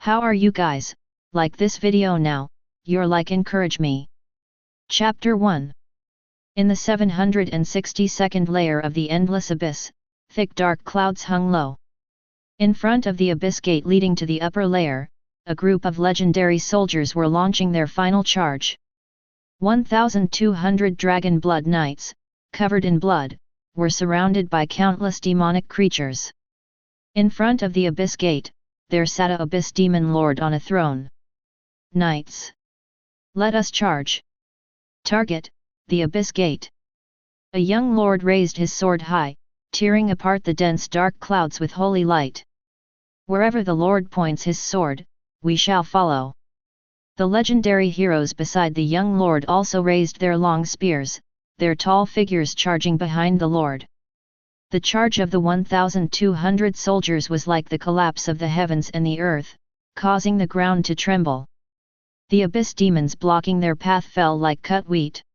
How are you guys? Like this video now, your like encourage me. Chapter 1. In the 762nd layer of the endless abyss, thick dark clouds hung low. In front of the abyss gate leading to the upper layer, a group of legendary soldiers were launching their final charge. 1,200 dragon blood knights, covered in blood, were surrounded by countless demonic creatures. In front of the abyss gate, there sat a abyss demon lord on a throne. Knights, let us charge. Target, the abyss gate. A young lord raised his sword high, tearing apart the dense dark clouds with holy light. Wherever the lord points his sword, we shall follow. The legendary heroes beside the young lord also raised their long spears, their tall figures charging behind the lord. The charge of the 1,200 soldiers was like the collapse of the heavens and the earth, causing the ground to tremble. The abyss demons blocking their path fell like cut wheat.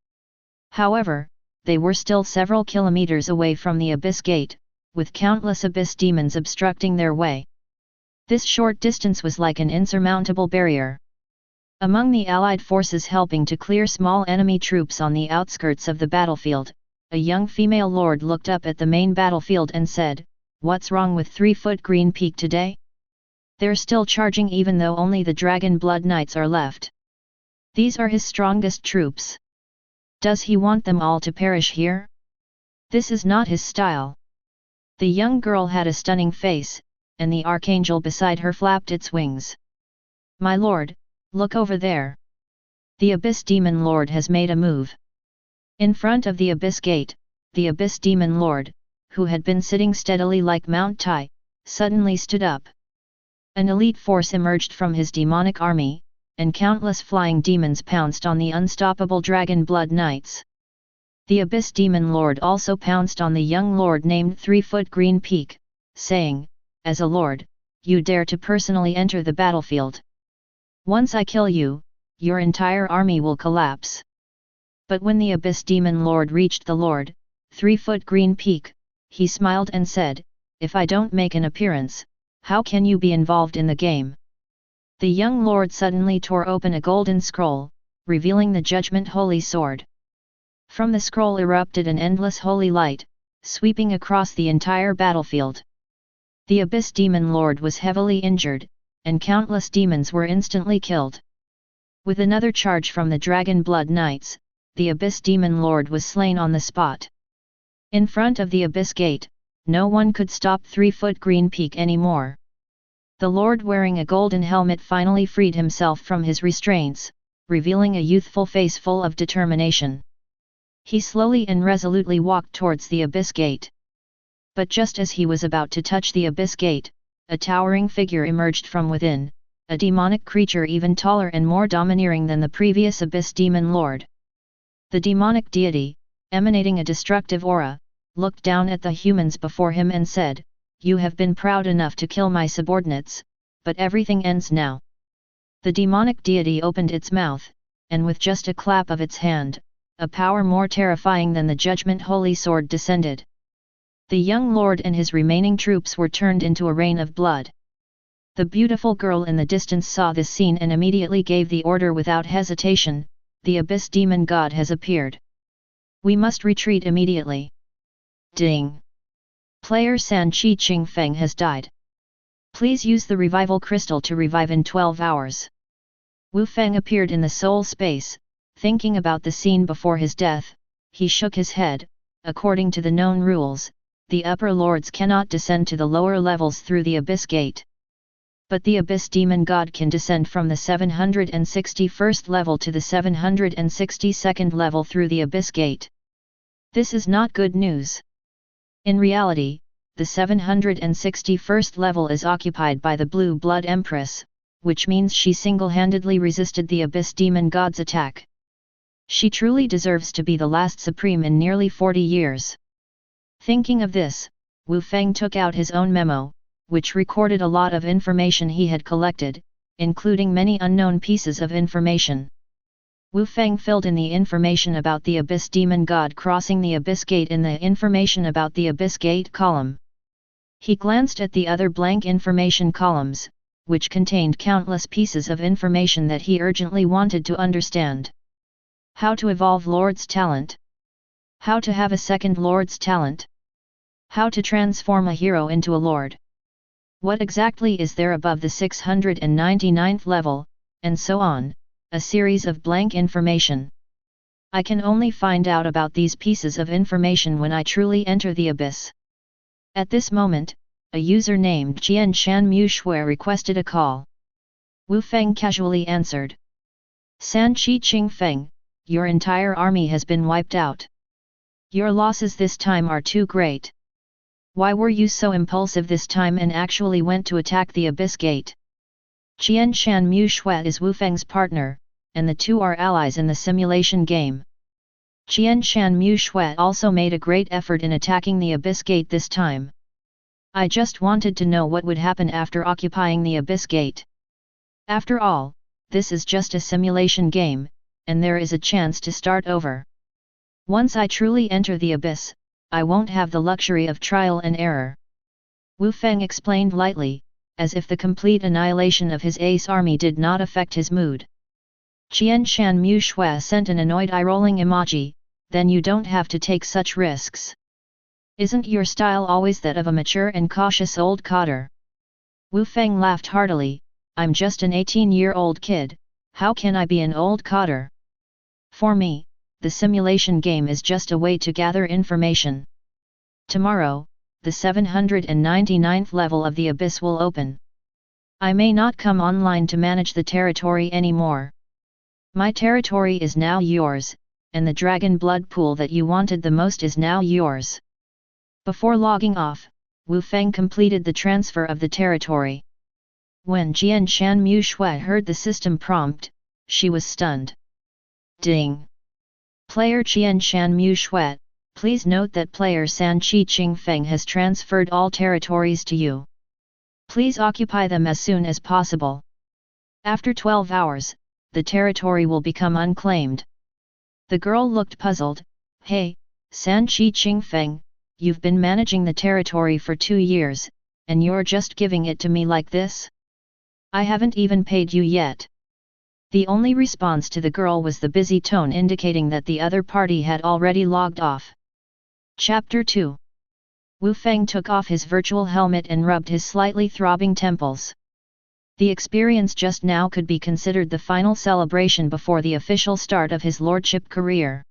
However, they were still several kilometers away from the abyss gate, with countless abyss demons obstructing their way. This short distance was like an insurmountable barrier. Among the allied forces helping to clear small enemy troops on the outskirts of the battlefield, a young female lord looked up at the main battlefield and said, "What's wrong with 3-foot Green Peak today? They're still charging even though only the Dragon Blood Knights are left. These are his strongest troops. Does he want them all to perish here? This is not his style." The young girl had a stunning face, and the archangel beside her flapped its wings. "My lord, look over there. The Abyss Demon Lord has made a move." In front of the Abyss Gate, the Abyss Demon Lord, who had been sitting steadily like Mount Tai, suddenly stood up. An elite force emerged from his demonic army, and countless flying demons pounced on the unstoppable Dragon Blood Knights. The Abyss Demon Lord also pounced on the young lord named 3-foot Green Peak, saying, "As a lord, you dare to personally enter the battlefield. Once I kill you, your entire army will collapse." But when the Abyss Demon Lord reached the Lord, 3-foot Green Peak, he smiled and said, "If I don't make an appearance, how can you be involved in the game?" The young lord suddenly tore open a golden scroll, revealing the Judgment Holy Sword. From the scroll erupted an endless holy light, sweeping across the entire battlefield. The Abyss Demon Lord was heavily injured, and countless demons were instantly killed. With another charge from the Dragon Blood Knights, the Abyss Demon Lord was slain on the spot. In front of the Abyss Gate, no one could stop 3-foot Green Peak anymore. The Lord wearing a golden helmet finally freed himself from his restraints, revealing a youthful face full of determination. He slowly and resolutely walked towards the Abyss Gate. But just as he was about to touch the Abyss Gate, a towering figure emerged from within, a demonic creature even taller and more domineering than the previous Abyss Demon Lord. The demonic deity, emanating a destructive aura, looked down at the humans before him and said, "You have been proud enough to kill my subordinates, but everything ends now." The demonic deity opened its mouth, and with just a clap of its hand, a power more terrifying than the Judgment Holy Sword descended. The young lord and his remaining troops were turned into a rain of blood. The beautiful girl in the distance saw this scene and immediately gave the order without hesitation, "The Abyss Demon God has appeared. We must retreat immediately." Ding! Player San Chi Ching Feng has died. Please use the revival crystal to revive in 12 hours. Wu Feng appeared in the soul space, thinking about the scene before his death. He shook his head. According to the known rules, the upper lords cannot descend to the lower levels through the Abyss Gate. But the Abyss Demon God can descend from the 761st level to the 762nd level through the Abyss Gate. This is not good news. In reality, the 761st level is occupied by the Blue Blood Empress, which means she single-handedly resisted the Abyss Demon God's attack. She truly deserves to be the last supreme in nearly 40 years. Thinking of this, Wu Feng took out his own memo, which recorded a lot of information he had collected, including many unknown pieces of information. Wu Feng filled in the information about the Abyss Demon God crossing the Abyss Gate in the information about the Abyss Gate column. He glanced at the other blank information columns, which contained countless pieces of information that he urgently wanted to understand. How to evolve Lord's talent. How to have a second Lord's talent. How to transform a hero into a Lord. What exactly is there above the 699th level, and so on, a series of blank information. I can only find out about these pieces of information when I truly enter the abyss. At this moment, a user named Jian Shan Mu Shui requested a call. Wu Feng casually answered. San Qi Qing Feng, your entire army has been wiped out. Your losses this time are too great. Why were you so impulsive this time and actually went to attack the Abyss Gate? Jian Shan Mu Shui is Wu Feng's partner, and the two are allies in the simulation game. Jian Shan Mu Shui also made a great effort in attacking the Abyss Gate this time. I just wanted to know what would happen after occupying the Abyss Gate. After all, this is just a simulation game, and there is a chance to start over. Once I truly enter the Abyss, I won't have the luxury of trial and error. Wu Feng explained lightly, as if the complete annihilation of his ace army did not affect his mood. Jian Shan Mu Shui sent an annoyed eye-rolling emoji, then you don't have to take such risks. Isn't your style always that of a mature and cautious old cotter? Wu Feng laughed heartily, I'm just an 18-year-old kid, how can I be an old cotter? For me, the simulation game is just a way to gather information. Tomorrow, the 799th level of the Abyss will open. I may not come online to manage the territory anymore. My territory is now yours, and the dragon blood pool that you wanted the most is now yours. Before logging off, Wu Feng completed the transfer of the territory. When Jian Shan Mu Shui heard the system prompt, she was stunned. Ding! Player Jian Shan Mu Shui, please note that player San Qi Qing Feng has transferred all territories to you. Please occupy them as soon as possible. After 12 hours, the territory will become unclaimed. The girl looked puzzled. Hey, San Qi Qing Feng, you've been managing the territory for 2 years, and you're just giving it to me like this? I haven't even paid you yet. The only response to the girl was the busy tone indicating that the other party had already logged off. Chapter 2. Wu Feng took off his virtual helmet and rubbed his slightly throbbing temples. The experience just now could be considered the final celebration before the official start of his lordship career.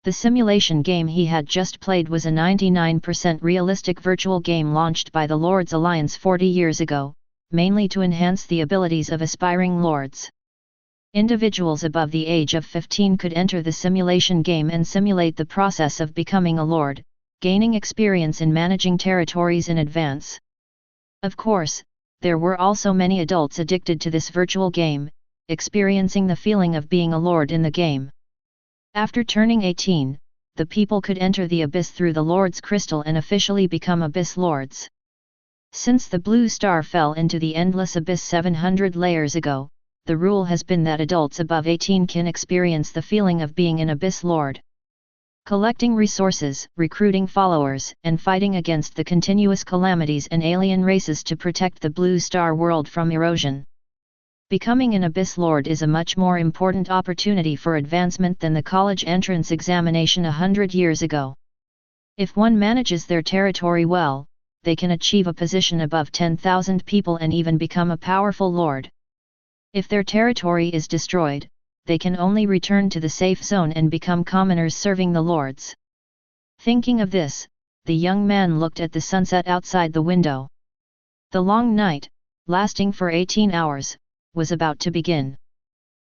The simulation game he had just played was a 99% realistic virtual game launched by the Lords Alliance 40 years ago, mainly to enhance the abilities of aspiring lords. Individuals above the age of 15 could enter the simulation game and simulate the process of becoming a lord, gaining experience in managing territories in advance. Of course, there were also many adults addicted to this virtual game, experiencing the feeling of being a lord in the game. After turning 18, the people could enter the Abyss through the Lord's Crystal and officially become Abyss Lords. Since the Blue Star fell into the Endless Abyss 700 layers ago, the rule has been that adults above 18 can experience the feeling of being an Abyss Lord. Collecting resources, recruiting followers, and fighting against the continuous calamities and alien races to protect the Blue Star world from erosion. Becoming an Abyss Lord is a much more important opportunity for advancement than the college entrance examination 100 years ago. If one manages their territory well, they can achieve a position above 10,000 people and even become a powerful lord. If their territory is destroyed, they can only return to the safe zone and become commoners serving the lords. Thinking of this, the young man looked at the sunset outside the window. The long night, lasting for 18 hours, was about to begin.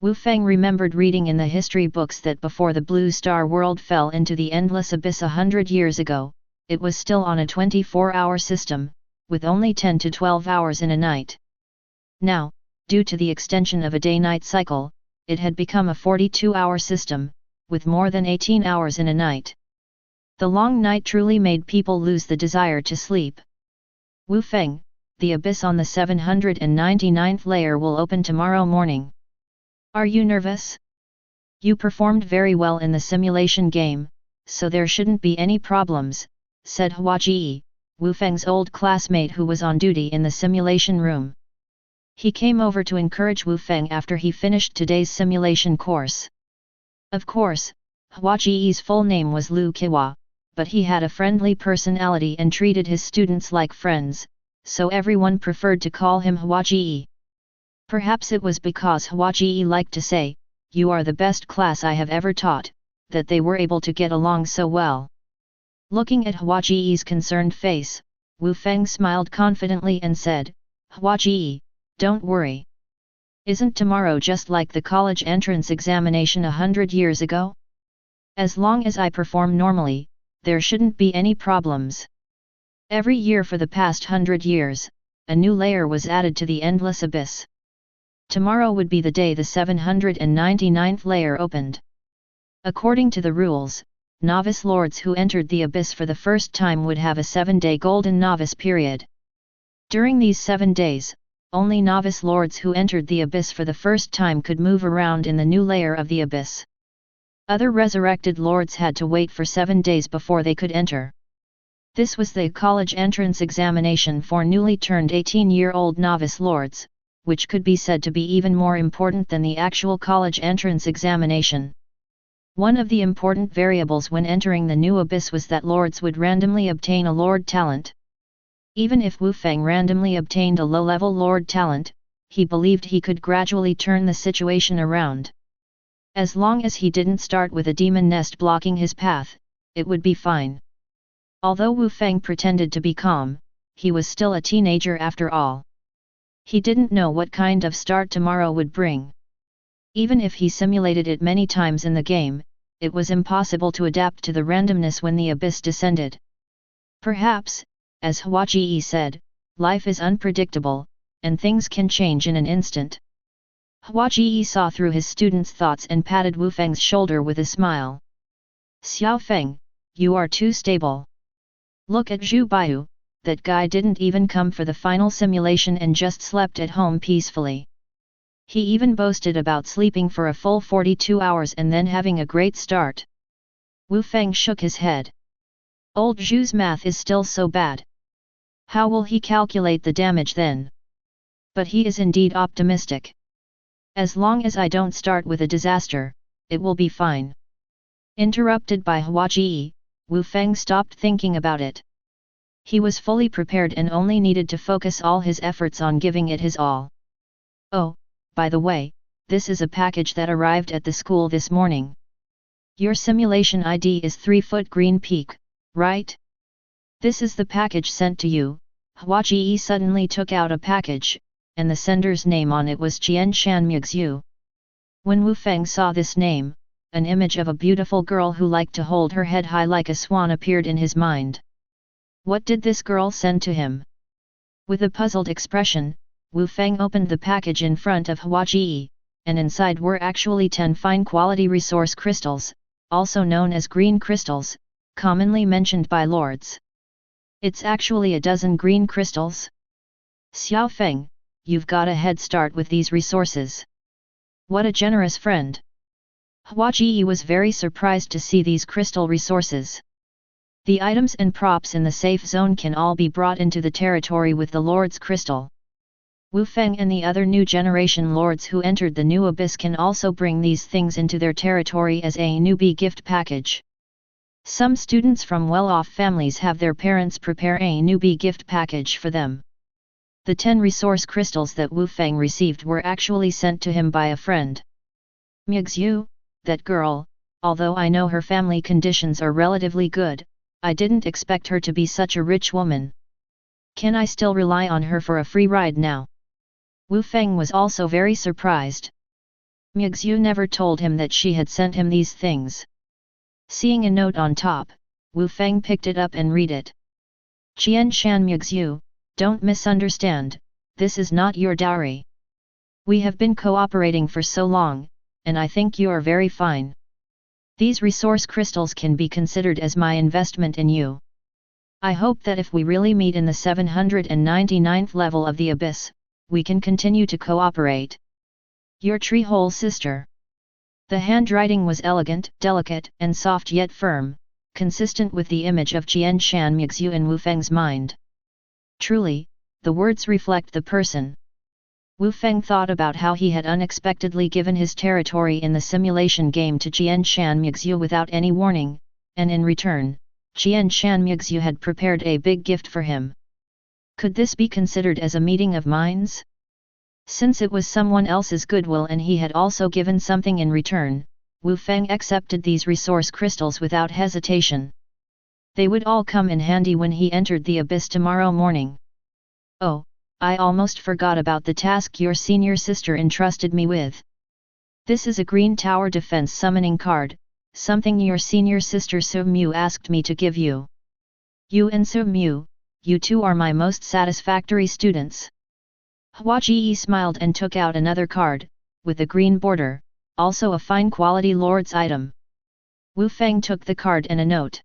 Wu Feng remembered reading in the history books that before the Blue Star world fell into the Endless Abyss 100 years ago, it was still on a 24-hour system, with only 10 to 12 hours in a night. Now, due to the extension of a day-night cycle, it had become a 42-hour system, with more than 18 hours in a night. The long night truly made people lose the desire to sleep. Wu Feng, the Abyss on the 799th layer will open tomorrow morning. Are you nervous? You performed very well in the simulation game, so there shouldn't be any problems, said Hua Ji, Wu Feng's old classmate who was on duty in the simulation room. He came over to encourage Wu Feng after he finished today's simulation course. Of course, Hua Ji's full name was Lu Qiwa, but he had a friendly personality and treated his students like friends, so everyone preferred to call him Hua Ji. Perhaps it was because Hua Ji liked to say, "You are the best class I have ever taught," that they were able to get along so well. Looking at Hua Ji's concerned face, Wu Feng smiled confidently and said, "Hua Ji, don't worry. Isn't tomorrow just like the college entrance examination 100 years ago? As long as I perform normally, there shouldn't be any problems." Every year for the past 100 years, a new layer was added to the endless abyss. Tomorrow would be the day the 799th layer opened. According to the rules, novice lords who entered the abyss for the first time would have a 7-day golden novice period. During these 7 days, only novice lords who entered the abyss for the first time could move around in the new layer of the abyss. Other resurrected lords had to wait for 7 days before they could enter. This was the college entrance examination for newly turned 18-year-old novice lords, which could be said to be even more important than the actual college entrance examination. One of the important variables when entering the new abyss was that lords would randomly obtain a lord talent. Even if Wu Feng randomly obtained a low-level lord talent, he believed he could gradually turn the situation around. As long as he didn't start with a demon nest blocking his path, it would be fine. Although Wu Feng pretended to be calm, he was still a teenager after all. He didn't know what kind of start tomorrow would bring. Even if he simulated it many times in the game, it was impossible to adapt to the randomness when the abyss descended. Perhaps, as Hua Ji said, life is unpredictable, and things can change in an instant. Hua Ji saw through his student's thoughts and patted Wu Feng's shoulder with a smile. "Xiao Feng, you are too stable. Look at Zhu Baiyu, that guy didn't even come for the final simulation and just slept at home peacefully. He even boasted about sleeping for a full 42 hours and then having a great start." Wu Feng shook his head. "Old Zhu's math is still so bad. How will he calculate the damage then? But he is indeed optimistic. As long as I don't start with a disaster, it will be fine." Interrupted by Hua Ji, Wu Feng stopped thinking about it. He was fully prepared and only needed to focus all his efforts on giving it his all. "Oh, by the way, this is a package that arrived at the school this morning. Your simulation ID is 3-foot green peak, right? This is the package sent to you." Hua Ji suddenly took out a package, and the sender's name on it was Qian Shan Mixu. When Wu Feng saw this name, an image of a beautiful girl who liked to hold her head high like a swan appeared in his mind. What did this girl send to him? With a puzzled expression, Wu Feng opened the package in front of Hua Ji, and inside were actually 10 fine-quality resource crystals, also known as green crystals, commonly mentioned by lords. It's actually a dozen green crystals? Xiao Feng, you've got a head start with these resources. What a generous friend. Hua Ji was very surprised to see these crystal resources. The items and props in the safe zone can all be brought into the territory with the Lord's crystal. Wu Feng and the other new generation lords who entered the new abyss can also bring these things into their territory as a newbie gift package. Some students from well-off families have their parents prepare a newbie gift package for them. The 10 resource crystals that Wu Feng received were actually sent to him by a friend. "Mixu, that girl, although I know her family conditions are relatively good, I didn't expect her to be such a rich woman. Can I still rely on her for a free ride now?" Wu Feng was also very surprised. Mixu never told him that she had sent him these things. Seeing a note on top, Wu Feng picked it up and read it. "Qian Shan Mixu, don't misunderstand, this is not your dowry. We have been cooperating for so long, and I think you are very fine. These resource crystals can be considered as my investment in you. I hope that if we really meet in the 799th level of the abyss, we can continue to cooperate. Your tree-hole sister." The handwriting was elegant, delicate, and soft yet firm, consistent with the image of Qian Shan Mixu in Wu Feng's mind. Truly, the words reflect the person. Wu Feng thought about how he had unexpectedly given his territory in the simulation game to Qian Shanmixu without any warning, and in return, Qian Shanmixu had prepared a big gift for him. Could this be considered as a meeting of minds? Since it was someone else's goodwill and he had also given something in return, Wu Feng accepted these resource crystals without hesitation. They would all come in handy when he entered the abyss tomorrow morning. Oh, I almost forgot about the task your senior sister entrusted me with. This is a green tower defense summoning card, something your senior sister Su Mu asked me to give you. You and Su Mu, you two are my most satisfactory students. Hua Ji smiled and took out another card, with a green border, also a fine quality lord's item. Wu Feng took the card and a note.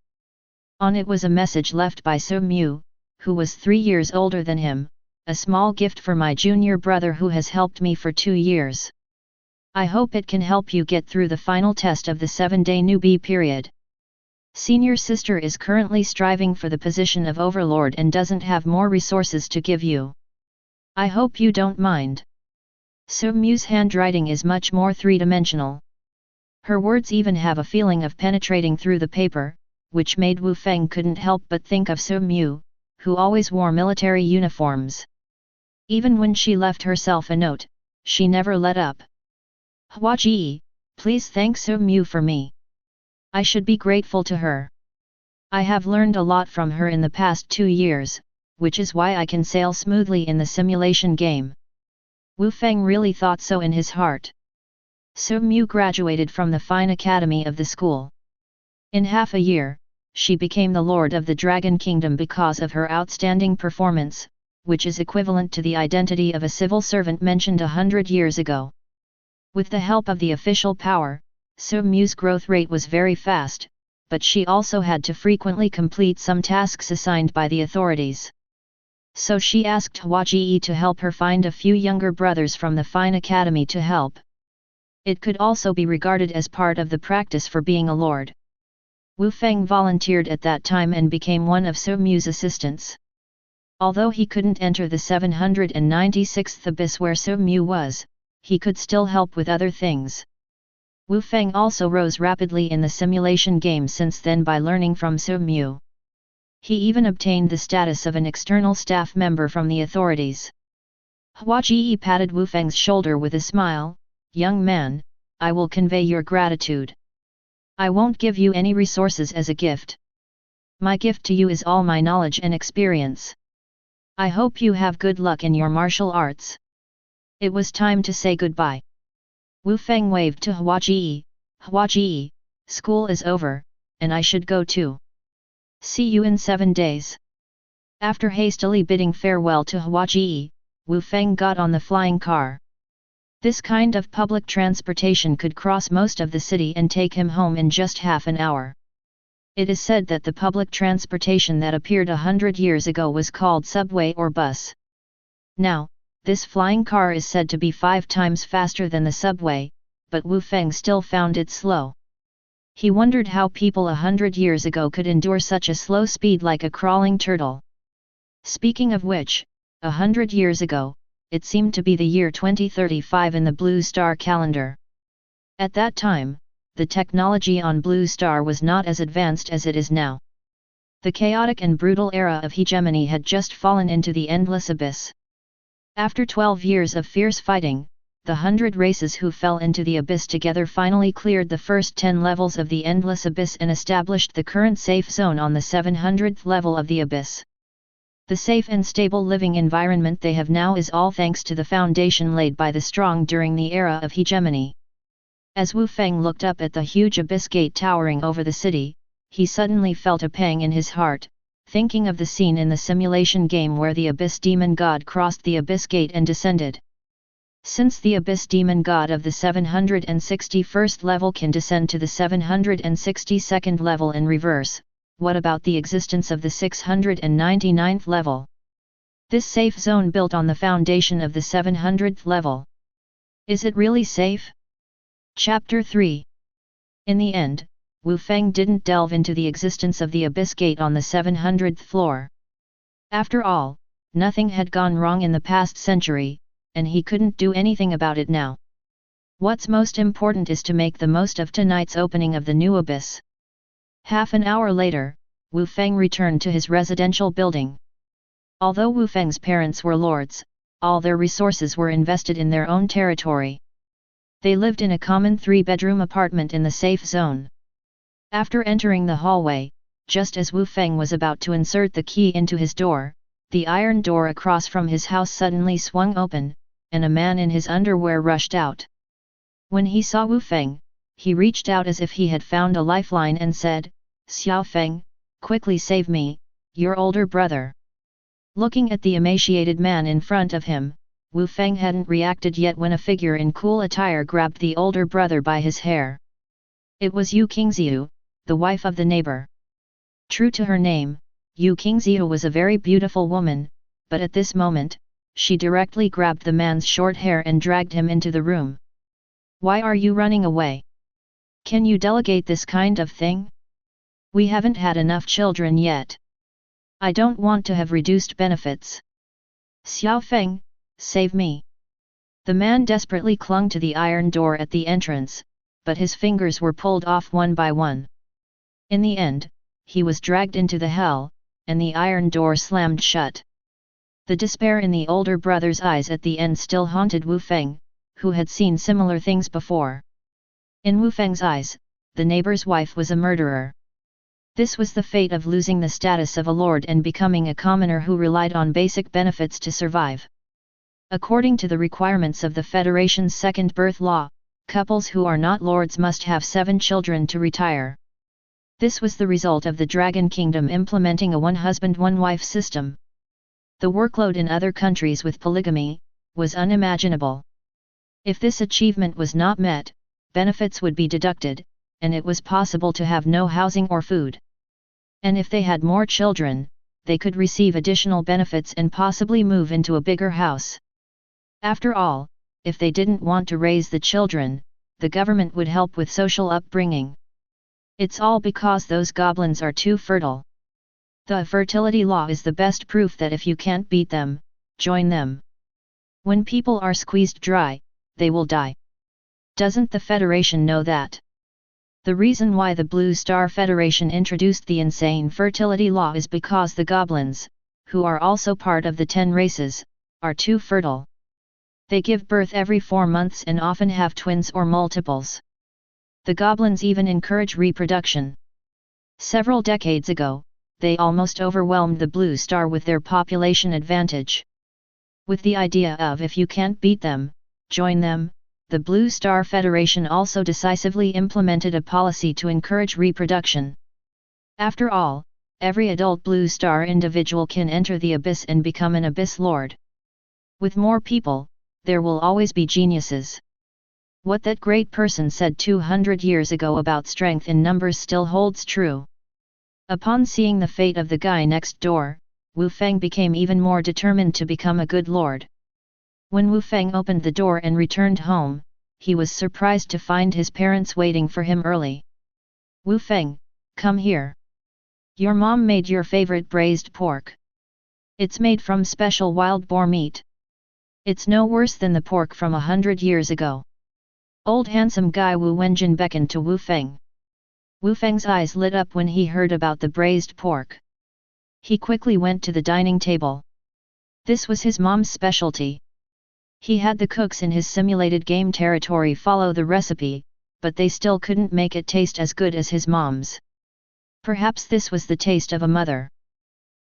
On it was a message left by Su Mu, who was 3 years older than him, a small gift for my junior brother who has helped me for 2 years. I hope it can help you get through the final test of the 7-day newbie period. Senior sister is currently striving for the position of overlord and doesn't have more resources to give you. I hope you don't mind. Su Mu's handwriting is much more three-dimensional. Her words even have a feeling of penetrating through the paper, which made Wu Feng couldn't help but think of Su Mu, who always wore military uniforms. Even when she left herself a note, she never let up. Hua Ji, please thank Su Mu for me. I should be grateful to her. I have learned a lot from her in the past 2 years, which is why I can sail smoothly in the simulation game. Wu Feng really thought so in his heart. Su Mu graduated from the fine academy of the school. In half a year, she became the Lord of the Dragon Kingdom because of her outstanding performance, which is equivalent to the identity of a civil servant mentioned 100 years ago. With the help of the official power, Su Mu's growth rate was very fast, but she also had to frequently complete some tasks assigned by the authorities. So she asked Hua Ji to help her find a few younger brothers from the fine academy to help. It could also be regarded as part of the practice for being a lord. Wu Feng volunteered at that time and became one of Su Mu's assistants. Although he couldn't enter the 796th abyss where Su Mu was, he could still help with other things. Wu Feng also rose rapidly in the simulation game since then by learning from Su Mu. He even obtained the status of an external staff member from the authorities. Hua Ji patted Wu Feng's shoulder with a smile. Young man, I will convey your gratitude. I won't give you any resources as a gift. My gift to you is all my knowledge and experience. I hope you have good luck in your martial arts. It was time to say goodbye. Wu Feng waved to Hua Ji. Hua Ji, school is over, and I should go too. See you in 7 days. After hastily bidding farewell to Hua Ji, Wu Feng got on the flying car. This kind of public transportation could cross most of the city and take him home in just half an hour. It is said that the public transportation that appeared 100 years ago was called subway or bus. Now, this flying car is said to be 5 times faster than the subway, but Wu Feng still found it slow. He wondered how people 100 years ago could endure such a slow speed like a crawling turtle. Speaking of which, 100 years ago, it seemed to be the year 2035 in the Blue Star calendar. At that time, the technology on Blue Star was not as advanced as it is now. The chaotic and brutal era of hegemony had just fallen into the endless abyss. After 12 years of fierce fighting, the 100 races who fell into the abyss together finally cleared the first 10 levels of the endless abyss and established the current safe zone on the 700th level of the abyss. The safe and stable living environment they have now is all thanks to the foundation laid by the strong during the era of hegemony. As Wu Feng looked up at the huge abyss gate towering over the city, he suddenly felt a pang in his heart, thinking of the scene in the simulation game where the abyss demon god crossed the abyss gate and descended. Since the abyss demon god of the 761st level can descend to the 762nd level in reverse, what about the existence of the 699th level? This safe zone built on the foundation of the 700th level. Is it really safe? Chapter 3. In the end, Wu Feng didn't delve into the existence of the abyss gate on the 700th floor. After all, nothing had gone wrong in the past century, and he couldn't do anything about it now. What's most important is to make the most of tonight's opening of the new abyss. Half an hour later, Wu Feng returned to his residential building. Although Wu Feng's parents were lords, all their resources were invested in their own territory. They lived in a common 3-bedroom apartment in the safe zone. After entering the hallway, just as Wu Feng was about to insert the key into his door, the iron door across from his house suddenly swung open, and a man in his underwear rushed out. When he saw Wu Feng, he reached out as if he had found a lifeline and said, "Xiao Feng, quickly save me, your older brother." Looking at the emaciated man in front of him, Wu Feng hadn't reacted yet when a figure in cool attire grabbed the older brother by his hair. It was Yu Qingziu, the wife of the neighbor. True to her name, Yu Qingziu was a very beautiful woman, but at this moment, she directly grabbed the man's short hair and dragged him into the room. "Why are you running away? Can you delegate this kind of thing? We haven't had enough children yet. I don't want to have reduced benefits. Xiao Feng, save me." The man desperately clung to the iron door at the entrance, but his fingers were pulled off one by one. In the end, he was dragged into the hell, and the iron door slammed shut. The despair in the older brother's eyes at the end still haunted Wu Feng, who had seen similar things before. In Wu Feng's eyes, the neighbor's wife was a murderer. This was the fate of losing the status of a lord and becoming a commoner who relied on basic benefits to survive. According to the requirements of the Federation's second birth law, couples who are not lords must have 7 children to retire. This was the result of the Dragon Kingdom implementing a one-husband one-wife system. The workload in other countries with polygamy was unimaginable. If this achievement was not met, benefits would be deducted, and it was possible to have no housing or food. And if they had more children, they could receive additional benefits and possibly move into a bigger house. After all, if they didn't want to raise the children, the government would help with social upbringing. It's all because those goblins are too fertile. The fertility law is the best proof that if you can't beat them, join them. When people are squeezed dry, they will die. Doesn't the Federation know that? The reason why the Blue Star Federation introduced the insane fertility law is because the goblins, who are also part of the 10 races, are too fertile. They give birth every 4 months and often have twins or multiples. The goblins even encourage reproduction. Several decades ago, they almost overwhelmed the Blue Star with their population advantage. With the idea of if you can't beat them, join them, the Blue Star Federation also decisively implemented a policy to encourage reproduction. After all, every adult Blue Star individual can enter the Abyss and become an Abyss Lord. With more people, there will always be geniuses. What that great person said 200 years ago about strength in numbers still holds true. Upon seeing the fate of the guy next door, Wu Feng became even more determined to become a good lord. When Wu Feng opened the door and returned home, he was surprised to find his parents waiting for him early. "Wu Feng, come here. Your mom made your favorite braised pork. It's made from special wild boar meat. It's no worse than the pork from 100 years ago." Old handsome guy Wu Wenjin beckoned to Wu Feng. Wu Feng's eyes lit up when he heard about the braised pork. He quickly went to the dining table. This was his mom's specialty. He had the cooks in his simulated game territory follow the recipe, but they still couldn't make it taste as good as his mom's. Perhaps this was the taste of a mother.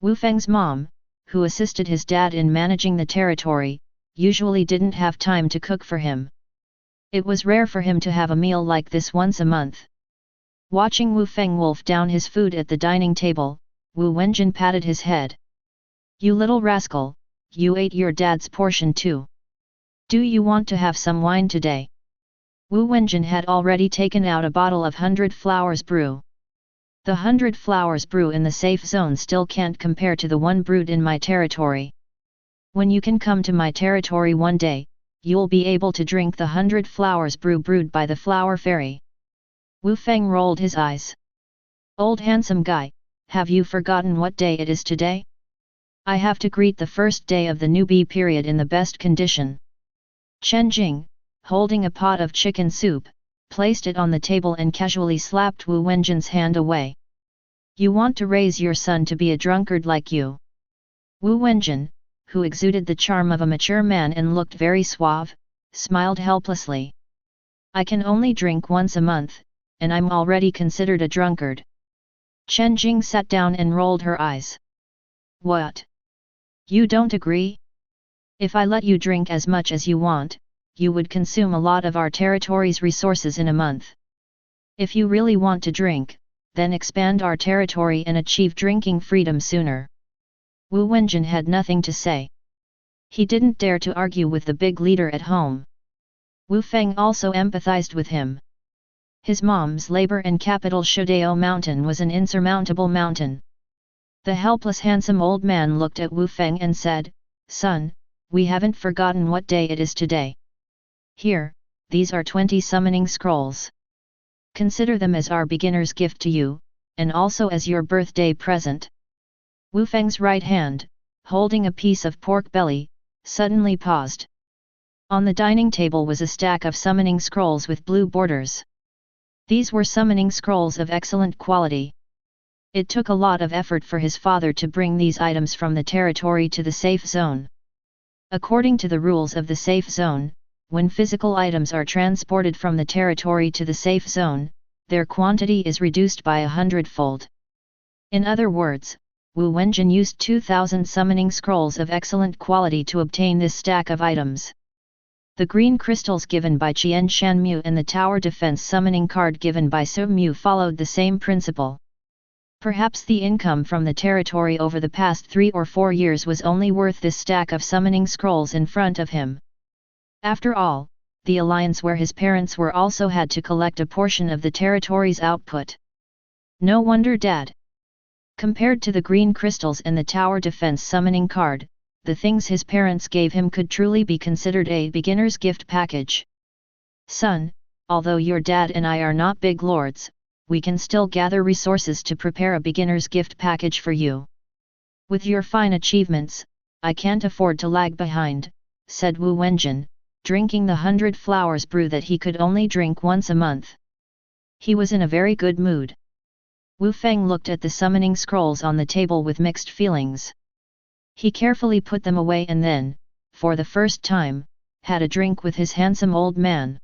Wu Feng's mom, who assisted his dad in managing the territory, usually didn't have time to cook for him. It was rare for him to have a meal like this once a month. Watching Wu Feng wolf down his food at the dining table, Wu Wenjin patted his head. "You little rascal, you ate your dad's portion too. Do you want to have some wine today?" Wu Wenjin had already taken out a bottle of 100 Flowers brew. The 100 Flowers brew in the safe zone still can't compare to the one brewed in my territory. When you can come to my territory one day, you'll be able to drink the 100 Flowers brew brewed by the Flower Fairy. Wu Feng rolled his eyes. "Old handsome guy, have you forgotten what day it is today? I have to greet the first day of the newbie period in the best condition." Chen Jing, holding a pot of chicken soup, placed it on the table and casually slapped Wu Wenjin's hand away. You want to raise your son to be a drunkard like you? Wu Wenjin, who exuded the charm of a mature man and looked very suave, smiled helplessly. I can only drink once a month, and I'm already considered a drunkard. Chen Jing sat down and rolled her eyes. What? You don't agree? If I let you drink as much as you want, you would consume a lot of our territory's resources in a month. If you really want to drink, then expand our territory and achieve drinking freedom sooner. Wu Wenjin had nothing to say. He didn't dare to argue with the big leader at home. Wu Feng also empathized with him. His mom's labor and capital Shudao Mountain was an insurmountable mountain. The helpless handsome old man looked at Wu Feng and said, Son, we haven't forgotten what day it is today. Here, these are 20 summoning scrolls. Consider them as our beginner's gift to you, and also as your birthday present. Wu Feng's right hand, holding a piece of pork belly, suddenly paused. On the dining table was a stack of summoning scrolls with blue borders. These were summoning scrolls of excellent quality. It took a lot of effort for his father to bring these items from the territory to the safe zone. According to the rules of the safe zone, when physical items are transported from the territory to the safe zone, their quantity is reduced by 100-fold. In other words, Wu Wenjin used 2,000 summoning scrolls of excellent quality to obtain this stack of items. The green crystals given by Qian Shanmu and the tower defense summoning card given by Su Mu followed the same principle. Perhaps the income from the territory over the past 3 or 4 years was only worth this stack of summoning scrolls in front of him. After all, the alliance where his parents were also had to collect a portion of the territory's output. No wonder Dad. Compared to the green crystals and the tower defense summoning card, the things his parents gave him could truly be considered a beginner's gift package. Son, although your dad and I are not big lords, we can still gather resources to prepare a beginner's gift package for you. With your fine achievements, I can't afford to lag behind, said Wu Wenjin, drinking the 100 flowers brew that he could only drink once a month. He was in a very good mood. Wu Feng looked at the summoning scrolls on the table with mixed feelings. He carefully put them away and then, for the first time, had a drink with his handsome old man.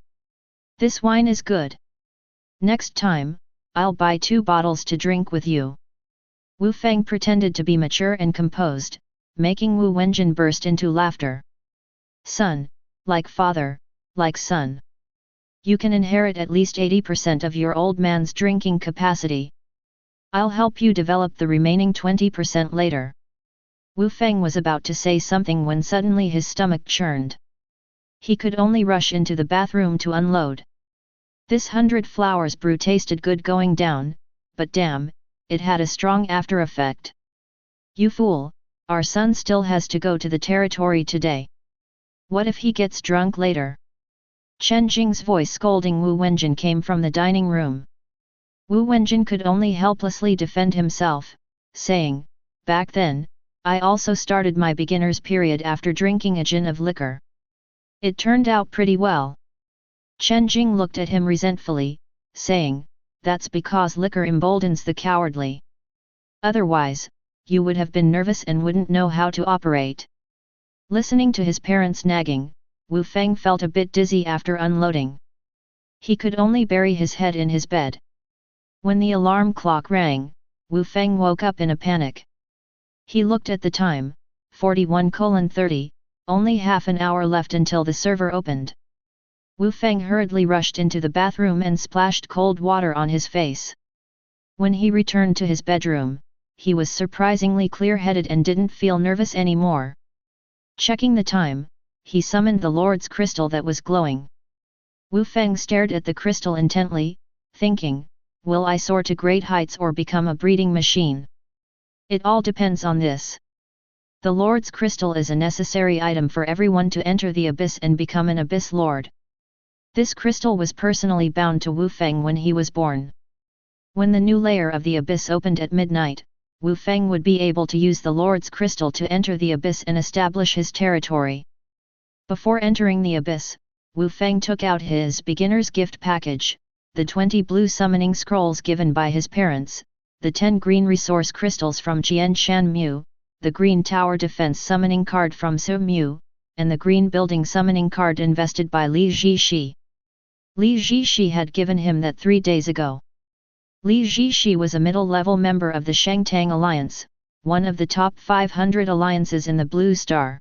This wine is good. Next time, I'll buy 2 bottles to drink with you. Wu Feng pretended to be mature and composed, making Wu Wenjin burst into laughter. Son, like father, like son. You can inherit at least 80% of your old man's drinking capacity. I'll help you develop the remaining 20% later. Wu Feng was about to say something when suddenly his stomach churned. He could only rush into the bathroom to unload. This 100 flowers brew tasted good going down, but damn, it had a strong after effect. You fool, our son still has to go to the territory today. What if he gets drunk later? Chen Jing's voice scolding Wu Wenjin came from the dining room. Wu Wenjin could only helplessly defend himself, saying, back then, I also started my beginner's period after drinking a gin of liquor. It turned out pretty well. Chen Jing looked at him resentfully, saying, that's because liquor emboldens the cowardly. Otherwise, you would have been nervous and wouldn't know how to operate. Listening to his parents nagging, Wu Feng felt a bit dizzy after unloading. He could only bury his head in his bed. When the alarm clock rang, Wu Feng woke up in a panic. He looked at the time, 41:30, only half an hour left until the server opened. Wu Feng hurriedly rushed into the bathroom and splashed cold water on his face. When he returned to his bedroom, he was surprisingly clear-headed and didn't feel nervous anymore. Checking the time, he summoned the Lord's crystal that was glowing. Wu Feng stared at the crystal intently, thinking, will I soar to great heights or become a breeding machine? It all depends on this. The Lord's crystal is a necessary item for everyone to enter the abyss and become an abyss lord. This crystal was personally bound to Wu Feng when he was born. When the new layer of the abyss opened at midnight, Wu Feng would be able to use the Lord's crystal to enter the abyss and establish his territory. Before entering the abyss, Wu Feng took out his beginner's gift package, the 20 blue summoning scrolls given by his parents, the 10 green resource crystals from Jian Shan Mu, the green tower defense summoning card from Su Mu, and the green building summoning card invested by Li Zhishi. Li Zhishi had given him that 3 days ago. Li Zhishi was a middle-level member of the Shengtang Alliance, one of the top 500 alliances in the Blue Star.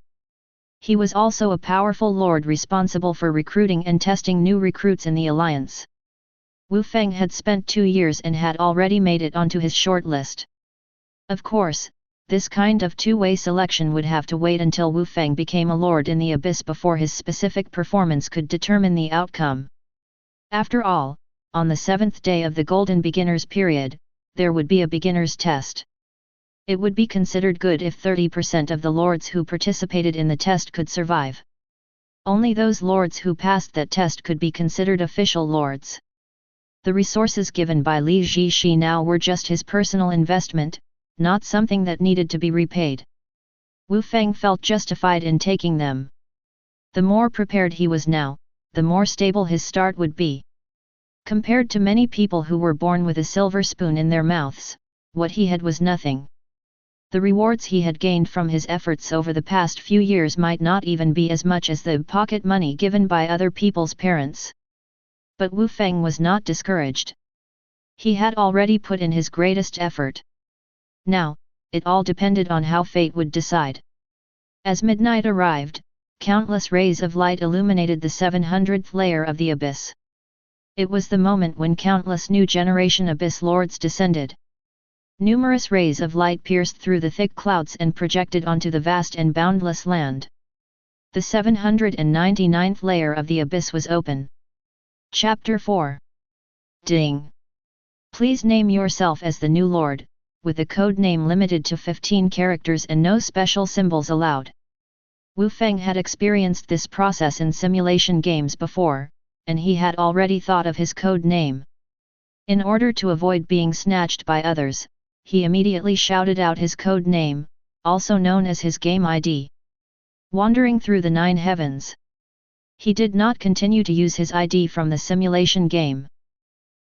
He was also a powerful lord responsible for recruiting and testing new recruits in the alliance. Wu Feng had spent 2 years and had already made it onto his short list. Of course, this kind of two-way selection would have to wait until Wu Feng became a lord in the abyss before his specific performance could determine the outcome. After all, on the 7th day of the Golden Beginners period, there would be a beginner's test. It would be considered good if 30% of the lords who participated in the test could survive. Only those lords who passed that test could be considered official lords. The resources given by Li Zhishi now were just his personal investment, not something that needed to be repaid. Wu Feng felt justified in taking them. The more prepared he was now, the more stable his start would be. Compared to many people who were born with a silver spoon in their mouths, what he had was nothing. The rewards he had gained from his efforts over the past few years might not even be as much as the pocket money given by other people's parents. But Wu Feng was not discouraged. He had already put in his greatest effort. Now, it all depended on how fate would decide. As midnight arrived, countless rays of light illuminated the 700th layer of the abyss. It was the moment when countless new generation abyss lords descended. Numerous rays of light pierced through the thick clouds and projected onto the vast and boundless land. The 799th layer of the abyss was open. Chapter 4. Ding. Please name yourself as the new lord, with a code name limited to 15 characters and no special symbols allowed. Wu Feng had experienced this process in simulation games before, and he had already thought of his code name. In order to avoid being snatched by others, he immediately shouted out his code name, also known as his game ID. Wandering through the 9 heavens. He did not continue to use his ID from the simulation game.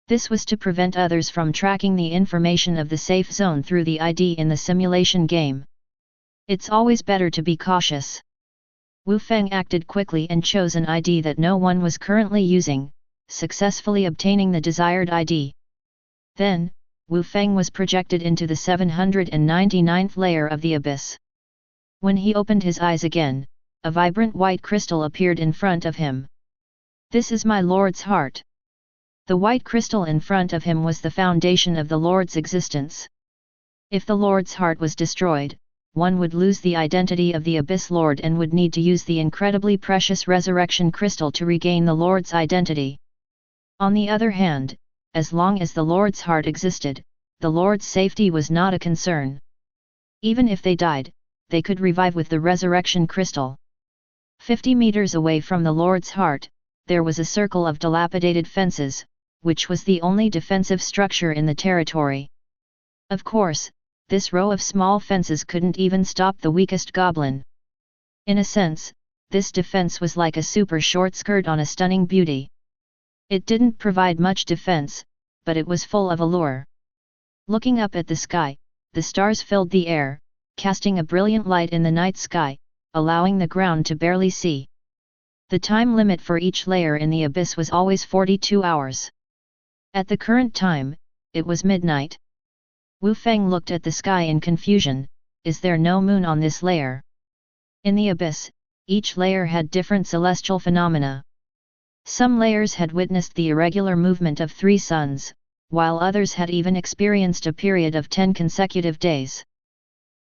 This was to prevent others from tracking the information of the safe zone through the ID in the simulation game. It's always better to be cautious. Wu Feng acted quickly and chose an ID that no one was currently using, successfully obtaining the desired ID. Then, Wu Feng was projected into the 799th layer of the abyss. When he opened his eyes again, a vibrant white crystal appeared in front of him. This is my Lord's heart. The white crystal in front of him was the foundation of the Lord's existence. If the Lord's heart was destroyed, one would lose the identity of the Abyss Lord and would need to use the incredibly precious resurrection crystal to regain the Lord's identity. On the other hand, as long as the Lord's heart existed, the Lord's safety was not a concern. Even if they died, they could revive with the resurrection crystal. 50 meters away from the Lord's heart, there was a circle of dilapidated fences, which was the only defensive structure in the territory. Of course, this row of small fences couldn't even stop the weakest goblin. In a sense, this defense was like a super short skirt on a stunning beauty. It didn't provide much defense, but it was full of allure. Looking up at the sky, the stars filled the air, casting a brilliant light in the night sky, allowing the ground to barely see. The time limit for each layer in the abyss was always 42 hours. At the current time, it was midnight. Wu Feng looked at the sky in confusion. Is there no moon on this layer? In the abyss, each layer had different celestial phenomena. Some layers had witnessed the irregular movement of 3 suns, while others had even experienced a period of 10 consecutive days.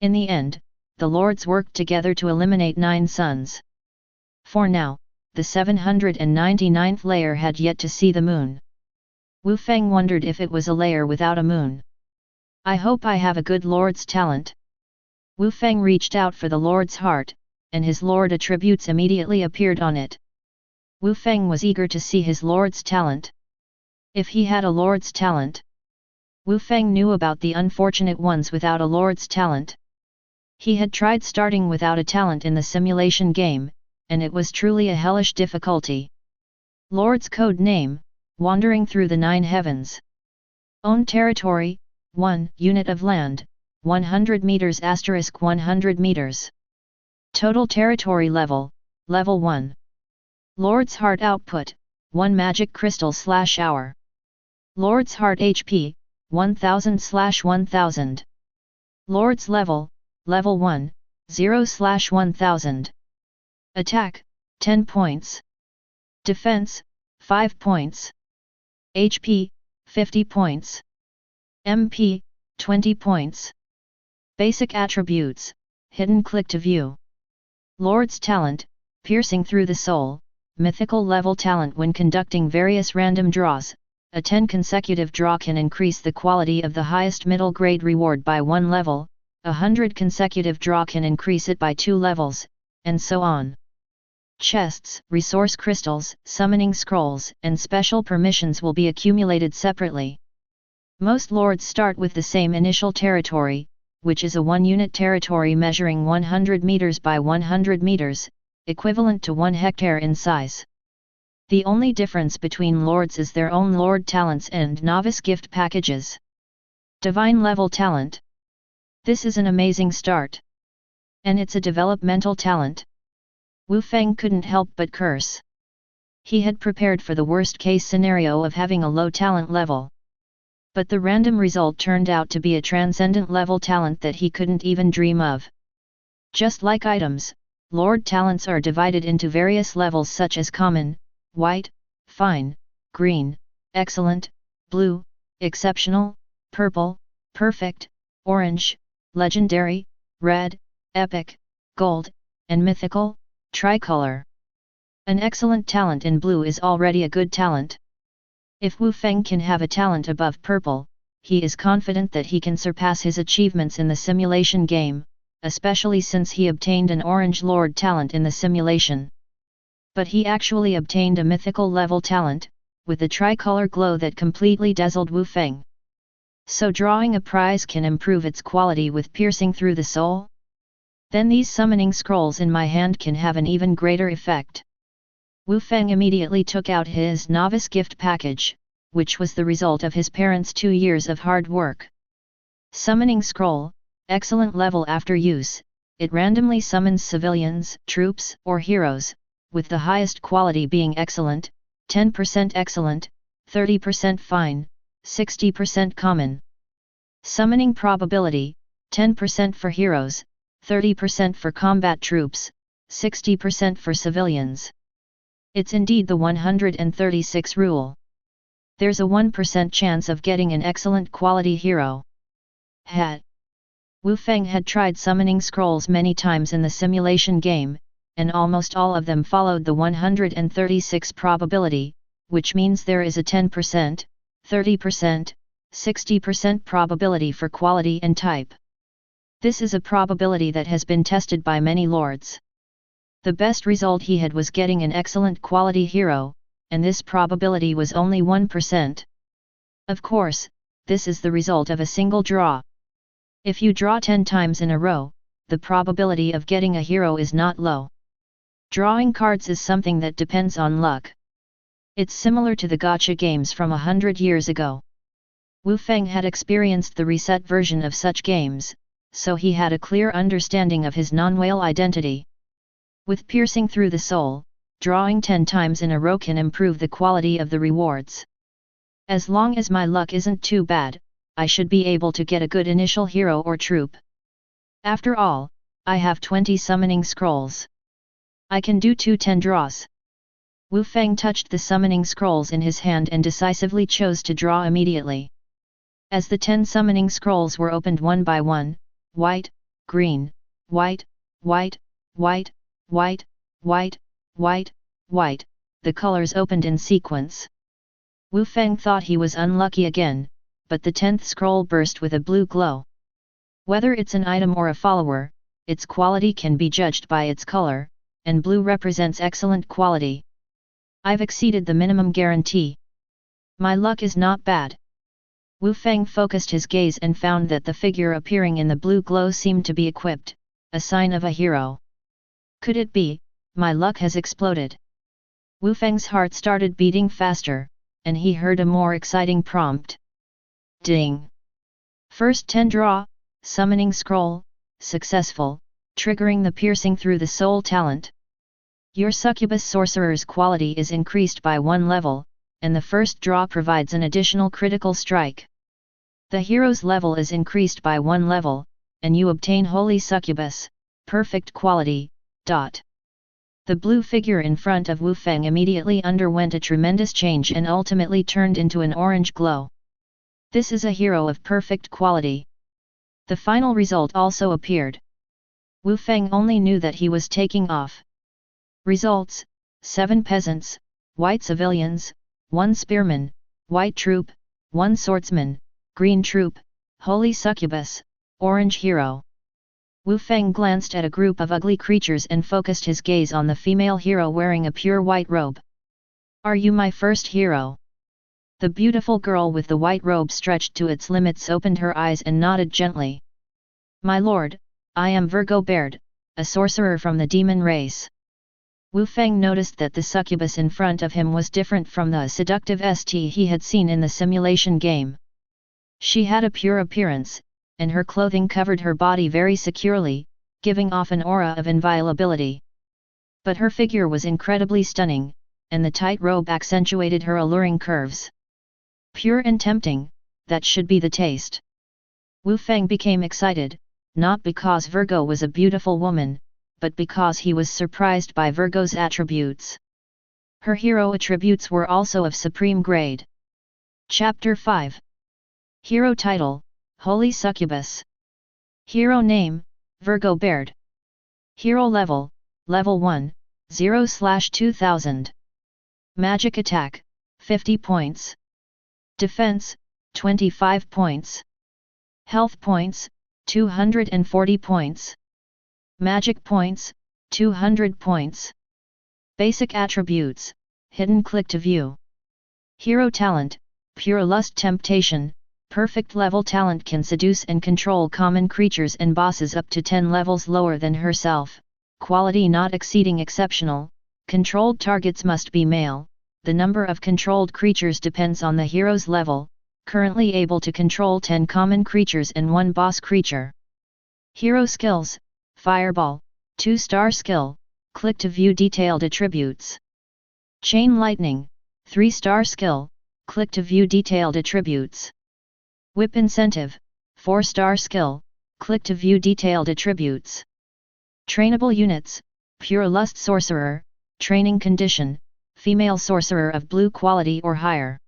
In the end, the lords worked together to eliminate 9 suns. For now, the 799th layer had yet to see the moon. Wu Feng wondered if it was a layer without a moon. I hope I have a good lord's talent. Wu Feng reached out for the lord's heart, and his lord attributes immediately appeared on it. Wu Feng was eager to see his lord's talent. If he had a lord's talent. Wu Feng knew about the unfortunate ones without a lord's talent. He had tried starting without a talent in the simulation game, and it was truly a hellish difficulty. Lord's code name, wandering through the 9 heavens. Own territory, 1 unit of land, 100 meters * 100 meters. Total territory level, level 1. Lord's heart output, 1 magic crystal/hour. Lord's heart HP, 1000/1000. Lord's level, level 1, 0/1000. Attack, 10 points. Defense, 5 points. HP, 50 points. MP, 20 points. Basic attributes, hidden click to view. Lord's talent, piercing through the soul, mythical level talent. When conducting various random draws, a 10 consecutive draw can increase the quality of the highest middle grade reward by 1 level, 100 consecutive draw can increase it by 2 levels, and so on. Chests, resource crystals, summoning scrolls, and special permissions will be accumulated separately. Most lords start with the same initial territory, which is a 1-unit territory measuring 100 meters by 100 meters, equivalent to 1 hectare in size. The only difference between lords is their own lord talents and novice gift packages. Divine level talent. This is an amazing start. And it's a developmental talent. Wu Feng couldn't help but curse. He had prepared for the worst-case scenario of having a low talent level. But the random result turned out to be a transcendent level talent that he couldn't even dream of. Just like items, Lord talents are divided into various levels such as common, white, fine, green, excellent, blue, exceptional, purple, perfect, orange, legendary, red, epic, gold, and mythical, tricolor. An excellent talent in blue is already a good talent. If Wu Feng can have a talent above purple, he is confident that he can surpass his achievements in the simulation game, especially since he obtained an orange lord talent in the simulation. But he actually obtained a mythical level talent, with a tricolor glow that completely dazzled Wu Feng. So drawing a prize can improve its quality with piercing through the soul? Then these summoning scrolls in my hand can have an even greater effect. Wu Feng immediately took out his novice gift package, which was the result of his parents' 2 years of hard work. Summoning scroll, excellent level. After use, it randomly summons civilians, troops, or heroes, with the highest quality being excellent, 10% excellent, 30% fine, 60% common. Summoning probability, 10% for heroes, 30% for combat troops, 60% for civilians. It's indeed the 136 rule. There's a 1% chance of getting an excellent quality hero. Wu Feng had tried summoning scrolls many times in the simulation game, and almost all of them followed the 136 probability, which means there is a 10%, 30%, 60% probability for quality and type. This is a probability that has been tested by many lords. The best result he had was getting an excellent quality hero, and this probability was only 1%. Of course, this is the result of a single draw. If you draw 10 times in a row, the probability of getting a hero is not low. Drawing cards is something that depends on luck. It's similar to the gacha games from 100 years ago. Wu Feng had experienced the reset version of such games, so he had a clear understanding of his non-whale identity. With piercing through the soul, drawing 10 times in a row can improve the quality of the rewards. As long as my luck isn't too bad, I should be able to get a good initial hero or troop. After all, I have 20 summoning scrolls. I can do 10 draws. Wu Feng touched the summoning scrolls in his hand and decisively chose to draw immediately. As the 10 summoning scrolls were opened one by one, white, green, white, white, white, white, white, white, white, the colors opened in sequence. Wu Feng thought he was unlucky again, but the 10th scroll burst with a blue glow. Whether it's an item or a follower, its quality can be judged by its color, and blue represents excellent quality. I've exceeded the minimum guarantee. My luck is not bad. Wu Feng focused his gaze and found that the figure appearing in the blue glow seemed to be equipped, a sign of a hero. Could it be, my luck has exploded. Wu Feng's heart started beating faster, and he heard a more exciting prompt. Ding! First 10 draw, summoning scroll, successful, triggering the piercing through the soul talent. Your succubus sorcerer's quality is increased by 1 level, and the first draw provides an additional critical strike. The hero's level is increased by 1 level, and you obtain Holy Succubus, perfect quality. The blue figure in front of Wu Feng immediately underwent a tremendous change and ultimately turned into an orange glow. This is a hero of perfect quality. The final result also appeared. Wu Feng only knew that he was taking off. Results: 7 peasants, white civilians, 1 spearman, white troop, 1 swordsman, green troop, holy succubus, orange hero. Wu Feng glanced at a group of ugly creatures and focused his gaze on the female hero wearing a pure white robe. Are you my first hero? The beautiful girl with the white robe stretched to its limits opened her eyes and nodded gently. My lord, I am Virgo Baird, a sorcerer from the demon race. Wu Feng noticed that the succubus in front of him was different from the seductive st he had seen in the simulation game. She had a pure appearance, and her clothing covered her body very securely, giving off an aura of inviolability. But her figure was incredibly stunning, and the tight robe accentuated her alluring curves. Pure and tempting, that should be the taste. Wu Feng became excited, not because Virgo was a beautiful woman, but because he was surprised by Virgo's attributes. Her hero attributes were also of supreme grade. Chapter 5. Hero Title: Holy Succubus. Hero Name: Virgo Baird. Hero Level: Level 1, 0/2000. Magic Attack: 50 points. Defense: 25 points. Health Points: 240 points. Magic Points: 200 points. Basic Attributes: Hidden Click to View. Hero Talent: Pure Lust Temptation. Perfect level talent can seduce and control common creatures and bosses up to 10 levels lower than herself. Quality not exceeding exceptional. Controlled targets must be male. The number of controlled creatures depends on the hero's level. Currently able to control 10 common creatures and 1 boss creature. Hero Skills: Fireball, 2-star skill, click to view detailed attributes. Chain Lightning, 3-star skill, click to view detailed attributes. Whip Incentive, 4-star skill, click to view detailed attributes. Trainable Units: Pure Lust Sorcerer, Training Condition, Female Sorcerer of Blue quality or higher.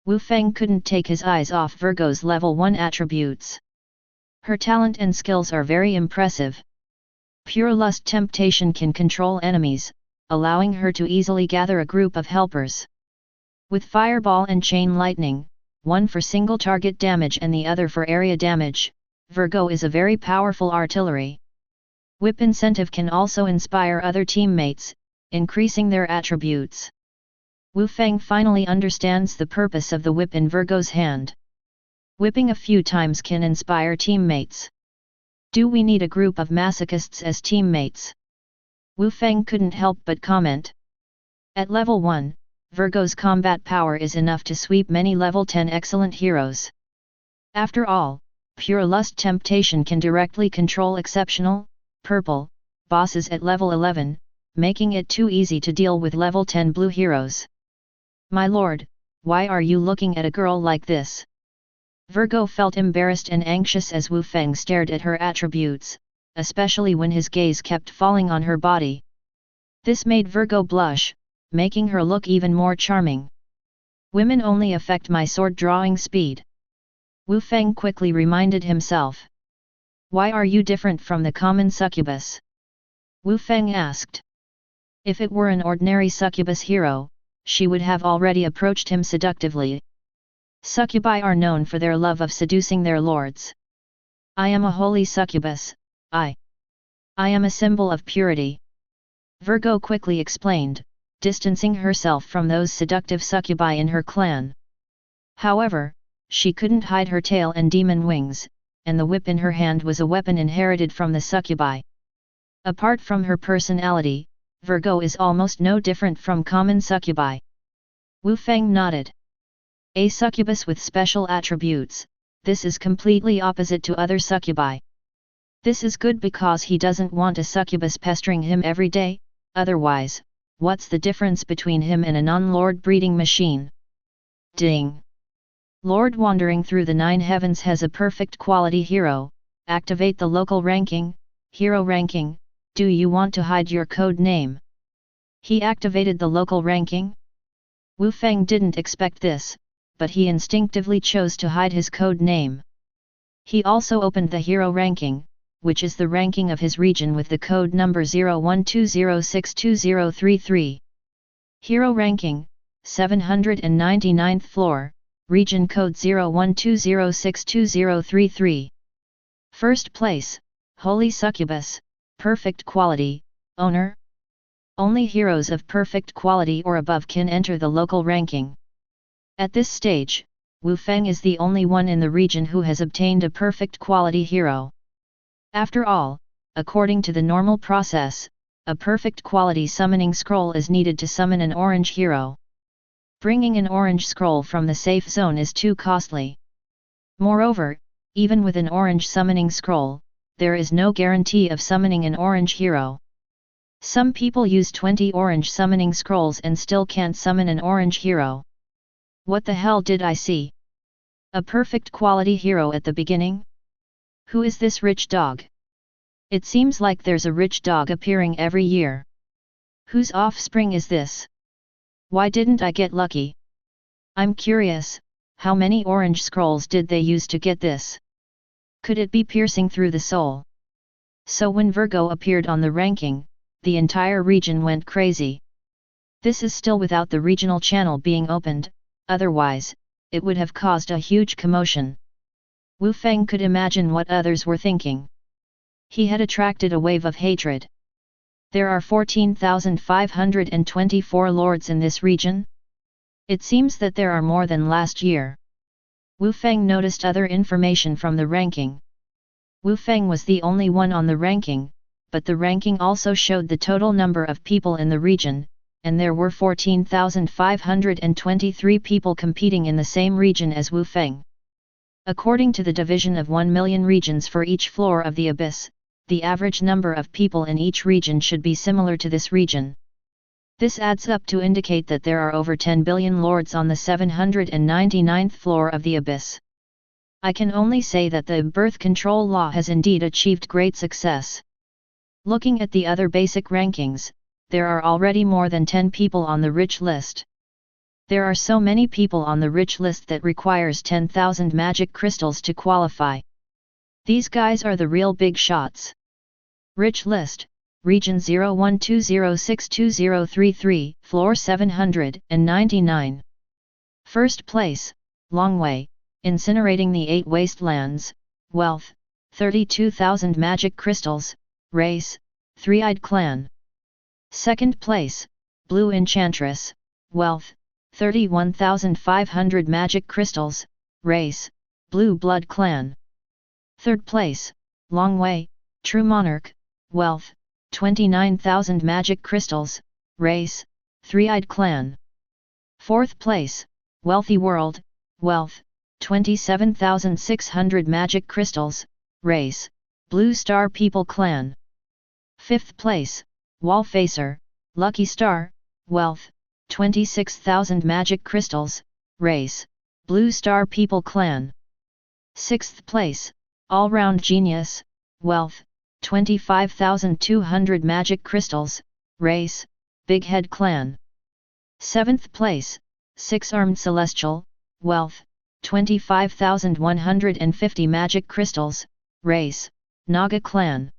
Wu Feng couldn't take his eyes off Virgo's level 1 attributes. Her talent and skills are very impressive. Pure Lust Temptation can control enemies, allowing her to easily gather a group of helpers. With Fireball and Chain Lightning, one for single target damage and the other for area damage, Virgo is a very powerful artillery. Whip Incentive can also inspire other teammates, increasing their attributes. Wu Feng finally understands the purpose of the whip in Virgo's hand. Whipping a few times can inspire teammates. Do we need a group of masochists as teammates? Wu Feng couldn't help but comment. At level 1, Virgo's combat power is enough to sweep many level 10 excellent heroes. After all, Pure Lust Temptation can directly control exceptional, purple, bosses at level 11, making it too easy to deal with level 10 blue heroes. My lord, why are you looking at a girl like this? Virgo felt embarrassed and anxious as Wu Feng stared at her attributes, especially when his gaze kept falling on her body. This made Virgo blush, making her look even more charming. Women only affect my sword drawing speed. Wu Feng quickly reminded himself. Why are you different from the common succubus? Wu Feng asked. If it were an ordinary succubus hero, she would have already approached him seductively. Succubi are known for their love of seducing their lords. I am a holy succubus, I am a symbol of purity. Virgo quickly explained, distancing herself from those seductive succubi in her clan. However, she couldn't hide her tail and demon wings, and the whip in her hand was a weapon inherited from the succubi. Apart from her personality, Virgo is almost no different from common succubi. Wu Feng nodded. A succubus with special attributes, this is completely opposite to other succubi. This is good because he doesn't want a succubus pestering him every day, otherwise, what's the difference between him and a non-lord breeding machine? Ding! Lord wandering through the 9 heavens has a perfect quality hero. Activate the local ranking, hero ranking. Do you want to hide your code name? He activated the local ranking. Wu Feng didn't expect this, but he instinctively chose to hide his code name. He also opened the hero ranking, which is the ranking of his region with the code number 0120622033. Hero ranking, 799th floor, region code 0120622033. First place, Holy Succubus, perfect quality, owner. Only heroes of perfect quality or above can enter the local ranking. At this stage, Wu Feng is the only one in the region who has obtained a perfect quality hero. After all, according to the normal process, a perfect quality summoning scroll is needed to summon an orange hero. Bringing an orange scroll from the safe zone is too costly. Moreover, even with an orange summoning scroll, there is no guarantee of summoning an orange hero. Some people use 20 orange summoning scrolls and still can't summon an orange hero. What the hell did I see? A perfect quality hero at the beginning? Who is this rich dog? It seems like there's a rich dog appearing every year. Whose offspring is this? Why didn't I get lucky? I'm curious, how many orange scrolls did they use to get this? Could it be piercing through the soul? So when Virgo appeared on the ranking, the entire region went crazy. This is still without the regional channel being opened, otherwise, it would have caused a huge commotion. Wu Feng could imagine what others were thinking. He had attracted a wave of hatred. There are 14,524 lords in this region? It seems that there are more than last year. Wu Feng noticed other information from the ranking. Wu Feng was the only one on the ranking, but the ranking also showed the total number of people in the region, and there were 14,523 people competing in the same region as Wu Feng. According to the division of 1 million regions for each floor of the abyss, the average number of people in each region should be similar to this region. This adds up to indicate that there are over 10 billion lords on the 799th floor of the abyss. I can only say that the birth control law has indeed achieved great success. Looking at the other basic rankings, there are already more than 10 people on the rich list. There are so many people on the rich list that requires 10,000 magic crystals to qualify. These guys are the real big shots. Rich list, region 0120622033, floor 799. First place, Longwei, incinerating the 8 wastelands, wealth, 32,000 magic crystals, race, Three-Eyed Clan. Second place, Blue Enchantress, wealth, 31,500 magic crystals, race, Blue Blood Clan. Third place, Longwei, True Monarch, wealth, 29,000 magic crystals, race, Three-Eyed Clan. Fourth place, Wealthy World, wealth, 27,600 magic crystals, race, Blue Star People Clan. Fifth place, Wallfacer, Lucky Star, wealth, 26,000 magic crystals, race, Blue Star People Clan. Sixth place, All-Round Genius, wealth, 25,200 magic crystals, race, Big Head Clan. Seventh place, Six-Armed Celestial, wealth, 25,150 magic crystals, race, Naga Clan.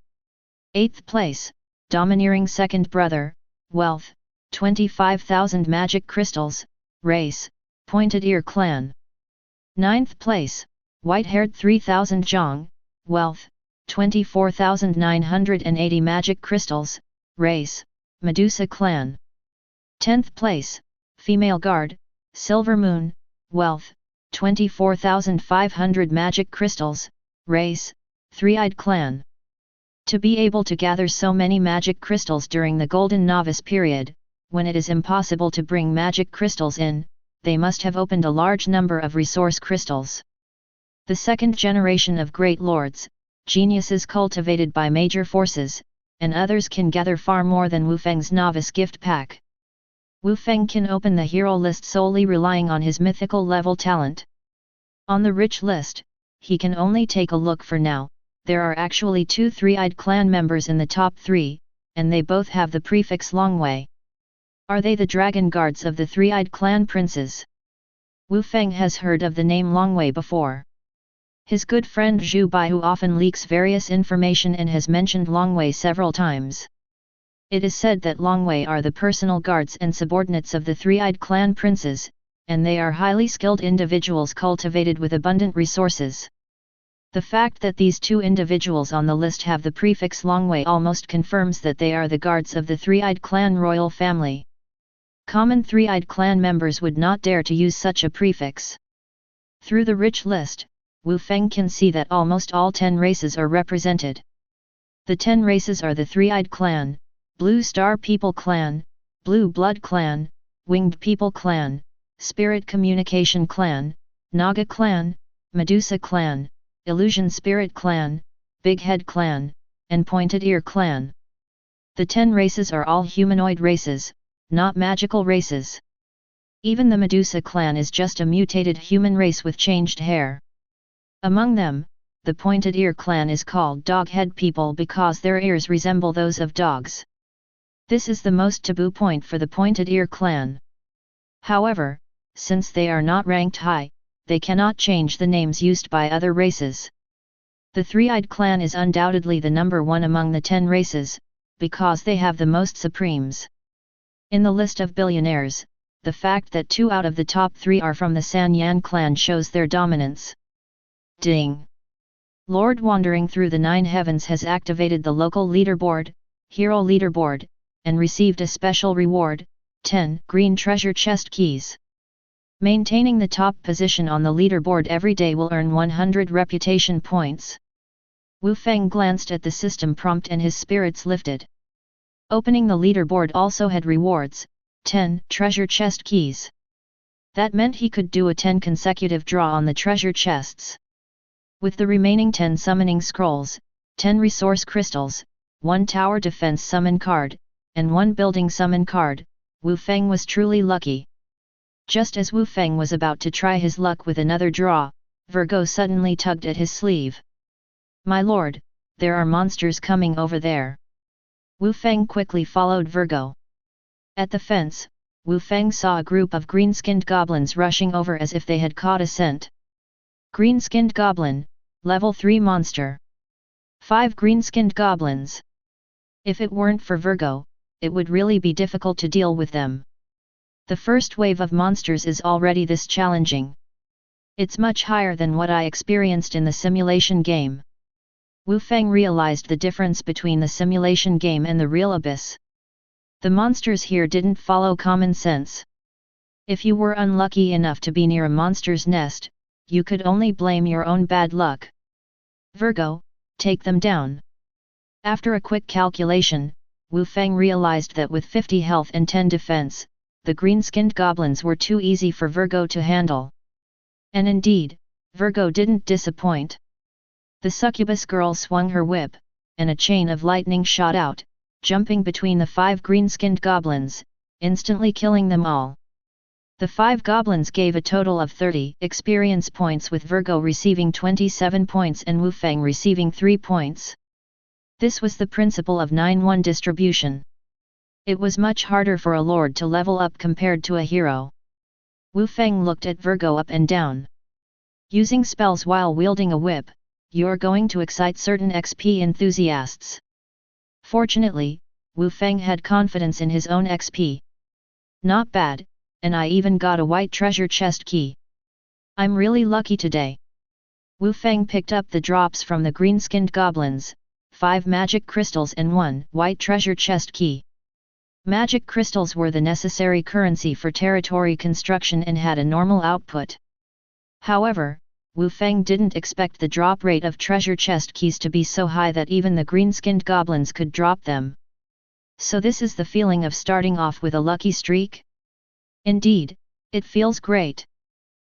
Eighth place, Domineering Second Brother, wealth, 25,000 magic crystals, race, Pointed Ear Clan. Ninth place, White-Haired 3000 Zhang, wealth, 24,980 magic crystals, race, Medusa Clan. 10th place, Female Guard, Silver Moon, wealth, 24,500 magic crystals, race, Three-Eyed Clan. To be able to gather so many magic crystals during the Golden Novice period, when it is impossible to bring magic crystals in, they must have opened a large number of resource crystals. The second generation of great lords, geniuses cultivated by major forces, and others can gather far more than Wu Feng's novice gift pack. Wu Feng can open the hero list solely relying on his mythical level talent. On the rich list, he can only take a look for now. There are actually 2 three-eyed clan members in the top 3, and they both have the prefix Longwei. Are they the dragon guards of the three-eyed clan princes? Wu Feng has heard of the name Longwei before. His good friend Zhu Bai, who often leaks various information and has mentioned Longwei several times. It is said that Longwei are the personal guards and subordinates of the three-eyed clan princes, and they are highly skilled individuals cultivated with abundant resources. The fact that these 2 individuals on the list have the prefix Longwei almost confirms that they are the guards of the three-eyed clan royal family. Common three-eyed clan members would not dare to use such a prefix. Through the rich list, Wu Feng can see that almost all 10 races are represented. The 10 races are the Three-Eyed Clan, Blue Star People Clan, Blue Blood Clan, Winged People Clan, Spirit Communication Clan, Naga Clan, Medusa Clan, Illusion Spirit Clan, Big Head Clan, and Pointed Ear Clan. The 10 races are all humanoid races, not magical races. Even the Medusa clan is just a mutated human race with changed hair. Among them, the Pointed Ear clan is called Dog-Head people because their ears resemble those of dogs. This is the most taboo point for the Pointed Ear clan. However, since they are not ranked high, they cannot change the names used by other races. The Three-Eyed clan is undoubtedly the number 1 among the 10 races, because they have the most supremes. In the list of billionaires, the fact that 2 out of the top 3 are from the San Yan clan shows their dominance. Ding! Lord wandering through the 9 heavens has activated the local leaderboard, hero leaderboard, and received a special reward, 10 green treasure chest keys. Maintaining the top position on the leaderboard every day will earn 100 reputation points. Wu Feng glanced at the system prompt and his spirits lifted. Opening the leaderboard also had rewards, 10 treasure chest keys. That meant he could do a 10 consecutive draw on the treasure chests. With the remaining 10 summoning scrolls, 10 resource crystals, 1 tower defense summon card, and 1 building summon card, Wu Feng was truly lucky. Just as Wu Feng was about to try his luck with another draw, Virgo suddenly tugged at his sleeve. "My lord, there are monsters coming over there." Wu Feng quickly followed Virgo. At the fence, Wu Feng saw a group of green-skinned goblins rushing over as if they had caught a scent. Green-skinned goblin, level 3 monster. 5 green-skinned goblins. If it weren't for Virgo, it would really be difficult to deal with them. The first wave of monsters is already this challenging. It's much higher than what I experienced in the simulation game. Wu Feng realized the difference between the simulation game and the real Abyss. The monsters here didn't follow common sense. If you were unlucky enough to be near a monster's nest, you could only blame your own bad luck. Virgo, take them down. After a quick calculation, Wu Feng realized that with 50 health and 10 defense, the green-skinned goblins were too easy for Virgo to handle. And indeed, Virgo didn't disappoint. The succubus girl swung her whip, and a chain of lightning shot out, jumping between the 5 green-skinned goblins, instantly killing them all. The 5 goblins gave a total of 30 experience points, with Virgo receiving 27 points and Wu Feng receiving 3 points. This was the principle of 9-1 distribution. It was much harder for a lord to level up compared to a hero. Wu Feng looked at Virgo up and down. Using spells while wielding a whip, you're going to excite certain XP enthusiasts. Fortunately, Wu Feng had confidence in his own XP. Not bad, and I even got a white treasure chest key. I'm really lucky today. Wu Feng picked up the drops from the green-skinned goblins, 5 magic crystals and 1 white treasure chest key. Magic crystals were the necessary currency for territory construction and had a normal output. However, Wu Feng didn't expect the drop rate of treasure chest keys to be so high that even the green-skinned goblins could drop them. So this is the feeling of starting off with a lucky streak? Indeed, it feels great.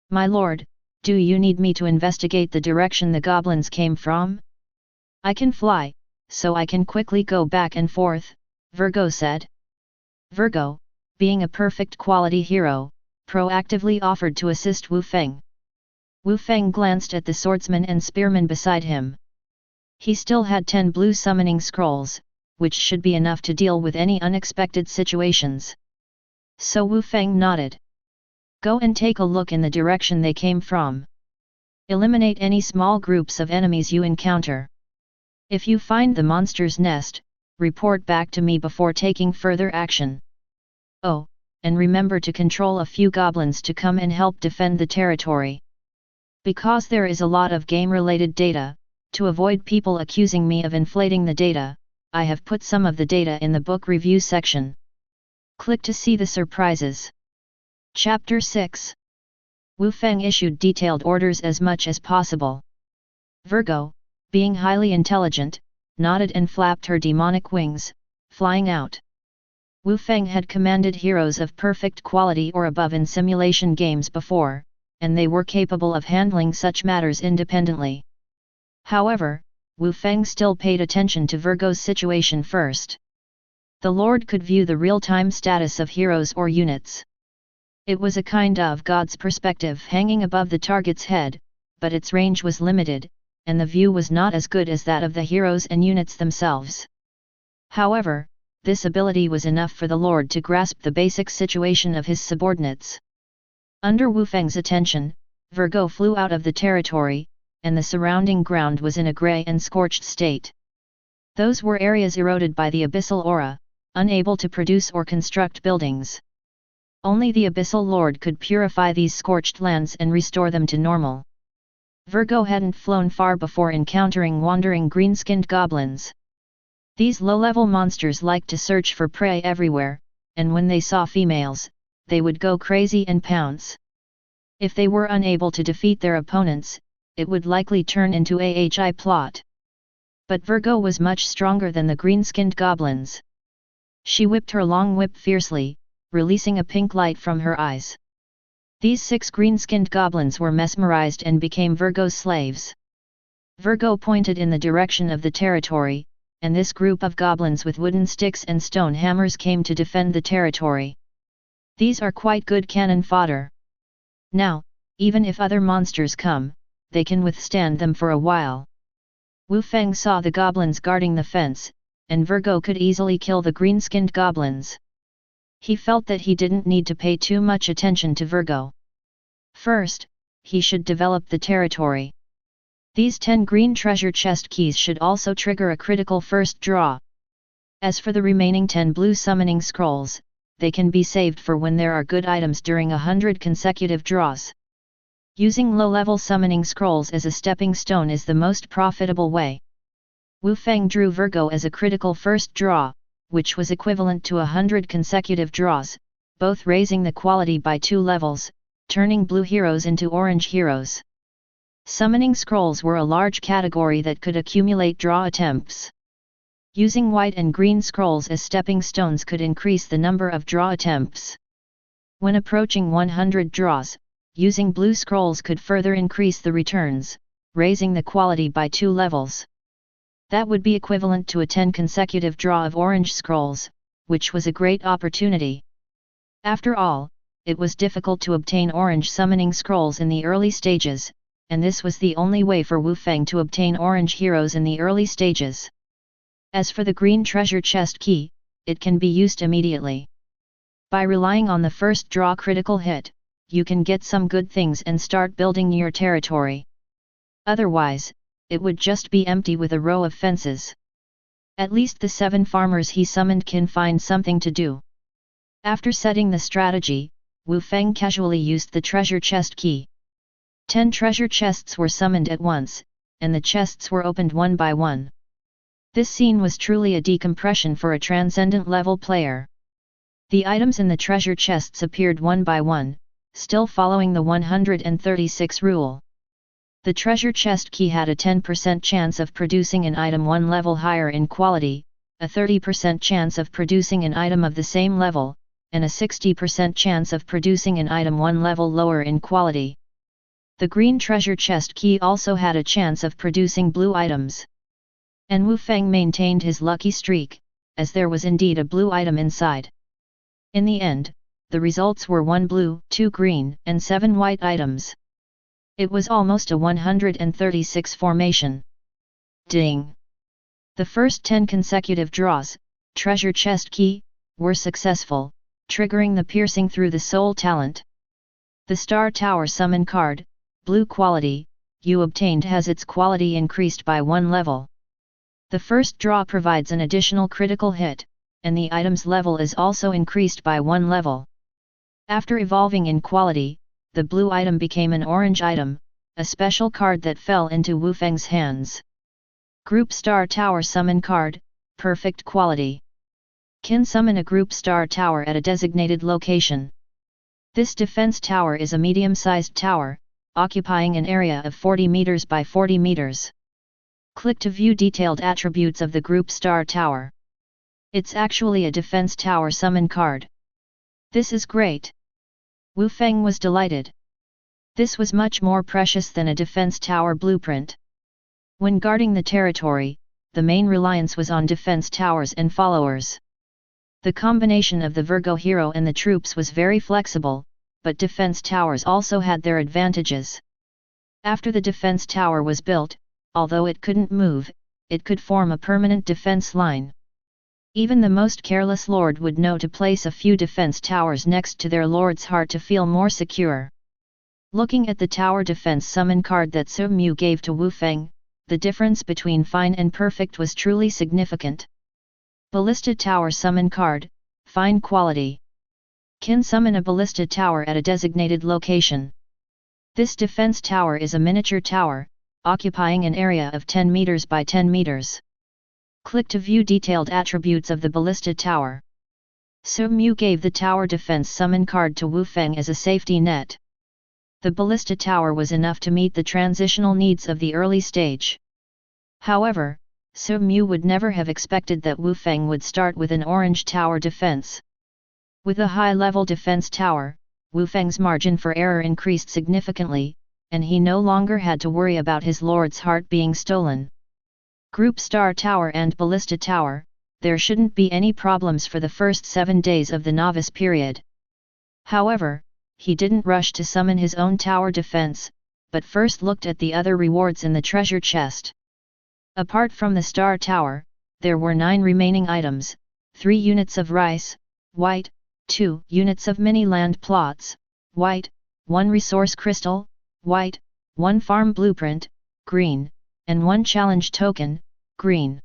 My lord, do you need me to investigate the direction the goblins came from? I can fly, so I can quickly go back and forth, Virgo said. Virgo, being a perfect quality hero, proactively offered to assist Wu Feng. Wu Feng glanced at the swordsman and spearman beside him. He still had 10 blue summoning scrolls, which should be enough to deal with any unexpected situations. So Wu Feng nodded. Go and take a look in the direction they came from. Eliminate any small groups of enemies you encounter. If you find the monster's nest, report back to me before taking further action. Oh, and remember to control a few goblins to come and help defend the territory. Because there is a lot of game-related data, to avoid people accusing me of inflating the data, I have put some of the data in the book review section. Click to see the surprises. Chapter 6. Wu Feng issued detailed orders as much as possible. Virgo, being highly intelligent, nodded and flapped her demonic wings, flying out. Wu Feng had commanded heroes of perfect quality or above in simulation games before, and they were capable of handling such matters independently. However, Wu Feng still paid attention to Virgo's situation first. The Lord could view the real-time status of heroes or units. It was a kind of God's perspective hanging above the target's head, but its range was limited, and the view was not as good as that of the heroes and units themselves. However, this ability was enough for the Lord to grasp the basic situation of his subordinates. Under Wu Feng's attention, Virgo flew out of the territory, and the surrounding ground was in a grey and scorched state. Those were areas eroded by the Abyssal aura, unable to produce or construct buildings. Only the Abyssal Lord could purify these scorched lands and restore them to normal. Virgo hadn't flown far before encountering wandering green-skinned goblins. These low-level monsters liked to search for prey everywhere, and when they saw females, they would go crazy and pounce. If they were unable to defeat their opponents, it would likely turn into a HI plot. But Virgo was much stronger than the green-skinned goblins. She whipped her long whip fiercely, releasing a pink light from her eyes. These 6 green-skinned goblins were mesmerized and became Virgo's slaves. Virgo pointed in the direction of the territory, and this group of goblins with wooden sticks and stone hammers came to defend the territory. These are quite good cannon fodder. Now, even if other monsters come, they can withstand them for a while. Wu Feng saw the goblins guarding the fence, and Virgo could easily kill the green-skinned goblins. He felt that he didn't need to pay too much attention to Virgo. First, he should develop the territory. These 10 green treasure chest keys should also trigger a critical first draw. As for the remaining 10 blue summoning scrolls, they can be saved for when there are good items during 100 consecutive draws. Using low-level summoning scrolls as a stepping stone is the most profitable way. Wu Feng drew Virgo as a critical first draw, which was equivalent to 100 consecutive draws, both raising the quality by 2 levels, turning blue heroes into orange heroes. Summoning scrolls were a large category that could accumulate draw attempts. Using white and green scrolls as stepping stones could increase the number of draw attempts. When approaching 100 draws, using blue scrolls could further increase the returns, raising the quality by 2 levels. That would be equivalent to a 10 consecutive draw of orange scrolls, which was a great opportunity. After all, it was difficult to obtain orange summoning scrolls in the early stages, and this was the only way for Wu Feng to obtain orange heroes in the early stages. As for the green treasure chest key, it can be used immediately. By relying on the first draw critical hit, you can get some good things and start building your territory. Otherwise, it would just be empty with a row of fences. At least the 7 farmers he summoned can find something to do. After setting the strategy, Wu Feng casually used the treasure chest key. 10 treasure chests were summoned at once, and the chests were opened one by one. This scene was truly a decompression for a transcendent level player. The items in the treasure chests appeared one by one, still following the 136 rule. The treasure chest key had a 10% chance of producing an item one level higher in quality, a 30% chance of producing an item of the same level, and a 60% chance of producing an item one level lower in quality. The green treasure chest key also had a chance of producing blue items. And Wu Feng maintained his lucky streak, as there was indeed a blue item inside. In the end, the results were 1 blue, 2 green, and 7 white items. It was almost a 136 formation. Ding! The first 10 consecutive draws, treasure chest key, were successful, triggering the piercing through the soul talent. The Star Tower summon card, blue quality, you obtained has its quality increased by 1 level. The first draw provides an additional critical hit, and the item's level is also increased by 1 level. After evolving in quality, the blue item became an orange item, a special card that fell into Wu Feng's hands. Group Star Tower summon card, perfect quality. Can summon a group Star Tower at a designated location. This defense tower is a medium-sized tower, occupying an area of 40 meters by 40 meters. Click to view detailed attributes of the group Star Tower. It's actually a defense tower summon card. This is great. Wu Feng was delighted. This was much more precious than a defense tower blueprint. When guarding the territory, the main reliance was on defense towers and followers. The combination of the Virgo hero and the troops was very flexible, but defense towers also had their advantages. After the defense tower was built, although it couldn't move, it could form a permanent defense line. Even the most careless lord would know to place a few defense towers next to their lord's heart to feel more secure. Looking at the tower defense summon card that Su Mu gave to Wu Feng, the difference between fine and perfect was truly significant. Ballista Tower summon card, fine quality. Can summon a ballista tower at a designated location. This defense tower is a miniature tower, occupying an area of 10 meters by 10 meters. Click to view detailed attributes of the ballista tower. Su Mu gave the tower defense summon card to Wu Feng as a safety net. The ballista tower was enough to meet the transitional needs of the early stage. However, Su Mu would never have expected that Wu Feng would start with an orange tower defense. With a high-level defense tower, Wu Feng's margin for error increased significantly, and he no longer had to worry about his lord's heart being stolen. Group Star Tower and Ballista Tower, there shouldn't be any problems for the first 7 days of the novice period. However, he didn't rush to summon his own tower defense, but first looked at the other rewards in the treasure chest. Apart from the Star Tower, there were 9 remaining items, 3 units of rice, white, 2 units of mini land plots, white, 1 resource crystal, white, 1 farm blueprint, green, and 1 challenge token, green.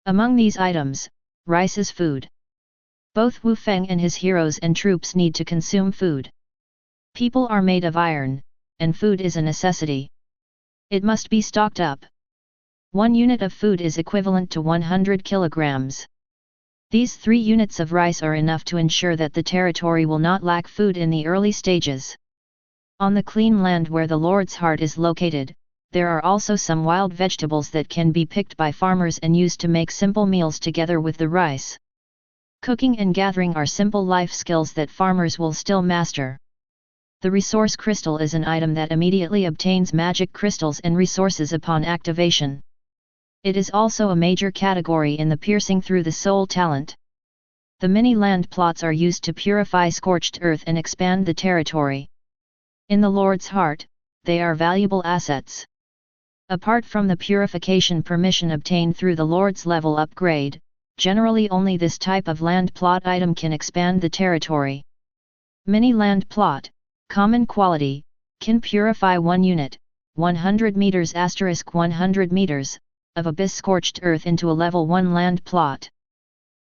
Among these items, rice is food. Both Wu Feng and his heroes and troops need to consume food. People are made of iron, and food is a necessity. It must be stocked up. 1 unit of food is equivalent to 100 kilograms. These 3 units of rice are enough to ensure that the territory will not lack food in the early stages. On the clean land where the Lord's heart is located, there are also some wild vegetables that can be picked by farmers and used to make simple meals together with the rice. Cooking and gathering are simple life skills that farmers will still master. The resource crystal is an item that immediately obtains magic crystals and resources upon activation. It is also a major category in the piercing through the soul talent. The mini land plots are used to purify scorched earth and expand the territory. In the Lord's heart, they are valuable assets. Apart from the purification permission obtained through the Lord's level upgrade, generally only this type of land plot item can expand the territory. Mini land plot, common quality, can purify 1 unit, 100 meters * 100 meters, of abyss scorched earth into a level 1 land plot.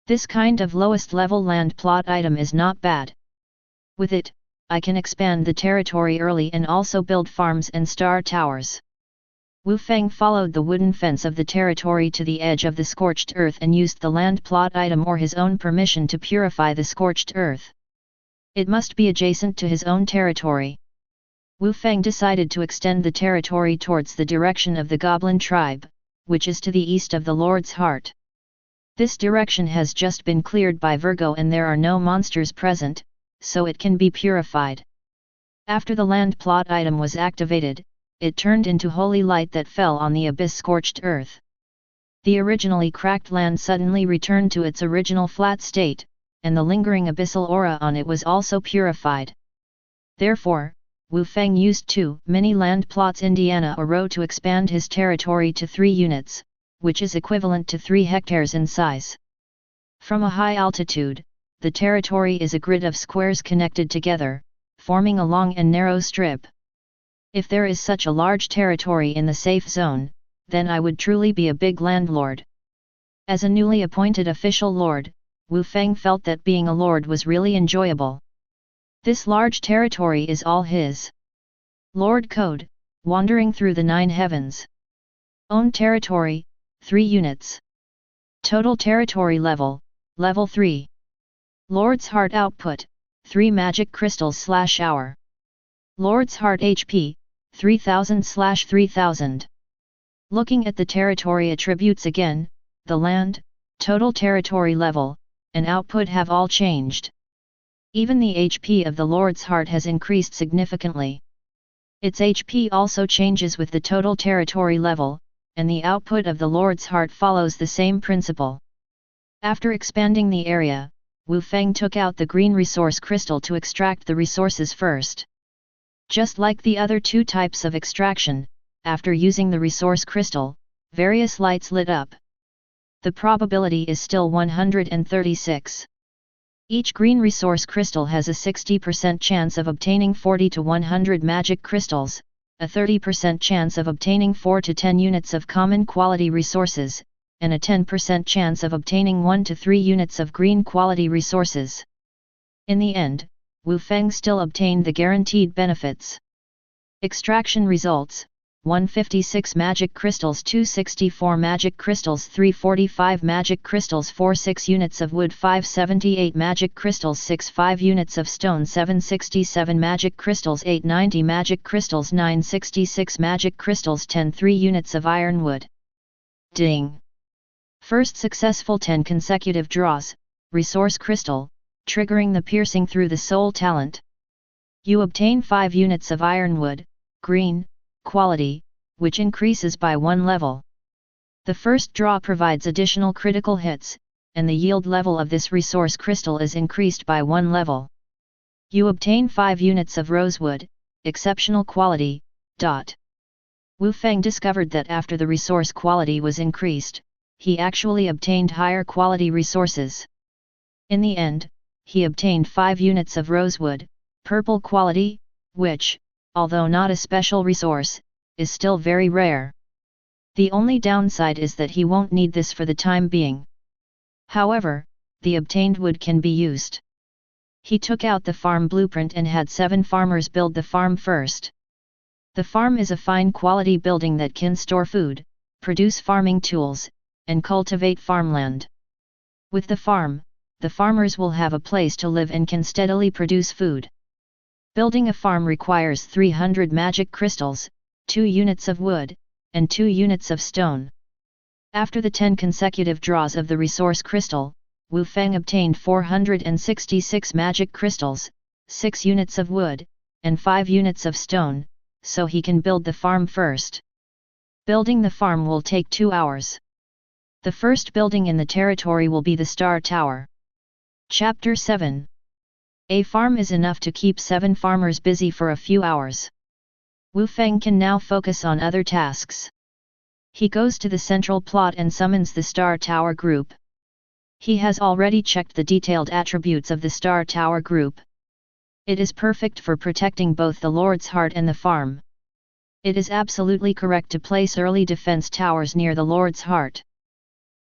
This kind of lowest level land plot item is not bad. With it, I can expand the territory early and also build farms and star towers. Wu Feng followed the wooden fence of the territory to the edge of the scorched earth and used the land plot item or his own permission to purify the scorched earth. It must be adjacent to his own territory. Wu Feng decided to extend the territory towards the direction of the Goblin tribe, which is to the east of the Lord's Heart. This direction has just been cleared by Virgo and there are no monsters present, so it can be purified. After the land plot item was activated, it turned into holy light that fell on the abyss-scorched earth. The originally cracked land suddenly returned to its original flat state, and the lingering abyssal aura on it was also purified. Therefore, Wu Feng used 2 mini land plots Indiana Oro to expand his territory to 3 units, which is equivalent to 3 hectares in size. From a high altitude, the territory is a grid of squares connected together, forming a long and narrow strip. If there is such a large territory in the safe zone, then I would truly be a big landlord. As a newly appointed official lord, Wu Feng felt that being a lord was really enjoyable. This large territory is all his. Lord Code, wandering through the 9 heavens. Own territory, 3 units. Total territory level, level 3. Lord's Heart output, 3 magic crystals/hour. Lord's Heart HP, 3000/3000. Looking at the territory attributes again, the land, total territory level, and output have all changed. Even the HP of the Lord's Heart has increased significantly. Its HP also changes with the total territory level, and the output of the Lord's Heart follows the same principle. After expanding the area, Wu Feng took out the green resource crystal to extract the resources first. Just like the other 2 types of extraction, after using the resource crystal, various lights lit up. The probability is still 136. Each green resource crystal has a 60% chance of obtaining 40 to 100 magic crystals, a 30% chance of obtaining 4 to 10 units of common quality resources, and a 10% chance of obtaining 1 to 3 units of green quality resources. In the end, Wu Feng still obtained the guaranteed benefits. Extraction results: 156 magic crystals, 264 magic crystals, 345 magic crystals, 46 units of wood, 578 magic crystals, 65 units of stone, 767 magic crystals, 890 magic crystals, 966 magic crystals, 3 units of ironwood. Ding! First successful 10 consecutive draws, resource crystal, triggering the piercing through the soul talent. You obtain 5 units of ironwood, green, quality, which increases by 1 level. The first draw provides additional critical hits, and the yield level of this resource crystal is increased by 1 level. You obtain 5 units of rosewood, exceptional quality. Wu Feng discovered that after the resource quality was increased, he actually obtained higher quality resources. In the end, he obtained 5 units of rosewood, purple quality, which, although not a special resource, is still very rare. The only downside is that he won't need this for the time being. However, the obtained wood can be used. He took out the farm blueprint and had 7 farmers build the farm first. The farm is a fine quality building that can store food, produce farming tools, and cultivate farmland. With the farm, the farmers will have a place to live and can steadily produce food. Building a farm requires 300 magic crystals, 2 units of wood, and 2 units of stone. After the 10 consecutive draws of the resource crystal, Wu Feng obtained 466 magic crystals, 6 units of wood, and 5 units of stone, so he can build the farm first. Building the farm will take 2 hours. The first building in the territory will be the Star Tower. Chapter 7. A farm is enough to keep 7 farmers busy for a few hours. Wu Feng can now focus on other tasks. He goes to the central plot and summons the Star Tower group. He has already checked the detailed attributes of the Star Tower group. It is perfect for protecting both the Lord's Heart and the farm. It is absolutely correct to place early defense towers near the Lord's Heart.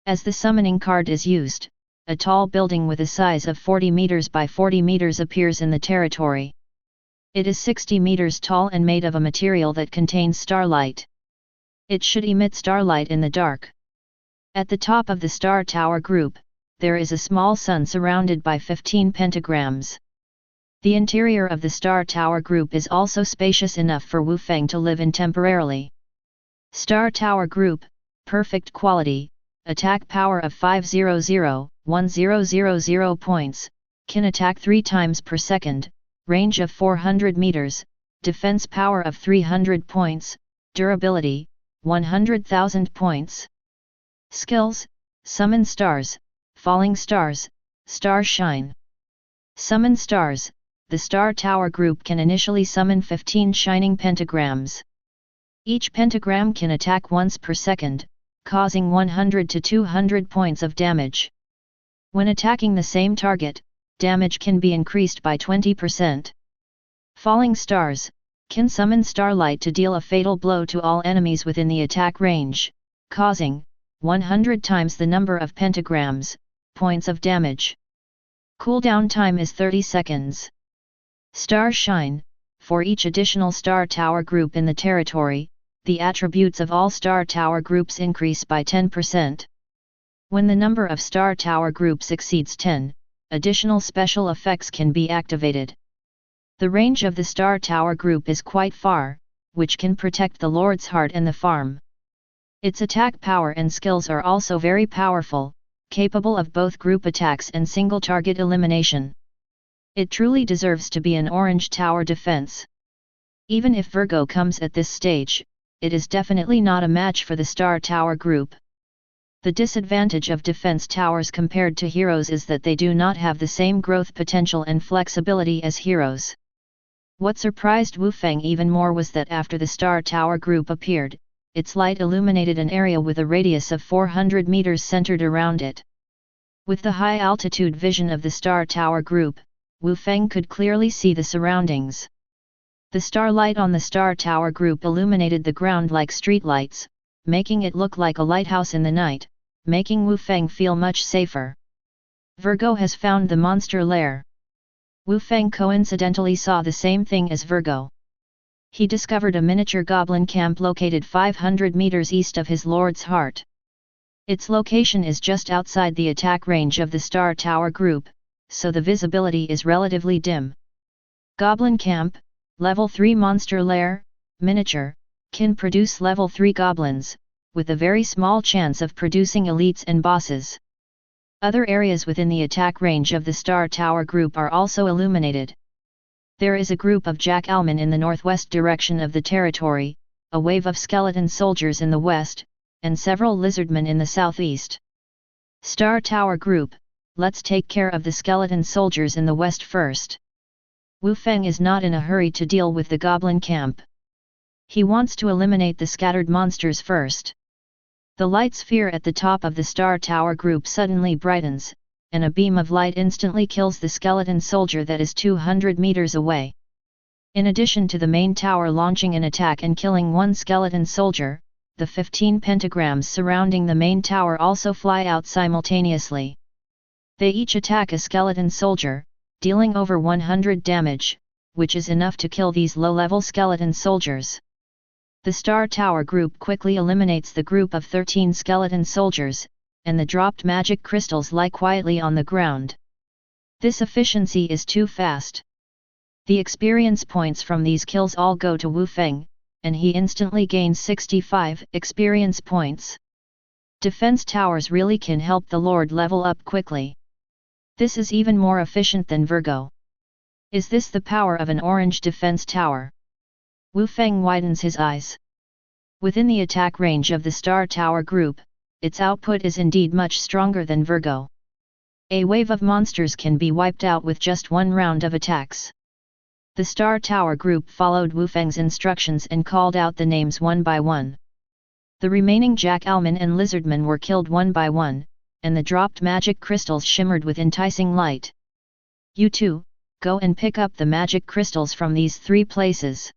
As the summoning card is used, a tall building with a size of 40 meters by 40 meters appears in the territory. It is 60 meters tall and made of a material that contains starlight. It should emit starlight in the dark. At the top of the Star Tower group, there is a small sun surrounded by 15 pentagrams. The interior of the Star Tower Group is also spacious enough for Wu Feng to live in temporarily. Star Tower Group, perfect quality, attack power of 500-1000 points, can attack 3 times per second, range of 400 meters, defense power of 300 points, durability, 100,000 points. Skills, Summon Stars, Falling Stars, Star Shine. Summon Stars, the Star Tower Group can initially summon 15 shining pentagrams. Each pentagram can attack once per second, causing 100 to 200 points of damage. When attacking the same target, damage can be increased by 20%. Falling Stars, can summon starlight to deal a fatal blow to all enemies within the attack range, causing 100 times the number of pentagrams, points of damage. Cooldown time is 30 seconds. Star Shine, for each additional Star Tower Group in the territory, the attributes of all Star Tower Groups increase by 10%. When the number of Star Tower Groups exceeds 10, additional special effects can be activated. The range of the Star Tower Group is quite far, which can protect the Lord's Heart and the farm. Its attack power and skills are also very powerful, capable of both group attacks and single target elimination. It truly deserves to be an Orange Tower defense. Even if Virgo comes at this stage, it is definitely not a match for the Star Tower Group. The disadvantage of defense towers compared to heroes is that they do not have the same growth potential and flexibility as heroes. What surprised Wu Feng even more was that after the Star Tower Group appeared, its light illuminated an area with a radius of 400 meters centered around it. With the high-altitude vision of the Star Tower Group, Wu Feng could clearly see the surroundings. The starlight on the Star Tower Group illuminated the ground like streetlights, making it look like a lighthouse in the night, making Wu Feng feel much safer. Virgo has found the monster lair. Wu Feng coincidentally saw the same thing as Virgo. He discovered a miniature goblin camp located 500 meters east of his Lord's Heart. Its location is just outside the attack range of the Star Tower Group, so the visibility is relatively dim. Goblin Camp, Level 3 Monster Lair, Miniature, can produce Level 3 goblins, with a very small chance of producing elites and bosses. Other areas within the attack range of the Star Tower Group are also illuminated. There is a group of Jack-Alman in the northwest direction of the territory, a wave of skeleton soldiers in the west, and several lizardmen in the southeast. Star Tower Group, let's take care of the skeleton soldiers in the west first. Wu Feng is not in a hurry to deal with the goblin camp. He wants to eliminate the scattered monsters first. The light sphere at the top of the Star Tower Group suddenly brightens, and a beam of light instantly kills the skeleton soldier that is 200 meters away. In addition to the main tower launching an attack and killing one skeleton soldier, the 15 pentagrams surrounding the main tower also fly out simultaneously. They each attack a skeleton soldier, dealing over 100 damage, which is enough to kill these low-level skeleton soldiers. The Star Tower Group quickly eliminates the group of 13 skeleton soldiers, and the dropped magic crystals lie quietly on the ground. This efficiency is too fast. The experience points from these kills all go to Wu Feng, and he instantly gains 65 experience points. Defense towers really can help the Lord level up quickly. This is even more efficient than Virgo. Is this the power of an orange defense tower? Wu Feng widens his eyes. Within the attack range of the Star Tower Group, its output is indeed much stronger than Virgo. A wave of monsters can be wiped out with just one round of attacks. The Star Tower Group followed Wu Feng's instructions and called out the names one by one. The remaining Jack-Alman and Lizardmen were killed one by one, and the dropped magic crystals shimmered with enticing light. You too, go and pick up the magic crystals from these 3 places.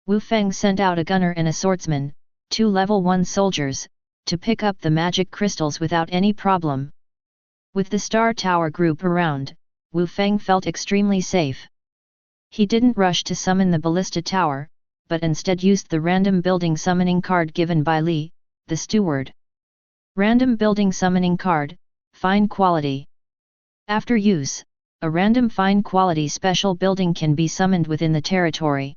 Wu Feng sent out a gunner and a swordsman, 2 level 1 soldiers, to pick up the magic crystals without any problem. With the Star Tower Group around, Wu Feng felt extremely safe. He didn't rush to summon the Ballista Tower, but instead used the random building summoning card given by Li, the steward. Random building summoning card, fine quality. After use, a random fine quality special building can be summoned within the territory.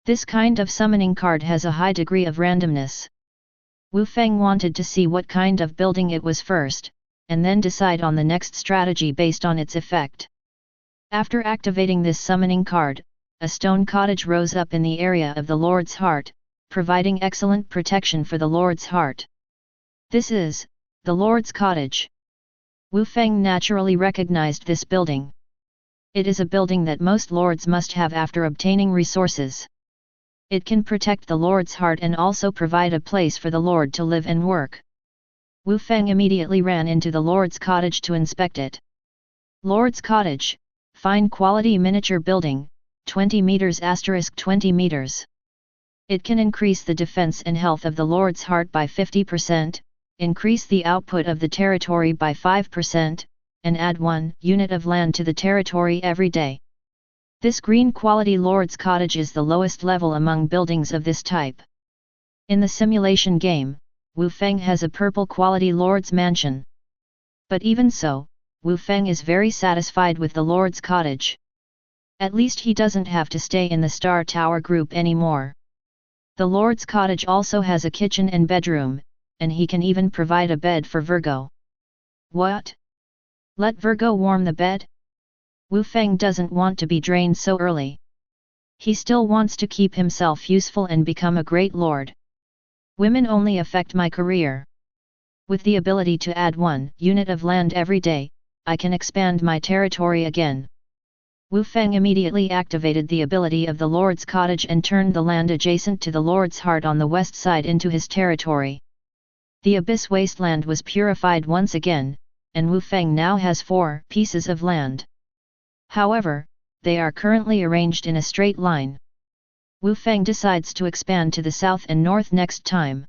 This kind of summoning card has a high degree of randomness. Wu Feng wanted to see what kind of building it was first, and then decide on the next strategy based on its effect. After activating this summoning card, a stone cottage rose up in the area of the Lord's Heart, providing excellent protection for the Lord's Heart. This is the Lord's Cottage. Wu Feng naturally recognized this building. It is a building that most lords must have after obtaining resources. It can protect the Lord's Heart and also provide a place for the Lord to live and work. Wu Feng immediately ran into the Lord's Cottage to inspect it. Lord's Cottage, fine quality miniature building, 20 meters * 20 meters. It can increase the defense and health of the Lord's Heart by 50%, increase the output of the territory by 5%, and add 1 unit of land to the territory every day. This green quality Lord's Cottage is the lowest level among buildings of this type. In the simulation game, Wu Feng has a purple quality Lord's Mansion. But even so, Wu Feng is very satisfied with the Lord's Cottage. At least he doesn't have to stay in the Star Tower group anymore. The Lord's Cottage also has a kitchen and bedroom, and he can even provide a bed for Virgo. What? Let Virgo warm the bed? Wu Feng doesn't want to be drained so early. He still wants to keep himself useful and become a great lord. Women only affect my career. With the ability to add 1 unit of land every day, I can expand my territory again. Wu Feng immediately activated the ability of the Lord's Cottage and turned the land adjacent to the Lord's Heart on the west side into his territory. The Abyss wasteland was purified once again, and Wu Feng now has 4 pieces of land. However, they are currently arranged in a straight line. Wu Feng decides to expand to the south and north next time.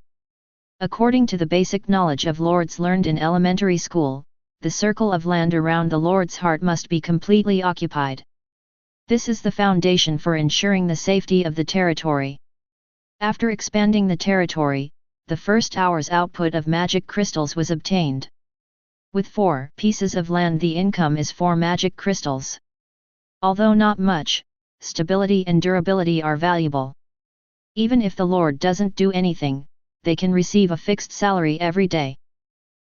According to the basic knowledge of lords learned in elementary school, the circle of land around the Lord's Heart must be completely occupied. This is the foundation for ensuring the safety of the territory. After expanding the territory, the first hour's output of magic crystals was obtained. With 4 pieces of land, the income is 4 magic crystals. Although not much, stability and durability are valuable. Even if the Lord doesn't do anything, they can receive a fixed salary every day.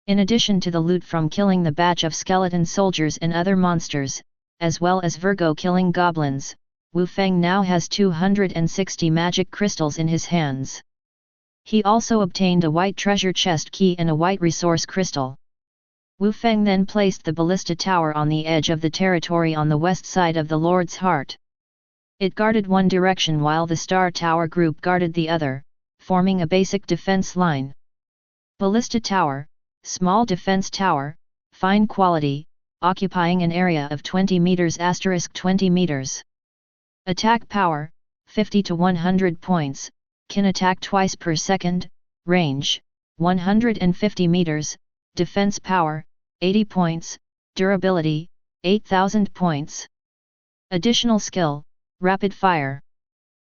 In addition to the loot from killing the batch of skeleton soldiers and other monsters, as well as Virgo killing goblins, Wu Feng now has 260 magic crystals in his hands. He also obtained a white treasure chest key and a white resource crystal. Wu Feng then placed the ballista tower on the edge of the territory on the west side of the Lord's Heart. It guarded one direction while the Star Tower group guarded the other, forming a basic defense line. Ballista tower, small defense tower, fine quality, occupying an area of 20 meters * 20 meters. Attack power, 50 to 100 points, can attack twice per second, range, 150 meters, defense power, 80 points, durability, 8000 points. Additional skill, rapid fire.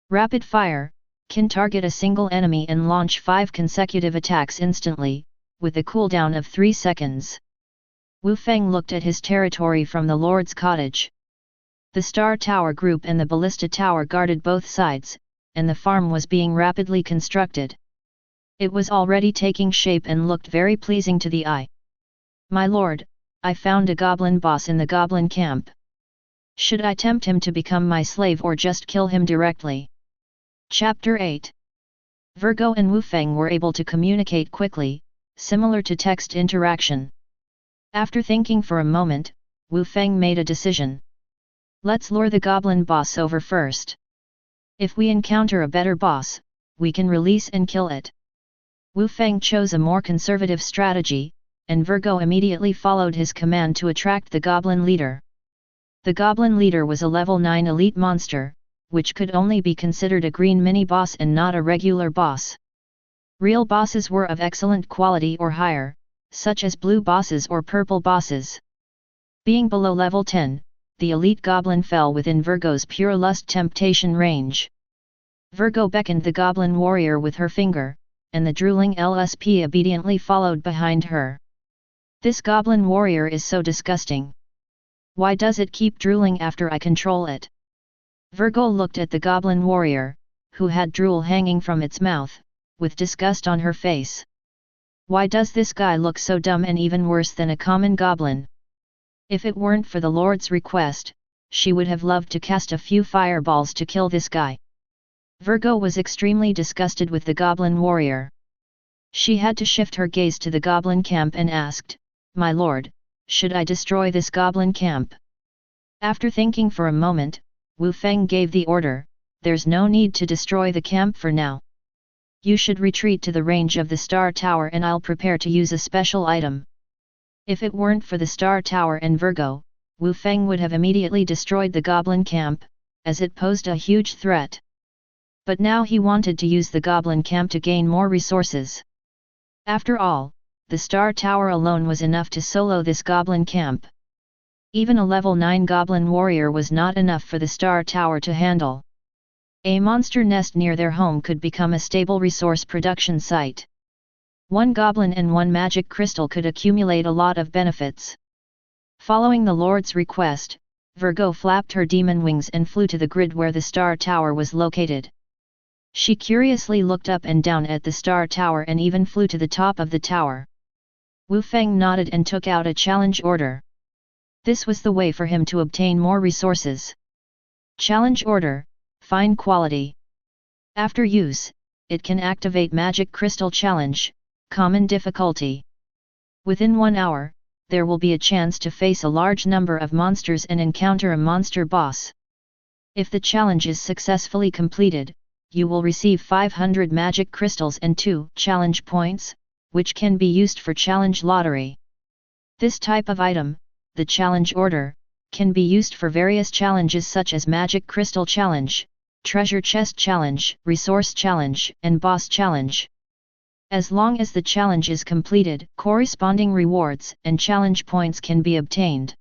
Rapid fire, can target a single enemy and launch 5 consecutive attacks instantly, with a cooldown of 3 seconds. Wu Feng looked at his territory from the Lord's Cottage. The Star Tower group and the Ballista Tower guarded both sides, and the farm was being rapidly constructed. It was already taking shape and looked very pleasing to the eye. My lord, I found a goblin boss in the goblin camp. Should I tempt him to become my slave or just kill him directly? Chapter 8. Virgo and Wu Feng were able to communicate quickly, similar to text interaction. After thinking for a moment, Wu Feng made a decision. Let's lure the goblin boss over first. If we encounter a better boss, we can release and kill it. Wu Feng chose a more conservative strategy, and Virgo immediately followed his command to attract the goblin leader. The goblin leader was a level 9 elite monster, which could only be considered a green mini-boss and not a regular boss. Real bosses were of excellent quality or higher, such as blue bosses or purple bosses. Being below level 10, the elite goblin fell within Virgo's pure lust temptation range. Virgo beckoned the goblin warrior with her finger, and the drooling LSP obediently followed behind her. This goblin warrior is so disgusting. Why does it keep drooling after I control it? Virgo looked at the goblin warrior, who had drool hanging from its mouth, with disgust on her face. Why does this guy look so dumb and even worse than a common goblin? If it weren't for the Lord's request, she would have loved to cast a few fireballs to kill this guy. Virgo was extremely disgusted with the goblin warrior. She had to shift her gaze to the goblin camp and asked, "My lord, should I destroy this goblin camp?" After thinking for a moment, Wu Feng gave the order, "There's no need to destroy the camp for now. You should retreat to the range of the Star Tower and I'll prepare to use a special item." If it weren't for the Star Tower and Virgo, Wu Feng would have immediately destroyed the goblin camp, as it posed a huge threat. But now he wanted to use the goblin camp to gain more resources. After all, the Star Tower alone was enough to solo this goblin camp. Even a level 9 goblin warrior was not enough for the Star Tower to handle. A monster nest near their home could become a stable resource production site. One goblin and one magic crystal could accumulate a lot of benefits. Following the Lord's request, Virgo flapped her demon wings and flew to the grid where the Star Tower was located. She curiously looked up and down at the Star Tower and even flew to the top of the tower. Wu Feng nodded and took out a challenge order. This was the way for him to obtain more resources. Challenge order, fine quality. After use, it can activate Magic Crystal Challenge, common difficulty. Within 1 hour, there will be a chance to face a large number of monsters and encounter a monster boss. If the challenge is successfully completed, you will receive 500 magic crystals and 2 challenge points, which can be used for challenge lottery. This type of item, the challenge order, can be used for various challenges such as Magic Crystal Challenge, Treasure Chest Challenge, Resource Challenge, and Boss Challenge. As long as the challenge is completed, corresponding rewards and challenge points can be obtained.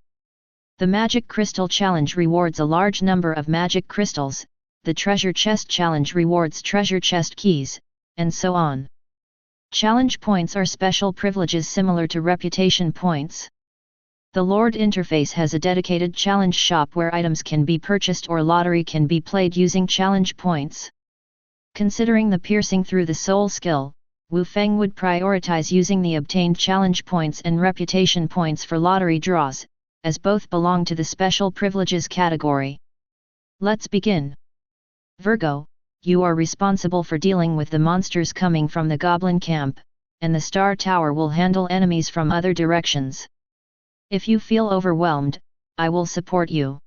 The Magic Crystal Challenge rewards a large number of magic crystals, the Treasure Chest Challenge rewards treasure chest keys, and so on. Challenge points are special privileges similar to reputation points. The Lord interface has a dedicated challenge shop where items can be purchased or lottery can be played using challenge points. Considering the piercing through the soul skill, Wu Feng would prioritize using the obtained challenge points and reputation points for lottery draws, as both belong to the special privileges category. Let's begin. Virgo, you are responsible for dealing with the monsters coming from the goblin camp, and the Star Tower will handle enemies from other directions. If you feel overwhelmed, I will support you.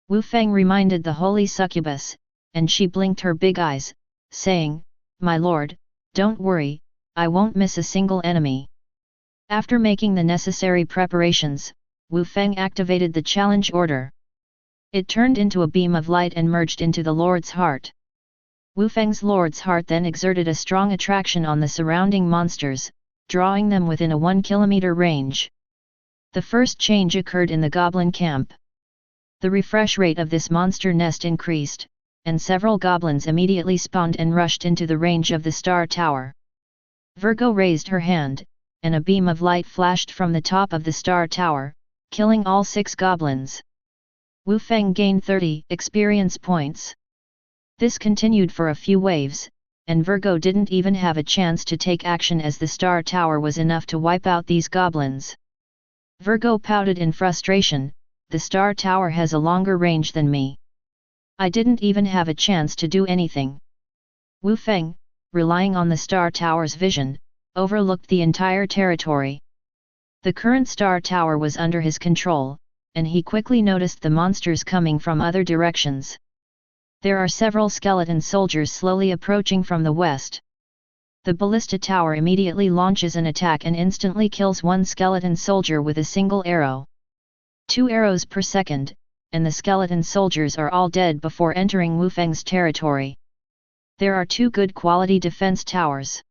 Wu Feng reminded the holy succubus, and she blinked her big eyes, saying, "My lord, don't worry, I won't miss a single enemy." After making the necessary preparations, Wu Feng activated the challenge order. It turned into a beam of light and merged into the Lord's heart. Wu Feng's Lord's heart then exerted a strong attraction on the surrounding monsters, drawing them within a 1 kilometer range. The first change occurred in the goblin camp. The refresh rate of this monster nest increased, and several goblins immediately spawned and rushed into the range of the Star Tower. Virgo raised her hand, and a beam of light flashed from the top of the Star Tower, killing all 6 goblins. Wu Feng gained 30 experience points. This continued for a few waves, and Virgo didn't even have a chance to take action as the Star Tower was enough to wipe out these goblins. Virgo pouted in frustration, "The Star Tower has a longer range than me. I didn't even have a chance to do anything." Wu Feng, relying on the Star Tower's vision, overlooked the entire territory. The current Star Tower was under his control, and he quickly noticed the monsters coming from other directions. There are several skeleton soldiers slowly approaching from the west. The ballista tower immediately launches an attack and instantly kills one skeleton soldier with a single arrow. 2 arrows per second, and the skeleton soldiers are all dead before entering Wu Feng's territory. There are 2 good quality defense towers.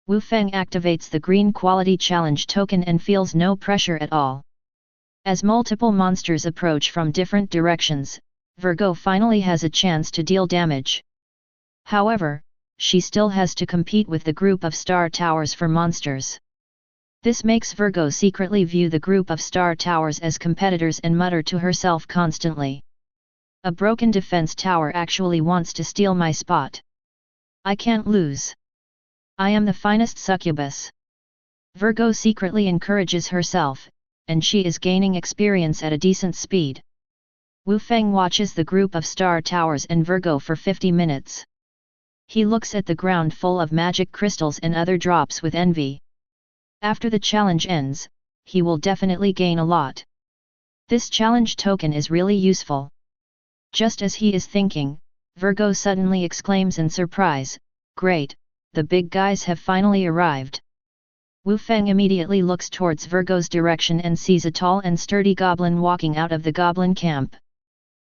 Wu Feng activates the green quality challenge token and feels no pressure at all. As multiple monsters approach from different directions, Virgo finally has a chance to deal damage. However, she still has to compete with the group of Star Towers for monsters. This makes Virgo secretly view the group of star towers as competitors and mutter to herself constantly. A broken defense tower actually wants to steal my spot. I can't lose. I am the finest succubus. Virgo secretly encourages herself, and she is gaining experience at a decent speed. Wu Feng watches the group of star towers and Virgo for 50 minutes. He looks at the ground full of magic crystals and other drops with envy. After the challenge ends, he will definitely gain a lot. This challenge token is really useful. Just as he is thinking, Virgo suddenly exclaims in surprise, "Great, the big guys have finally arrived." Wu Feng immediately looks towards Virgo's direction and sees a tall and sturdy goblin walking out of the goblin camp.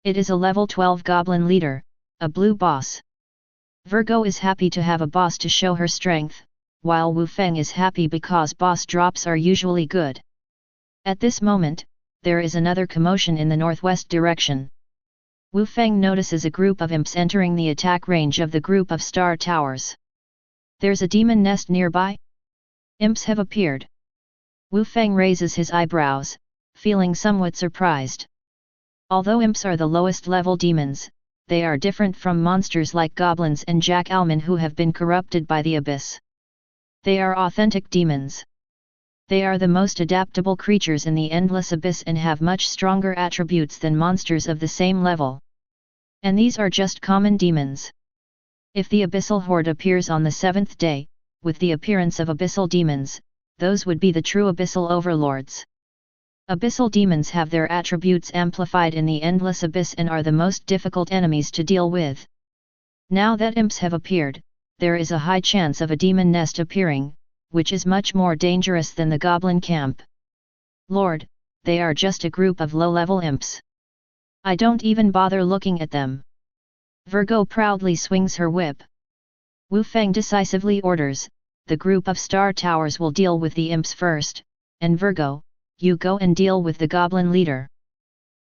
It is a level 12 goblin leader, a blue boss. Virgo is happy to have a boss to show her strength, while Wu Feng is happy because boss drops are usually good. At this moment, there is another commotion in the northwest direction. Wu Feng notices a group of imps entering the attack range of the group of star towers. There's a demon nest nearby? Imps have appeared. Wu Feng raises his eyebrows, feeling somewhat surprised. Although imps are the lowest level demons, they are different from monsters like goblins and jack-alman who have been corrupted by the abyss. They are authentic demons. They are the most adaptable creatures in the endless abyss and have much stronger attributes than monsters of the same level. And these are just common demons. If the abyssal horde appears on the 7th day, with the appearance of abyssal demons, those would be the true abyssal overlords. Abyssal demons have their attributes amplified in the endless abyss and are the most difficult enemies to deal with. Now that imps have appeared, there is a high chance of a demon nest appearing, which is much more dangerous than the goblin camp. Lord, they are just a group of low-level imps. I don't even bother looking at them. Virgo proudly swings her whip. Wu Feng decisively orders, the group of star towers will deal with the imps first, and Virgo, you go and deal with the goblin leader.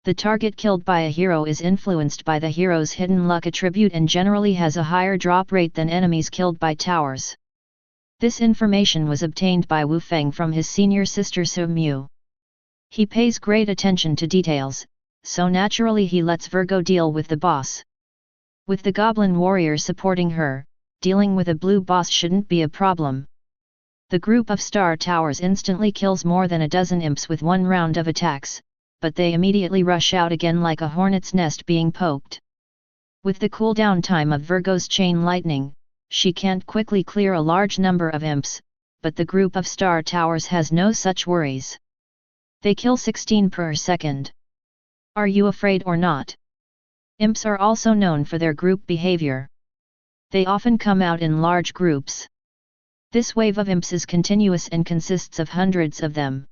The target killed by a hero is influenced by the hero's hidden luck attribute and generally has a higher drop rate than enemies killed by towers. This information was obtained by Wu Feng from his senior sister Su Mu. He pays great attention to details, so naturally he lets Virgo deal with the boss. With the goblin warrior supporting her, dealing with a blue boss shouldn't be a problem. The group of star towers instantly kills more than a dozen imps with one round of attacks, but they immediately rush out again like a hornet's nest being poked. With the cooldown time of Virgo's chain lightning, she can't quickly clear a large number of imps, but the group of star towers has no such worries. They kill 16 per second. Are you afraid or not? Imps are also known for their group behavior. They often come out in large groups. This wave of imps is continuous and consists of hundreds of them.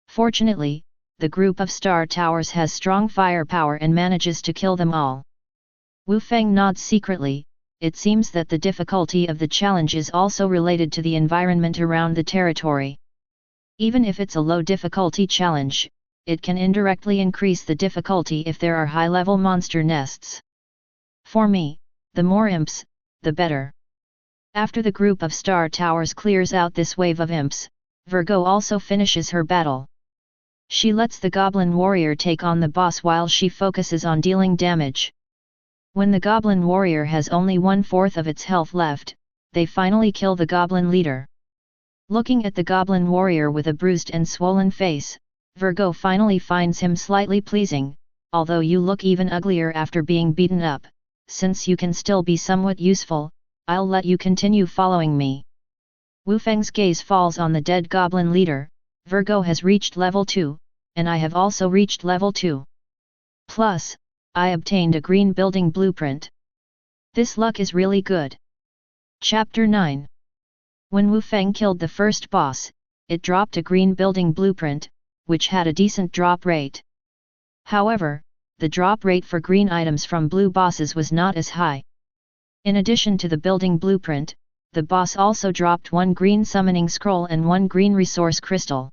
Fortunately, the group of star towers has strong firepower and manages to kill them all. Wu Feng nods secretly. It seems that the difficulty of the challenge is also related to the environment around the territory. Even if it's a low difficulty challenge, it can indirectly increase the difficulty if there are high-level monster nests. For me, the more imps, the better. After the group of star towers clears out this wave of imps, Virgo also finishes her battle. She lets the goblin warrior take on the boss while she focuses on dealing damage. When the goblin warrior has only 1/4 of its health left, they finally kill the goblin leader. Looking at the goblin warrior with a bruised and swollen face, Virgo finally finds him slightly pleasing. Although you look even uglier after being beaten up, since you can still be somewhat useful, I'll let you continue following me. Wu Feng's gaze falls on the dead goblin leader. Virgo has reached level 2, and I have also reached level 2. Plus, I obtained a green building blueprint. This luck is really good. Chapter 9. When Wu Feng killed the first boss, it dropped a green building blueprint, which had a decent drop rate. However, the drop rate for green items from blue bosses was not as high. In addition to the building blueprint, the boss also dropped 1 green summoning scroll and 1 green resource crystal.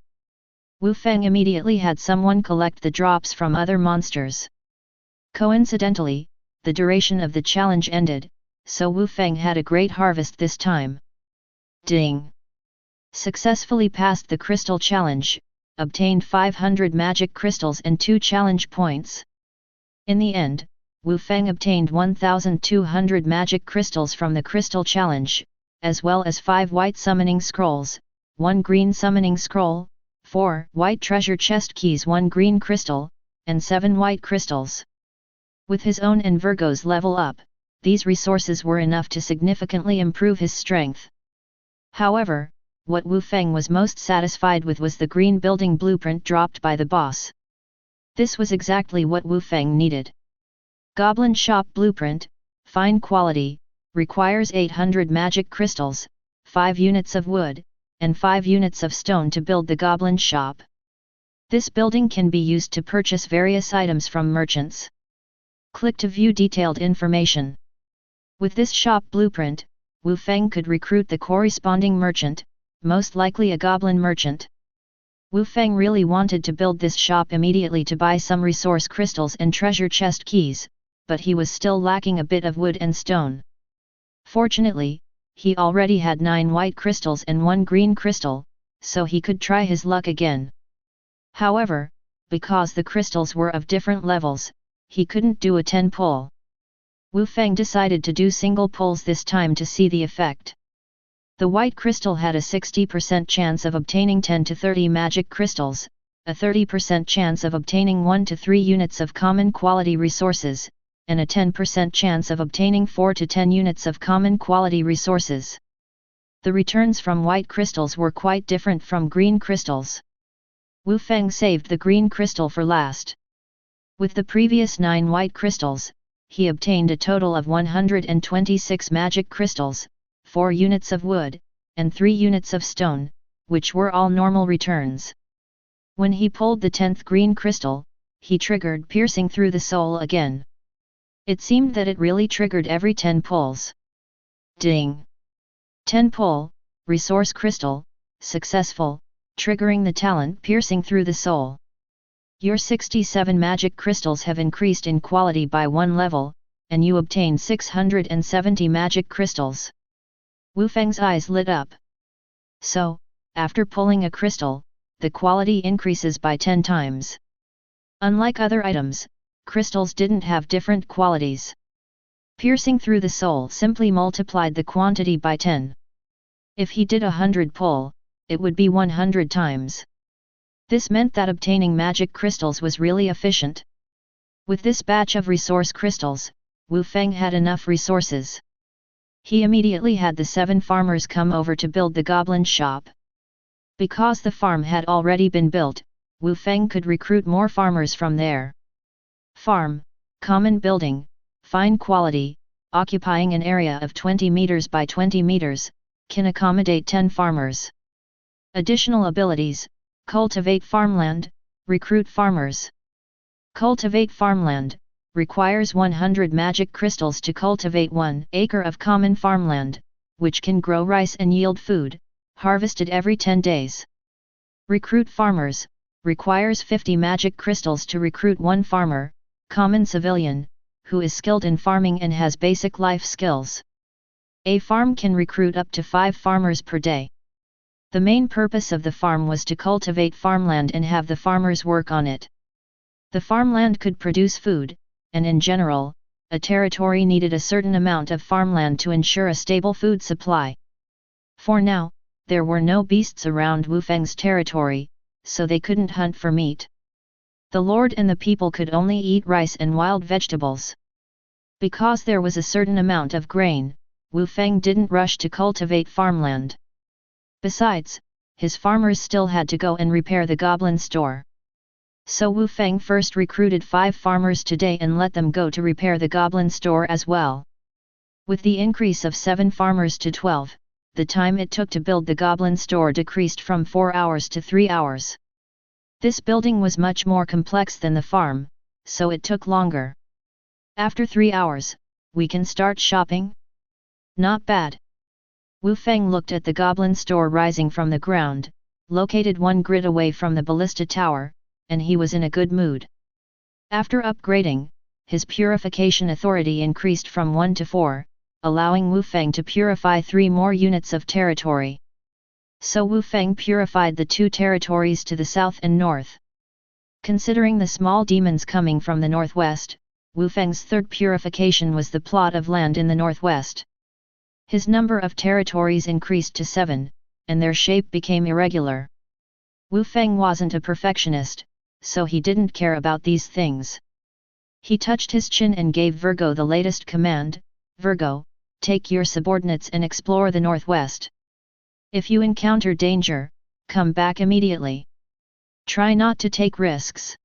Wu Feng immediately had someone collect the drops from other monsters. Coincidentally, the duration of the challenge ended, so Wu Feng had a great harvest this time. Ding! successfully passed the crystal challenge, obtained 500 magic crystals and 2 challenge points. In the end, Wu Feng obtained 1,200 magic crystals from the crystal challenge, as well as 5 white summoning scrolls, 1 green summoning scroll, 4 white treasure chest keys, 1 green crystal, and 7 white crystals. With his own and Virgo's level up, these resources were enough to significantly improve his strength. However, what Wu Feng was most satisfied with was the green building blueprint dropped by the boss. This was exactly what Wu Feng needed. Goblin Shop Blueprint, fine quality, requires 800 magic crystals, 5 units of wood, and 5 units of stone to build the Goblin Shop. This building can be used to purchase various items from merchants. Click to view detailed information. With this shop blueprint, Wu Feng could recruit the corresponding merchant, most likely a goblin merchant. Wu Feng really wanted to build this shop immediately to buy some resource crystals and treasure chest keys, but he was still lacking a bit of wood and stone. Fortunately, he already had 9 white crystals and 1 green crystal, so he could try his luck again. However, because the crystals were of different levels, he couldn't do a 10 pull. Wu Feng decided to do single pulls this time to see the effect. The white crystal had a 60% chance of obtaining 10 to 30 magic crystals, a 30% chance of obtaining 1 to 3 units of common quality resources, and a 10% chance of obtaining 4 to 10 units of common quality resources. The returns from white crystals were quite different from green crystals. Wu Feng saved the green crystal for last. With the previous 9 white crystals, he obtained a total of 126 magic crystals, 4 units of wood, and 3 units of stone, which were all normal returns. When he pulled the 10th green crystal, he triggered piercing through the soul again. It seemed that it really triggered every 10 pulls. Ding! 10 pull, resource crystal, successful, triggering the talent piercing through the soul. Your 67 magic crystals have increased in quality by 1 level, and you obtained 670 magic crystals. Wu Feng's eyes lit up. So, after pulling a crystal, the quality increases by 10 times. Unlike other items, crystals didn't have different qualities. Piercing through the soul simply multiplied the quantity by 10. If he did 100 pull, it would be 100 times. This meant that obtaining magic crystals was really efficient. With this batch of resource crystals, Wu Feng had enough resources. He immediately had the 7 farmers come over to build the goblin shop. Because the farm had already been built, Wu Feng could recruit more farmers from there. Farm, common building, fine quality, occupying an area of 20 meters by 20 meters, can accommodate 10 farmers. Additional abilities: cultivate farmland, recruit farmers. Cultivate farmland requires 100 magic crystals to cultivate 1 acre of common farmland, which can grow rice and yield food, harvested every 10 days. Recruit farmers requires 50 magic crystals to recruit 1 farmer, common civilian, who is skilled in farming and has basic life skills. A farm can recruit up to 5 farmers per day. The main purpose of the farm was to cultivate farmland and have the farmers work on it. The farmland could produce food, and in general, a territory needed a certain amount of farmland to ensure a stable food supply. For now, there were no beasts around Wu Feng's territory, so they couldn't hunt for meat. The lord and the people could only eat rice and wild vegetables. Because there was a certain amount of grain, Wu Feng didn't rush to cultivate farmland. Besides, his farmers still had to go and repair the goblin store. So Wu Feng first recruited 5 farmers today and let them go to repair the goblin store as well. With the increase of 7 farmers to 12, the time it took to build the goblin store decreased from 4 hours to 3 hours. This building was much more complex than the farm, so it took longer. After 3 hours, we can start shopping? Not bad. Wu Feng looked at the goblin store rising from the ground, located 1 grid away from the ballista tower, and he was in a good mood. After upgrading, his purification authority increased from 1 to 4, allowing Wu Feng to purify 3 more units of territory. So Wu Feng purified the two territories to the south and north. Considering the small demons coming from the northwest, Wu Feng's third purification was the plot of land in the northwest. His number of territories increased to 7, and their shape became irregular. Wu Feng wasn't a perfectionist, so he didn't care about these things. He touched his chin and gave Virgo the latest command: Virgo, take your subordinates and explore the northwest. If you encounter danger, come back immediately. Try not to take risks.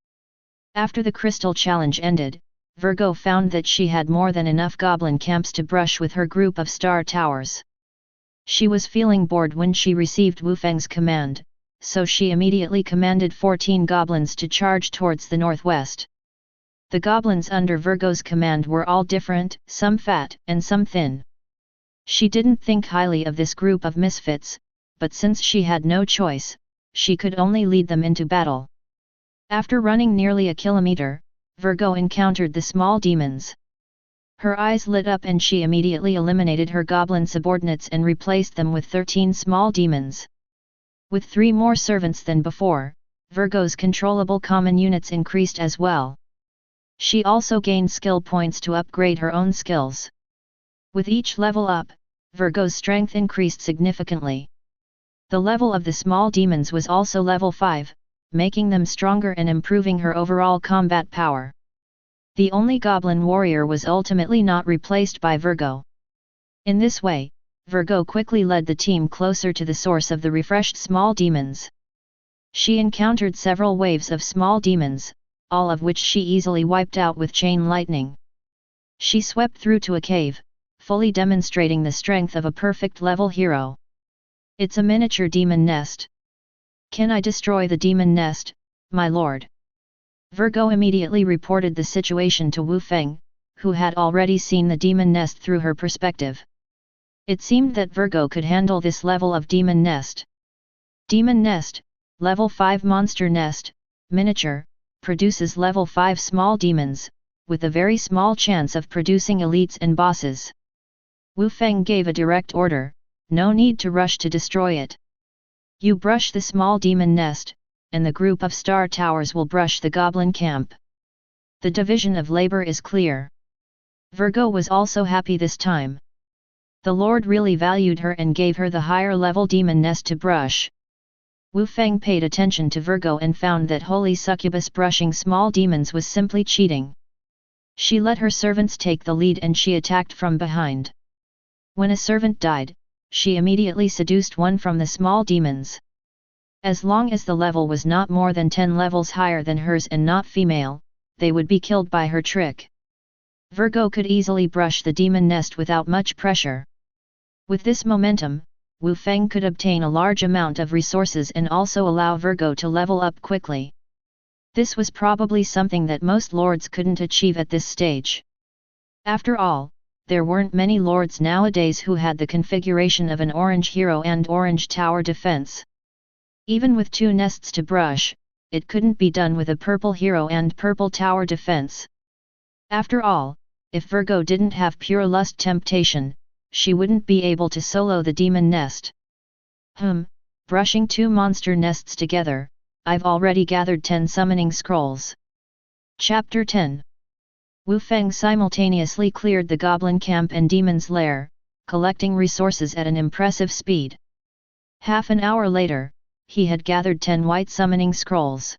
After the crystal challenge ended, Virgo found that she had more than enough goblin camps to brush with her group of star towers. She was feeling bored when she received Wu Feng's command, so she immediately commanded 14 goblins to charge towards the northwest. The goblins under Virgo's command were all different, some fat and some thin. She didn't think highly of this group of misfits, but since she had no choice, she could only lead them into battle. After running nearly a kilometer, Virgo encountered the small demons. Her eyes lit up and she immediately eliminated her goblin subordinates and replaced them with 13 small demons. With 3 more servants than before, Virgo's controllable common units increased as well. She also gained skill points to upgrade her own skills. With each level up, Virgo's strength increased significantly. The level of the small demons was also level 5, making them stronger and improving her overall combat power. The only goblin warrior was ultimately not replaced by Virgo. In this way, Virgo quickly led the team closer to the source of the refreshed small demons. She encountered several waves of small demons, all of which she easily wiped out with chain lightning. She swept through to a cave, fully demonstrating the strength of a perfect level hero. It's a miniature demon nest. Can I destroy the demon nest, my lord? Virgo immediately reported the situation to Wu Feng, who had already seen the demon nest through her perspective. It seemed that Virgo could handle this level of demon nest. Demon nest, level 5 monster nest, miniature, produces level 5 small demons, with a very small chance of producing elites and bosses. Wu Feng gave a direct order: no need to rush to destroy it. You brush the small demon nest, and the group of star towers will brush the goblin camp. The division of labor is clear. Virgo was also happy this time. The Lord really valued her and gave her the higher level demon nest to brush. Wu Feng paid attention to Virgo and found that holy succubus brushing small demons was simply cheating. She let her servants take the lead and she attacked from behind. When a servant died, she immediately seduced one from the small demons. As long as the level was not more than 10 levels higher than hers and not female, they would be killed by her trick. Virgo could easily brush the demon nest without much pressure. With this momentum, Wu Feng could obtain a large amount of resources and also allow Virgo to level up quickly. This was probably something that most lords couldn't achieve at this stage. After all, there weren't many lords nowadays who had the configuration of an orange hero and orange tower defense. Even with 2 nests to brush, it couldn't be done with a purple hero and purple tower defense. After all, if Virgo didn't have pure lust temptation, she wouldn't be able to solo the demon nest. Brushing 2 monster nests together, I've already gathered 10 summoning scrolls. Chapter 10. Wu Feng simultaneously cleared the goblin camp and demon's lair, collecting resources at an impressive speed. Half an hour later, he had gathered 10 white summoning scrolls.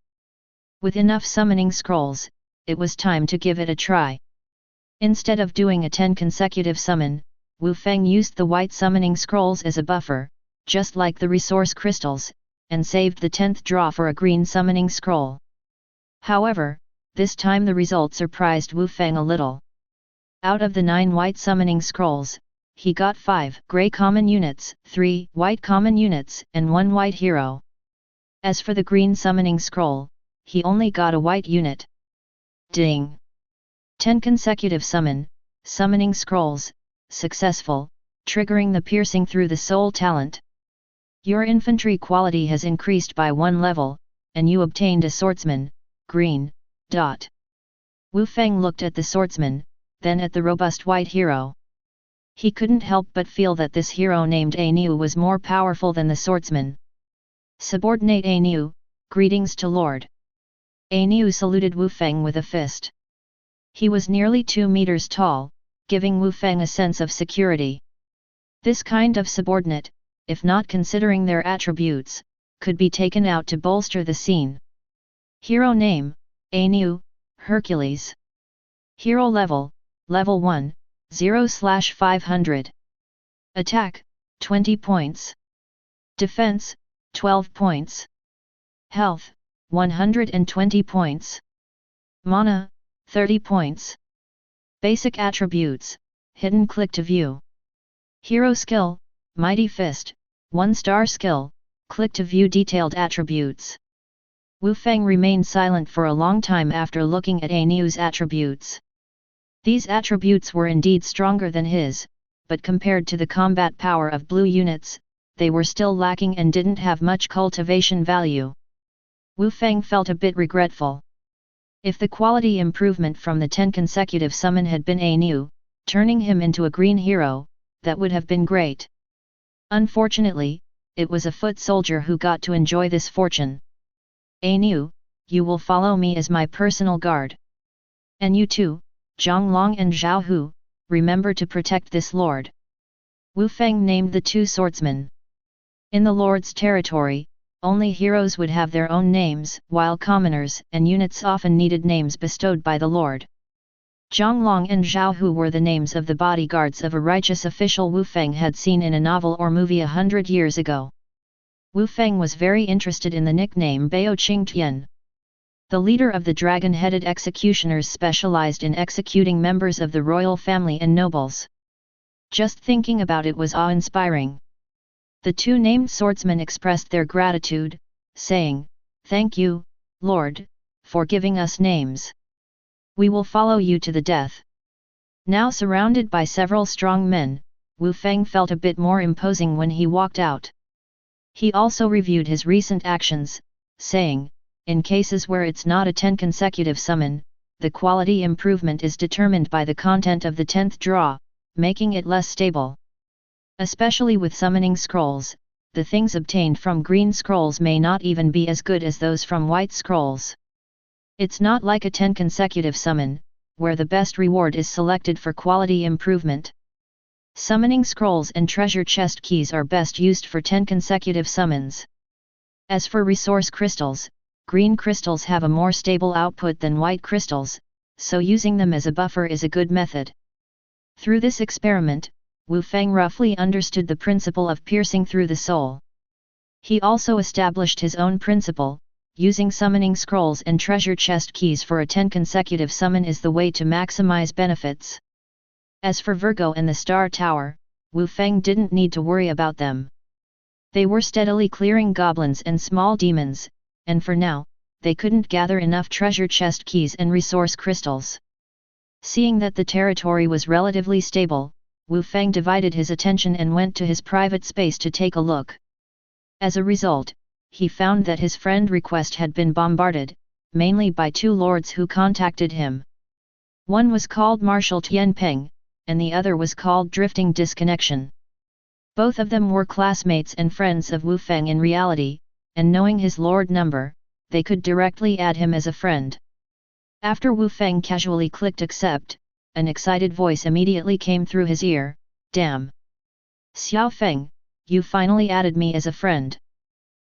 With enough summoning scrolls, it was time to give it a try. Instead of doing a 10 consecutive summon, Wu Feng used the white summoning scrolls as a buffer, just like the resource crystals, and saved the 10th draw for a green summoning scroll. However, this time the result surprised Wu Feng a little. Out of the 9 white summoning scrolls, he got 5 grey common units, 3 white common units, and 1 white hero. As for the green summoning scroll, he only got a white unit. Ding! 10 consecutive summoning scrolls, successful, triggering the piercing through the soul talent. Your infantry quality has increased by 1 level, and you obtained a swordsman, green. Wu Feng looked at the swordsman, then at the robust white hero. He couldn't help but feel that this hero named Anu was more powerful than the swordsman. Subordinate Anu, greetings to Lord. Anu saluted Wu Feng with a fist. He was nearly 2 meters tall, giving Wu Feng a sense of security. This kind of subordinate, if not considering their attributes, could be taken out to bolster the scene. Hero name, Anu, Hercules. Hero level, level 1, 0/500. Attack, 20 points. Defense, 12 points. Health, 120 points. Mana, 30 points. Basic attributes, hidden click to view. Hero skill, Mighty Fist, 1-star skill, click to view detailed attributes. Wu Feng remained silent for a long time after looking at Anu's attributes. These attributes were indeed stronger than his, but compared to the combat power of blue units, they were still lacking and didn't have much cultivation value. Wu Feng felt a bit regretful. If the quality improvement from the 10 consecutive summon had been Anu, turning him into a green hero, that would have been great. Unfortunately, it was a foot soldier who got to enjoy this fortune. Anu, you will follow me as my personal guard. And you too, Zhonglong and Zhao Hu, remember to protect this lord. Wu Feng named the 2 swordsmen. In the lord's territory, only heroes would have their own names, while commoners and units often needed names bestowed by the lord. Zhonglong and Zhao Hu were the names of the bodyguards of a righteous official Wu Feng had seen in a novel or movie 100 years ago. Wu Feng was very interested in the nickname Bao Qing Tian. The leader of the dragon-headed executioners specialized in executing members of the royal family and nobles. Just thinking about it was awe-inspiring. The 2 named swordsmen expressed their gratitude, saying, "Thank you, Lord, for giving us names. We will follow you to the death." Now surrounded by several strong men, Wu Feng felt a bit more imposing when he walked out. He also reviewed his recent actions, saying, in cases where it's not a 10 consecutive summon, the quality improvement is determined by the content of the 10th draw, making it less stable. Especially with summoning scrolls, the things obtained from green scrolls may not even be as good as those from white scrolls. It's not like a 10 consecutive summon, where the best reward is selected for quality improvement. Summoning scrolls and treasure chest keys are best used for 10 consecutive summons. As for resource crystals, green crystals have a more stable output than white crystals, so using them as a buffer is a good method. Through this experiment, Wu Feng roughly understood the principle of piercing through the soul. He also established his own principle: using summoning scrolls and treasure chest keys for a 10 consecutive summon is the way to maximize benefits. As for Virgo and the Star Tower, Wu Feng didn't need to worry about them. They were steadily clearing goblins and small demons, and for now, they couldn't gather enough treasure chest keys and resource crystals. Seeing that the territory was relatively stable, Wu Feng divided his attention and went to his private space to take a look. As a result, he found that his friend request had been bombarded, mainly by 2 lords who contacted him. One was called Marshal Tianpeng, and the other was called Drifting Disconnection. Both of them were classmates and friends of Wu Feng in reality, and knowing his lord number, they could directly add him as a friend. After Wu Feng casually clicked accept, an excited voice immediately came through his ear, "Damn! Xiao Feng, you finally added me as a friend.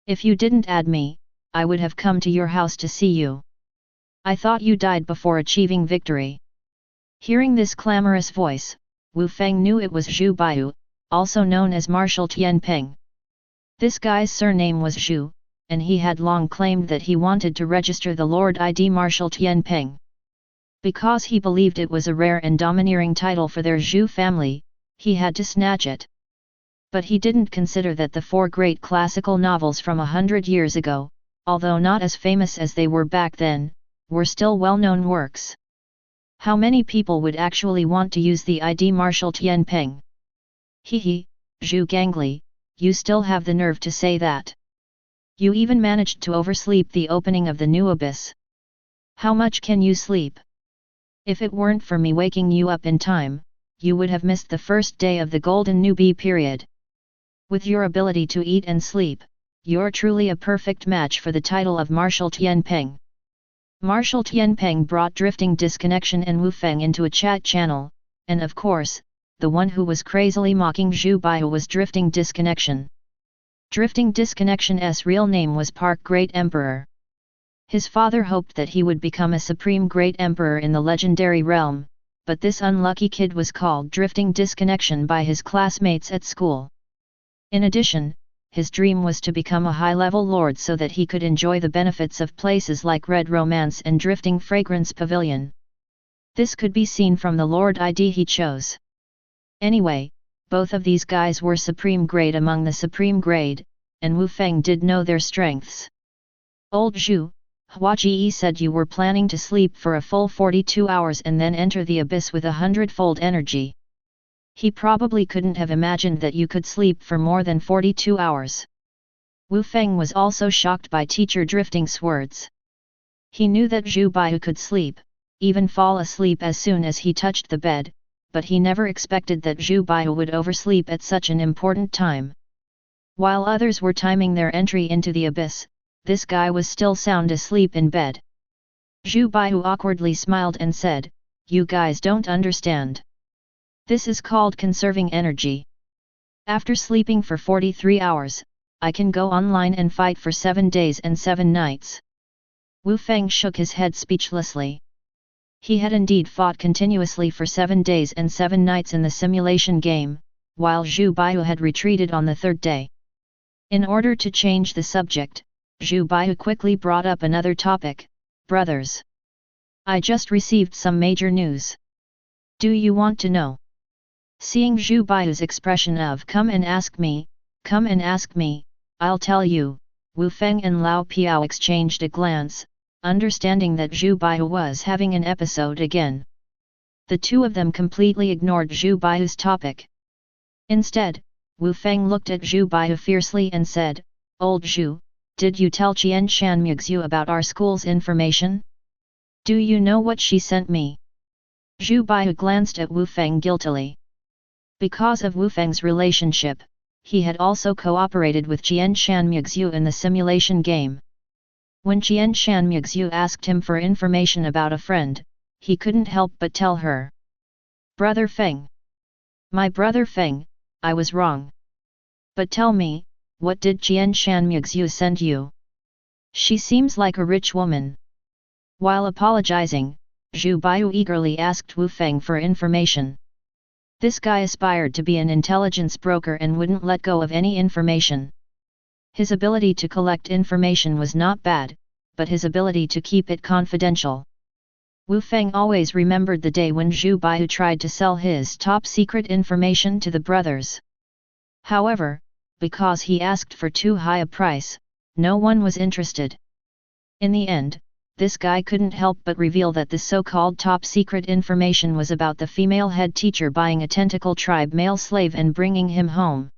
If you didn't add me, I would have come to your house to see you. I thought you died before achieving victory." Hearing this clamorous voice, Wu Feng knew it was Zhu Baiyu, also known as Marshal Tianpeng. This guy's surname was Zhu, and he had long claimed that he wanted to register the Lord ID Marshal Tianpeng. Because he believed it was a rare and domineering title for their Zhu family, he had to snatch it. But he didn't consider that the 4 great classical novels from 100 years ago, although not as famous as they were back then, were still well-known works. How many people would actually want to use the ID Marshal Tianpeng? Hehe, Zhu Gangli, you still have the nerve to say that. You even managed to oversleep the opening of the new abyss. How much can you sleep? If it weren't for me waking you up in time, you would have missed the first day of the golden newbie period. With your ability to eat and sleep, you're truly a perfect match for the title of Marshal Tianpeng. Marshal Tianpeng brought Drifting Disconnection and Wu Feng into a chat channel, and of course, the one who was crazily mocking Zhu Baihu was Drifting Disconnection. Drifting Disconnection's real name was Park Great Emperor. His father hoped that he would become a supreme great emperor in the legendary realm, but this unlucky kid was called Drifting Disconnection by his classmates at school. In addition, his dream was to become a high-level lord so that he could enjoy the benefits of places like Red Romance and Drifting Fragrance Pavilion. This could be seen from the Lord ID he chose. Anyway, both of these guys were supreme grade among the supreme grade, and Wu Feng did know their strengths. Old Zhu, Hua Ji said you were planning to sleep for a full 42 hours and then enter the abyss with 100-fold energy. He probably couldn't have imagined that you could sleep for more than 42 hours. Wu Feng was also shocked by teacher Drifting's words. He knew that Zhu Baihu could sleep, even fall asleep as soon as he touched the bed, but he never expected that Zhu Baihu would oversleep at such an important time. While others were timing their entry into the abyss, this guy was still sound asleep in bed. Zhu Baihu awkwardly smiled and said, "You guys don't understand. This is called conserving energy. After sleeping for 43 hours, I can go online and fight for 7 days and 7 nights." Wu Feng shook his head speechlessly. He had indeed fought continuously for 7 days and 7 nights in the simulation game, while Zhu Baihu had retreated on the 3rd day. In order to change the subject, Zhu Baihu quickly brought up another topic: "Brothers, I just received some major news. Do you want to know?" Seeing Zhu Baihu's expression of come and ask me, I'll tell you," Wu Feng and Lao Piao exchanged a glance, understanding that Zhu Baihu was having an episode again. The two of them completely ignored Zhu Baihu's topic. Instead, Wu Feng looked at Zhu Baihu fiercely and said, "Old Zhu, did you tell Qian Shanmuxu about our school's information? Do you know what she sent me?" Zhu Baihu glanced at Wu Feng guiltily. Because of Wu Feng's relationship, he had also cooperated with Qian Shanmuxu in the simulation game. When Qian Shanmuxu asked him for information about a friend, he couldn't help but tell her. "Brother Feng. My brother Feng, I was wrong. But tell me, what did Qian Shanmuxu send you? She seems like a rich woman." While apologizing, Zhu Baihu eagerly asked Wu Feng for information. This guy aspired to be an intelligence broker and wouldn't let go of any information. His ability to collect information was not bad, but his ability to keep it confidential. Wu Feng always remembered the day when Zhu Baihu tried to sell his top-secret information to the brothers. However, because he asked for too high a price, no one was interested. In the end, this guy couldn't help but reveal that the so-called top-secret information was about the female head teacher buying a tentacle tribe male slave and bringing him home.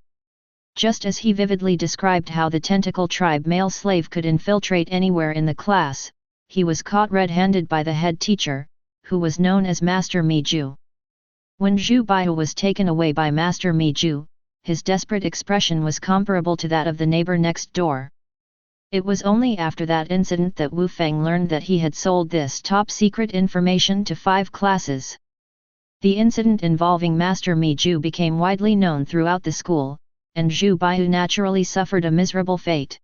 Just as he vividly described how the tentacle tribe male slave could infiltrate anywhere in the class, he was caught red-handed by the head teacher, who was known as Master Miju. When Zhu Baihu was taken away by Master Miju, his desperate expression was comparable to that of the neighbor next door. It was only after that incident that Wu Feng learned that he had sold this top-secret information to 5 classes. The incident involving Master Miju became widely known throughout the school, and Zhu Baihu naturally suffered a miserable fate.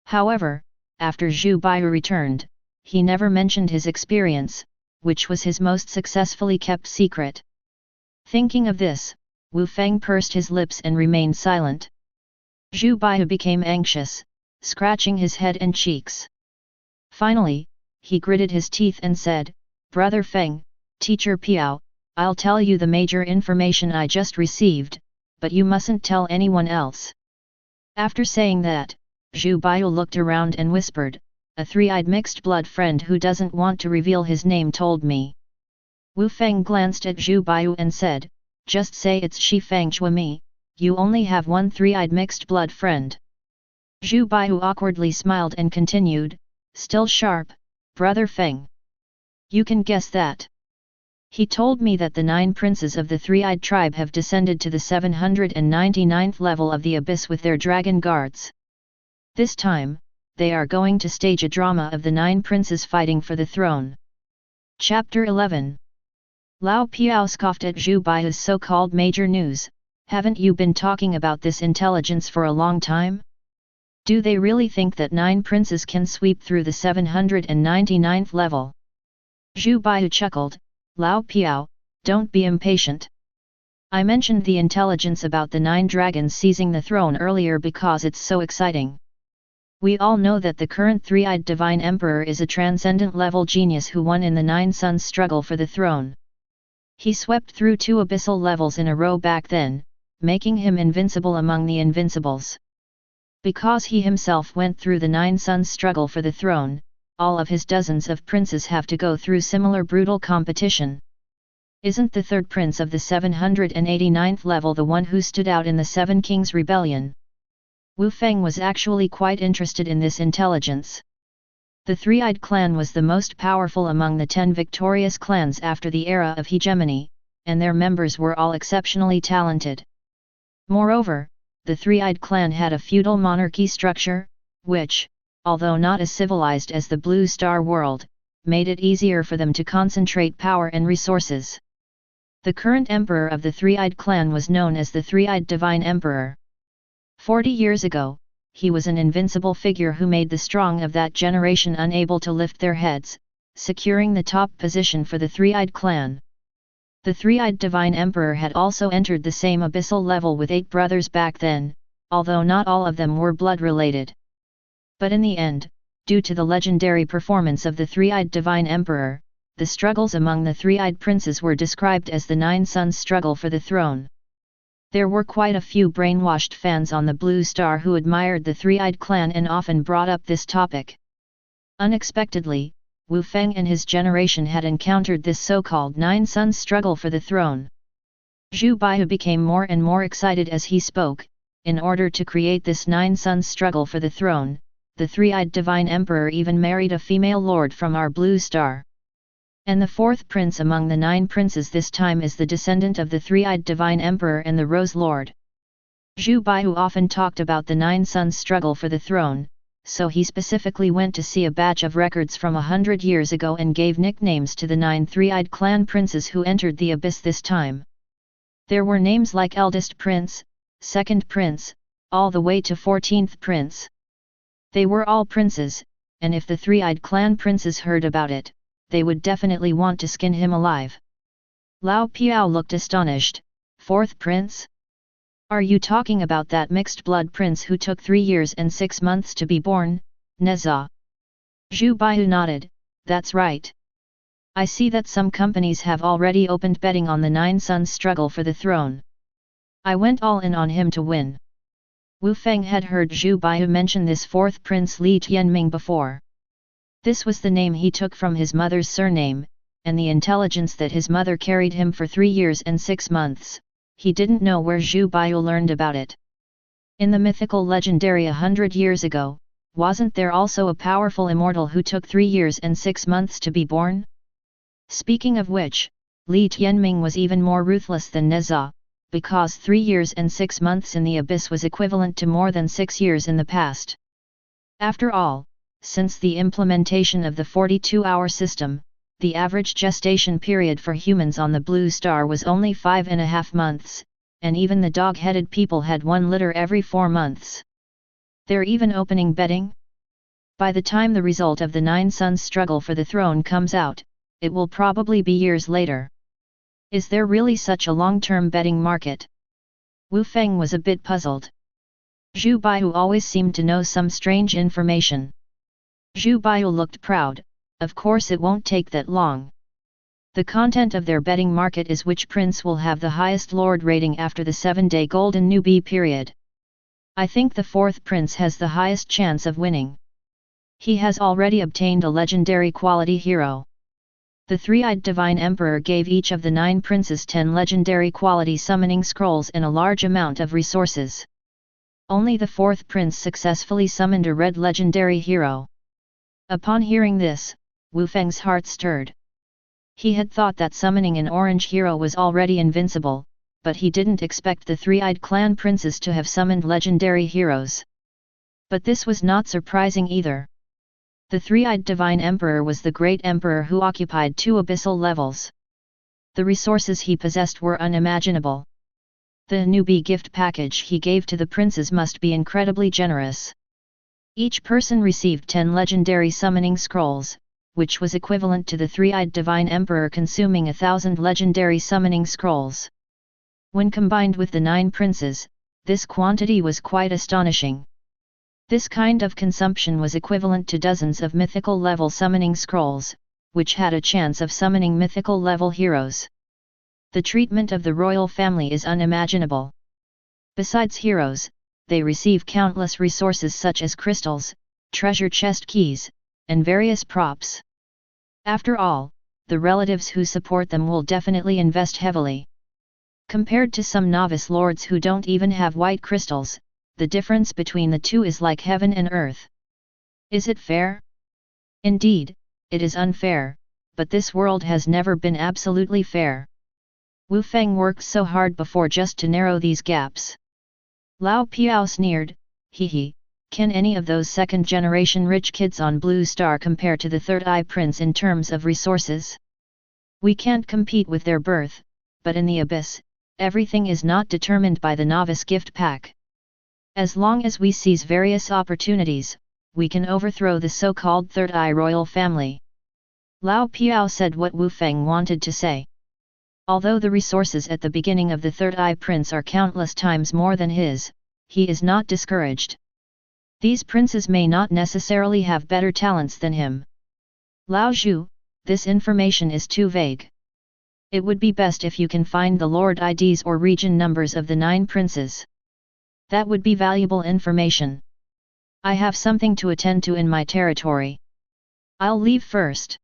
However, after Zhu Baihu returned, he never mentioned his experience, which was his most successfully kept secret. Thinking of this, Wu Feng pursed his lips and remained silent. Zhu Baihu became anxious, scratching his head and cheeks. Finally, he gritted his teeth and said, "Brother Feng, Teacher Piao, I'll tell you the major information I just received, but you mustn't tell anyone else." After saying that, Zhu Baihu looked around and whispered, "A three-eyed mixed-blood friend who doesn't want to reveal his name told me." Wu Feng glanced at Zhu Baihu and said, "Just say it's Shi Feng Chuami, you only have one three-eyed mixed-blood friend." Zhu Baihu awkwardly smiled and continued, "Still sharp, Brother Feng. You can guess that." He told me that the 9 princes of the three-eyed tribe have descended to the 799th level of the abyss with their dragon guards. This time, they are going to stage a drama of the 9 princes fighting for the throne. Chapter 11. Lao Piao scoffed at Zhu Baihu's so-called major news. Haven't you been talking about this intelligence for a long time? Do they really think that 9 princes can sweep through the 799th level? Zhu Baihu chuckled. Lao Piao, don't be impatient. I mentioned the intelligence about the 9 dragons seizing the throne earlier because it's so exciting. We all know that the current three-eyed divine emperor is a transcendent level genius who won in the 9 suns struggle for the throne. He swept through 2 abyssal levels in a row back then, making him invincible among the invincibles. Because he himself went through the 9 suns struggle for the throne, all of his dozens of princes have to go through similar brutal competition. Isn't the 3rd prince of the 789th level the one who stood out in the 7 Kings rebellion? Wu Feng was actually quite interested in this intelligence. The three-eyed clan was the most powerful among the 10 victorious clans after the era of hegemony, and their members were all exceptionally talented. Moreover, the three-eyed clan had a feudal monarchy structure, which, although not as civilized as the Blue Star world, made it easier for them to concentrate power and resources. The current emperor of the three-eyed clan was known as the three-eyed divine emperor. 40 years ago, he was an invincible figure who made the strong of that generation unable to lift their heads, securing the top position for the three-eyed clan. The three-eyed divine emperor had also entered the same abyssal level with 8 brothers back then, although not all of them were blood-related. But in the end, due to the legendary performance of the three-eyed divine emperor, the struggles among the three-eyed princes were described as the 9 suns struggle for the throne. There were quite a few brainwashed fans on the Blue Star who admired the three-eyed clan and often brought up this topic. Unexpectedly, Wu Feng and his generation had encountered this so-called 9 suns struggle for the throne. Zhu Baihu became more and more excited as he spoke. In order to create this 9 suns struggle for the throne, the three-eyed divine emperor even married a female lord from our Blue Star. And the 4th prince among the 9 princes this time is the descendant of the three-eyed divine emperor and the Rose Lord. Zhu Baihu often talked about the 9 suns struggle for the throne, so he specifically went to see a batch of records from 100 years ago and gave nicknames to the 9 three-eyed clan princes who entered the abyss this time. There were names like Eldest Prince, Second Prince, all the way to 14th Prince. They were all princes, and if the three-eyed clan princes heard about it, they would definitely want to skin him alive. Lao Piao looked astonished. 4th prince? Are you talking about that mixed-blood prince who took 3 years and 6 months to be born, Neza? Zhu Baihu nodded. That's right. I see that some companies have already opened betting on the 9 suns struggle for the throne. I went all in on him to win. Wu Feng had heard Zhu Baihu mention this 4th prince Li Tianming before. This was the name he took from his mother's surname, and the intelligence that his mother carried him for 3 years and 6 months, he didn't know where Zhu Baihu learned about it. In the mythical legendary 100 years ago, wasn't there also a powerful immortal who took 3 years and 6 months to be born? Speaking of which, Li Tianming was even more ruthless than Neza, because 3 years and 6 months in the abyss was equivalent to more than 6 years in the past. After all, since the implementation of the 42-hour system, the average gestation period for humans on the Blue Star was only 5.5 months, and even the dog-headed people had 1 litter every 4 months. They're even opening betting? By the time the result of the 9 suns struggle for the throne comes out, it will probably be years later. Is there really such a long-term betting market? Wu Feng was a bit puzzled. Zhu Baihu always seemed to know some strange information. Zhu Baihu looked proud. Of course it won't take that long. The content of their betting market is which prince will have the highest lord rating after the 7-day golden newbie period. I think the 4th prince has the highest chance of winning. He has already obtained a legendary quality hero. The three-eyed divine emperor gave each of the 9 princes 10 legendary quality summoning scrolls and a large amount of resources. Only the 4th prince successfully summoned a red legendary hero. Upon hearing this, Wu Feng's heart stirred. He had thought that summoning an orange hero was already invincible, but he didn't expect the three-eyed clan princes to have summoned legendary heroes. But this was not surprising either. The three-eyed divine emperor was the great emperor who occupied 2 abyssal levels. The resources he possessed were unimaginable. The newbie gift package he gave to the princes must be incredibly generous. Each person received 10 legendary summoning scrolls, which was equivalent to the three-eyed divine emperor consuming 1,000 legendary summoning scrolls. When combined with the 9 princes, this quantity was quite astonishing. This kind of consumption was equivalent to dozens of mythical level summoning scrolls, which had a chance of summoning mythical level heroes. The treatment of the royal family is unimaginable. Besides heroes, they receive countless resources such as crystals, treasure chest keys, and various props. After all, the relatives who support them will definitely invest heavily. Compared to some novice lords who don't even have white crystals, the difference between the two is like heaven and earth. Is it fair? Indeed, it is unfair, but this world has never been absolutely fair. Wu Feng worked so hard before just to narrow these gaps. Lao Piao sneered, hee, can any of those second-generation rich kids on Blue Star compare to the Third Eye Prince in terms of resources? We can't compete with their birth, but in the Abyss, everything is not determined by the novice gift pack. As long as we seize various opportunities, we can overthrow the so-called Third Eye royal family. Lao Piao said what Wu Feng wanted to say. Although the resources at the beginning of the Third Eye Prince are countless times more than his, he is not discouraged. These princes may not necessarily have better talents than him. Lao Zhu, this information is too vague. It would be best if you can find the Lord IDs or region numbers of the 9 princes. That would be valuable information. I have something to attend to in my territory. I'll leave first.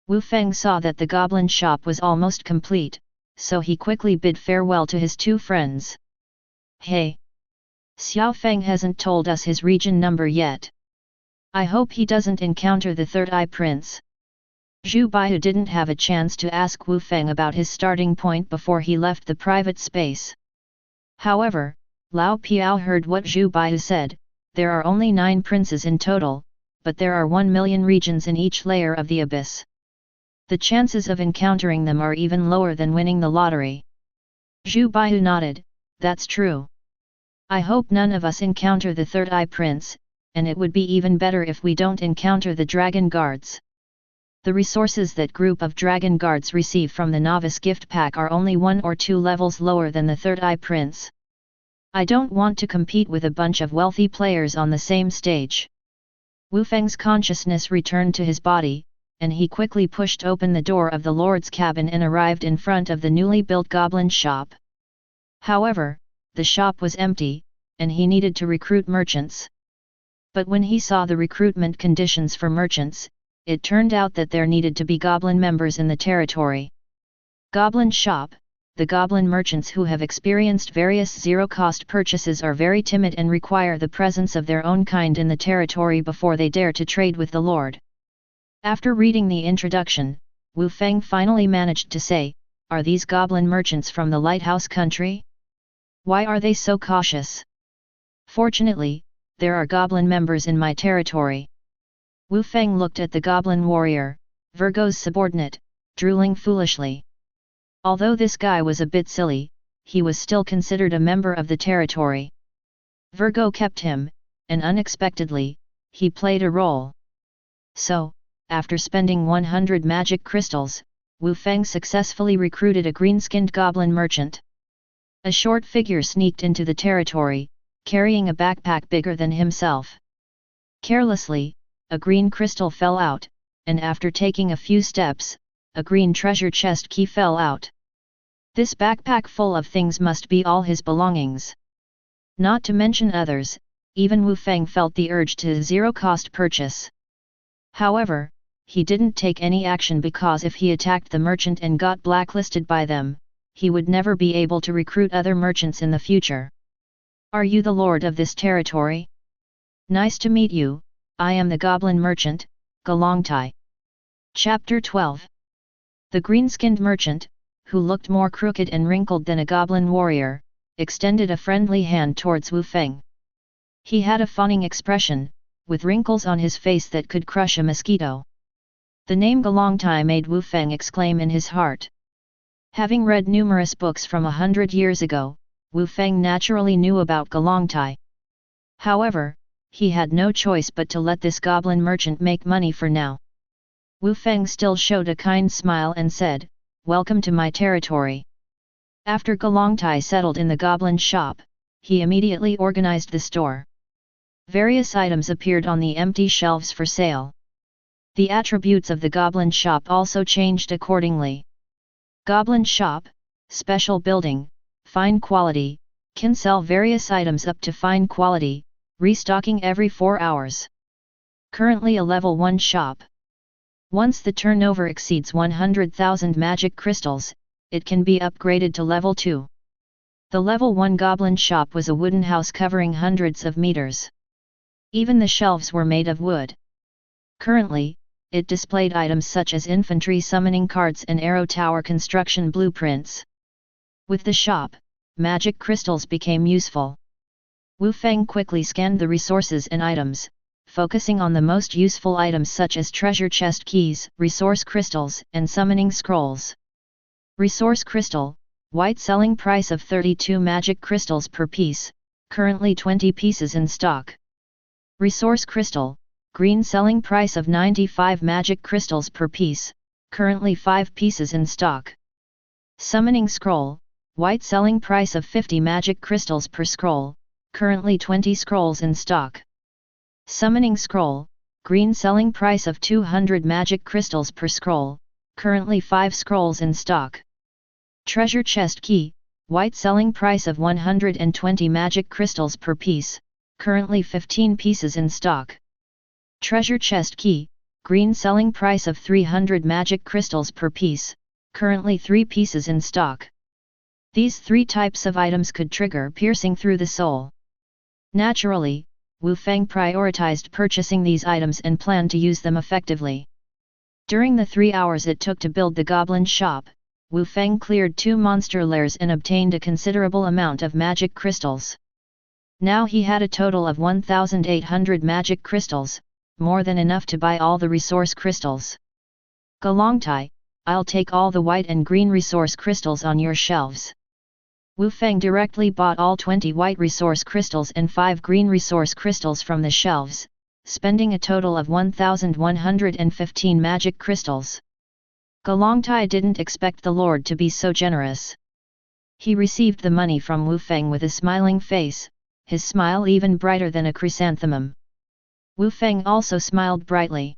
Wu Feng saw that the goblin shop was almost complete, so he quickly bid farewell to his 2 friends. Hey! Xiao Feng hasn't told us his region number yet. I hope he doesn't encounter the Third Eye Prince. Zhu Baihu didn't have a chance to ask Wu Feng about his starting point before he left the private space. However, Lao Piao heard what Zhu Baihu said. There are only 9 princes in total, but there are 1 million regions in each layer of the abyss. The chances of encountering them are even lower than winning the lottery. Zhu Baihu nodded, that's true. I hope none of us encounter the Third Eye Prince, and it would be even better if we don't encounter the Dragon Guards. The resources that group of Dragon Guards receive from the Novice Gift Pack are only 1 or 2 levels lower than the Third Eye Prince. I don't want to compete with a bunch of wealthy players on the same stage. Wu Feng's consciousness returned to his body, and he quickly pushed open the door of the Lord's cabin and arrived in front of the newly built goblin shop. However, the shop was empty, and he needed to recruit merchants. But when he saw the recruitment conditions for merchants, it turned out that there needed to be goblin members in the territory. Goblin shop. The goblin merchants who have experienced various zero-cost purchases are very timid and require the presence of their own kind in the territory before they dare to trade with the Lord. After reading the introduction, Wu Feng finally managed to say, are these goblin merchants from the Lighthouse country? Why are they so cautious? Fortunately, there are goblin members in my territory. Wu Feng looked at the goblin warrior, Virgo's subordinate, drooling foolishly. Although this guy was a bit silly, he was still considered a member of the territory. Virgo kept him, and unexpectedly, he played a role. So, after spending 100 magic crystals, Wu Feng successfully recruited a green-skinned goblin merchant. A short figure sneaked into the territory, carrying a backpack bigger than himself. Carelessly, a green crystal fell out, and after taking a few steps, a green treasure chest key fell out. This backpack full of things must be all his belongings. Not to mention others, even Wu Feng felt the urge to zero-cost purchase. However, he didn't take any action because if he attacked the merchant and got blacklisted by them, he would never be able to recruit other merchants in the future. Are you the lord of this territory? Nice to meet you, I am the goblin merchant, Galongtai. Chapter 12. The green-skinned merchant, who looked more crooked and wrinkled than a goblin warrior, extended a friendly hand towards Wu Feng. He had a fawning expression, with wrinkles on his face that could crush a mosquito. The name Galongtai made Wu Feng exclaim in his heart. Having read numerous books from 100 years ago, Wu Feng naturally knew about Galongtai. However, he had no choice but to let this goblin merchant make money for now. Wu Feng still showed a kind smile and said, "Welcome to my territory." After Galongtai settled in the goblin shop, he immediately organized the store. Various items appeared on the empty shelves for sale. The attributes of the goblin shop also changed accordingly. Goblin shop, special building, fine quality, can sell various items up to fine quality, restocking every 4 hours. Currently a level 1 shop. Once the turnover exceeds 100,000 magic crystals, it can be upgraded to level 2. The level 1 goblin shop was a wooden house covering hundreds of meters. Even the shelves were made of wood. Currently, it displayed items such as infantry summoning cards and arrow tower construction blueprints. With the shop, magic crystals became useful. Wu Feng quickly scanned the resources and items, focusing on the most useful items such as treasure chest keys, resource crystals, and summoning scrolls. Resource crystal, white selling price of 32 magic crystals per piece, currently 20 pieces in stock. Resource crystal, green selling price of 95 magic crystals per piece, currently 5 pieces in stock. Summoning scroll, white selling price of 50 magic crystals per scroll, currently 20 scrolls in stock. Summoning scroll, green selling price of 200 magic crystals per scroll, currently 5 scrolls in stock. Treasure chest key, white selling price of 120 magic crystals per piece, currently 15 pieces in stock. Treasure chest key, green selling price of 300 magic crystals per piece, currently 3 pieces in stock. These 3 types of items could trigger piercing through the soul. Naturally, Wu Feng prioritized purchasing these items and planned to use them effectively. During the 3 hours it took to build the goblin shop, Wu Feng cleared 2 monster lairs and obtained a considerable amount of magic crystals. Now he had a total of 1,800 magic crystals, more than enough to buy all the resource crystals. Galongtai, I'll take all the white and green resource crystals on your shelves. Wu Feng directly bought all 20 white resource crystals and 5 green resource crystals from the shelves, spending a total of 1,115 magic crystals. Galongtai didn't expect the Lord to be so generous. He received the money from Wu Feng with a smiling face, his smile even brighter than a chrysanthemum. Wu Feng also smiled brightly.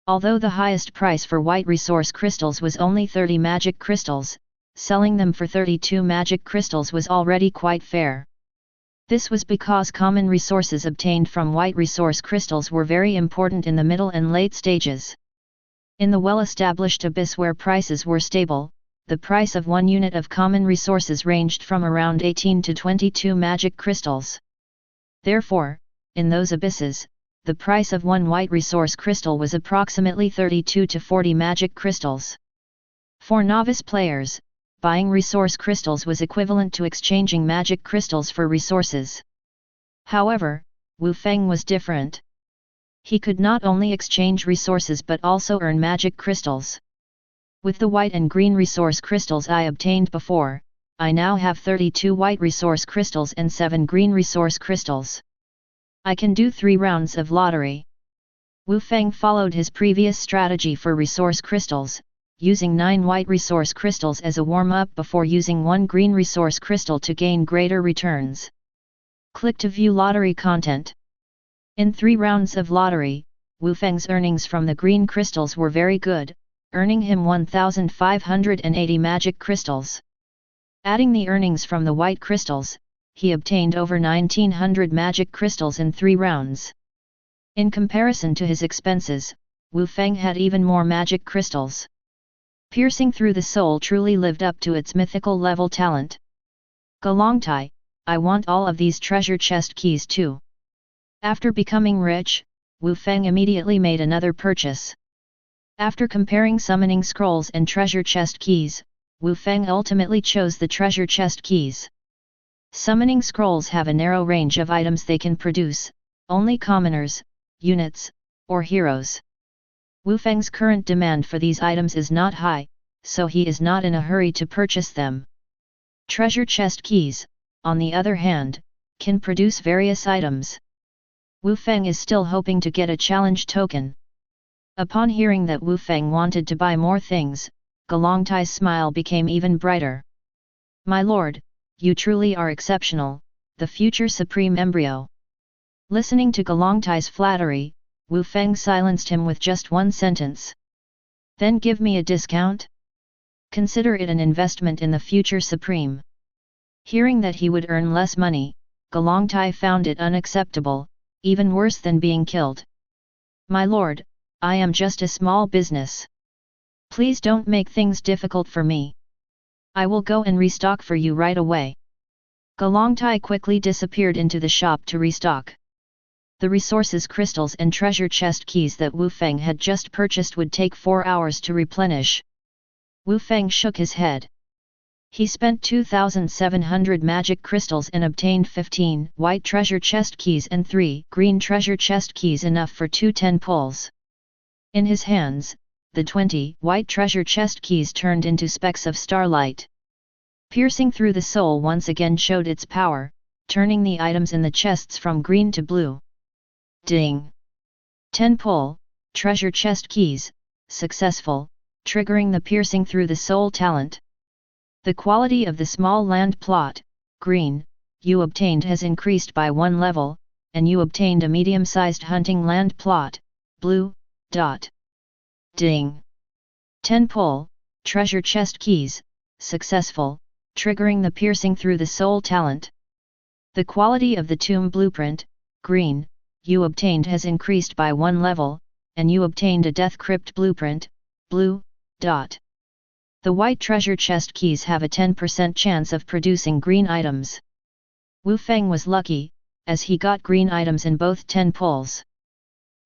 Although the highest price for white resource crystals was only 30 magic crystals, selling them for 32 magic crystals was already quite fair. This was because common resources obtained from white resource crystals were very important in the middle and late stages. In the well-established abyss where prices were stable, the price of 1 unit of common resources ranged from around 18 to 22 magic crystals. Therefore, in those abysses, the price of 1 white resource crystal was approximately 32 to 40 magic crystals. For novice players, buying resource crystals was equivalent to exchanging magic crystals for resources. However, Wu Feng was different. He could not only exchange resources but also earn magic crystals. With the white and green resource crystals I obtained before, I now have 32 white resource crystals and 7 green resource crystals. I can do 3 rounds of lottery. Wu Feng followed his previous strategy for resource crystals, using 9 white resource crystals as a warm-up before using 1 green resource crystal to gain greater returns. Click to view lottery content. In 3 rounds of lottery, Wu Feng's earnings from the green crystals were very good, earning him 1,580 magic crystals. Adding the earnings from the white crystals, he obtained over 1,900 magic crystals in 3 rounds. In comparison to his expenses, Wu Feng had even more magic crystals. Piercing through the soul truly lived up to its mythical level talent. Galongtai, I want all of these treasure chest keys too. After becoming rich, Wu Feng immediately made another purchase. After comparing summoning scrolls and treasure chest keys, Wu Feng ultimately chose the treasure chest keys. Summoning scrolls have a narrow range of items they can produce, only commoners, units, or heroes. Wu Feng's current demand for these items is not high, so he is not in a hurry to purchase them. Treasure chest keys, on the other hand, can produce various items. Wu Feng is still hoping to get a challenge token. Upon hearing that Wu Feng wanted to buy more things, Galongtai's smile became even brighter. "My lord, you truly are exceptional, the future supreme embryo." Listening to Galongtai's flattery, Wu Feng silenced him with just one sentence. "Then give me a discount? Consider it an investment in the future supreme." Hearing that he would earn less money, Galongtai found it unacceptable, even worse than being killed. "My lord, I am just a small business. Please don't make things difficult for me. I will go and restock for you right away." Galongtai quickly disappeared into the shop to restock. The resources crystals and treasure chest keys that Wu Feng had just purchased would take 4 hours to replenish. Wu Feng shook his head. He spent 2,700 magic crystals and obtained 15 white treasure chest keys and 3 green treasure chest keys, enough for 2 10 pulls. In his hands, the 20 white treasure chest keys turned into specks of starlight. Piercing through the soul once again showed its power, turning the items in the chests from green to blue. Ding! 10 pull, treasure chest keys, successful, triggering the piercing through the soul talent. The quality of the small land plot, green, you obtained has increased by 1 level, and you obtained a medium-sized hunting land plot, blue, dot. Ding! 10 pull, treasure chest keys, successful, triggering the piercing through the soul talent. The quality of the tomb blueprint, green, you obtained has increased by 1 level, and you obtained a death crypt blueprint, blue, dot. The white treasure chest keys have a 10% chance of producing green items. Wu Feng was lucky, as he got green items in both 10 pulls.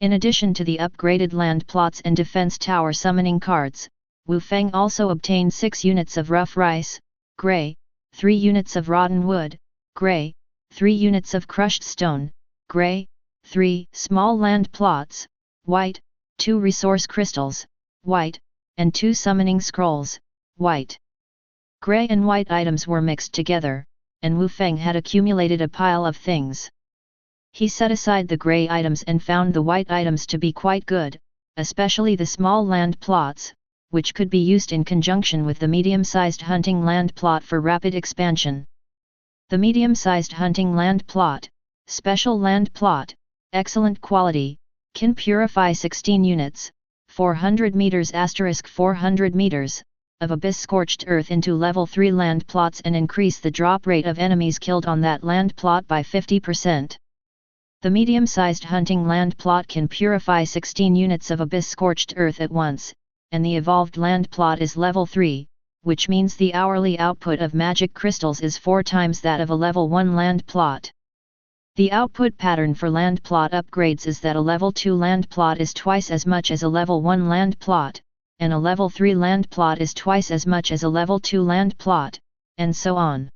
In addition to the upgraded land plots and defense tower summoning cards, Wu Feng also obtained 6 units of rough rice, grey, 3 units of rotten wood, grey, 3 units of crushed stone, grey, 3 small land plots, white, 2 resource crystals, white, and 2 summoning scrolls, white. Grey and white items were mixed together, and Wu Feng had accumulated a pile of things. He set aside the grey items and found the white items to be quite good, especially the small land plots, which could be used in conjunction with the medium-sized hunting land plot for rapid expansion. The medium-sized hunting land plot, special land plot, excellent quality, can purify 16 units, 400 meters * 400 meters, of abyss scorched earth into level 3 land plots and increase the drop rate of enemies killed on that land plot by 50%. The medium-sized hunting land plot can purify 16 units of abyss scorched earth at once, and the evolved land plot is level 3, which means the hourly output of magic crystals is 4 times that of a level 1 land plot. The output pattern for land plot upgrades is that a level 2 land plot is twice as much as a level 1 land plot, and a level 3 land plot is twice as much as a level 2 land plot, and so on.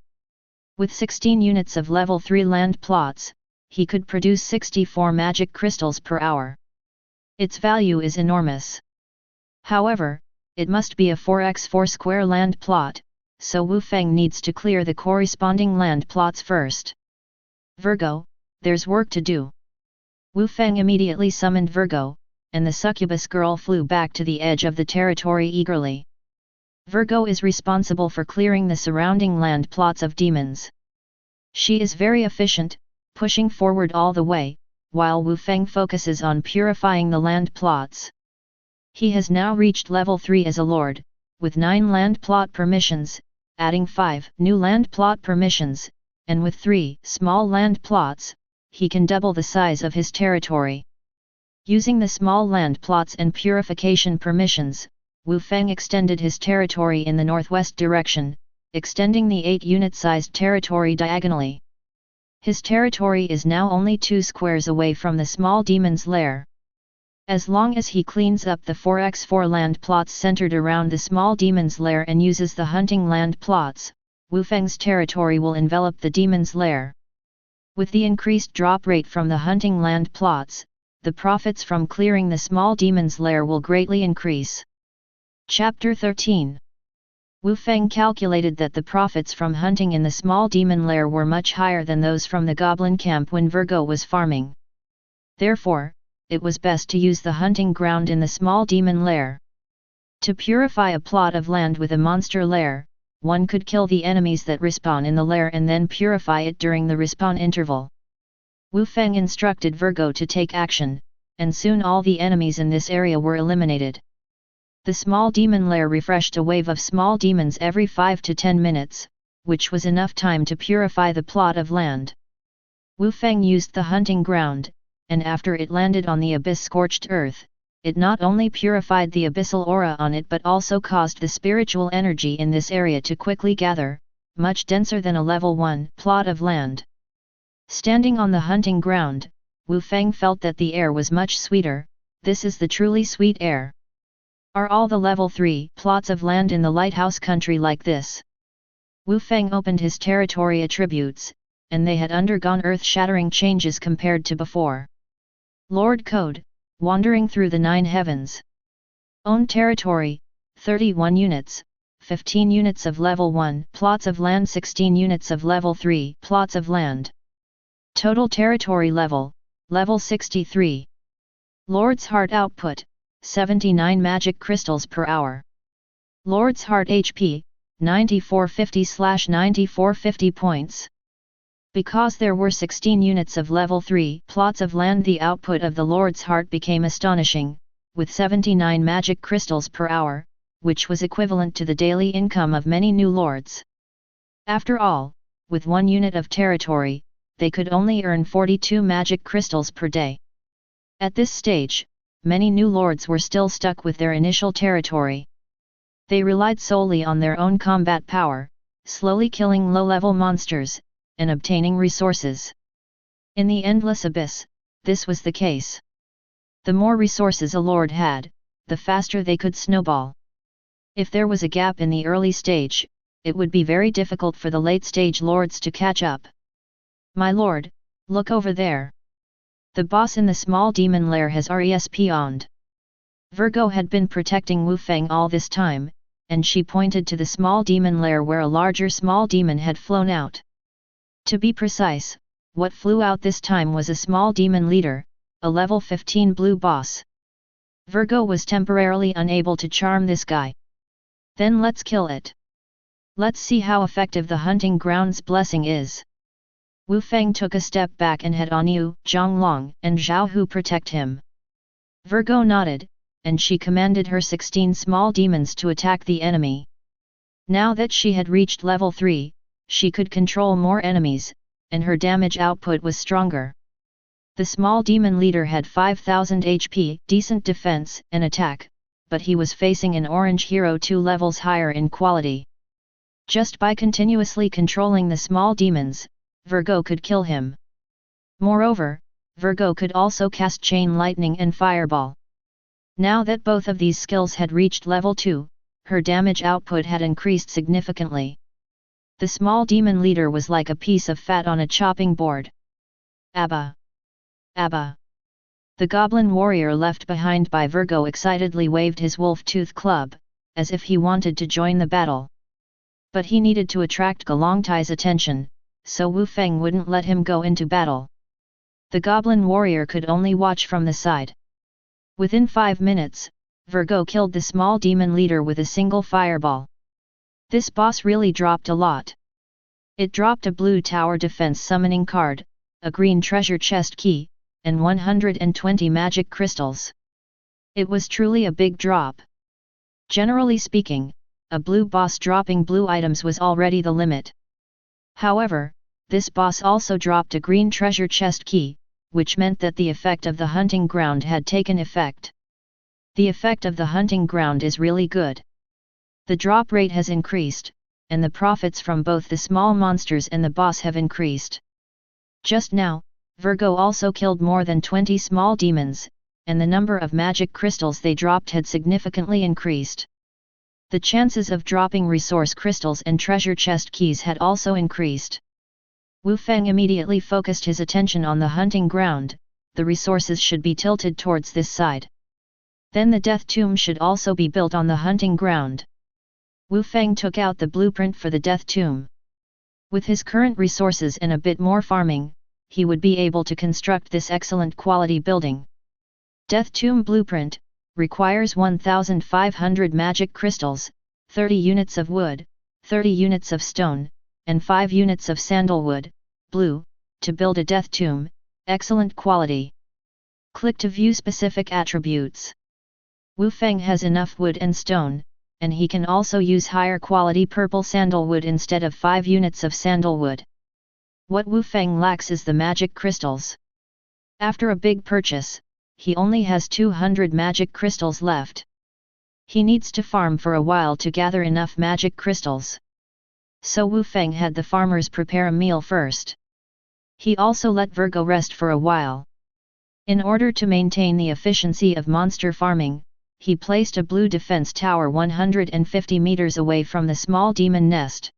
With 16 units of level 3 land plots, he could produce 64 magic crystals per hour. Its value is enormous. However, it must be a 4x4 square land plot, so Wu Feng needs to clear the corresponding land plots first. Virgo, there's work to do. Wu Feng immediately summoned Virgo, and the succubus girl flew back to the edge of the territory eagerly. Virgo is responsible for clearing the surrounding land plots of demons. She is very efficient, pushing forward all the way, while Wu Feng focuses on purifying the land plots. He has now reached level 3 as a lord, with 9 land plot permissions, adding 5 new land plot permissions, and with 3 small land plots, he can double the size of his territory. Using the small land plots and purification permissions, Wu Feng extended his territory in the northwest direction, extending the 8-unit-sized territory diagonally. His territory is now only 2 squares away from the small demon's lair. As long as he cleans up the 4x4 land plots centered around the small demon's lair and uses the hunting land plots, Wu Feng's territory will envelop the demon's lair. With the increased drop rate from the hunting land plots, the profits from clearing the small demon's lair will greatly increase. Chapter 13. Wu Feng calculated that the profits from hunting in the small demon lair were much higher than those from the goblin camp when Virgo was farming. Therefore, it was best to use the hunting ground in the small demon lair. To purify a plot of land with a monster lair, one could kill the enemies that respawn in the lair and then purify it during the respawn interval. Wu Feng instructed Virgo to take action, and soon all the enemies in this area were eliminated. The small demon lair refreshed a wave of small demons every 5 to 10 minutes, which was enough time to purify the plot of land. Wu Feng used the hunting ground, and after it landed on the abyss-scorched earth, it not only purified the abyssal aura on it but also caused the spiritual energy in this area to quickly gather, much denser than a level 1 plot of land. Standing on the hunting ground, Wu Feng felt that the air was much sweeter. This is the truly sweet air. Are all the level 3 plots of land in the lighthouse country like this? Wu Feng opened his territory attributes, and they had undergone earth-shattering changes compared to before. Lord Code, wandering through the 9 heavens. Own territory, 31 units, 15 units of level 1 plots of land, 16 units of level 3 plots of land. Total territory level, level 63. Lord's Heart output, 79 magic crystals per hour. Lord's Heart HP, 9450/9450 points. Because there were 16 units of level 3 plots of land, the output of the Lord's Heart became astonishing, with 79 magic crystals per hour, which was equivalent to the daily income of many new lords. After all, with 1 unit of territory, they could only earn 42 magic crystals per day. At this stage, many new lords were still stuck with their initial territory. They relied solely on their own combat power, slowly killing low-level monsters, and obtaining resources. In the endless abyss, this was the case. The more resources a lord had, the faster they could snowball. If there was a gap in the early stage, it would be very difficult for the late-stage lords to catch up. My lord, look over there. The boss in the small demon lair has respawned. Virgo had been protecting Wu Feng all this time, and she pointed to the small demon lair where a larger small demon had flown out. To be precise, what flew out this time was a small demon leader, a level 15 blue boss. Virgo was temporarily unable to charm this guy. Then let's kill it. Let's see how effective the hunting ground's blessing is. Wu Feng took a step back and had Anu, Zhonglong, and Zhao Hu protect him. Virgo nodded, and she commanded her 16 small demons to attack the enemy. Now that she had reached level 3, she could control more enemies, and her damage output was stronger. The small demon leader had 5000 HP, decent defense and attack, but he was facing an orange hero 2 levels higher in quality. Just by continuously controlling the small demons, Virgo could kill him. Moreover, Virgo could also cast chain lightning and fireball. Now that both of these skills had reached level 2, her damage output had increased significantly. The small demon leader was like a piece of fat on a chopping board. Abba! Abba! The goblin warrior left behind by Virgo excitedly waved his wolf-tooth club, as if he wanted to join the battle. But he needed to attract Galongtai's attention, so Wu Feng wouldn't let him go into battle. The goblin warrior could only watch from the side. Within 5 minutes, Virgo killed the small demon leader with a single fireball. This boss really dropped a lot. It dropped a blue tower defense summoning card, a green treasure chest key, and 120 magic crystals. It was truly a big drop. Generally speaking, a blue boss dropping blue items was already the limit. However, this boss also dropped a green treasure chest key, which meant that the effect of the hunting ground had taken effect. The effect of the hunting ground is really good. The drop rate has increased, and the profits from both the small monsters and the boss have increased. Just now, Virgo also killed more than 20 small demons, and the number of magic crystals they dropped had significantly increased. The chances of dropping resource crystals and treasure chest keys had also increased. Wu Feng immediately focused his attention on the hunting ground. The resources should be tilted towards this side. Then the death tomb should also be built on the hunting ground. Wu Feng took out the blueprint for the death tomb. With his current resources and a bit more farming, he would be able to construct this excellent quality building. Death tomb blueprint requires 1,500 magic crystals, 30 units of wood, 30 units of stone, and 5 units of sandalwood, blue, to build a death tomb, excellent quality. Click to view specific attributes. Wu Feng has enough wood and stone, and he can also use higher quality purple sandalwood instead of 5 units of sandalwood. What Wu Feng lacks is the magic crystals. After a big purchase, he only has 200 magic crystals left. He needs to farm for a while to gather enough magic crystals. So Wu Feng had the farmers prepare a meal first. He also let Virgo rest for a while. In order to maintain the efficiency of monster farming, he placed a blue defense tower 150 meters away from the small demon nest.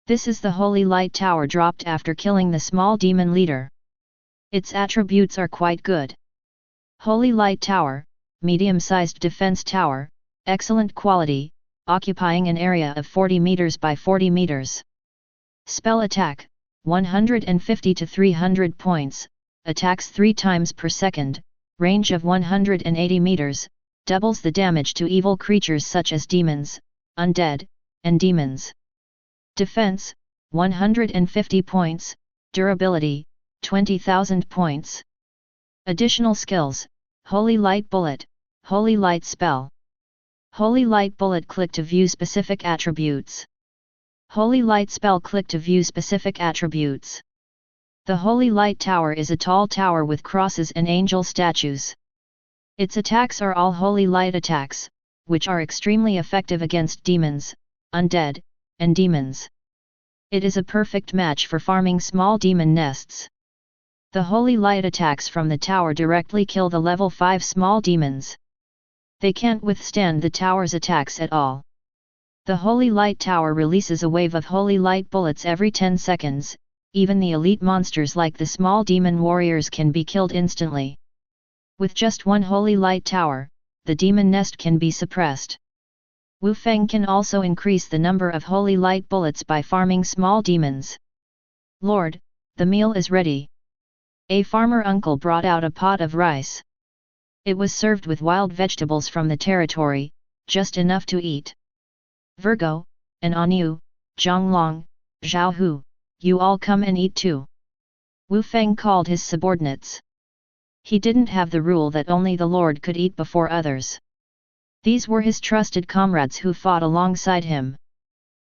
This is the holy light tower dropped after killing the small demon leader. Its attributes are quite good. Holy light tower, medium-sized defense tower, excellent quality, occupying an area of 40 meters by 40 meters. Spell attack, 150 to 300 points, attacks 3 times per second, range of 180 meters, doubles the damage to evil creatures such as demons, undead, and demons. Defense, 150 points, durability, 20,000 points. Additional skills, Holy Light Bullet, Holy Light Spell. Holy Light Bullet, click to view specific attributes. Holy Light Spell, click to view specific attributes. The Holy Light Tower is a tall tower with crosses and angel statues. Its attacks are all Holy Light attacks, which are extremely effective against demons, undead, and demons. It is a perfect match for farming small demon nests. The Holy Light attacks from the tower directly kill the level 5 small demons. They can't withstand the tower's attacks at all. The Holy Light Tower releases a wave of Holy Light bullets every 10 seconds, even the elite monsters like the small demon warriors can be killed instantly. With just one Holy Light Tower, the demon nest can be suppressed. Wu Feng can also increase the number of Holy Light bullets by farming small demons. Lord, the meal is ready. A farmer uncle brought out a pot of rice. It was served with wild vegetables from the territory, just enough to eat. Virgo, and Anu, Zhonglong, Zhao Hu, you all come and eat too. Wu Feng called his subordinates. He didn't have the rule that only the Lord could eat before others. These were his trusted comrades who fought alongside him.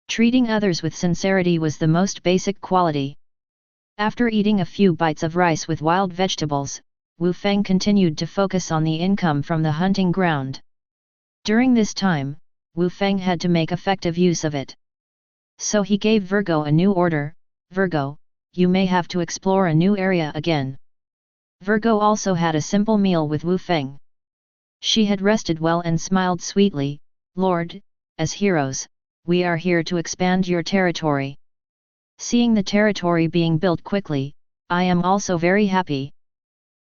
Treating others with sincerity was the most basic quality. After eating a few bites of rice with wild vegetables, Wu Feng continued to focus on the income from the hunting ground. During this time, Wu Feng had to make effective use of it. So he gave Virgo a new order. Virgo, you may have to explore a new area again. Virgo also had a simple meal with Wu Feng. She had rested well and smiled sweetly. Lord, as heroes, we are here to expand your territory. Seeing the territory being built quickly, I am also very happy.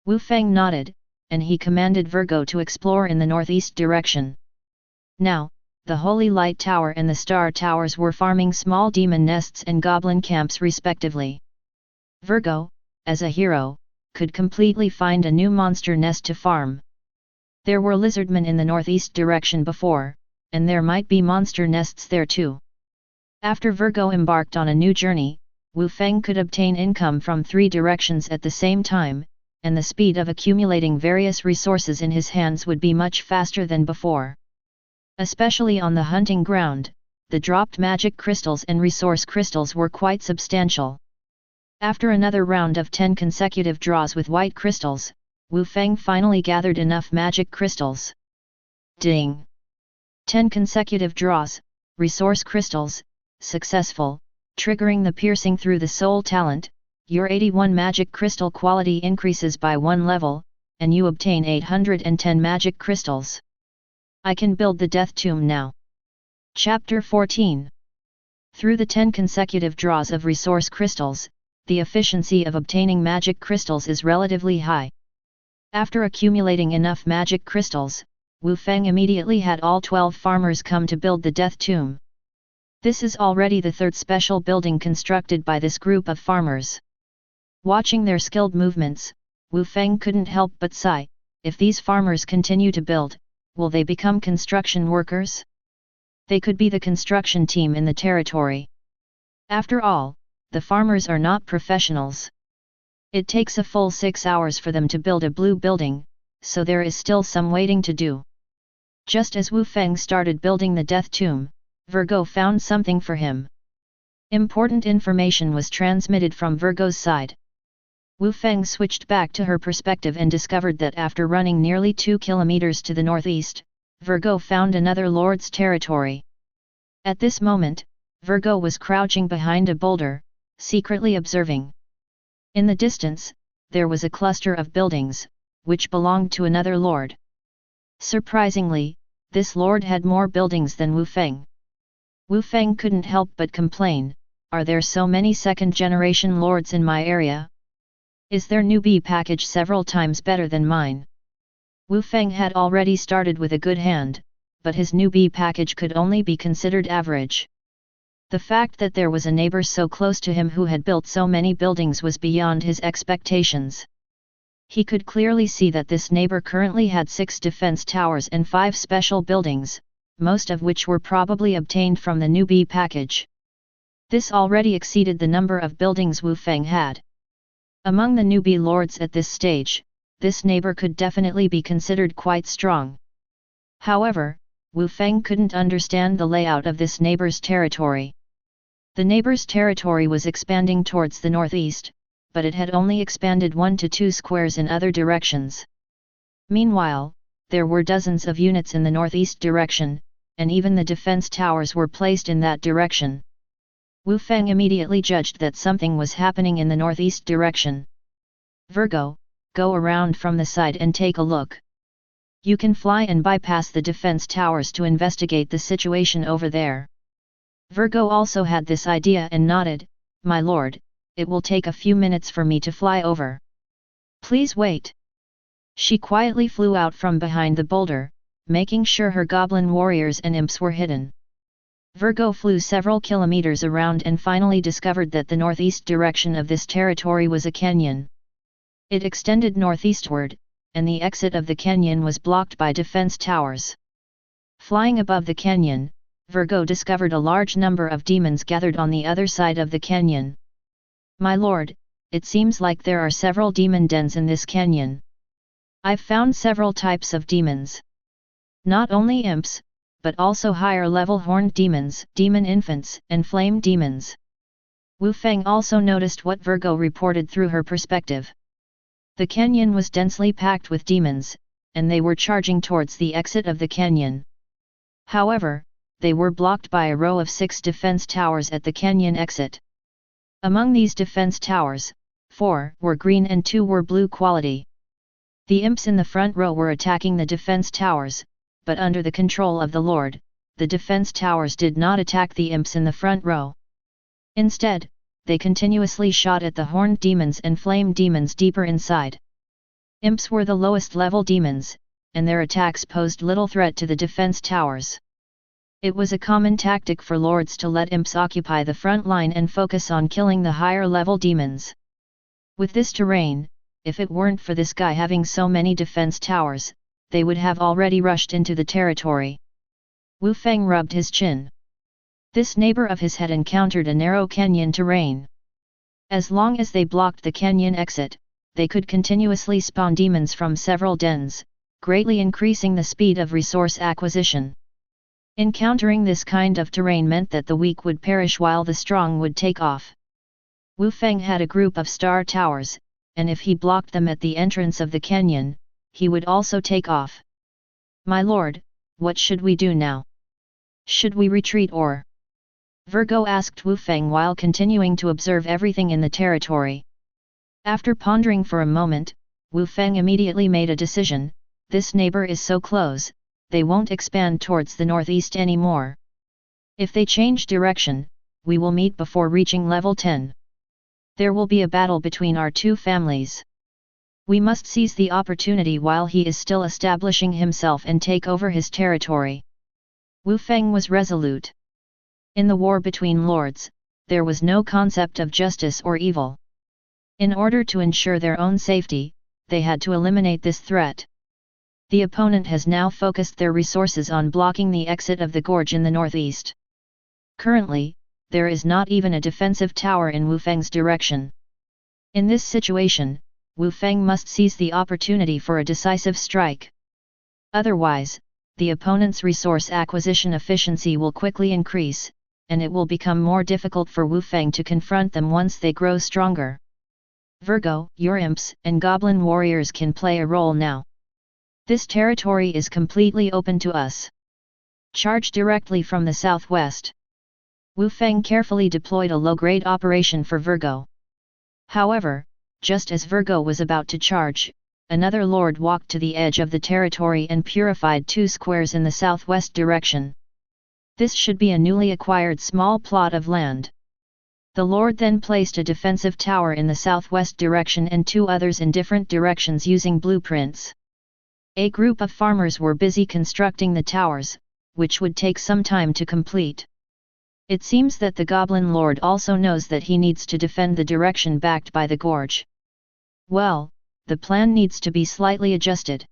Wu Feng nodded, and he commanded Virgo to explore in the northeast direction. Now, the Holy Light Tower and the Star Towers were farming small demon nests and goblin camps respectively. Virgo, as a hero, could completely find a new monster nest to farm. There were lizardmen in the northeast direction before, and there might be monster nests there too. After Virgo embarked on a new journey, Wu Feng could obtain income from 3 directions at the same time, and the speed of accumulating various resources in his hands would be much faster than before. Especially on the hunting ground, the dropped magic crystals and resource crystals were quite substantial. After another round of 10 consecutive draws with white crystals, Wu Feng finally gathered enough magic crystals. Ding! 10 consecutive draws, resource crystals, successful, triggering the piercing through the soul talent. Your 81 magic crystal quality increases by 1 level, and you obtain 810 magic crystals. I can build the death tomb now. Chapter 14. Through the 10 consecutive draws of resource crystals, the efficiency of obtaining magic crystals is relatively high. After accumulating enough magic crystals, Wu Feng immediately had all 12 farmers come to build the death tomb. This is already the third special building constructed by this group of farmers. Watching their skilled movements, Wu Feng couldn't help but sigh, if these farmers continue to build, will they become construction workers? They could be the construction team in the territory. After all, the farmers are not professionals. It takes a full 6 hours for them to build a blue building, so there is still some waiting to do. Just as Wu Feng started building the death tomb, Virgo found something for him. Important information was transmitted from Virgo's side. Wu Feng switched back to her perspective and discovered that after running nearly 2 kilometers to the northeast, Virgo found another lord's territory. At this moment, Virgo was crouching behind a boulder, secretly observing. In the distance, there was a cluster of buildings, which belonged to another lord. Surprisingly, this lord had more buildings than Wu Feng. Wu Feng couldn't help but complain, are there so many second-generation lords in my area? Is their newbie package several times better than mine? Wu Feng had already started with a good hand, but his newbie package could only be considered average. The fact that there was a neighbor so close to him who had built so many buildings was beyond his expectations. He could clearly see that this neighbor currently had 6 defense towers and 5 special buildings, most of which were probably obtained from the newbie package. This already exceeded the number of buildings Wu Feng had. Among the newbie lords at this stage, this neighbor could definitely be considered quite strong. However, Wu Feng couldn't understand the layout of this neighbor's territory. The neighbor's territory was expanding towards the northeast, but it had only expanded 1 to 2 squares in other directions. Meanwhile, there were dozens of units in the northeast direction, and even the defense towers were placed in that direction. Wu Feng immediately judged that something was happening in the northeast direction. Virgo, go around from the side and take a look. You can fly and bypass the defense towers to investigate the situation over there. Virgo also had this idea and nodded, my lord, it will take a few minutes for me to fly over. Please wait. She quietly flew out from behind the boulder, making sure her goblin warriors and imps were hidden. Virgo flew several kilometers around and finally discovered that the northeast direction of this territory was a canyon. It extended northeastward, and the exit of the canyon was blocked by defense towers. Flying above the canyon, Virgo discovered a large number of demons gathered on the other side of the canyon. My lord, it seems like there are several demon dens in this canyon. I've found several types of demons. Not only imps, but also higher-level horned demons, demon infants, and flame demons. Wu Feng also noticed what Virgo reported through her perspective. The canyon was densely packed with demons, and they were charging towards the exit of the canyon. However, they were blocked by a row of 6 defense towers at the canyon exit. Among these defense towers, 4 were green and 2 were blue quality. The imps in the front row were attacking the defense towers, but under the control of the Lord, the defense towers did not attack the imps in the front row. Instead, they continuously shot at the horned demons and flame demons deeper inside. Imps were the lowest level demons, and their attacks posed little threat to the defense towers. It was a common tactic for lords to let imps occupy the front line and focus on killing the higher level demons. With this terrain, if it weren't for this guy having so many defense towers, they would have already rushed into the territory. Wu Feng rubbed his chin. This neighbor of his had encountered a narrow canyon terrain. As long as they blocked the canyon exit, they could continuously spawn demons from several dens, greatly increasing the speed of resource acquisition. Encountering this kind of terrain meant that the weak would perish while the strong would take off. Wu Feng had a group of star towers, and if he blocked them at the entrance of the canyon, he would also take off. My lord, what should we do now? Should we retreat or? Virgo asked Wu Feng while continuing to observe everything in the territory. After pondering for a moment, Wu Feng immediately made a decision. This neighbor is so close, they won't expand towards the northeast anymore. If they change direction, we will meet before reaching level 10. There will be a battle between our two families. We must seize the opportunity while he is still establishing himself and take over his territory. Wu Feng was resolute. In the war between lords, there was no concept of justice or evil. In order to ensure their own safety, they had to eliminate this threat. The opponent has now focused their resources on blocking the exit of the gorge in the northeast. Currently, there is not even a defensive tower in Wu Feng's direction. In this situation, Wu Feng must seize the opportunity for a decisive strike. Otherwise, the opponent's resource acquisition efficiency will quickly increase, and it will become more difficult for Wu Feng to confront them once they grow stronger. Virgo, your imps and goblin warriors can play a role now. This territory is completely open to us. Charge directly from the southwest. Wu Feng carefully deployed a low-grade operation for Virgo. However, just as Virgo was about to charge, another lord walked to the edge of the territory and purified 2 squares in the southwest direction. This should be a newly acquired small plot of land. The lord then placed a defensive tower in the southwest direction and 2 others in different directions using blueprints. A group of farmers were busy constructing the towers, which would take some time to complete. It seems that the Goblin Lord also knows that he needs to defend the direction backed by the gorge. Well, the plan needs to be slightly adjusted.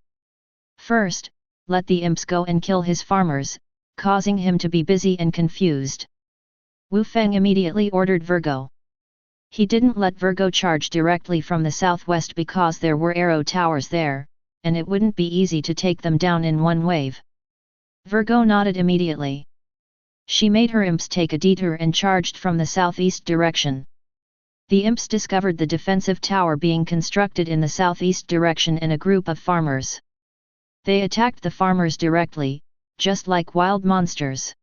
First, let the imps go and kill his farmers, causing him to be busy and confused. Wu Feng immediately ordered Virgo. He didn't let Virgo charge directly from the southwest because there were arrow towers there, and it wouldn't be easy to take them down in one wave. Virgo nodded immediately. She made her imps take a detour and charged from the southeast direction. The imps discovered the defensive tower being constructed in the southeast direction and a group of farmers. They attacked the farmers directly, just like wild monsters.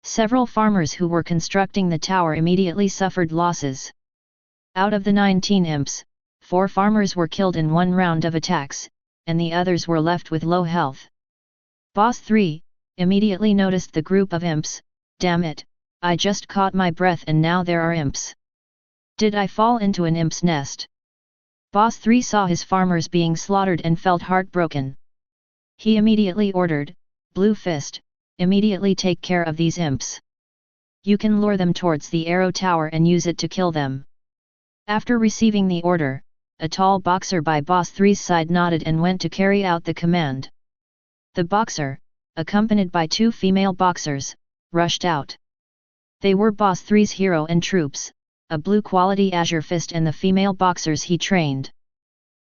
Several farmers who were constructing the tower immediately suffered losses. Out of the 19 imps, 4 farmers were killed in one round of attacks, and the others were left with low health. Boss 3 immediately noticed the group of imps. Damn it, I just caught my breath and now there are imps. Did I fall into an imp's nest? Boss 3 saw his farmers being slaughtered and felt heartbroken. He immediately ordered, Blue Fist, immediately take care of these imps. You can lure them towards the arrow tower and use it to kill them. After receiving the order, a tall boxer by Boss 3's side nodded and went to carry out the command. The boxer, accompanied by 2 female boxers, rushed out. They were Boss 3's hero and troops, a blue quality Azure Fist and the female boxers he trained.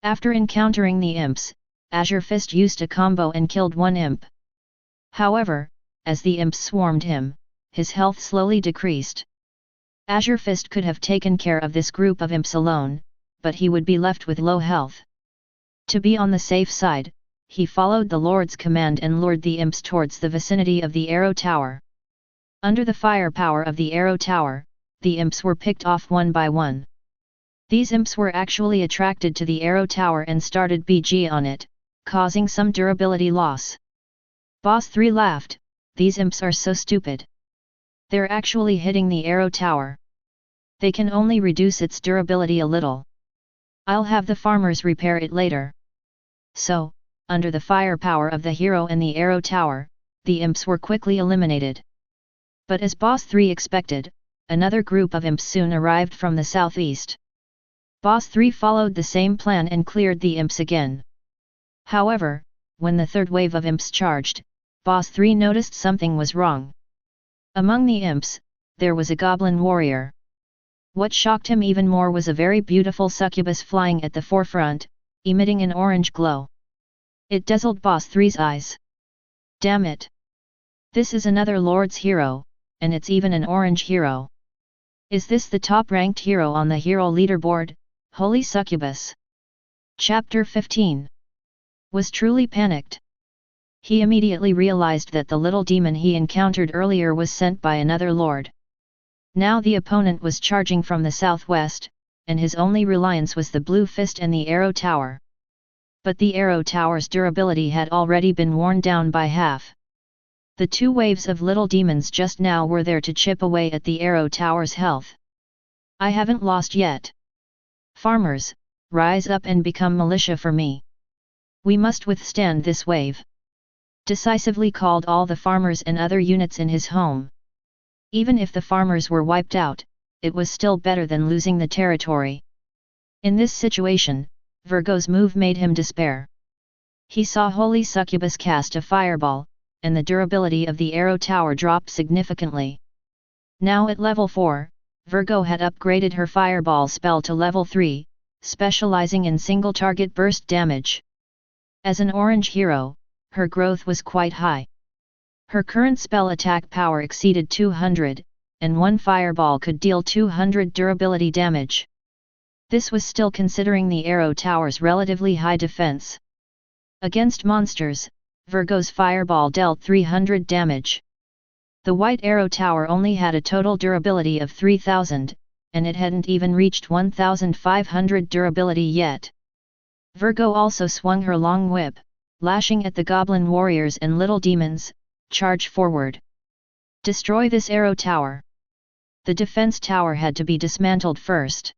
After encountering the imps, Azure Fist used a combo and killed 1 imp. However, as the imps swarmed him, his health slowly decreased. Azure Fist could have taken care of this group of imps alone, but he would be left with low health. To be on the safe side, he followed the Lord's command and lured the imps towards the vicinity of the arrow tower. Under the firepower of the arrow tower, the imps were picked off one by one. These imps were actually attracted to the arrow tower and started BG on it, causing some durability loss. Boss 3 laughed, these imps are so stupid. They're actually hitting the arrow tower. They can only reduce its durability a little. I'll have the farmers repair it later. So, under the firepower of the hero and the arrow tower, the imps were quickly eliminated. But as Boss 3 expected, another group of imps soon arrived from the southeast. Boss 3 followed the same plan and cleared the imps again. However, when the third wave of imps charged, Boss 3 noticed something was wrong. Among the imps, there was a goblin warrior. What shocked him even more was a very beautiful succubus flying at the forefront, emitting an orange glow. It dazzled Boss 3's eyes. Damn it! This is another Lord's hero, and it's even an orange hero. Is this the top-ranked hero on the hero leaderboard? Holy succubus! Chapter 15 was truly panicked. He immediately realized that the little demon he encountered earlier was sent by another lord. Now the opponent was charging from the southwest, and his only reliance was the blue fist and the arrow tower. But the arrow tower's durability had already been worn down by half. The two waves of little demons just now were there to chip away at the arrow tower's health. I haven't lost yet. Farmers, rise up and become militia for me. We must withstand this wave. Decisively called all the farmers and other units in his home. Even if the farmers were wiped out, it was still better than losing the territory. In this situation, Virgo's move made him despair. He saw Holy Succubus cast a fireball, and the durability of the arrow tower dropped significantly. Now at level 4, Virgo had upgraded her fireball spell to level 3, specializing in single target burst damage. As an orange hero, her growth was quite high. Her current spell attack power exceeded 200, and one fireball could deal 200 durability damage. This was still considering the arrow tower's relatively high defense. Against monsters, Virgo's fireball dealt 300 damage. The white arrow tower only had a total durability of 3000, and it hadn't even reached 1500 durability yet. Virgo also swung her long whip, lashing at the goblin warriors and little demons. Charge forward. Destroy this arrow tower. The defense tower had to be dismantled first.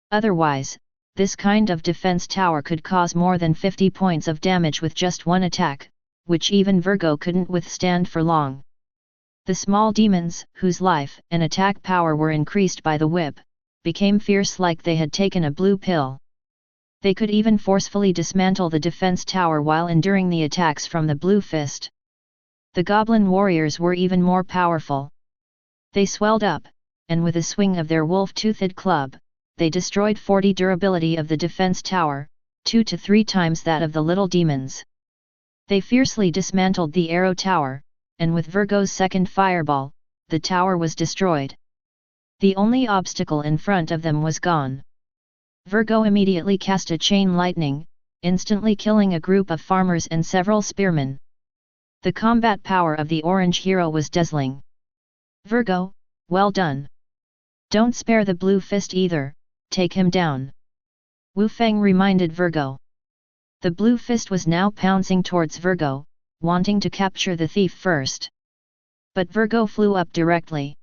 Otherwise, this kind of defense tower could cause more than 50 points of damage with just one attack, which even Virgo couldn't withstand for long. The small demons, whose life and attack power were increased by the whip, became fierce like they had taken a blue pill. They could even forcefully dismantle the defense tower while enduring the attacks from the blue fist. The goblin warriors were even more powerful. They swelled up, and with a swing of their wolf-toothed club, they destroyed 40 durability of the defense tower, 2 to 3 times that of the little demons. They fiercely dismantled the arrow tower, and with Virgo's second fireball, the tower was destroyed. The only obstacle in front of them was gone. Virgo immediately cast a chain lightning, instantly killing a group of farmers and several spearmen. The combat power of the orange hero was dazzling. Virgo, well done. Don't spare the blue fist either, take him down. Wu Feng reminded Virgo. The blue fist was now pouncing towards Virgo, wanting to capture the thief first. But Virgo flew up directly.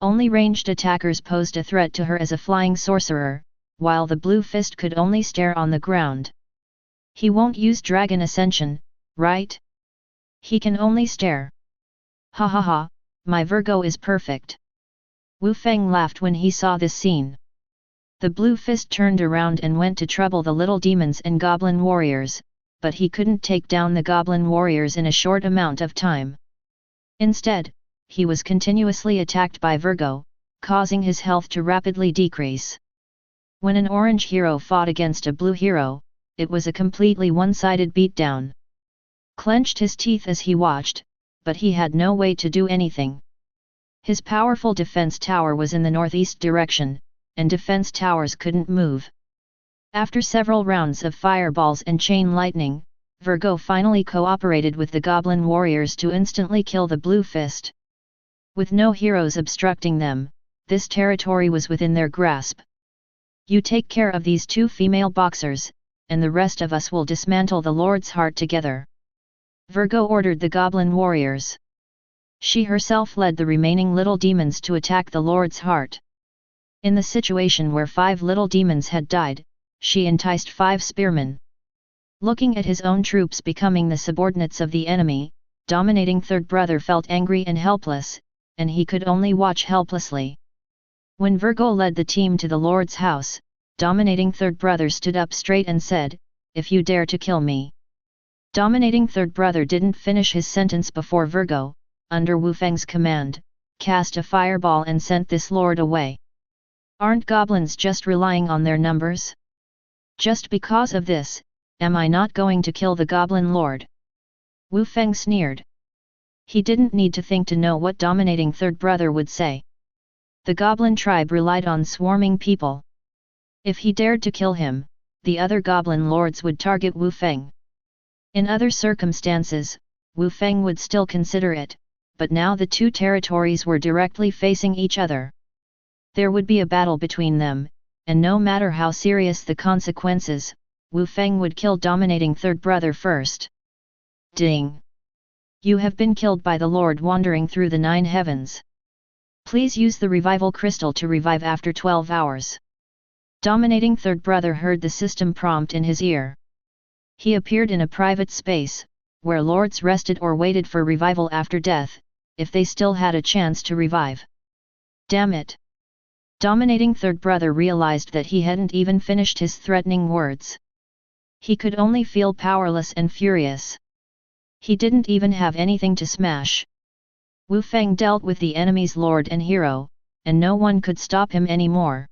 Only ranged attackers posed a threat to her as a flying sorcerer, while the blue fist could only stare on the ground. He won't use Dragon Ascension, right? He can only stare. Ha ha ha, my Virgo is perfect. Wu Feng laughed when he saw this scene. The blue fist turned around and went to trouble the little demons and goblin warriors, but he couldn't take down the goblin warriors in a short amount of time. Instead, he was continuously attacked by Virgo, causing his health to rapidly decrease. When an orange hero fought against a blue hero, it was a completely one-sided beatdown. Clenched his teeth as he watched, but he had no way to do anything. His powerful defense tower was in the northeast direction, and defense towers couldn't move. After several rounds of fireballs and chain lightning, Virgo finally cooperated with the goblin warriors to instantly kill the blue fist. With no heroes obstructing them, this territory was within their grasp. You take care of these 2 female boxers, and the rest of us will dismantle the Lord's heart together. Virgo ordered the goblin warriors. She herself led the remaining little demons to attack the Lord's heart. In the situation where 5 little demons had died, she enticed 5 spearmen. Looking at his own troops becoming the subordinates of the enemy, dominating third brother felt angry and helpless, and he could only watch helplessly. When Virgo led the team to the Lord's house, dominating third brother stood up straight and said, "If you dare to kill me." Dominating third brother didn't finish his sentence before Virgo, under Wu Feng's command, cast a fireball and sent this lord away. Aren't goblins just relying on their numbers? Just because of this, am I not going to kill the goblin lord? Wu Feng sneered. He didn't need to think to know what dominating third brother would say. The goblin tribe relied on swarming people. If he dared to kill him, the other goblin lords would target Wu Feng. In other circumstances, Wu Feng would still consider it, but now the 2 territories were directly facing each other. There would be a battle between them, and no matter how serious the consequences, Wu Feng would kill dominating third brother first. Ding! You have been killed by the Lord wandering through the 9 heavens. Please use the revival crystal to revive after 12 hours. Dominating third brother heard the system prompt in his ear. He appeared in a private space, where lords rested or waited for revival after death, if they still had a chance to revive. Damn it! Dominating third brother realized that he hadn't even finished his threatening words. He could only feel powerless and furious. He didn't even have anything to smash. Wu Feng dealt with the enemy's lord and hero, and no one could stop him anymore.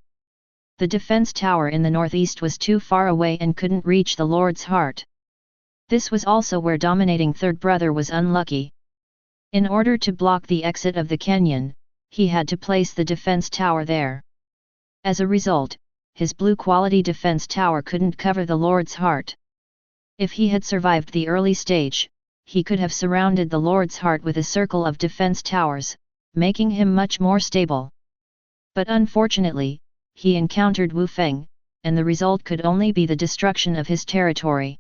The defense tower in the northeast was too far away and couldn't reach the lord's heart. This was also where dominating third brother was unlucky. In order to block the exit of the canyon, he had to place the defense tower there. As a result, his blue-quality defense tower couldn't cover the lord's heart. If he had survived the early stage, he could have surrounded the lord's heart with a circle of defense towers, making him much more stable. But unfortunately, he encountered Wu Feng, and the result could only be the destruction of his territory.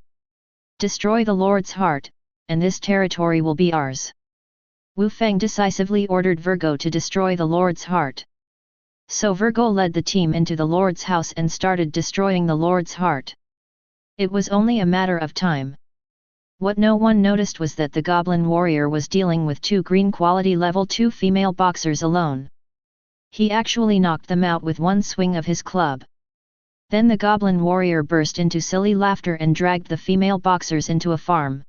Destroy the lord's heart, and this territory will be ours. Wu Feng decisively ordered Virgo to destroy the lord's heart. So Virgo led the team into the lord's house and started destroying the lord's heart. It was only a matter of time. What no one noticed was that the goblin warrior was dealing with 2 green quality level 2 female boxers alone. He actually knocked them out with one swing of his club. Then the goblin warrior burst into silly laughter and dragged the female boxers into a farm.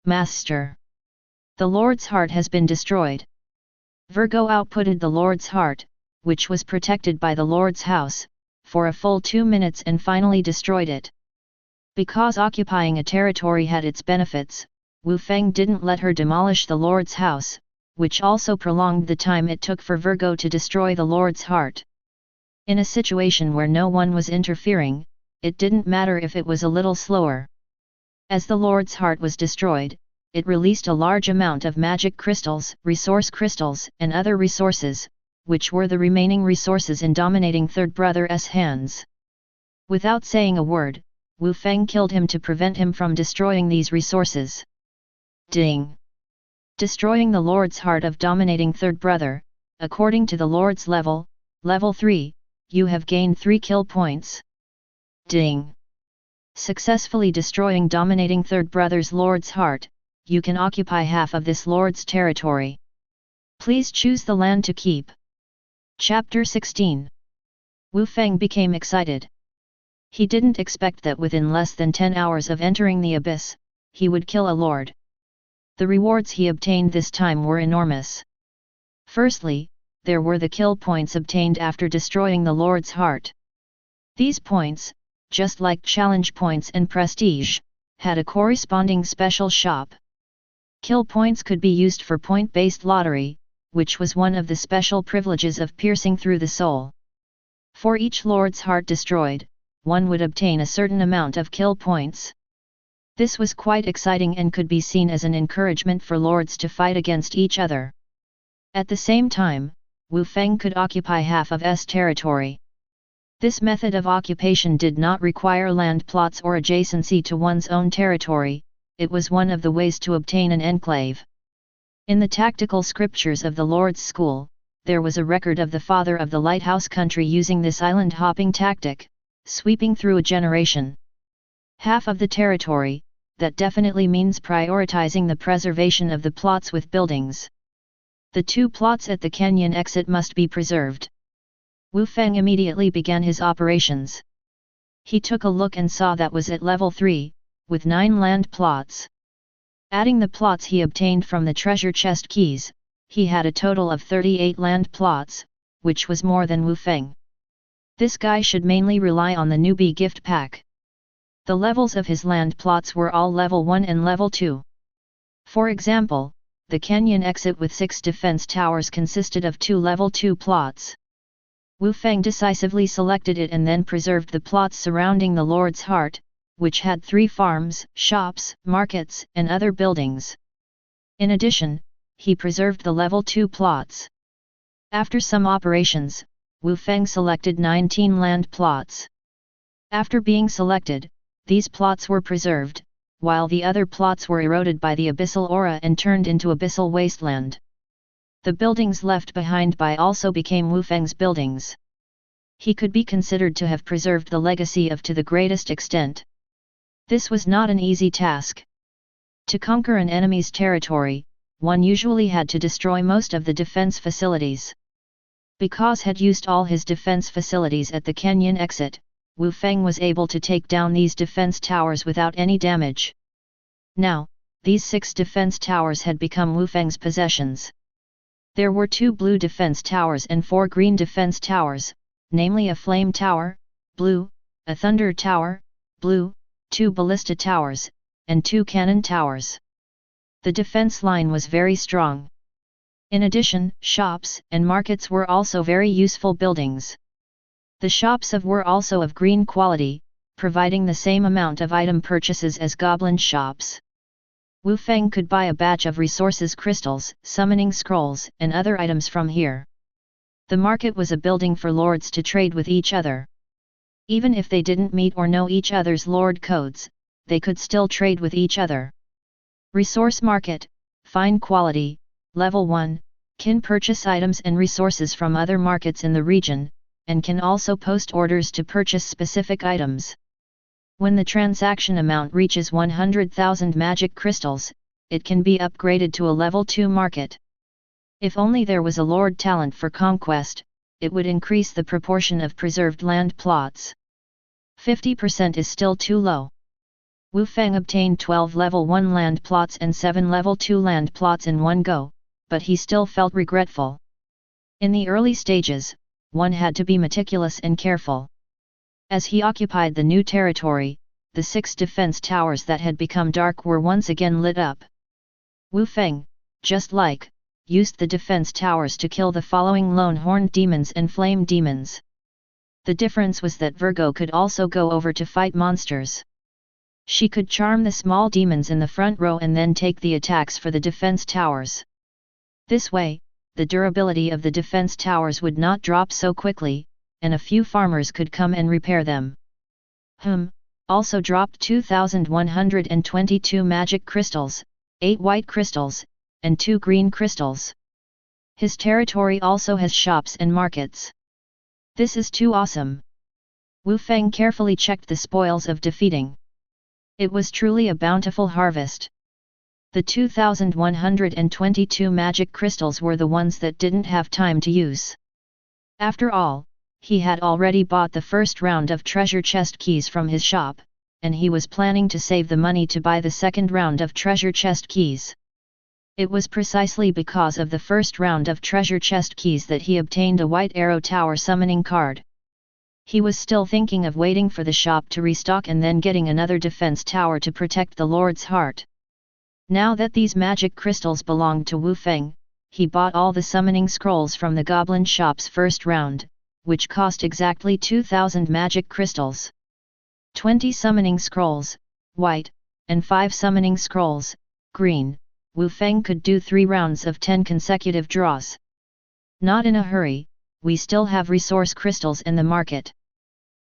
Master! The lord's heart has been destroyed. Virgo outputted the lord's heart, which was protected by the lord's house, for a full 2 minutes and finally destroyed it. Because occupying a territory had its benefits, Wu Feng didn't let her demolish the lord's house, which also prolonged the time it took for Virgo to destroy the lord's heart. In a situation where no one was interfering, it didn't matter if it was a little slower. As the lord's heart was destroyed, it released a large amount of magic crystals, resource crystals, and other resources, which were the remaining resources in dominating third brother's hands. Without saying a word, Wu Feng killed him to prevent him from destroying these resources. Ding! Destroying the lord's heart of dominating third brother, according to the lord's level 3, you have gained 3 kill points. Ding! Successfully destroying dominating third brother's lord's heart, you can occupy half of this lord's territory. Please choose the land to keep. Chapter 16. Wu Feng became excited. He didn't expect that within less than 10 hours of entering the abyss, he would kill a lord. The rewards he obtained this time were enormous. Firstly, there were the kill points obtained after destroying the lord's heart. These points, just like challenge points and prestige, had a corresponding special shop. Kill points could be used for point-based lottery, which was one of the special privileges of piercing through the soul. For each lord's heart destroyed, one would obtain a certain amount of kill points. This was quite exciting and could be seen as an encouragement for lords to fight against each other. At the same time, Wu Feng could occupy half of S territory. This method of occupation did not require land plots or adjacency to one's own territory, it was one of the ways to obtain an enclave. In the tactical scriptures of the Lord's School, there was a record of the father of the lighthouse country using this island-hopping tactic, sweeping through a generation. Half of the territory, that definitely means prioritizing the preservation of the plots with buildings. The 2 plots at the canyon exit must be preserved. Wu Feng immediately began his operations. He took a look and saw that was at level 3, with 9 land plots. Adding the plots he obtained from the treasure chest keys, he had a total of 38 land plots, which was more than Wu Feng. This guy should mainly rely on the newbie gift pack. The levels of his land plots were all level 1 and level 2. For example, the canyon exit with 6 defense towers consisted of 2 level 2 plots. Wu Feng decisively selected it and then preserved the plots surrounding the Lord's Heart, which had 3 farms, shops, markets, and other buildings. In addition, he preserved the level 2 plots. After some operations, Wu Feng selected 19 land plots. After being selected, these plots were preserved, while the other plots were eroded by the abyssal aura and turned into abyssal wasteland. The buildings left behind by also became Wu Feng's buildings. He could be considered to have preserved the legacy of to the greatest extent. This was not an easy task. To conquer an enemy's territory, one usually had to destroy most of the defense facilities. Because had used all his defense facilities at the canyon exit, Wu Feng was able to take down these defense towers without any damage. Now, these 6 defense towers had become Wu Feng's possessions. There were 2 blue defense towers and 4 green defense towers, namely a flame tower, blue, a thunder tower, blue, 2 ballista towers, and 2 cannon towers. The defense line was very strong. In addition, shops and markets were also very useful buildings. The shops were also of green quality, providing the same amount of item purchases as goblin shops. Wu Feng could buy a batch of resources crystals, summoning scrolls, and other items from here. The market was a building for lords to trade with each other. Even if they didn't meet or know each other's lord codes, they could still trade with each other. Resource market, fine quality, level 1, can purchase items and resources from other markets in the region, and can also post orders to purchase specific items. When the transaction amount reaches 100,000 magic crystals, it can be upgraded to a level 2 market. If only there was a lord talent for conquest, it would increase the proportion of preserved land plots. 50% is still too low. Wu Feng obtained 12 level 1 land plots and 7 level 2 land plots in one go, but he still felt regretful. In the early stages, one had to be meticulous and careful. As he occupied the new territory, the 6 defense towers that had become dark were once again lit up. Wu Feng, just like, used the defense towers to kill the following lone-horned demons and flame demons. The difference was that Virgo could also go over to fight monsters. She could charm the small demons in the front row and then take the attacks for the defense towers. This way, the durability of the defense towers would not drop so quickly, and a few farmers could come and repair them. Also dropped 2,122 magic crystals, 8 white crystals, and 2 green crystals. His territory also has shops and markets. This is too awesome. Wu Feng carefully checked the spoils of defeating. It was truly a bountiful harvest. The 2,122 magic crystals were the ones that didn't have time to use. After all, he had already bought the first round of treasure chest keys from his shop, and he was planning to save the money to buy the second round of treasure chest keys. It was precisely because of the first round of treasure chest keys that he obtained a white arrow tower summoning card. He was still thinking of waiting for the shop to restock and then getting another defense tower to protect the Lord's heart. Now that these magic crystals belonged to Wu Feng, he bought all the summoning scrolls from the goblin shop's first round, which cost exactly 2,000 magic crystals. 20 summoning scrolls, white, and 5 summoning scrolls, green. Wu Feng could do 3 rounds of 10 consecutive draws. Not in a hurry, we still have resource crystals in the market.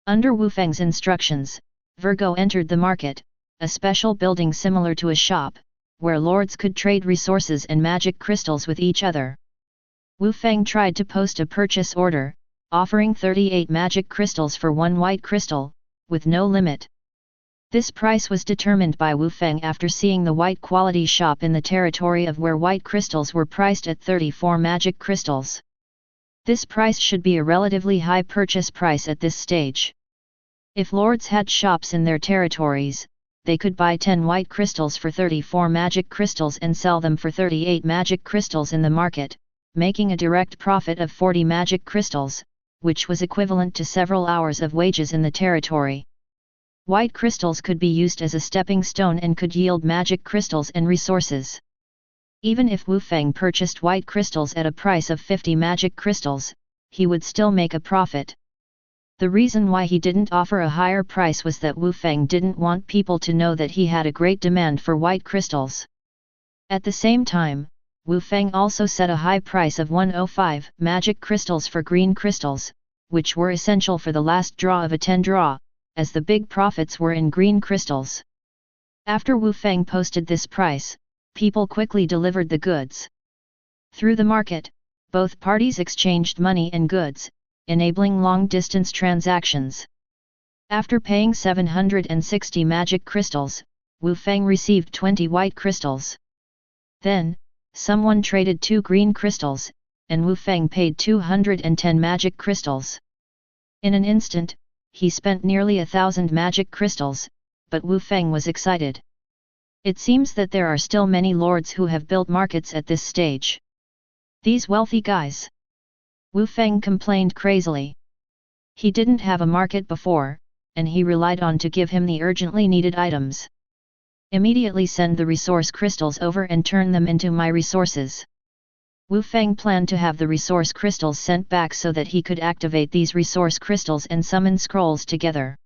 Under Wu Feng's instructions, Virgo entered the market, a special building similar to a shop, where lords could trade resources and magic crystals with each other. Wu Feng tried to post a purchase order, offering 38 magic crystals for 1 white crystal, with no limit. This price was determined by Wu Feng after seeing the white quality shop in the territory of where white crystals were priced at 34 magic crystals. This price should be a relatively high purchase price at this stage. If lords had shops in their territories, they could buy 10 white crystals for 34 magic crystals and sell them for 38 magic crystals in the market, making a direct profit of 40 magic crystals, which was equivalent to several hours of wages in the territory. White crystals could be used as a stepping stone and could yield magic crystals and resources. Even if Wu Feng purchased white crystals at a price of 50 magic crystals, he would still make a profit. The reason why he didn't offer a higher price was that Wu Feng didn't want people to know that he had a great demand for white crystals. At the same time, Wu Feng also set a high price of 105 magic crystals for green crystals, which were essential for the last draw of a 10 draw, as the big profits were in green crystals. After Wu Feng posted this price, people quickly delivered the goods. Through the market, both parties exchanged money and goods, enabling long-distance transactions. After paying 760 magic crystals, Wu Feng received 20 white crystals. Then, someone traded 2 green crystals, and Wu Feng paid 210 magic crystals. In an instant, he spent nearly 1,000 magic crystals, but Wu Feng was excited. It seems that there are still many lords who have built markets at this stage. These wealthy guys. Wu Feng complained crazily. He didn't have a market before, and he relied on to give him the urgently needed items. Immediately send the resource crystals over and turn them into my resources. Wu Feng planned to have the resource crystals sent back so that he could activate these resource crystals and summon scrolls together.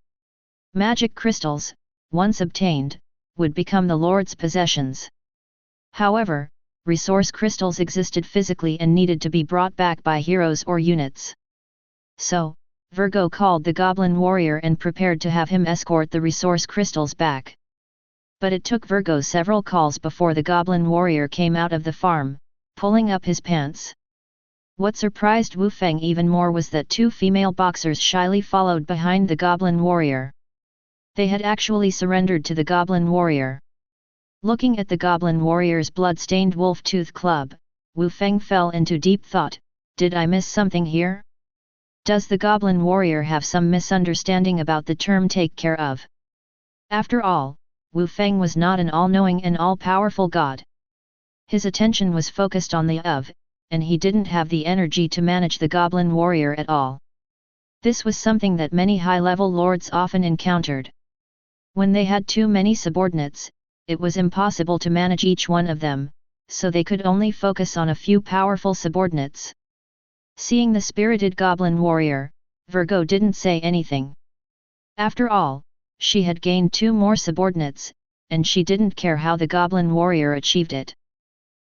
Magic crystals, once obtained, would become the Lord's possessions. However, resource crystals existed physically and needed to be brought back by heroes or units. So, Virgo called the Goblin Warrior and prepared to have him escort the resource crystals back. But it took Virgo several calls before the Goblin Warrior came out of the farm, pulling up his pants. What surprised Wu Feng even more was that 2 female boxers shyly followed behind the Goblin Warrior. They had actually surrendered to the Goblin Warrior. Looking at the Goblin Warrior's blood-stained wolf tooth club, Wu Feng fell into deep thought. Did I miss something here? Does the Goblin Warrior have some misunderstanding about the term take care of? After all, Wu Feng was not an all-knowing and all-powerful god. His attention was focused on the and he didn't have the energy to manage the Goblin Warrior at all. This was something that many high-level lords often encountered. When they had too many subordinates, it was impossible to manage each one of them, so they could only focus on a few powerful subordinates. Seeing the spirited Goblin Warrior, Virgo didn't say anything. After all, she had gained 2 more subordinates, and she didn't care how the Goblin Warrior achieved it.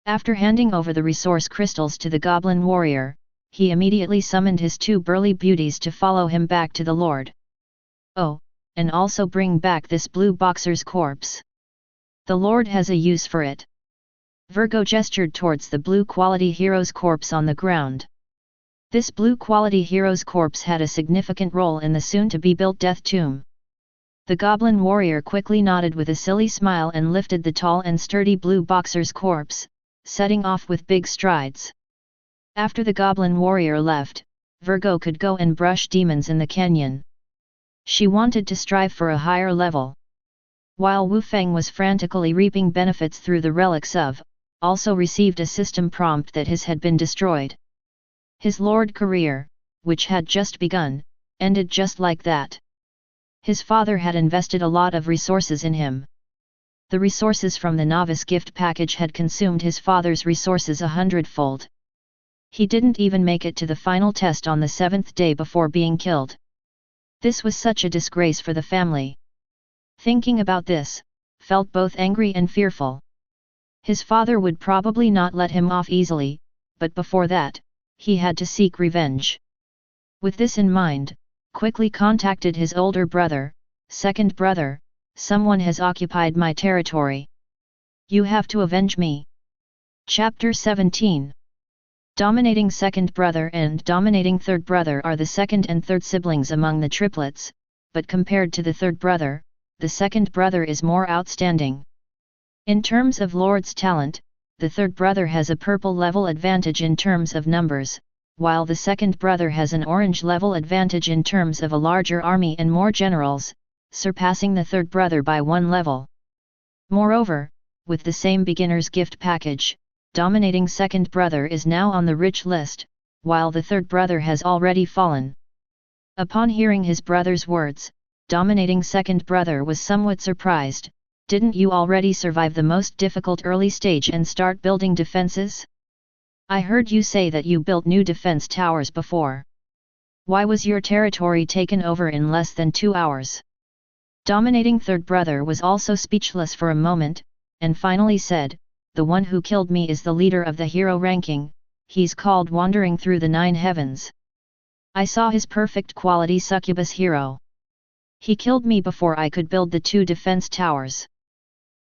After handing over the resource crystals to the Goblin Warrior, he immediately summoned his 2 burly beauties to follow him back to the Lord. Oh, and also bring back this blue boxer's corpse. The Lord has a use for it. Virgo gestured towards the blue quality hero's corpse on the ground. This blue quality hero's corpse had a significant role in the soon-to-be-built death tomb. The Goblin Warrior quickly nodded with a silly smile and lifted the tall and sturdy blue boxer's corpse, setting off with big strides. After the Goblin Warrior left, Virgo could go and brush demons in the canyon. She wanted to strive for a higher level. While Wu Feng was frantically reaping benefits through the relics of, also received a system prompt that his had been destroyed. His Lord career, which had just begun, ended just like that. His father had invested a lot of resources in him. The resources from the novice gift package had consumed his father's resources 100-fold. He didn't even make it to the final test on the 7th day before being killed. This was such a disgrace for the family. Thinking about this, felt both angry and fearful. His father would probably not let him off easily, but before that, he had to seek revenge. With this in mind, quickly contacted his older brother, second brother, someone has occupied my territory. You have to avenge me. Chapter 17. Dominating second brother and dominating third brother are the second and third siblings among the triplets, but compared to the third brother, the second brother is more outstanding. In terms of Lord's talent, the third brother has a purple level advantage in terms of numbers, while the second brother has an orange level advantage in terms of a larger army and more generals, surpassing the third brother by 1 level. Moreover, with the same beginner's gift package, dominating second brother is now on the rich list, while the third brother has already fallen. Upon hearing his brother's words, dominating second brother was somewhat surprised. Didn't you already survive the most difficult early stage and start building defenses? I heard you say that you built new defense towers before. Why was your territory taken over in less than 2 hours? Dominating third brother was also speechless for a moment, and finally said, the one who killed me is the leader of the hero ranking, he's called Wandering Through the 9 Heavens. I saw his perfect quality succubus hero. He killed me before I could build the 2 defense towers.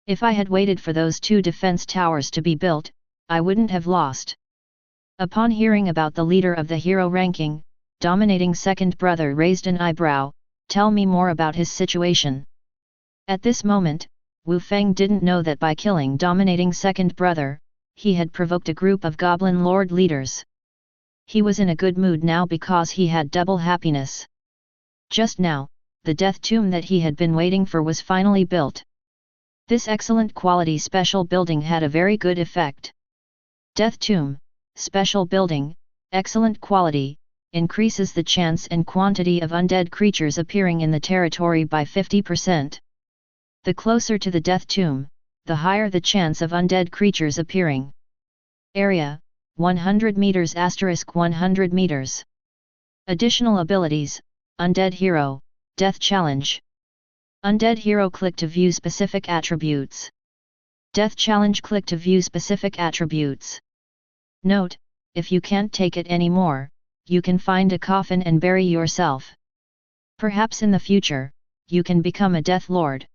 If I had waited for those 2 defense towers to be built, I wouldn't have lost. Upon hearing about the leader of the hero ranking, dominating second brother raised an eyebrow. Tell me more about his situation. At this moment, Wu Feng didn't know that by killing dominating second brother, he had provoked a group of goblin lord leaders. He was in a good mood now because he had double happiness. Just now, the death tomb that he had been waiting for was finally built. This excellent quality special building had a very good effect. Death tomb, special building, excellent quality, increases the chance and quantity of undead creatures appearing in the territory by 50%. The closer to the death tomb, the higher the chance of undead creatures appearing. Area, 100 meters * 100 meters. Additional abilities, Undead Hero, Death Challenge. Undead Hero click to view specific attributes. Death Challenge click to view specific attributes. Note, if you can't take it anymore, you can find a coffin and bury yourself. Perhaps in the future, you can become a Death Lord.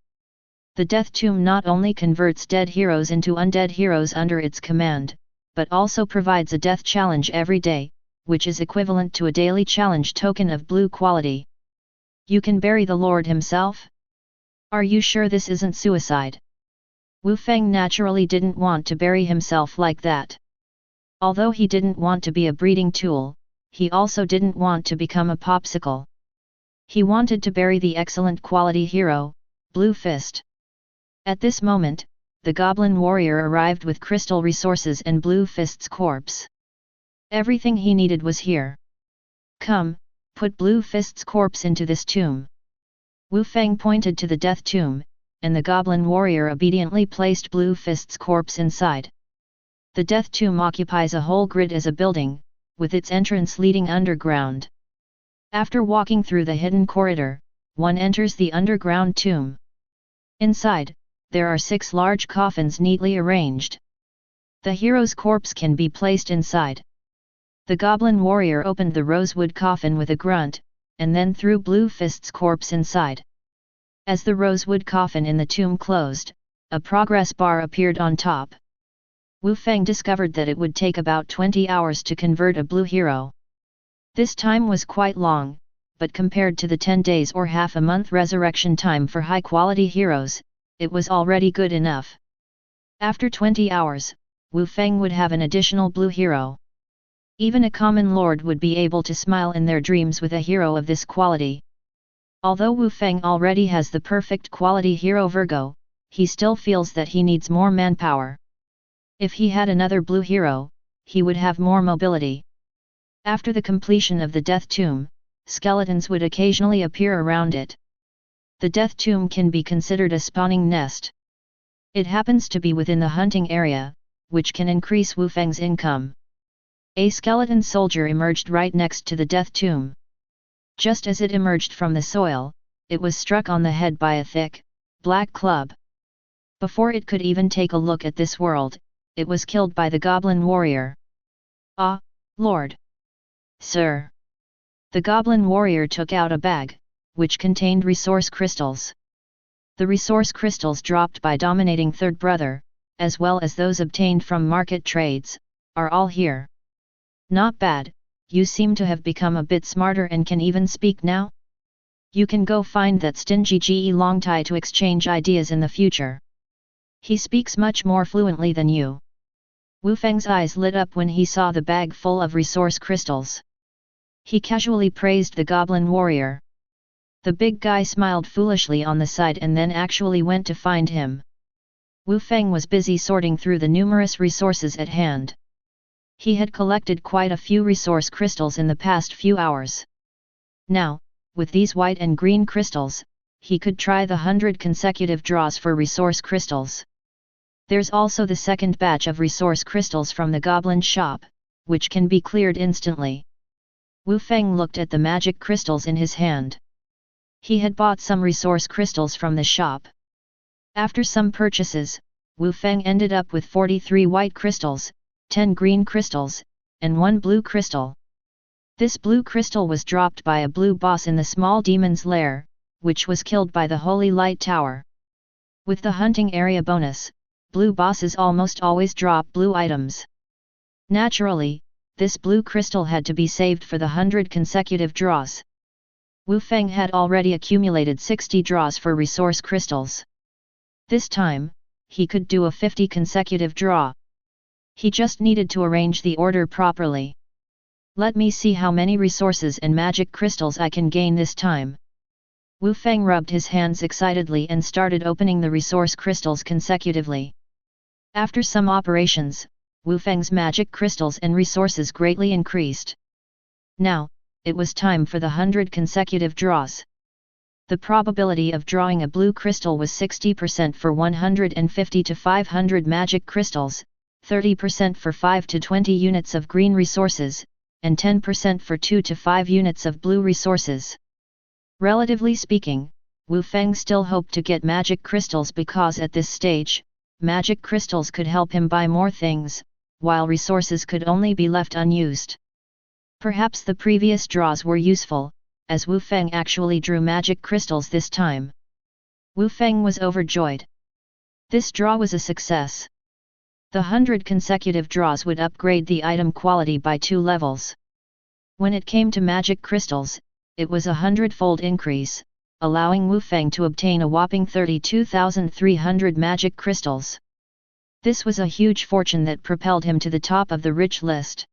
The Death Tomb not only converts dead heroes into undead heroes under its command, but also provides a death challenge every day, which is equivalent to a daily challenge token of blue quality. You can bury the Lord himself? Are you sure this isn't suicide? Wu Feng naturally didn't want to bury himself like that. Although he didn't want to be a breeding tool, he also didn't want to become a popsicle. He wanted to bury the excellent quality hero, Blue Fist. At this moment, the goblin warrior arrived with crystal resources and Blue Fist's corpse. Everything he needed was here. Come, put Blue Fist's corpse into this tomb. Wu Feng pointed to the death tomb, and the goblin warrior obediently placed Blue Fist's corpse inside. The death tomb occupies a whole grid as a building, with its entrance leading underground. After walking through the hidden corridor, one enters the underground tomb. Inside, there are 6 large coffins neatly arranged. The hero's corpse can be placed inside. The goblin warrior opened the rosewood coffin with a grunt, and then threw Blue Fist's corpse inside. As the rosewood coffin in the tomb closed, a progress bar appeared on top. Wu Feng discovered that it would take about 20 hours to convert a blue hero. This time was quite long, but compared to the 10 days or half a month resurrection time for high-quality heroes, it was already good enough. After 20 hours, Wu Feng would have an additional blue hero. Even a common lord would be able to smile in their dreams with a hero of this quality. Although Wu Feng already has the perfect quality hero Virgo, he still feels that he needs more manpower. If he had another blue hero, he would have more mobility. After the completion of the death tomb, skeletons would occasionally appear around it. The death tomb can be considered a spawning nest. It happens to be within the hunting area, which can increase Wu Feng's income. A skeleton soldier emerged right next to the death tomb. Just as it emerged from the soil, it was struck on the head by a thick, black club. Before it could even take a look at this world, it was killed by the goblin warrior. Ah, Lord! Sir! The goblin warrior took out a bag, which contained resource crystals. The resource crystals dropped by dominating third brother, as well as those obtained from market trades, are all here. Not bad, you seem to have become a bit smarter and can even speak now? You can go find that stingy Ge Longtai to exchange ideas in the future. He speaks much more fluently than you. Wu Feng's eyes lit up when he saw the bag full of resource crystals. He casually praised the goblin warrior. The big guy smiled foolishly on the side and then actually went to find him. Wu Feng was busy sorting through the numerous resources at hand. He had collected quite a few resource crystals in the past few hours. Now, with these white and green crystals, he could try the 100 consecutive draws for resource crystals. There's also the second batch of resource crystals from the goblin shop, which can be cleared instantly. Wu Feng looked at the magic crystals in his hand. He had bought some resource crystals from the shop. After some purchases, Wu Feng ended up with 43 white crystals, 10 green crystals, and 1 blue crystal. This blue crystal was dropped by a blue boss in the small demon's lair, which was killed by the Holy Light Tower. With the hunting area bonus, blue bosses almost always drop blue items. Naturally, this blue crystal had to be saved for the 100 consecutive draws. Wu Feng had already accumulated 60 draws for resource crystals. This time, he could do a 50 consecutive draw. He just needed to arrange the order properly. Let me see how many resources and magic crystals I can gain this time. Wu Feng rubbed his hands excitedly and started opening the resource crystals consecutively. After some operations, Wu Feng's magic crystals and resources greatly increased. Now, it was time for the 100 consecutive draws. The probability of drawing a blue crystal was 60% for 150 to 500 magic crystals, 30% for 5 to 20 units of green resources, and 10% for 2 to 5 units of blue resources. Relatively speaking, Wu Feng still hoped to get magic crystals because at this stage, magic crystals could help him buy more things, while resources could only be left unused. Perhaps the previous draws were useful, as Wu Feng actually drew magic crystals this time. Wu Feng was overjoyed. This draw was a success. The 100 consecutive draws would upgrade the item quality by 2 levels. When it came to magic crystals, it was a 100-fold increase, allowing Wu Feng to obtain a whopping 32,300 magic crystals. This was a huge fortune that propelled him to the top of the rich list.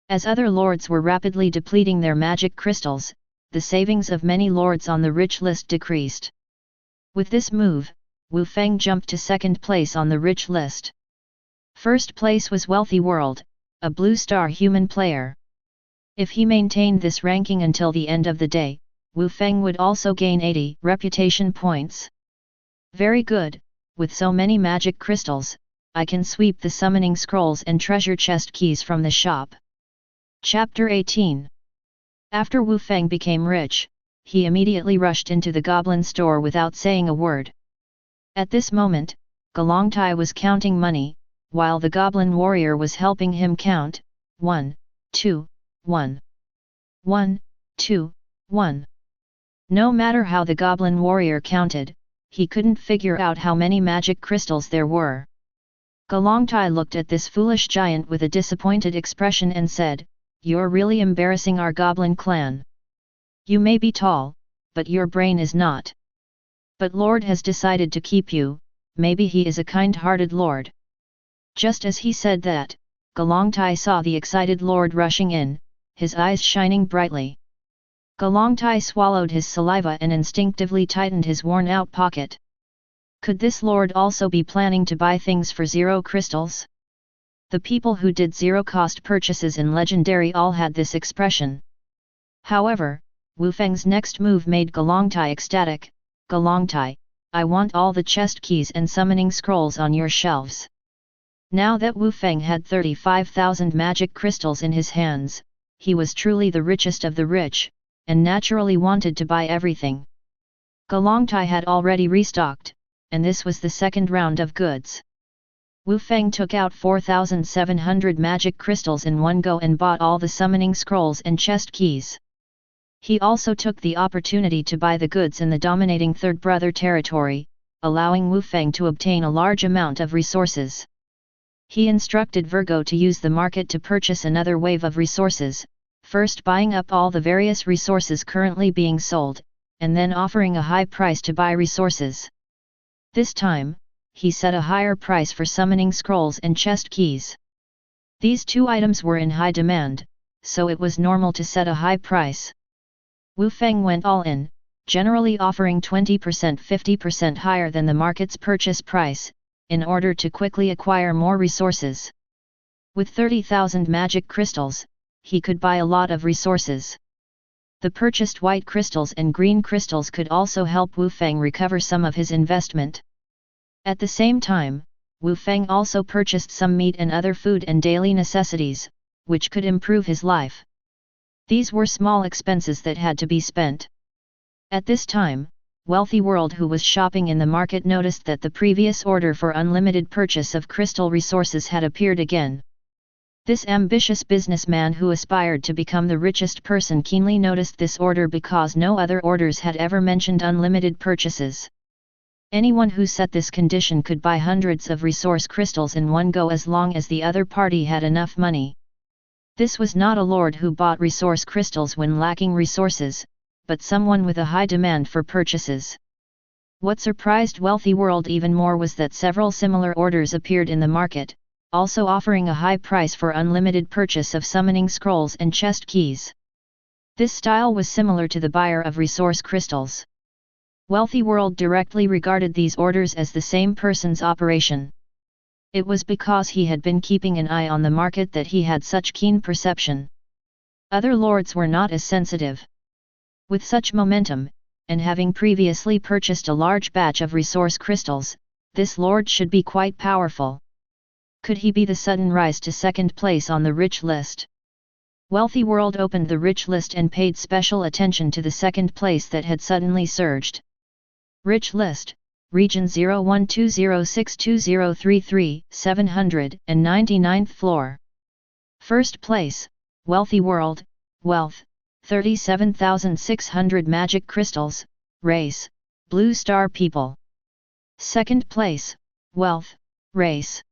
As other lords were rapidly depleting their magic crystals, the savings of many lords on the rich list decreased. With this move, Wu Feng jumped to second place on the rich list. First place was Wealthy World, a blue star human player. If he maintained this ranking until the end of the day, Wu Feng would also gain 80 reputation points. Very good, with so many magic crystals, I can sweep the summoning scrolls and treasure chest keys from the shop. Chapter 18. After Wu Feng became rich, he immediately rushed into the goblin store without saying a word. At this moment, Galongtai was counting money, while the goblin warrior was helping him count, 1, 2, 1. 1, 2, 1. No matter how the goblin warrior counted, he couldn't figure out how many magic crystals there were. Galongtai looked at this foolish giant with a disappointed expression and said, "You're really embarrassing our goblin clan. You may be tall, but your brain is not. But Lord has decided to keep you, maybe he is a kind-hearted Lord." Just as he said that, Galongtai saw the excited Lord rushing in, his eyes shining brightly. Galongtai swallowed his saliva and instinctively tightened his worn-out pocket. Could this Lord also be planning to buy things for 0 crystals? The people who did zero-cost purchases in Legendary all had this expression. However, Wu Feng's next move made Galongtai ecstatic. "Galongtai, I want all the chest keys and summoning scrolls on your shelves." Now that Wu Feng had 35,000 magic crystals in his hands, he was truly the richest of the rich, and naturally wanted to buy everything. Galongtai had already restocked, and this was the second round of goods. Wu Feng took out 4,700 magic crystals in one go and bought all the summoning scrolls and chest keys. He also took the opportunity to buy the goods in the dominating Third Brother territory, allowing Wu Feng to obtain a large amount of resources. He instructed Virgo to use the market to purchase another wave of resources, first buying up all the various resources currently being sold, and then offering a high price to buy resources. This time, he set a higher price for summoning scrolls and chest keys. These 2 items were in high demand, so it was normal to set a high price. Wu Feng went all in, generally offering 20% 50% higher than the market's purchase price, in order to quickly acquire more resources. With 30,000 magic crystals, he could buy a lot of resources. The purchased white crystals and green crystals could also help Wu Feng recover some of his investment. At the same time, Wu Feng also purchased some meat and other food and daily necessities, which could improve his life. These were small expenses that had to be spent. At this time, Wealthy World, who was shopping in the market, noticed that the previous order for unlimited purchase of crystal resources had appeared again. This ambitious businessman who aspired to become the richest person keenly noticed this order because no other orders had ever mentioned unlimited purchases. Anyone who set this condition could buy hundreds of resource crystals in one go as long as the other party had enough money. This was not a lord who bought resource crystals when lacking resources, but someone with a high demand for purchases. What surprised Wealthy World even more was that several similar orders appeared in the market, also offering a high price for unlimited purchase of summoning scrolls and chest keys. This style was similar to the buyer of resource crystals. Wealthy World directly regarded these orders as the same person's operation. It was because he had been keeping an eye on the market that he had such keen perception. Other lords were not as sensitive. With such momentum, and having previously purchased a large batch of resource crystals, this lord should be quite powerful. Could he be the sudden rise to second place on the rich list? Wealthy World opened the rich list and paid special attention to the second place that had suddenly surged. Rich list, region 0120620033, 799th floor. First place, Wealthy World, wealth, 37,600 magic crystals, race, Blue Star people. Second place, wealth, race.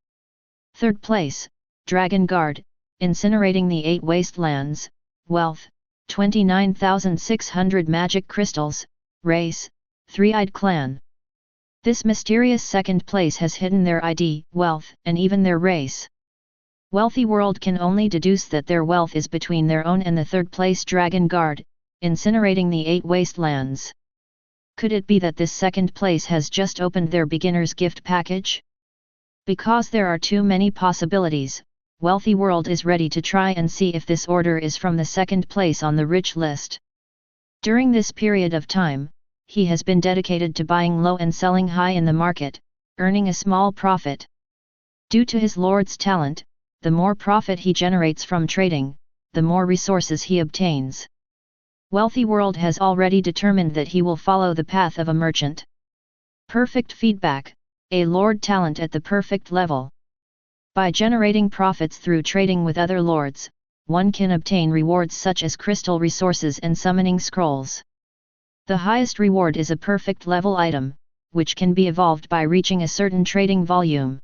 Third place, Dragon Guard, incinerating the 8 wastelands, wealth, 29,600 magic crystals, race, Three-Eyed Clan. This mysterious second place has hidden their ID, wealth, and even their race. Wealthy World can only deduce that their wealth is between their own and the third place Dragon Guard, incinerating the 8 wastelands. Could it be that this second place has just opened their beginner's gift package? Because there are too many possibilities, Wealthy World is ready to try and see if this order is from the second place on the rich list. During this period of time, he has been dedicated to buying low and selling high in the market, earning a small profit. Due to his lord's talent, the more profit he generates from trading, the more resources he obtains. Wealthy World has already determined that he will follow the path of a merchant. Perfect feedback, a lord talent at the perfect level. By generating profits through trading with other lords, one can obtain rewards such as crystal resources and summoning scrolls. The highest reward is a perfect level item, which can be evolved by reaching a certain trading volume.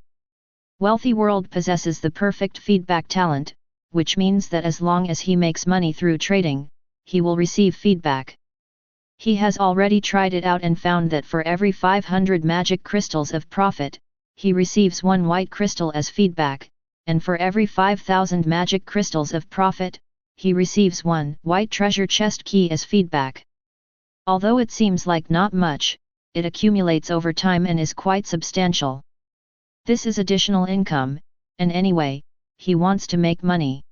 Wealthy World possesses the perfect feedback talent, which means that as long as he makes money through trading, he will receive feedback. He has already tried it out and found that for every 500 magic crystals of profit, he receives 1 white crystal as feedback, and for every 5,000 magic crystals of profit, he receives 1 white treasure chest key as feedback. Although it seems like not much, it accumulates over time and is quite substantial. This is additional income, and anyway, he wants to make money.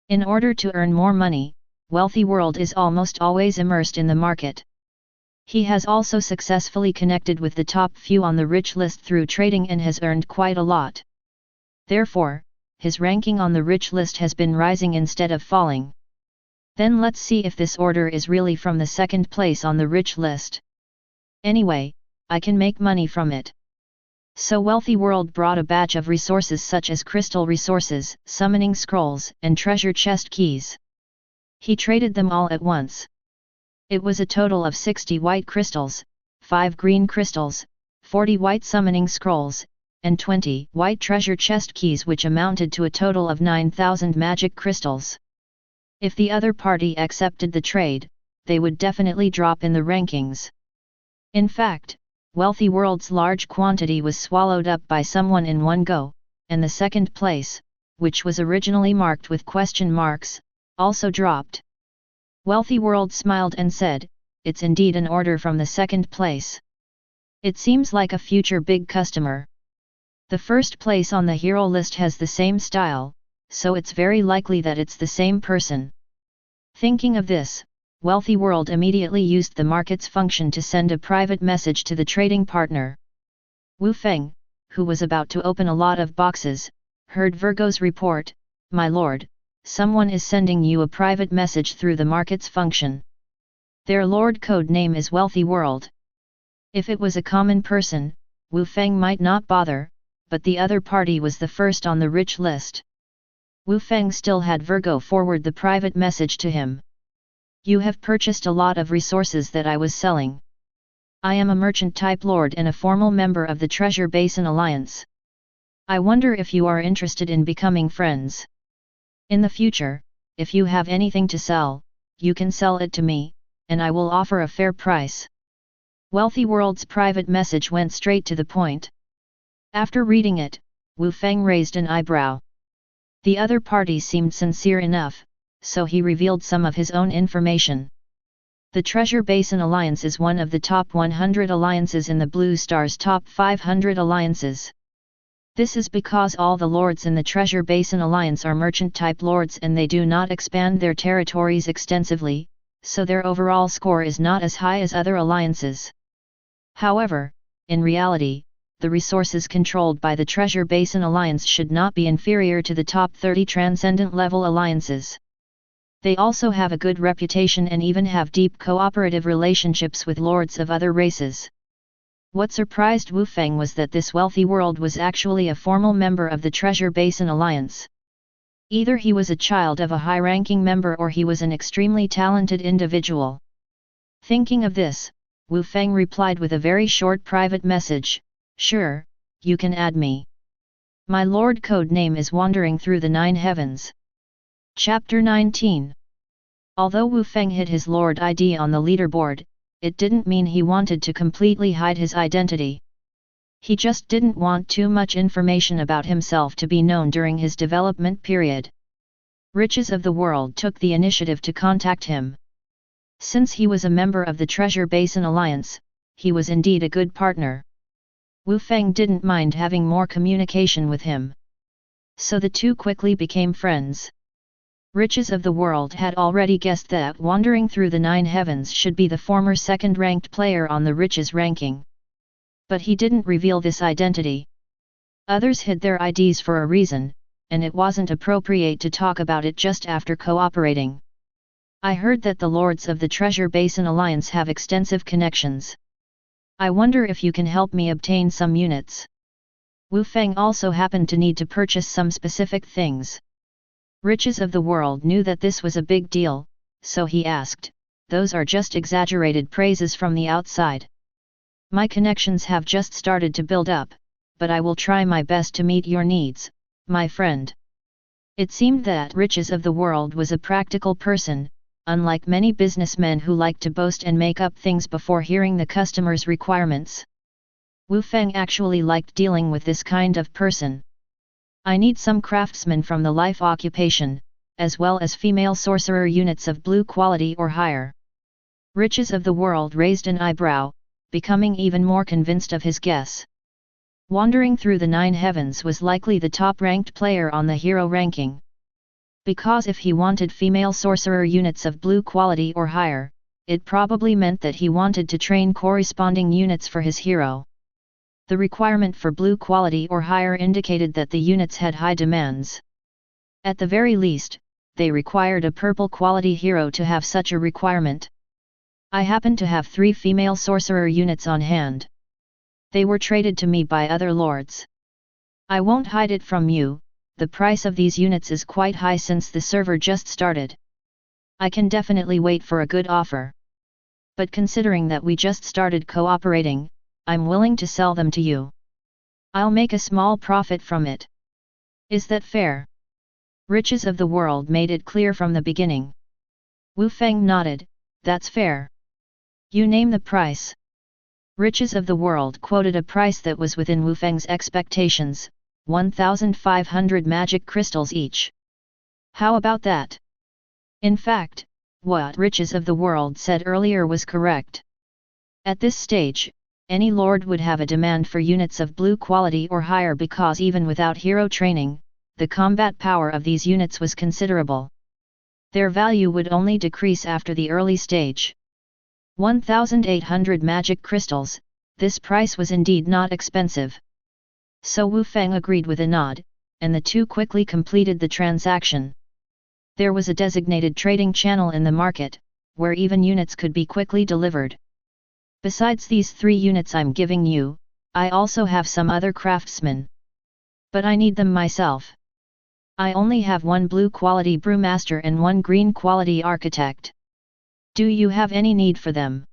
In order to earn more money, Wealthy World is almost always immersed in the market. He has also successfully connected with the top few on the rich list through trading and has earned quite a lot. Therefore, his ranking on the rich list has been rising instead of falling. Then let's see if this order is really from the second place on the rich list. Anyway, I can make money from it. So Wealthy World brought a batch of resources such as crystal resources, summoning scrolls, and treasure chest keys. He traded them all at once. It was a total of 60 white crystals, 5 green crystals, 40 white summoning scrolls, and 20 white treasure chest keys, which amounted to a total of 9,000 magic crystals. If the other party accepted the trade, they would definitely drop in the rankings. In fact, Wealthy World's large quantity was swallowed up by someone in one go, and the second place, which was originally marked with question marks, also dropped. Wealthy World smiled and said, "It's indeed an order from the second place. It seems like a future big customer. The first place on the hero list has the same style, so it's very likely that it's the same person." Thinking of this, Wealthy World immediately used the market's function to send a private message to the trading partner. Wu Feng, who was about to open a lot of boxes, heard Virgo's report, "My lord, someone is sending you a private message through the market's function. Their lord code name is Wealthy World." If it was a common person, Wu Feng might not bother, but the other party was the first on the rich list. Wu Feng still had Virgo forward the private message to him. You have purchased a lot of resources that I was selling. I am a merchant-type lord and a formal member of the Treasure Basin Alliance. I wonder if you are interested in becoming friends. In the future, if you have anything to sell, you can sell it to me, and I will offer a fair price. Wealthy World's private message went straight to the point. After reading it, Wu Feng raised an eyebrow. The other party seemed sincere enough, so he revealed some of his own information. The Treasure Basin Alliance is one of the top 100 alliances in the Blue Star's top 500 alliances. This is because all the lords in the Treasure Basin Alliance are merchant-type lords and they do not expand their territories extensively, so their overall score is not as high as other alliances. However, in reality, the resources controlled by the Treasure Basin Alliance should not be inferior to the top 30 transcendent-level alliances. They also have a good reputation and even have deep cooperative relationships with lords of other races. What surprised Wu Feng was that this wealthy world was actually a formal member of the Treasure Basin Alliance. Either he was a child of a high-ranking member or he was an extremely talented individual. Thinking of this, Wu Feng replied with a very short private message, "Sure, you can add me. My lord code name is Wandering Through the Nine Heavens." Chapter 19. Although Wu Feng hid his lord ID on the leaderboard, it didn't mean he wanted to completely hide his identity. He just didn't want too much information about himself to be known during his development period. Riches of the World took the initiative to contact him. Since he was a member of the Treasure Basin Alliance, he was indeed a good partner. Wu Feng didn't mind having more communication with him. So the two quickly became friends. Riches of the World had already guessed that Wandering Through the Nine Heavens should be the former second-ranked player on the Riches ranking. But he didn't reveal this identity. Others hid their IDs for a reason, and it wasn't appropriate to talk about it just after cooperating. I heard that the lords of the Treasure Basin Alliance have extensive connections. I wonder if you can help me obtain some units. Wu Feng also happened to need to purchase some specific things. Riches of the World knew that this was a big deal, so he asked, "Those are just exaggerated praises from the outside. My connections have just started to build up, but I will try my best to meet your needs, my friend." It seemed that Riches of the World was a practical person, unlike many businessmen who like to boast and make up things before hearing the customer's requirements. Wu Feng actually liked dealing with this kind of person. "I need some craftsmen from the life occupation, as well as female sorcerer units of blue quality or higher." Riches of the World raised an eyebrow, becoming even more convinced of his guess. Wandering Through the Nine Heavens was likely the top-ranked player on the hero ranking. Because if he wanted female sorcerer units of blue quality or higher, it probably meant that he wanted to train corresponding units for his hero. The requirement for blue quality or higher indicated that the units had high demands. At the very least, they required a purple quality hero to have such a requirement. I happen to have 3 female sorcerer units on hand. They were traded to me by other lords. I won't hide it from you, the price of these units is quite high since the server just started. I can definitely wait for a good offer. But considering that we just started cooperating, I'm willing to sell them to you. I'll make a small profit from it. Is that fair?" Riches of the World made it clear from the beginning. Wu Feng nodded, "That's fair. You name the price." Riches of the World quoted a price that was within Wu Feng's expectations, 1,500 magic crystals each. How about that? In fact, what Riches of the World said earlier was correct. At this stage, any lord would have a demand for units of blue quality or higher because even without hero training, the combat power of these units was considerable. Their value would only decrease after the early stage. 1,800 magic crystals, this price was indeed not expensive. So Wu Feng agreed with a nod, and the two quickly completed the transaction. There was a designated trading channel in the market, where even units could be quickly delivered. Besides these 3 units I'm giving you, I also have some other craftsmen. But I need them myself. I only have one blue quality brewmaster and one green quality architect. Do you have any need for them?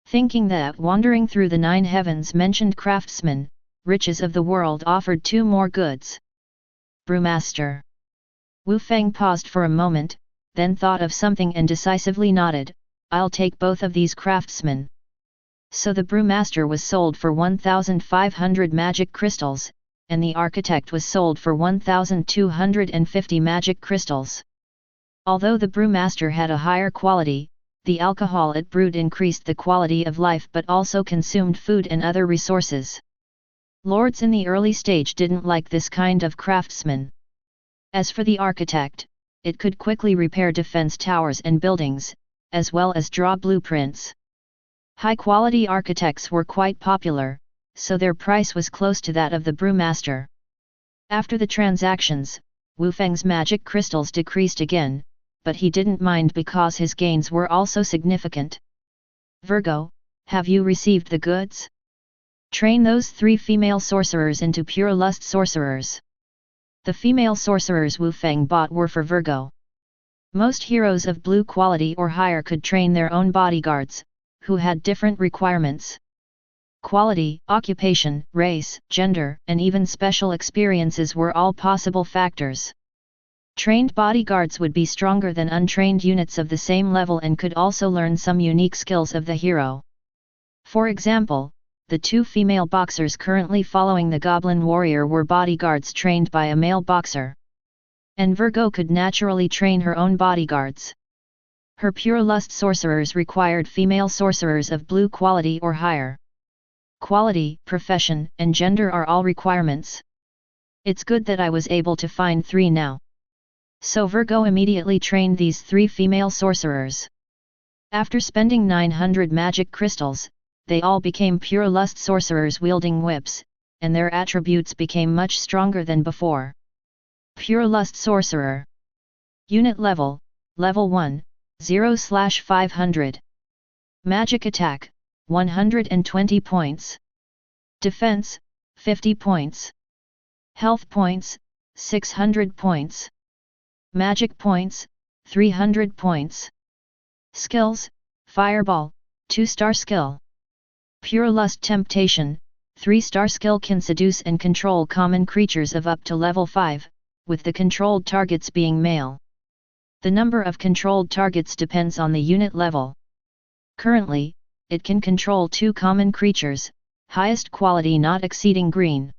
Thinking that wandering through the 9 heavens mentioned craftsmen, riches of the world offered 2 more goods. Brewmaster. Wu Feng paused for a moment, then thought of something and decisively nodded, I'll take both of these craftsmen. So the brewmaster was sold for 1,500 magic crystals, and the architect was sold for 1,250 magic crystals. Although the brewmaster had a higher quality, the alcohol it brewed increased the quality of life but also consumed food and other resources. Lords in the early stage didn't like this kind of craftsman. As for the architect, it could quickly repair defense towers and buildings, as well as draw blueprints. High-quality architects were quite popular, so their price was close to that of the brewmaster. After the transactions, Wu Feng's magic crystals decreased again, but he didn't mind because his gains were also significant. Virgo, have you received the goods? Train those 3 female sorcerers into pure lust sorcerers. The female sorcerers Wu Feng bought were for Virgo. Most heroes of blue quality or higher could train their own bodyguards, who had different requirements. Quality, occupation, race, gender, and even special experiences were all possible factors. Trained bodyguards would be stronger than untrained units of the same level and could also learn some unique skills of the hero. For example, the 2 female boxers currently following the Goblin Warrior were bodyguards trained by a male boxer. And Virgo could naturally train her own bodyguards. Her pure lust sorcerers required female sorcerers of blue quality or higher. Quality, profession, and gender are all requirements. It's good that I was able to find 3 now. So Virgo immediately trained these 3 female sorcerers. After spending 900 magic crystals, they all became pure lust sorcerers wielding whips, and their attributes became much stronger than before. Pure lust sorcerer. Unit level, level 1, 0/500. Magic attack, 120 points. Defense, 50 points. Health points, 600 points. Magic points, 300 points. Skills, Fireball, 2-star skill. Pure Lust Temptation, 3-star skill can seduce and control common creatures of up to level 5, with the controlled targets being male. The number of controlled targets depends on the unit level. Currently, it can control 2 common creatures, highest quality not exceeding green.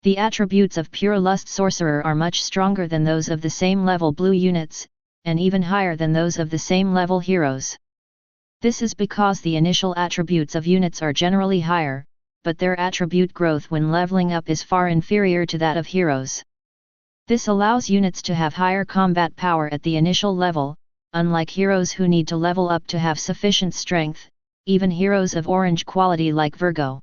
The attributes of Pure Lust Sorcerer are much stronger than those of the same level blue units, and even higher than those of the same level heroes. This is because the initial attributes of units are generally higher, but their attribute growth when leveling up is far inferior to that of heroes. This allows units to have higher combat power at the initial level, unlike heroes who need to level up to have sufficient strength, even heroes of orange quality like Virgo.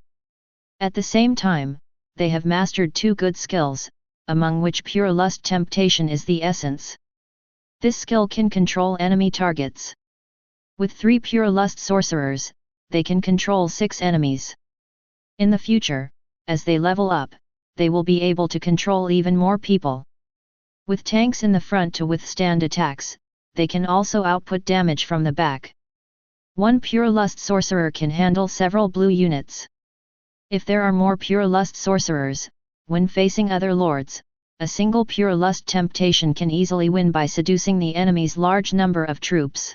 At the same time, they have mastered 2 good skills, among which Pure Lust Temptation is the essence. This skill can control enemy targets. With 3 Pure Lust Sorcerers, they can control 6 enemies. In the future, as they level up, they will be able to control even more people. With tanks in the front to withstand attacks, they can also output damage from the back. One Pure Lust Sorcerer can handle several blue units. If there are more Pure Lust Sorcerers, when facing other lords, a single Pure Lust Temptation can easily win by seducing the enemy's large number of troops.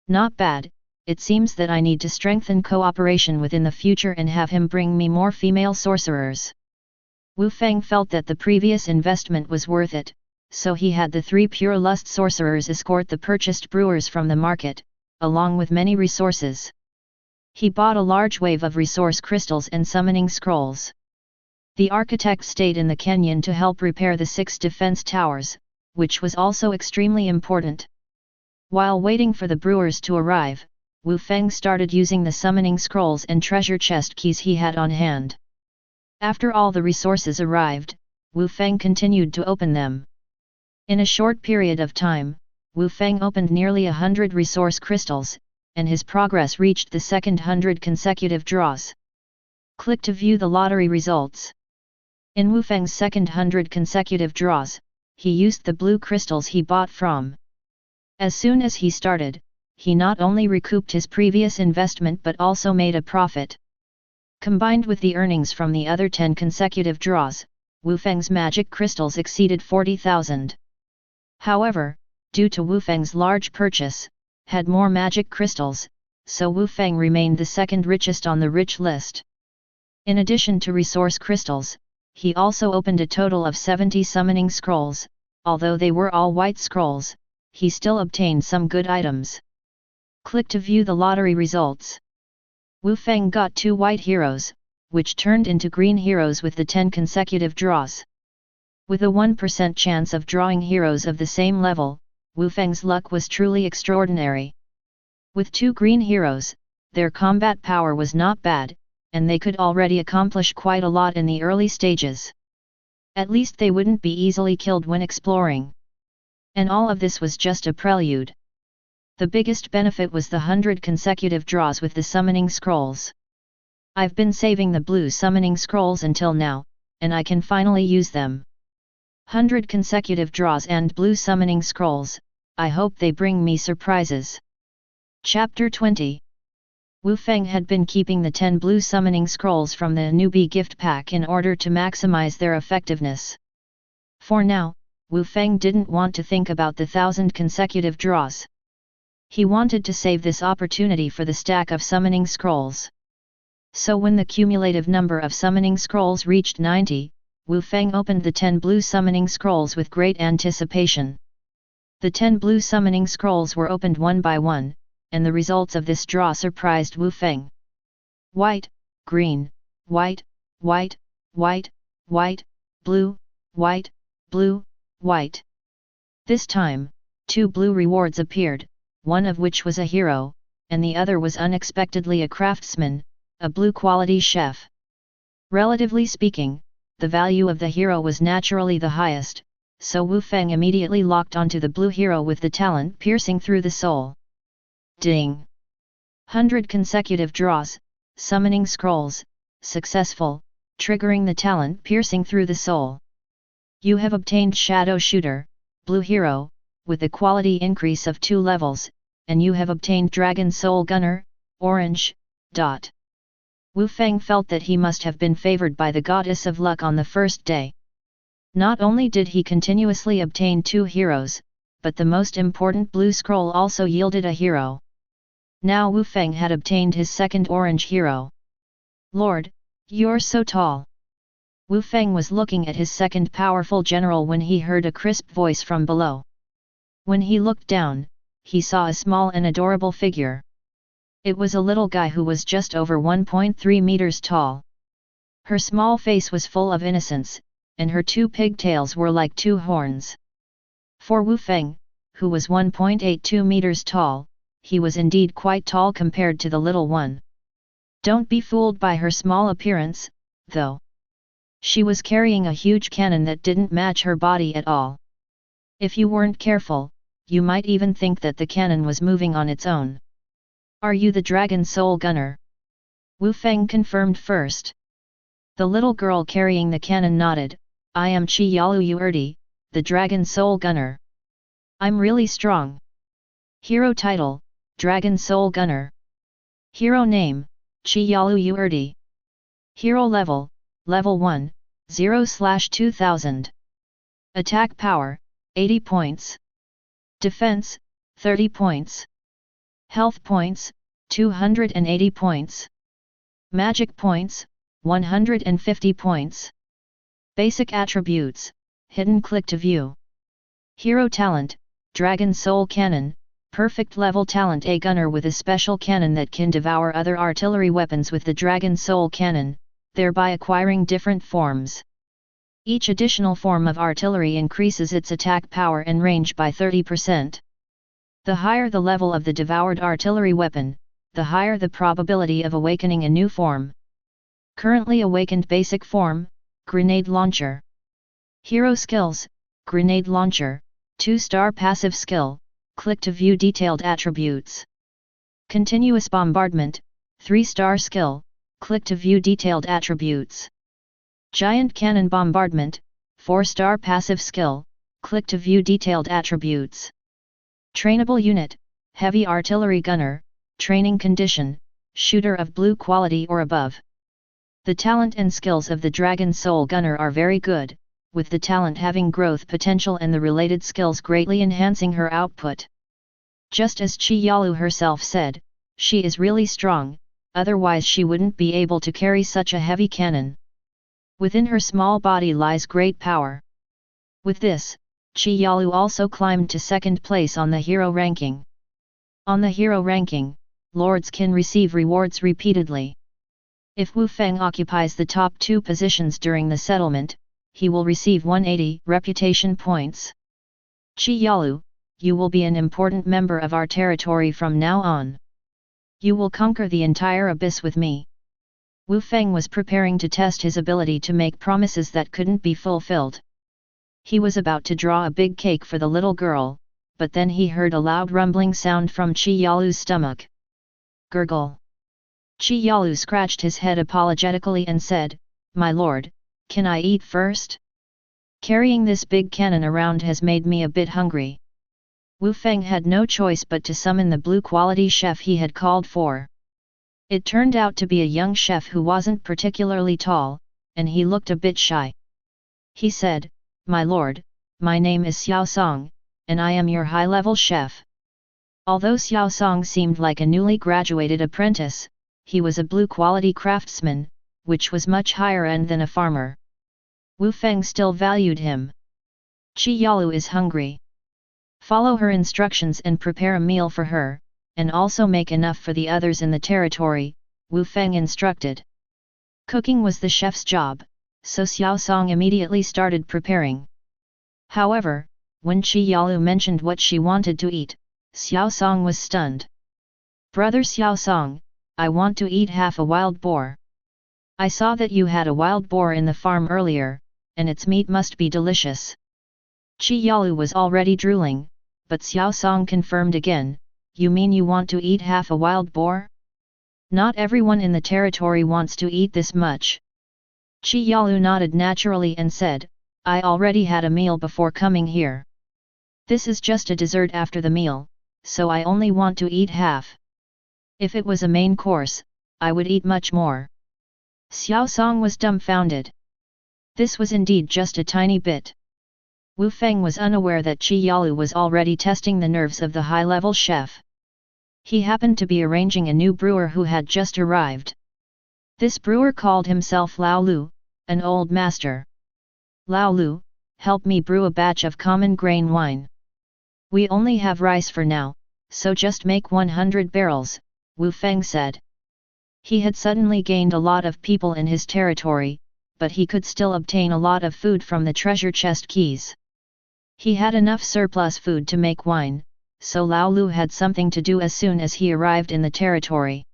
Not bad, it seems that I need to strengthen cooperation within the future and have him bring me more female sorcerers. Wu Feng felt that the previous investment was worth it, so he had the 3 Pure Lust Sorcerers escort the purchased brewers from the market, along with many resources. He bought a large wave of resource crystals and summoning scrolls. The architect stayed in the canyon to help repair the 6 defense towers, which was also extremely important. While waiting for the brewers to arrive, Wu Feng started using the summoning scrolls and treasure chest keys he had on hand. After all the resources arrived, Wu Feng continued to open them. In a short period of time, Wu Feng opened nearly 100 resource crystals, and his progress reached the second 100 consecutive draws. Click to view the lottery results. In Wu Feng's second 100 consecutive draws, he used the blue crystals he bought from. As soon as he started, he not only recouped his previous investment but also made a profit. Combined with the earnings from the other 10 consecutive draws, Wu Feng's magic crystals exceeded 40,000. However, due to Wu Feng's large purchase, had more magic crystals, so Wu Feng remained the second richest on the rich list. In addition to resource crystals, he also opened a total of 70 summoning scrolls. Although they were all white scrolls, he still obtained some good items. Click to view the lottery results. Wu Feng got 2 white heroes, which turned into green heroes with the 10 consecutive draws. With a 1% chance of drawing heroes of the same level, Wu Feng's luck was truly extraordinary. With 2 green heroes, their combat power was not bad, and they could already accomplish quite a lot in the early stages. At least they wouldn't be easily killed when exploring. And all of this was just a prelude. The biggest benefit was the 100 consecutive draws with the summoning scrolls. I've been saving the blue summoning scrolls until now, and I can finally use them. 100 consecutive draws and blue summoning scrolls, I hope they bring me surprises. Chapter 20. Wu Feng had been keeping the 10 blue summoning scrolls from the newbie gift pack in order to maximize their effectiveness. For now, Wu Feng didn't want to think about the 1,000 consecutive draws. He wanted to save this opportunity for the stack of summoning scrolls. So when the cumulative number of summoning scrolls reached 90, Wu Feng opened the 10 blue summoning scrolls with great anticipation. The 10 blue summoning scrolls were opened one by one, and the results of this draw surprised Wu Feng. White, green, white, white, white, white, blue, white, blue, white. This time, 2 blue rewards appeared, one of which was a hero, and the other was unexpectedly a craftsman, a blue quality chef. Relatively speaking, the value of the hero was naturally the highest, so Wu Feng immediately locked onto the blue hero with the talent piercing through the soul. Ding! 100 consecutive draws, summoning scrolls, successful, triggering the talent piercing through the soul. You have obtained Shadow Shooter, Blue Hero, with a quality increase of 2 levels, and you have obtained Dragon Soul Gunner, Orange. Wu Feng felt that he must have been favored by the goddess of luck on the first day. Not only did he continuously obtain 2 heroes, but the most important blue scroll also yielded a hero. Now Wu Feng had obtained his second orange hero. Lord, you're so tall. Wu Feng was looking at his second powerful general when he heard a crisp voice from below. When he looked down, he saw a small and adorable figure. It was a little guy who was just over 1.3 meters tall. Her small face was full of innocence, and her 2 pigtails were like 2 horns. For Wu Feng, who was 1.82 meters tall, he was indeed quite tall compared to the little one. Don't be fooled by her small appearance, though. She was carrying a huge cannon that didn't match her body at all. If you weren't careful, you might even think that the cannon was moving on its own. Are you the Dragon Soul Gunner? Wu Feng confirmed first. The little girl carrying the cannon nodded. I am Chi Yalu Yuerti, the Dragon Soul Gunner. I'm really strong. Hero title, Dragon Soul Gunner. Hero name, Chi Yalu Yuerti. Hero level, level 1, 0/2000. Attack power, 80 points. Defense, 30 points. Health points, 280 points. Magic points, 150 points. Basic attributes, hidden. Click to view. Hero talent, Dragon Soul Cannon, perfect level talent. A gunner with a special cannon that can devour other artillery weapons with the Dragon Soul Cannon, thereby acquiring different forms. Each additional form of artillery increases its attack power and range by 30%. The higher the level of the devoured artillery weapon, the higher the probability of awakening a new form. Currently awakened basic form, Grenade Launcher. Hero skills, Grenade Launcher, 2-star passive skill. Click to view detailed attributes. Continuous Bombardment, 3-star skill. Click to view detailed attributes. Giant Cannon Bombardment, 4-star passive skill. Click to view detailed attributes. Trainable unit, heavy artillery gunner, training condition, shooter of blue quality or above. The talent and skills of the Dragon Soul Gunner are very good, with the talent having growth potential and the related skills greatly enhancing her output. Just as Chi Yalu herself said, she is really strong, otherwise she wouldn't be able to carry such a heavy cannon. Within her small body lies great power. With this, Chi Yalu also climbed to second place on the hero ranking. On the hero ranking, lords can receive rewards repeatedly. If Wu Feng occupies the top 2 positions during the settlement, he will receive 180 reputation points. Chi Yalu, you will be an important member of our territory from now on. You will conquer the entire abyss with me. Wu Feng was preparing to test his ability to make promises that couldn't be fulfilled. He was about to draw a big cake for the little girl, but then he heard a loud rumbling sound from Chi Yalu's stomach. Gurgle. Chi Yalu scratched his head apologetically and said, "My lord, can I eat first? Carrying this big cannon around has made me a bit hungry." Wu Feng had no choice but to summon the blue-quality chef he had called for. It turned out to be a young chef who wasn't particularly tall, and he looked a bit shy. He said, "My lord, my name is Xiao Song, and I am your high-level chef." Although Xiao Song seemed like a newly graduated apprentice, he was a blue-quality craftsman, which was much higher end than a farmer. Wu Feng still valued him. Chi Yalu is hungry. Follow her instructions and prepare a meal for her, and also make enough for the others in the territory, Wu Feng instructed. Cooking was the chef's job, so Xiao Song immediately started preparing. However, when Chi Yalu mentioned what she wanted to eat, Xiao Song was stunned. "Brother Xiao Song, I want to eat half a wild boar. I saw that you had a wild boar in the farm earlier, and its meat must be delicious." Chi Yalu was already drooling, but Xiao Song confirmed again, "You mean you want to eat half a wild boar? Not everyone in the territory wants to eat this much." Chi Yalu nodded naturally and said, "I already had a meal before coming here. This is just a dessert after the meal, so I only want to eat half. If it was a main course, I would eat much more." Xiao Song was dumbfounded. This was indeed just a tiny bit. Wu Feng was unaware that Chi Yalu was already testing the nerves of the high-level chef. He happened to be arranging a new brewer who had just arrived. This brewer called himself Lao Lu, an old master. "Lao Lu, help me brew a batch of common grain wine. We only have rice for now, so just make 100 barrels, Wu Feng said. He had suddenly gained a lot of people in his territory, but he could still obtain a lot of food from the treasure chest keys. He had enough surplus food to make wine, so Lao Lu had something to do as soon as he arrived in the territory.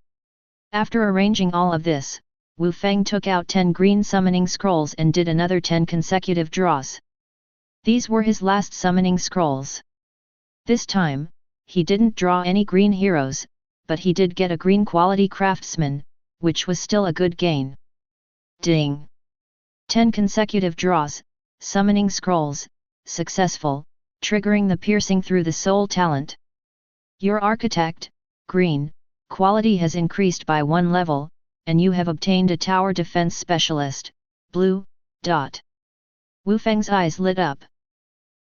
After arranging all of this, Wu Feng took out 10 green summoning scrolls and did another 10 consecutive draws. These were his last summoning scrolls. This time, he didn't draw any green heroes, but he did get a green quality craftsman, which was still a good gain. Ding! 10 consecutive draws, summoning scrolls, successful, triggering the piercing through the soul talent. Your architect, green, quality has increased by 1 level, and you have obtained a tower defense specialist, blue, dot. Wu Feng's eyes lit up.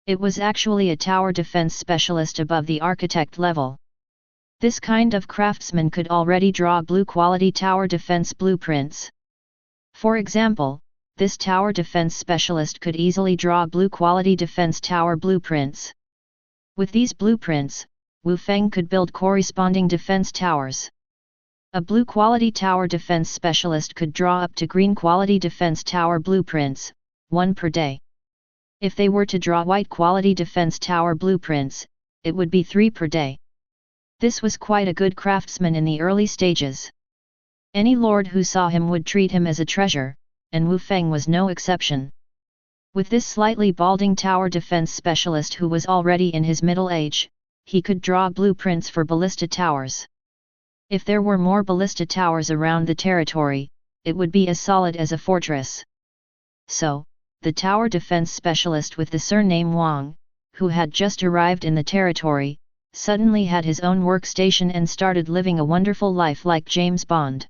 It was actually a tower defense specialist above the architect level. This kind of craftsman could already draw blue quality tower defense blueprints. For example, this tower defense specialist could easily draw blue quality defense tower blueprints. With these blueprints, Wu Feng could build corresponding defense towers. A blue quality tower defense specialist could draw up to green quality defense tower blueprints, 1 per day. If they were to draw white quality defense tower blueprints, it would be 3 per day. This was quite a good craftsman in the early stages. Any lord who saw him would treat him as a treasure, and Wu Feng was no exception. With this slightly balding tower defense specialist who was already in his middle age, he could draw blueprints for ballista towers. If there were more ballista towers around the territory, it would be as solid as a fortress. So, the tower defense specialist with the surname Wang, who had just arrived in the territory, suddenly had his own workstation and started living a wonderful life like James Bond.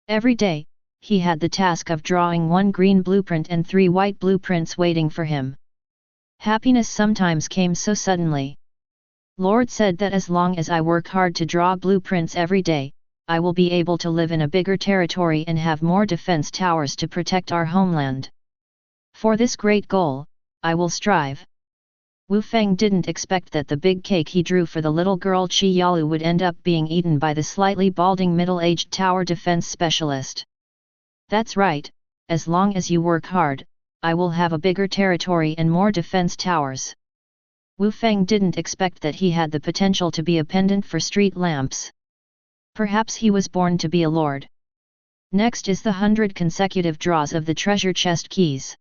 Every day, he had the task of drawing 1 green blueprint and 3 white blueprints waiting for him. Happiness sometimes came so suddenly. Lord said that as long as I work hard to draw blueprints every day, I will be able to live in a bigger territory and have more defense towers to protect our homeland. For this great goal, I will strive. Wu Feng didn't expect that the big cake he drew for the little girl Chi Yalu would end up being eaten by the slightly balding middle-aged tower defense specialist. That's right, as long as you work hard, I will have a bigger territory and more defense towers. Wu Feng didn't expect that he had the potential to be a pendant for street lamps. Perhaps he was born to be a lord. Next is the 100 consecutive draws of the treasure chest keys.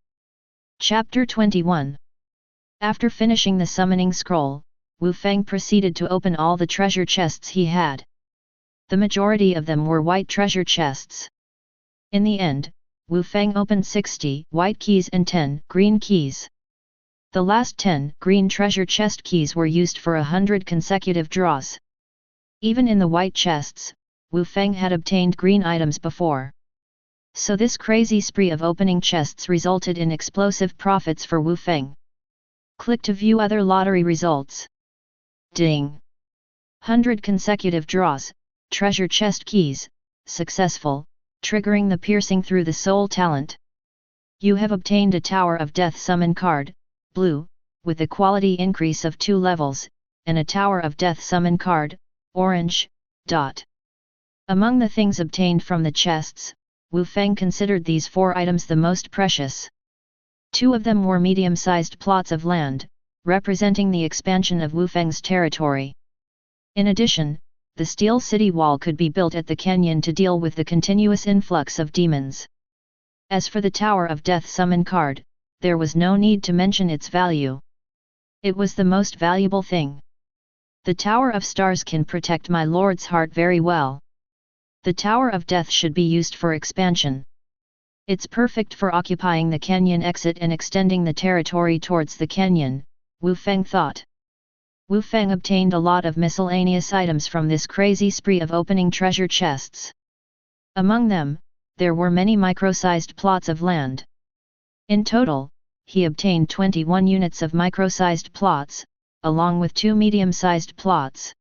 Chapter 21. After finishing the summoning scroll, Wu Feng proceeded to open all the treasure chests he had. The majority of them were white treasure chests. In the end, Wu Feng opened 60 white keys and 10 green keys. The last 10 green treasure chest keys were used for 100 consecutive draws. Even in the white chests, Wu Feng had obtained green items before. So this crazy spree of opening chests resulted in explosive profits for Wu Feng. Click to view other lottery results. Ding! 100 consecutive draws, treasure chest keys, successful, triggering the piercing through the soul talent. You have obtained a Tower of Death summon card, blue, with a quality increase of 2 levels, and a Tower of Death summon card, orange, dot. Among the things obtained from the chests, Wu Feng considered these 4 items the most precious. 2 of them were medium-sized plots of land, representing the expansion of Wu Feng's territory. In addition, the steel city wall could be built at the canyon to deal with the continuous influx of demons. As for the Tower of Death summon card, there was no need to mention its value. It was the most valuable thing. The Tower of Stars can protect my lord's heart very well. The Tower of Death should be used for expansion. It's perfect for occupying the canyon exit and extending the territory towards the canyon, Wu Feng thought. Wu Feng obtained a lot of miscellaneous items from this crazy spree of opening treasure chests. Among them, there were many micro-sized plots of land. In total, he obtained 21 units of micro-sized plots, along with 2 medium-sized plots.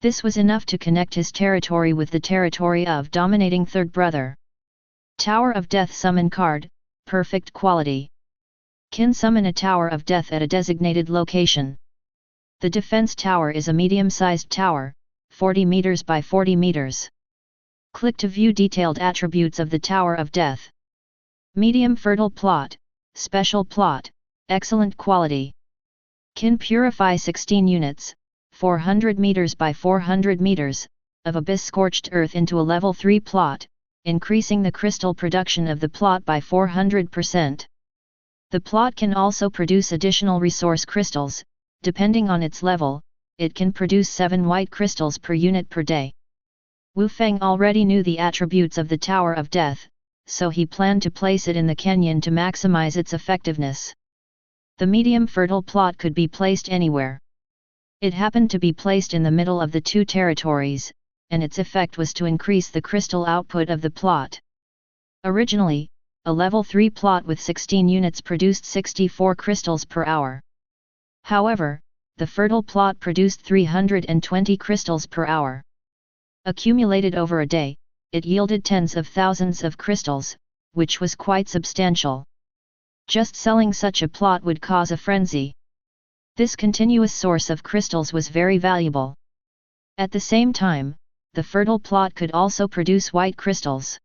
This was enough to connect his territory with the territory of dominating third brother. Tower of Death summon card, perfect quality. Can summon a Tower of Death at a designated location. The defense tower is a medium-sized tower, 40 meters by 40 meters. Click to view detailed attributes of the Tower of Death. Medium fertile plot, special plot, excellent quality. Can purify 16 units, 400 meters by 400 meters, of abyss scorched earth into a level 3 plot, increasing the crystal production of the plot by 400%. The plot can also produce additional resource crystals. Depending on its level, it can produce 7 white crystals per unit per day. Wu Feng already knew the attributes of the Tower of Death, so he planned to place it in the canyon to maximize its effectiveness. The medium fertile plot could be placed anywhere. It happened to be placed in the middle of the 2 territories, and its effect was to increase the crystal output of the plot. Originally, a level 3 plot with 16 units produced 64 crystals per hour. However, the fertile plot produced 320 crystals per hour. Accumulated over a day, it yielded tens of thousands of crystals, which was quite substantial. Just selling such a plot would cause a frenzy. This continuous source of crystals was very valuable. At the same time, the fertile plot could also produce white crystals.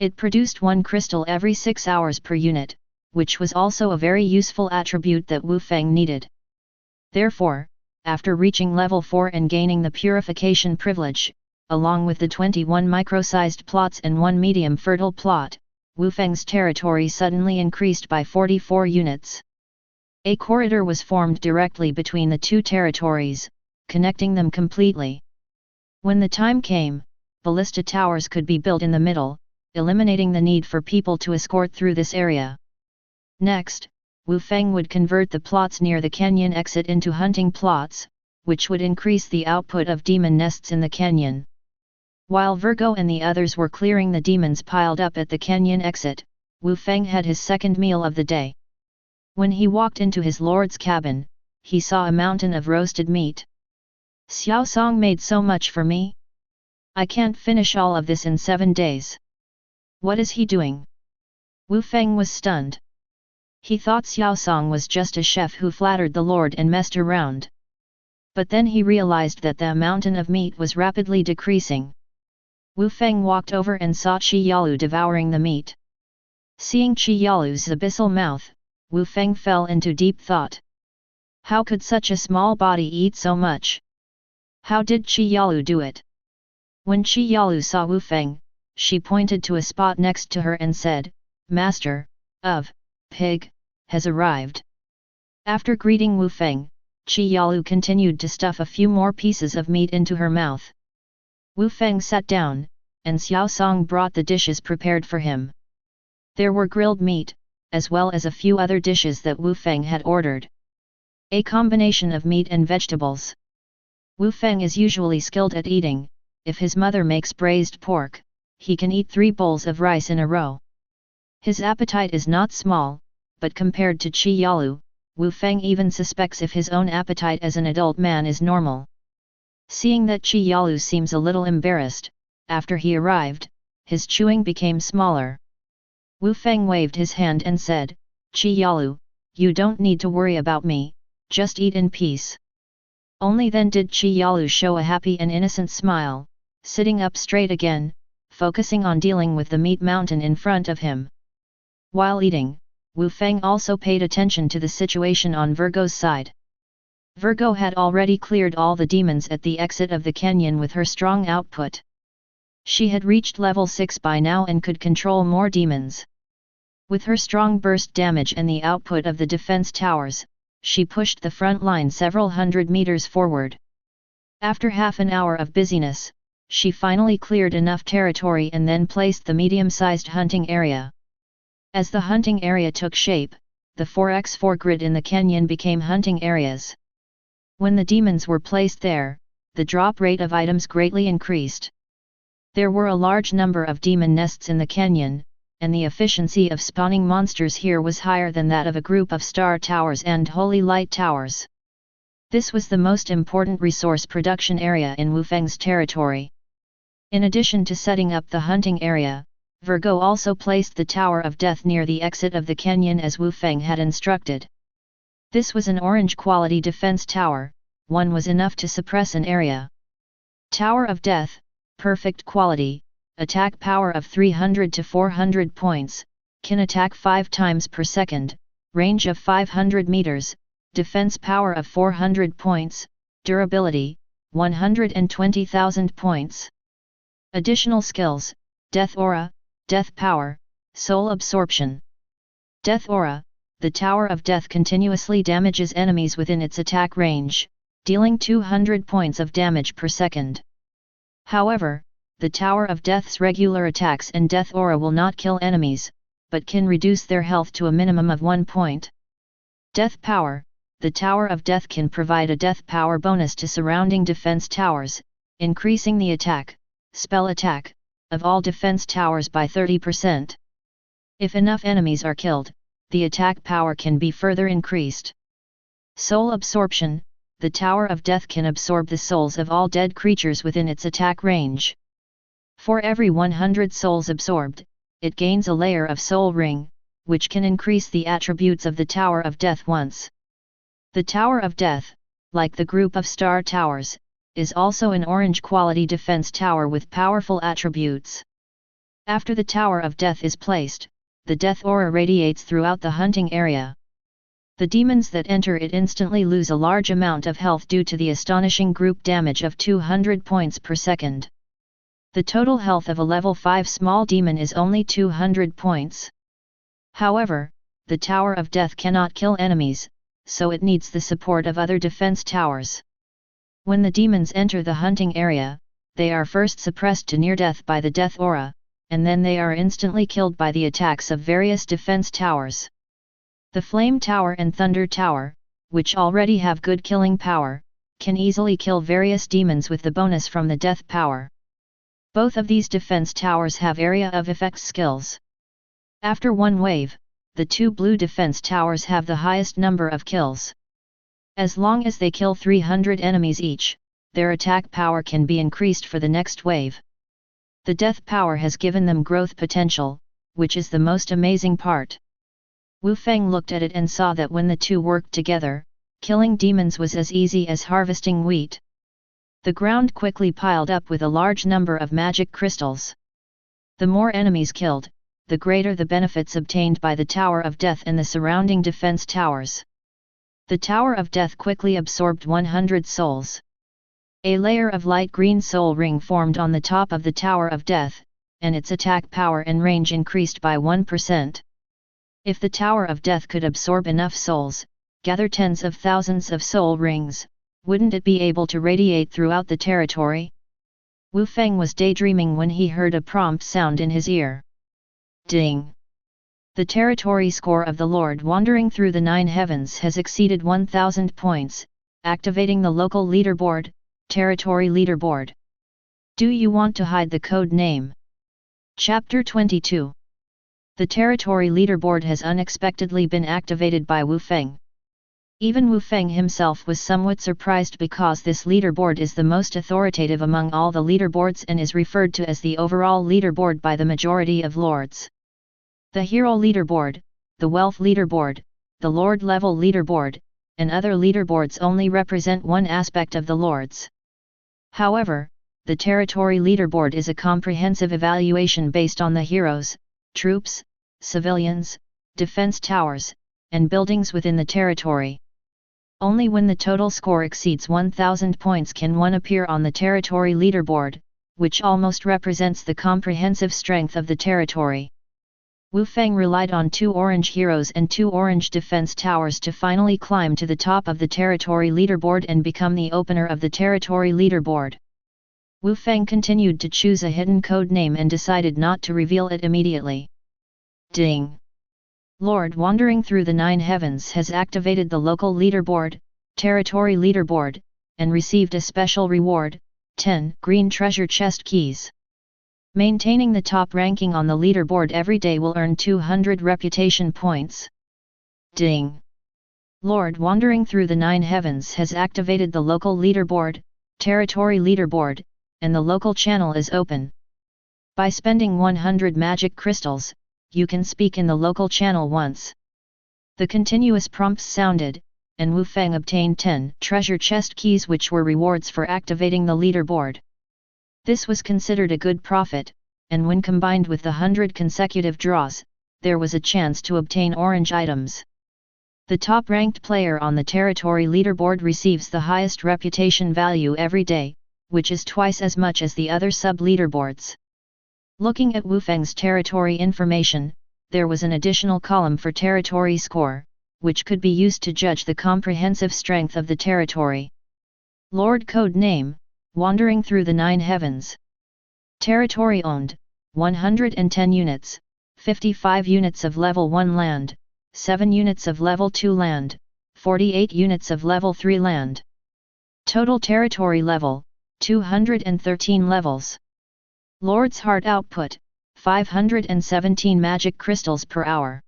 It produced 1 crystal every 6 hours per unit, which was also a very useful attribute that Wu Feng needed. Therefore, after reaching level 4 and gaining the purification privilege, along with the 21 micro-sized plots and 1 medium fertile plot, Wu Feng's territory suddenly increased by 44 units. A corridor was formed directly between the 2 territories, connecting them completely. When the time came, ballista towers could be built in the middle, eliminating the need for people to escort through this area. Next, Wu Feng would convert the plots near the canyon exit into hunting plots, which would increase the output of demon nests in the canyon. While Virgo and the others were clearing the demons piled up at the canyon exit, Wu Feng had his second meal of the day. When he walked into his lord's cabin, he saw a mountain of roasted meat. "Xiao Song made so much for me? I can't finish all of this in 7 days. What is he doing?" Wu Feng was stunned. He thought Xiao Song was just a chef who flattered the lord and messed around. But then he realized that the mountain of meat was rapidly decreasing. Wu Feng walked over and saw Qi Yalu devouring the meat. Seeing Qi Yalu's abyssal mouth, Wu Feng fell into deep thought. How could such a small body eat so much? How did Qi Yalu do it? When Qi Yalu saw Wu Feng, she pointed to a spot next to her and said, "Master of Pig has arrived." After greeting Wu Feng, Qi Yalu continued to stuff a few more pieces of meat into her mouth. Wu Feng sat down, and Xiao Song brought the dishes prepared for him. There were grilled meat, as well as a few other dishes that Wu Feng had ordered. A combination of meat and vegetables. Wu Feng is usually skilled at eating. If his mother makes braised pork, he can eat 3 bowls of rice in a row. His appetite is not small, but compared to Qi Yalu, Wu Feng even suspects if his own appetite as an adult man is normal. Seeing that Qi Yalu seems a little embarrassed, after he arrived, his chewing became smaller. Wu Feng waved his hand and said, "Qi Yalu, you don't need to worry about me, just eat in peace." Only then did Qi Yalu show a happy and innocent smile, sitting up straight again, focusing on dealing with the meat mountain in front of him. While eating, Wu Feng also paid attention to the situation on Virgo's side. Virgo had already cleared all the demons at the exit of the canyon with her strong output. She had reached level 6 by now and could control more demons. With her strong burst damage and the output of the defense towers, she pushed the front line several hundred meters forward. After half an hour of busyness, she finally cleared enough territory and then placed the medium-sized hunting area. As the hunting area took shape, the 4x4 grid in the canyon became hunting areas. When the demons were placed there, the drop rate of items greatly increased. There were a large number of demon nests in the canyon, and the efficiency of spawning monsters here was higher than that of a group of star towers and holy light towers. This was the most important resource production area in Wu Feng's territory. In addition to setting up the hunting area, Virgo also placed the Tower of Death near the exit of the canyon as Wu Feng had instructed. This was an orange quality defense tower, one was enough to suppress an area. Tower of Death, perfect quality, attack power of 300 to 400 points, can attack 5 times per second, range of 500 meters, defense power of 400 points, durability, 120,000 points. Additional skills, Death Aura, Death Power, Soul Absorption. Death Aura, the Tower of Death continuously damages enemies within its attack range, dealing 200 points of damage per second. However, the Tower of Death's regular attacks and Death Aura will not kill enemies, but can reduce their health to a minimum of 1 point. Death Power, the Tower of Death can provide a death power bonus to surrounding defense towers, increasing the attack, spell attack, of all defense towers by 30%. If enough enemies are killed, the attack power can be further increased. Soul Absorption, the Tower of Death can absorb the souls of all dead creatures within its attack range. For every 100 souls absorbed, it gains a layer of Soul Ring, which can increase the attributes of the Tower of Death once. The Tower of Death, like the group of star towers, is also an orange quality defense tower with powerful attributes. After the Tower of Death is placed, the Death Aura radiates throughout the hunting area. The demons that enter it instantly lose a large amount of health due to the astonishing group damage of 200 points per second. The total health of a level 5 small demon is only 200 points. However, the Tower of Death cannot kill enemies, so it needs the support of other defense towers. When the demons enter the hunting area, they are first suppressed to near death by the Death Aura, and then they are instantly killed by the attacks of various defense towers. The Flame Tower and Thunder Tower, which already have good killing power, can easily kill various demons with the bonus from the death power. Both of these defense towers have area of effect skills. After one wave, the two blue defense towers have the highest number of kills. As long as they kill 300 enemies each, their attack power can be increased for the next wave. The death power has given them growth potential, which is the most amazing part. Wu Feng looked at it and saw that when the two worked together, killing demons was as easy as harvesting wheat. The ground quickly piled up with a large number of magic crystals. The more enemies killed, the greater the benefits obtained by the Tower of Death and the surrounding defense towers. The Tower of Death quickly absorbed 100 souls. A layer of light green soul ring formed on the top of the Tower of Death, and its attack power and range increased by 1%. If the Tower of Death could absorb enough souls, gather tens of thousands of soul rings, wouldn't it be able to radiate throughout the territory? Wu Feng was daydreaming when he heard a prompt sound in his ear. Ding! The territory score of the Lord wandering through the 9 heavens has exceeded 1000 points, activating the local leaderboard, territory leaderboard. Do you want to hide the code name? Chapter 22. The territory leaderboard has unexpectedly been activated by Wu Feng. Even Wu Feng himself was somewhat surprised because this leaderboard is the most authoritative among all the leaderboards and is referred to as the overall leaderboard by the majority of lords. The hero leaderboard, the wealth leaderboard, the lord level leaderboard, and other leaderboards only represent one aspect of the lords. However, the territory leaderboard is a comprehensive evaluation based on the heroes, troops, civilians, defense towers, and buildings within the territory. Only when the total score exceeds 1000 points can one appear on the territory leaderboard, which almost represents the comprehensive strength of the territory. Wu Feng relied on 2 orange heroes and 2 orange defense towers to finally climb to the top of the territory leaderboard and become the opener of the territory leaderboard. Wu Feng continued to choose a hidden code name and decided not to reveal it immediately. Ding! Lord wandering through the 9 heavens has activated the local leaderboard, territory leaderboard, and received a special reward, 10 green treasure chest keys. Maintaining the top ranking on the leaderboard every day will earn 200 reputation points. Ding! Lord wandering through the 9 heavens has activated the local leaderboard, territory leaderboard, and the local channel is open. By spending 100 magic crystals, you can speak in the local channel once. The continuous prompts sounded, and Wu Feng obtained 10 treasure chest keys which were rewards for activating the leaderboard. This was considered a good profit, and when combined with the 100 consecutive draws, there was a chance to obtain orange items. The top-ranked player on the territory leaderboard receives the highest reputation value every day, which is twice as much as the other sub-leaderboards. Looking at Wu Feng's territory information, there was an additional column for territory score, which could be used to judge the comprehensive strength of the territory. Lord code name, wandering through the 9 heavens. Territory owned, 110 units, 55 units of level 1 land, 7 units of level 2 land, 48 units of level 3 land. Total territory level, 213 levels. Lord's heart output, 517 magic crystals per hour.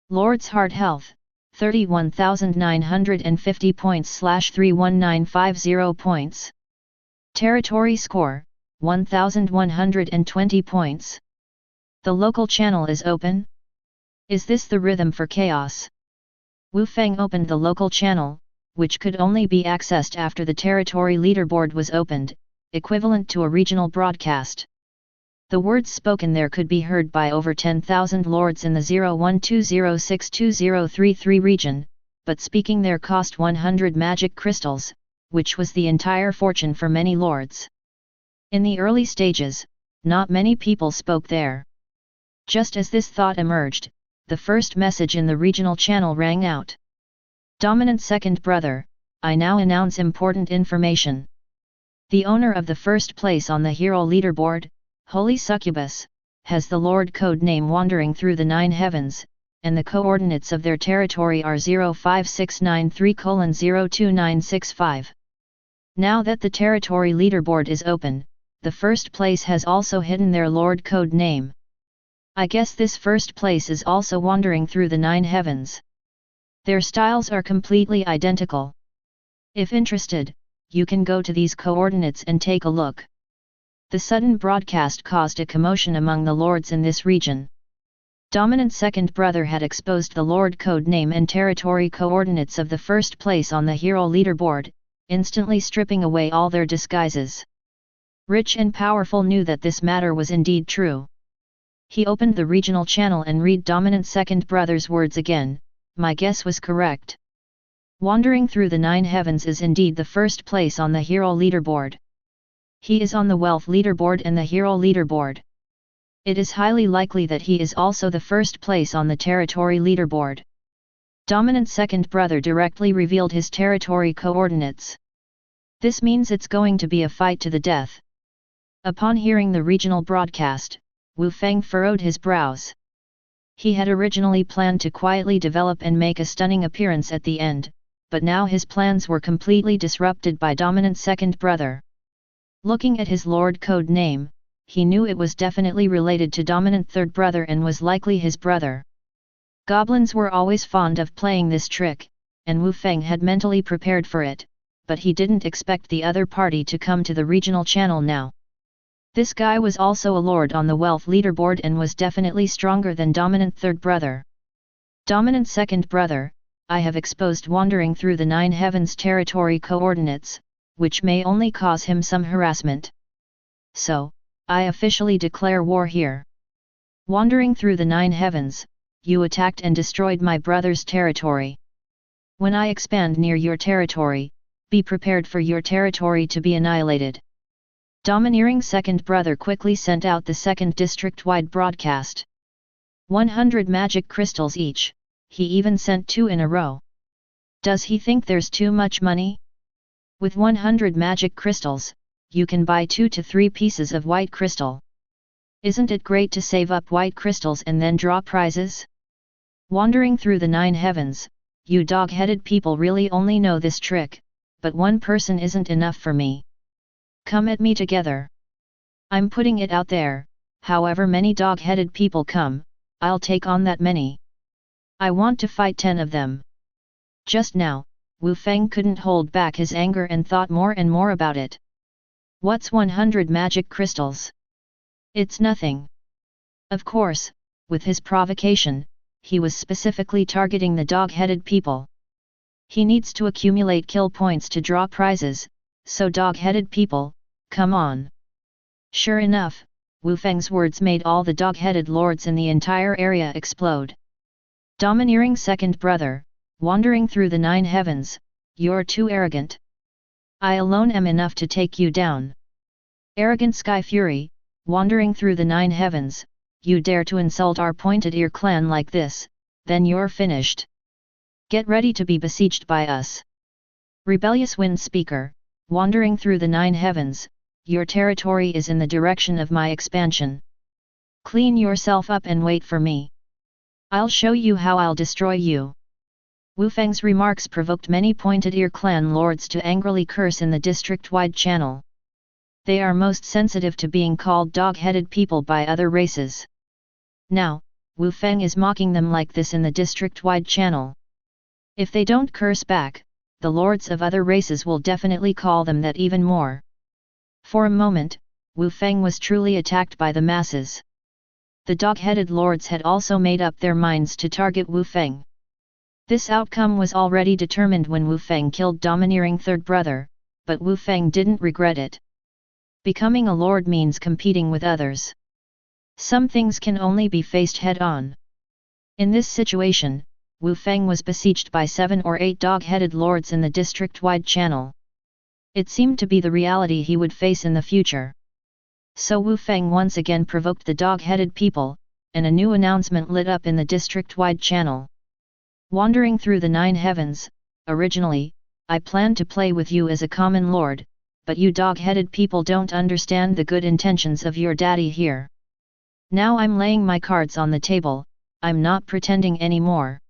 Lord's heart health, 31,950 points/31950 points. Territory score, 1,120 points. The local channel is open? Is this the rhythm for chaos? Wu Feng opened the local channel, which could only be accessed after the territory leaderboard was opened, equivalent to a regional broadcast. The words spoken there could be heard by over 10,000 lords in the 0120620333 region, but speaking there cost 100 magic crystals, which was the entire fortune for many lords. In the early stages, not many people spoke there. Just as this thought emerged, the first message in the regional channel rang out. Dominant second brother, I now announce important information. The owner of the first place on the hero leaderboard, Holy Succubus, has the Lord code name wandering through the 9 heavens, and the coordinates of their territory are 05693:02965. Now that the territory leaderboard is open, the first place has also hidden their Lord code name. I guess this first place is also wandering through the 9 heavens. Their styles are completely identical. If interested, you can go to these coordinates and take a look. The sudden broadcast caused a commotion among the lords in this region. Dominant second brother had exposed the Lord code name and territory coordinates of the first place on the hero leaderboard, instantly stripping away all their disguises. Rich and Powerful knew that this matter was indeed true. He opened the regional channel and read Dominant second brother's words again. My guess was correct. Wandering through the 9 heavens is indeed the first place on the hero leaderboard. He is on the wealth leaderboard and the hero leaderboard. It is highly likely that he is also the first place on the territory leaderboard. Dominant second brother directly revealed his territory coordinates. This means it's going to be a fight to the death. Upon hearing the regional broadcast, Wu Feng furrowed his brows. He had originally planned to quietly develop and make a stunning appearance at the end, but now his plans were completely disrupted by Dominant second brother. Looking at his Lord code name, he knew it was definitely related to Dominant third brother and was likely his brother. Goblins were always fond of playing this trick, and Wu Feng had mentally prepared for it, but he didn't expect the other party to come to the regional channel now. This guy was also a lord on the wealth leaderboard and was definitely stronger than Dominant third brother. Dominant second brother, I have exposed wandering through the 9 heavens territory coordinates, which may only cause him some harassment. So, I officially declare war here. Wandering through the 9 heavens, you attacked and destroyed my brother's territory. When I expand near your territory, be prepared for your territory to be annihilated. Domineering second brother quickly sent out the second district-wide broadcast. 100 magic crystals each, he even sent 2 in a row. Does he think there's too much money? With 100 magic crystals, you can buy 2 to 3 pieces of white crystal. Isn't it great to save up white crystals and then draw prizes? Wandering through the 9 heavens, you dog-headed people really only know this trick, but one person isn't enough for me. Come at me together. I'm putting it out there, however many dog-headed people come, I'll take on that many. I want to fight 10 of them. Just now, Wu Feng couldn't hold back his anger and thought more and more about it. What's 100 magic crystals? It's nothing. Of course, with his provocation, he was specifically targeting the dog-headed people. He needs to accumulate kill points to draw prizes, so dog-headed people, come on. Sure enough, Wu Feng's words made all the dog-headed lords in the entire area explode. Domineering second brother, wandering through the 9 heavens, you're too arrogant. I alone am enough to take you down. Arrogant Sky Fury, wandering through the 9 heavens, you dare to insult our Pointed Ear clan like this, then you're finished. Get ready to be besieged by us. Rebellious Wind Speaker, wandering through the 9 heavens, your territory is in the direction of my expansion. Clean yourself up and wait for me. I'll show you how I'll destroy you. Wu Feng's remarks provoked many Pointed Ear clan lords to angrily curse in the district-wide channel. They are most sensitive to being called dog-headed people by other races. Now, Wu Feng is mocking them like this in the district-wide channel. If they don't curse back, the lords of other races will definitely call them that even more. For a moment, Wu Feng was truly attacked by the masses. The dog-headed lords had also made up their minds to target Wu Feng. This outcome was already determined when Wu Feng killed domineering third brother, but Wu Feng didn't regret it. Becoming a lord means competing with others. Some things can only be faced head-on. In this situation, Wu Feng was besieged by 7 or 8 dog-headed lords in the district-wide channel. It seemed to be the reality he would face in the future. So Wu Feng once again provoked the dog-headed people, and a new announcement lit up in the district-wide channel. Wandering through the 9 heavens, originally, I planned to play with you as a common lord, but you dog-headed people don't understand the good intentions of your daddy here. Now I'm laying my cards on the table, I'm not pretending anymore.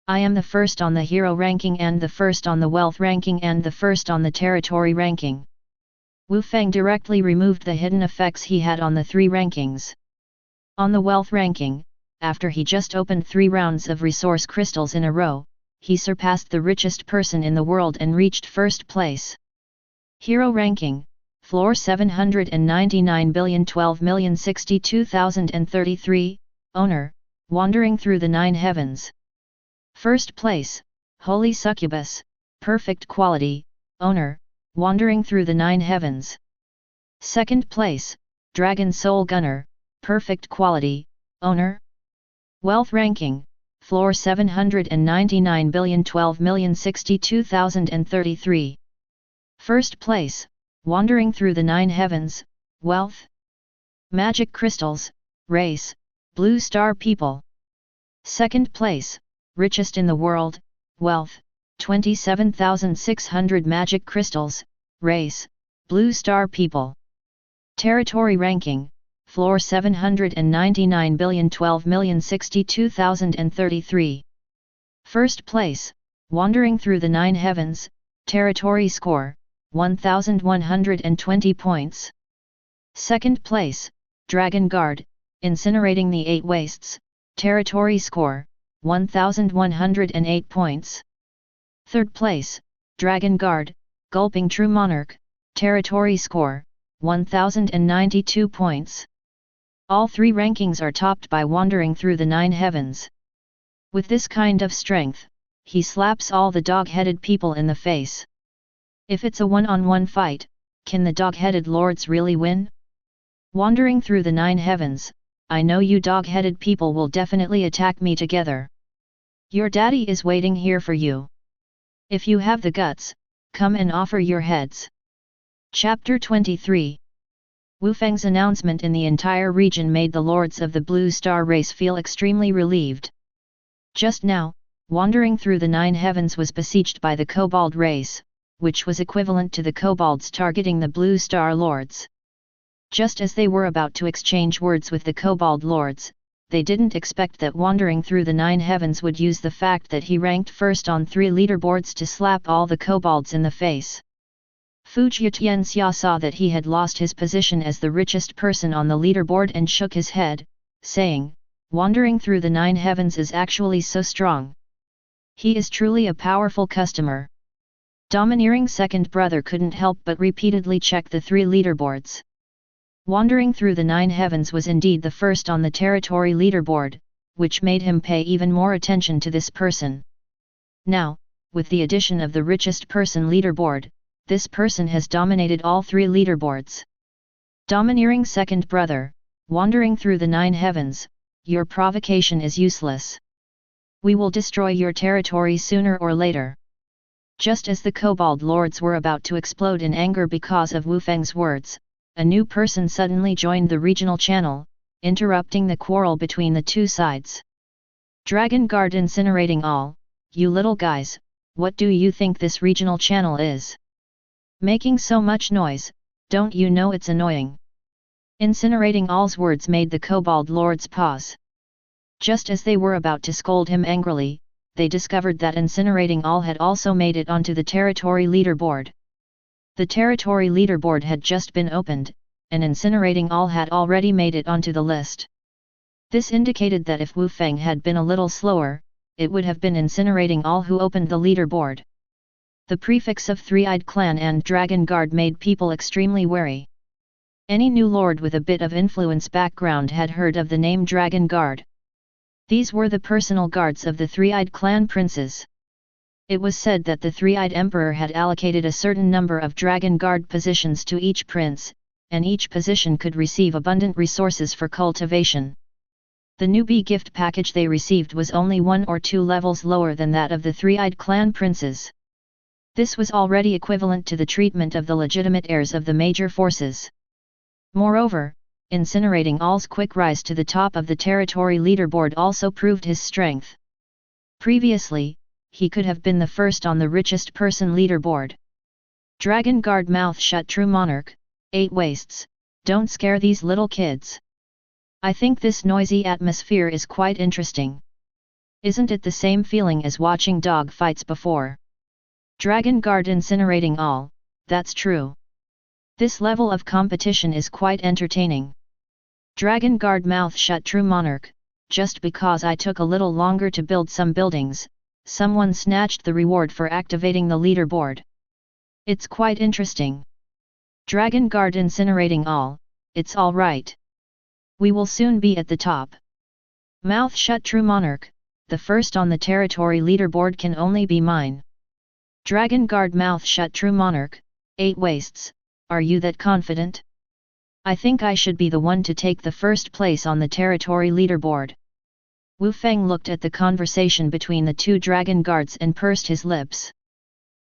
I am the first on the hero ranking and the first on the wealth ranking and the first on the territory ranking. Wu Feng directly removed the hidden effects he had on the 3 rankings. On the wealth ranking, after he just opened 3 rounds of resource crystals in a row, he surpassed the richest person in the world and reached first place. Hero ranking, floor 799,012,062,033, owner, wandering through the 9 heavens. First place, Holy Succubus, perfect quality, owner, wandering through the 9 heavens. Second place, Dragon Soul Gunner, perfect quality, owner. Wealth ranking, floor 799,012,062,033. First place, wandering through the 9 heavens, wealth. Magic crystals, race, blue star people. Second place, richest in the world, wealth, 27,600 magic crystals, race, blue star people. Territory ranking, floor 799,012,062,033. First place, wandering through the 9 heavens, territory score, 1,120 points. Second place, Dragon Guard, incinerating the 8 wastes, territory score, 1,108 points. Third place, Dragon Guard, gulping True Monarch, territory score, 1,092 points. All 3 rankings are topped by wandering through the 9 heavens. With this kind of strength, he slaps all the dog-headed people in the face. If it's a one-on-one fight, can the dog-headed lords really win? Wandering through the 9 heavens, I know you dog-headed people will definitely attack me together. Your daddy is waiting here for you. If you have the guts, come and offer your heads. Chapter 23. Wu Feng's announcement in the entire region made the lords of the Blue Star race feel extremely relieved. Just now, wandering through the 9 heavens was besieged by the Kobold race, which was equivalent to the kobolds targeting the Blue Star lords. Just as they were about to exchange words with the kobold lords, they didn't expect that wandering through the 9 heavens would use the fact that he ranked first on 3 leaderboards to slap all the kobolds in the face. Fu Jietianxia saw that he had lost his position as the richest person on the leaderboard and shook his head, saying, "Wandering through the 9 heavens is actually so strong. He is truly a powerful customer." Domineering second brother couldn't help but repeatedly check the 3 leaderboards. Wandering through the 9 heavens was indeed the first on the territory leaderboard, which made him pay even more attention to this person. Now, with the addition of the richest person leaderboard, this person has dominated all 3 leaderboards. Domineering second brother, wandering through the 9 heavens, your provocation is useless. We will destroy your territory sooner or later. Just as the kobold lords were about to explode in anger because of Wu Feng's words, a new person suddenly joined the regional channel, interrupting the quarrel between the 2 sides. Dragon Guard incinerating all, you little guys, what do you think this regional channel is? Making so much noise, don't you know it's annoying? Incinerating all's words made the kobold lords pause. Just as they were about to scold him angrily, they discovered that incinerating all had also made it onto the territory leaderboard. The territory leaderboard had just been opened, and incinerating all had already made it onto the list. This indicated that if Wu Feng had been a little slower, it would have been incinerating all who opened the leaderboard. The prefix of Three-Eyed Clan and Dragon Guard made people extremely wary. Any new lord with a bit of influence background had heard of the name Dragon Guard. These were the personal guards of the Three-Eyed Clan princes. It was said that the Three-Eyed Emperor had allocated a certain number of Dragon Guard positions to each prince, and each position could receive abundant resources for cultivation. The newbie gift package they received was only 1 or 2 levels lower than that of the Three-Eyed Clan princes. This was already equivalent to the treatment of the legitimate heirs of the major forces. Moreover, incinerating all's quick rise to the top of the territory leaderboard also proved his strength. Previously, he could have been the first on the richest person leaderboard. Dragon Guard mouth shut True Monarch, 8 wastes, don't scare these little kids. I think this noisy atmosphere is quite interesting. Isn't it the same feeling as watching dog fights before? Dragon Guard incinerating all, that's true. This level of competition is quite entertaining. Dragon Guard mouth shut. True monarch, just because I took a little longer to build some buildings, someone snatched the reward for activating the leaderboard. It's quite interesting. Dragon Guard incinerating all, it's all right. We will soon be at the top. Mouth shut. True monarch, the first on the territory leaderboard can only be mine. Dragon Guard mouth shut. True monarch, 8 wastes, are you that confident? I think I should be the one to take the first place on the territory leaderboard. Wu Feng looked at the conversation between the two dragon guards and pursed his lips.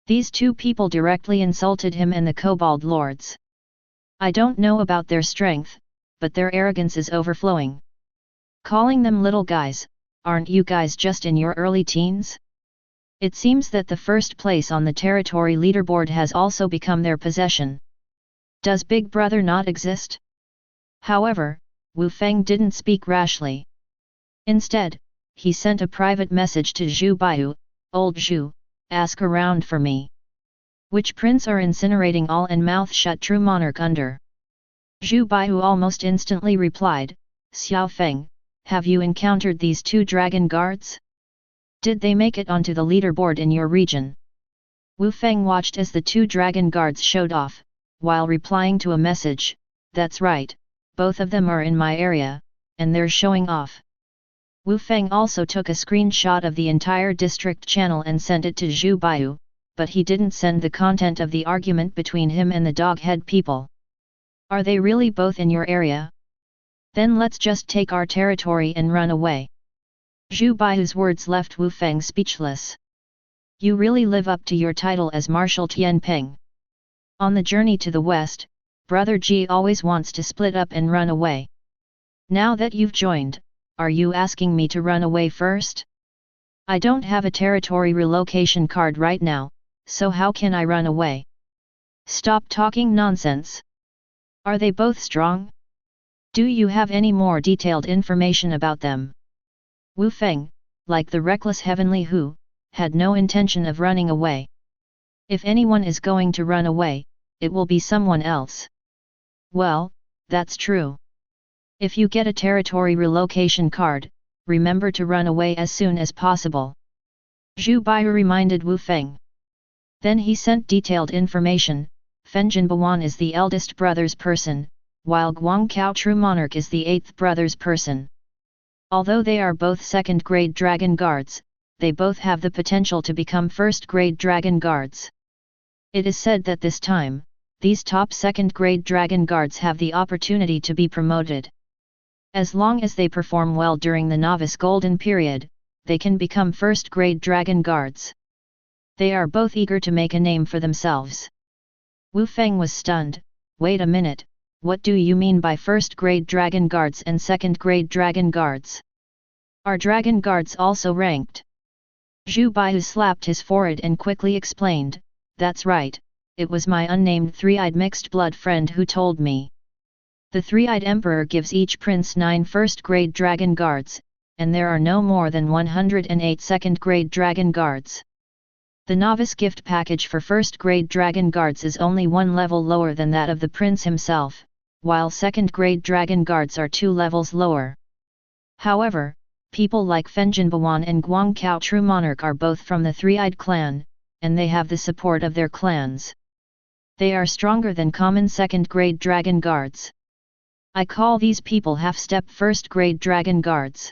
These two people directly insulted him and the Kobold Lords. I don't know about their strength, but their arrogance is overflowing. Calling them little guys, aren't you guys just in your early teens? It seems that the first place on the territory leaderboard has also become their possession. Does Big Brother not exist? However, Wu Feng didn't speak rashly. Instead, he sent a private message to Zhu Baiyu, "Old Zhu, ask around for me. Which prince are incinerating all and mouth shut true monarch under?" Zhu Baiyu almost instantly replied, "Xiao Feng, have you encountered these two dragon guards? Did they make it onto the leaderboard in your region?" Wu Feng watched as the two dragon guards showed off, while replying to a message, "That's right, both of them are in my area, and they're showing off." Wu Feng also took a screenshot of the entire district channel and sent it to Zhu Baiyu, but he didn't send the content of the argument between him and the dog-head people. "Are they really both in your area? Then let's just take our territory and run away." Zhu Baiyu's words left Wu Feng speechless. "You really live up to your title as Marshal Tianping. On the journey to the west, Brother Ji always wants to split up and run away. Now that you've joined, are you asking me to run away first? I don't have a territory relocation card right now, so how can I run away? Stop talking nonsense. Are they both strong? Do you have any more detailed information about them?" Wu Feng, like the reckless Heavenly Hu, had no intention of running away. If anyone is going to run away, it will be someone else. Well, that's true. If you get a territory relocation card, remember to run away as soon as possible. Zhu Baiyu reminded Wu Feng. Then he sent detailed information. Fenjin Bawan is the eldest brother's person, while Guang Kao True Monarch is the 8th brother's person. Although they are both second-grade dragon guards, they both have the potential to become first-grade dragon guards. It is said that this time, these top second-grade dragon guards have the opportunity to be promoted. As long as they perform well during the novice golden period, they can become first-grade dragon guards. They are both eager to make a name for themselves. Wu Feng was stunned. "Wait a minute, what do you mean by first-grade dragon guards and second-grade dragon guards? Are dragon guards also ranked?" Zhu Baiyu slapped his forehead and quickly explained, "That's right, it was my unnamed three-eyed mixed-blood friend who told me. The three-eyed emperor gives each prince 9 first-grade dragon guards, and there are no more than 108 second-grade dragon guards. The novice gift package for first-grade dragon guards is only 1 level lower than that of the prince himself, while second-grade dragon guards are 2 levels lower. However, people like Fenjin Bawan and Guang Kao True Monarch are both from the Three-Eyed Clan, and they have the support of their clans. They are stronger than common second-grade dragon guards. I call these people half-step first-grade dragon guards."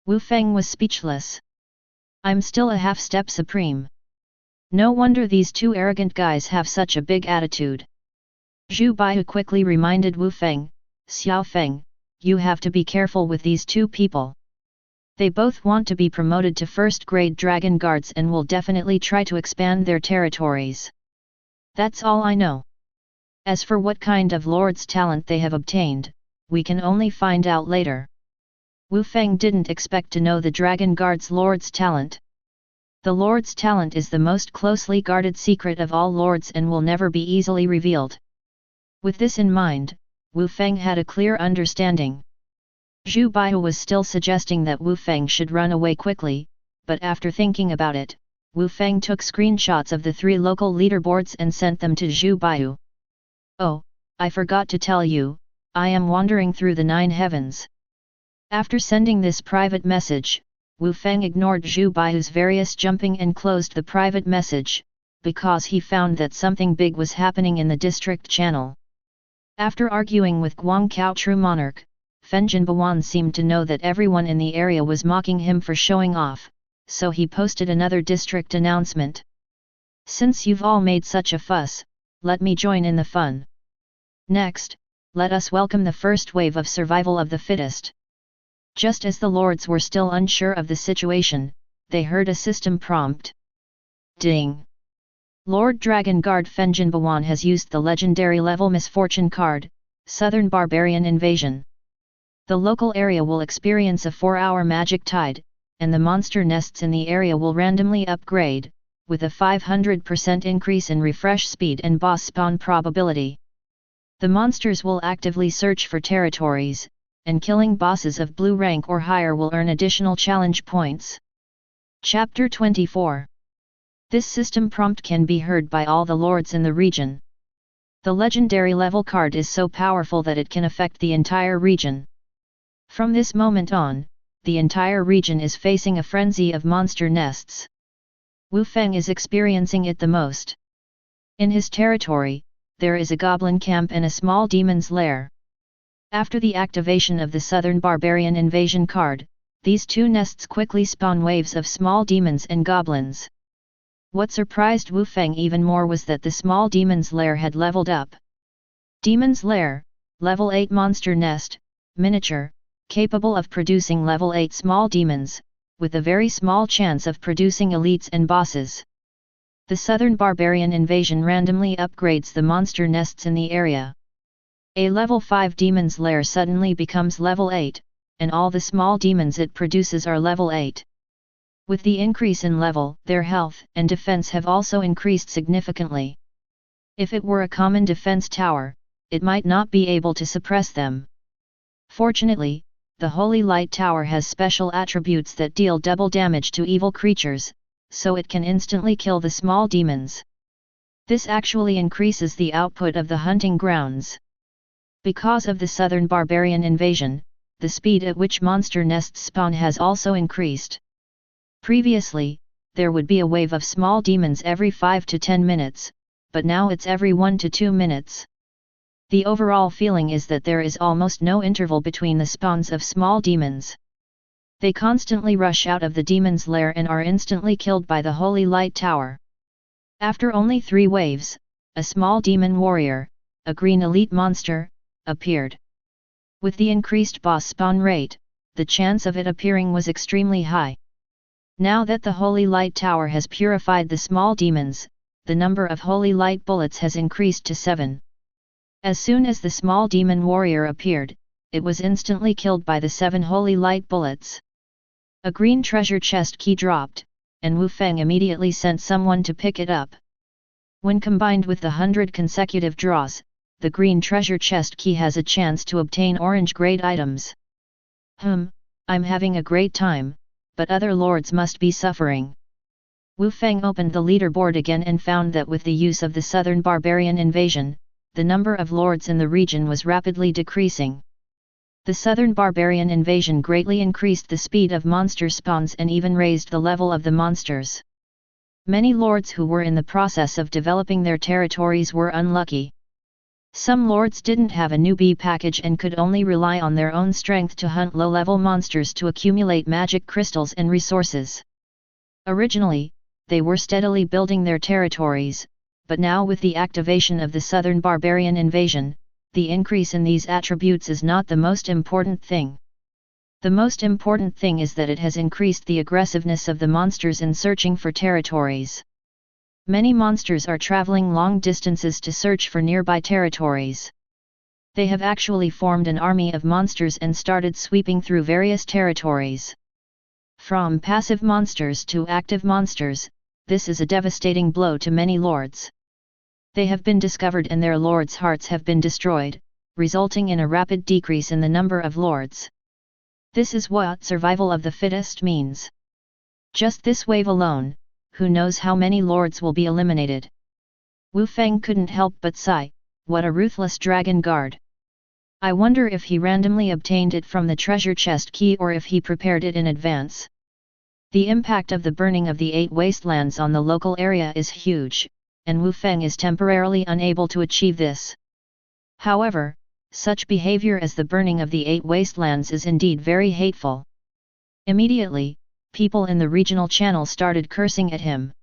Wu Feng was speechless. "I'm still a half-step supreme. No wonder these two arrogant guys have such a big attitude." Zhu Baiyu quickly reminded Wu Feng, "Xiao Feng, you have to be careful with these two people. They both want to be promoted to first-grade dragon guards and will definitely try to expand their territories. That's all I know. As for what kind of lord's talent they have obtained, we can only find out later." Wu Feng didn't expect to know the dragon guard's lord's talent. The lord's talent is the most closely guarded secret of all lords and will never be easily revealed. With this in mind, Wu Feng had a clear understanding. Zhu Baihu was still suggesting that Wu Feng should run away quickly, but after thinking about it, Wu Feng took screenshots of the 3 local leaderboards and sent them to Zhu Baihu. "Oh, I forgot to tell you, I am wandering through the 9 heavens." After sending this private message, Wu Feng ignored Zhu Baihu's various jumping and closed the private message, because he found that something big was happening in the district channel. After arguing with Guangkao True Monarch, Fen Jinbawan seemed to know that everyone in the area was mocking him for showing off, so he posted another district announcement. "Since you've all made such a fuss, let me join in the fun. Next, let us welcome the first wave of survival of the fittest." Just as the lords were still unsure of the situation, they heard a system prompt. Ding! Lord Dragon Guard Fen Jinbawan has used the legendary level Misfortune card, Southern Barbarian Invasion. The local area will experience a 4-hour magic tide, and the monster nests in the area will randomly upgrade, with a 500% increase in refresh speed and boss spawn probability. The monsters will actively search for territories, and killing bosses of blue rank or higher will earn additional challenge points. Chapter 24. This system prompt can be heard by all the lords in the region. The legendary level card is so powerful that it can affect the entire region. From this moment on, the entire region is facing a frenzy of monster nests. Wu Feng is experiencing it the most. In his territory, there is a goblin camp and a small demon's lair. After the activation of the Southern Barbarian Invasion card, these 2 nests quickly spawn waves of small demons and goblins. What surprised Wu Feng even more was that the small demon's lair had leveled up. Demon's Lair, Level 8 Monster Nest, Miniature, capable of producing Level 8 small demons, with a very small chance of producing elites and bosses. The Southern Barbarian Invasion randomly upgrades the monster nests in the area. A Level 5 Demon's Lair suddenly becomes Level 8, and all the small demons it produces are Level 8. With the increase in level, their health and defense have also increased significantly. If it were a common defense tower, it might not be able to suppress them. Fortunately, the Holy Light Tower has special attributes that deal double damage to evil creatures, so it can instantly kill the small demons. This actually increases the output of the hunting grounds. Because of the Southern Barbarian Invasion, the speed at which monster nests spawn has also increased. Previously, there would be a wave of small demons every 5 to 10 minutes, but now it's every 1 to 2 minutes. The overall feeling is that there is almost no interval between the spawns of small demons. They constantly rush out of the demon's lair and are instantly killed by the Holy Light Tower. After only 3 waves, a small demon warrior, a green elite monster, appeared. With the increased boss spawn rate, the chance of it appearing was extremely high. Now that the Holy Light Tower has purified the small demons, the number of Holy Light bullets has increased to 7. As soon as the small demon warrior appeared, it was instantly killed by the 7 Holy Light bullets. A green treasure chest key dropped, and Wu Feng immediately sent someone to pick it up. When combined with the 100 consecutive draws, the green treasure chest key has a chance to obtain orange grade items. I'm having a great time, but other lords must be suffering. Wu Feng opened the leaderboard again and found that with the use of the Southern Barbarian Invasion, the number of lords in the region was rapidly decreasing. The Southern Barbarian Invasion greatly increased the speed of monster spawns and even raised the level of the monsters. Many lords who were in the process of developing their territories were unlucky. Some lords didn't have a newbie package and could only rely on their own strength to hunt low-level monsters to accumulate magic crystals and resources. Originally, they were steadily building their territories, but now with the activation of the Southern Barbarian Invasion, the increase in these attributes is not the most important thing. The most important thing is that it has increased the aggressiveness of the monsters in searching for territories. Many monsters are traveling long distances to search for nearby territories. They have actually formed an army of monsters and started sweeping through various territories. From passive monsters to active monsters, this is a devastating blow to many lords. They have been discovered and their lords' hearts have been destroyed, resulting in a rapid decrease in the number of lords. This is what survival of the fittest means. Just this wave alone, who knows how many lords will be eliminated. Wu Feng couldn't help but sigh, what a ruthless dragon guard. I wonder if he randomly obtained it from the treasure chest key or if he prepared it in advance. The impact of the burning of the 8 wastelands on the local area is huge, and Wu Feng is temporarily unable to achieve this. However, such behavior as the burning of the 8 wastelands is indeed very hateful. Immediately, people in the regional channel started cursing at him.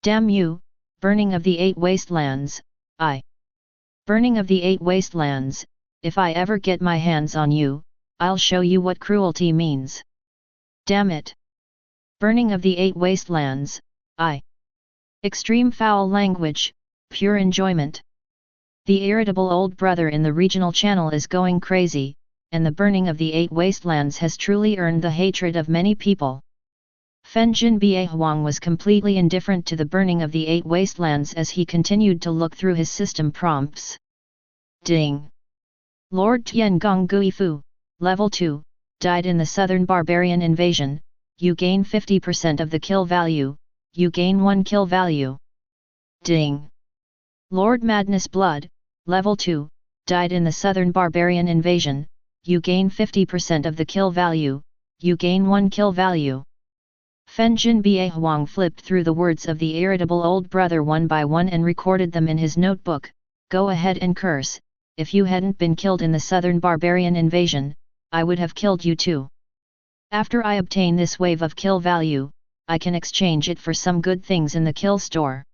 Damn you, burning of the 8 wastelands, Burning of the 8 wastelands, if I ever get my hands on you, I'll show you what cruelty means. Damn it! Burning of the 8 wastelands, Extreme foul language, pure enjoyment. The irritable old brother in the regional channel is going crazy, and the burning of the 8 wastelands has truly earned the hatred of many people. Fen Jinbei Huang was completely indifferent to the burning of the 8 wastelands as he continued to look through his system prompts. Ding! Lord Tian Gong Gui Fu, Level 2, died in the Southern Barbarian Invasion. You gain 50% of the kill value, you gain 1 kill value. Ding! Lord Madness Blood, Level 2, died in the Southern Barbarian Invasion. You gain 50% of the kill value, you gain 1 kill value. Fen Jinbei Huang flipped through the words of the irritable old brother one by one and recorded them in his notebook. Go ahead and curse, if you hadn't been killed in the Southern Barbarian Invasion, I would have killed you too. After I obtain this wave of kill value, I can exchange it for some good things in the kill store.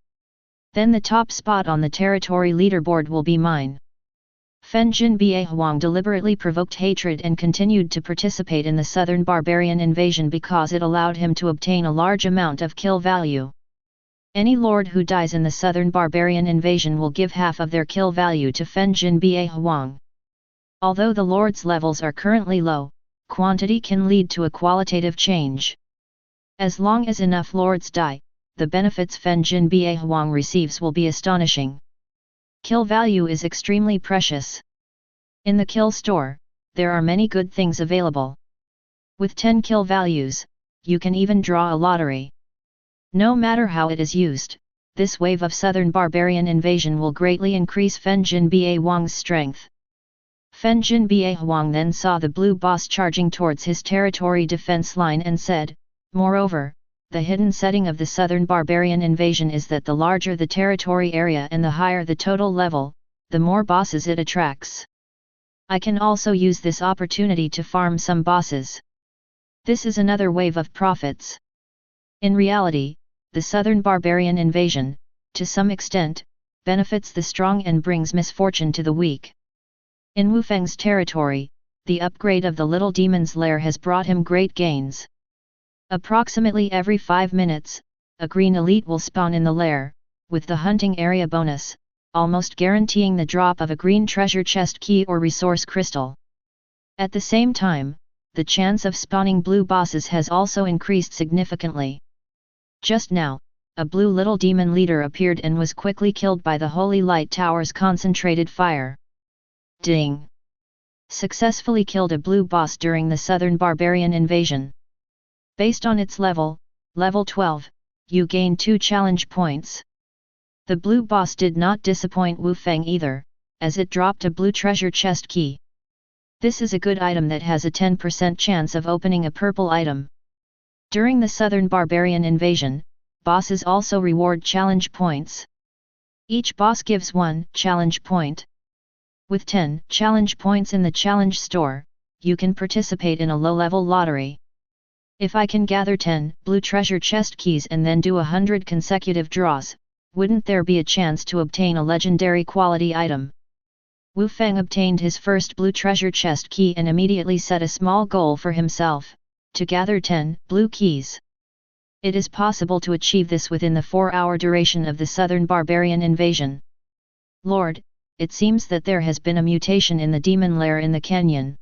Then the top spot on the territory leaderboard will be mine. Fen Jinbei Huang deliberately provoked hatred and continued to participate in the Southern Barbarian Invasion because it allowed him to obtain a large amount of kill value. Any lord who dies in the Southern Barbarian Invasion will give half of their kill value to Fen Jinbei Huang. Although the lords' levels are currently low, quantity can lead to a qualitative change. As long as enough lords die, the benefits Fen Jinbei Huang receives will be astonishing. Kill value is extremely precious. In the kill store, there are many good things available. With 10 kill values, you can even draw a lottery. No matter how it is used, this wave of Southern Barbarian Invasion will greatly increase Fen Jinbei Huang's strength. Fen Jinbei Huang then saw the blue boss charging towards his territory defense line and said, moreover, the hidden setting of the Southern Barbarian Invasion is that the larger the territory area and the higher the total level, the more bosses it attracts. I can also use this opportunity to farm some bosses. This is another wave of profits. In reality, the Southern Barbarian Invasion, to some extent, benefits the strong and brings misfortune to the weak. In Wu Feng's territory, the upgrade of the Little Demon's Lair has brought him great gains. Approximately every 5 minutes, a green elite will spawn in the lair, with the hunting area bonus, almost guaranteeing the drop of a green treasure chest key or resource crystal. At the same time, the chance of spawning blue bosses has also increased significantly. Just now, a blue little demon leader appeared and was quickly killed by the Holy Light Tower's concentrated fire. Ding! Successfully killed a blue boss during the Southern Barbarian Invasion. Based on its level 12, you gain 2 challenge points. The blue boss did not disappoint Wu Feng either, as it dropped a blue treasure chest key. This is a good item that has a 10% chance of opening a purple item. During the Southern Barbarian Invasion, bosses also reward challenge points. Each boss gives 1 challenge point. With 10 challenge points in the challenge store, you can participate in a low-level lottery. If I can gather 10 blue treasure chest keys and then do 100 consecutive draws, wouldn't there be a chance to obtain a legendary quality item? Wu Feng obtained his first blue treasure chest key and immediately set a small goal for himself, to gather 10 blue keys. It is possible to achieve this within the 4-hour duration of the Southern Barbarian Invasion. Lord, it seems that there has been a mutation in the demon lair in the canyon.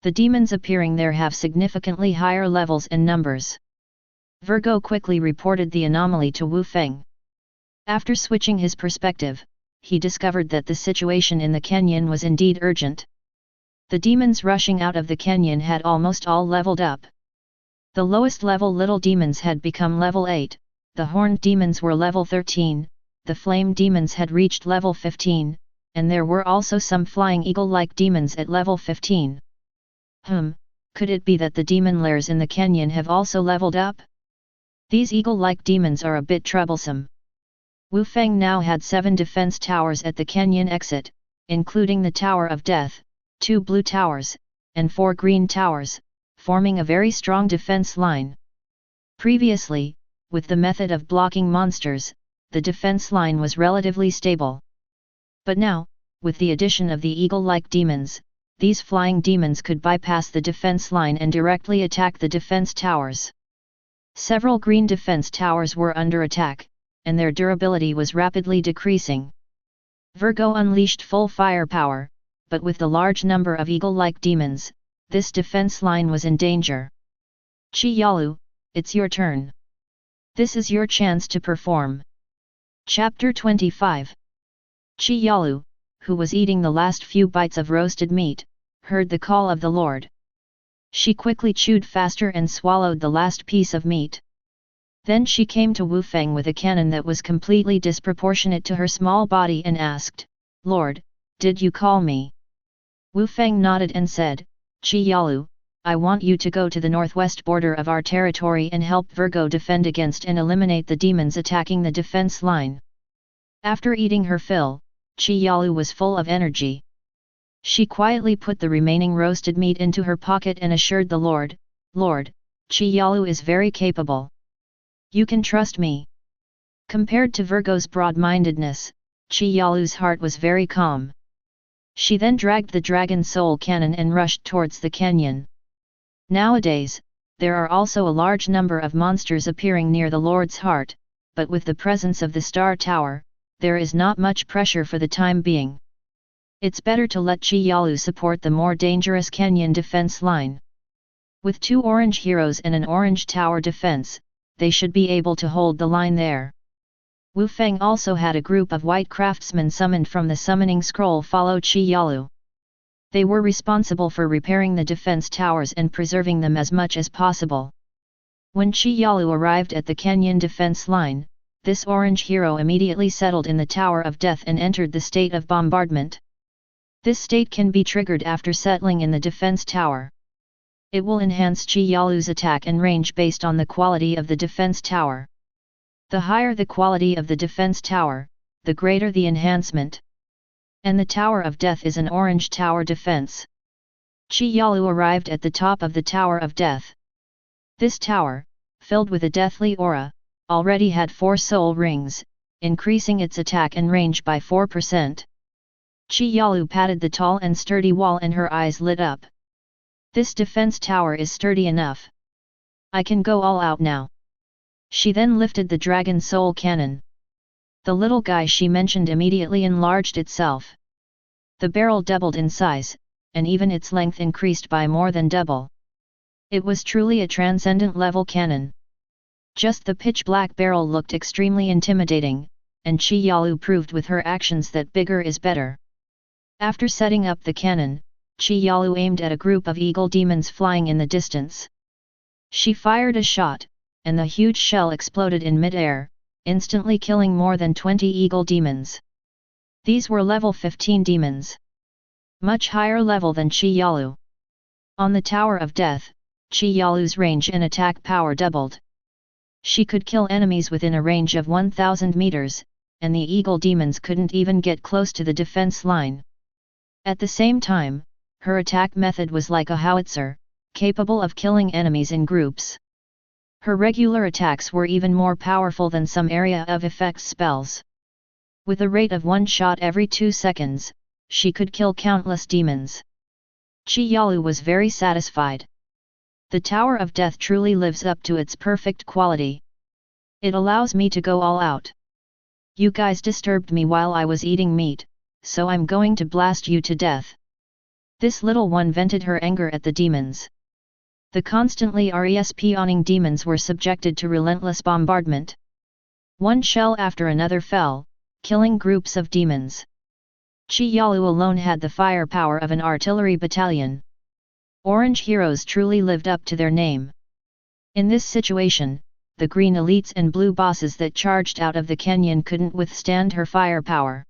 The demons appearing there have significantly higher levels and numbers. Virgo quickly reported the anomaly to Wu Feng. After switching his perspective, he discovered that the situation in the canyon was indeed urgent. The demons rushing out of the canyon had almost all leveled up. The lowest level little demons had become level 8, the horned demons were level 13, the flame demons had reached level 15, and there were also some flying eagle-like demons at level 15. Could it be that the demon lairs in the canyon have also leveled up? These eagle-like demons are a bit troublesome. Wu Feng now had 7 defense towers at the canyon exit, including the Tower of Death, 2 blue towers, and 4 green towers, forming a very strong defense line. Previously, with the method of blocking monsters, the defense line was relatively stable. But now, with the addition of the eagle-like demons, these flying demons could bypass the defense line and directly attack the defense towers. Several green defense towers were under attack, and their durability was rapidly decreasing. Virgo unleashed full firepower, but with the large number of eagle-like demons, this defense line was in danger. Chi Yalu, it's your turn. This is your chance to perform. Chapter 25. Chi Yalu, who was eating the last few bites of roasted meat, heard the call of the Lord. She quickly chewed faster and swallowed the last piece of meat. Then she came to Wu Feng with a cannon that was completely disproportionate to her small body and asked, "Lord, did you call me?" Wu Feng nodded and said, "Chi Yalu, I want you to go to the northwest border of our territory and help Virgo defend against and eliminate the demons attacking the defense line." After eating her fill, Chi Yalu was full of energy. She quietly put the remaining roasted meat into her pocket and assured the Lord, "Lord, Chi Yalu is very capable. You can trust me." Compared to Virgo's broad-mindedness, Chi Yalu's heart was very calm. She then dragged the dragon soul cannon and rushed towards the canyon. Nowadays, there are also a large number of monsters appearing near the Lord's heart, but with the presence of the Star Tower, there is not much pressure for the time being. It's better to let Chi Yalu support the more dangerous canyon defense line. With 2 orange heroes and an orange tower defense, they should be able to hold the line there. Wu Feng also had a group of white craftsmen summoned from the summoning scroll follow Chi Yalu. They were responsible for repairing the defense towers and preserving them as much as possible. When Chi Yalu arrived at the canyon defense line, this orange hero immediately settled in the Tower of Death and entered the state of bombardment. This state can be triggered after settling in the defense tower. It will enhance Chi Yalu's attack and range based on the quality of the defense tower. The higher the quality of the defense tower, the greater the enhancement. And the Tower of Death is an orange tower defense. Chi Yalu arrived at the top of the Tower of Death. This tower, filled with a deathly aura, already had 4 soul rings, increasing its attack and range by 4%. Chi Yalu patted the tall and sturdy wall and her eyes lit up. This defense tower is sturdy enough. I can go all out now. She then lifted the dragon soul cannon. The little guy she mentioned immediately enlarged itself. The barrel doubled in size, and even its length increased by more than double. It was truly a transcendent level cannon. Just the pitch-black barrel looked extremely intimidating, and Chi Yalu proved with her actions that bigger is better. After setting up the cannon, Chi Yalu aimed at a group of eagle demons flying in the distance. She fired a shot, and the huge shell exploded in mid-air, instantly killing more than 20 eagle demons. These were level 15 demons. Much higher level than Chi Yalu. On the Tower of Death, Chi Yalu's range and attack power doubled. She could kill enemies within a range of 1000 meters, and the eagle demons couldn't even get close to the defense line. At the same time, her attack method was like a howitzer, capable of killing enemies in groups. Her regular attacks were even more powerful than some area of effects spells. With a rate of 1 shot every 2 seconds, she could kill countless demons. Chi Yalu was very satisfied. The Tower of Death truly lives up to its perfect quality. It allows me to go all out. You guys disturbed me while I was eating meat, so I'm going to blast you to death. This little one vented her anger at the demons. The constantly respawning demons were subjected to relentless bombardment. One shell after another fell, killing groups of demons. Qi Yalu alone had the firepower of an artillery battalion. Orange heroes truly lived up to their name. In this situation, the green elites and blue bosses that charged out of the canyon couldn't withstand her firepower.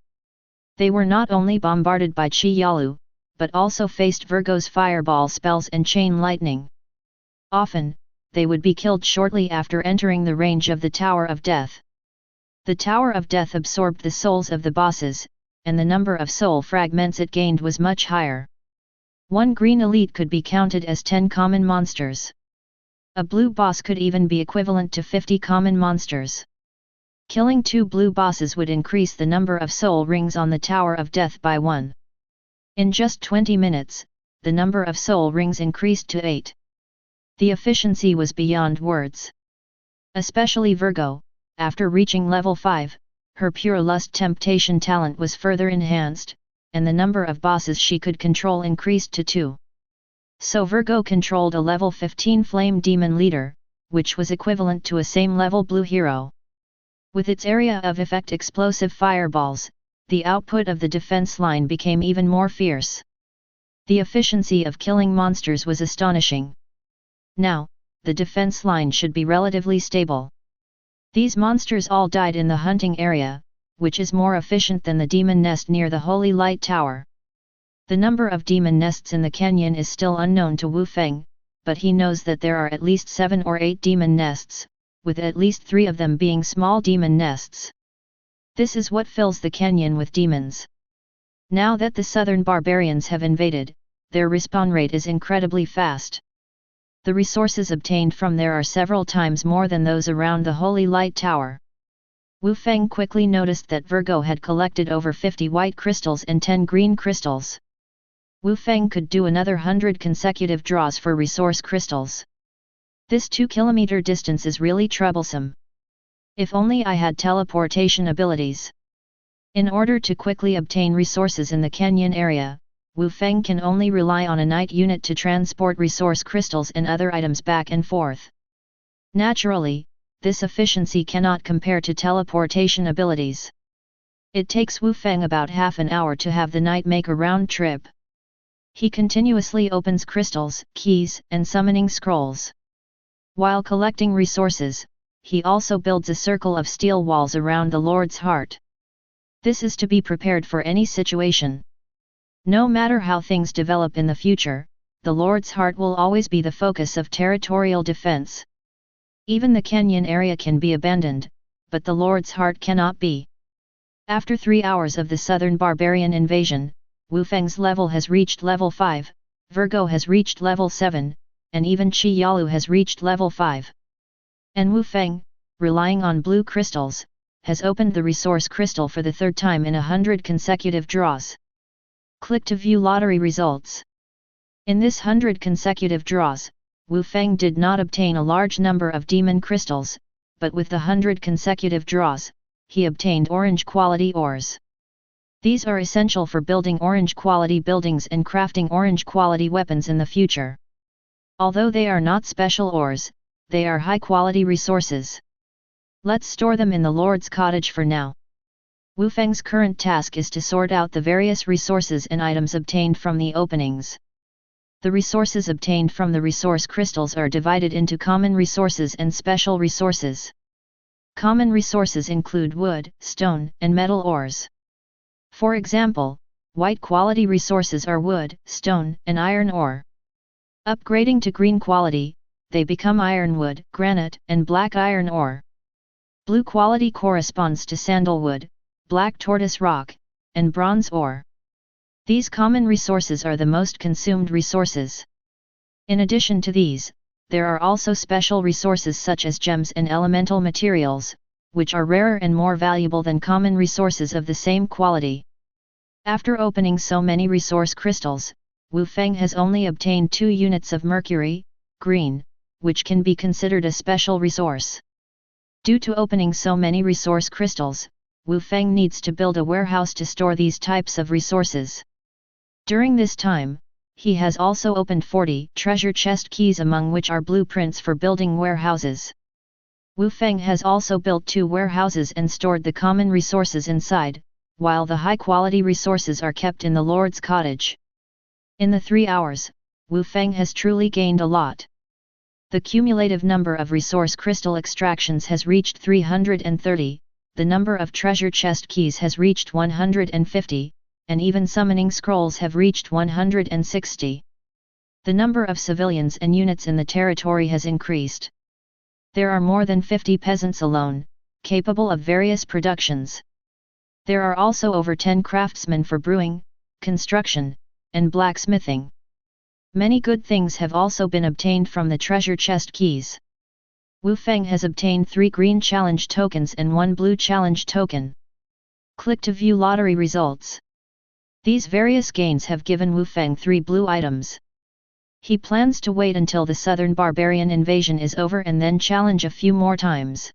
They were not only bombarded by Qi Yalu, but also faced Virgo's fireball spells and chain lightning. Often, they would be killed shortly after entering the range of the Tower of Death. The Tower of Death absorbed the souls of the bosses, and the number of soul fragments it gained was much higher. One green elite could be counted as 10 common monsters. A blue boss could even be equivalent to 50 common monsters. Killing 2 blue bosses would increase the number of soul rings on the Tower of Death by 1. In just 20 minutes, the number of soul rings increased to 8. The efficiency was beyond words. Especially Virgo, after reaching level 5, her pure lust temptation talent was further enhanced, and the number of bosses she could control increased to 2. So Virgo controlled a level 15 flame demon leader, which was equivalent to a same level blue hero. With its area of effect explosive fireballs, the output of the defense line became even more fierce. The efficiency of killing monsters was astonishing. Now, the defense line should be relatively stable. These monsters all died in the hunting area, which is more efficient than the demon nest near the Holy Light Tower. The number of demon nests in the canyon is still unknown to Wu Feng, but he knows that there are at least 7 or 8 demon nests, with at least 3 of them being small demon nests. This is what fills the canyon with demons. Now that the southern barbarians have invaded, their respawn rate is incredibly fast. The resources obtained from there are several times more than those around the Holy Light Tower. Wu Feng quickly noticed that Virgo had collected over 50 white crystals and 10 green crystals. Wu Feng could do another 100 consecutive draws for resource crystals. This 2-kilometer distance is really troublesome. If only I had teleportation abilities. In order to quickly obtain resources in the canyon area, Wu Feng can only rely on a night unit to transport resource crystals and other items back and forth. Naturally, this efficiency cannot compare to teleportation abilities. It takes Wu Feng about half an hour to have the night make a round trip. He continuously opens crystals, keys, and summoning scrolls. While collecting resources, he also builds a circle of steel walls around the Lord's heart. This is to be prepared for any situation. No matter how things develop in the future, the Lord's heart will always be the focus of territorial defense. Even the canyon area can be abandoned, but the Lord's heart cannot be. After 3 hours of the southern barbarian invasion, Wu Feng's level has reached level 5, Virgo has reached level 7, and even Qi Yalu has reached level 5. And Wu Feng, relying on blue crystals, has opened the resource crystal for the 3rd time in 100 consecutive draws. Click to view lottery results. In this 100 consecutive draws, Wu Feng did not obtain a large number of demon crystals, but with the 100 consecutive draws, he obtained orange quality ores. These are essential for building orange quality buildings and crafting orange quality weapons in the future. Although they are not special ores, they are high quality resources. Let's store them in the Lord's cottage for now. Wu Feng's current task is to sort out the various resources and items obtained from the openings. The resources obtained from the resource crystals are divided into common resources and special resources. Common resources include wood, stone, and metal ores. For example, white quality resources are wood, stone, and iron ore. Upgrading to green quality, they become ironwood, granite, and black iron ore. Blue quality corresponds to sandalwood, black tortoise rock, and bronze ore. These common resources are the most consumed resources. In addition to these, there are also special resources such as gems and elemental materials, which are rarer and more valuable than common resources of the same quality. After opening so many resource crystals, Wu Feng has only obtained 2 units of mercury, green, which can be considered a special resource. Due to opening so many resource crystals, Wu Feng needs to build a warehouse to store these types of resources. During this time, he has also opened 40 treasure chest keys, among which are blueprints for building warehouses. Wu Feng has also built 2 warehouses and stored the common resources inside, while the high-quality resources are kept in the Lord's cottage. In the 3 hours, Wu Feng has truly gained a lot. The cumulative number of resource crystal extractions has reached 330, the number of treasure chest keys has reached 150, and even summoning scrolls have reached 160. The number of civilians and units in the territory has increased. There are more than 50 peasants alone, capable of various productions. There are also over 10 craftsmen for brewing, construction, and blacksmithing. Many good things have also been obtained from the treasure chest keys. Wu Feng has obtained 3 green challenge tokens and 1 blue challenge token. Click to view lottery results. These various gains have given Wu Feng 3 blue items. He plans to wait until the southern barbarian invasion is over and then challenge a few more times.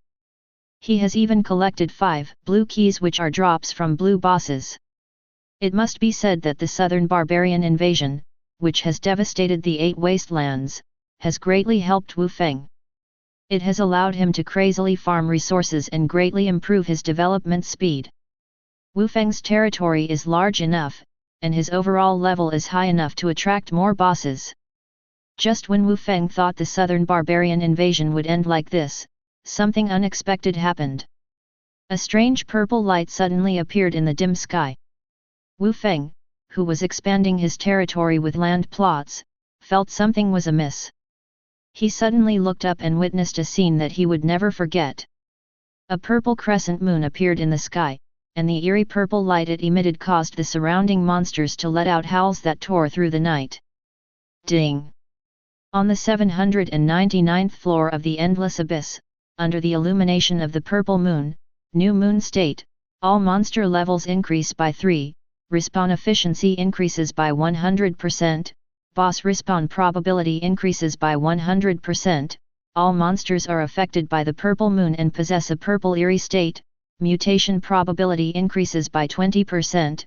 He has even collected 5 blue keys, which are drops from blue bosses. It must be said that the southern barbarian invasion, which has devastated the 8 wastelands, has greatly helped Wu Feng. It has allowed him to crazily farm resources and greatly improve his development speed. Wu Feng's territory is large enough, and his overall level is high enough to attract more bosses. Just when Wu Feng thought the southern barbarian invasion would end like this, something unexpected happened. A strange purple light suddenly appeared in the dim sky. Wu Feng, who was expanding his territory with land plots, felt something was amiss. He suddenly looked up and witnessed a scene that he would never forget. A purple crescent moon appeared in the sky, and the eerie purple light it emitted caused the surrounding monsters to let out howls that tore through the night. Ding! On the 799th floor of the Endless Abyss, under the illumination of the purple moon, new moon state, all monster levels increase by 3, respawn efficiency increases by 100%, boss respawn probability increases by 100%, all monsters are affected by the purple moon and possess a purple eerie state, mutation probability increases by 20%.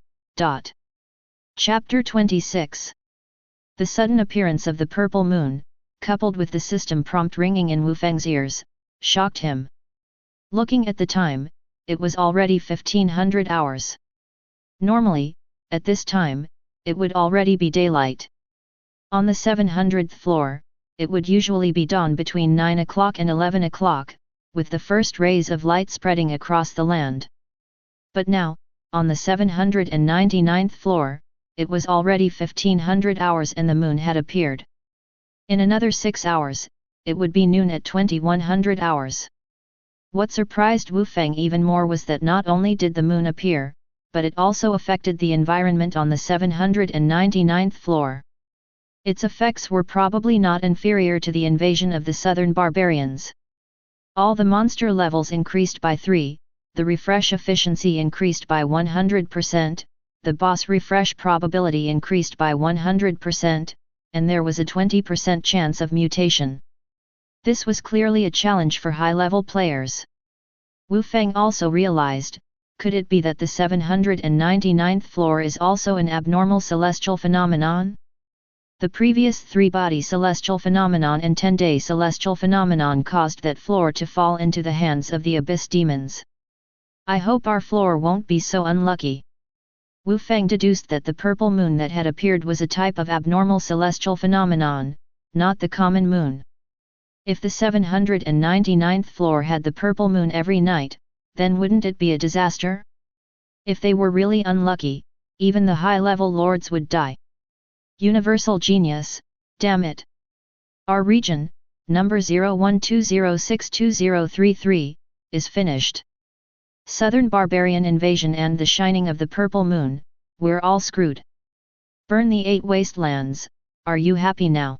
Chapter 26. The sudden appearance of the purple moon, coupled with the system prompt ringing in Wu Feng's ears, shocked him. Looking at the time, it was already 1500 hours. Normally, at this time, it would already be daylight. On the 700th floor, it would usually be dawn between 9 o'clock and 11 o'clock, with the first rays of light spreading across the land. But now, on the 799th floor, it was already 1500 hours and the moon had appeared. In another 6 hours, it would be noon at 2100 hours. What surprised Wu Feng even more was that not only did the moon appear, but it also affected the environment on the 799th floor. Its effects were probably not inferior to the invasion of the southern barbarians. All the monster levels increased by 3, the refresh efficiency increased by 100%, the boss refresh probability increased by 100%, and there was a 20% chance of mutation. This was clearly a challenge for high-level players. Wu Feng also realized, could it be that the 799th floor is also an abnormal celestial phenomenon? The previous 3-body celestial phenomenon and 10-day celestial phenomenon caused that floor to fall into the hands of the abyss demons. I hope our floor won't be so unlucky. Wu Feng deduced that the purple moon that had appeared was a type of abnormal celestial phenomenon, not the common moon. If the 799th floor had the purple moon every night, then wouldn't it be a disaster? If they were really unlucky, even the high-level lords would die. Universal genius, damn it! Our region, number 0120622033, is finished. Southern barbarian invasion and the shining of the purple moon, we're all screwed. Burn the 8 wastelands, are you happy now?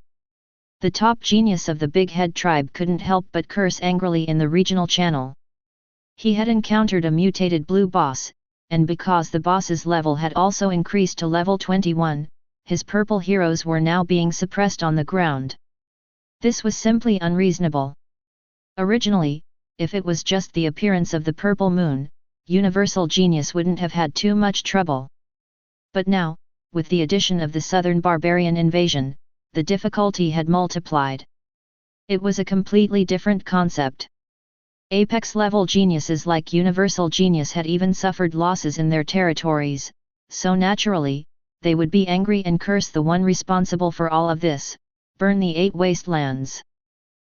The top genius of the Big Head tribe couldn't help but curse angrily in the regional channel. He had encountered a mutated blue boss, and because the boss's level had also increased to level 21, his purple heroes were now being suppressed on the ground. This was simply unreasonable. Originally, if it was just the appearance of the purple moon, Universal Genius wouldn't have had too much trouble. But now, with the addition of the southern barbarian invasion, the difficulty had multiplied. It was a completely different concept. Apex-level geniuses like Universal Genius had even suffered losses in their territories, so naturally, they would be angry and curse the one responsible for all of this, burn the 8 wastelands.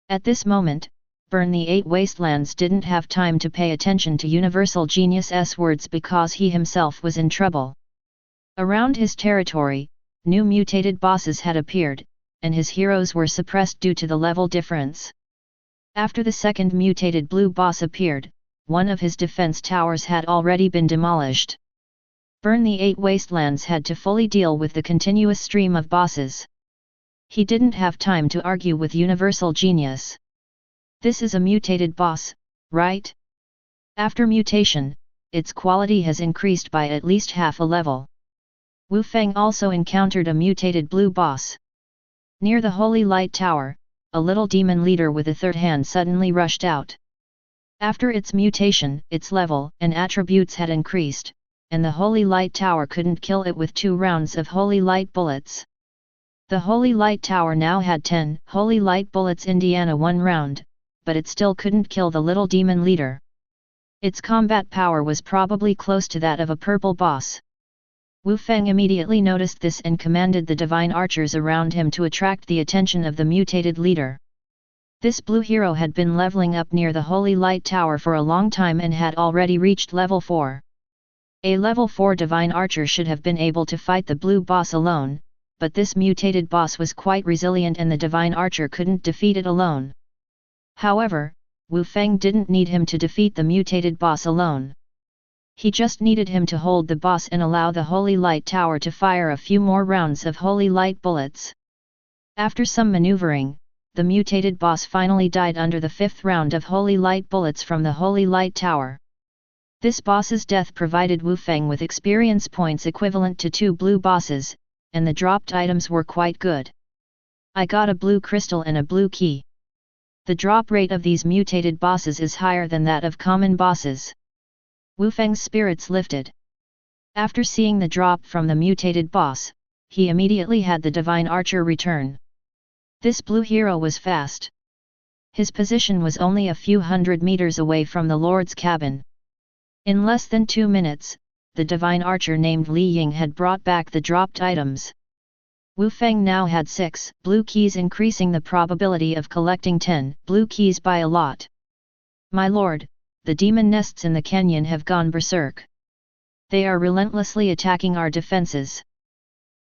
At this moment, Burn the 8 Wastelands didn't have time to pay attention to Universal Genius's words because he himself was in trouble. Around his territory, new mutated bosses had appeared, and his heroes were suppressed due to the level difference. After the second mutated blue boss appeared, one of his defense towers had already been demolished. Burn the 8 Wastelands had to fully deal with the continuous stream of bosses. He didn't have time to argue with Universal Genius. This is a mutated boss, right? After mutation, its quality has increased by at least half a level. Wu Feng also encountered a mutated blue boss. Near the Holy Light Tower, a little demon leader with a third hand suddenly rushed out. After its mutation, its level and attributes had increased, and the Holy Light Tower couldn't kill it with 2 rounds of Holy Light bullets. The Holy Light Tower now had 10 Holy Light bullets Indiana 1 round, but it still couldn't kill the little demon leader. Its combat power was probably close to that of a purple boss. Wu Feng immediately noticed this and commanded the divine archers around him to attract the attention of the mutated leader. This blue hero had been leveling up near the Holy Light Tower for a long time and had already reached level 4. A level 4 divine archer should have been able to fight the blue boss alone, but this mutated boss was quite resilient and the divine archer couldn't defeat it alone. However, Wu Feng didn't need him to defeat the mutated boss alone. He just needed him to hold the boss and allow the Holy Light Tower to fire a few more rounds of Holy Light bullets. After some maneuvering, the mutated boss finally died under the 5th round of Holy Light bullets from the Holy Light Tower. This boss's death provided Wu Feng with experience points equivalent to 2 blue bosses, and the dropped items were quite good. I got a blue crystal and a blue key. The drop rate of these mutated bosses is higher than that of common bosses. Wu Feng's spirits lifted. After seeing the drop from the mutated boss, he immediately had the divine archer return. This blue hero was fast. His position was only a few hundred meters away from the Lord's cabin. In less than 2 minutes, the divine archer named Li Ying had brought back the dropped items. Wu Feng now had 6 blue keys, increasing the probability of collecting 10 blue keys by a lot. My lord, the demon nests in the canyon have gone berserk. They are relentlessly attacking our defenses.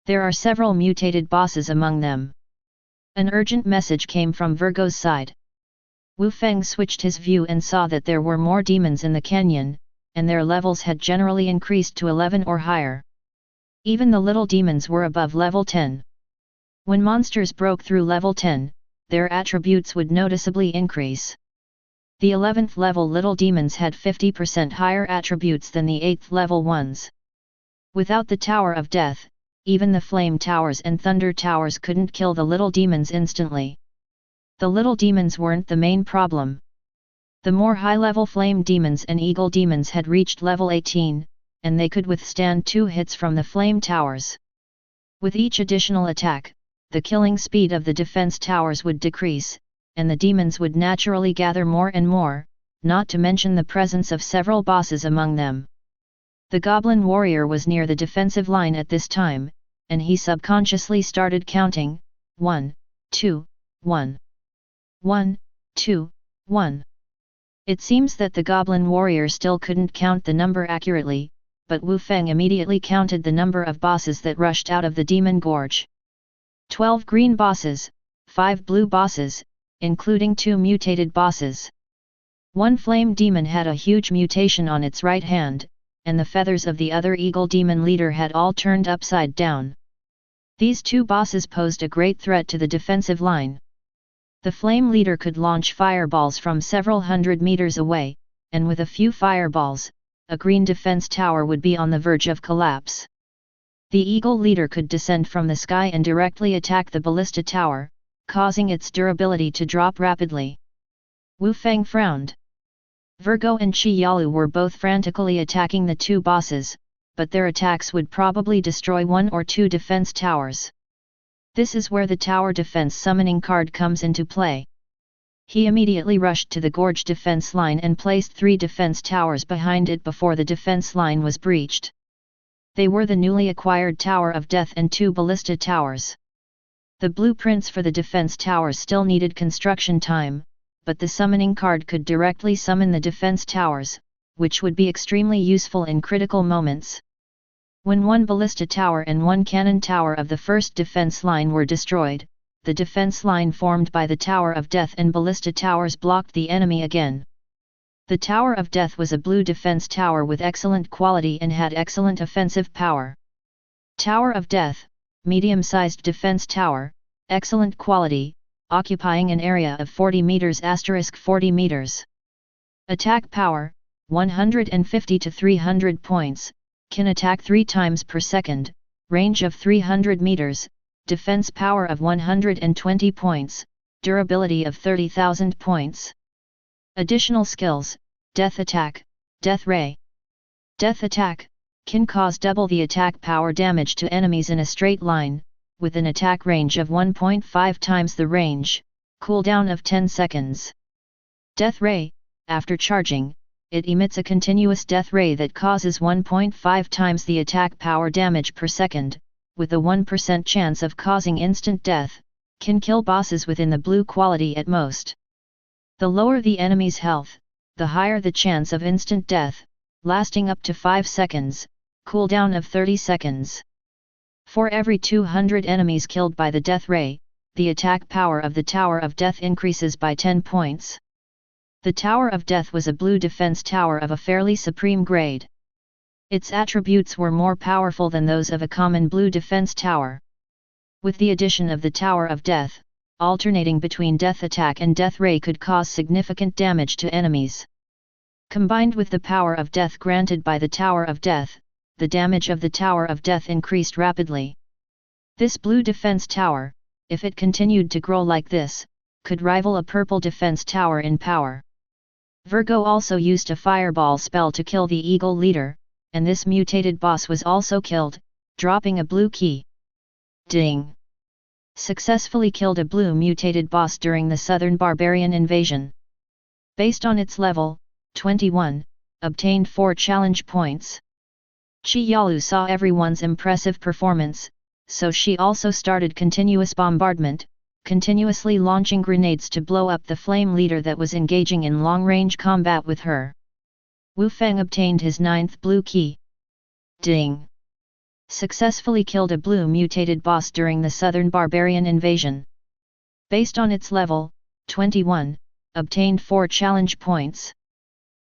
There are several mutated bosses among them. An urgent message came from Virgo's side. Wu Feng switched his view and saw that there were more demons in the canyon, and their levels had generally increased to 11 or higher. Even the little demons were above level 10. When monsters broke through level 10, their attributes would noticeably increase. The 11th level little demons had 50% higher attributes than the 8th level ones. Without the Tower of Death, even the Flame Towers and Thunder Towers couldn't kill the little demons instantly. The little demons weren't the main problem. The more high-level Flame Demons and Eagle Demons had reached level 18, and they could withstand 2 hits from the Flame Towers. With each additional attack, the killing speed of the defense towers would decrease, and the demons would naturally gather more and more, not to mention the presence of several bosses among them. The Goblin Warrior was near the defensive line at this time, and he subconsciously started counting, 1, 2, 1. 1, 2, 1. It seems that the Goblin Warrior still couldn't count the number accurately, but Wu Feng immediately counted the number of bosses that rushed out of the Demon Gorge. 12 green bosses, 5 blue bosses, including 2 mutated bosses. One flame demon had a huge mutation on its right hand, and the feathers of the other eagle demon leader had all turned upside down. These 2 bosses posed a great threat to the defensive line. The flame leader could launch fireballs from several hundred meters away, and with a few fireballs, a green defense tower would be on the verge of collapse. The eagle leader could descend from the sky and directly attack the ballista tower, causing its durability to drop rapidly. Wu Feng frowned. Virgo and Qi Yalu were both frantically attacking the 2 bosses, but their attacks would probably destroy 1 or 2 defense towers. This is where the tower defense summoning card comes into play. He immediately rushed to the gorge defense line and placed 3 defense towers behind it before the defense line was breached. They were the newly acquired Tower of Death and 2 ballista towers. The blueprints for the defense towers still needed construction time, but the summoning card could directly summon the defense towers, which would be extremely useful in critical moments. When 1 ballista tower and 1 cannon tower of the first defense line were destroyed, the defense line formed by the Tower of Death and ballista towers blocked the enemy again. The Tower of Death was a blue defense tower with excellent quality and had excellent offensive power. Tower of Death, medium-sized defense tower, excellent quality, occupying an area of 40 meters * 40 meters. Attack power, 150 to 300 points, can attack 3 times per second, range of 300 meters, defense power of 120 points, durability of 30,000 points. Additional skills: Death Attack, Death Ray. Death Attack can cause double the attack power damage to enemies in a straight line, with an attack range of 1.5 times the range, cooldown of 10 seconds. Death Ray, after charging, it emits a continuous death ray that causes 1.5 times the attack power damage per second, with a 1% chance of causing instant death, can kill bosses within the blue quality at most. The lower the enemy's health, the higher the chance of instant death, lasting up to 5 seconds, cooldown of 30 seconds. For every 200 enemies killed by the death ray, the attack power of the Tower of Death increases by 10 points. The Tower of Death was a blue defense tower of a fairly supreme grade. Its attributes were more powerful than those of a common blue defense tower. With the addition of the Tower of Death, alternating between Death Attack and Death Ray could cause significant damage to enemies. Combined with the power of death granted by the Tower of Death, the damage of the Tower of Death increased rapidly. This blue defense tower, if it continued to grow like this, could rival a purple defense tower in power. Virgo also used a fireball spell to kill the Eagle Leader, and this mutated boss was also killed, dropping a blue key. Ding! Successfully killed a blue mutated boss during the Southern Barbarian invasion. Based on its level, 21, obtained 4 challenge points. Chi Yalu saw everyone's impressive performance, so she also started continuous bombardment, continuously launching grenades to blow up the flame leader that was engaging in long-range combat with her. Wu Feng obtained his 9th blue key. Ding! Successfully killed a blue mutated boss during the Southern Barbarian invasion. Based on its level, 21, obtained 4 challenge points.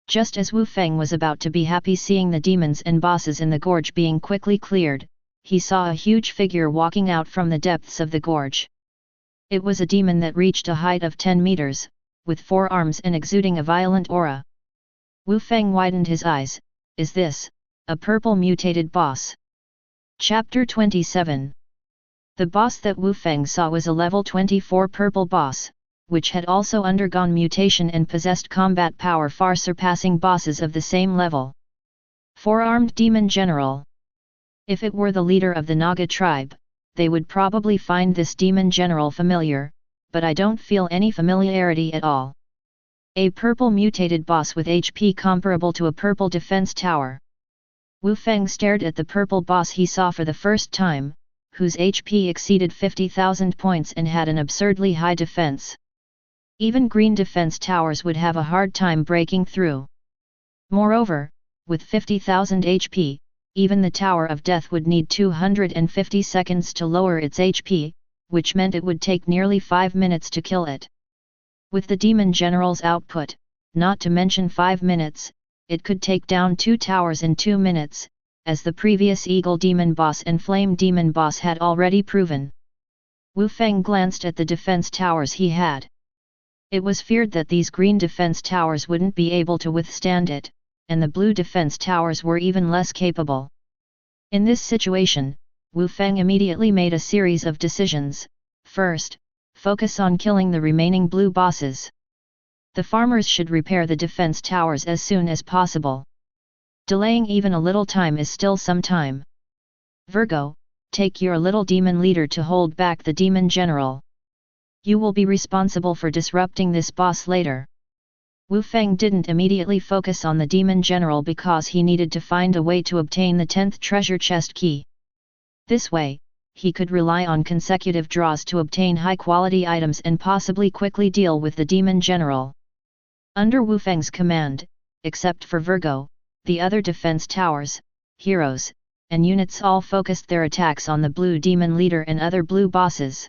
Just as Wu Feng was about to be happy seeing the demons and bosses in the gorge being quickly cleared, he saw a huge figure walking out from the depths of the gorge. It was a demon that reached a height of 10 meters, with 4 arms and exuding a violent aura. Wu Feng widened his eyes. Is this a purple mutated boss? Chapter 27. The boss that Wu Feng saw was a level 24 purple boss, which had also undergone mutation and possessed combat power far surpassing bosses of the same level. 4-armed demon general. If it were the leader of the Naga tribe, they would probably find this demon general familiar, but I don't feel any familiarity at all. A purple mutated boss with HP comparable to a purple defense tower. Wu Feng stared at the purple boss he saw for the first time, whose HP exceeded 50,000 points and had an absurdly high defense. Even green defense towers would have a hard time breaking through. Moreover, with 50,000 HP, even the Tower of Death would need 250 seconds to lower its HP, which meant it would take nearly 5 minutes to kill it. With the Demon General's output, not to mention 5 minutes, it could take down 2 towers in 2 minutes, as the previous Eagle Demon Boss and Flame Demon Boss had already proven. Wu Feng glanced at the defense towers he had. It was feared that these green defense towers wouldn't be able to withstand it, and the blue defense towers were even less capable. In this situation, Wu Feng immediately made a series of decisions. First, focus on killing the remaining blue bosses. The farmers should repair the defense towers as soon as possible. Delaying even a little time is still some time. Virgo, take your little demon leader to hold back the demon general. You will be responsible for disrupting this boss later. Wu Feng didn't immediately focus on the demon general because he needed to find a way to obtain the 10th treasure chest key. This way, he could rely on consecutive draws to obtain high-quality items and possibly quickly deal with the demon general. Under Wu Feng's command, except for Virgo, the other defense towers, heroes, and units all focused their attacks on the blue demon leader and other blue bosses.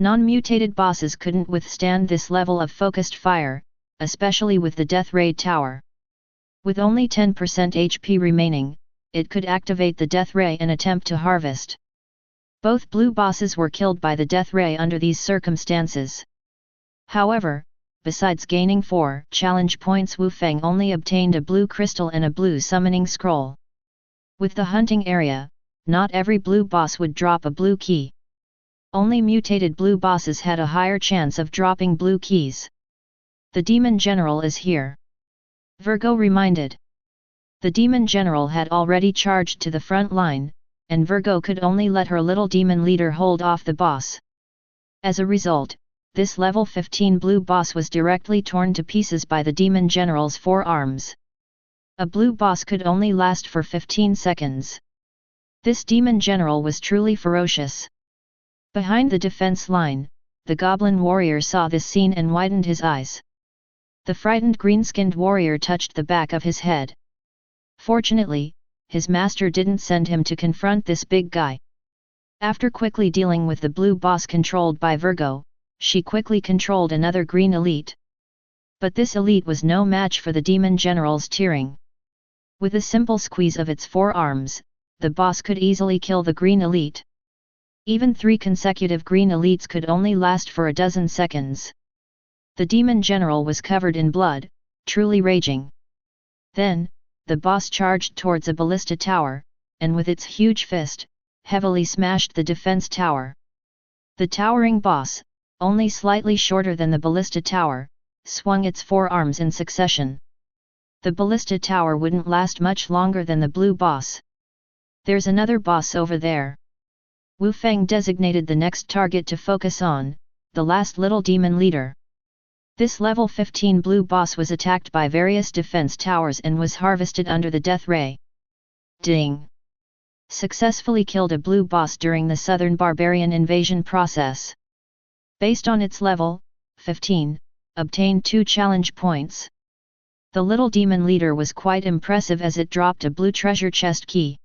Non-mutated bosses couldn't withstand this level of focused fire, especially with the Death Ray Tower. With only 10% HP remaining, it could activate the Death Ray and attempt to harvest. Both blue bosses were killed by the Death Ray under these circumstances. However, besides gaining 4 challenge points, Wu Feng only obtained a blue crystal and a blue summoning scroll. With the hunting area, not every blue boss would drop a blue key. Only mutated blue bosses had a higher chance of dropping blue keys. The demon general is here. Virgo reminded. The demon general had already charged to the front line, and Virgo could only let her little demon leader hold off the boss. As a result, this level 15 blue boss was directly torn to pieces by the demon general's forearms. A blue boss could only last for 15 seconds. This demon general was truly ferocious. Behind the defense line, the goblin warrior saw this scene and widened his eyes. The frightened green-skinned warrior touched the back of his head. Fortunately, his master didn't send him to confront this big guy. After quickly dealing with the blue boss controlled by Virgo, she quickly controlled another green elite. But this elite was no match for the demon general's tearing. With a simple squeeze of its forearms, the boss could easily kill the green elite. Even 3 consecutive green elites could only last for a dozen seconds. The demon general was covered in blood, truly raging. Then, the boss charged towards a ballista tower, and with its huge fist, heavily smashed the defense tower. The towering boss, only slightly shorter than the ballista tower, swung its forearms in succession. The ballista tower wouldn't last much longer than the blue boss. There's another boss over there. Wu Feng designated the next target to focus on, the last little demon leader. This level 15 blue boss was attacked by various defense towers and was harvested under the Death Ray. Ding! Successfully killed a blue boss during the Southern Barbarian invasion process. Based on its level, 15, obtained 2 challenge points. The little demon leader was quite impressive as it dropped a blue treasure chest key.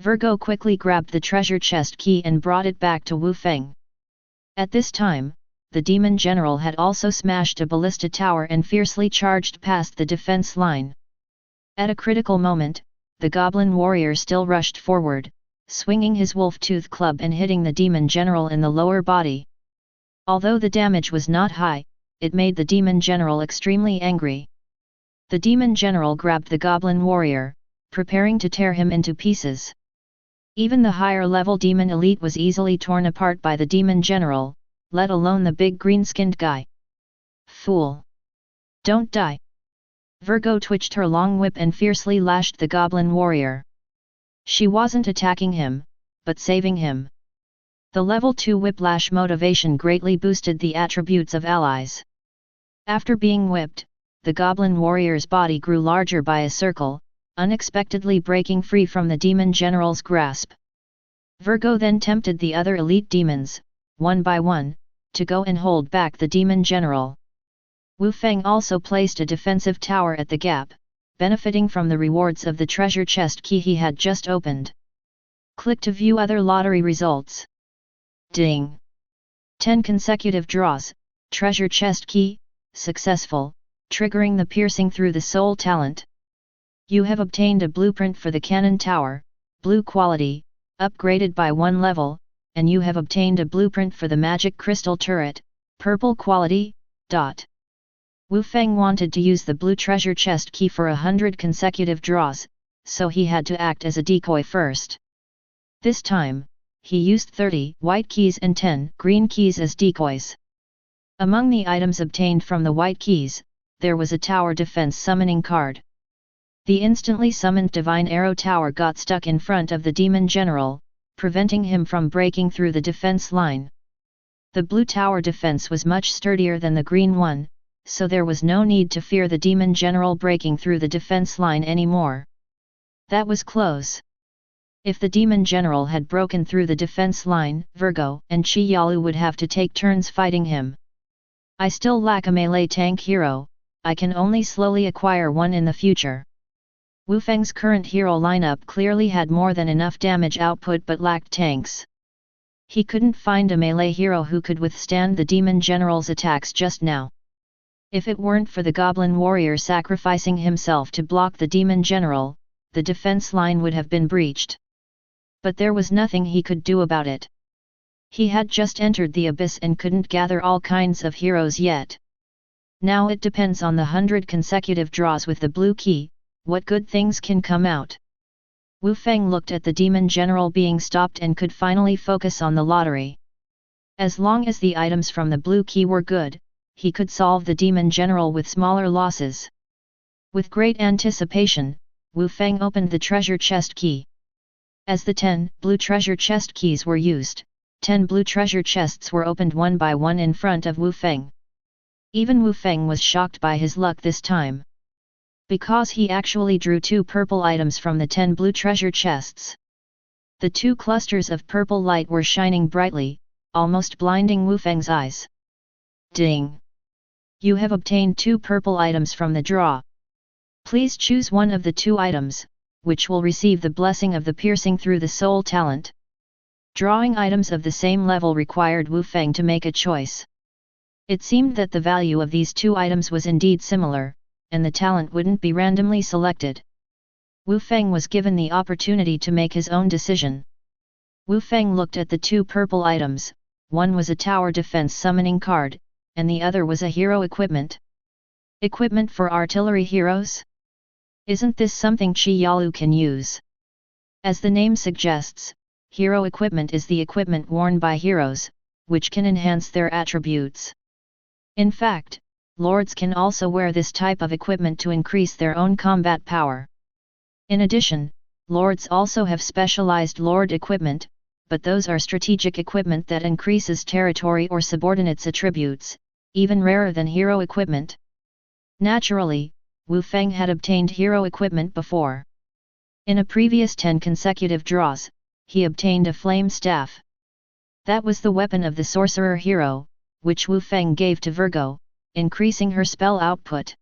Virgo quickly grabbed the treasure chest key and brought it back to Wu Feng. At this time, the demon general had also smashed a ballista tower and fiercely charged past the defense line. At a critical moment, the goblin warrior still rushed forward, swinging his wolf-tooth club and hitting the demon general in the lower body. Although the damage was not high, it made the demon general extremely angry. The demon general grabbed the goblin warrior, preparing to tear him into pieces. Even the higher-level demon elite was easily torn apart by the demon general, let alone the big green-skinned guy. Fool! Don't die! Virgo twitched her long whip and fiercely lashed the goblin warrior. She wasn't attacking him, but saving him. The level 2 whiplash motivation greatly boosted the attributes of allies. After being whipped, the goblin warrior's body grew larger by a circle, unexpectedly breaking free from the demon general's grasp. Virgo then tempted the other elite demons, one by one, to go and hold back the demon general. Wu Feng also placed a defensive tower at the gap, benefiting from the rewards of the treasure chest key he had just opened. Click to view other lottery results. Ding! 10 consecutive draws, treasure chest key, successful, triggering the piercing through the soul talent. You have obtained a blueprint for the cannon tower, blue quality, upgraded by 1 level, and you have obtained a blueprint for the magic crystal turret, purple quality. Wu Feng wanted to use the blue treasure chest key for 100 consecutive draws, so he had to act as a decoy first. This time, he used 30 white keys and 10 green keys as decoys. Among the items obtained from the white keys, there was a tower defense summoning card. The instantly summoned Divine Arrow Tower got stuck in front of the demon general, preventing him from breaking through the defense line. The blue tower defense was much sturdier than the green one, so there was no need to fear the demon general breaking through the defense line anymore. That was close. If the demon general had broken through the defense line, Virgo and Chi Yalu would have to take turns fighting him. I still lack a melee tank hero, I can only slowly acquire one in the future. Wu Feng's current hero lineup clearly had more than enough damage output but lacked tanks. He couldn't find a melee hero who could withstand the demon general's attacks just now. If it weren't for the goblin warrior sacrificing himself to block the demon general, the defense line would have been breached. But there was nothing he could do about it. He had just entered the abyss and couldn't gather all kinds of heroes yet. Now it depends on the 100 consecutive draws with the blue key, what good things can come out. Wu Feng looked at the demon general being stopped and could finally focus on the lottery. As long as the items from the blue key were good, he could solve the demon general with smaller losses. With great anticipation, Wu Feng opened the treasure chest key. As the 10 blue treasure chest keys were used, 10 blue treasure chests were opened one by one in front of Wu Feng. Even Wu Feng was shocked by his luck this time. Because he actually drew 2 purple items from the 10 blue treasure chests. The 2 clusters of purple light were shining brightly, almost blinding Wu Feng's eyes. Ding! You have obtained 2 purple items from the draw. Please choose one of the 2 items, which will receive the blessing of the piercing through the soul talent. Drawing items of the same level required Wu Feng to make a choice. It seemed that the value of these 2 items was indeed similar, and the talent wouldn't be randomly selected. Wu Feng was given the opportunity to make his own decision. Wu Feng looked at the 2 purple items, one was a tower defense summoning card, and the other was a hero equipment. Equipment for artillery heroes? Isn't this something Chi Yalu can use? As the name suggests, hero equipment is the equipment worn by heroes, which can enhance their attributes. In fact, lords can also wear this type of equipment to increase their own combat power. In addition, lords also have specialized lord equipment, but those are strategic equipment that increases territory or subordinates' attributes, even rarer than hero equipment. Naturally, Wu Feng had obtained hero equipment before. In a previous 10 consecutive draws, he obtained a flame staff. That was the weapon of the sorcerer hero, which Wu Feng gave to Virgo, increasing her spell output.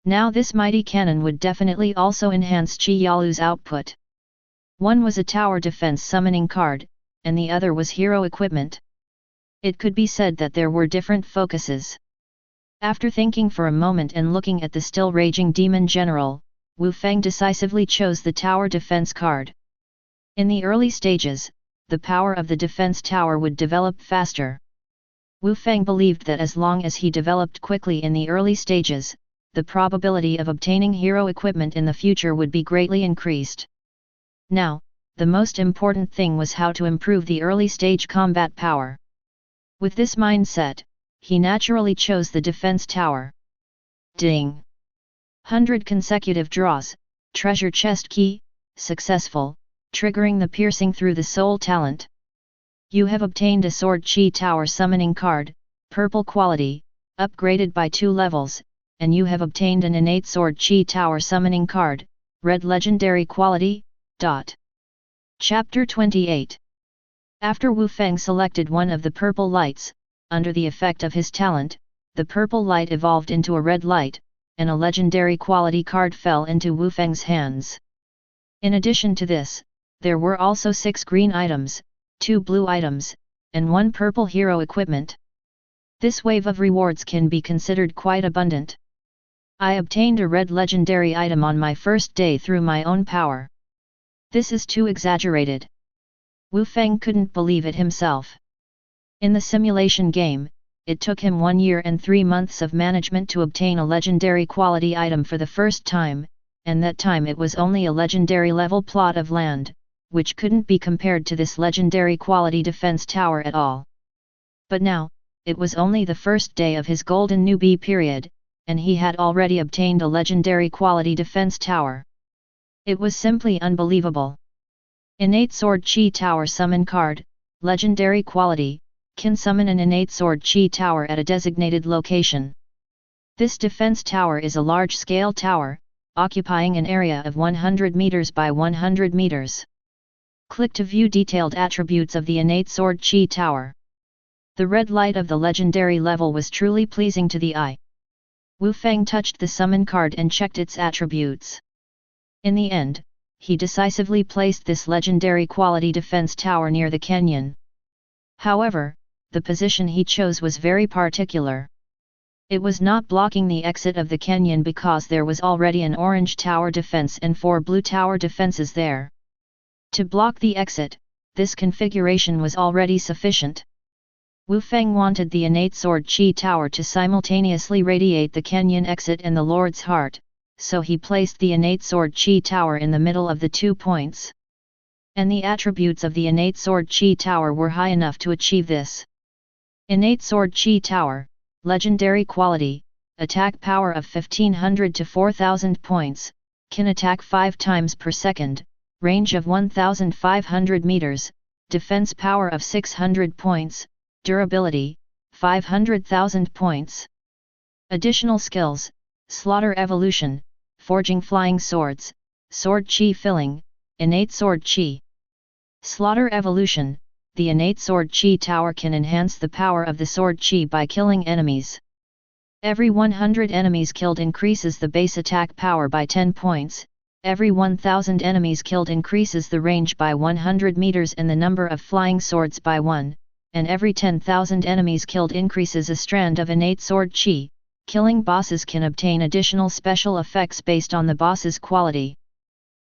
Now this mighty cannon would definitely also enhance Chi Yalu's output. One was a tower defense summoning card, and the other was hero equipment. It could be said that there were different focuses. After thinking for a moment and looking at the still raging demon general, Wu Feng decisively chose the tower defense card. In the early stages, the power of the defense tower would develop faster. Wu Feng believed that as long as he developed quickly in the early stages, the probability of obtaining hero equipment in the future would be greatly increased. Now, the most important thing was how to improve the early stage combat power. With this mindset, he naturally chose the defense tower. Ding! 100 consecutive draws, treasure chest key, successful, triggering the piercing through the soul talent. You have obtained a sword chi tower summoning card, purple quality, upgraded by 2 levels, and you have obtained an innate sword chi tower summoning card, red legendary quality. Chapter 28. After Wu Feng selected one of the purple lights, under the effect of his talent, the purple light evolved into a red light, and a legendary quality card fell into Wu Feng's hands. In addition to this, there were also 6 green items, 2 blue items, and 1 purple hero equipment. This wave of rewards can be considered quite abundant. I obtained a red legendary item on my first day through my own power. This is too exaggerated. Wu Feng couldn't believe it himself. In the simulation game, it took him 1 year and 3 months of management to obtain a legendary quality item for the first time, and that time it was only a legendary level plot of land, which couldn't be compared to this legendary quality defense tower at all. But now, it was only the first day of his golden newbie period, and he had already obtained a legendary quality defense tower. It was simply unbelievable. Innate sword chi tower summon card, legendary quality, can summon an innate sword chi tower at a designated location. This defense tower is a large-scale tower, occupying an area of 100 meters by 100 meters. Click to view detailed attributes of the innate sword chi tower. The red light of the legendary level was truly pleasing to the eye. Wu Feng touched the summon card and checked its attributes. In the end, he decisively placed this legendary quality defense tower near the canyon. However, the position he chose was very particular. It was not blocking the exit of the canyon because there was already an orange tower defense and 4 blue tower defenses there. To block the exit, this configuration was already sufficient. Wu Feng wanted the innate sword chi tower to simultaneously radiate the canyon exit and the Lord's heart, so he placed the innate sword chi tower in the middle of the 2 points. And the attributes of the innate sword chi tower were high enough to achieve this. Innate sword chi tower, legendary quality, attack power of 1500 to 4000 points, can attack 5 times per second, range of 1500 meters, defense power of 600 points, durability, 500,000 points. Additional skills: Slaughter Evolution, Forging Flying Swords, Sword Chi Filling, Innate Sword Chi. Slaughter Evolution: the innate sword chi tower can enhance the power of the sword chi by killing enemies. Every 100 enemies killed increases the base attack power by 10 points, every 1000 enemies killed increases the range by 100 meters and the number of flying swords by 1, and every 10,000 enemies killed increases a strand of innate sword chi. Killing bosses can obtain additional special effects based on the boss's quality.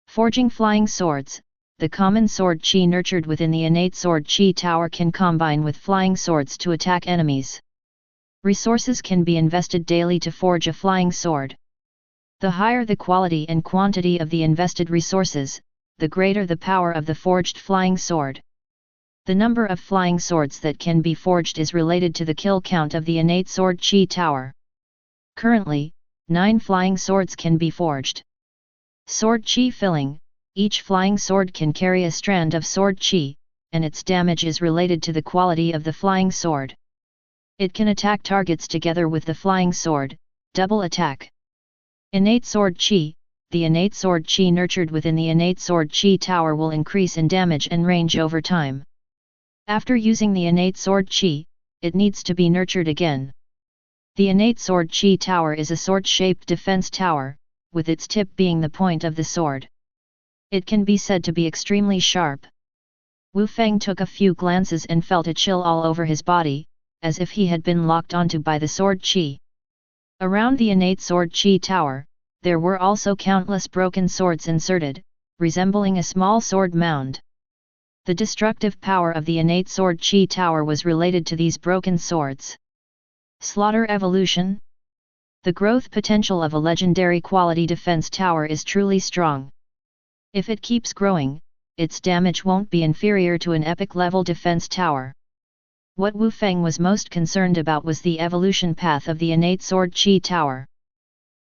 Forging Flying Swords: the common sword chi nurtured within the innate sword chi tower can combine with flying swords to attack enemies. Resources can be invested daily to forge a flying sword. The higher the quality and quantity of the invested resources, the greater the power of the forged flying sword. The number of flying swords that can be forged is related to the kill count of the innate sword chi tower. Currently, 9 flying swords can be forged. Sword chi filling: each flying sword can carry a strand of sword chi, and its damage is related to the quality of the flying sword. It can attack targets together with the flying sword, double attack. Innate sword chi: the innate sword chi nurtured within the innate sword chi tower will increase in damage and range over time. After using the innate sword chi, it needs to be nurtured again. The innate sword chi tower is a sword-shaped defense tower, with its tip being the point of the sword. It can be said to be extremely sharp. Wu Feng took a few glances and felt a chill all over his body, as if he had been locked onto by the sword chi. Around the innate sword chi tower, there were also countless broken swords inserted, resembling a small sword mound. The destructive power of the innate sword chi tower was related to these broken swords. Slaughter Evolution: the growth potential of a legendary quality defense tower is truly strong. If it keeps growing, its damage won't be inferior to an epic level defense tower. What Wu Feng was most concerned about was the evolution path of the innate sword chi tower.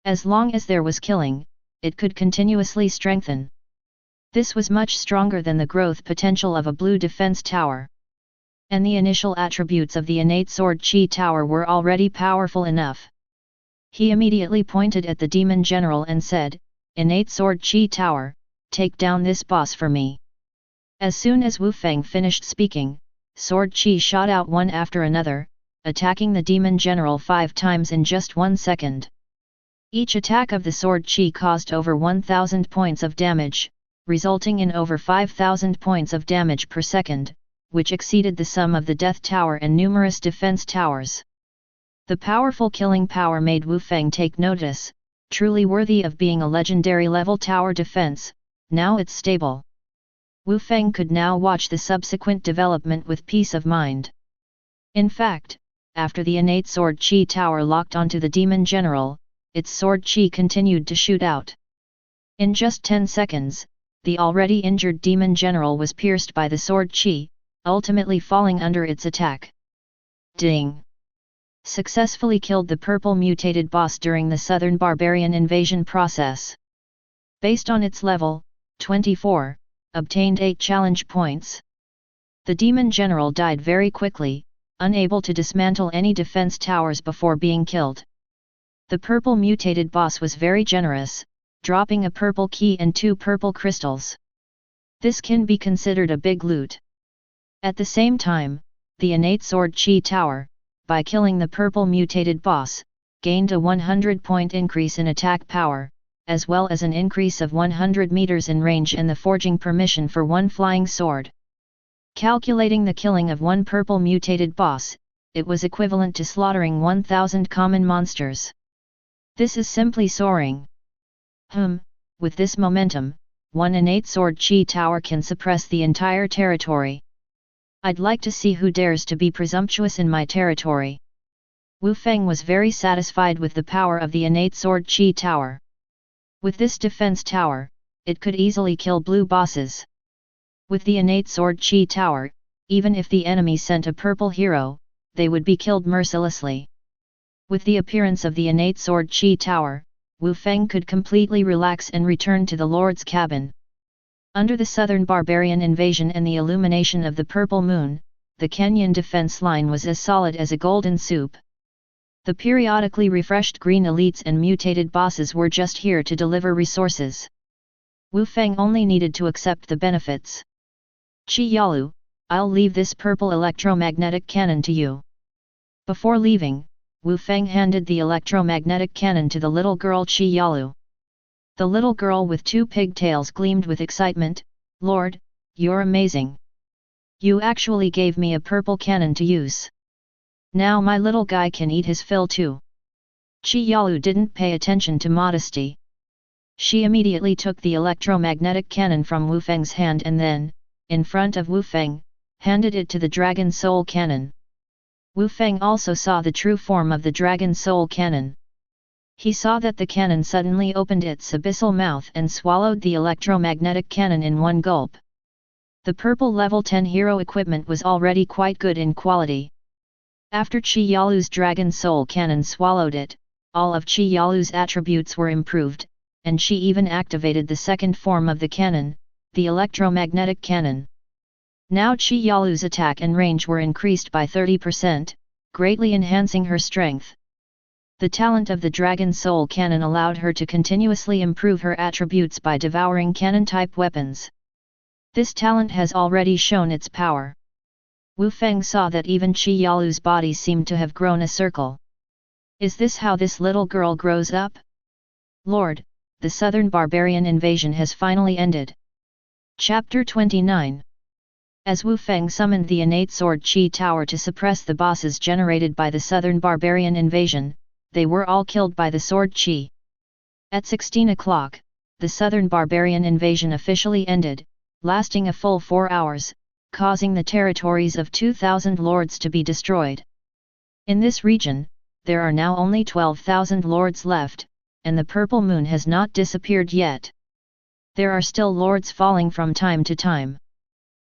As long as there was killing, it could continuously strengthen. This was much stronger than the growth potential of a blue defense tower. And the initial attributes of the innate sword chi tower were already powerful enough. He immediately pointed at the demon general and said, "Innate sword chi tower, take down this boss for me." As soon as Wu Feng finished speaking, sword chi shot out one after another, attacking the demon general 5 times in just 1 second. Each attack of the sword chi caused over 1000 points of damage, resulting in over 5000 points of damage per second, which exceeded the sum of the Death Tower and numerous defense towers. The powerful killing power made Wu Feng take notice, truly worthy of being a legendary level tower defense. Now it's stable. Wu Feng could now watch the subsequent development with peace of mind. In fact, after the innate sword chi tower locked onto the demon general, its sword chi continued to shoot out. In just 10 seconds, the already injured demon general was pierced by the sword chi, ultimately falling under its attack. Ding! Successfully killed the purple mutated boss during the Southern Barbarian invasion process. Based on its level, 24, obtained 8 challenge points. The demon general died very quickly, unable to dismantle any defense towers before being killed. The purple mutated boss was very generous, dropping a purple key and 2 purple crystals. This can be considered a big loot. At the same time, the innate sword chi tower, by killing the purple mutated boss, gained a 100-point increase in attack power, as well as an increase of 100 meters in range and the forging permission for 1 flying sword. Calculating the killing of 1 purple mutated boss, it was equivalent to slaughtering 1,000 common monsters. This is simply soaring. With this momentum, 1 innate sword chi tower can suppress the entire territory. I'd like to see who dares to be presumptuous in my territory. Wu Feng was very satisfied with the power of the innate sword chi tower. With this defense tower, it could easily kill blue bosses. With the innate sword chi tower, even if the enemy sent a purple hero, they would be killed mercilessly. With the appearance of the innate sword chi tower, Wu Feng could completely relax and return to the Lord's cabin. Under the southern barbarian invasion and the illumination of the purple moon, the Kenyan defense line was as solid as a golden soup. The periodically refreshed green elites and mutated bosses were just here to deliver resources. Wu Feng only needed to accept the benefits. Chi Yalu, I'll leave this purple electromagnetic cannon to you. Before leaving, Wu Feng handed the electromagnetic cannon to the little girl Chi Yalu. The little girl with 2 pigtails gleamed with excitement. Lord, you're amazing. You actually gave me a purple cannon to use. Now my little guy can eat his fill too. Chi Yalu didn't pay attention to modesty. She immediately took the electromagnetic cannon from Wu Feng's hand and then, in front of Wu Feng, handed it to the Dragon Soul Cannon. Wu Feng also saw the true form of the Dragon Soul Cannon. He saw that the cannon suddenly opened its abyssal mouth and swallowed the electromagnetic cannon in one gulp. The purple level 10 hero equipment was already quite good in quality. After Chi Yalu's Dragon Soul Cannon swallowed it, all of Chi Yalu's attributes were improved, and she even activated the second form of the cannon, the electromagnetic cannon. Now Chi Yalu's attack and range were increased by 30%, greatly enhancing her strength. The talent of the Dragon Soul Cannon allowed her to continuously improve her attributes by devouring cannon-type weapons. This talent has already shown its power. Wu Feng saw that even Chi Yalu's body seemed to have grown a circle. Is this how this little girl grows up? Lord, the southern barbarian invasion has finally ended. Chapter 29. As Wu Feng summoned the innate sword chi tower to suppress the bosses generated by the southern barbarian invasion, they were all killed by the sword chi. At 16 o'clock, the southern barbarian invasion officially ended, lasting a full 4 hours, causing the territories of 2,000 lords to be destroyed. In this region, there are now only 12,000 lords left, and the purple moon has not disappeared yet. There are still lords falling from time to time.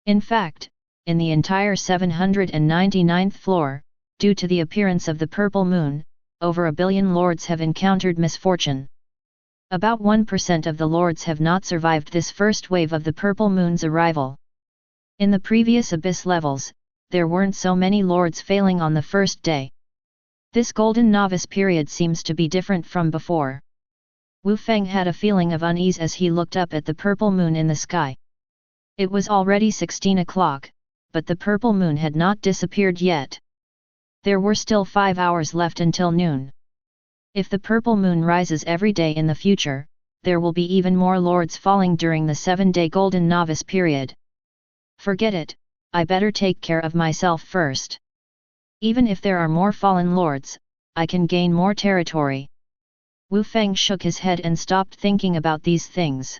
In fact, in the entire 799th floor, due to the appearance of the purple moon, over 1 billion lords have encountered misfortune. About 1% of the lords have not survived this first wave of the purple moon's arrival. In the previous abyss levels, there weren't so many lords failing on the first day. This golden novice period seems to be different from before. Wu Feng had a feeling of unease as he looked up at the purple moon in the sky. It was already 16 o'clock, but the purple moon had not disappeared yet. There were still 5 hours left until noon. If the purple moon rises every day in the future, there will be even more lords falling during the 7-day golden novice period. Forget it, I better take care of myself first. Even if there are more fallen lords, I can gain more territory. Wu Feng shook his head and stopped thinking about these things.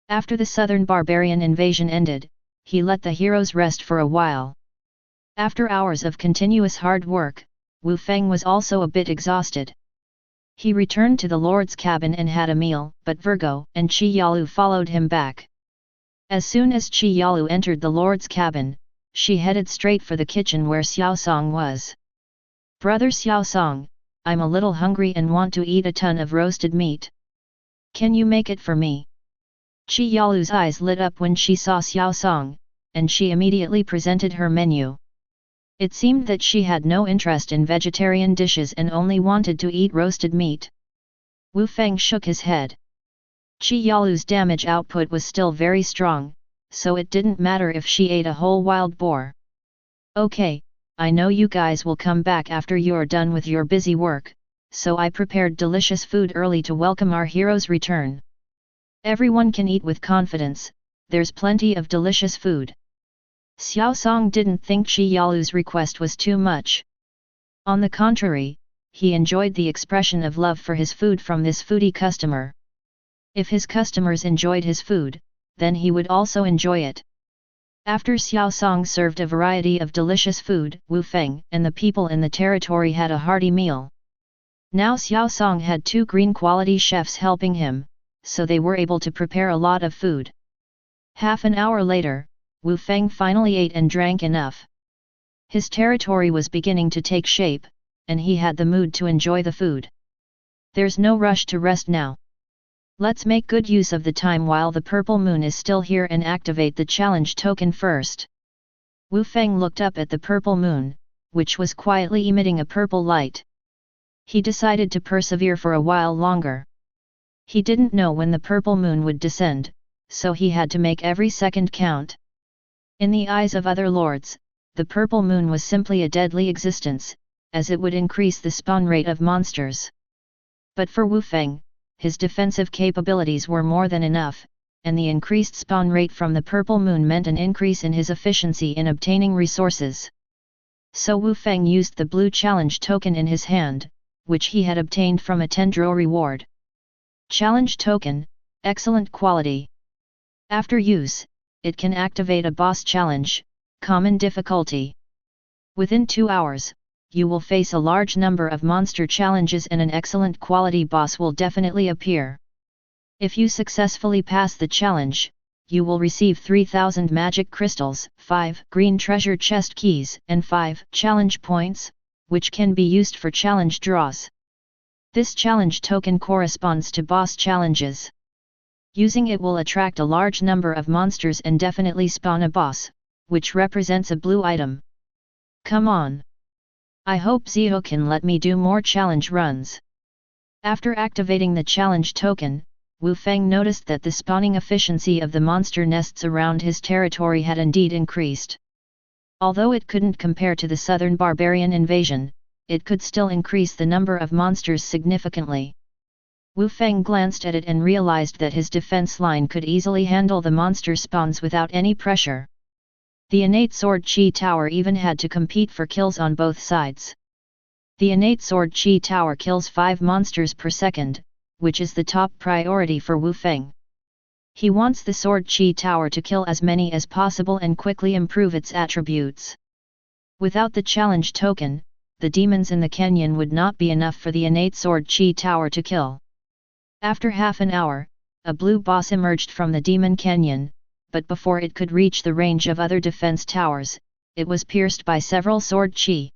After the southern barbarian invasion ended, he let the heroes rest for a while. After hours of continuous hard work, Wu Feng was also a bit exhausted. He returned to the Lord's cabin and had a meal, but Virgo and Chi Yalu followed him back. As soon as Chi Yalu entered the Lord's cabin, she headed straight for the kitchen where Xiao Song was. Brother Xiao Song, I'm a little hungry and want to eat a ton of roasted meat. Can you make it for me? Chi Yalu's eyes lit up when she saw Xiao Song, and she immediately presented her menu. It seemed that she had no interest in vegetarian dishes and only wanted to eat roasted meat. Wu Feng shook his head. Qi Yalu's damage output was still very strong, so it didn't matter if she ate a whole wild boar. Okay, I know you guys will come back after you're done with your busy work, so I prepared delicious food early to welcome our hero's return. Everyone can eat with confidence, there's plenty of delicious food. Xiao Song didn't think Qi Yalu's request was too much. On the contrary, he enjoyed the expression of love for his food from this foodie customer. If his customers enjoyed his food, then he would also enjoy it. After Xiao Song served a variety of delicious food, Wu Feng and the people in the territory had a hearty meal. Now Xiao Song had 2 green quality chefs helping him, so they were able to prepare a lot of food. Half an hour later, Wu Feng finally ate and drank enough. His territory was beginning to take shape, and he had the mood to enjoy the food. There's no rush to rest now. Let's make good use of the time while the purple moon is still here and activate the challenge token first. Wu Feng looked up at the purple moon, which was quietly emitting a purple light. He decided to persevere for a while longer. He didn't know when the purple moon would descend, so he had to make every second count. In the eyes of other lords, the purple moon was simply a deadly existence, as it would increase the spawn rate of monsters. But for Wu Feng, his defensive capabilities were more than enough, and the increased spawn rate from the purple moon meant an increase in his efficiency in obtaining resources. So Wu Feng used the blue challenge token in his hand, which he had obtained from a tendril reward. Challenge token, excellent quality. After use, it can activate a boss challenge, common difficulty. Within 2 hours, you will face a large number of monster challenges and an excellent quality boss will definitely appear. If you successfully pass the challenge, you will receive 3000 magic crystals, 5 green treasure chest keys and 5 challenge points, which can be used for challenge draws. This challenge token corresponds to boss challenges. Using it will attract a large number of monsters and definitely spawn a boss, which represents a blue item. Come on! I hope Zio can let me do more challenge runs. After activating the challenge token, Wu Feng noticed that the spawning efficiency of the monster nests around his territory had indeed increased. Although it couldn't compare to the southern barbarian invasion, it could still increase the number of monsters significantly. Wu Feng glanced at it and realized that his defense line could easily handle the monster spawns without any pressure. The innate sword chi tower even had to compete for kills on both sides. The innate sword chi tower kills 5 monsters per second, which is the top priority for Wu Feng. He wants the sword chi tower to kill as many as possible and quickly improve its attributes. Without the challenge token, the demons in the canyon would not be enough for the innate sword chi tower to kill. After half an hour, a blue boss emerged from the demon canyon, but before it could reach the range of other defense towers, it was pierced by several sword chi.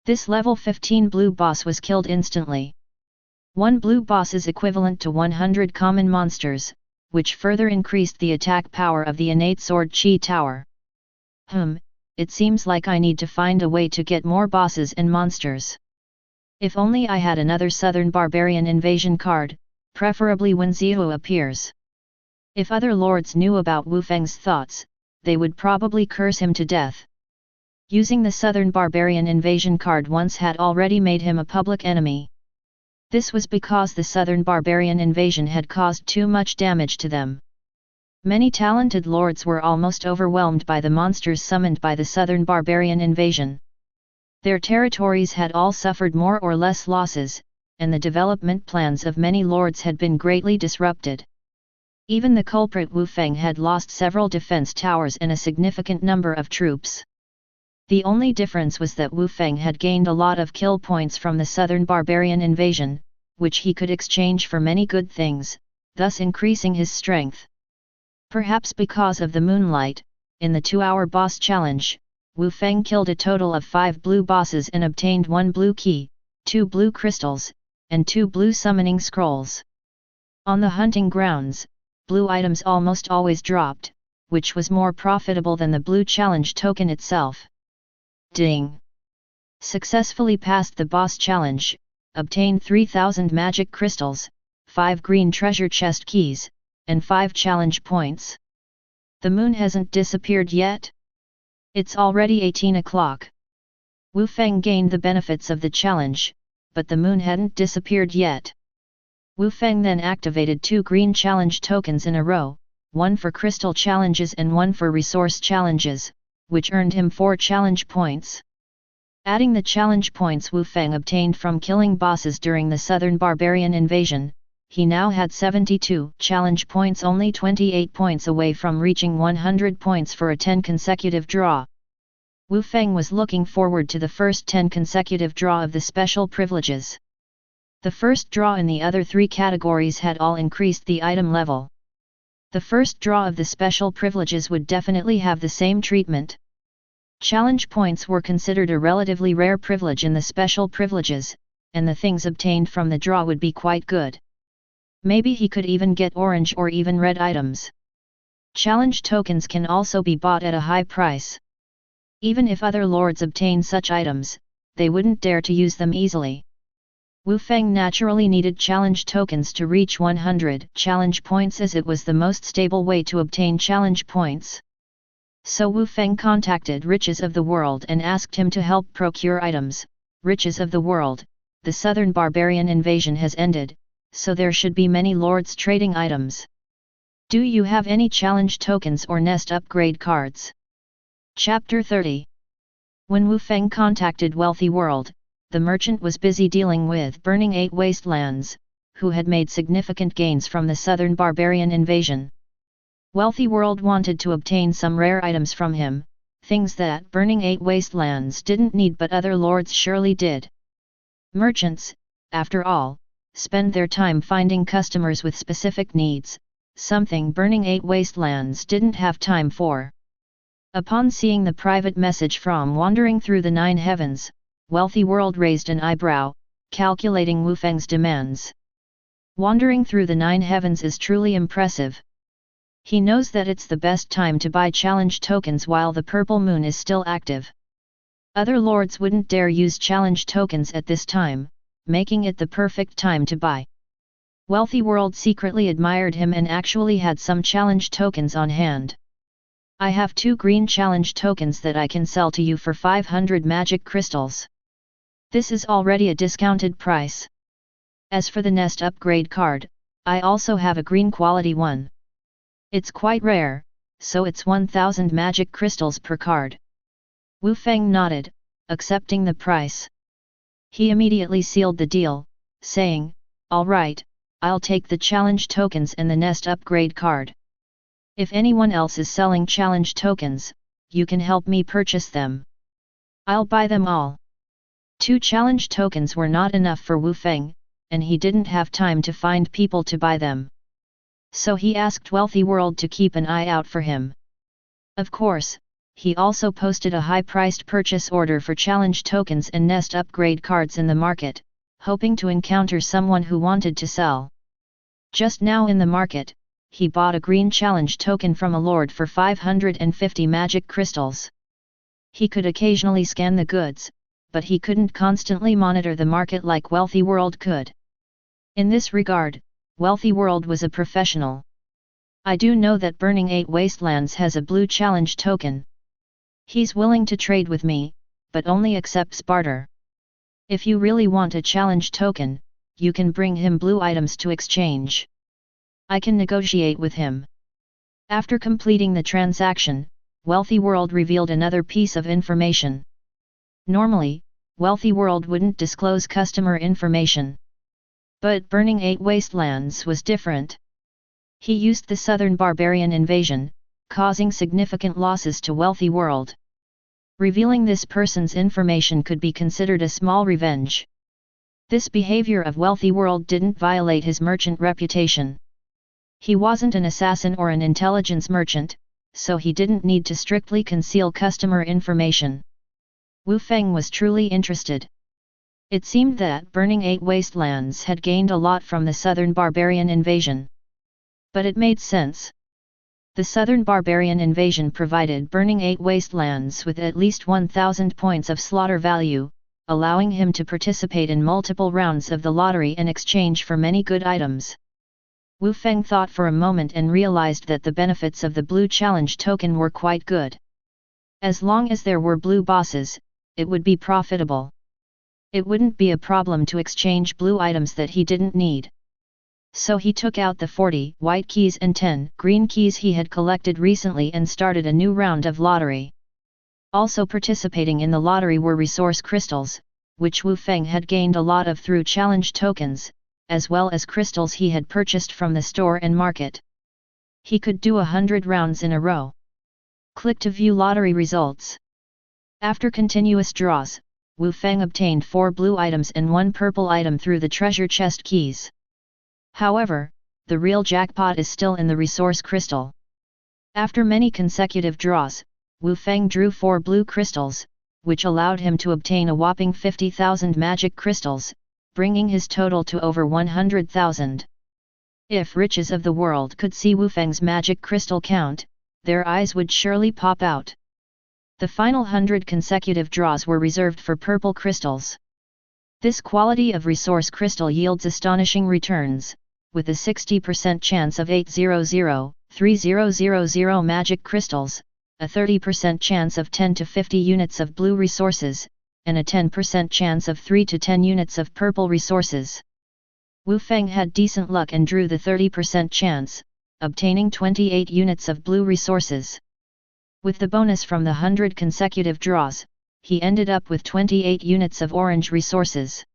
This level 15 blue boss was killed instantly. One blue boss is equivalent to 100 common monsters, which further increased the attack power of the innate sword chi tower. It seems like I need to find a way to get more bosses and monsters. If only I had another southern barbarian invasion card, preferably when Zio appears. If other lords knew about Wu Feng's thoughts, they would probably curse him to death. Using the southern barbarian invasion card once had already made him a public enemy. This was because the southern barbarian invasion had caused too much damage to them. Many talented lords were almost overwhelmed by the monsters summoned by the southern barbarian invasion. Their territories had all suffered more or less losses, and the development plans of many lords had been greatly disrupted. Even the culprit Wu Feng had lost several defense towers and a significant number of troops. The only difference was that Wu Feng had gained a lot of kill points from the southern barbarian invasion, which he could exchange for many good things, thus increasing his strength. Perhaps because of the moonlight, in the 2-hour boss challenge, Wu Feng killed a total of 5 blue bosses and obtained 1 blue key, 2 blue crystals, and 2 blue summoning scrolls. On the hunting grounds, blue items almost always dropped, which was more profitable than the blue challenge token itself. Ding! Successfully passed the boss challenge, obtained 3000 magic crystals, 5 green treasure chest keys, and 5 challenge points. The moon hasn't disappeared yet? It's already 18 o'clock. Wu Feng gained the benefits of the challenge, but the moon hadn't disappeared yet. Wu Feng then activated 2 green challenge tokens in a row, one for crystal challenges and one for resource challenges, which earned him 4 challenge points. Adding the challenge points Wu Feng obtained from killing bosses during the Southern Barbarian invasion, he now had 72 challenge points, only 28 points away from reaching 100 points for a 10 consecutive draw. Wu Feng was looking forward to the first 10 consecutive draw of the special privileges. The first draw in the other 3 categories had all increased the item level. The first draw of the special privileges would definitely have the same treatment. Challenge points were considered a relatively rare privilege in the special privileges, and the things obtained from the draw would be quite good. Maybe he could even get orange or even red items. Challenge tokens can also be bought at a high price. Even if other lords obtain such items, they wouldn't dare to use them easily. Wu Feng naturally needed challenge tokens to reach 100 challenge points, as it was the most stable way to obtain challenge points. So Wu Feng contacted Riches of the World and asked him to help procure items. Riches of the World, the Southern Barbarian invasion has ended, so there should be many lords trading items. Do you have any challenge tokens or nest upgrade cards? Chapter 30. When Wu Feng contacted Wealthy World, the merchant was busy dealing with Burning 8 Wastelands, who had made significant gains from the Southern Barbarian invasion. Wealthy World wanted to obtain some rare items from him, things that Burning 8 Wastelands didn't need but other lords surely did. Merchants, after all, spend their time finding customers with specific needs, something Burning 8 Wastelands didn't have time for. Upon seeing the private message from Wandering Through the 9 Heavens, Wealthy World raised an eyebrow, calculating Wu Feng's demands. Wandering Through the 9 Heavens is truly impressive. He knows that it's the best time to buy challenge tokens while the purple moon is still active. Other lords wouldn't dare use challenge tokens at this time, making it the perfect time to buy. Wealthy World secretly admired him and actually had some challenge tokens on hand. I have 2 green challenge tokens that I can sell to you for 500 magic crystals. This is already a discounted price. As for the nest upgrade card, I also have a green quality one. It's quite rare, so it's 1000 magic crystals per card. Wu Feng nodded, accepting the price. He immediately sealed the deal, saying, "All right, I'll take the challenge tokens and the nest upgrade card. If anyone else is selling challenge tokens, you can help me purchase them. I'll buy them all." 2 challenge tokens were not enough for Wu Feng, and he didn't have time to find people to buy them. So he asked Wealthy World to keep an eye out for him. Of course, he also posted a high-priced purchase order for challenge tokens and nest upgrade cards in the market, hoping to encounter someone who wanted to sell. Just now in the market, he bought a green challenge token from a lord for 550 magic crystals. He could occasionally scan the goods, but he couldn't constantly monitor the market like Wealthy World could. In this regard, Wealthy World was a professional. I do know that Burning 8 Wastelands has a blue challenge token. He's willing to trade with me, but only accepts barter. If you really want a challenge token, you can bring him blue items to exchange. I can negotiate with him. After completing the transaction, Wealthy World revealed another piece of information. Normally, Wealthy World wouldn't disclose customer information. But Burning 8 Wastelands was different. He used the Southern Barbarian invasion, causing significant losses to Wealthy World. Revealing this person's information could be considered a small revenge. This behavior of Wealthy World didn't violate his merchant reputation. He wasn't an assassin or an intelligence merchant, so he didn't need to strictly conceal customer information. Wu Feng was truly interested. It seemed that Burning 8 Wastelands had gained a lot from the Southern Barbarian invasion. But it made sense. The southern barbarian invasion provided Burning 8 wastelands with at least 1,000 points of slaughter value, allowing him to participate in multiple rounds of the lottery in exchange for many good items. Wu Feng thought for a moment and realized that the benefits of the blue challenge token were quite good. As long as there were blue bosses, it would be profitable. It wouldn't be a problem to exchange blue items that he didn't need. So he took out the 40 white keys and 10 green keys he had collected recently and started a new round of lottery. Also participating in the lottery were resource crystals, which Wu Feng had gained a lot of through challenge tokens, as well as crystals he had purchased from the store and market. He could do 100 rounds in a row. Click to view lottery results. After continuous draws, Wu Feng obtained 4 blue items and 1 purple item through the treasure chest keys. However, the real jackpot is still in the resource crystal. After many consecutive draws, Wu Feng drew 4 blue crystals, which allowed him to obtain a whopping 50,000 magic crystals, bringing his total to over 100,000. If riches of the world could see Wu Feng's magic crystal count, their eyes would surely pop out. The final 100 consecutive draws were reserved for purple crystals. This quality of resource crystal yields astonishing returns, with a 60% chance of 800-3000 magic crystals, a 30% chance of 10 to 50 units of blue resources, and a 10% chance of 3 to 10 units of purple resources. Wu Feng had decent luck and drew the 30% chance, obtaining 28 units of blue resources. With the bonus from the 100 consecutive draws, he ended up with 28 units of orange resources.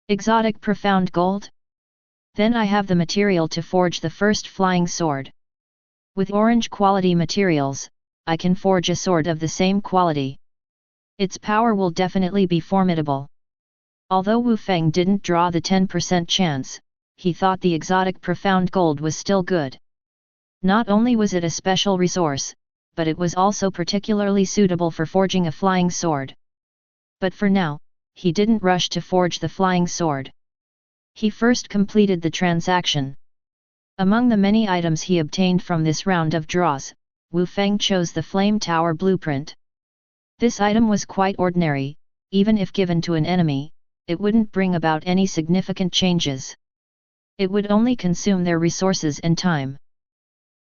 Exotic profound gold? Then I have the material to forge the first flying sword. With orange quality materials, I can forge a sword of the same quality. Its power will definitely be formidable. Although Wu Feng didn't draw the 10% chance, he thought the exotic profound gold was still good. Not only was it a special resource, but it was also particularly suitable for forging a flying sword. But for now, he didn't rush to forge the flying sword. He first completed the transaction. Among the many items he obtained from this round of draws, Wu Feng chose the Flame Tower blueprint. This item was quite ordinary, even if given to an enemy, it wouldn't bring about any significant changes. It would only consume their resources and time.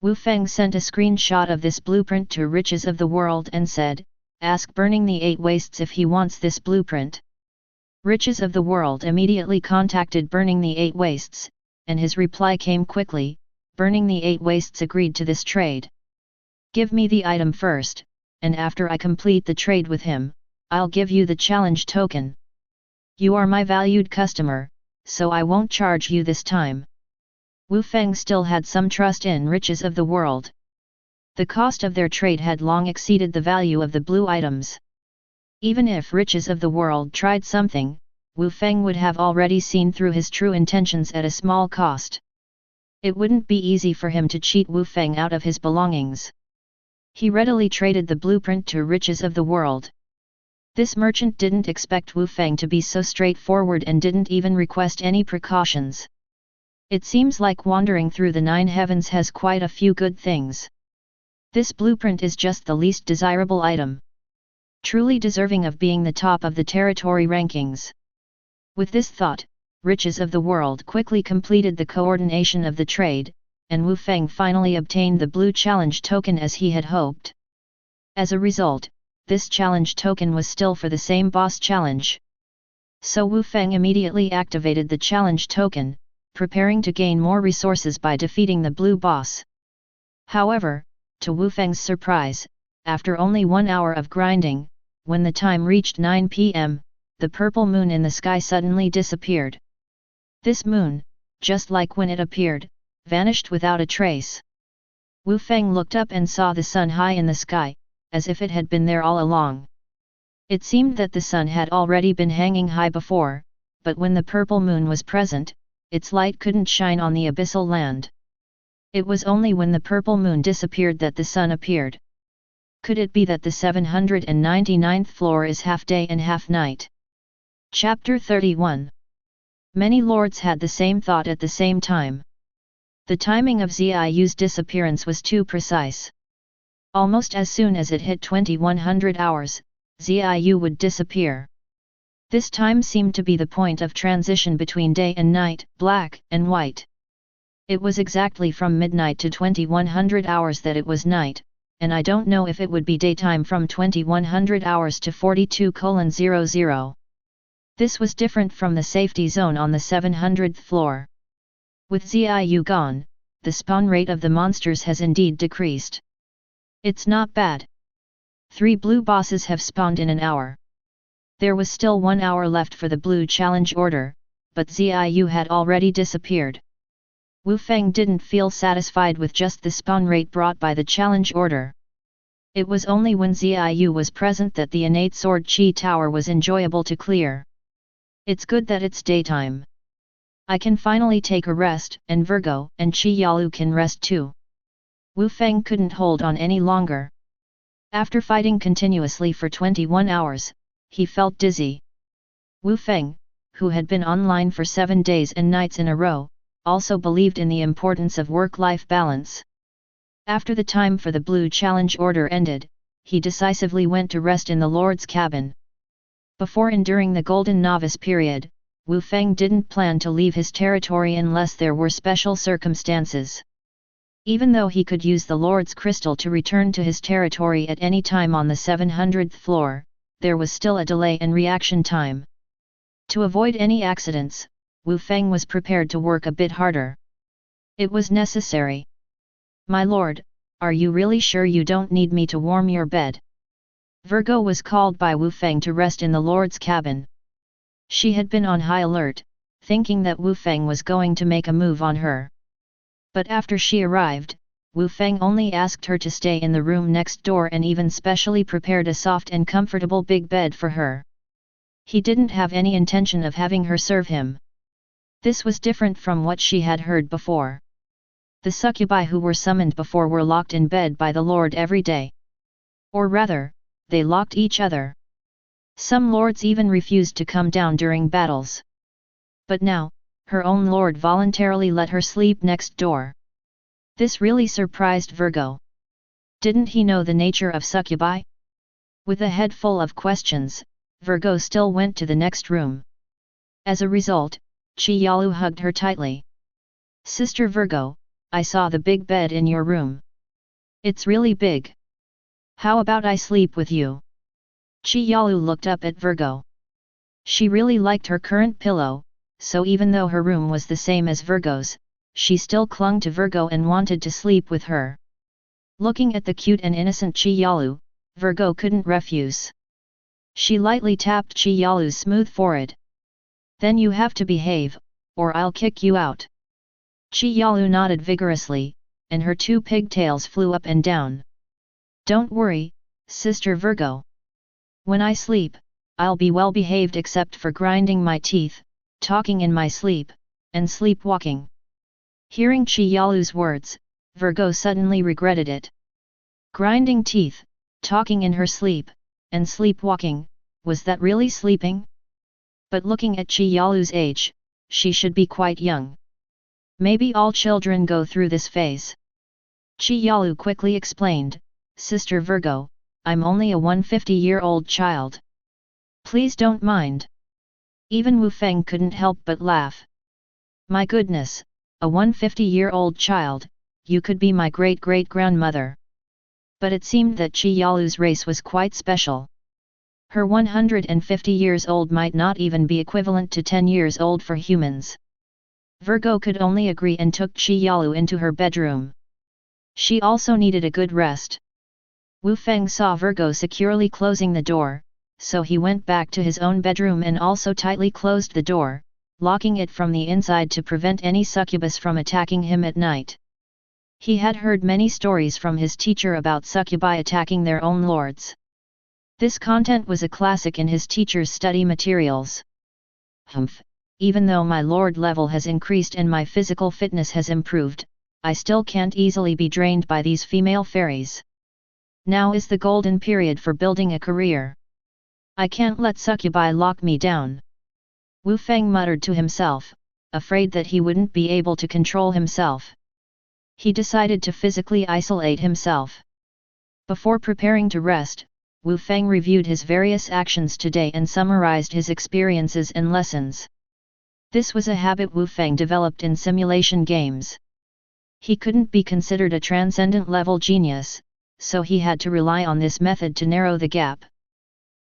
Wu Feng sent a screenshot of this blueprint to Riches of the World and said, "Ask Burning the 8 Wastes if he wants this blueprint." Riches of the World immediately contacted Burning the 8 Wastes, and his reply came quickly. Burning the 8 Wastes agreed to this trade. "Give me the item first, and after I complete the trade with him, I'll give you the challenge token. You are my valued customer, so I won't charge you this time." Wu Feng still had some trust in Riches of the World. The cost of their trade had long exceeded the value of the blue items. Even if Riches of the World tried something, Wu Feng would have already seen through his true intentions at a small cost. It wouldn't be easy for him to cheat Wu Feng out of his belongings. He readily traded the blueprint to Riches of the World. This merchant didn't expect Wu Feng to be so straightforward and didn't even request any precautions. It seems like wandering through the 9 heavens has quite a few good things. This blueprint is just the least desirable item. Truly deserving of being the top of the territory rankings. With this thought, Riches of the World quickly completed the coordination of the trade, and Wu Feng finally obtained the blue challenge token as he had hoped. As a result, this challenge token was still for the same boss challenge. So Wu Feng immediately activated the challenge token, preparing to gain more resources by defeating the blue boss. However, to Wu Feng's surprise, after only 1 hour of grinding, when the time reached 9 p.m., the purple moon in the sky suddenly disappeared. This moon, just like when it appeared, vanished without a trace. Wu Feng looked up and saw the sun high in the sky, as if it had been there all along. It seemed that the sun had already been hanging high before, but when the purple moon was present, its light couldn't shine on the abyssal land. It was only when the purple moon disappeared that the sun appeared. Could it be that the 799th floor is half day and half night? Chapter 31. Many lords had the same thought at the same time. The timing of Xiaoyu's disappearance was too precise. Almost as soon as it hit 2100 hours, Xiaoyu would disappear. This time seemed to be the point of transition between day and night, black and white. It was exactly from midnight to 2100 hours that it was night, and I don't know if it would be daytime from 2100 hours to 42:00. This was different from the safety zone on the 700th floor. With Xiaoyu gone, the spawn rate of the monsters has indeed decreased. It's not bad. 3 blue bosses have spawned in an hour. There was still 1 hour left for the blue challenge order, but Xiaoyu had already disappeared. Wu Feng didn't feel satisfied with just the spawn rate brought by the challenge order. It was only when Xiaoyu was present that the innate sword chi tower was enjoyable to clear. It's good that it's daytime. I can finally take a rest, and Virgo and Qi Yalu can rest too. Wu Feng couldn't hold on any longer. After fighting continuously for 21 hours, he felt dizzy. Wu Feng, who had been online for 7 days and nights in a row, also believed in the importance of work-life balance. After the time for the blue challenge order ended, he decisively went to rest in the Lord's cabin. Before enduring the Golden Novice period, Wu Feng didn't plan to leave his territory unless there were special circumstances. Even though he could use the Lord's crystal to return to his territory at any time on the 700th floor, there was still a delay and reaction time. To avoid any accidents, Wu Feng was prepared to work a bit harder. It was necessary. "My lord, are you really sure you don't need me to warm your bed?" Virgo was called by Wu Feng to rest in the Lord's cabin. She had been on high alert, thinking that Wu Feng was going to make a move on her. But after she arrived, Wu Feng only asked her to stay in the room next door and even specially prepared a soft and comfortable big bed for her. He didn't have any intention of having her serve him. This was different from what she had heard before. The succubi who were summoned before were locked in bed by the Lord every day. Or rather, they locked each other. Some lords even refused to come down during battles. But now, her own lord voluntarily let her sleep next door. This really surprised Virgo. Didn't he know the nature of succubi? With a head full of questions, Virgo still went to the next room. As a result, Qi Yalu hugged her tightly. "Sister Virgo, I saw the big bed in your room. It's really big. How about I sleep with you?" Qi Yalu looked up at Virgo. She really liked her current pillow, so even though her room was the same as Virgo's, she still clung to Virgo and wanted to sleep with her. Looking at the cute and innocent Qi Yalu, Virgo couldn't refuse. She lightly tapped Qi Yalu's smooth forehead. "Then you have to behave, or I'll kick you out." Qi Yalu nodded vigorously, and her 2 pigtails flew up and down. "Don't worry, Sister Virgo. When I sleep, I'll be well behaved except for grinding my teeth, talking in my sleep, and sleepwalking." Hearing Qi Yalu's words, Virgo suddenly regretted it. Grinding teeth, talking in her sleep, and sleepwalking, was that really sleeping? But looking at Qi Yalu's age, she should be quite young. Maybe all children go through this phase. Qi Yalu quickly explained, "Sister Virgo, I'm only a 150-year-old child. Please don't mind." Even Wu Feng couldn't help but laugh. "My goodness, a 150-year-old child, you could be my great-great-grandmother." But it seemed that Qi Yalu's race was quite special. Her 150 years old might not even be equivalent to 10 years old for humans. Virgo could only agree and took Qi Yalu into her bedroom. She also needed a good rest. Wu Feng saw Virgo securely closing the door, so he went back to his own bedroom and also tightly closed the door, locking it from the inside to prevent any succubus from attacking him at night. He had heard many stories from his teacher about succubi attacking their own lords. This content was a classic in his teacher's study materials. "Humph, even though my lord level has increased and my physical fitness has improved, I still can't easily be drained by these female fairies. Now is the golden period for building a career. I can't let succubi lock me down." Wu Feng muttered to himself, afraid that he wouldn't be able to control himself. He decided to physically isolate himself. Before preparing to rest, Wu Feng reviewed his various actions today and summarized his experiences and lessons. This was a habit Wu Feng developed in simulation games. He couldn't be considered a transcendent level genius, so he had to rely on this method to narrow the gap.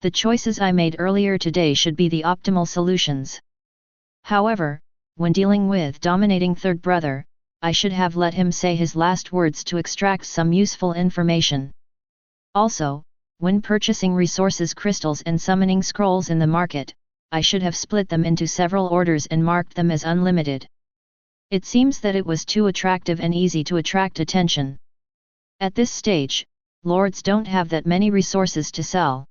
The choices I made earlier today should be the optimal solutions. However, when dealing with dominating third brother, I should have let him say his last words to extract some useful information. Also, when purchasing resources crystals and summoning scrolls in the market, I should have split them into several orders and marked them as unlimited. It seems that it was too attractive and easy to attract attention. At this stage, lords don't have that many resources to sell.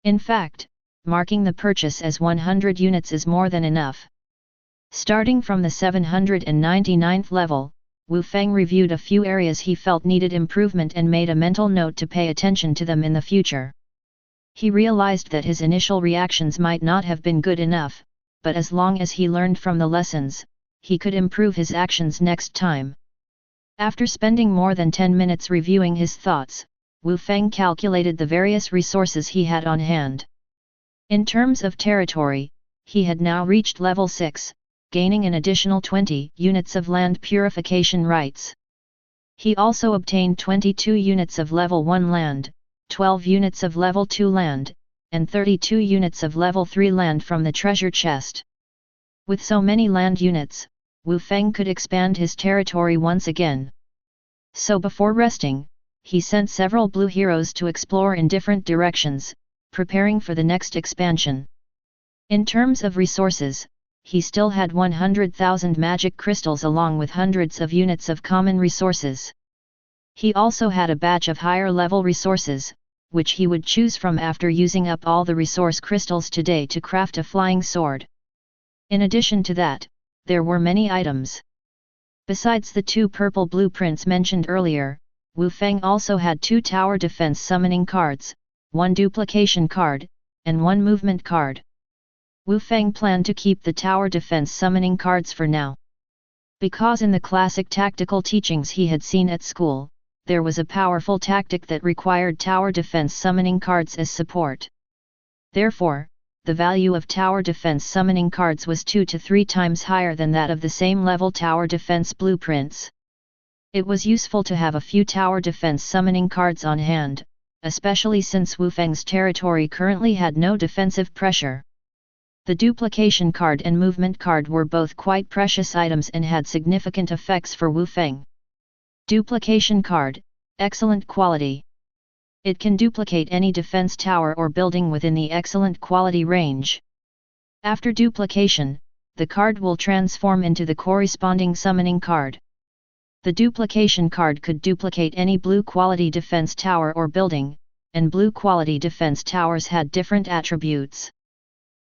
In fact, marking the purchase as 100 units is more than enough. Starting from the 799th level, Wu Feng reviewed a few areas he felt needed improvement and made a mental note to pay attention to them in the future. He realized that his initial reactions might not have been good enough, but as long as he learned from the lessons, he could improve his actions next time. After spending more than 10 minutes reviewing his thoughts, Wu Feng calculated the various resources he had on hand. In terms of territory, he had now reached level 6, gaining an additional 20 units of land purification rights. He also obtained 22 units of level 1 land, 12 units of level 2 land, and 32 units of level 3 land from the treasure chest. With so many land units, Wu Feng could expand his territory once again. So before resting, he sent several blue heroes to explore in different directions, preparing for the next expansion. In terms of resources, he still had 100,000 magic crystals along with hundreds of units of common resources. He also had a batch of higher level resources, which he would choose from after using up all the resource crystals today to craft a flying sword. In addition to that, there were many items. Besides the 2 purple blueprints mentioned earlier, Wu Feng also had 2 tower defense summoning cards, 1 duplication card, and 1 movement card. Wu Feng planned to keep the tower defense summoning cards for now. Because in the classic tactical teachings he had seen at school, there was a powerful tactic that required tower defense summoning cards as support. Therefore, the value of tower defense summoning cards was 2 to 3 times higher than that of the same level tower defense blueprints. It was useful to have a few tower defense summoning cards on hand, especially since Wu Feng's territory currently had no defensive pressure. The duplication card and movement card were both quite precious items and had significant effects for Wu Feng. Duplication card, excellent quality. It can duplicate any defense tower or building within the excellent quality range. After duplication, the card will transform into the corresponding summoning card. The duplication card could duplicate any blue quality defense tower or building, and blue quality defense towers had different attributes.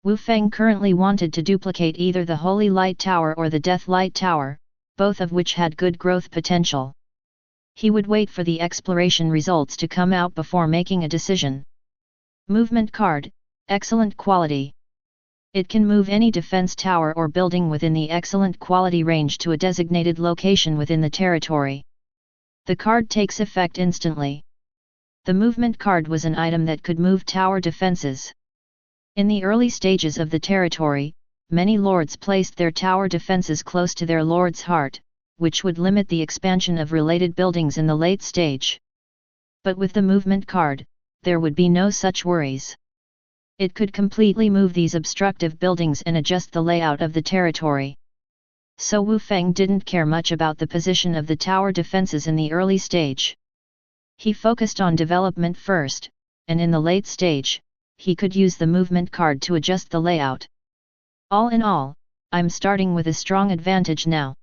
Wu Feng currently wanted to duplicate either the Holy Light Tower or the Death Light Tower, both of which had good growth potential. He would wait for the exploration results to come out before making a decision. Movement card, excellent quality. It can move any defense tower or building within the excellent quality range to a designated location within the territory. The card takes effect instantly. The movement card was an item that could move tower defenses. In the early stages of the territory, many lords placed their tower defenses close to their lord's heart, which would limit the expansion of related buildings in the late stage. But with the movement card, there would be no such worries. It could completely move these obstructive buildings and adjust the layout of the territory. So Wu Feng didn't care much about the position of the tower defenses in the early stage. He focused on development first, and in the late stage, he could use the movement card to adjust the layout. All in all, I'm starting with a strong advantage now.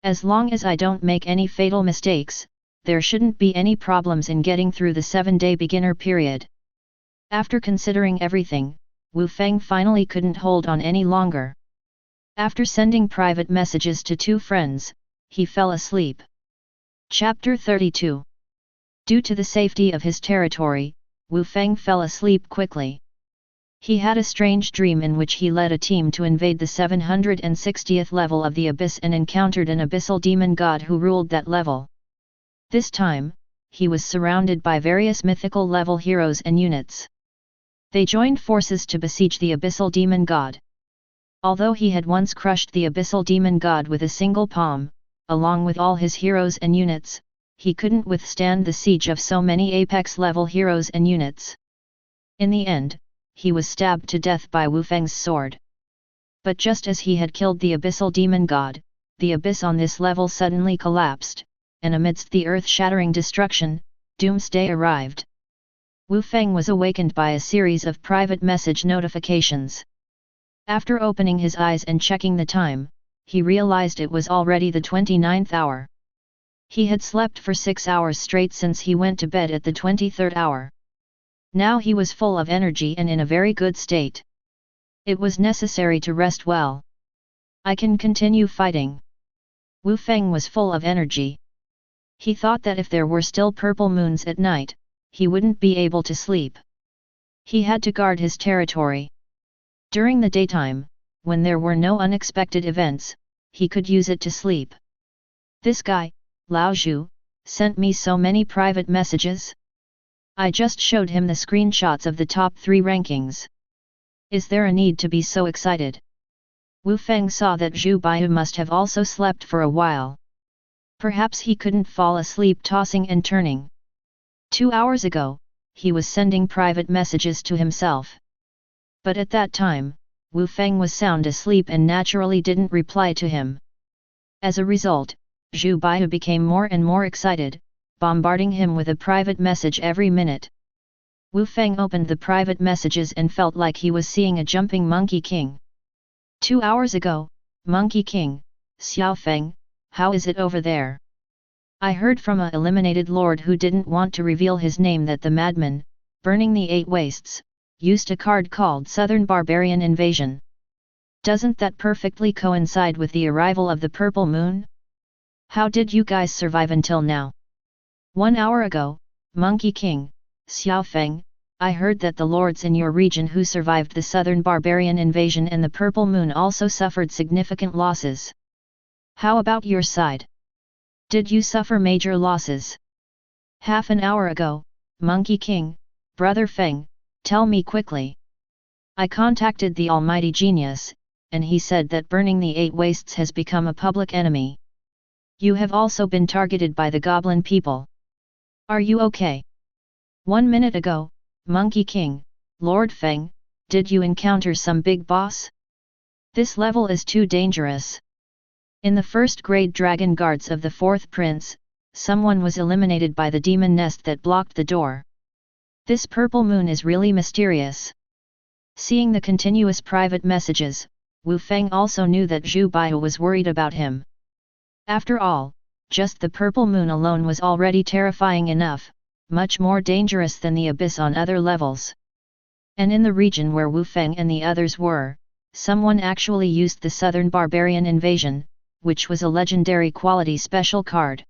As long as I don't make any fatal mistakes, there shouldn't be any problems in getting through the 7-day beginner period. After considering everything, Wu Feng finally couldn't hold on any longer. After sending private messages to 2 friends, he fell asleep. Chapter 32. Due to the safety of his territory, Wu Feng fell asleep quickly. He had a strange dream in which he led a team to invade the 760th level of the Abyss and encountered an abyssal demon god who ruled that level. This time, he was surrounded by various mythical level heroes and units. They joined forces to besiege the abyssal demon god. Although he had once crushed the abyssal demon god with a single palm, along with all his heroes and units, he couldn't withstand the siege of so many apex-level heroes and units. In the end, he was stabbed to death by Wu Feng's sword. But just as he had killed the abyssal demon god, the abyss on this level suddenly collapsed, and amidst the earth-shattering destruction, doomsday arrived. Wu Feng was awakened by a series of private message notifications. After opening his eyes and checking the time, he realized it was already the 29th hour. He had slept for 6 hours straight since he went to bed at the 23rd hour. Now he was full of energy and in a very good state. It was necessary to rest well. I can continue fighting. Wu Feng was full of energy. He thought that if there were still purple moons at night, he wouldn't be able to sleep. He had to guard his territory. During the daytime, when there were no unexpected events, he could use it to sleep. This guy, Lao Zhu, sent me so many private messages. I just showed him the screenshots of the top 3 rankings. Is there a need to be so excited? Wu Feng saw that Zhu Baiyu must have also slept for a while. Perhaps he couldn't fall asleep tossing and turning. 2 hours ago, he was sending private messages to himself. But at that time, Wu Feng was sound asleep and naturally didn't reply to him. As a result, Zhu Baiyu became more and more excited, bombarding him with a private message every minute. Wu Feng opened the private messages and felt like he was seeing a jumping Monkey King. 2 hours ago, Monkey King, Xiao Feng, how is it over there? I heard from a eliminated lord who didn't want to reveal his name that the madman, burning the 8 wastes, used a card called Southern Barbarian Invasion. Doesn't that perfectly coincide with the arrival of the purple moon? How did you guys survive until now? 1 hour ago, Monkey King, Xiao Feng, I heard that the lords in your region who survived the Southern Barbarian Invasion and the purple moon also suffered significant losses. How about your side? Did you suffer major losses? Half an hour ago, Monkey King, Brother Feng, tell me quickly. I contacted the Almighty Genius, and he said that burning the 8 wastes has become a public enemy. You have also been targeted by the goblin people. Are you okay? 1 minute ago, Monkey King, Lord Feng, did you encounter some big boss? This level is too dangerous. In the first grade dragon guards of the 4th prince, someone was eliminated by the demon nest that blocked the door. This purple moon is really mysterious. Seeing the continuous private messages, Wu Feng also knew that Zhu Baiyu was worried about him. After all, just the purple moon alone was already terrifying enough, much more dangerous than the abyss on other levels. And in the region where Wu Feng and the others were, someone actually used the Southern Barbarian Invasion, which was a legendary quality special card.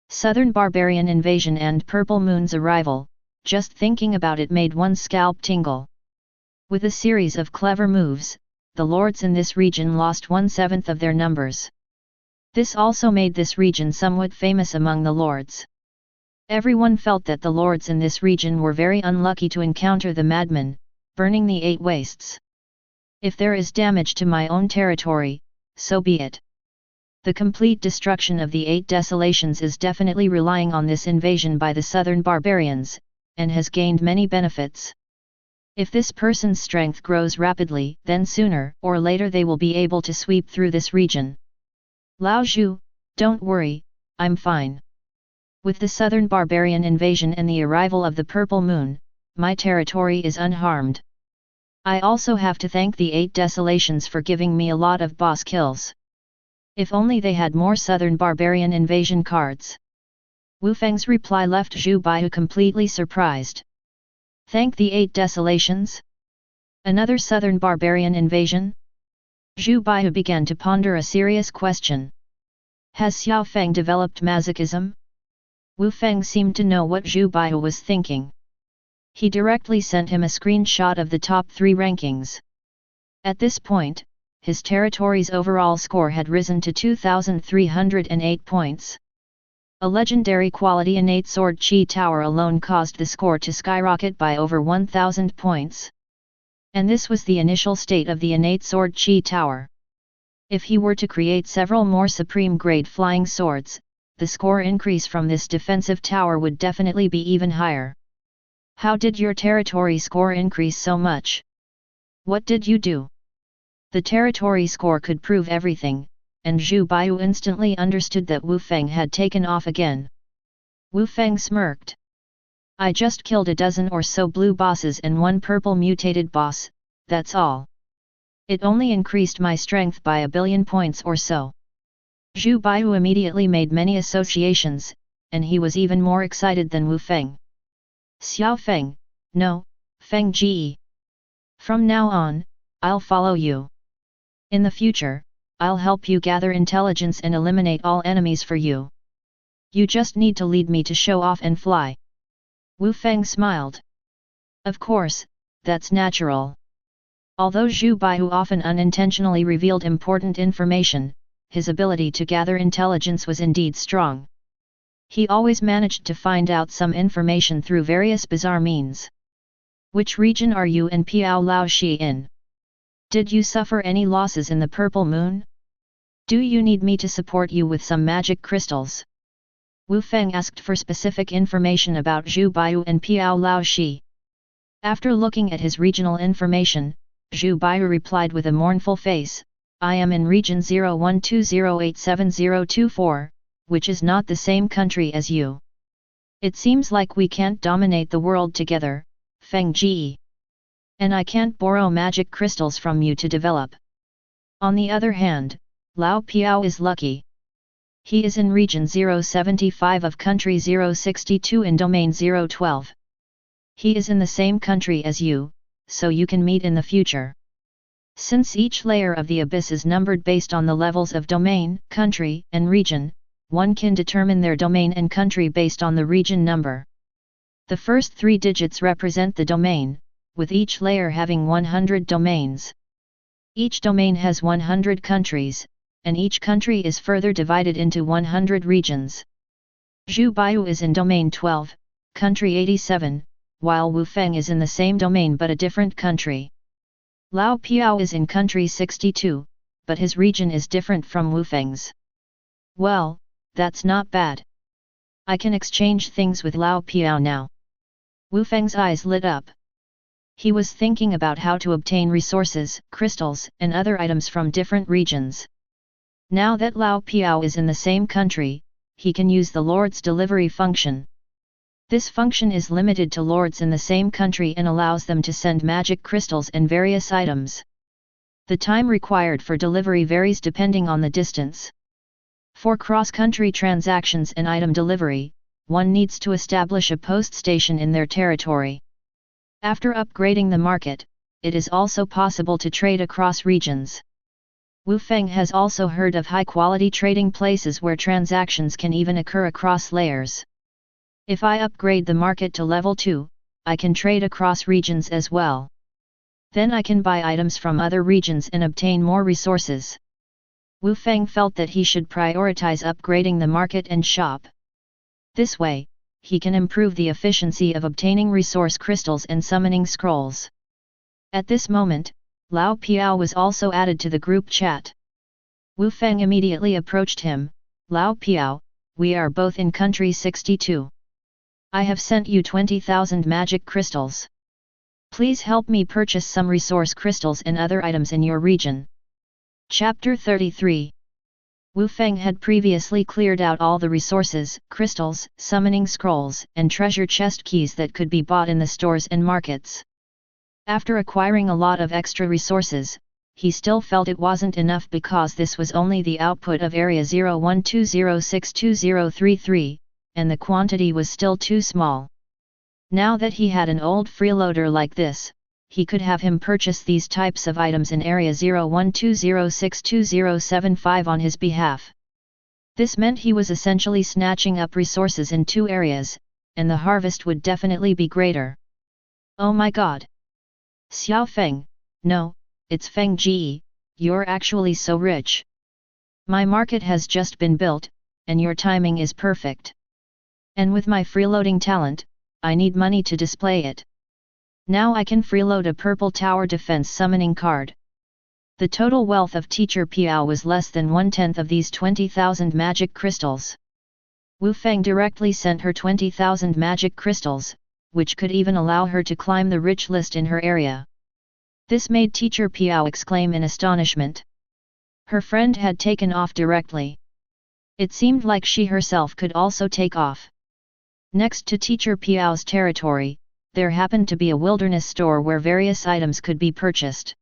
Southern Barbarian Invasion and Purple Moon's arrival, just thinking about it made one's scalp tingle. With a series of clever moves, the lords in this region lost 1/7 of their numbers. This also made this region somewhat famous among the lords. Everyone felt that the lords in this region were very unlucky to encounter the madman, burning the 8 wastes. If there is damage to my own territory, so be it. The complete destruction of the 8 desolations is definitely relying on this invasion by the southern barbarians, and has gained many benefits. If this person's strength grows rapidly, then sooner or later they will be able to sweep through this region. Lao Zhu, don't worry, I'm fine. With the southern barbarian invasion and the arrival of the purple moon, my territory is unharmed. I also have to thank the 8 desolations for giving me a lot of boss kills. If only they had more southern barbarian invasion cards. Wu Feng's reply left Zhu Baiyu completely surprised. Thank the 8 desolations? Another southern barbarian invasion? Zhu Baiyu began to ponder a serious question. Has Xiao Feng developed masochism? Wu Feng seemed to know what Zhu Baiyu was thinking. He directly sent him a screenshot of the top 3 rankings. At this point, his territory's overall score had risen to 2,308 points. A legendary quality innate sword chi tower alone caused the score to skyrocket by over 1,000 points. And this was the initial state of the innate sword chi tower. If he were to create several more supreme grade flying swords, the score increase from this defensive tower would definitely be even higher. How did your territory score increase so much? What did you do? The territory score could prove everything, and Zhu Baiyu instantly understood that Wu Feng had taken off again. Wu Feng smirked. I just killed a dozen or so blue bosses and 1 purple mutated boss, that's all. It only increased my strength by 1 billion points or so. Zhu Baiyu immediately made many associations, and he was even more excited than Wu Feng. Xiao Feng, no, Feng Ji. From now on, I'll follow you. In the future, I'll help you gather intelligence and eliminate all enemies for you. You just need to lead me to show off and fly. Wu Feng smiled. Of course, that's natural. Although Zhu Baiyu often unintentionally revealed important information, his ability to gather intelligence was indeed strong. He always managed to find out some information through various bizarre means. Which region are you and Piao Lao Shi in? Did you suffer any losses in the Purple Moon? Do you need me to support you with some magic crystals? Wu Feng asked for specific information about Zhu Baiyu and Piao Lao Shi. After looking at his regional information, Zhu Baiyu replied with a mournful face, I am in region 0120877024, which is not the same country as you. It seems like we can't dominate the world together, Feng Ji. And I can't borrow magic crystals from you to develop. On the other hand, Lao Piao is lucky. He is in region 075 of country 062 in domain 012. He is in the same country as you, so you can meet in the future. Since each layer of the abyss is numbered based on the levels of domain, country, and region, one can determine their domain and country based on the region number. The first 3 digits represent the domain, with each layer having 100 domains. Each domain has 100 countries, and each country is further divided into 100 regions. Zhu Baiyu is in domain 12, country 87, while Wu Feng is in the same domain but a different country. Lao Piao is in country 62, but his region is different from Wu Feng's. Well, that's not bad. I can exchange things with Lao Piao now. Wu Feng's eyes lit up. He was thinking about how to obtain resources, crystals, and other items from different regions. Now that Lao Piao is in the same country, he can use the Lord's delivery function. This function is limited to lords in the same country and allows them to send magic crystals and various items. The time required for delivery varies depending on the distance. For cross-country transactions and item delivery, one needs to establish a post station in their territory. After upgrading the market, it is also possible to trade across regions. Wu Feng has also heard of high-quality trading places where transactions can even occur across layers. If I upgrade the market to level 2, I can trade across regions as well. Then I can buy items from other regions and obtain more resources. Wu Feng felt that he should prioritize upgrading the market and shop. This way, he can improve the efficiency of obtaining resource crystals and summoning scrolls. At this moment, Lao Piao was also added to the group chat. Wu Feng immediately approached him, Lao Piao, we are both in country 62. I have sent you 20,000 magic crystals. Please help me purchase some resource crystals and other items in your region. Chapter 33. Wu Feng had previously cleared out all the resources, crystals, summoning scrolls, and treasure chest keys that could be bought in the stores and markets. After acquiring a lot of extra resources, he still felt it wasn't enough because this was only the output of area 0120622033, and the quantity was still too small. Now that he had an old freeloader like this, he could have him purchase these types of items in area 0120622075 on his behalf. This meant he was essentially snatching up resources in 2 areas, and the harvest would definitely be greater. Oh my god! Xiao Feng, no, it's Feng Ji, you're actually so rich. My market has just been built, and your timing is perfect. And with my freeloading talent, I need money to display it. Now I can freeload a purple tower defense summoning card. The total wealth of Teacher Piao was less than 1/10 of these 20,000 magic crystals. Wu Feng directly sent her 20,000 magic crystals, which could even allow her to climb the rich list in her area. This made Teacher Piao exclaim in astonishment. Her friend had taken off directly. It seemed like she herself could also take off. Next to Teacher Piao's territory, there happened to be a wilderness store where various items could be purchased.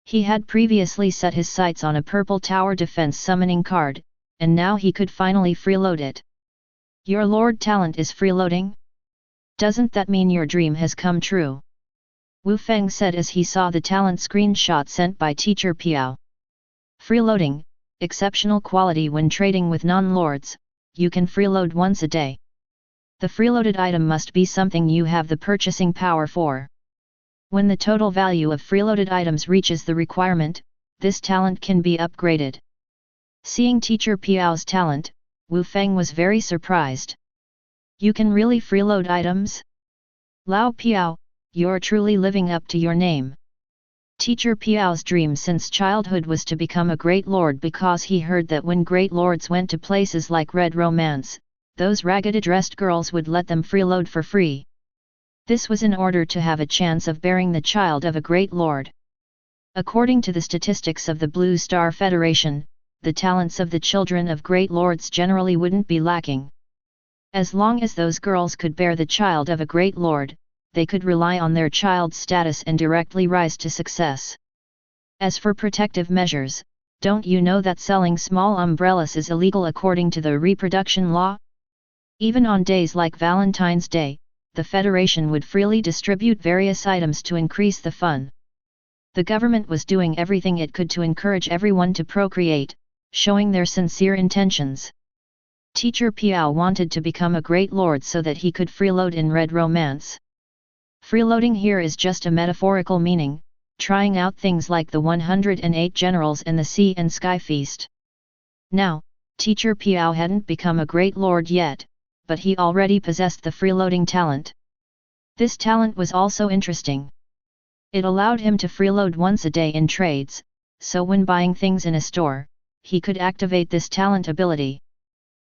He had previously set his sights on a purple tower defense summoning card, and now he could finally freeload it. Your lord talent is freeloading? Doesn't that mean your dream has come true? Wu Feng said as he saw the talent screenshot sent by Teacher Piao. Freeloading, exceptional quality when trading with non-lords, you can freeload once a day. The freeloaded item must be something you have the purchasing power for. When the total value of freeloaded items reaches the requirement, this talent can be upgraded. Seeing Teacher Piao's talent, Wu Feng was very surprised. You can really freeload items? Lao Piao, you're truly living up to your name. Teacher Piao's dream since childhood was to become a great lord because he heard that when great lords went to places like Red Romance, those ragged-dressed girls would let them freeload for free. This was in order to have a chance of bearing the child of a great lord. According to the statistics of the Blue Star Federation, the talents of the children of great lords generally wouldn't be lacking. As long as those girls could bear the child of a great lord, they could rely on their child's status and directly rise to success. As for protective measures, don't you know that selling small umbrellas is illegal according to the reproduction law? Even on days like Valentine's Day, the Federation would freely distribute various items to increase the fun. The government was doing everything it could to encourage everyone to procreate, showing their sincere intentions. Teacher Piao wanted to become a great lord so that he could freeload in Red Romance. Freeloading here is just a metaphorical meaning, trying out things like the 108 generals and the Sea and Sky Feast. Now, Teacher Piao hadn't become a great lord yet, but he already possessed the freeloading talent. This talent was also interesting. It allowed him to freeload once a day in trades, so when buying things in a store, he could activate this talent ability.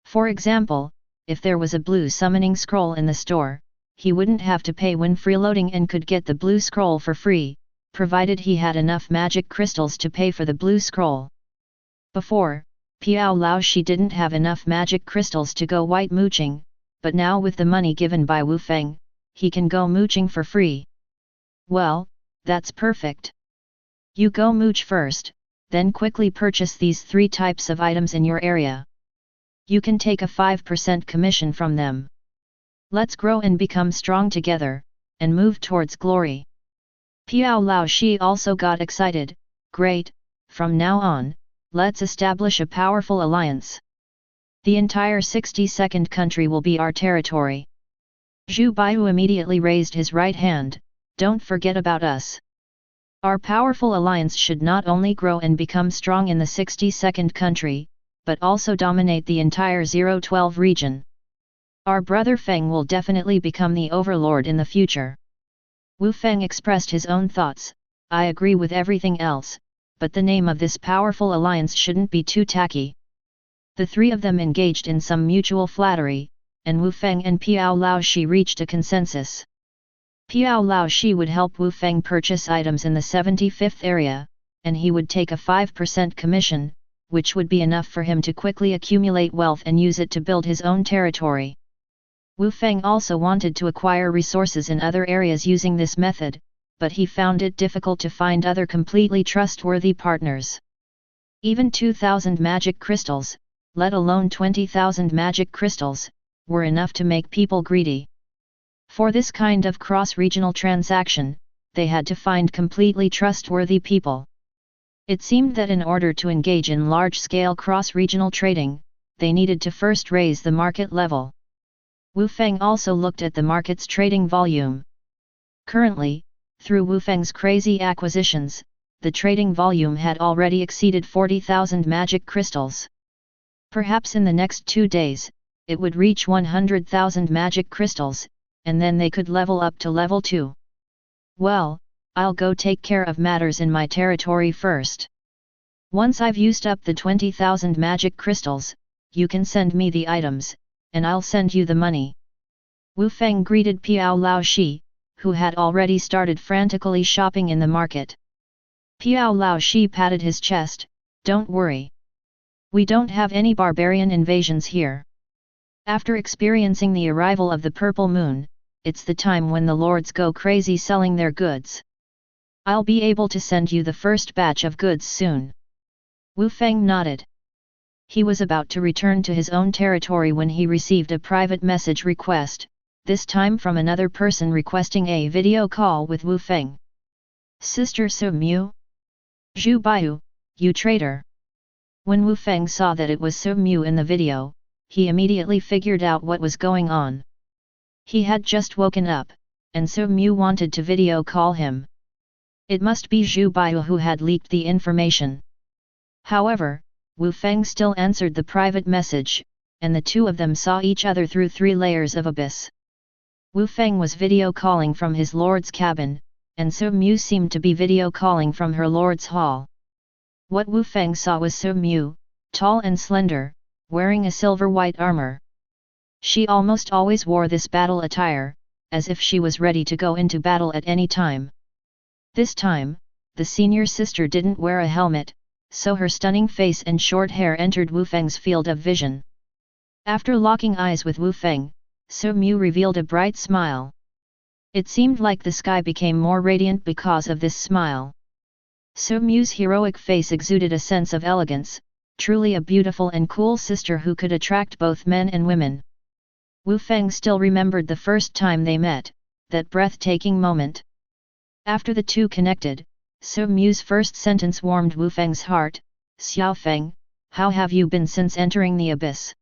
For example, if there was a blue summoning scroll in the store, he wouldn't have to pay when freeloading and could get the blue scroll for free, provided he had enough magic crystals to pay for the blue scroll. Before, Piao Lao Shi didn't have enough magic crystals to go white mooching, but now with the money given by Wu Feng, he can go mooching for free. Well, that's perfect. You go mooch first, then quickly purchase these 3 types of items in your area. You can take a 5% commission from them. Let's grow and become strong together, and move towards glory. Piao Lao Shi also got excited. Great, from now on, let's establish a powerful alliance. The entire 62nd country will be our territory. Zhu Baiyu immediately raised his right hand. Don't forget about us. Our powerful alliance should not only grow and become strong in the 62nd country, but also dominate the entire 012 region. Our brother Feng will definitely become the overlord in the future. Wu Feng expressed his own thoughts. I agree with everything else, but the name of this powerful alliance shouldn't be too tacky. The 3 of them engaged in some mutual flattery, and Wu Feng and Piao Lao Shi reached a consensus. Piao Lao Shi would help Wu Feng purchase items in the 75th area, and he would take a 5% commission, which would be enough for him to quickly accumulate wealth and use it to build his own territory. Wu Feng also wanted to acquire resources in other areas using this method, but he found it difficult to find other completely trustworthy partners. Even 2,000 magic crystals, let alone 20,000 magic crystals, were enough to make people greedy. For this kind of cross-regional transaction, they had to find completely trustworthy people. It seemed that in order to engage in large-scale cross-regional trading, they needed to first raise the market level. Wu Feng also looked at the market's trading volume. Currently, through Wu Feng's crazy acquisitions, the trading volume had already exceeded 40,000 magic crystals. Perhaps in the next 2 days, it would reach 100,000 magic crystals, and then they could level up to level 2. Well, I'll go take care of matters in my territory first. Once I've used up the 20,000 magic crystals, you can send me the items, and I'll send you the money. Wu Feng greeted Piao Lao Shi, who had already started frantically shopping in the market. Piao Lao Shi patted his chest, "Don't worry. We don't have any barbarian invasions here. After experiencing the arrival of the purple moon, it's the time when the lords go crazy selling their goods. I'll be able to send you the first batch of goods soon." Wu Feng nodded. He was about to return to his own territory when he received a private message request, this time from another person requesting a video call with Wu Feng. "Sister Su Mu? Zhu Baiyu, you traitor!" When Wu Feng saw that it was Su Mu in the video, he immediately figured out what was going on. He had just woken up, and Su Mu wanted to video call him. It must be Zhu Baiyu who had leaked the information. However, Wu Feng still answered the private message, and the two of them saw each other through 3 layers of abyss. Wu Feng was video calling from his lord's cabin, and Su Mu seemed to be video calling from her lord's hall. What Wu Feng saw was Su Mu, tall and slender, wearing a silver-white armor. She almost always wore this battle attire, as if she was ready to go into battle at any time. This time, the senior sister didn't wear a helmet, so her stunning face and short hair entered Wu Feng's field of vision. After locking eyes with Wu Feng, Su Mu revealed a bright smile. It seemed like the sky became more radiant because of this smile. Su Mu's heroic face exuded a sense of elegance, truly a beautiful and cool sister who could attract both men and women. Wu Feng still remembered the first time they met, that breathtaking moment. After the two connected, Su Mu's first sentence warmed Wu Feng's heart. "Xiao Feng, how have you been since entering the abyss?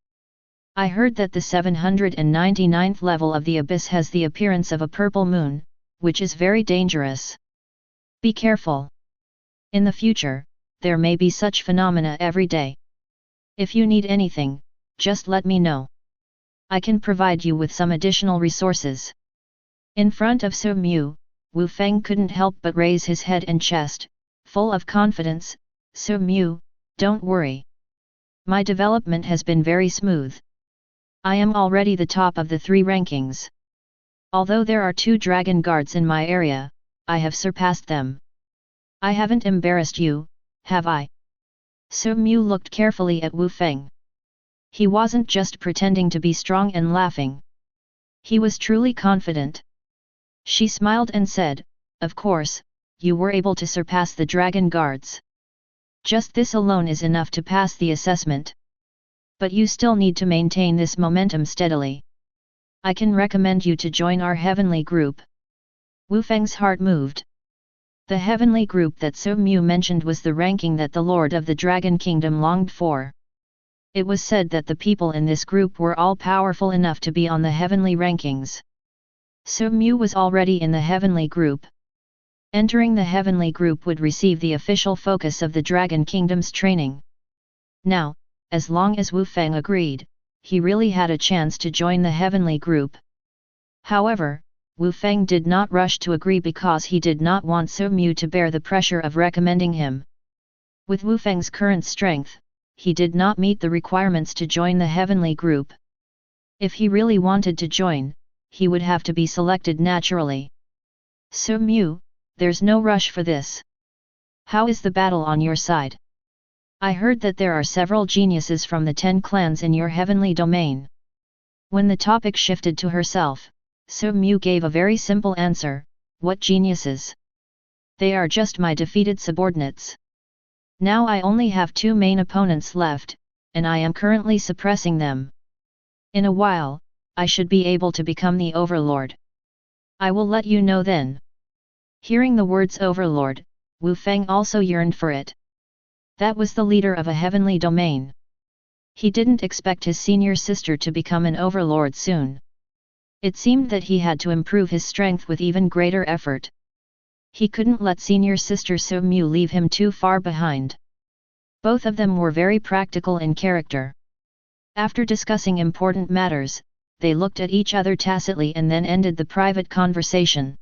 I heard that the 799th level of the abyss has the appearance of a purple moon, which is very dangerous. Be careful. In the future, there may be such phenomena every day. If you need anything, just let me know. I can provide you with some additional resources." In front of Su Mu, Wu Feng couldn't help but raise his head and chest, full of confidence. "Su Mu, don't worry. My development has been very smooth. I am already the top of the 3 rankings. Although there are 2 dragon guards in my area, I have surpassed them. I haven't embarrassed you, have I?" Su Mu looked carefully at Wu Feng. He wasn't just pretending to be strong and laughing. He was truly confident. She smiled and said, "Of course, you were able to surpass the dragon guards. Just this alone is enough to pass the assessment. But you still need to maintain this momentum steadily. I can recommend you to join our heavenly group." Wu Feng's heart moved. The heavenly group that Su Mu mentioned was the ranking that the Lord of the Dragon Kingdom longed for. It was said that the people in this group were all powerful enough to be on the heavenly rankings. Su Mu was already in the heavenly group. Entering the heavenly group would receive the official focus of the Dragon Kingdom's training. Now, as long as Wu Feng agreed, he really had a chance to join the heavenly group. However, Wu Feng did not rush to agree because he did not want Su Mu to bear the pressure of recommending him. With Wu Feng's current strength, he did not meet the requirements to join the heavenly group. If he really wanted to join, he would have to be selected naturally. "Su Mu, there's no rush for this. How is the battle on your side? I heard that there are several geniuses from the 10 clans in your heavenly domain." When the topic shifted to herself, Su Mu gave a very simple answer. "What geniuses? They are just my defeated subordinates. Now I only have 2 main opponents left, and I am currently suppressing them. In a while, I should be able to become the Overlord. I will let you know then." Hearing the words Overlord, Wu Feng also yearned for it. That was the leader of a heavenly domain. He didn't expect his senior sister to become an overlord soon. It seemed that he had to improve his strength with even greater effort. He couldn't let senior sister So Mu leave him too far behind. Both of them were very practical in character. After discussing important matters, they looked at each other tacitly and then ended the private conversation.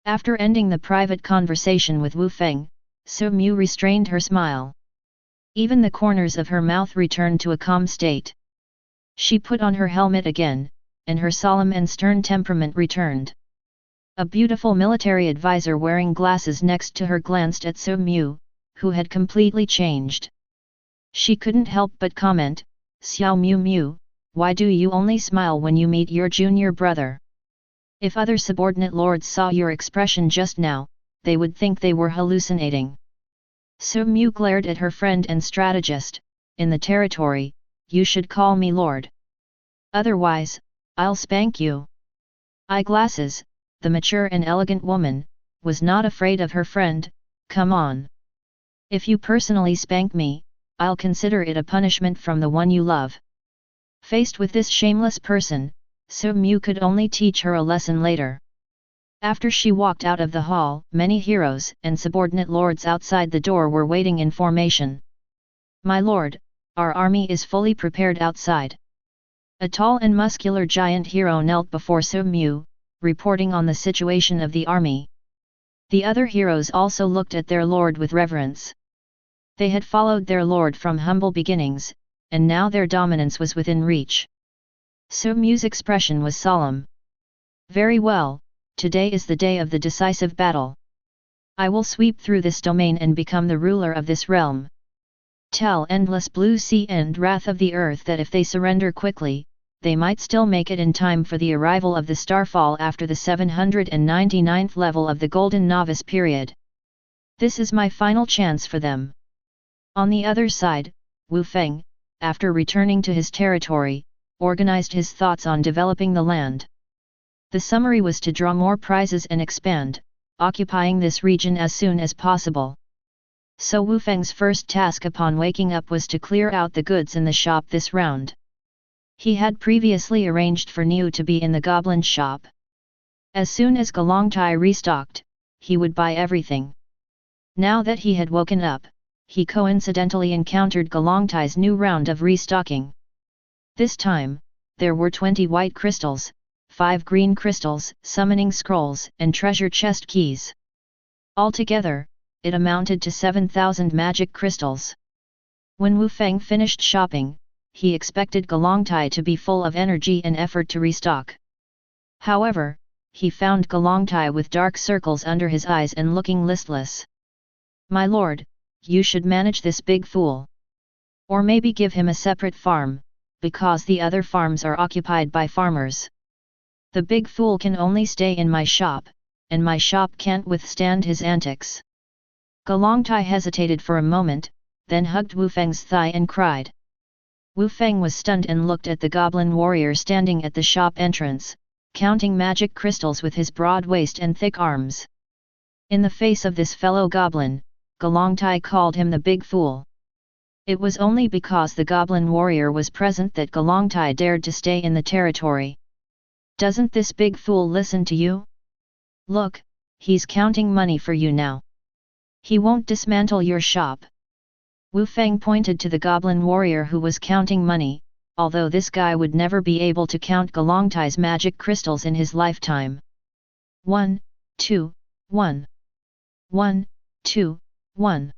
After ending the private conversation with Wu Feng, So Mu restrained her smile. Even the corners of her mouth returned to a calm state. She put on her helmet again, and her solemn and stern temperament returned. A beautiful military advisor wearing glasses next to her glanced at So Mu, who had completely changed. She couldn't help but comment, "Xiao Mu Mu, why do you only smile when you meet your junior brother? If other subordinate lords saw your expression just now, they would think they were hallucinating." So Mu glared at her friend and strategist, "In the territory, you should call me lord. Otherwise, I'll spank you." Eyeglasses, the mature and elegant woman, was not afraid of her friend. "Come on. If you personally spank me, I'll consider it a punishment from the one you love." Faced with this shameless person, So Mu could only teach her a lesson later. After she walked out of the hall, many heroes and subordinate lords outside the door were waiting in formation. "My lord, our army is fully prepared outside." A tall and muscular giant hero knelt before So Mu, reporting on the situation of the army. The other heroes also looked at their lord with reverence. They had followed their lord from humble beginnings, and now their dominance was within reach. So Mu's expression was solemn. "Very well, today is the day of the decisive battle. I will sweep through this domain and become the ruler of this realm. Tell endless blue sea and wrath of the earth that if they surrender quickly, they might still make it in time for the arrival of the starfall after the 799th level of the Golden Novice period. This is my final chance for them." On the other side, Wu Feng, after returning to his territory, organized his thoughts on developing the land. The summary was to draw more prizes and expand, occupying this region as soon as possible. So Wu Feng's first task upon waking up was to clear out the goods in the shop this round. He had previously arranged for Niu to be in the goblin shop. As soon as Galongtai restocked, he would buy everything. Now that he had woken up, he coincidentally encountered Galongtai's new round of restocking. This time, there were 20 white crystals, 5 green crystals, summoning scrolls, and treasure chest keys. Altogether, it amounted to 7,000 magic crystals. When Wu Feng finished shopping, he expected Galongtai to be full of energy and effort to restock. However, he found Galongtai with dark circles under his eyes and looking listless. "My lord, you should manage this big fool. Or maybe give him a separate farm, because the other farms are occupied by farmers. The big fool can only stay in my shop, and my shop can't withstand his antics." Galongtai hesitated for a moment, then hugged Wu Feng's thigh and cried. Wu Feng was stunned and looked at the goblin warrior standing at the shop entrance, counting magic crystals with his broad waist and thick arms. In the face of this fellow goblin, Galongtai called him the big fool. It was only because the goblin warrior was present that Galongtai dared to stay in the territory. "Doesn't this big fool listen to you? Look, he's counting money for you now. He won't dismantle your shop." Wu Feng pointed to the goblin warrior who was counting money, although this guy would never be able to count Galongtai's magic crystals in his lifetime. 1, 2, 1. 1, 2, 1.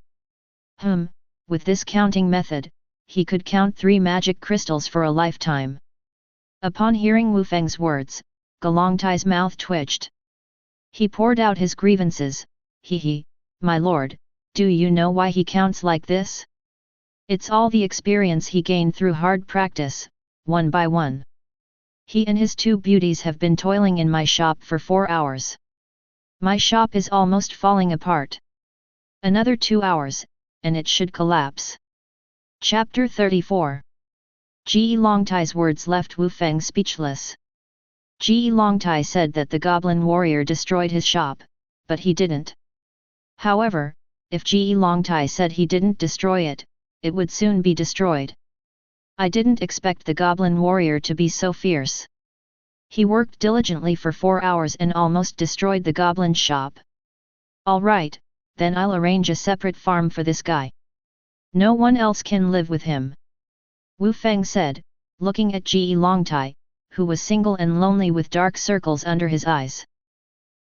With this counting method, he could count 3 magic crystals for a lifetime. Upon hearing Wu Feng's words, Galongtai's mouth twitched. He poured out his grievances. "He, my lord, do you know why he counts like this? It's all the experience he gained through hard practice, one by one. He and his 2 beauties have been toiling in my shop for 4 hours. My shop is almost falling apart. Another 2 hours, and it should collapse." Chapter 34. Ji Longtai's words left Wu Feng speechless. Ji Longtai said that the goblin warrior destroyed his shop, but he didn't. However, if Ji Longtai said he didn't destroy it, it would soon be destroyed. "I didn't expect the goblin warrior to be so fierce. He worked diligently for 4 hours and almost destroyed the goblin shop. Alright, then I'll arrange a separate farm for this guy. No one else can live with him. Wu Feng said, looking at Ji Longtai, who was single and lonely with dark circles under his eyes.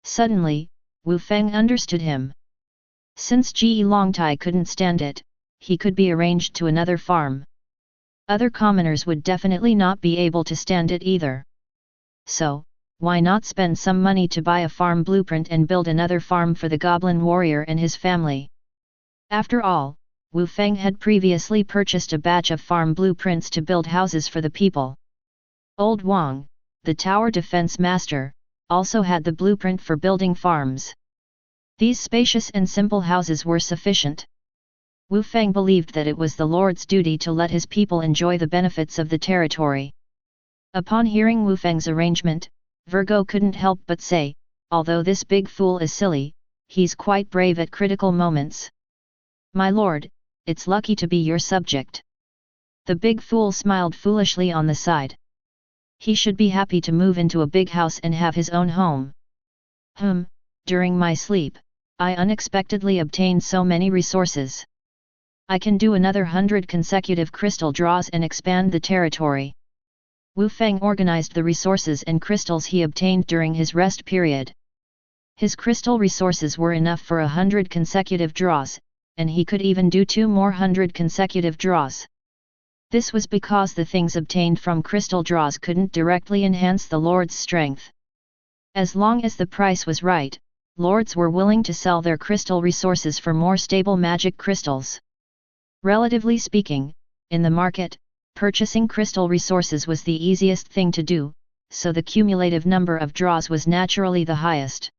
Suddenly, Wu Feng understood him. Since Ji Longtai couldn't stand it, he could be arranged to another farm. Other commoners would definitely not be able to stand it either. So, why not spend some money to buy a farm blueprint and build another farm for the goblin warrior and his family? After all, Wu Feng had previously purchased a batch of farm blueprints to build houses for the people. Old Wang, the tower defense master, also had the blueprint for building farms. These spacious and simple houses were sufficient. Wu Feng believed that it was the Lord's duty to let his people enjoy the benefits of the territory. Upon hearing Wu Feng's arrangement, Virgo couldn't help but say, although this big fool is silly, he's quite brave at critical moments. My lord, it's lucky to be your subject. The big fool smiled foolishly on the side. He should be happy to move into a big house and have his own home. During my sleep, I unexpectedly obtained so many resources. I can do another 100 consecutive crystal draws and expand the territory. Wu Feng organized the resources and crystals he obtained during his rest period. His crystal resources were enough for 100 consecutive draws, and he could even do 2 more 100 consecutive draws. This was because the things obtained from crystal draws couldn't directly enhance the Lord's strength. As long as the price was right, Lords were willing to sell their crystal resources for more stable magic crystals. Relatively speaking, in the market, purchasing crystal resources was the easiest thing to do, so the cumulative number of draws was naturally the highest.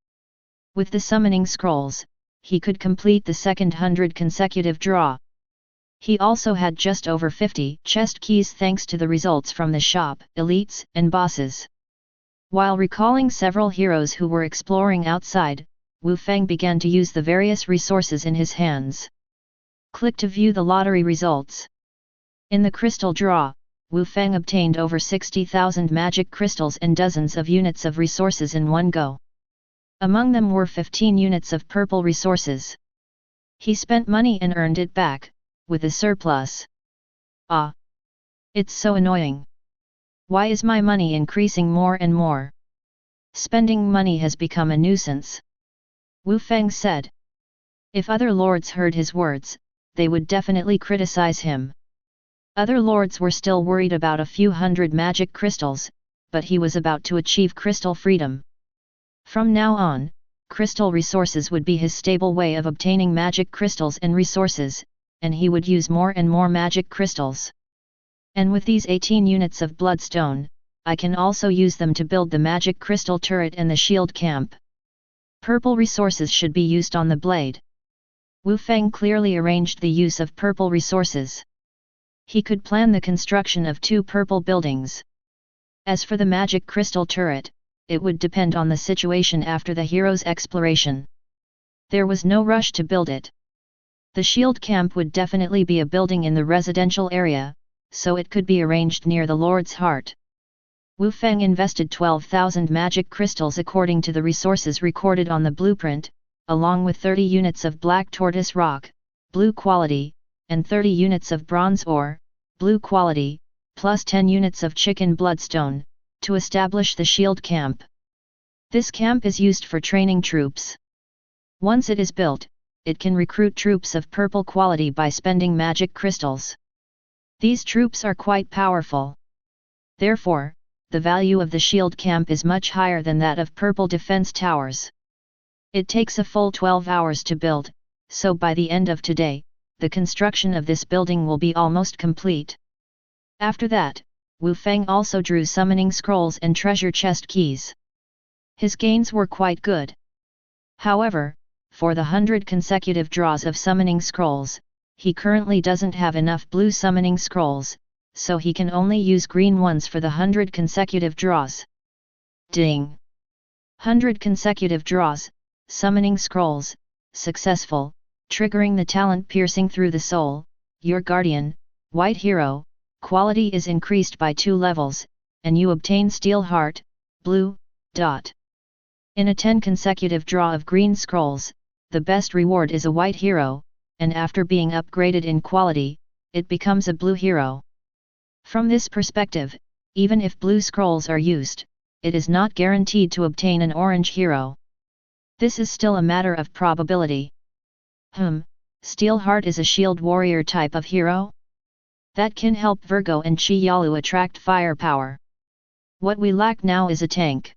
With the summoning scrolls, he could complete the second 100 consecutive draw. He also had just over 50 chest keys thanks to the results from the shop, elites, and bosses. While recalling several heroes who were exploring outside, Wu Feng began to use the various resources in his hands. Click to view the lottery results. In the crystal draw, Wu Feng obtained over 60,000 magic crystals and dozens of units of resources in one go. Among them were 15 units of purple resources. He spent money and earned it back, with a surplus. Ah! It's so annoying. Why is my money increasing more and more? Spending money has become a nuisance. Wu Feng said. If other lords heard his words, they would definitely criticize him. Other lords were still worried about a few hundred magic crystals, but he was about to achieve crystal freedom. From now on, crystal resources would be his stable way of obtaining magic crystals and resources, and he would use more and more magic crystals. And with these 18 units of bloodstone, I can also use them to build the magic crystal turret and the shield camp. Purple resources should be used on the blade. Wu Feng clearly arranged the use of purple resources. He could plan the construction of 2 purple buildings. As for the magic crystal turret, it would depend on the situation after the hero's exploration. There was no rush to build it. The shield camp would definitely be a building in the residential area, so it could be arranged near the Lord's heart. Wu Feng invested 12,000 magic crystals according to the resources recorded on the blueprint, along with 30 units of black tortoise rock, blue quality, and 30 units of bronze ore, blue quality, plus 10 units of chicken bloodstone, to establish the shield camp. This camp is used for training troops. Once it is built, it can recruit troops of purple quality by spending magic crystals. These troops are quite powerful. Therefore, the value of the shield camp is much higher than that of purple defense towers. It takes a full 12 hours to build, so by the end of today, the construction of this building will be almost complete. After that, Wu Feng also drew summoning scrolls and treasure chest keys. His gains were quite good. However, for the 100 consecutive draws of summoning scrolls, he currently doesn't have enough blue summoning scrolls, so he can only use green ones for the 100 consecutive draws. Ding! 100 consecutive draws, summoning scrolls, successful, triggering the talent piercing through the soul, your guardian, white hero, quality is increased by 2 levels, and you obtain steel heart, blue, dot. In a 10 consecutive draw of green scrolls, the best reward is a white hero, and after being upgraded in quality, it becomes a blue hero. From this perspective, even if blue scrolls are used, it is not guaranteed to obtain an orange hero. This is still a matter of probability. Steelheart is a shield warrior type of hero? That can help Virgo and Chi Yalu attract firepower. What we lack now is a tank.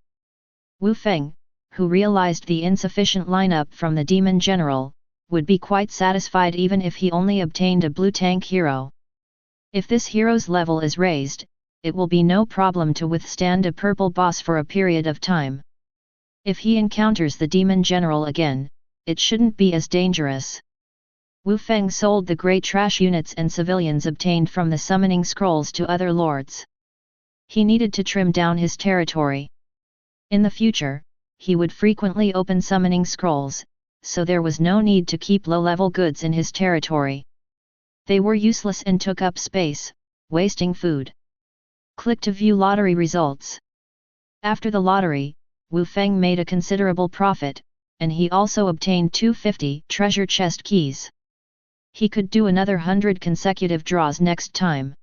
Wu Feng, who realized the insufficient lineup from the Demon General, would be quite satisfied even if he only obtained a blue tank hero. If this hero's level is raised, it will be no problem to withstand a purple boss for a period of time. If he encounters the Demon General again, it shouldn't be as dangerous. Wu Feng sold the grey trash units and civilians obtained from the summoning scrolls to other lords. He needed to trim down his territory. In the future, he would frequently open summoning scrolls, so there was no need to keep low-level goods in his territory. They were useless and took up space, wasting food. Click to view lottery results. After the lottery, Wu Feng made a considerable profit, and he also obtained 250 treasure chest keys. He could do another 100 consecutive draws next time.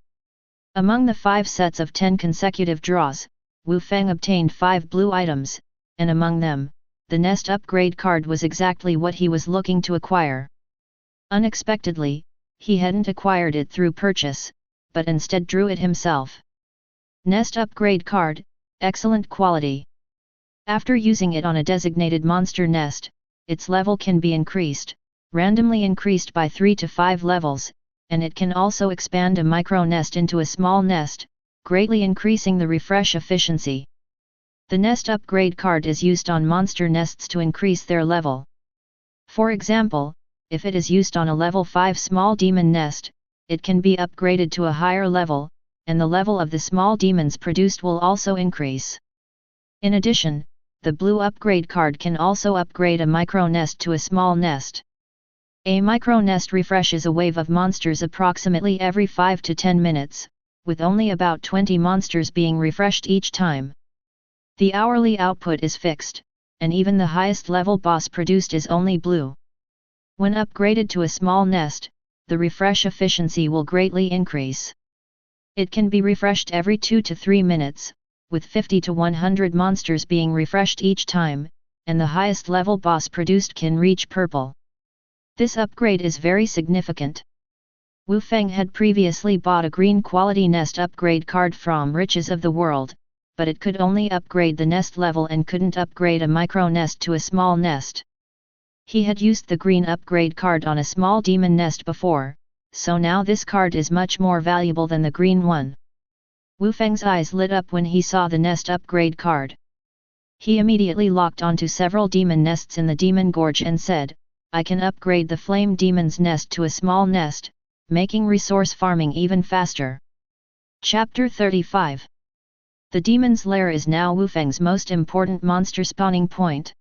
Among the 5 sets of 10 consecutive draws, Wu Feng obtained 5 blue items, and among them, the nest upgrade card was exactly what he was looking to acquire. Unexpectedly, he hadn't acquired it through purchase, but instead drew it himself. Nest upgrade card, excellent quality. After using it on a designated monster nest, its level can be increased, randomly increased by 3 to 5 levels, and it can also expand a micro nest into a small nest, greatly increasing the refresh efficiency. The nest upgrade card is used on monster nests to increase their level. For example, if it is used on a level 5 small demon nest, it can be upgraded to a higher level, and the level of the small demons produced will also increase. In addition, the blue upgrade card can also upgrade a micro nest to a small nest. A micro nest refreshes a wave of monsters approximately every 5 to 10 minutes, with only about 20 monsters being refreshed each time. The hourly output is fixed, and even the highest level boss produced is only blue. When upgraded to a small nest, the refresh efficiency will greatly increase. It can be refreshed every 2 to 3 minutes, with 50 to 100 monsters being refreshed each time, and the highest level boss produced can reach purple. This upgrade is very significant. Wu Feng had previously bought a green quality nest upgrade card from Riches of the World, but it could only upgrade the nest level and couldn't upgrade a micro nest to a small nest. He had used the green upgrade card on a small demon nest before, so now this card is much more valuable than the green one. Wu Feng's eyes lit up when he saw the nest upgrade card. He immediately locked onto several demon nests in the Demon Gorge and said, "I can upgrade the Flame Demon's nest to a small nest, making resource farming even faster." Chapter 35. The Demon's Lair is now Wu Feng's most important monster spawning point.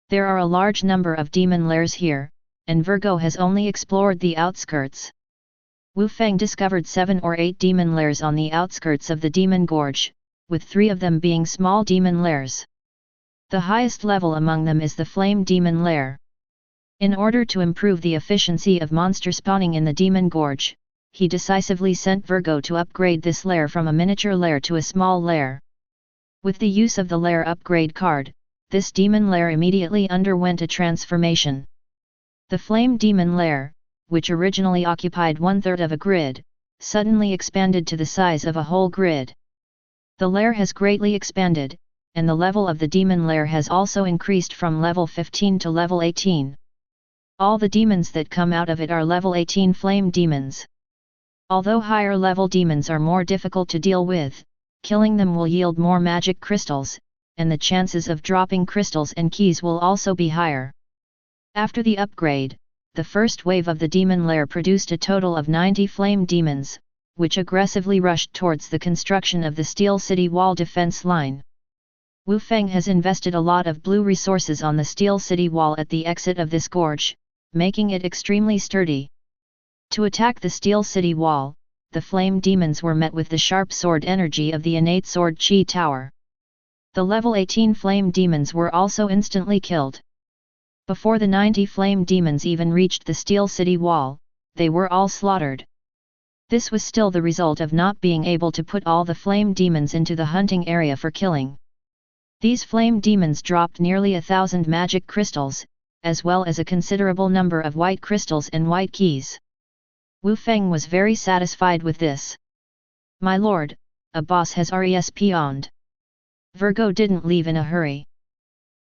There are a large number of demon lairs here, and Virgo has only explored the outskirts. Wu Feng discovered 7 or 8 demon lairs on the outskirts of the Demon Gorge, with 3 of them being small demon lairs. The highest level among them is the Flame Demon Lair. In order to improve the efficiency of monster spawning in the Demon Gorge, he decisively sent Virgo to upgrade this lair from a miniature lair to a small lair. With the use of the lair upgrade card, this demon lair immediately underwent a transformation. The Flame Demon Lair, which originally occupied 1/3 of a grid, suddenly expanded to the size of a whole grid. The lair has greatly expanded, and the level of the demon lair has also increased from level 15 to level 18. All the demons that come out of it are level 18 flame demons. Although higher level demons are more difficult to deal with, killing them will yield more magic crystals, and the chances of dropping crystals and keys will also be higher. After the upgrade, the first wave of the demon lair produced a total of 90 flame demons, which aggressively rushed towards the construction of the Steel City Wall defense line. Wu Feng has invested a lot of blue resources on the Steel City Wall at the exit of this gorge, making it extremely sturdy. To attack the Steel City Wall, the flame demons were met with the sharp sword energy of the innate sword Chi Tower. The level 18 flame demons were also instantly killed. Before the 90 flame demons even reached the Steel City wall, they were all slaughtered. This was still the result of not being able to put all the flame demons into the hunting area for killing. These flame demons dropped nearly 1,000 magic crystals, as well as a considerable number of white crystals and white keys. Wu Feng was very satisfied with this. "My lord, a boss has respawned." Virgo didn't leave in a hurry.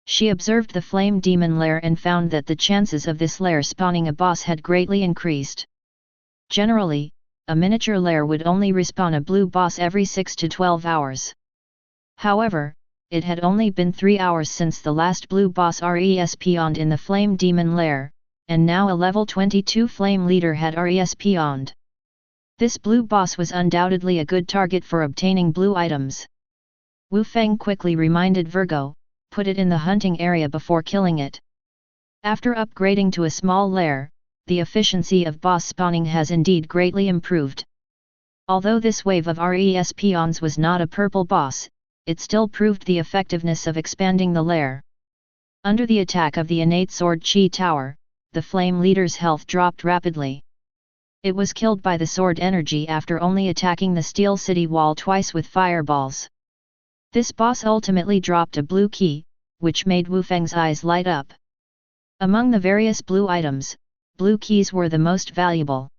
She observed the flame demon lair and found that the chances of this lair spawning a boss had greatly increased. Generally, a miniature lair would only respawn a blue boss every 6 to 12 hours. However, it had only been 3 hours since the last blue boss respawned in the flame demon lair, and now a level 22 flame leader had respawned. This blue boss was undoubtedly a good target for obtaining blue items. Wu Feng quickly reminded Virgo, "Put it in the hunting area before killing it." After upgrading to a small lair, the efficiency of boss spawning has indeed greatly improved. Although this wave of respawns was not a purple boss, it still proved the effectiveness of expanding the lair. Under the attack of the innate sword chi tower, the flame leader's health dropped rapidly. It was killed by the sword energy after only attacking the Steel City wall twice with fireballs. This boss ultimately dropped a blue key, which made Wu Feng's eyes light up. Among the various blue items, blue keys were the most valuable.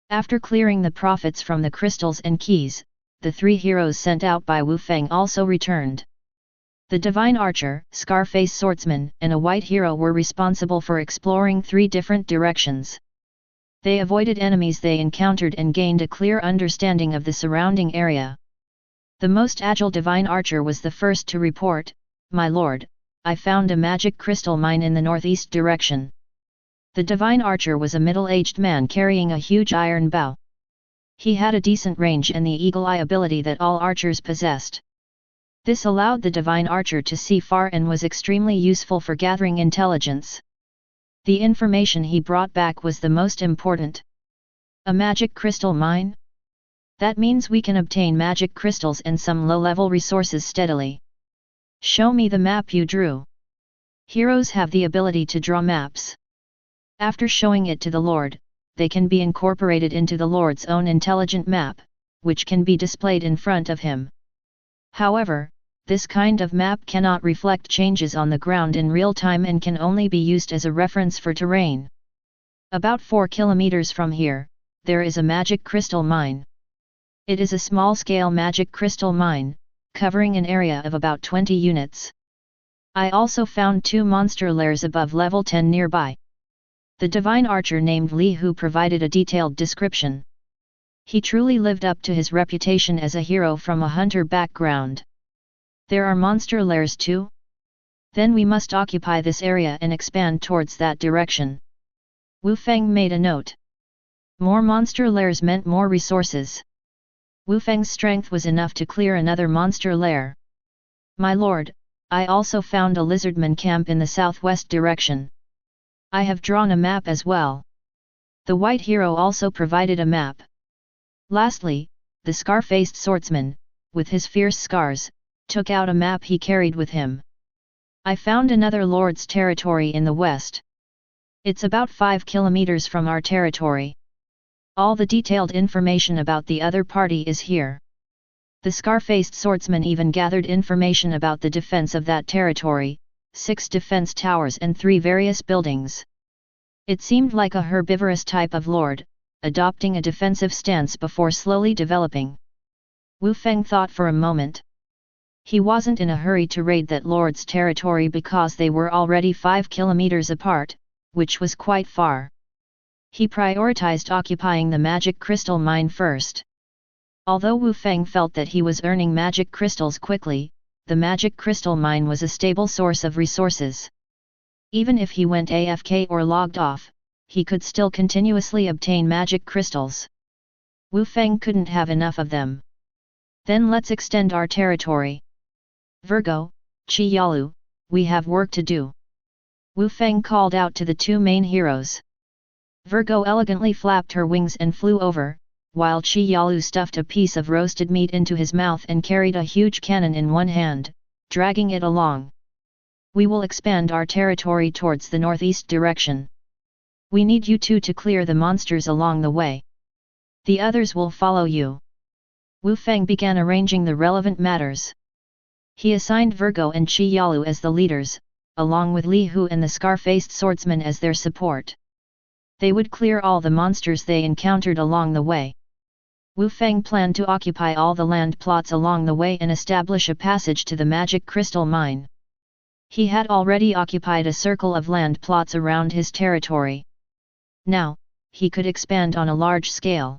After clearing the profits from the crystals and keys, the 3 heroes sent out by Wu Feng also returned. The Divine Archer, Scarface Swordsman, and a White Hero were responsible for exploring 3 different directions. They avoided enemies they encountered and gained a clear understanding of the surrounding area. The most agile Divine Archer was the first to report, "My lord, I found a magic crystal mine in the northeast direction." The Divine Archer was a middle-aged man carrying a huge iron bow. He had a decent range and the eagle eye ability that all archers possessed. This allowed the Divine Archer to see far and was extremely useful for gathering intelligence. The information he brought back was the most important. "A magic crystal mine? That means we can obtain magic crystals and some low-level resources steadily. Show me the map you drew." Heroes have the ability to draw maps. After showing it to the Lord, they can be incorporated into the Lord's own intelligent map, which can be displayed in front of him. However, this kind of map cannot reflect changes on the ground in real time and can only be used as a reference for terrain. About 4 kilometers from here, there is a magic crystal mine. It is a small-scale magic crystal mine, covering an area of about 20 units. I also found 2 monster lairs above level 10 nearby. The Divine Archer named Li Hu provided a detailed description. He truly lived up to his reputation as a hero from a hunter background. "There are monster lairs too? Then we must occupy this area and expand towards that direction." Wu Feng made a note. More monster lairs meant more resources. Wu Feng's strength was enough to clear another monster lair. "My lord, I also found a lizardman camp in the southwest direction. I have drawn a map as well." The White Hero also provided a map. Lastly, the scar-faced swordsman, with his fierce scars, took out a map he carried with him. "I found another lord's territory in the west. It's about 5 kilometers from our territory. All the detailed information about the other party is here." The scar-faced swordsman even gathered information about the defense of that territory, 6 defense towers and 3 various buildings. It seemed like a herbivorous type of lord, adopting a defensive stance before slowly developing. Wu Feng thought for a moment. He wasn't in a hurry to raid that lord's territory because they were already 5 kilometers apart, which was quite far. He prioritized occupying the magic crystal mine first. Although Wu Feng felt that he was earning magic crystals quickly, the magic crystal mine was a stable source of resources. Even if he went AFK or logged off, he could still continuously obtain magic crystals. Wu Feng couldn't have enough of them. "Then let's extend our territory. Virgo, Chi Yalu, we have work to do." Wu Feng called out to the 2 main heroes. Virgo elegantly flapped her wings and flew over, while Chi Yalu stuffed a piece of roasted meat into his mouth and carried a huge cannon in one hand, dragging it along. We will expand our territory towards the northeast direction. We need you two to clear the monsters along the way. The others will follow you. Wu Feng began arranging the relevant matters. He assigned Virgo and Qi Yalu as the leaders, along with Li Hu and the scar-faced swordsman as their support. They would clear all the monsters they encountered along the way. Wu Feng planned to occupy all the land plots along the way and establish a passage to the magic crystal mine. He had already occupied a circle of land plots around his territory. Now, he could expand on a large scale.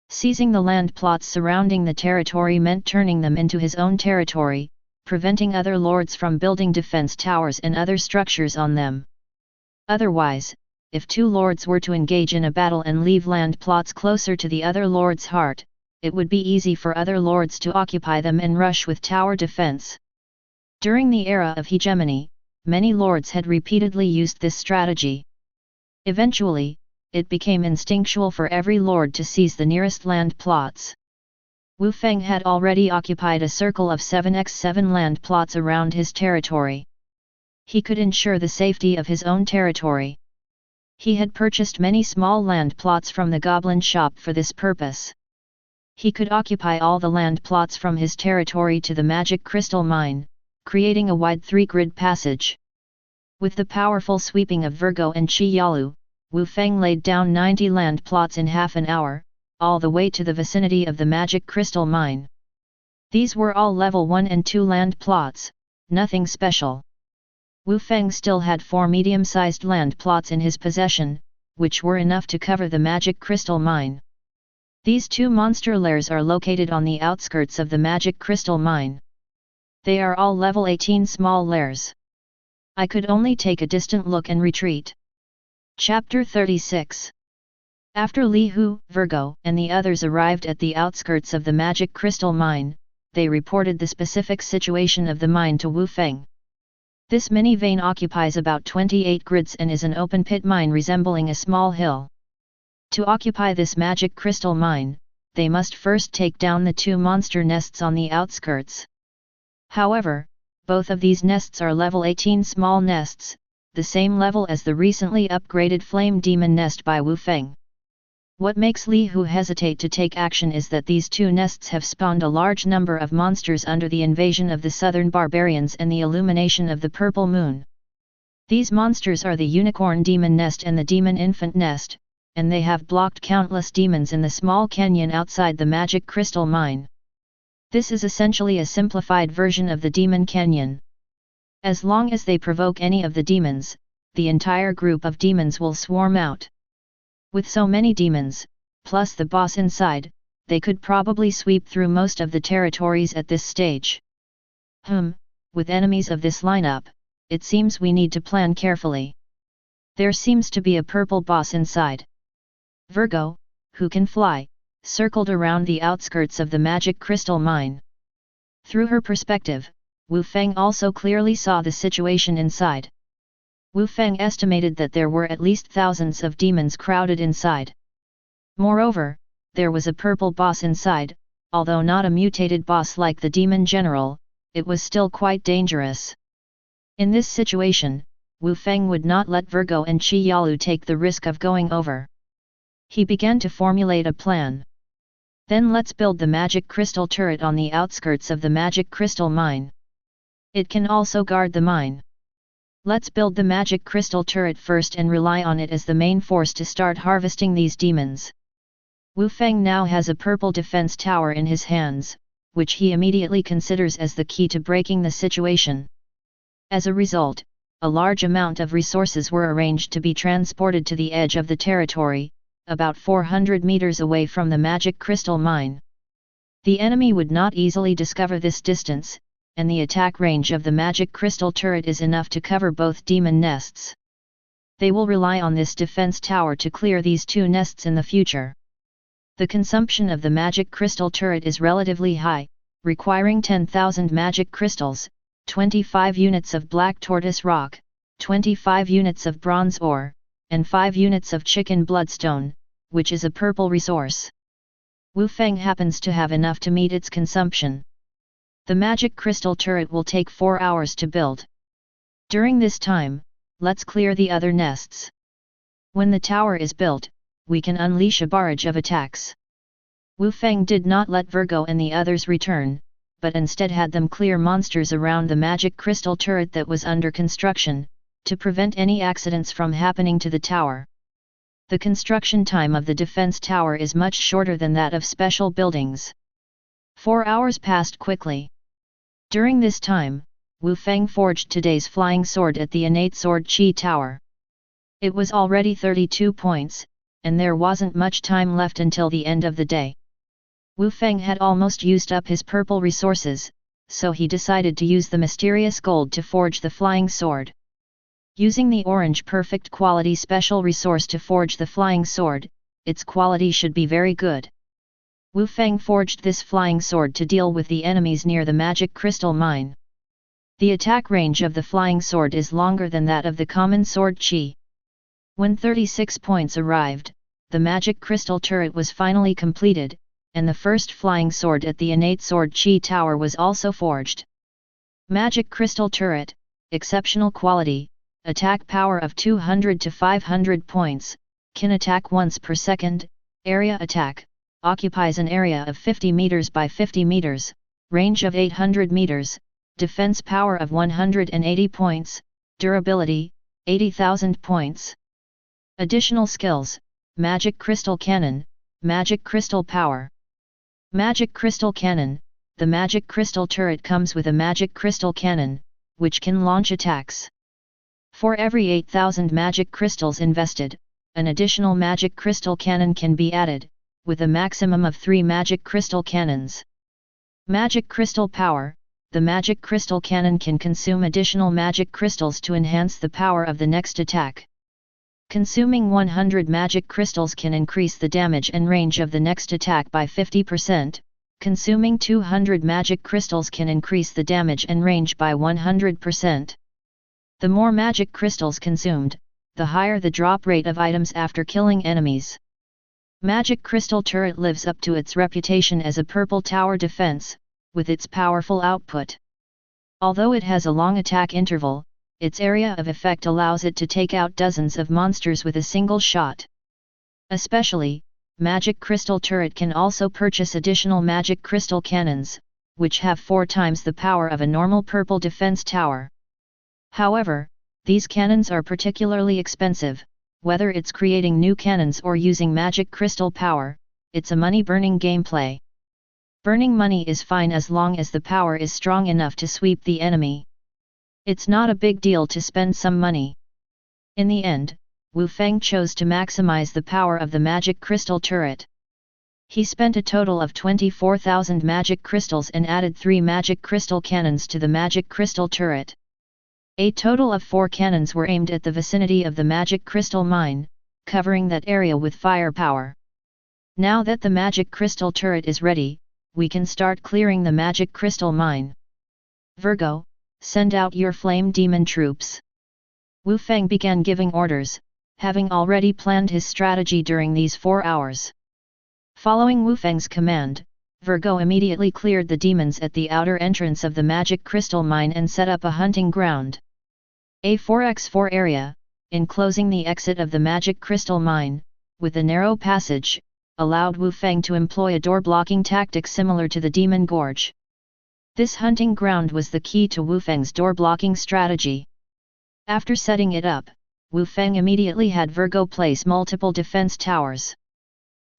Seizing the land plots surrounding the territory meant turning them into his own territory, preventing other lords from building defense towers and other structures on them. Otherwise, if two lords were to engage in a battle and leave land plots closer to the other lord's heart, it would be easy for other lords to occupy them and rush with tower defense. During the era of hegemony, many lords had repeatedly used this strategy. Eventually, it became instinctual for every lord to seize the nearest land plots. Wu Feng had already occupied a circle of 7x7 land plots around his territory. He could ensure the safety of his own territory. He had purchased many small land plots from the goblin shop for this purpose. He could occupy all the land plots from his territory to the magic crystal mine, creating a wide 3-grid passage. With the powerful sweeping of Virgo and Qi Yalu, Wu Feng laid down 90 land plots in half an hour, all the way to the vicinity of the magic crystal mine. These were all level 1 and 2 land plots, nothing special. Wu Feng still had 4 medium-sized land plots in his possession, which were enough to cover the magic crystal mine. These 2 monster lairs are located on the outskirts of the magic crystal mine. They are all level 18 small lairs. I could only take a distant look and retreat. Chapter 36. After Li Hu, Virgo, and the others arrived at the outskirts of the magic crystal mine, they reported the specific situation of the mine to Wu Feng. This mini vein occupies about 28 grids and is an open pit mine resembling a small hill. To occupy this magic crystal mine, they must first take down the 2 monster nests on the outskirts. However, both of these nests are level 18 small nests, the same level as the recently upgraded Flame Demon nest by Wu Feng. What makes Li Hu hesitate to take action is that these 2 nests have spawned a large number of monsters under the invasion of the southern barbarians and the illumination of the purple moon. These monsters are the Unicorn Demon nest and the Demon Infant nest, and they have blocked countless demons in the small canyon outside the magic crystal mine. This is essentially a simplified version of the Demon Canyon. As long as they provoke any of the demons, the entire group of demons will swarm out. With so many demons, plus the boss inside, they could probably sweep through most of the territories at this stage. With enemies of this lineup, it seems we need to plan carefully. There seems to be a purple boss inside. Virgo, who can fly, circled around the outskirts of the magic crystal mine. Through her perspective, Wu Feng also clearly saw the situation inside. Wu Feng estimated that there were at least thousands of demons crowded inside. Moreover, there was a purple boss inside, although not a mutated boss like the demon general, it was still quite dangerous. In this situation, Wu Feng would not let Virgo and Qi Yalu take the risk of going over. He began to formulate a plan. Then let's build the magic crystal turret on the outskirts of the magic crystal mine. It can also guard the mine. Let's build the magic crystal turret first and rely on it as the main force to start harvesting these demons. Wu Feng now has a purple defense tower in his hands, which he immediately considers as the key to breaking the situation. As a result, a large amount of resources were arranged to be transported to the edge of the territory, about 400 meters away from the magic crystal mine. The enemy would not easily discover this distance, and the attack range of the magic crystal turret is enough to cover both demon nests. They will rely on this defense tower to clear these 2 nests in the future. The consumption of the magic crystal turret is relatively high, requiring 10,000 magic crystals, 25 units of black tortoise rock, 25 units of bronze ore, and 5 units of chicken bloodstone, which is a purple resource. Wu Feng happens to have enough to meet its consumption. The magic crystal turret will take 4 hours to build. During this time, let's clear the other nests. When the tower is built, we can unleash a barrage of attacks. Wu Feng did not let Virgo and the others return, but instead had them clear monsters around the magic crystal turret that was under construction, to prevent any accidents from happening to the tower. The construction time of the defense tower is much shorter than that of special buildings. 4 hours passed quickly. During this time, Wu Feng forged today's flying sword at the innate sword Qi tower. It was already 32 points, and there wasn't much time left until the end of the day. Wu Feng had almost used up his purple resources, so he decided to use the mysterious gold to forge the flying sword. Using the orange perfect quality special resource to forge the flying sword, its quality should be very good. Wu Feng forged this flying sword to deal with the enemies near the magic crystal mine. The attack range of the flying sword is longer than that of the common sword Qi. When 36 points arrived, the magic crystal turret was finally completed, and the first flying sword at the innate sword Qi tower was also forged. Magic crystal turret, exceptional quality, attack power of 200 to 500 points, can attack once per second, area attack, occupies an area of 50 meters by 50 meters, range of 800 meters, defense power of 180 points, durability, 80,000 points. Additional skills, Magic Crystal Cannon, Magic Crystal Power. Magic Crystal Cannon, the Magic Crystal Turret comes with a Magic Crystal Cannon, which can launch attacks. For every 8,000 Magic Crystals invested, an additional Magic Crystal Cannon can be added, with a maximum of 3 Magic Crystal Cannons. Magic Crystal Power, the Magic Crystal Cannon can consume additional Magic Crystals to enhance the power of the next attack. Consuming 100 Magic Crystals can increase the damage and range of the next attack by 50%, consuming 200 Magic Crystals can increase the damage and range by 100%. The more Magic Crystals consumed, the higher the drop rate of items after killing enemies. Magic Crystal Turret lives up to its reputation as a purple tower defense, with its powerful output. Although it has a long attack interval, its area of effect allows it to take out dozens of monsters with a single shot. Especially, Magic Crystal Turret can also purchase additional Magic Crystal Cannons, which have 4 times the power of a normal purple defense tower. However, these cannons are particularly expensive. Whether it's creating new cannons or using magic crystal power, it's a money-burning gameplay. Burning money is fine as long as the power is strong enough to sweep the enemy. It's not a big deal to spend some money. In the end, Wu Feng chose to maximize the power of the magic crystal turret. He spent a total of 24,000 magic crystals and added 3 magic crystal cannons to the magic crystal turret. A total of 4 cannons were aimed at the vicinity of the magic crystal mine, covering that area with firepower. Now that the magic crystal turret is ready, we can start clearing the magic crystal mine. Virgo, send out your flame demon troops. Wu Feng began giving orders, having already planned his strategy during these 4 hours. Following Wu Feng's command, Virgo immediately cleared the demons at the outer entrance of the magic crystal mine and set up a hunting ground. A 4x4 area, enclosing the exit of the magic crystal mine, with a narrow passage, allowed Wu Feng to employ a door-blocking tactic similar to the Demon Gorge. This hunting ground was the key to Wu Feng's door-blocking strategy. After setting it up, Wu Feng immediately had Virgo place multiple defense towers.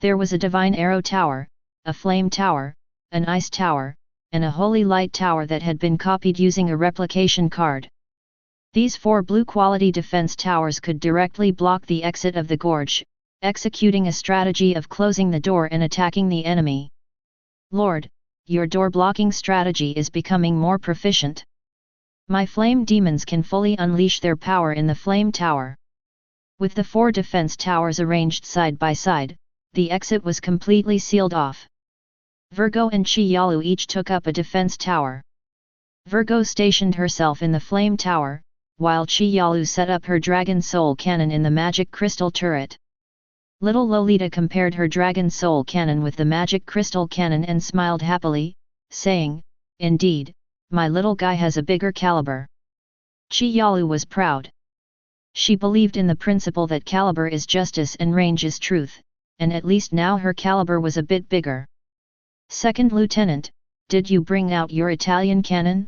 There was a Divine Arrow Tower, a Flame Tower, an Ice Tower, and a Holy Light Tower that had been copied using a replication card. These 4 blue-quality defense towers could directly block the exit of the gorge, executing a strategy of closing the door and attacking the enemy. Lord, your door-blocking strategy is becoming more proficient. My flame demons can fully unleash their power in the flame tower. With the 4 defense towers arranged side by side, the exit was completely sealed off. Virgo and Qi Yalu each took up a defense tower. Virgo stationed herself in the flame tower, while Qi Yalu set up her Dragon Soul Cannon in the Magic Crystal Turret. Little Lolita compared her Dragon Soul Cannon with the Magic Crystal Cannon and smiled happily, saying, indeed, my little guy has a bigger caliber." Qi Yalu was proud. She believed in the principle that caliber is justice and range is truth, and at least now her caliber was a bit bigger. "Second Lieutenant, did you bring out your Italian cannon?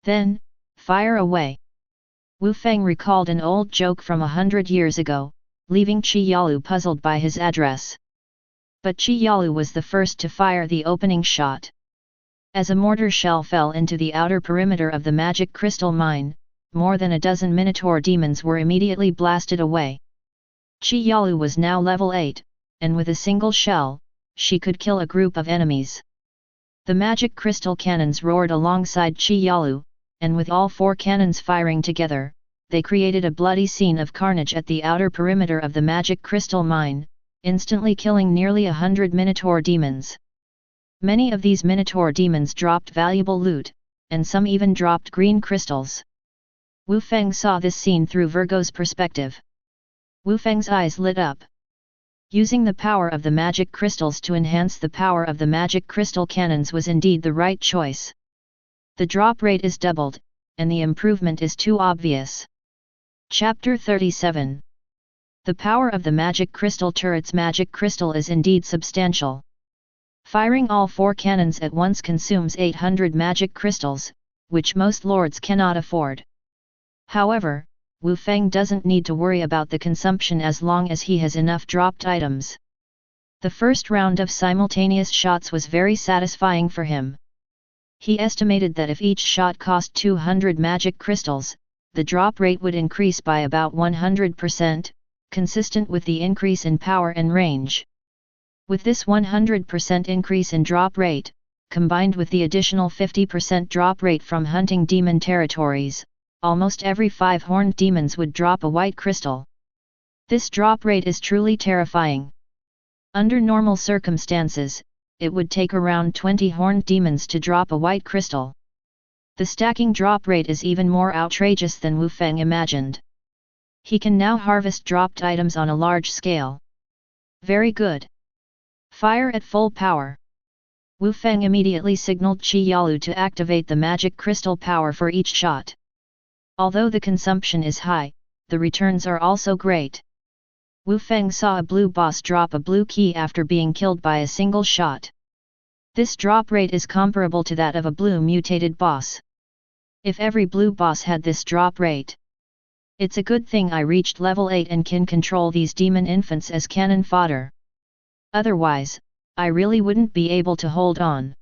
Then, fire away." Wu Feng recalled an old joke from 100 years ago, leaving Qi Yalu puzzled by his address. But Qi Yalu was the first to fire the opening shot. As a mortar shell fell into the outer perimeter of the magic crystal mine, more than a dozen Minotaur demons were immediately blasted away. Qi Yalu was now level 8, and with a single shell, she could kill a group of enemies. The magic crystal cannons roared alongside Qi Yalu, and with all 4 cannons firing together, they created a bloody scene of carnage at the outer perimeter of the magic crystal mine, instantly killing nearly 100 Minotaur demons. Many of these Minotaur demons dropped valuable loot, and some even dropped green crystals. Wu Feng saw this scene through Virgo's perspective. Wu Feng's eyes lit up. Using the power of the magic crystals to enhance the power of the magic crystal cannons was indeed the right choice. The drop rate is doubled, and the improvement is too obvious. Chapter 37. The power of the magic crystal turret's magic crystal is indeed substantial. Firing all 4 cannons at once consumes 800 magic crystals, which most lords cannot afford. However, Wu Feng doesn't need to worry about the consumption as long as he has enough dropped items. The first round of simultaneous shots was very satisfying for him. He estimated that if each shot cost 200 magic crystals, the drop rate would increase by about 100%, consistent with the increase in power and range. With this 100% increase in drop rate, combined with the additional 50% drop rate from hunting demon territories, almost every 5 horned demons would drop a white crystal. This drop rate is truly terrifying. Under normal circumstances, it would take around 20 horned demons to drop a white crystal. The stacking drop rate is even more outrageous than Wu Feng imagined. He can now harvest dropped items on a large scale. Very good. Fire at full power. Wu Feng immediately signaled Qi Yalu to activate the magic crystal power for each shot. Although the consumption is high, the returns are also great. Wu Feng saw a blue boss drop a blue key after being killed by a single shot. This drop rate is comparable to that of a blue mutated boss. If every blue boss had this drop rate. It's a good thing I reached level 8 and can control these demon infants as cannon fodder. Otherwise, I really wouldn't be able to hold on.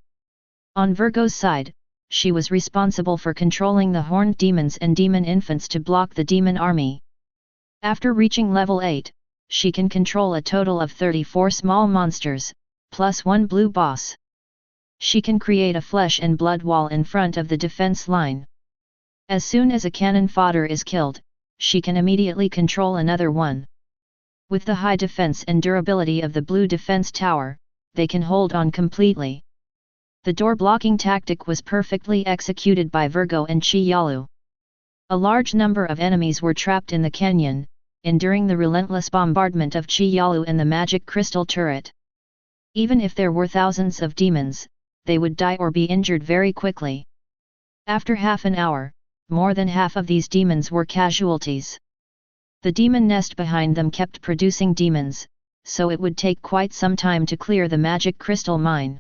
On Virgo's side, she was responsible for controlling the horned demons and demon infants to block the demon army. After reaching level 8, she can control a total of 34 small monsters, plus 1 blue boss. She can create a flesh and blood wall in front of the defense line. As soon as a cannon fodder is killed, she can immediately control another one. With the high defense and durability of the blue defense tower, they can hold on completely. The door-blocking tactic was perfectly executed by Virgo and Qi Yalu. A large number of enemies were trapped in the canyon, enduring the relentless bombardment of Qi Yalu and the magic crystal turret. Even if there were thousands of demons, they would die or be injured very quickly. After half an hour, more than half of these demons were casualties. The demon nest behind them kept producing demons, so it would take quite some time to clear the magic crystal mine.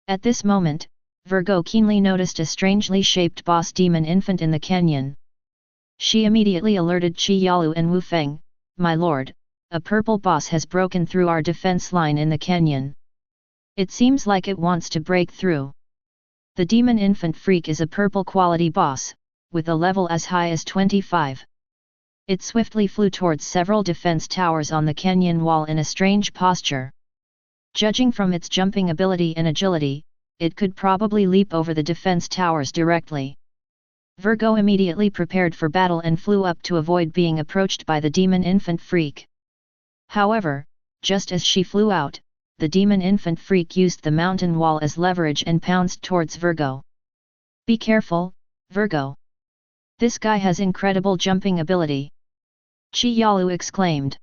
At this moment, Virgo keenly noticed a strangely shaped boss demon infant in the canyon. She immediately alerted Qi Yalu and Wu Feng, "My lord, a purple boss has broken through our defense line in the canyon. It seems like it wants to break through." The demon infant freak is a purple quality boss, with a level as high as 25. It swiftly flew towards several defense towers on the canyon wall in a strange posture. Judging from its jumping ability and agility, it could probably leap over the defense towers directly. Virgo immediately prepared for battle and flew up to avoid being approached by the demon infant freak. However, just as she flew out, the demon infant freak used the mountain wall as leverage and pounced towards Virgo. "Be careful, Virgo. This guy has incredible jumping ability," Qi Yalu exclaimed.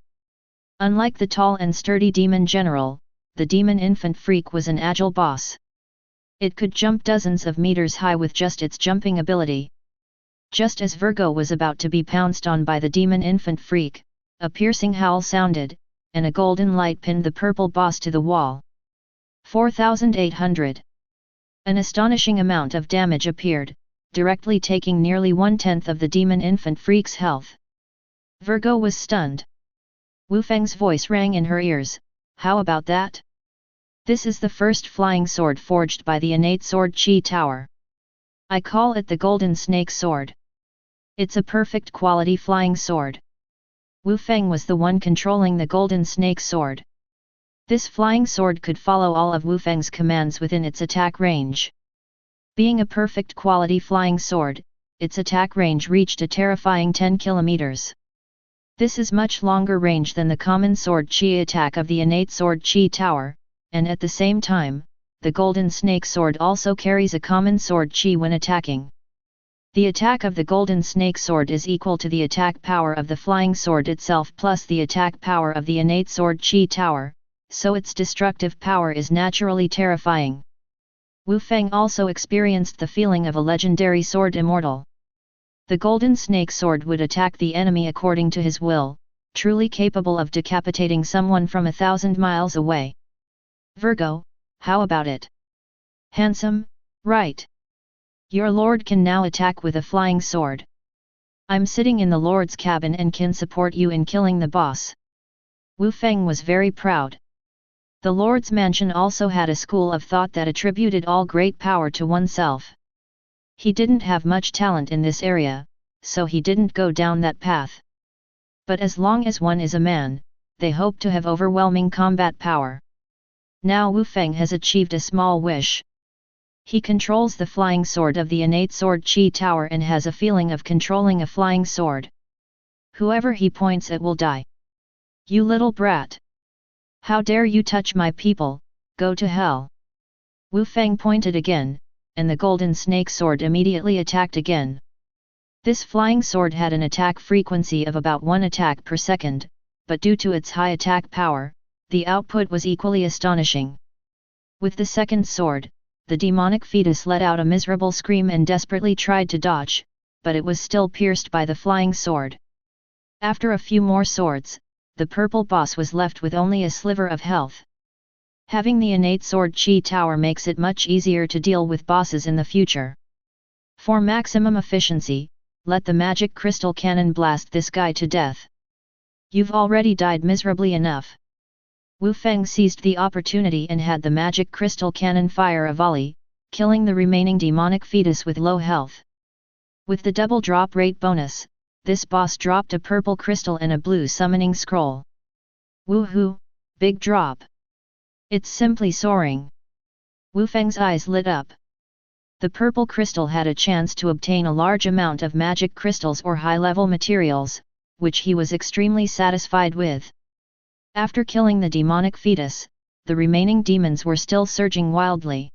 Unlike the tall and sturdy demon general, the demon infant freak was an agile boss. It could jump dozens of meters high with just its jumping ability. Just as Virgo was about to be pounced on by the demon infant freak, a piercing howl sounded, and a golden light pinned the purple boss to the wall. 4,800. An astonishing amount of damage appeared, directly taking nearly 1/10 of the demon infant freak's health. Virgo was stunned. Wu Feng's voice rang in her ears, "How about that? This is the first flying sword forged by the innate sword Qi Tower. I call it the Golden Snake Sword. It's a perfect quality flying sword." Wu Feng was the one controlling the Golden Snake Sword. This flying sword could follow all of Wu Feng's commands within its attack range. Being a perfect quality flying sword, its attack range reached a terrifying 10 kilometers. This is much longer range than the common sword Qi attack of the innate sword Qi Tower, and at the same time, the Golden Snake Sword also carries a common sword Qi when attacking. The attack of the Golden Snake Sword is equal to the attack power of the flying sword itself plus the attack power of the innate sword Qi Tower, so its destructive power is naturally terrifying. Wu Feng also experienced the feeling of a legendary sword immortal. The Golden Snake Sword would attack the enemy according to his will, truly capable of decapitating someone from 1,000 miles away. Virgo, how about it? Handsome, right? Your lord can now attack with a flying sword. I'm sitting in the lord's cabin and can support you in killing the boss. Wu Feng was very proud. The lord's mansion also had a school of thought that attributed all great power to oneself. He didn't have much talent in this area, so he didn't go down that path. But as long as one is a man, they hope to have overwhelming combat power. Now Wu Feng has achieved a small wish. He controls the flying sword of the innate sword Qi Tower and has a feeling of controlling a flying sword. Whoever he points at will die. You little brat! How dare you touch my people, go to hell! Wu Feng pointed again, and the Golden Snake Sword immediately attacked again. This flying sword had an attack frequency of about 1 attack per second, but due to its high attack power, the output was equally astonishing. With the second sword, the demonic fetus let out a miserable scream and desperately tried to dodge, but it was still pierced by the flying sword. After a few more swords, the purple boss was left with only a sliver of health. Having the innate sword Qi Tower makes it much easier to deal with bosses in the future. For maximum efficiency, let the magic crystal cannon blast this guy to death. You've already died miserably enough. Wu Feng seized the opportunity and had the magic crystal cannon fire a volley, killing the remaining demonic fetus with low health. With the double drop rate bonus, this boss dropped a purple crystal and a blue summoning scroll. Woohoo, big drop! It's simply soaring. Wu Feng's eyes lit up. The purple crystal had a chance to obtain a large amount of magic crystals or high-level materials, which he was extremely satisfied with. After killing the demonic fetus, the remaining demons were still surging wildly.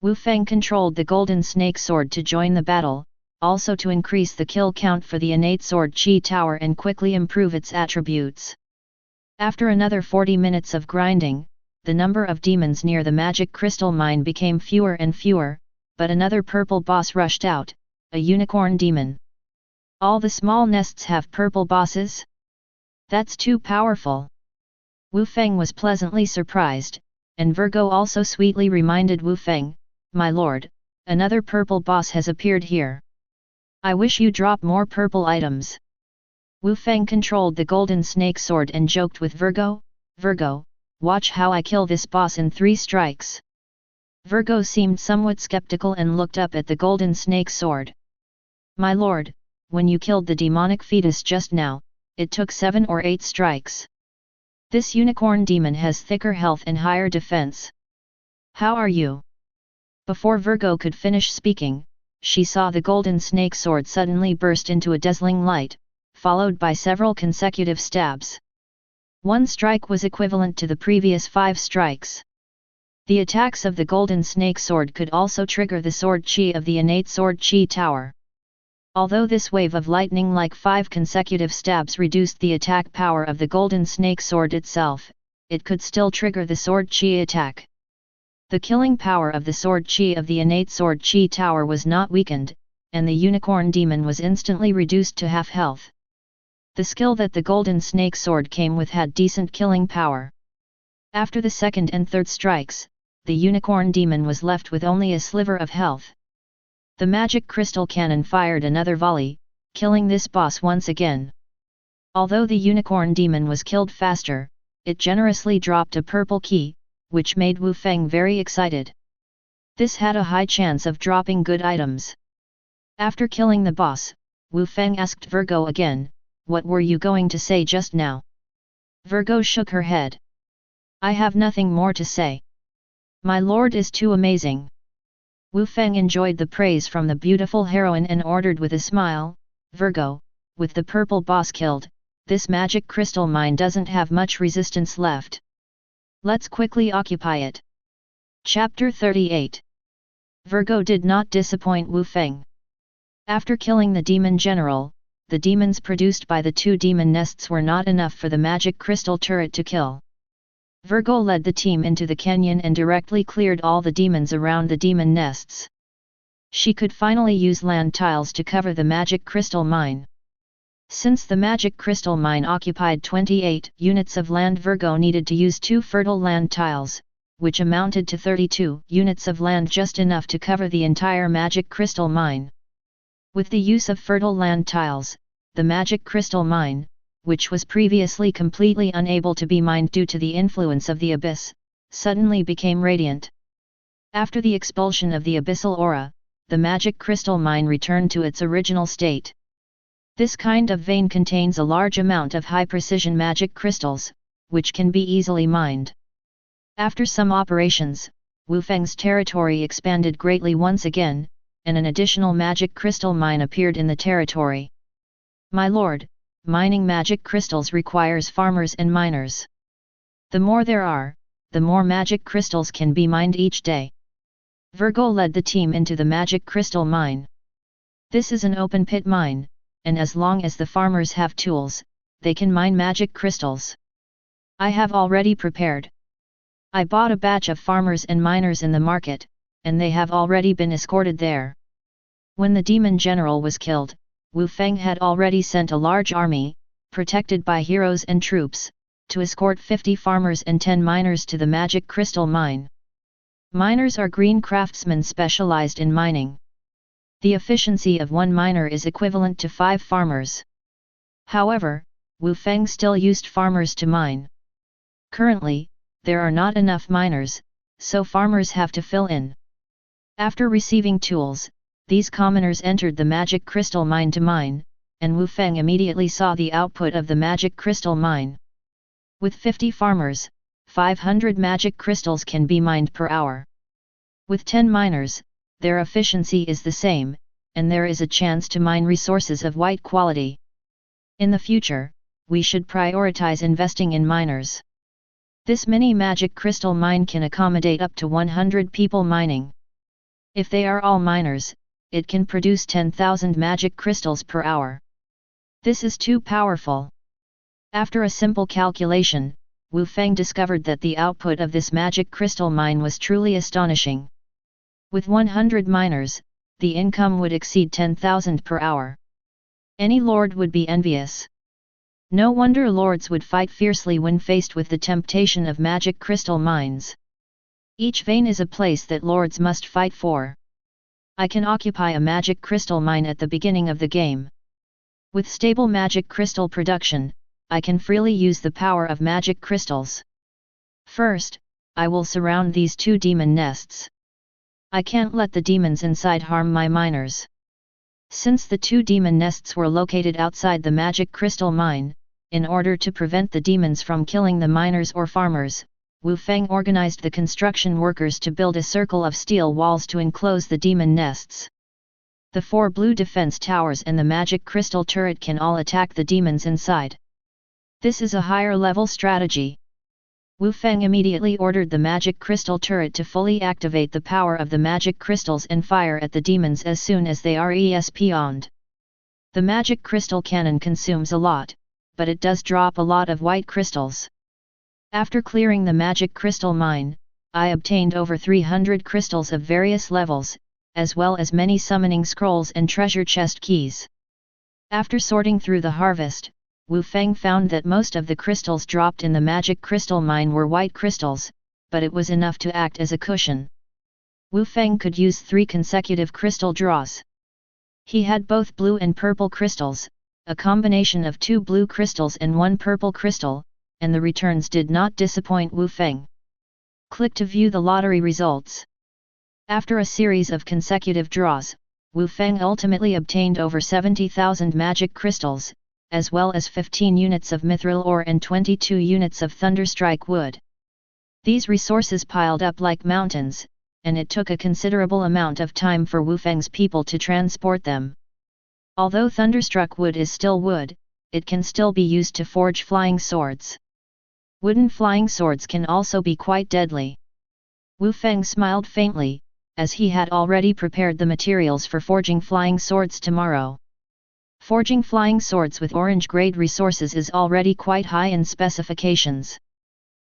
Wu Feng controlled the Golden Snake Sword to join the battle, also to increase the kill count for the innate sword Qi Tower and quickly improve its attributes. After another 40 minutes of grinding, the number of demons near the magic crystal mine became fewer and fewer, but another purple boss rushed out, a unicorn demon. All the small nests have purple bosses? That's too powerful. Wu Feng was pleasantly surprised, and Virgo also sweetly reminded Wu Feng, "My lord, another purple boss has appeared here. I wish you drop more purple items." Wu Feng controlled the Golden Snake Sword and joked with Virgo, "Virgo, watch how I kill this boss in 3 strikes." Virgo seemed somewhat skeptical and looked up at the Golden Snake Sword. "My lord, when you killed the demonic fetus just now, it took 7 or 8 strikes. This unicorn demon has thicker health and higher defense. How are you?" Before Virgo could finish speaking, she saw the Golden Snake Sword suddenly burst into a dazzling light, followed by several consecutive stabs. 1 strike was equivalent to the previous 5 strikes. The attacks of the Golden Snake Sword could also trigger the sword Qi of the innate sword Qi Tower. Although this wave of lightning like 5 consecutive stabs reduced the attack power of the Golden Snake Sword itself, it could still trigger the sword Qi attack. The killing power of the sword chi of the innate sword chi tower was not weakened, and the unicorn demon was instantly reduced to half health. The skill that the golden snake sword came with had decent killing power. After the second and third strikes, the unicorn demon was left with only a sliver of health. The magic crystal cannon fired another volley, killing this boss once again. Although the unicorn demon was killed faster, it generously dropped a purple key, which made Wu Feng very excited. This had a high chance of dropping good items. After killing the boss, Wu Feng asked Virgo again, "What were you going to say just now?" Virgo shook her head. "I have nothing more to say. My lord is too amazing." Wu Feng enjoyed the praise from the beautiful heroine and ordered with a smile, "Virgo, with the purple boss killed, this magic crystal mine doesn't have much resistance left. Let's quickly occupy it." Chapter 38. Virgo did not disappoint Wu Feng. After killing the demon general, the demons produced by the two demon nests were not enough for the magic crystal turret to kill. Virgo led the team into the canyon and directly cleared all the demons around the demon nests. She could finally use land tiles to cover the magic crystal mine. Since the magic crystal mine occupied 28 units of land, Virgo needed to use 2 fertile land tiles, which amounted to 32 units of land, just enough to cover the entire magic crystal mine. With the use of fertile land tiles, the magic crystal mine, which was previously completely unable to be mined due to the influence of the abyss, suddenly became radiant. After the expulsion of the abyssal aura, the magic crystal mine returned to its original state. This kind of vein contains a large amount of high-precision magic crystals, which can be easily mined. After some operations, Wu Feng's territory expanded greatly once again, and an additional magic crystal mine appeared in the territory. "My lord, mining magic crystals requires farmers and miners. The more there are, the more magic crystals can be mined each day." Virgo led the team into the magic crystal mine. This is an open pit mine, and as long as the farmers have tools, they can mine magic crystals. "I have already prepared. I bought a batch of farmers and miners in the market, and they have already been escorted there." When the demon general was killed, Wu Feng had already sent a large army, protected by heroes and troops, to escort 50 farmers and 10 miners to the magic crystal mine. Miners are green craftsmen specialized in mining. The efficiency of 1 miner is equivalent to 5 farmers. However, Wu Feng still used farmers to mine. Currently, there are not enough miners, so farmers have to fill in. After receiving tools, these commoners entered the magic crystal mine to mine, and Wu Feng immediately saw the output of the magic crystal mine. With 50 farmers, 500 magic crystals can be mined per hour. With 10 miners, their efficiency is the same, and there is a chance to mine resources of white quality. In the future, we should prioritize investing in miners. This mini magic crystal mine can accommodate up to 100 people mining. If they are all miners, it can produce 10,000 magic crystals per hour. This is too powerful. After a simple calculation, Wu Feng discovered that the output of this magic crystal mine was truly astonishing. With 100 miners, the income would exceed 10,000 per hour. Any lord would be envious. No wonder lords would fight fiercely when faced with the temptation of magic crystal mines. Each vein is a place that lords must fight for. I can occupy a magic crystal mine at the beginning of the game. With stable magic crystal production, I can freely use the power of magic crystals. First, I will surround these 2 demon nests. I can't let the demons inside harm my miners. Since the 2 demon nests were located outside the magic crystal mine, in order to prevent the demons from killing the miners or farmers, Wu Feng organized the construction workers to build a circle of steel walls to enclose the demon nests. The 4 blue defense towers and the magic crystal turret can all attack the demons inside. This is a higher level strategy. Wu Feng immediately ordered the magic crystal turret to fully activate the power of the magic crystals and fire at the demons as soon as they are spawned. The magic crystal cannon consumes a lot, but it does drop a lot of white crystals. After clearing the magic crystal mine, I obtained over 300 crystals of various levels, as well as many summoning scrolls and treasure chest keys. After sorting through the harvest, Wu Feng found that most of the crystals dropped in the magic crystal mine were white crystals, but it was enough to act as a cushion. Wu Feng could use 3 consecutive crystal draws. He had both blue and purple crystals, a combination of 2 blue crystals and 1 purple crystal, and the returns did not disappoint Wu Feng. Click to view the lottery results. After a series of consecutive draws, Wu Feng ultimately obtained over 70,000 magic crystals, as well as 15 units of mithril ore and 22 units of thunderstrike wood. These resources piled up like mountains, and it took a considerable amount of time for Wu Feng's people to transport them. Although thunderstruck wood is still wood, it can still be used to forge flying swords. Wooden flying swords can also be quite deadly. Wu Feng smiled faintly, as he had already prepared the materials for forging flying swords tomorrow. Forging flying swords with orange-grade resources is already quite high in specifications.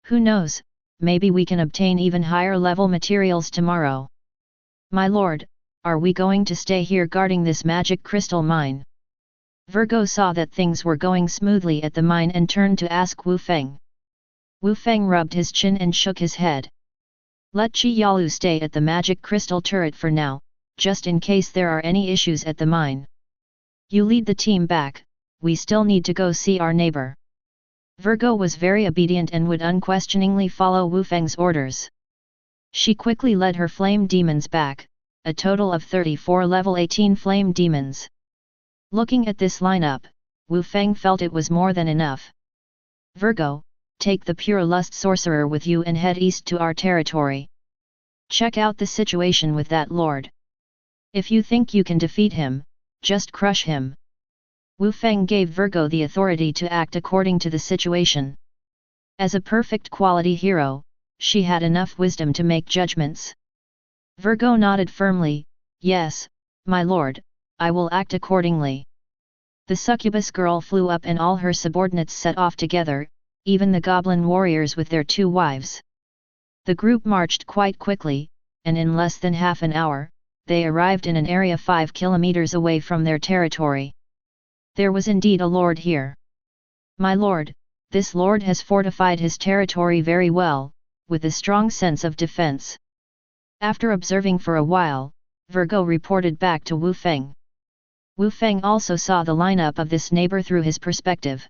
Who knows, maybe we can obtain even higher level materials tomorrow. My lord, are we going to stay here guarding this magic crystal mine? Virgo saw that things were going smoothly at the mine and turned to ask Wu Feng. Wu Feng rubbed his chin and shook his head. Let Qi Yalu stay at the magic crystal turret for now, just in case there are any issues at the mine. You lead the team back, we still need to go see our neighbor. Virgo was very obedient and would unquestioningly follow Wu Feng's orders. She quickly led her flame demons back, a total of 34 level 18 flame demons. Looking at this lineup, Wu Feng felt it was more than enough. Virgo, take the pure lust sorcerer with you and head east to our territory. Check out the situation with that lord. If you think you can defeat him, just crush him. Wu Feng gave Virgo the authority to act according to the situation. As a perfect quality hero, she had enough wisdom to make judgments. Virgo nodded firmly, yes, my lord, I will act accordingly. The succubus girl flew up and all her subordinates set off together, even the goblin warriors with their 2 wives. The group marched quite quickly, and in less than half an hour, they arrived in an area 5 kilometers away from their territory. There was indeed a lord here. My lord, this lord has fortified his territory very well, with a strong sense of defense. After observing for a while, Virgo reported back to Wu Feng. Wu Feng also saw the lineup of this neighbor through his perspective.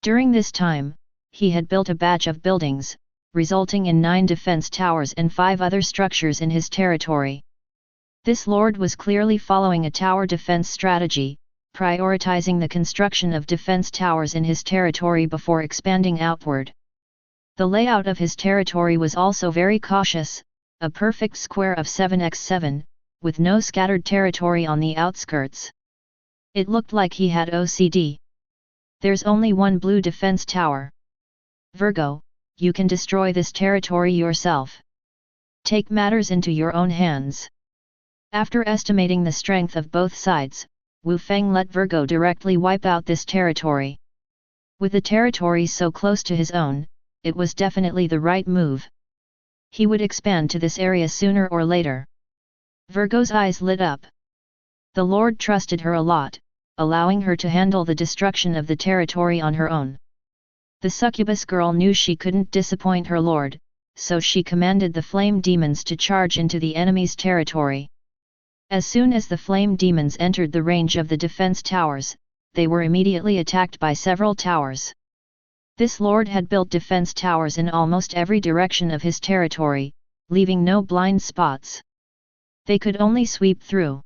During this time, he had built a batch of buildings, resulting in 9 defense towers and 5 other structures in his territory. This lord was clearly following a tower defense strategy, prioritizing the construction of defense towers in his territory before expanding outward. The layout of his territory was also very cautious, a perfect square of 7x7, with no scattered territory on the outskirts. It looked like he had OCD. There's only 1 blue defense tower. Virgo, you can destroy this territory yourself. Take matters into your own hands. After estimating the strength of both sides, Wu Feng let Virgo directly wipe out this territory. With the territory so close to his own, it was definitely the right move. He would expand to this area sooner or later. Virgo's eyes lit up. The Lord trusted her a lot, allowing her to handle the destruction of the territory on her own. The succubus girl knew she couldn't disappoint her lord, so she commanded the flame demons to charge into the enemy's territory. As soon as the flame demons entered the range of the defense towers, they were immediately attacked by several towers. This lord had built defense towers in almost every direction of his territory, leaving no blind spots. They could only sweep through.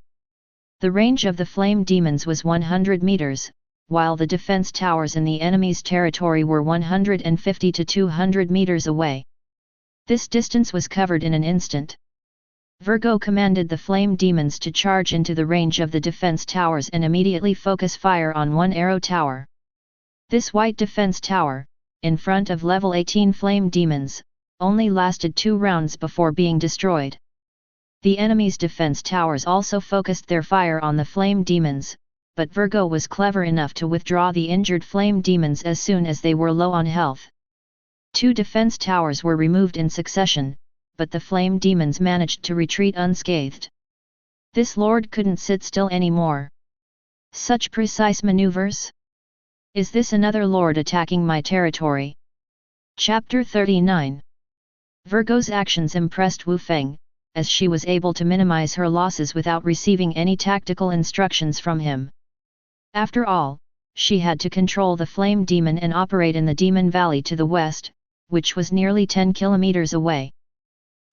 The range of the flame demons was 100 meters, while the defense towers in the enemy's territory were 150 to 200 meters away. This distance was covered in an instant. Virgo commanded the flame demons to charge into the range of the defense towers and immediately focus fire on one arrow tower. This white defense tower, in front of level 18 flame demons, only lasted 2 rounds before being destroyed. The enemy's defense towers also focused their fire on the flame demons, but Virgo was clever enough to withdraw the injured flame demons as soon as they were low on health. 2 defense towers were removed in succession, but the flame demons managed to retreat unscathed. This lord couldn't sit still anymore. Such precise maneuvers? Is this another lord attacking my territory? Chapter 39. Virgo's actions impressed Wu Feng, as she was able to minimize her losses without receiving any tactical instructions from him. After all, she had to control the flame demon and operate in the Demon Valley to the west, which was nearly 10 kilometers away.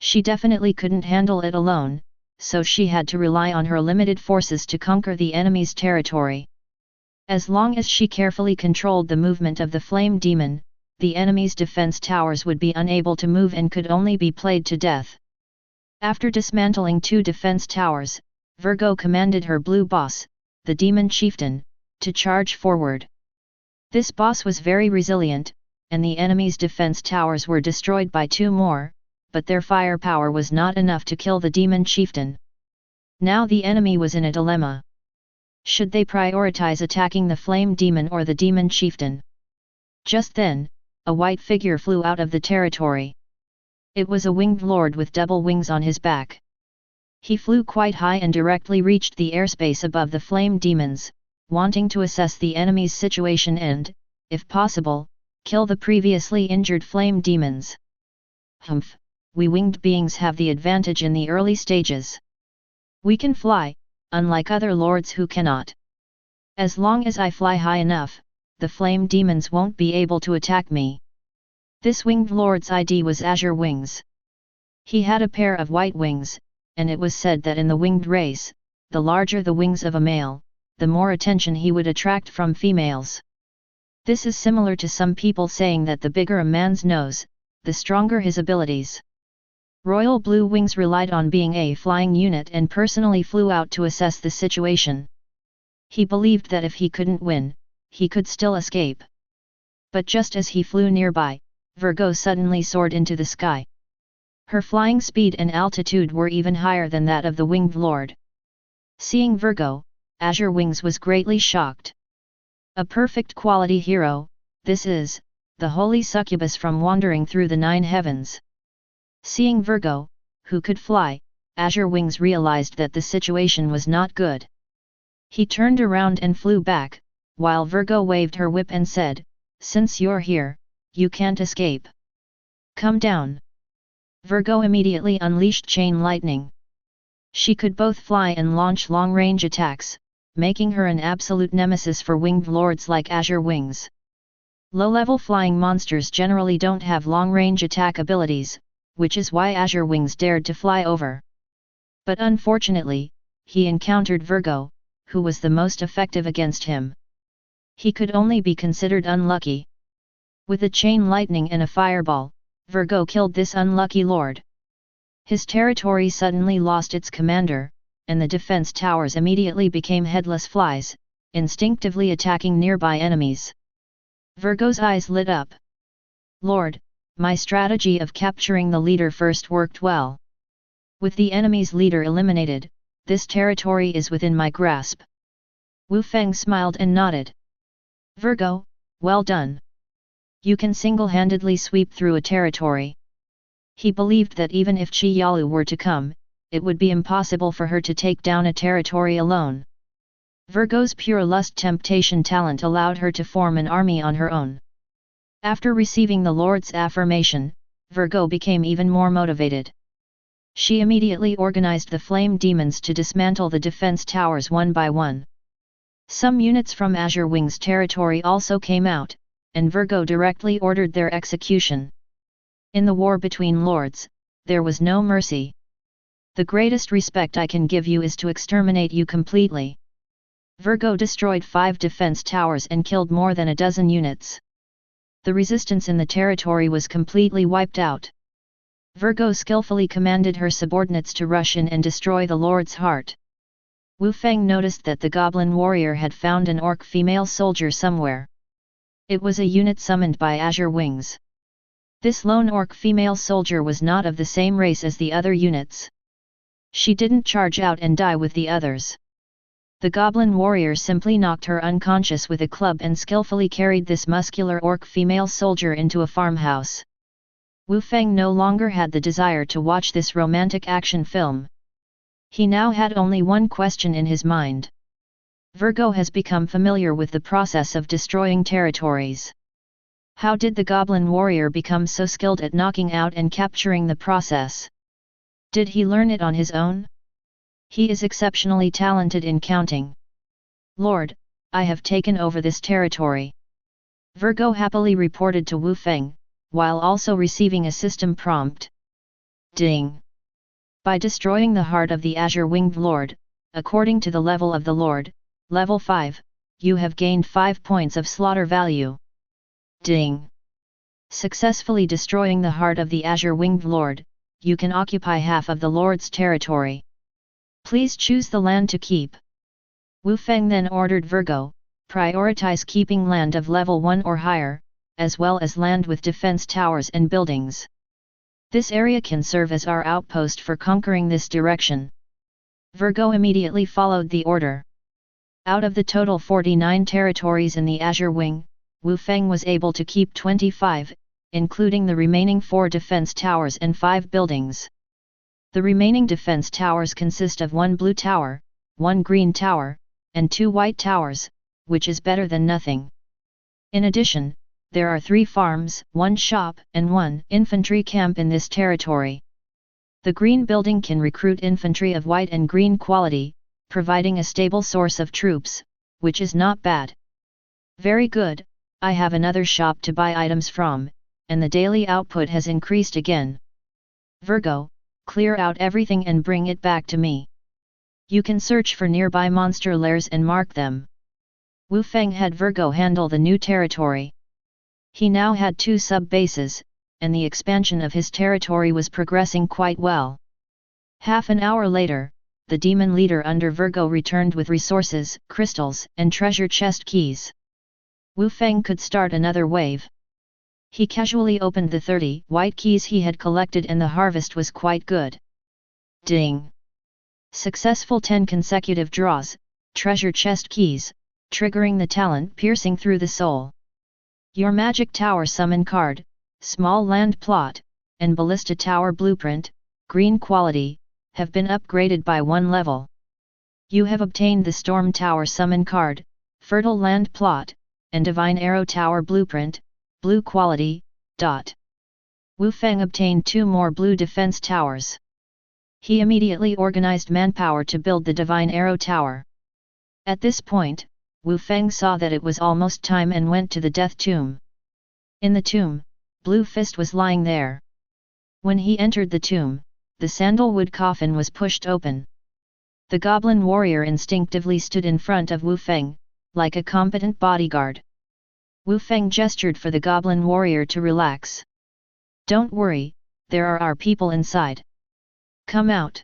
She definitely couldn't handle it alone, so she had to rely on her limited forces to conquer the enemy's territory. As long as she carefully controlled the movement of the flame demon, the enemy's defense towers would be unable to move and could only be played to death. After dismantling 2 defense towers, Virgo commanded her blue boss, the demon chieftain, to charge forward. This boss was very resilient, and the enemy's defense towers were destroyed by 2 more, but their firepower was not enough to kill the demon chieftain. Now the enemy was in a dilemma. Should they prioritize attacking the flame demon or the demon chieftain? Just then, a white figure flew out of the territory. It was a winged lord with double wings on his back. He flew quite high and directly reached the airspace above the flame demons, wanting to assess the enemy's situation and, if possible, kill the previously injured flame demons. Humph, we winged beings have the advantage in the early stages. We can fly, unlike other lords who cannot. As long as I fly high enough, the flame demons won't be able to attack me. This winged lord's ID was Azure Wings. He had a pair of white wings, and it was said that in the winged race, the larger the wings of a male, the more attention he would attract from females. This is similar to some people saying that the bigger a man's nose, the stronger his abilities. Royal Blue Wings relied on being a flying unit and personally flew out to assess the situation. He believed that if he couldn't win, he could still escape. But just as he flew nearby, Virgo suddenly soared into the sky. Her flying speed and altitude were even higher than that of the winged lord. Seeing Virgo, Azure Wings was greatly shocked. A perfect quality hero, this is, the holy succubus from wandering through the 9 heavens. Seeing Virgo, who could fly, Azure Wings realized that the situation was not good. He turned around and flew back, while Virgo waved her whip and said, "Since you're here, you can't escape. Come down." Virgo immediately unleashed chain lightning. She could both fly and launch long-range attacks, making her an absolute nemesis for winged lords like Azure Wings. Low-level flying monsters generally don't have long-range attack abilities, which is why Azure Wings dared to fly over. But unfortunately, he encountered Virgo, who was the most effective against him. He could only be considered unlucky. With a chain lightning and a fireball, Virgo killed this unlucky lord. His territory suddenly lost its commander, and the defense towers immediately became headless flies, instinctively attacking nearby enemies. Virgo's eyes lit up. "Lord, my strategy of capturing the leader first worked well. With the enemy's leader eliminated, this territory is within my grasp." Wu Feng smiled and nodded. "Virgo, well done. You can single-handedly sweep through a territory." He believed that even if Chi Yalu were to come, it would be impossible for her to take down a territory alone. Virgo's pure lust temptation talent allowed her to form an army on her own. After receiving the Lord's affirmation, Virgo became even more motivated. She immediately organized the flame demons to dismantle the defense towers one by one. Some units from Azure Wings territory also came out, and Virgo directly ordered their execution. In the war between lords, there was no mercy. "The greatest respect I can give you is to exterminate you completely." Virgo destroyed 5 defense towers and killed more than a dozen units. The resistance in the territory was completely wiped out. Virgo skillfully commanded her subordinates to rush in and destroy the lord's heart. Wu Feng noticed that the goblin warrior had found an orc female soldier somewhere. It was a unit summoned by Azure Wings. This lone orc female soldier was not of the same race as the other units. She didn't charge out and die with the others. The goblin warrior simply knocked her unconscious with a club and skillfully carried this muscular orc female soldier into a farmhouse. Wu Feng no longer had the desire to watch this romantic action film. He now had only one question in his mind. Virgo has become familiar with the process of destroying territories. How did the goblin warrior become so skilled at knocking out and capturing the process? Did he learn it on his own? He is exceptionally talented in counting. Lord, I have taken over this territory. Virgo happily reported to Wu Feng, while also receiving a system prompt. Ding! By destroying the heart of the Azure-Winged Lord, according to the level of the Lord, level 5, you have gained 5 points of slaughter value. Ding! Successfully destroying the heart of the Azure-Winged Lord, you can occupy half of the Lord's territory. Please choose the land to keep. Wu Feng then ordered Virgo, prioritize keeping land of level 1 or higher, as well as land with defense towers and buildings. This area can serve as our outpost for conquering this direction. Virgo immediately followed the order. Out of the total 49 territories in the Azure Wing, Wu Feng was able to keep 25, including the remaining 4 defense towers and 5 buildings. The remaining defense towers consist of 1 blue tower, 1 green tower, and 2 white towers, which is better than nothing. In addition, there are 3 farms, 1 shop, and 1 infantry camp in this territory. The green building can recruit infantry of white and green quality, providing a stable source of troops, which is not bad. Very good, I have another shop to buy items from, and the daily output has increased again. Virgo, clear out everything and bring it back to me. You can search for nearby monster lairs and mark them. Wu Feng had Virgo handle the new territory. He now had 2 sub-bases, and the expansion of his territory was progressing quite well. Half an hour later, the demon leader under Virgo returned with resources, crystals, and treasure chest keys. Wu Feng could start another wave. He casually opened the 30 white keys he had collected and the harvest was quite good. Ding! Successful 10 consecutive draws, treasure chest keys, triggering the talent piercing through the soul. Your magic tower summon card, small land plot, and ballista tower blueprint, green quality, have been upgraded by 1 level. You have obtained the storm tower summon card, fertile land plot, and divine arrow tower blueprint, blue quality. Wu Feng obtained 2 more blue defense towers. He immediately organized manpower to build the divine arrow tower. At this point, Wu Feng saw that it was almost time and went to the death tomb. In the tomb, Blue Fist was lying there. When he entered the tomb, the sandalwood coffin was pushed open. The goblin warrior instinctively stood in front of Wu Feng, like a competent bodyguard. Wu Feng gestured for the goblin warrior to relax. Don't worry, there are our people inside. Come out.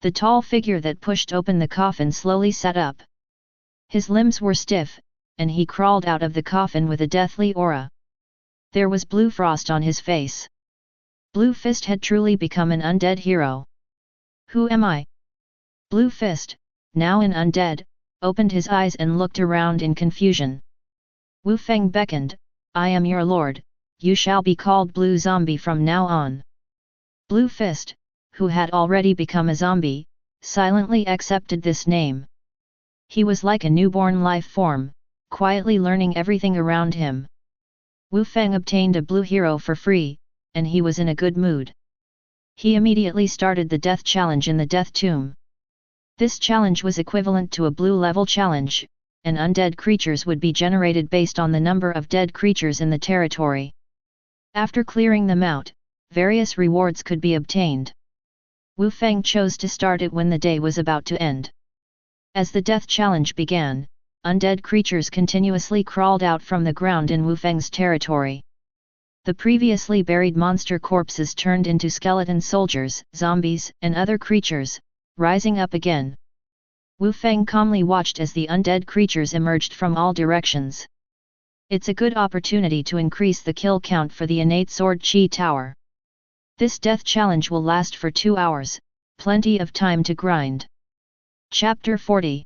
The tall figure that pushed open the coffin slowly sat up. His limbs were stiff, and he crawled out of the coffin with a deathly aura. There was blue frost on his face. Blue Fist had truly become an undead hero. Who am I? Blue Fist, now an undead, opened his eyes and looked around in confusion. Wu Feng beckoned, I am your lord, you shall be called Blue Zombie from now on. Blue Fist, who had already become a zombie, silently accepted this name. He was like a newborn life form, quietly learning everything around him. Wu Feng obtained a blue hero for free, and he was in a good mood. He immediately started the death challenge in the death tomb. This challenge was equivalent to a blue level challenge, and undead creatures would be generated based on the number of dead creatures in the territory. After clearing them out, various rewards could be obtained. Wu Feng chose to start it when the day was about to end. As the death challenge began, undead creatures continuously crawled out from the ground in Wu Feng's territory. The previously buried monster corpses turned into skeleton soldiers, zombies, and other creatures, rising up again. Wu Feng calmly watched as the undead creatures emerged from all directions. It's a good opportunity to increase the kill count for the innate sword chi tower. This death challenge will last for 2 hours, plenty of time to grind. Chapter 40.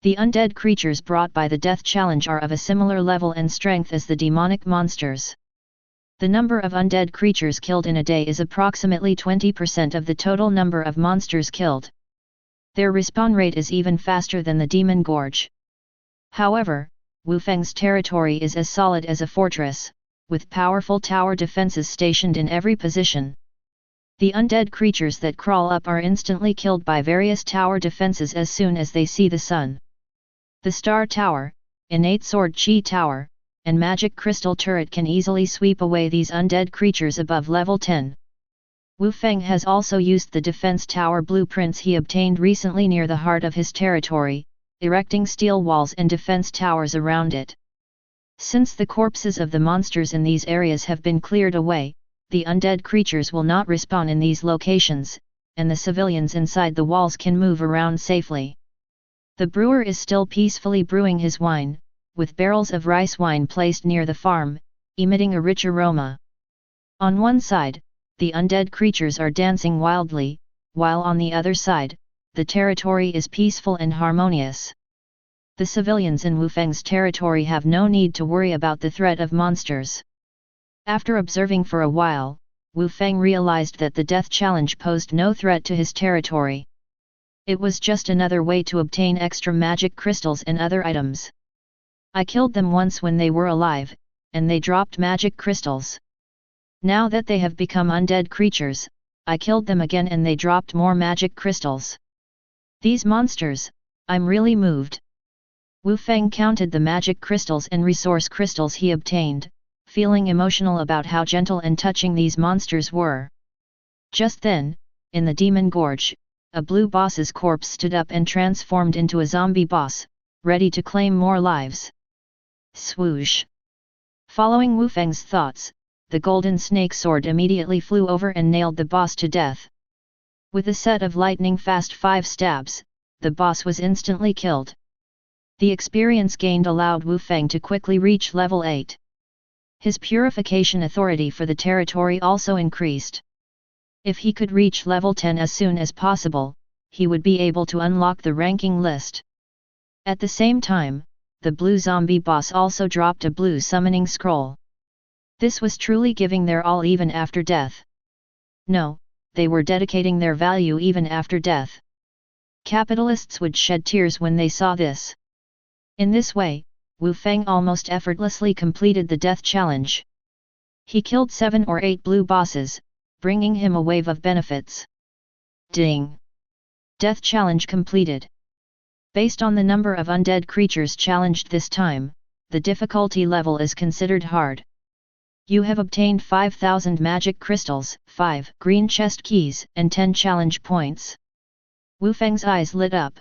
The undead creatures brought by the death challenge are of a similar level and strength as the demonic monsters. The number of undead creatures killed in a day is approximately 20% of the total number of monsters killed. Their respawn rate is even faster than the Demon Gorge. However, Wu Feng's territory is as solid as a fortress, with powerful tower defenses stationed in every position. The undead creatures that crawl up are instantly killed by various tower defenses as soon as they see the sun. The Star Tower, Innate Sword Chi Tower, and Magic Crystal Turret can easily sweep away these undead creatures above level 10. Wu Feng has also used the defense tower blueprints he obtained recently near the heart of his territory, erecting steel walls and defense towers around it. Since the corpses of the monsters in these areas have been cleared away, the undead creatures will not respawn in these locations, and the civilians inside the walls can move around safely. The brewer is still peacefully brewing his wine, with barrels of rice wine placed near the farm, emitting a rich aroma. On one side, the undead creatures are dancing wildly, while on the other side, the territory is peaceful and harmonious. The civilians in Wu Feng's territory have no need to worry about the threat of monsters. After observing for a while, Wu Feng realized that the death challenge posed no threat to his territory. It was just another way to obtain extra magic crystals and other items. I killed them once when they were alive, and they dropped magic crystals. Now that they have become undead creatures, I killed them again and they dropped more magic crystals. These monsters, I'm really moved. Wu Feng counted the magic crystals and resource crystals he obtained, feeling emotional about how gentle and touching these monsters were. Just then, in the Demon Gorge, a blue boss's corpse stood up and transformed into a zombie boss, ready to claim more lives. Swoosh! Following Wu Feng's thoughts, the golden snake sword immediately flew over and nailed the boss to death. With a set of lightning-fast 5 stabs, the boss was instantly killed. The experience gained allowed Wu Feng to quickly reach level 8. His purification authority for the territory also increased. If he could reach level 10 as soon as possible, he would be able to unlock the ranking list. At the same time, the blue zombie boss also dropped a blue summoning scroll. This was truly giving their all even after death. No, they were dedicating their value even after death. Capitalists would shed tears when they saw this. In this way, Wu Feng almost effortlessly completed the death challenge. He killed 7 or 8 blue bosses, bringing him a wave of benefits. Ding! Death challenge completed. Based on the number of undead creatures challenged this time, the difficulty level is considered hard. You have obtained 5,000 magic crystals, 5 green chest keys, and 10 challenge points. Wu Feng's eyes lit up.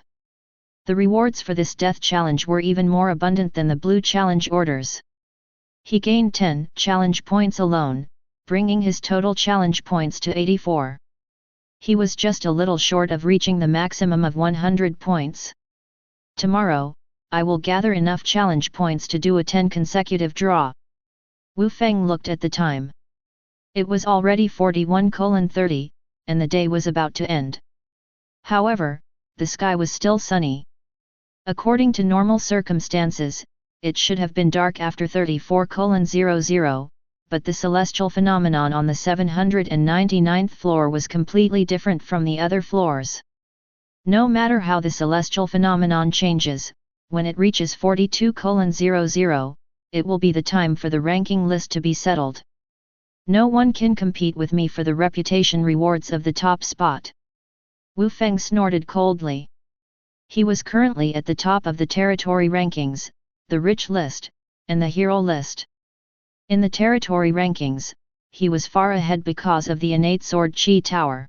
The rewards for this death challenge were even more abundant than the blue challenge orders. He gained 10 challenge points alone, bringing his total challenge points to 84. He was just a little short of reaching the maximum of 100 points. Tomorrow, I will gather enough challenge points to do a 10 consecutive draw. Wu Feng looked at the time. It was already 41:30, and the day was about to end. However, the sky was still sunny. According to normal circumstances, it should have been dark after 34:00, but the celestial phenomenon on the 799th floor was completely different from the other floors. No matter how the celestial phenomenon changes, when it reaches 42:00, it will be the time for the ranking list to be settled. No one can compete with me for the reputation rewards of the top spot. Wu Feng snorted coldly. He was currently at the top of the territory rankings, the rich list, and the hero list. In the territory rankings, he was far ahead because of the innate sword chi tower.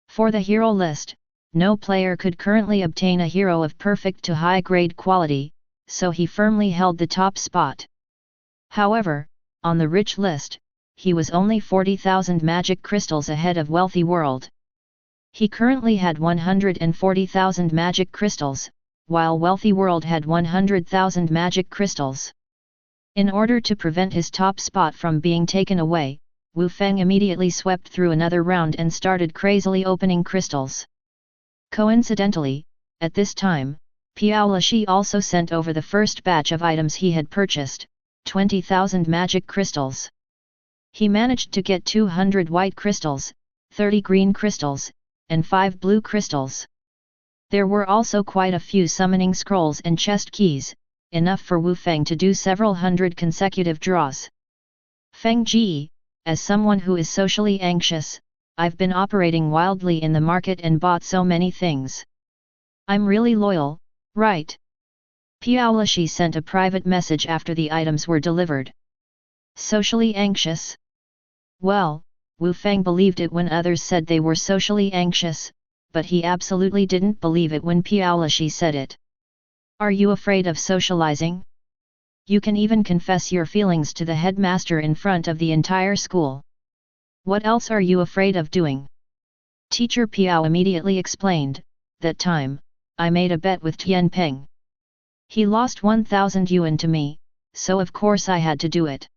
For the hero list, no player could currently obtain a hero of perfect to high grade quality, so he firmly held the top spot. However, on the rich list, he was only 40,000 magic crystals ahead of Wealthy World. He currently had 140,000 magic crystals, while Wealthy World had 100,000 magic crystals. In order to prevent his top spot from being taken away, Wu Feng immediately swept through another round and started crazily opening crystals. Coincidentally, at this time, Piao Lashi also sent over the first batch of items he had purchased, 20,000 magic crystals. He managed to get 200 white crystals, 30 green crystals, and 5 blue crystals. There were also quite a few summoning scrolls and chest keys, enough for Wu Feng to do several hundred consecutive draws. Feng Ji, as someone who is socially anxious, I've been operating wildly in the market and bought so many things. I'm really loyal, right? Piao Lishi sent a private message after the items were delivered. Socially anxious? Well, Wu Feng believed it when others said they were socially anxious, but he absolutely didn't believe it when Piao Lishi said it. Are you afraid of socializing? You can even confess your feelings to the headmaster in front of the entire school. What else are you afraid of doing? Teacher Piao immediately explained, that time, I made a bet with Tian Peng. He lost 1,000 yuan to me, so of course I had to do it.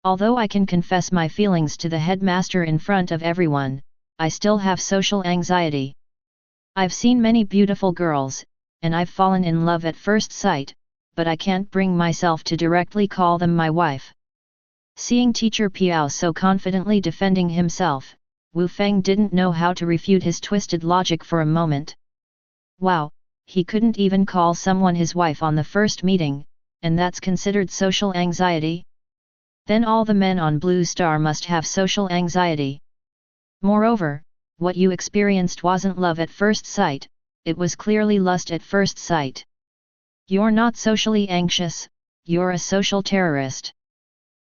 Although I can confess my feelings to the headmaster in front of everyone, I still have social anxiety. I've seen many beautiful girls, and I've fallen in love at first sight, but I can't bring myself to directly call them my wife. Seeing Teacher Piao so confidently defending himself, Wu Feng didn't know how to refute his twisted logic for a moment. Wow, he couldn't even call someone his wife on the first meeting, and that's considered social anxiety? Then all the men on Blue Star must have social anxiety. Moreover, what you experienced wasn't love at first sight, it was clearly lust at first sight. You're not socially anxious, you're a social terrorist.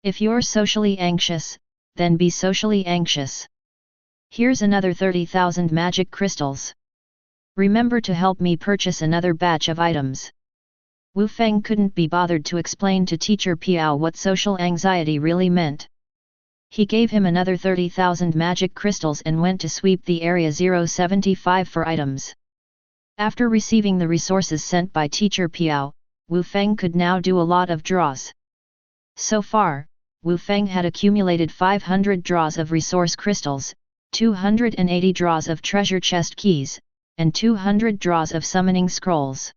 If you're socially anxious, then be socially anxious. Here's another 30,000 magic crystals. Remember to help me purchase another batch of items. Wu Feng couldn't be bothered to explain to Teacher Piao what social anxiety really meant. He gave him another 30,000 magic crystals and went to sweep the area 075 for items. After receiving the resources sent by Teacher Piao, Wu Feng could now do a lot of draws. So far, Wu Feng had accumulated 500 draws of resource crystals, 280 draws of treasure chest keys, and 200 draws of summoning scrolls.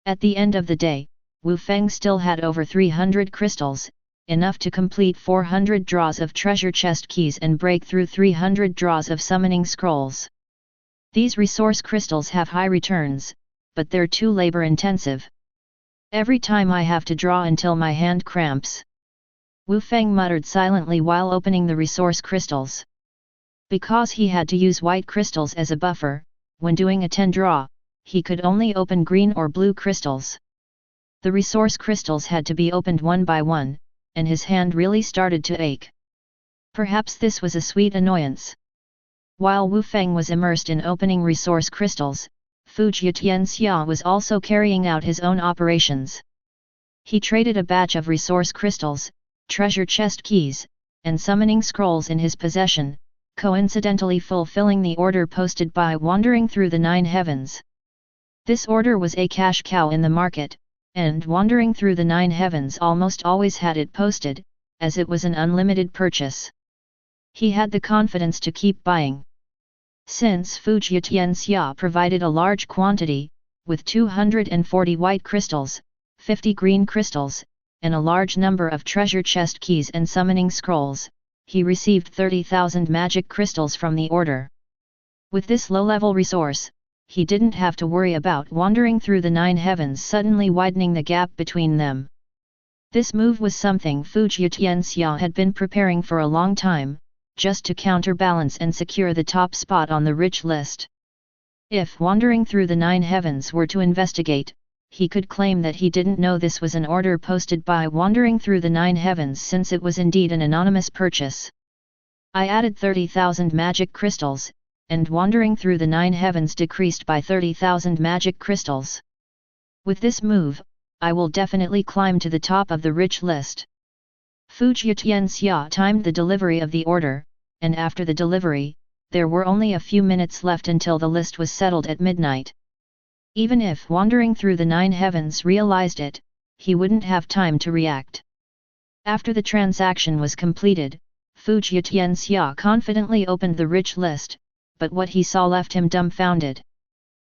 At the end of the day, Wu Feng still had over 300 crystals, enough to complete 400 draws of treasure chest keys and break through 300 draws of summoning scrolls. These resource crystals have high returns, but they're too labor-intensive. Every time I have to draw until my hand cramps. Wu Feng muttered silently while opening the resource crystals. Because he had to use white crystals as a buffer, when doing a 10 draw, he could only open green or blue crystals. The resource crystals had to be opened one by one, and his hand really started to ache. Perhaps this was a sweet annoyance. While Wu Feng was immersed in opening resource crystals, Fu Jietianxia was also carrying out his own operations. He traded a batch of resource crystals, treasure chest keys, and summoning scrolls in his possession, coincidentally fulfilling the order posted by Wandering Through the Nine Heavens. This order was a cash cow in the market, and Wandering Through the Nine Heavens almost always had it posted, as it was an unlimited purchase. He had the confidence to keep buying. Since Fu Jietianxia provided a large quantity, with 240 white crystals, 50 green crystals, and a large number of treasure chest keys and summoning scrolls, he received 30,000 magic crystals from the order. With this low-level resource, he didn't have to worry about Wandering Through the Nine Heavens suddenly widening the gap between them. This move was something Fu Jietianxia had been preparing for a long time, just to counterbalance and secure the top spot on the rich list. If Wandering Through the Nine Heavens were to investigate, he could claim that he didn't know this was an order posted by Wandering Through the Nine Heavens since it was indeed an anonymous purchase. I added 30,000 magic crystals, and Wandering Through the Nine Heavens decreased by 30,000 magic crystals. With this move, I will definitely climb to the top of the rich list. Fu Jietianxia timed the delivery of the order, and after the delivery, there were only a few minutes left until the list was settled at midnight. Even if Wandering Through the Nine Heavens realized it, he wouldn't have time to react. After the transaction was completed, Fu Jietianxia confidently opened the rich list, but what he saw left him dumbfounded.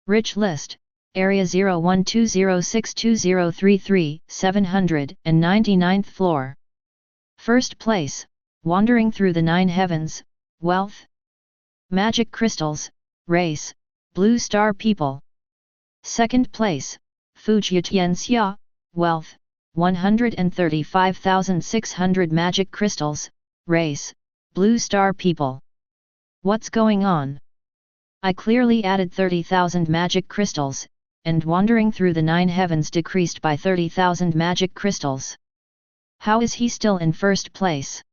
Rich list, Area 012062033799th floor. First place, wandering through the 9 heavens, wealth. Magic crystals, race, blue star people. Second place, Fujietianxia, wealth, 135,600 magic crystals, race, blue star people. What's going on? I clearly added 30,000 magic crystals, and wandering through the 9 heavens decreased by 30,000 magic crystals. How is he still in first place?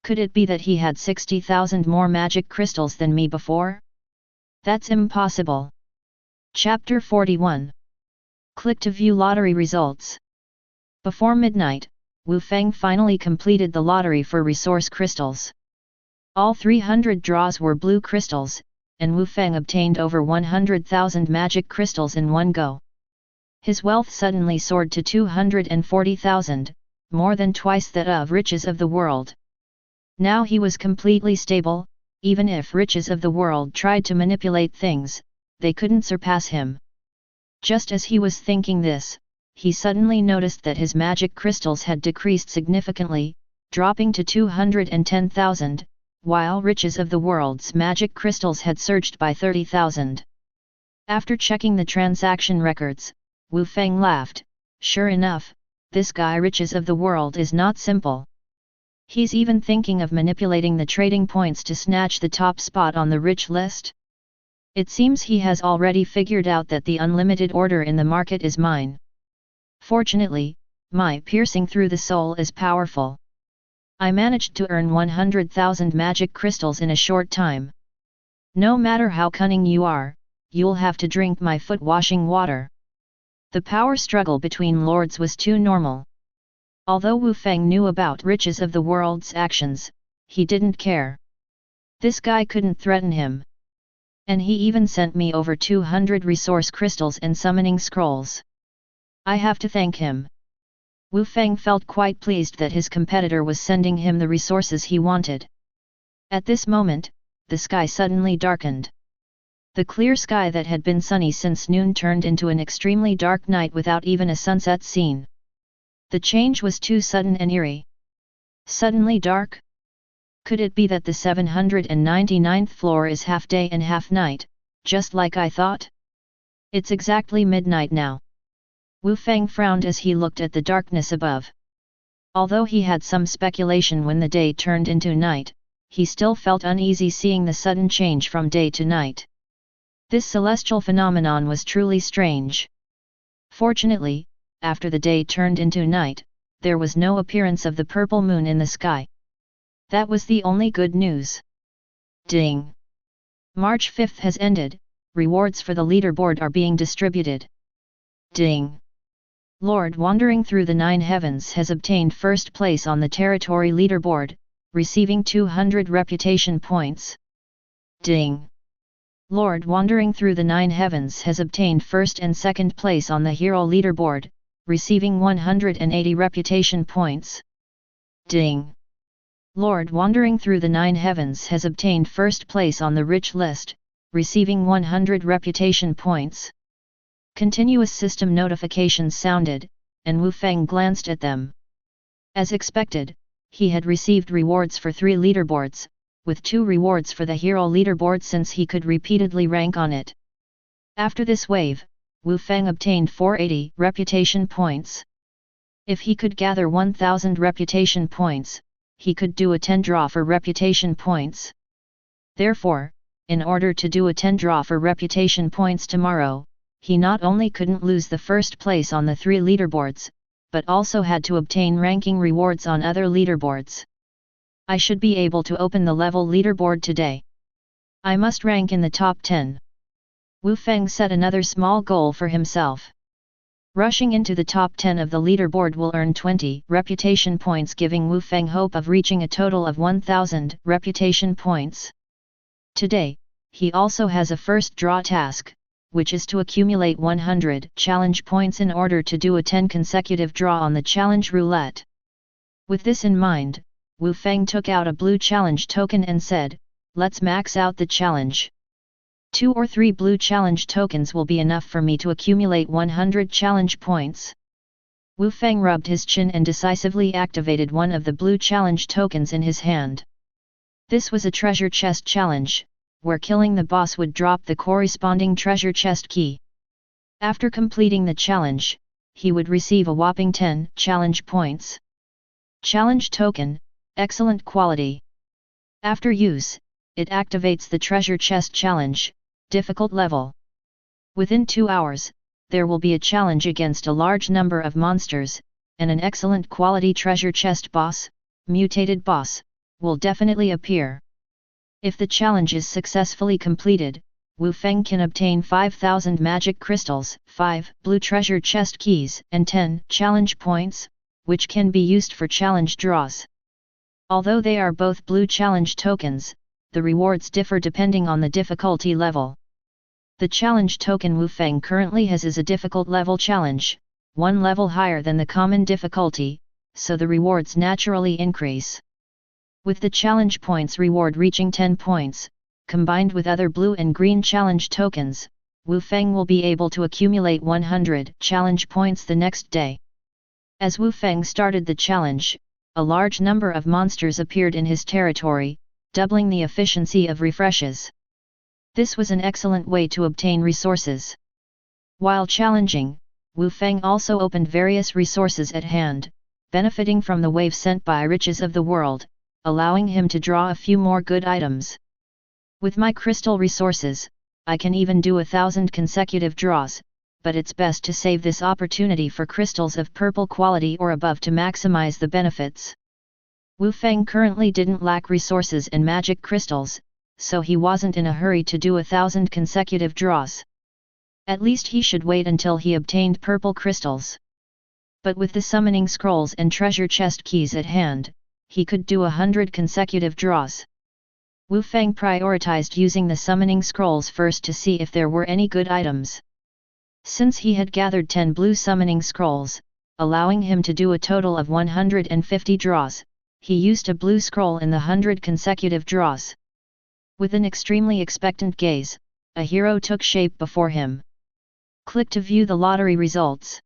Could it be that he had 60,000 more magic crystals than me before? That's impossible. Chapter 41. Click to view lottery results. Before midnight, Wu Feng finally completed the lottery for resource crystals. All 300 draws were blue crystals, and Wu Feng obtained over 100,000 magic crystals in one go. His wealth suddenly soared to 240,000, more than twice that of riches of the world. Now he was completely stable. Even if riches of the world tried to manipulate things, they couldn't surpass him. Just as he was thinking this, he suddenly noticed that his magic crystals had decreased significantly, dropping to 210,000, while riches of the world's magic crystals had surged by 30,000. After checking the transaction records, Wu Feng laughed. Sure enough, this guy riches of the world is not simple. He's even thinking of manipulating the trading points to snatch the top spot on the rich list. It seems he has already figured out that the unlimited order in the market is mine. Fortunately, my piercing through the soul is powerful. I managed to earn 100,000 magic crystals in a short time. No matter how cunning you are, you'll have to drink my foot-washing water. The power struggle between lords was too normal. Although Wu Feng knew about riches of the world's actions, he didn't care. This guy couldn't threaten him. And he even sent me over 200 resource crystals and summoning scrolls. I have to thank him. Wu Feng felt quite pleased that his competitor was sending him the resources he wanted. At this moment, the sky suddenly darkened. The clear sky that had been sunny since noon turned into an extremely dark night without even a sunset seen. The change was too sudden and eerie. Suddenly dark? Could it be that the 799th floor is half day and half night, just like I thought? It's exactly midnight now. Wu Feng frowned as he looked at the darkness above. Although he had some speculation when the day turned into night, he still felt uneasy seeing the sudden change from day to night. This celestial phenomenon was truly strange. Fortunately, after the day turned into night, there was no appearance of the purple moon in the sky. That was the only good news. Ding! March 5th has ended, rewards for the leaderboard are being distributed. Ding! Lord wandering through the 9 heavens has obtained first place on the territory leaderboard, receiving 200 reputation points. Ding! Lord wandering through the 9 heavens has obtained first and second place on the hero leaderboard, receiving 180 reputation points. Ding! Lord wandering through the 9 heavens has obtained first place on the rich list, receiving 100 reputation points. Continuous system notifications sounded, and Wu Feng glanced at them. As expected, he had received rewards for 3 leaderboards, with 2 rewards for the hero leaderboard since he could repeatedly rank on it. After this wave, Wu Feng obtained 480 reputation points. If he could gather 1000 reputation points, he could do a 10 draw for reputation points. Therefore, in order to do a 10 draw for reputation points tomorrow, he not only couldn't lose the first place on the 3 leaderboards, but also had to obtain ranking rewards on other leaderboards. I should be able to open the level leaderboard today. I must rank in the top 10. Wu Feng set another small goal for himself. Rushing into the top 10 of the leaderboard will earn 20 reputation points, giving Wu Feng hope of reaching a total of 1000 reputation points. Today, he also has a first draw task, which is to accumulate 100 challenge points in order to do a 10 consecutive draw on the challenge roulette. With this in mind, Wu Feng took out a blue challenge token and said, "Let's max out the challenge. 2 or 3 blue challenge tokens will be enough for me to accumulate 100 challenge points." Wu Feng rubbed his chin and decisively activated one of the blue challenge tokens in his hand. This was a treasure chest challenge, where killing the boss would drop the corresponding treasure chest key. After completing the challenge, he would receive a whopping 10 challenge points. Challenge token, excellent quality. After use, it activates the treasure chest challenge, difficult level. Within 2 hours, there will be a challenge against a large number of monsters, and an excellent quality treasure chest boss, mutated boss, will definitely appear. If the challenge is successfully completed, Wu Feng can obtain 5,000 magic crystals, 5 blue treasure chest keys, and 10 challenge points, which can be used for challenge draws. Although they are both blue challenge tokens, the rewards differ depending on the difficulty level. The challenge token Wu Feng currently has is a difficult level challenge, one level higher than the common difficulty, so the rewards naturally increase. With the challenge points reward reaching 10 points, combined with other blue and green challenge tokens, Wu Feng will be able to accumulate 100 challenge points the next day. As Wu Feng started the challenge, a large number of monsters appeared in his territory, doubling the efficiency of refreshes. This was an excellent way to obtain resources. While challenging, Wu Feng also opened various resources at hand, benefiting from the wave sent by riches of the world, allowing him to draw a few more good items. With my crystal resources, I can even do 1,000 consecutive draws, but it's best to save this opportunity for crystals of purple quality or above to maximize the benefits. Wu Feng currently didn't lack resources and magic crystals, so he wasn't in a hurry to do 1,000 consecutive draws. At least he should wait until he obtained purple crystals. But with the summoning scrolls and treasure chest keys at hand, he could do 100 consecutive draws. Wu Feng prioritized using the summoning scrolls first to see if there were any good items. Since he had gathered 10 blue summoning scrolls, allowing him to do a total of 150 draws, he used a blue scroll in the 100 consecutive draws. With an extremely expectant gaze, a hero took shape before him. Click to view the lottery results.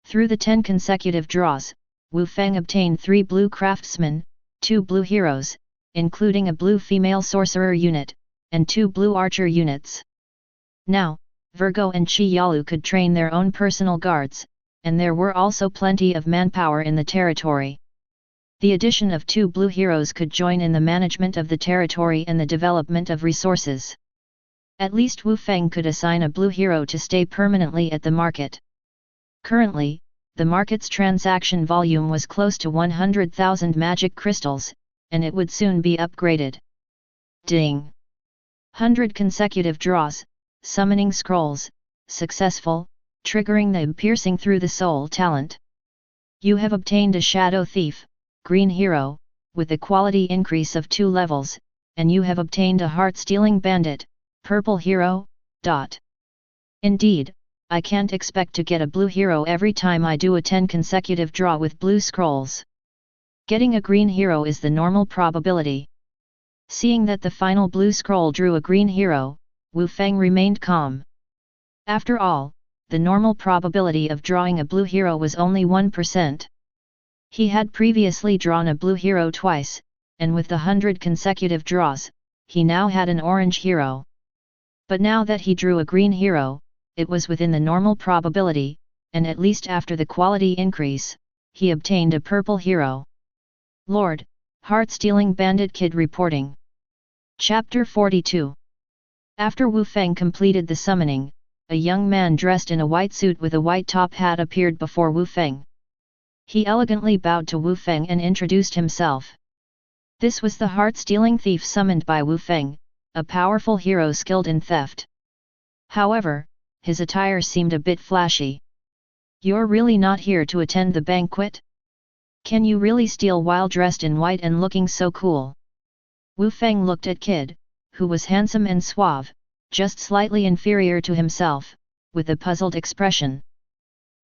Through the 10 consecutive draws, Wu Feng obtained 3 blue craftsmen, 2 blue heroes, including a blue female sorcerer unit, and 2 blue archer units. Now, Virgo and Chi Yalu could train their own personal guards, and there were also plenty of manpower in the territory. The addition of 2 blue heroes could join in the management of the territory and the development of resources. At least Wu Feng could assign a blue hero to stay permanently at the market. Currently, the market's transaction volume was close to 100,000 magic crystals, and it would soon be upgraded. Ding! 100 consecutive draws, summoning scrolls, successful, triggering the piercing through the soul talent. You have obtained a Shadow Thief, Green Hero, with a quality increase of 2 levels, and you have obtained a Heart-Stealing Bandit, Purple Hero. Indeed, I can't expect to get a blue hero every time I do a 10 consecutive draw with blue scrolls. Getting a green hero is the normal probability. Seeing that the final blue scroll drew a green hero, Wu Feng remained calm. After all, the normal probability of drawing a blue hero was only 1%. He had previously drawn a blue hero twice, and with the 100 consecutive draws, he now had an orange hero. But now that he drew a green hero, it was within the normal probability, and at least after the quality increase, he obtained a purple hero. Lord, Heart-Stealing Bandit Kid reporting. Chapter 42. After Wu Feng completed the summoning, a young man dressed in a white suit with a white top hat appeared before Wu Feng. He elegantly bowed to Wu Feng and introduced himself. This was the Heart-Stealing Thief summoned by Wu Feng, a powerful hero skilled in theft. However, his attire seemed a bit flashy. You're really not here to attend the banquet? Can you really steal while dressed in white and looking so cool? Wu Feng looked at Kid, who was handsome and suave, just slightly inferior to himself, with a puzzled expression.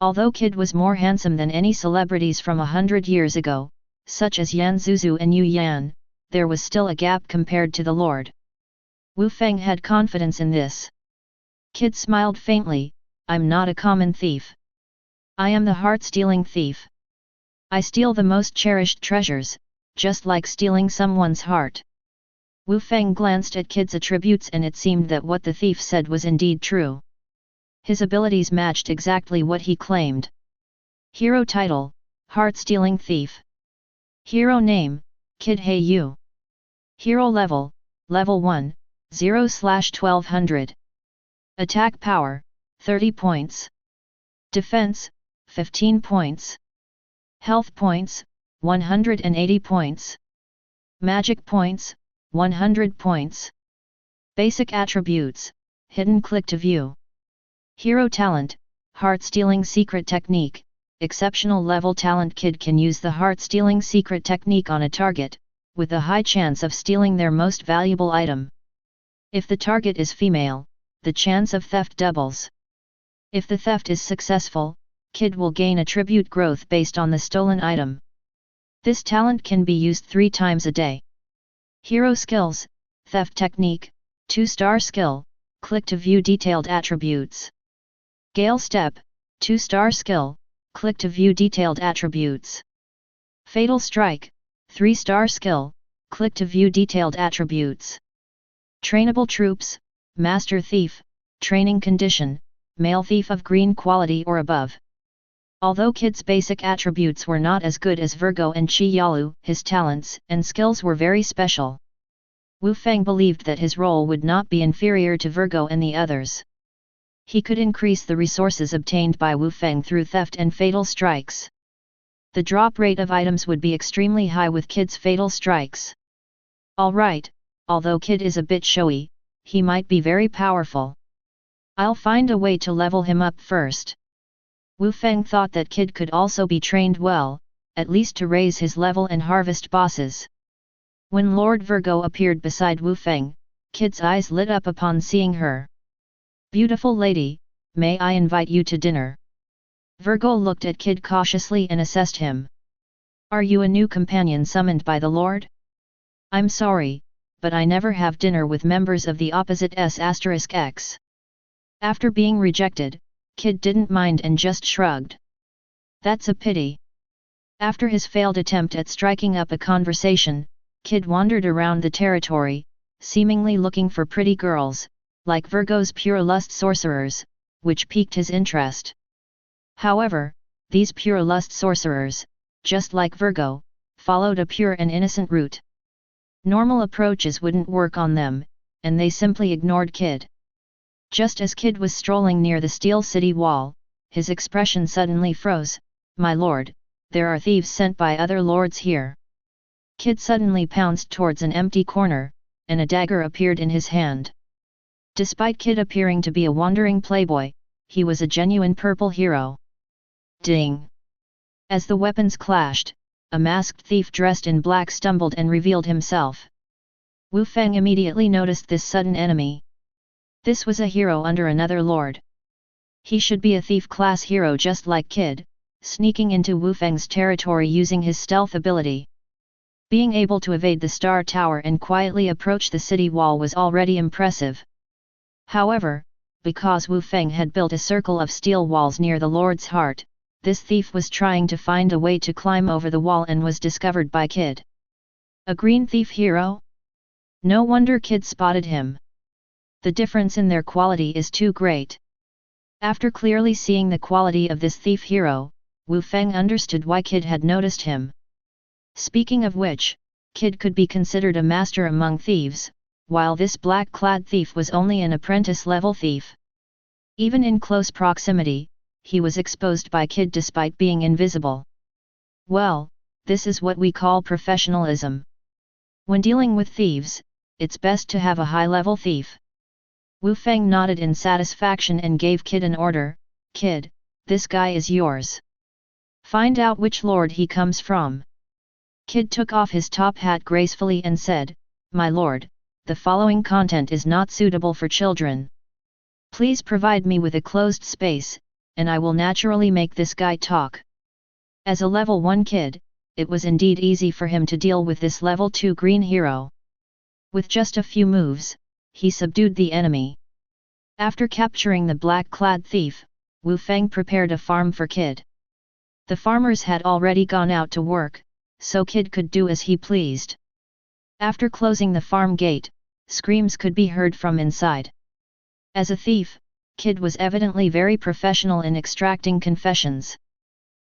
Although Kid was more handsome than any celebrities from 100 years ago, such as Yan Zuzu and Yu Yan, there was still a gap compared to the Lord. Wu Feng had confidence in this. Kid smiled faintly, I'm not a common thief. I am the heart-stealing thief. I steal the most cherished treasures, just like stealing someone's heart. Wu Feng glanced at Kid's attributes and it seemed that what the thief said was indeed true. His abilities matched exactly what he claimed. Hero title, Heart-Stealing Thief. Hero name, Kid Hey Yu. Hero level, Level 1, 0/1200. Attack power, 30 points. Defense, 15 points. Health points, 180 points. Magic points, 100 points. Basic attributes, hidden click to view. Hero talent, heart-stealing secret technique. Exceptional level talent. Kid can use the heart-stealing secret technique on a target, with a high chance of stealing their most valuable item. If the target is female, the chance of theft doubles. If the theft is successful, Kid will gain attribute growth based on the stolen item. This talent can be used 3 times a day. Hero skills, theft technique, 2-star skill, click to view detailed attributes. Gale step, 2-star skill, click to view detailed attributes. Fatal strike, 3-star skill, click to view detailed attributes. Trainable troops, master thief, training condition, male thief of green quality or above. Although Kid's basic attributes were not as good as Virgo and Chi Yalu, his talents and skills were very special. Wu Feng believed that his role would not be inferior to Virgo and the others. He could increase the resources obtained by Wu Feng through theft and fatal strikes. The drop rate of items would be extremely high with Kid's fatal strikes. Alright, although Kid is a bit showy, he might be very powerful. I'll find a way to level him up first. Wu Feng thought that Kid could also be trained well, at least to raise his level and harvest bosses. When Lord Virgo appeared beside Wu Feng, Kid's eyes lit up upon seeing her. Beautiful lady, may I invite you to dinner? Virgo looked at Kid cautiously and assessed him. Are you a new companion summoned by the Lord? I'm sorry, but I never have dinner with members of the opposite S**X. After being rejected, Kid didn't mind and just shrugged. That's a pity. After his failed attempt at striking up a conversation, Kid wandered around the territory, seemingly looking for pretty girls, like Virgo's pure lust sorcerers, which piqued his interest. However, these pure lust sorcerers, just like Virgo, followed a pure and innocent route. Normal approaches wouldn't work on them, and they simply ignored Kid. Just as Kid was strolling near the Steel City wall, his expression suddenly froze. My lord, there are thieves sent by other lords here. Kid suddenly pounced towards an empty corner, and a dagger appeared in his hand. Despite Kid appearing to be a wandering playboy, he was a genuine purple hero. Ding! As the weapons clashed, a masked thief dressed in black stumbled and revealed himself. Wu Feng immediately noticed this sudden enemy. This was a hero under another lord. He should be a thief-class hero just like Kid, sneaking into Wu Feng's territory using his stealth ability. Being able to evade the Star Tower and quietly approach the city wall was already impressive. However, because Wu Feng had built a circle of steel walls near the Lord's heart, this thief was trying to find a way to climb over the wall and was discovered by Kid. A green thief hero? No wonder Kid spotted him. The difference in their quality is too great. After clearly seeing the quality of this thief hero, Wu Feng understood why Kid had noticed him. Speaking of which, Kid could be considered a master among thieves, while this black-clad thief was only an apprentice-level thief. Even in close proximity, he was exposed by Kid despite being invisible. Well, this is what we call professionalism. When dealing with thieves, it's best to have a high-level thief. Wu Feng nodded in satisfaction and gave Kid an order. Kid, this guy is yours. Find out which lord he comes from. Kid took off his top hat gracefully and said, My lord, the following content is not suitable for children. Please provide me with a closed space, and I will naturally make this guy talk. As a level 1 Kid, it was indeed easy for him to deal with this level 2 green hero. With just a few moves, he subdued the enemy. After capturing the black-clad thief, Wu Feng prepared a farm for Kid. The farmers had already gone out to work, so Kid could do as he pleased. After closing the farm gate, screams could be heard from inside. As a thief, Kid was evidently very professional in extracting confessions.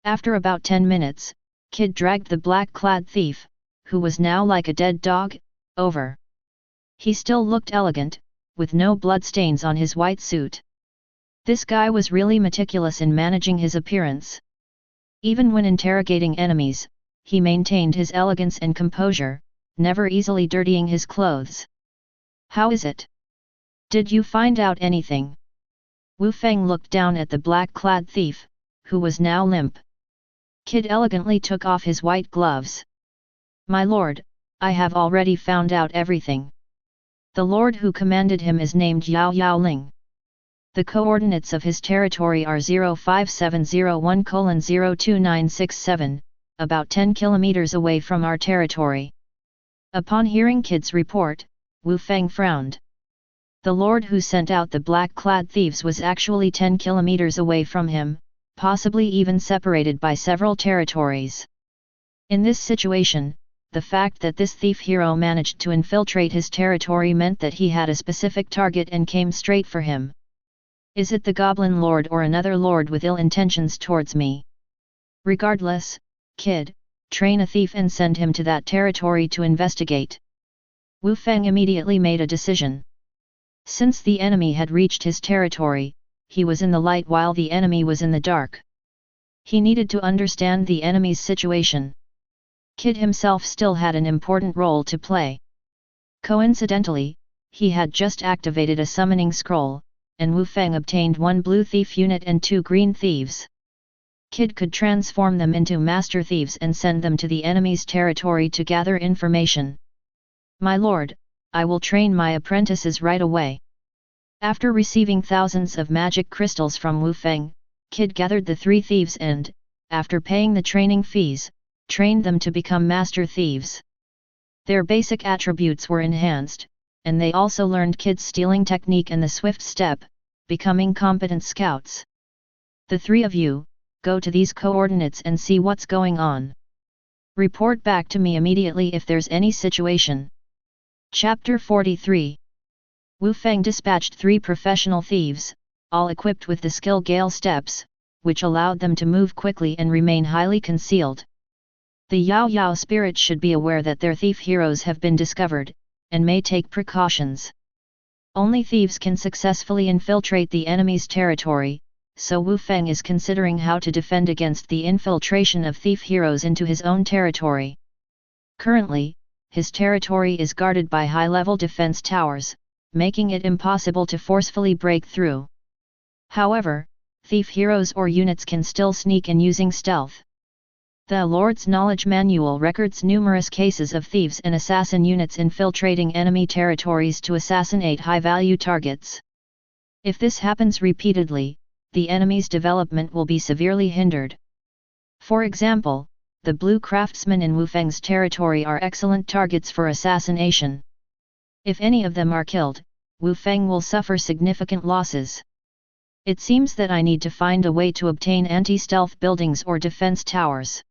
After about 10 minutes, Kid dragged the black-clad thief, who was now like a dead dog, over. He still looked elegant, with no bloodstains on his white suit. This guy was really meticulous in managing his appearance. Even when interrogating enemies, he maintained his elegance and composure, never easily dirtying his clothes. "How is it? Did you find out anything?" Wu Feng looked down at the black-clad thief, who was now limp. Kid elegantly took off his white gloves. "My lord, I have already found out everything. The lord who commanded him is named Yao Yaoling. The coordinates of his territory are 05701:02967, about 10 kilometers away from our territory." Upon hearing Kid's report, Wu Feng frowned. The lord who sent out the black-clad thieves was actually 10 kilometers away from him, possibly even separated by several territories. In this situation, the fact that this thief hero managed to infiltrate his territory meant that he had a specific target and came straight for him. "Is it the Goblin Lord or another lord with ill intentions towards me? Regardless, Kid, train a thief and send him to that territory to investigate." Wu Feng immediately made a decision. Since the enemy had reached his territory, he was in the light while the enemy was in the dark. He needed to understand the enemy's situation. Kid himself still had an important role to play. Coincidentally, he had just activated a summoning scroll, and Wu Feng obtained 1 blue thief unit and 2 green thieves. Kid could transform them into master thieves and send them to the enemy's territory to gather information. "My lord, I will train my apprentices right away." After receiving thousands of magic crystals from Wu Feng, Kid gathered the 3 thieves and, after paying the training fees, trained them to become master thieves. Their basic attributes were enhanced, and they also learned Kid's stealing technique and the swift step, becoming competent scouts. "The 3 of you, go to these coordinates and see what's going on. Report back to me immediately if there's any situation." Chapter 43. Wu Feng dispatched 3 professional thieves, all equipped with the skill Gale steps, which allowed them to move quickly and remain highly concealed. The Yao Yao spirit should be aware that their thief heroes have been discovered, and may take precautions. Only thieves can successfully infiltrate the enemy's territory, so Wu Feng is considering how to defend against the infiltration of thief heroes into his own territory. Currently, his territory is guarded by high-level defense towers, making it impossible to forcefully break through. However, thief heroes or units can still sneak in using stealth. The Lord's Knowledge Manual records numerous cases of thieves and assassin units infiltrating enemy territories to assassinate high-value targets. If this happens repeatedly, the enemy's development will be severely hindered. For example, the blue craftsmen in Wu Feng's territory are excellent targets for assassination. If any of them are killed, Wu Feng will suffer significant losses. It seems that I need to find a way to obtain anti-stealth buildings or defense towers.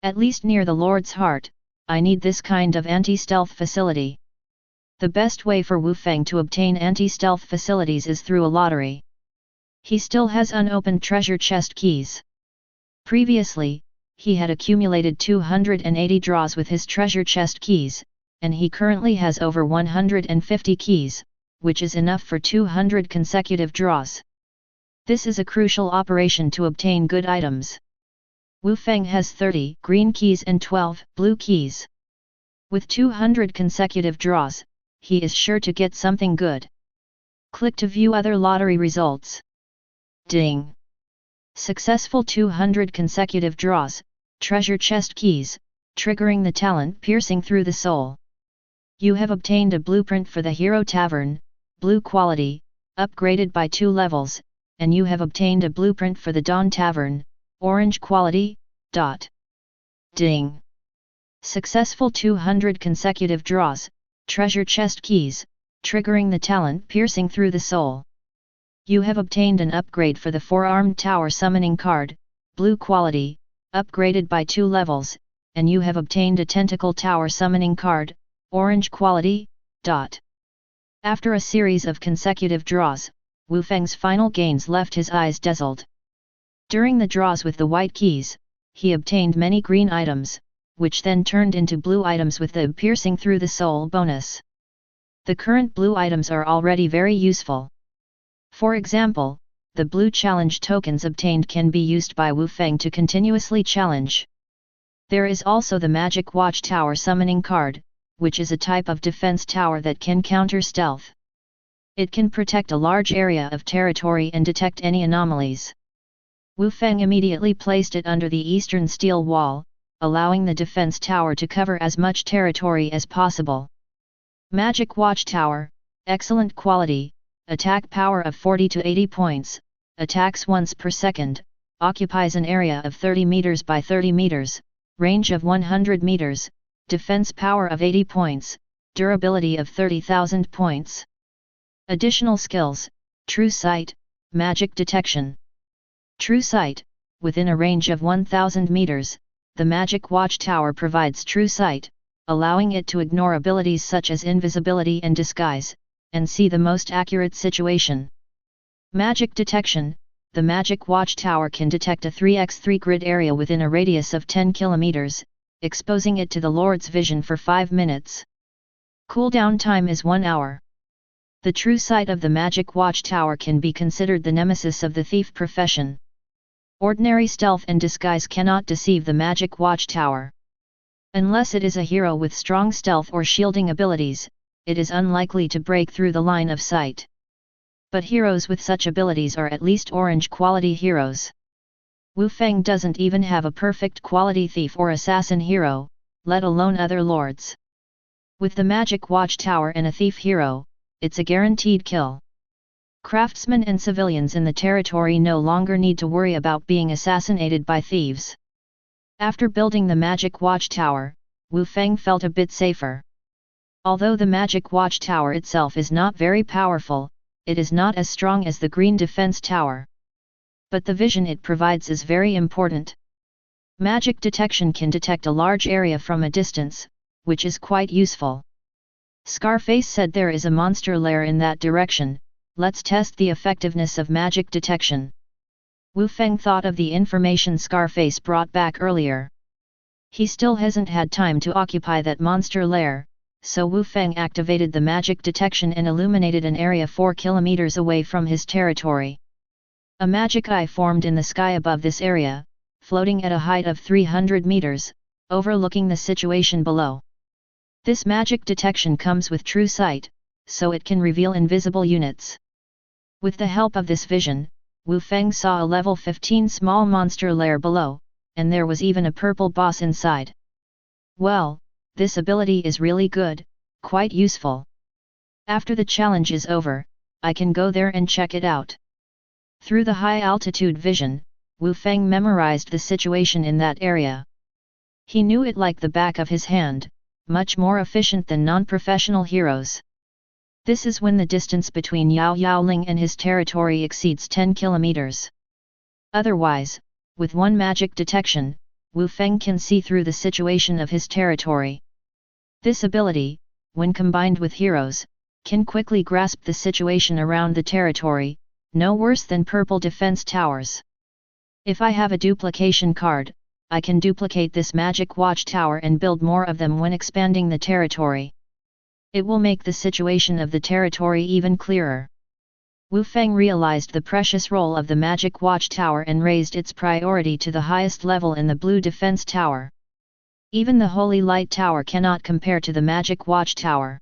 At least near the Lord's Heart, I need this kind of anti-stealth facility. The best way for Wu Feng to obtain anti-stealth facilities is through a lottery. He still has unopened treasure chest keys. Previously, he had accumulated 280 draws with his treasure chest keys, and he currently has over 150 keys, which is enough for 200 consecutive draws. This is a crucial operation to obtain good items. Wu Feng has 30 green keys and 12 blue keys. With 200 consecutive draws, he is sure to get something good. Click to view other lottery results. Ding! Successful 200 consecutive draws, treasure chest keys, triggering the talent piercing through the soul. You have obtained a blueprint for the Hero Tavern, blue quality, upgraded by 2 levels, and you have obtained a blueprint for the Dawn Tavern, orange quality. Ding! Successful 200 consecutive draws, treasure chest keys, triggering the talent piercing through the soul. You have obtained an upgrade for the Four-Armed Tower summoning card, blue quality, upgraded by 2 levels, and you have obtained a tentacle tower summoning card, orange quality. After a series of consecutive draws, Wu Feng's final gains left his eyes dazzled. During the draws with the white keys, he obtained many green items, which then turned into blue items with the piercing through the soul bonus. The current blue items are already very useful. For example, the blue challenge tokens obtained can be used by Wu Feng to continuously challenge. There is also the Magic Watchtower summoning card, which is a type of defense tower that can counter stealth. It can protect a large area of territory and detect any anomalies. Wu Feng immediately placed it under the eastern steel wall, allowing the defense tower to cover as much territory as possible. Magic Watchtower, excellent quality, attack power of 40 to 80 points, attacks once per second, occupies an area of 30 meters by 30 meters, range of 100 meters, defense power of 80 points, durability of 30,000 points. Additional skills, True Sight, Magic Detection. True Sight, within a range of 1000 meters, the Magic Watchtower provides true sight, allowing it to ignore abilities such as invisibility and disguise, and see the most accurate situation. Magic Detection, the Magic Watchtower can detect a 3x3 grid area within a radius of 10 kilometers, exposing it to the Lord's vision for 5 minutes. Cooldown time is 1 hour. The true sight of the Magic Watchtower can be considered the nemesis of the thief profession. Ordinary stealth and disguise cannot deceive the Magic Watchtower. Unless it is a hero with strong stealth or shielding abilities, it is unlikely to break through the line of sight. But heroes with such abilities are at least orange quality heroes. Wu Feng doesn't even have a perfect quality thief or assassin hero, let alone other lords. With the Magic Watchtower and a thief hero, it's a guaranteed kill. Craftsmen and civilians in the territory no longer need to worry about being assassinated by thieves. After building the Magic Watchtower, Wu Feng felt a bit safer. Although the Magic Watchtower itself is not very powerful, it is not as strong as the Green Defense Tower. But the vision it provides is very important. Magic Detection can detect a large area from a distance, which is quite useful. Scarface said there is a monster lair in that direction, let's test the effectiveness of magic detection. Wu Feng thought of the information Scarface brought back earlier. He still hasn't had time to occupy that monster lair, so Wu Feng activated the magic detection and illuminated an area 4 kilometers away from his territory. A magic eye formed in the sky above this area, floating at a height of 300 meters, overlooking the situation below. This magic detection comes with true sight, so it can reveal invisible units. With the help of this vision, Wu Feng saw a level 15 small monster lair below, and there was even a purple boss inside. Well, this ability is really good, quite useful. After the challenge is over, I can go there and check it out. Through the high-altitude vision, Wu Feng memorized the situation in that area. He knew it like the back of his hand, much more efficient than non-professional heroes. This is when the distance between Yao Yaoling and his territory exceeds 10 kilometers. Otherwise, with one magic detection, Wu Feng can see through the situation of his territory. This ability, when combined with heroes, can quickly grasp the situation around the territory, no worse than purple defense towers. If I have a duplication card, I can duplicate this magic watchtower and build more of them when expanding the territory. It will make the situation of the territory even clearer. Wu Feng realized the precious role of the magic watchtower and raised its priority to the highest level in the blue defense tower. Even the Holy Light Tower cannot compare to the magic watchtower.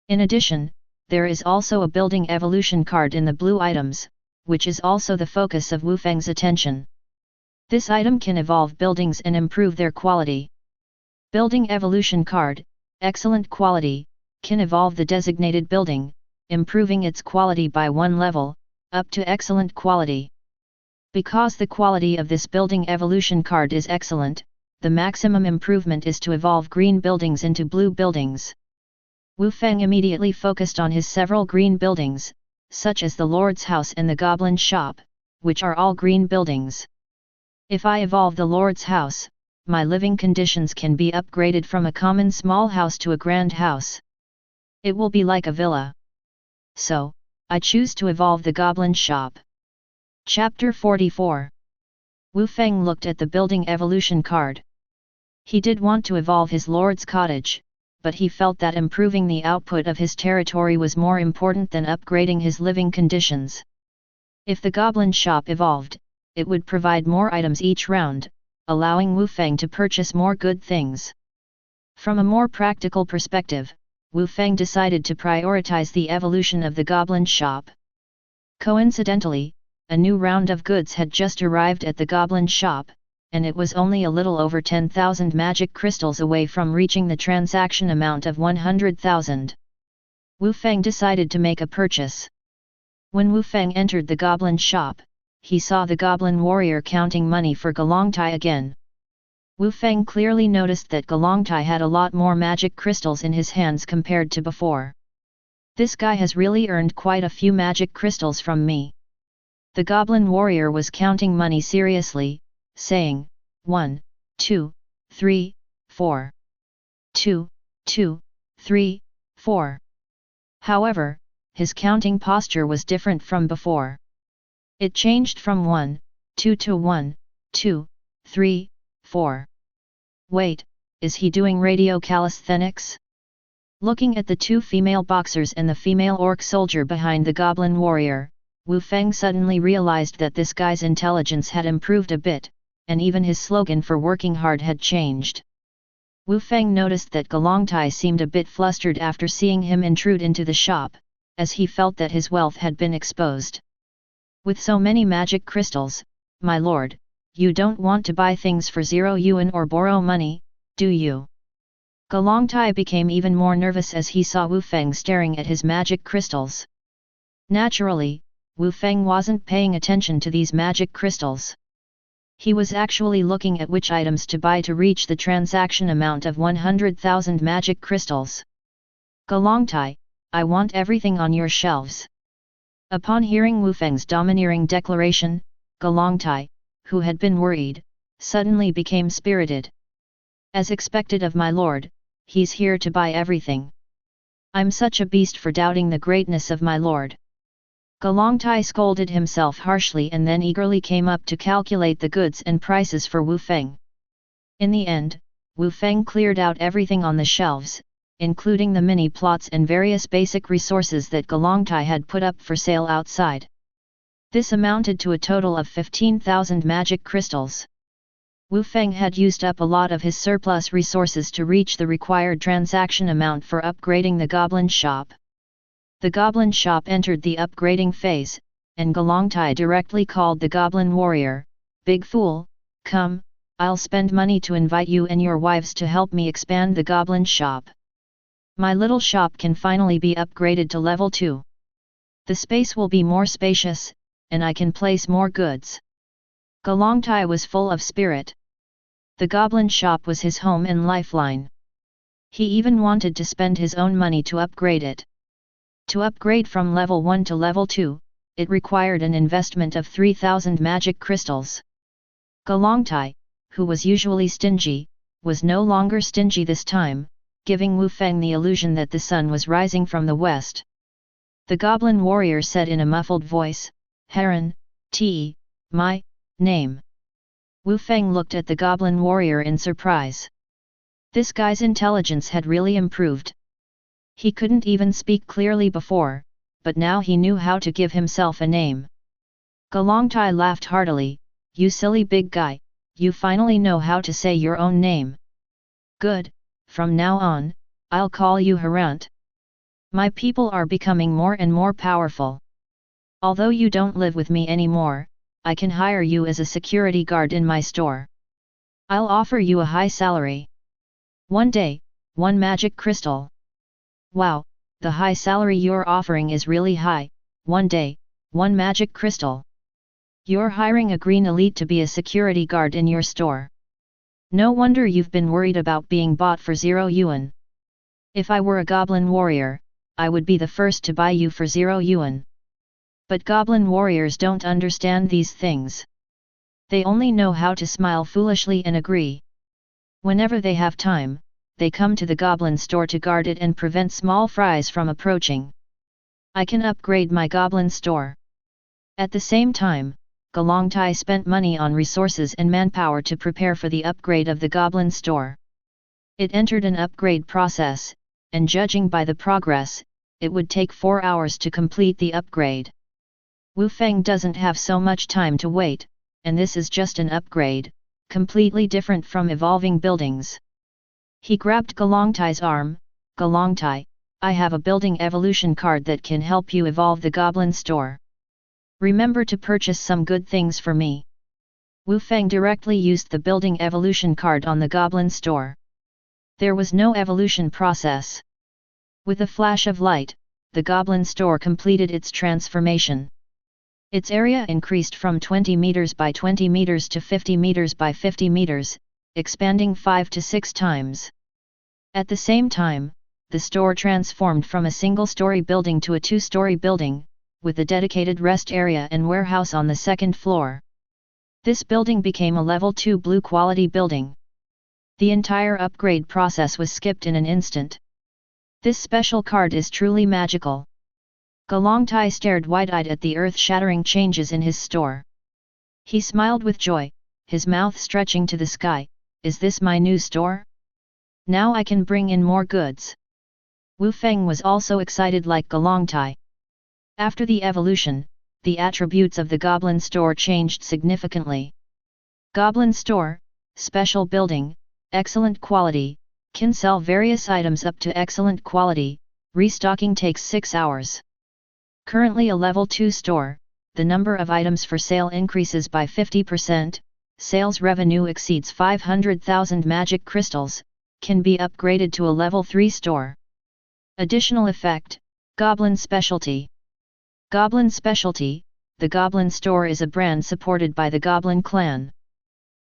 In addition, there is also a building evolution card in the blue items, which is also the focus of Wu Feng's attention. This item can evolve buildings and improve their quality. Building evolution card, excellent quality, can evolve the designated building, improving its quality by 1 level, up to excellent quality. Because the quality of this building evolution card is excellent, the maximum improvement is to evolve green buildings into blue buildings. Wu Feng immediately focused on his several green buildings, such as the Lord's House and the Goblin Shop, which are all green buildings. If I evolve the Lord's house, my living conditions can be upgraded from a common small house to a grand house. It will be like a villa. So, I choose to evolve the Goblin Shop. Chapter 44. Wu Feng looked at the building evolution card. He did want to evolve his Lord's cottage, but he felt that improving the output of his territory was more important than upgrading his living conditions. If the Goblin Shop evolved, it would provide more items each round, allowing Wu Feng to purchase more good things. From a more practical perspective, Wu Feng decided to prioritize the evolution of the Goblin Shop. Coincidentally, a new round of goods had just arrived at the Goblin Shop, and it was only a little over 10,000 magic crystals away from reaching the transaction amount of 100,000. Wu Feng decided to make a purchase. When Wu Feng entered the Goblin Shop, he saw the Goblin Warrior counting money for Galongtai again. Wu Feng clearly noticed that Galongtai had a lot more magic crystals in his hands compared to before. This guy has really earned quite a few magic crystals from me. The Goblin Warrior was counting money seriously, saying, 1, 2, 3, 4. 2, 2, 3, 4. However, his counting posture was different from before. It changed from 1, 2 to 1, 2, 3, 4. Wait, is he doing radio calisthenics? Looking at the two female boxers and the female orc soldier behind the Goblin Warrior, Wu Feng suddenly realized that this guy's intelligence had improved a bit, and even his slogan for working hard had changed. Wu Feng noticed that Galongtai seemed a bit flustered after seeing him intrude into the shop, as he felt that his wealth had been exposed. With so many magic crystals, my lord, you don't want to buy things for 0 yuan or borrow money, do you? Galongtai became even more nervous as he saw Wu Feng staring at his magic crystals. Naturally, Wu Feng wasn't paying attention to these magic crystals. He was actually looking at which items to buy to reach the transaction amount of 100,000 magic crystals. Galongtai, I want everything on your shelves. Upon hearing Wu Feng's domineering declaration, Galongtai, who had been worried, suddenly became spirited. As expected of my lord, he's here to buy everything. I'm such a beast for doubting the greatness of my lord. Galongtai scolded himself harshly and then eagerly came up to calculate the goods and prices for Wu Feng. In the end, Wu Feng cleared out everything on the shelves, including the mini plots and various basic resources that Galongtai had put up for sale outside. This amounted to a total of 15,000 magic crystals. Wu Feng had used up a lot of his surplus resources to reach the required transaction amount for upgrading the Goblin Shop. The Goblin Shop entered the upgrading phase, and Galongtai directly called the Goblin Warrior, "Big fool, come, I'll spend money to invite you and your wives to help me expand the Goblin Shop. My little shop can finally be upgraded to level 2. The space will be more spacious, and I can place more goods." Galongtai was full of spirit. The Goblin Shop was his home and lifeline. He even wanted to spend his own money to upgrade it. To upgrade from level 1 to level 2, it required an investment of 3,000 magic crystals. Galongtai, who was usually stingy, was no longer stingy this time, giving Wu Feng the illusion that the sun was rising from the west. The Goblin Warrior said in a muffled voice, "Heron, my name." Wu Feng looked at the Goblin Warrior in surprise. This guy's intelligence had really improved. He couldn't even speak clearly before, but now he knew how to give himself a name. Galongtai laughed heartily, "You silly big guy, you finally know how to say your own name. Good, from now on, I'll call you Harant. My people are becoming more and more powerful. Although you don't live with me anymore, I can hire you as a security guard in my store. I'll offer you a high salary. One day, 1 magic crystal. Wow, the high salary you're offering is really high. One day, 1 magic crystal. You're hiring a green elite to be a security guard in your store. No wonder you've been worried about being bought for 0 yuan. If I were a Goblin Warrior, I would be the first to buy you for 0 yuan. But Goblin Warriors don't understand these things. They only know how to smile foolishly and agree. Whenever they have time, they come to the goblin store to guard it and prevent small fries from approaching. I can upgrade my goblin store. At the same time, Galongtai spent money on resources and manpower to prepare for the upgrade of the goblin store. It entered an upgrade process, and judging by the progress, it would take 4 hours to complete the upgrade. Wu Feng doesn't have so much time to wait, and this is just an upgrade, completely different from evolving buildings. He grabbed Galongtai's arm. Galongtai, I have a building evolution card that can help you evolve the goblin store. Remember to purchase some good things for me. Wu Feng directly used the building evolution card on the goblin store. There was no evolution process. With a flash of light, the goblin store completed its transformation. Its area increased from 20 meters by 20 meters to 50 meters by 50 meters, expanding 5 to 6 times. At the same time, the store transformed from a single-story building to a 2-story building, with a dedicated rest area and warehouse on the second floor. This building became a level 2 blue quality building. The entire upgrade process was skipped in an instant. This special card is truly magical. Galongtai stared wide-eyed at the earth-shattering changes in his store. He smiled with joy, his mouth stretching to the sky. Is this my new store? Now I can bring in more goods. Wu Feng was also excited like Galongtai. After the evolution, the attributes of the Goblin Store changed significantly. Goblin Store, special building, excellent quality, can sell various items up to excellent quality, restocking takes 6 hours. Currently a level 2 store, the number of items for sale increases by 50%, sales revenue exceeds 500,000 magic crystals, can be upgraded to a level 3 store. Additional effect, Goblin Specialty. Goblin Specialty, the Goblin Store is a brand supported by the Goblin Clan.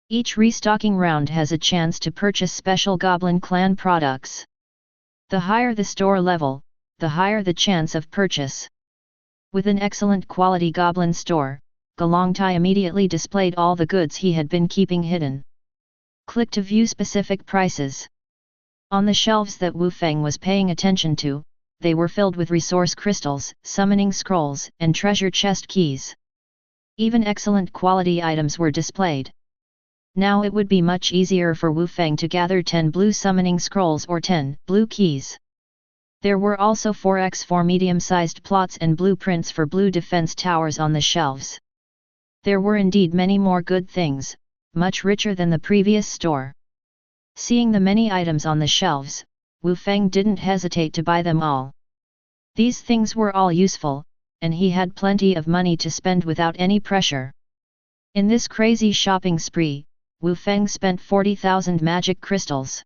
Each restocking round has a chance to purchase special Goblin Clan products. The higher the store level, the higher the chance of purchase. With an excellent quality Goblin Store, Galongtai immediately displayed all the goods he had been keeping hidden. Click to view specific prices. On the shelves that Wu Feng was paying attention to, they were filled with resource crystals, summoning scrolls, and treasure chest keys. Even excellent quality items were displayed. Now it would be much easier for Wu Feng to gather 10 blue summoning scrolls or 10 blue keys. There were also 4x4 medium-sized plots and blueprints for blue defense towers on the shelves. There were indeed many more good things, much richer than the previous store. Seeing the many items on the shelves, Wu Feng didn't hesitate to buy them all. These things were all useful, and he had plenty of money to spend without any pressure. In this crazy shopping spree, Wu Feng spent 40,000 magic crystals.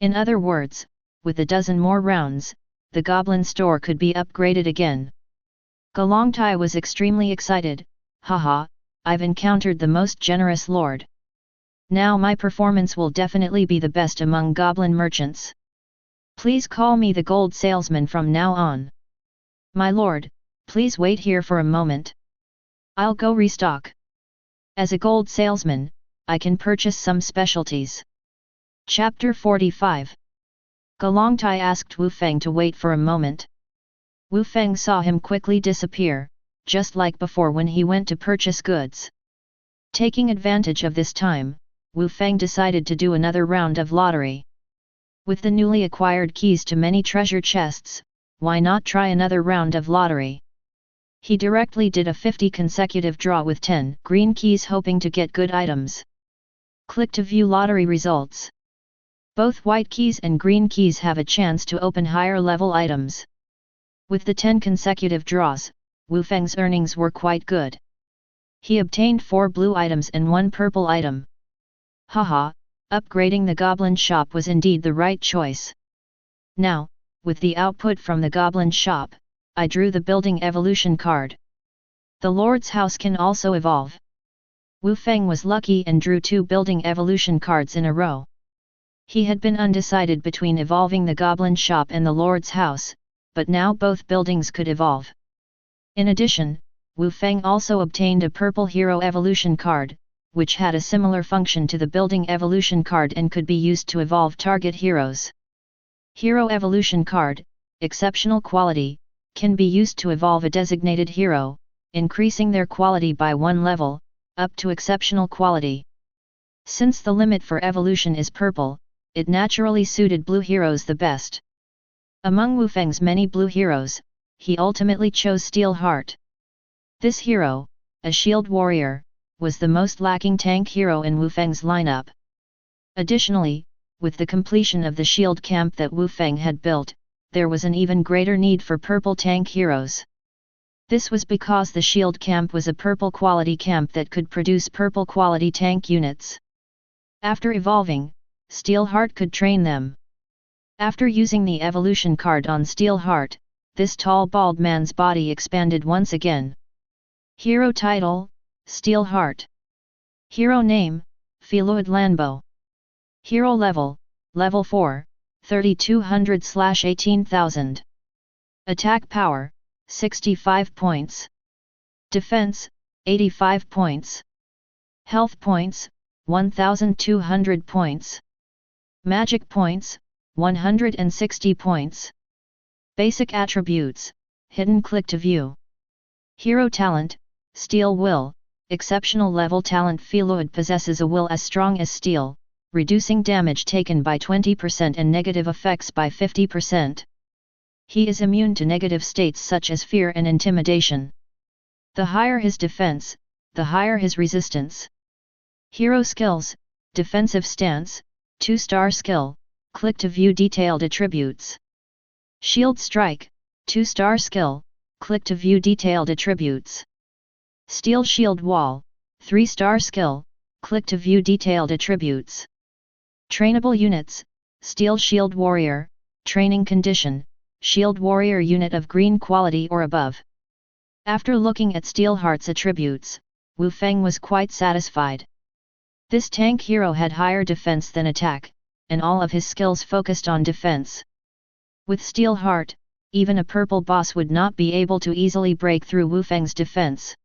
In other words, with a dozen more rounds, the Goblin Store could be upgraded again. Galongtai was extremely excited. Haha, I've encountered the most generous lord. Now my performance will definitely be the best among goblin merchants. Please call me the gold salesman from now on. My lord, please wait here for a moment. I'll go restock. As a gold salesman, I can purchase some specialties. Chapter 45. Galongtai asked Wu Feng to wait for a moment. Wu Feng saw him quickly disappear, just like before when he went to purchase goods. Taking advantage of this time, Wu Feng decided to do another round of lottery. With the newly acquired keys to many treasure chests, why not try another round of lottery? He directly did a 50 consecutive draw with 10 green keys hoping to get good items. Click to view lottery results. Both white keys and green keys have a chance to open higher level items. With the 10 consecutive draws, Wu Feng's earnings were quite good. He obtained 4 blue items and 1 purple item. Haha, upgrading the goblin shop was indeed the right choice. Now, with the output from the goblin shop, I drew the building evolution card. The Lord's house can also evolve. Wu Feng was lucky and drew 2 building evolution cards in a row. He had been undecided between evolving the goblin shop and the Lord's house, but now both buildings could evolve. In addition, Wu Feng also obtained a purple hero evolution card, which had a similar function to the building evolution card and could be used to evolve target heroes. Hero evolution card, exceptional quality, can be used to evolve a designated hero, increasing their quality by 1 level, up to exceptional quality. Since the limit for evolution is purple, it naturally suited blue heroes the best. Among Wu Feng's many blue heroes, he ultimately chose Steel Heart. This hero, a shield warrior, was the most lacking tank hero in Wu Feng's lineup. Additionally, with the completion of the shield camp that Wu Feng had built, there was an even greater need for purple tank heroes. This was because the shield camp was a purple quality camp that could produce purple quality tank units. After evolving, Steel Heart could train them. After using the evolution card on Steel Heart, this tall bald man's body expanded once again. Hero title, Steel Heart. Hero name, Feluid Lanbo. Hero level, level 4, 3200/18,000. Attack power, 65 points. Defense, 85 points. Health points, 1200 points. Magic points, 160 points. Basic attributes, hidden click to view. Hero talent, Steel Will, exceptional level talent. Feluid possesses a will as strong as steel, reducing damage taken by 20% and negative effects by 50%. He is immune to negative states such as fear and intimidation. The higher his defense, the higher his resistance. Hero skills, defensive stance, 2-star skill, click to view detailed attributes. Shield strike, 2-star skill, click to view detailed attributes. Steel shield wall, 3-star skill, click to view detailed attributes. Trainable units, Steel Shield Warrior, training condition, Shield Warrior unit of green quality or above. After looking at Steel Heart's attributes, Wu Feng was quite satisfied. This tank hero had higher defense than attack, and all of his skills focused on defense. With Steel Heart, even a purple boss would not be able to easily break through Wu Feng's defense.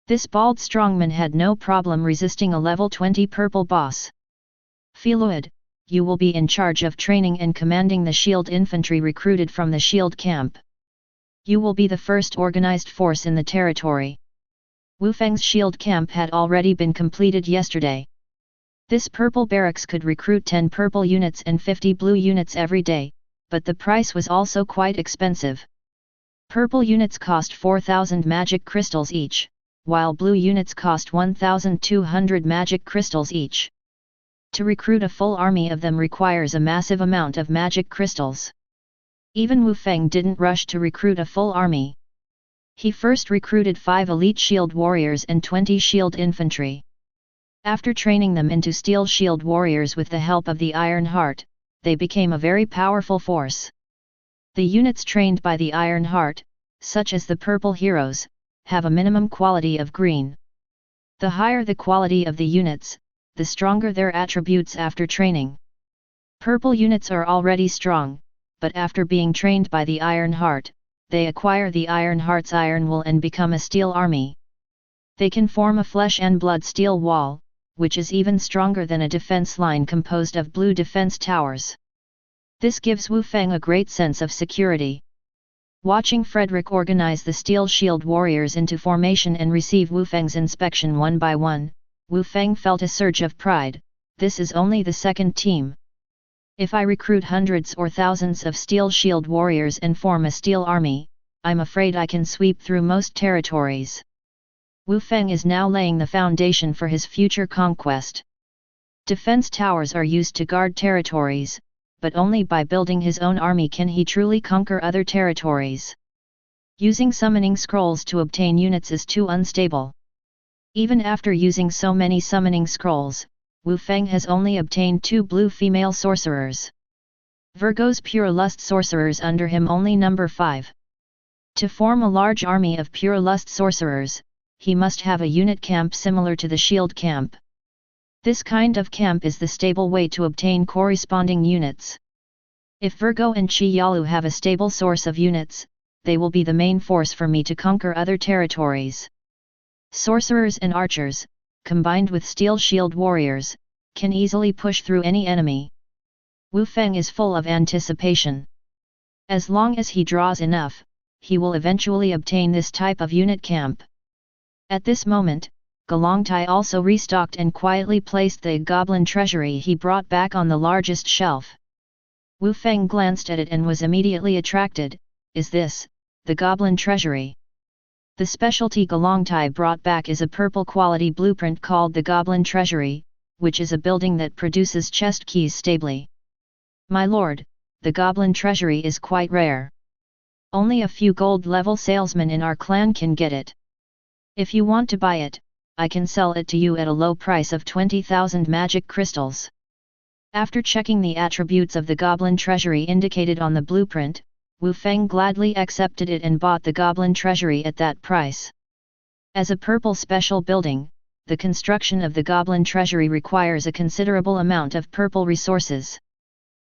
This bald strongman had no problem resisting a level 20 purple boss. Feluid, you will be in charge of training and commanding the shield infantry recruited from the shield camp. You will be the first organized force in the territory. Wu Feng's shield camp had already been completed yesterday. This purple barracks could recruit 10 purple units and 50 blue units every day, but the price was also quite expensive. Purple units cost 4,000 magic crystals each, while blue units cost 1,200 magic crystals each. To recruit a full army of them requires a massive amount of magic crystals. Even Wu Feng didn't rush to recruit a full army. He first recruited 5 elite shield warriors and 20 shield infantry. After training them into steel shield warriors with the help of the Iron Heart, they became a very powerful force. The units trained by the Iron Heart, such as the purple heroes, have a minimum quality of green. The higher the quality of the units, the stronger their attributes after training. Purple units are already strong, but after being trained by the Iron Heart, they acquire the Iron Heart's iron will and become a steel army. They can form a flesh and blood steel wall, which is even stronger than a defense line composed of blue defense towers. This gives Wu Feng a great sense of security. Watching Frederick organize the steel shield warriors into formation and receive Wu Feng's inspection one by one, Wu Feng felt a surge of pride. This is only the second team. If I recruit hundreds or thousands of steel shield warriors and form a steel army, I'm afraid I can sweep through most territories. Wu Feng is now laying the foundation for his future conquest. Defense towers are used to guard territories, but only by building his own army can he truly conquer other territories. Using summoning scrolls to obtain units is too unstable. Even after using so many summoning scrolls, Wu Feng has only obtained 2 blue female sorcerers. Virgo's pure lust sorcerers under him only number 5. To form a large army of pure lust sorcerers, he must have a unit camp similar to the shield camp. This kind of camp is the stable way to obtain corresponding units. If Virgo and Chi Yalu have a stable source of units, they will be the main force for me to conquer other territories. Sorcerers and archers, combined with steel shield warriors, can easily push through any enemy. Wu Feng is full of anticipation. As long as he draws enough, he will eventually obtain this type of unit camp. At this moment, Galongtai also restocked and quietly placed the goblin treasury he brought back on the largest shelf. Wu Feng glanced at it and was immediately attracted. Is this the goblin treasury? The specialty Galongtai brought back is a purple quality blueprint called the Goblin Treasury, which is a building that produces chest keys stably. My lord, the Goblin Treasury is quite rare. Only a few gold-level salesmen in our clan can get it. If you want to buy it, I can sell it to you at a low price of 20,000 magic crystals. After checking the attributes of the Goblin Treasury indicated on the blueprint, Wu Feng gladly accepted it and bought the Goblin Treasury at that price. As a purple special building, the construction of the Goblin Treasury requires a considerable amount of purple resources.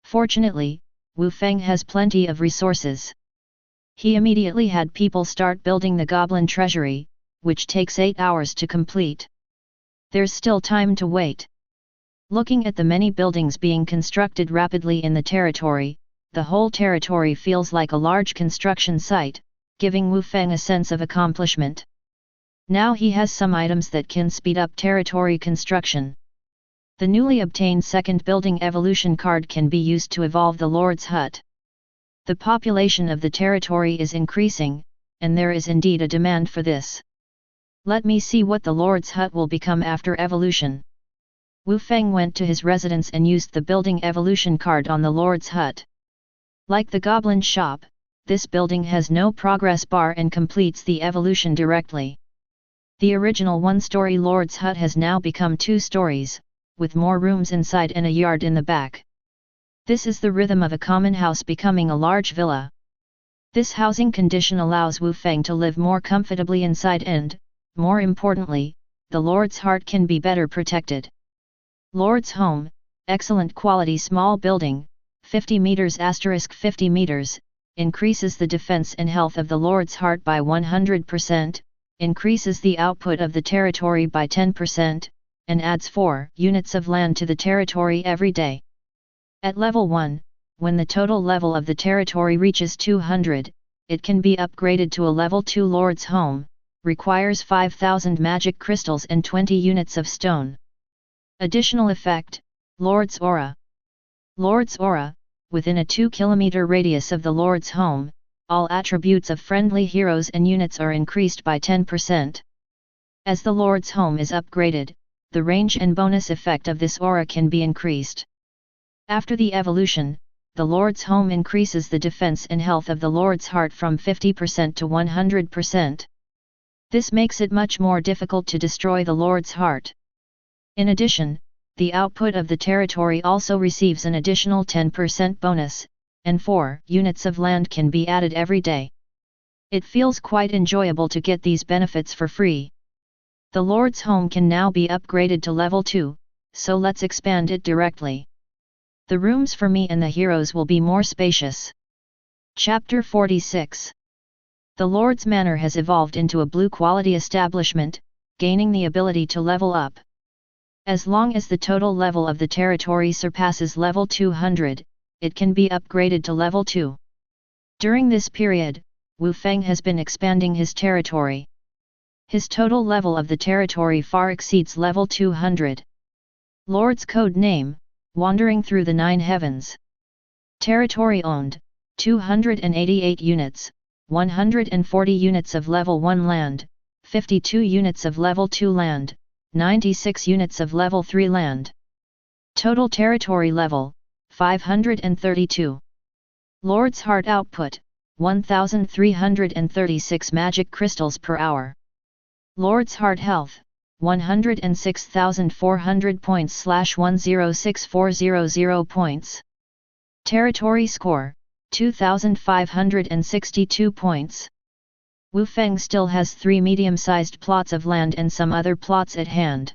Fortunately, Wu Feng has plenty of resources. He immediately had people start building the Goblin Treasury, which takes 8 hours to complete. There's still time to wait. Looking at the many buildings being constructed rapidly in the territory, the whole territory feels like a large construction site, giving Wu Feng a sense of accomplishment. Now he has some items that can speed up territory construction. The newly obtained second building evolution card can be used to evolve the Lord's Hut. The population of the territory is increasing, and there is indeed a demand for this. Let me see what the Lord's Hut will become after evolution. Wu Feng went to his residence and used the building evolution card on the Lord's Hut. Like the Goblin Shop, this building has no progress bar and completes the evolution directly. The original one-story Lord's Hut has now become 2 stories, with more rooms inside and a yard in the back. This is the rhythm of a common house becoming a large villa. This housing condition allows Wu Feng to live more comfortably inside and, more importantly, the Lord's Heart can be better protected. Lord's Home, excellent quality small building, 50 meters * 50 meters, increases the defense and health of the Lord's Heart by 100%, increases the output of the territory by 10%, and adds 4 units of land to the territory every day. At level 1, when the total level of the territory reaches 200, it can be upgraded to a level 2 Lord's Home, requires 5,000 magic crystals and 20 units of stone. Additional effect, Lord's Aura. Lord's Aura, within a 2 km radius of the Lord's Home, all attributes of friendly heroes and units are increased by 10%. As the Lord's Home is upgraded, the range and bonus effect of this aura can be increased. After the evolution, the Lord's Home increases the defense and health of the Lord's Heart from 50% to 100%. This makes it much more difficult to destroy the Lord's Heart. In addition, the output of the territory also receives an additional 10% bonus, and 4 units of land can be added every day. It feels quite enjoyable to get these benefits for free. The Lord's Home can now be upgraded to level 2, so let's expand it directly. The rooms for me and the heroes will be more spacious. Chapter 46. The Lord's Manor has evolved into a blue quality establishment, gaining the ability to level up. As long as the total level of the territory surpasses level 200, it can be upgraded to level 2. During this period, Wu Feng has been expanding his territory. His total level of the territory far exceeds level 200. Lord's Code Name, Wandering Through the 9 Heavens. Territory owned, 288 units, 140 units of level 1 land, 52 units of level 2 land, 96 units of level 3 land. Total territory level, 532. Lord's Heart output, 1,336 magic crystals per hour. Lord's Heart health, 106,400 points / 106400 points. Territory score, 2,562 points. Wu Feng still has 3 medium-sized plots of land and some other plots at hand.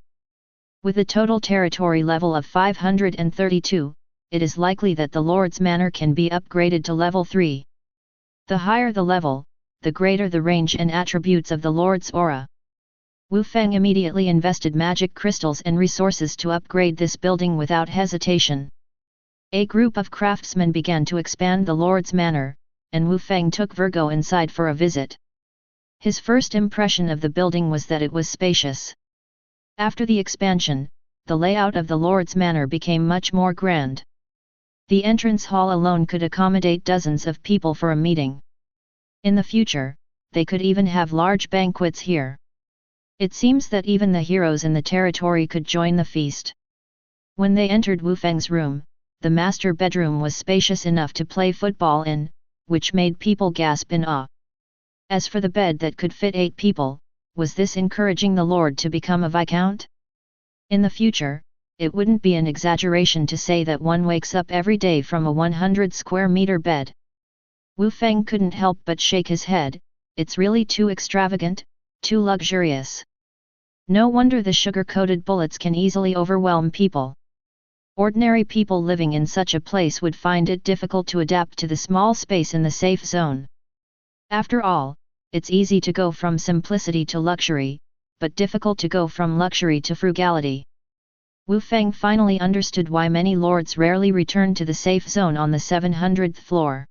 With a total territory level of 532, it is likely that the Lord's Manor can be upgraded to level 3. The higher the level, the greater the range and attributes of the Lord's Aura. Wu Feng immediately invested magic crystals and resources to upgrade this building without hesitation. A group of craftsmen began to expand the Lord's Manor, and Wu Feng took Virgo inside for a visit. His first impression of the building was that it was spacious. After the expansion, the layout of the Lord's Manor became much more grand. The entrance hall alone could accommodate dozens of people for a meeting. In the future, they could even have large banquets here. It seems that even the heroes in the territory could join the feast. When they entered Wu Feng's room, the master bedroom was spacious enough to play football in, which made people gasp in awe. As for the bed that could fit 8 people, was this encouraging the Lord to become a Viscount? In the future, it wouldn't be an exaggeration to say that one wakes up every day from a 100 square meter bed. Wu Feng couldn't help but shake his head. It's really too extravagant, too luxurious. No wonder the sugar-coated bullets can easily overwhelm people. Ordinary people living in such a place would find it difficult to adapt to the small space in the safe zone. After all, it's easy to go from simplicity to luxury, but difficult to go from luxury to frugality. Wu Feng finally understood why many lords rarely return to the safe zone on the 700th floor.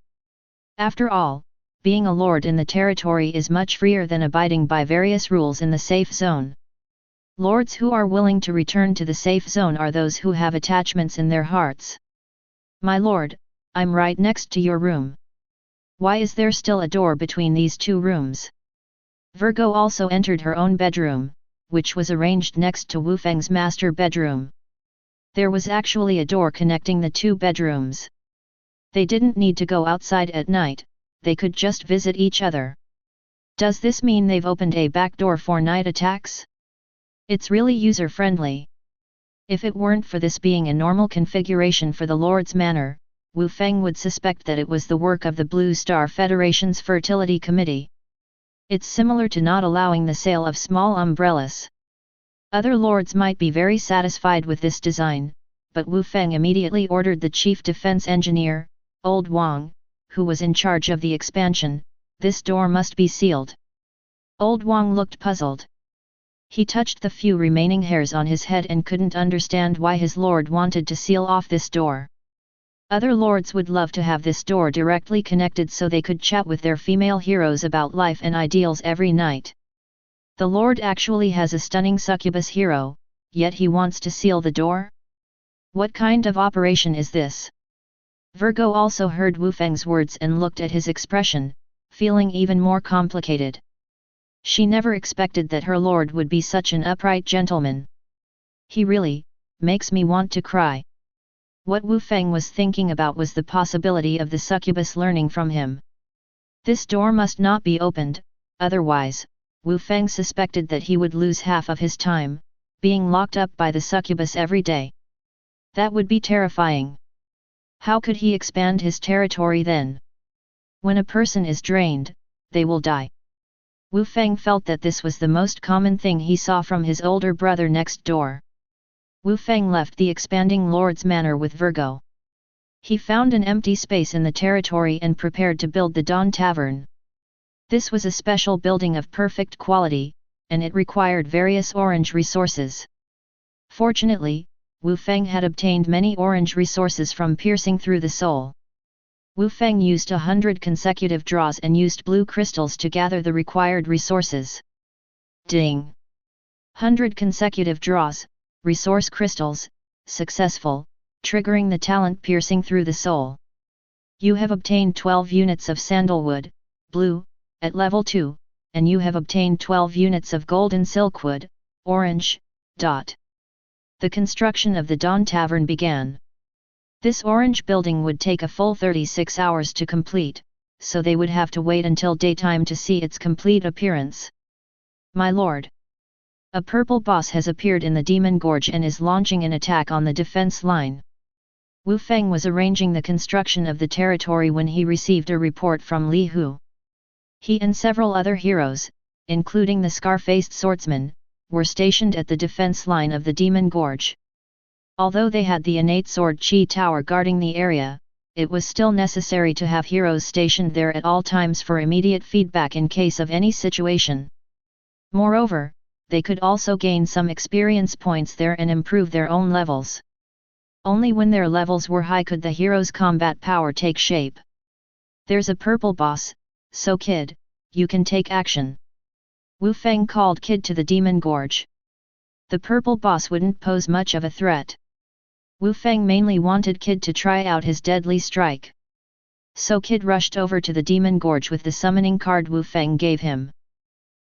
After all, being a lord in the territory is much freer than abiding by various rules in the safe zone. Lords who are willing to return to the safe zone are those who have attachments in their hearts. My lord, I'm right next to your room. Why is there still a door between these 2 rooms? Virgo also entered her own bedroom, which was arranged next to Wu Feng's master bedroom. There was actually a door connecting the 2 bedrooms. They didn't need to go outside at night, they could just visit each other. Does this mean they've opened a back door for night attacks? It's really user-friendly. If it weren't for this being a normal configuration for the Lord's Manor, Wu Feng would suspect that it was the work of the Blue Star Federation's Fertility Committee. It's similar to not allowing the sale of small umbrellas. Other lords might be very satisfied with this design, but Wu Feng immediately ordered the chief defense engineer, Old Wang, who was in charge of the expansion, this door must be sealed. Old Wang looked puzzled. He touched the few remaining hairs on his head and couldn't understand why his lord wanted to seal off this door. Other lords would love to have this door directly connected so they could chat with their female heroes about life and ideals every night. The lord actually has a stunning succubus hero, yet he wants to seal the door? What kind of operation is this? Virgo also heard Wu Feng's words and looked at his expression, feeling even more complicated. She never expected that her lord would be such an upright gentleman. He really makes me want to cry. What Wu Feng was thinking about was the possibility of the succubus learning from him. This door must not be opened, otherwise, Wu Feng suspected that he would lose half of his time, being locked up by the succubus every day. That would be terrifying. How could he expand his territory then? When a person is drained, they will die. Wu Feng felt that this was the most common thing he saw from his older brother next door. Wu Feng left the expanding Lord's Manor with Virgo. He found an empty space in the territory and prepared to build the Dawn Tavern. This was a special building of perfect quality, and it required various orange resources. Fortunately, Wu Feng had obtained many orange resources from piercing through the soul. Wu Feng used 100 consecutive draws and used blue crystals to gather the required resources. Ding! 100 consecutive draws, resource crystals, successful, triggering the talent piercing through the soul. You have obtained 12 units of sandalwood, blue, at level 2, and you have obtained 12 units of golden silkwood, orange, dot. The construction of the Dawn Tavern began. This orange building would take a full 36 hours to complete, so they would have to wait until daytime to see its complete appearance. My lord! A purple boss has appeared in the Demon Gorge and is launching an attack on the defense line. Wu Feng was arranging the construction of the territory when he received a report from Li Hu. He and several other heroes, including the scar-faced swordsman, were stationed at the defense line of the Demon Gorge. Although they had the innate sword chi tower guarding the area, it was still necessary to have heroes stationed there at all times for immediate feedback in case of any situation. Moreover, they could also gain some experience points there and improve their own levels. Only when their levels were high could the hero's combat power take shape. There's a purple boss, so kid, you can take action. Wu Feng called Kid to the Demon Gorge. The purple boss wouldn't pose much of a threat. Wu Feng mainly wanted Kid to try out his deadly strike. So Kid rushed over to the Demon Gorge with the summoning card Wu Feng gave him.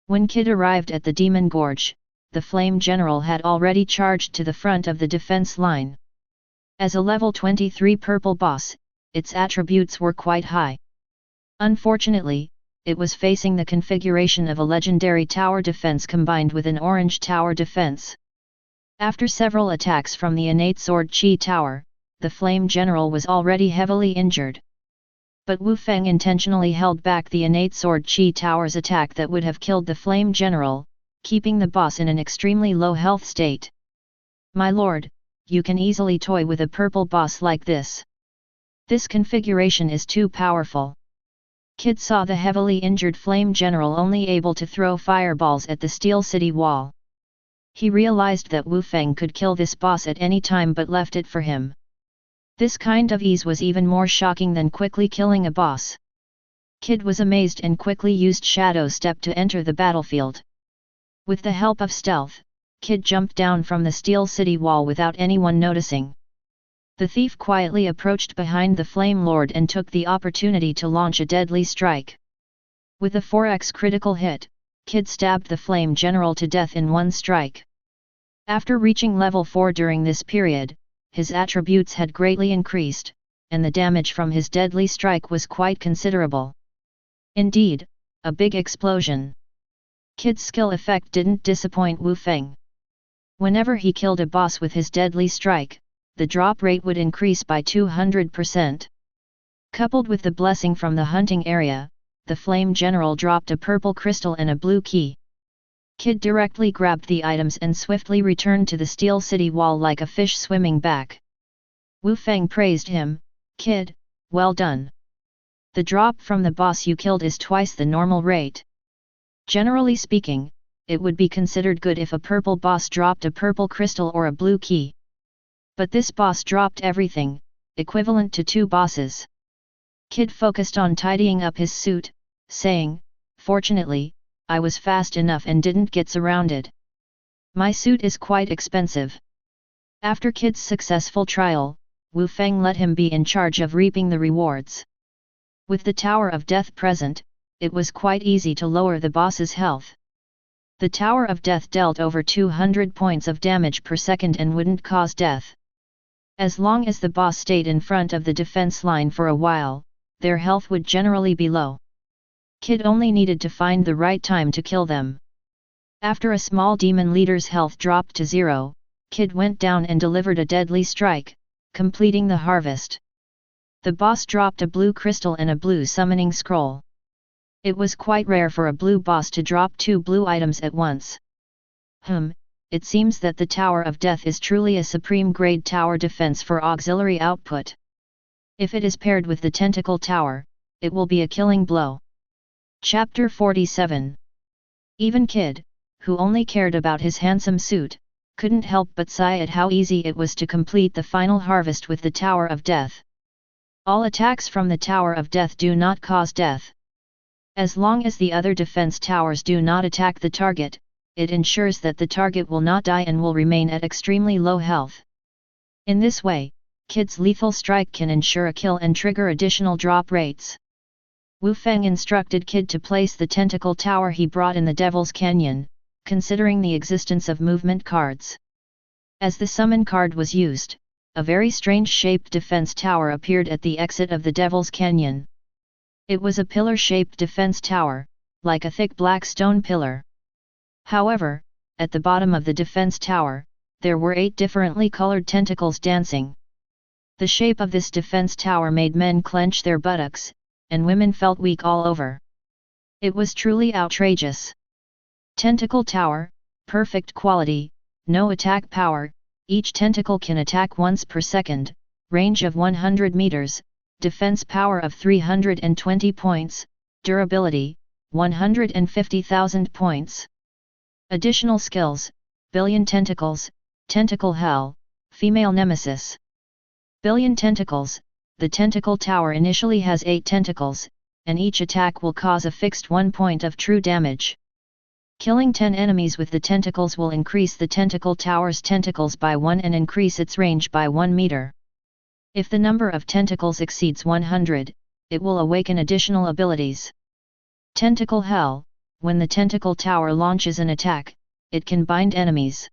When Kid arrived at the Demon Gorge, the Flame General had already charged to the front of the defense line. As a level 23 purple boss, its attributes were quite high. Unfortunately, it was facing the configuration of a legendary tower defense combined with an orange tower defense. After several attacks from the innate Sword Chi Tower, the Flame General was already heavily injured. But Wu Feng intentionally held back the innate Sword Chi Tower's attack that would have killed the Flame General, keeping the boss in an extremely low health state. My lord, you can easily toy with a purple boss like this. This configuration is too powerful. Kid saw the heavily injured Flame General only able to throw fireballs at the Steel City wall. He realized that Wu Feng could kill this boss at any time but left it for him. This kind of ease was even more shocking than quickly killing a boss. Kid was amazed and quickly used Shadow Step to enter the battlefield. With the help of stealth, Kid jumped down from the Steel City wall without anyone noticing. The thief quietly approached behind the Flame Lord and took the opportunity to launch a deadly strike. With a 4x critical hit, Kid stabbed the Flame General to death in one strike. After reaching level 4 during this period, his attributes had greatly increased, and the damage from his deadly strike was quite considerable. Indeed, a big explosion. Kid's skill effect didn't disappoint Wu Feng. Whenever he killed a boss with his deadly strike, the drop rate would increase by 200%. Coupled with the blessing from the hunting area, the Flame General dropped a purple crystal and a blue key. Kid directly grabbed the items and swiftly returned to the Steel City wall like a fish swimming back. Wu Feng praised him, "Kid, well done. The drop from the boss you killed is twice the normal rate. Generally speaking, it would be considered good if a purple boss dropped a purple crystal or a blue key. But this boss dropped everything, equivalent to 2 bosses." Kid focused on tidying up his suit, saying, "Fortunately, I was fast enough and didn't get surrounded. My suit is quite expensive." After Kid's successful trial, Wu Feng let him be in charge of reaping the rewards. With the Tower of Death present, it was quite easy to lower the boss's health. The Tower of Death dealt over 200 points of damage per second and wouldn't cause death. As long as the boss stayed in front of the defense line for a while, their health would generally be low. Kid only needed to find the right time to kill them. After a small demon leader's health dropped to 0, Kid went down and delivered a deadly strike, completing the harvest. The boss dropped a blue crystal and a blue summoning scroll. It was quite rare for a blue boss to drop 2 blue items at once. It seems that the Tower of Death is truly a supreme grade tower defense for auxiliary output. If it is paired with the Tentacle Tower, it will be a killing blow. Chapter 47. Even Kid, who only cared about his handsome suit, couldn't help but sigh at how easy it was to complete the final harvest with the Tower of Death. All attacks from the Tower of Death do not cause death. As long as the other defense towers do not attack the target, it ensures that the target will not die and will remain at extremely low health. In this way, Kid's lethal strike can ensure a kill and trigger additional drop rates. Wu Feng instructed Kid to place the Tentacle Tower he brought in the Devil's Canyon, considering the existence of movement cards. As the summon card was used, a very strange-shaped defense tower appeared at the exit of the Devil's Canyon. It was a pillar-shaped defense tower, like a thick black stone pillar. However, at the bottom of the defense tower, there were 8 differently colored tentacles dancing. The shape of this defense tower made men clench their buttocks, and women felt weak all over. It was truly outrageous. Tentacle Tower, perfect quality, no attack power, each tentacle can attack once per second, range of 100 meters, defense power of 320 points, durability, 150,000 points. Additional skills: Billion Tentacles, Tentacle Hell, Female Nemesis. Billion Tentacles. The tentacle tower initially has 8 tentacles, and each attack will cause a fixed 1 point of true damage. Killing 10 enemies with the tentacles will increase the tentacle tower's tentacles by 1 and increase its range by 1 meter. If the number of tentacles exceeds 100, it will awaken additional abilities. Tentacle Hell. When the tentacle tower launches an attack, it can bind enemies.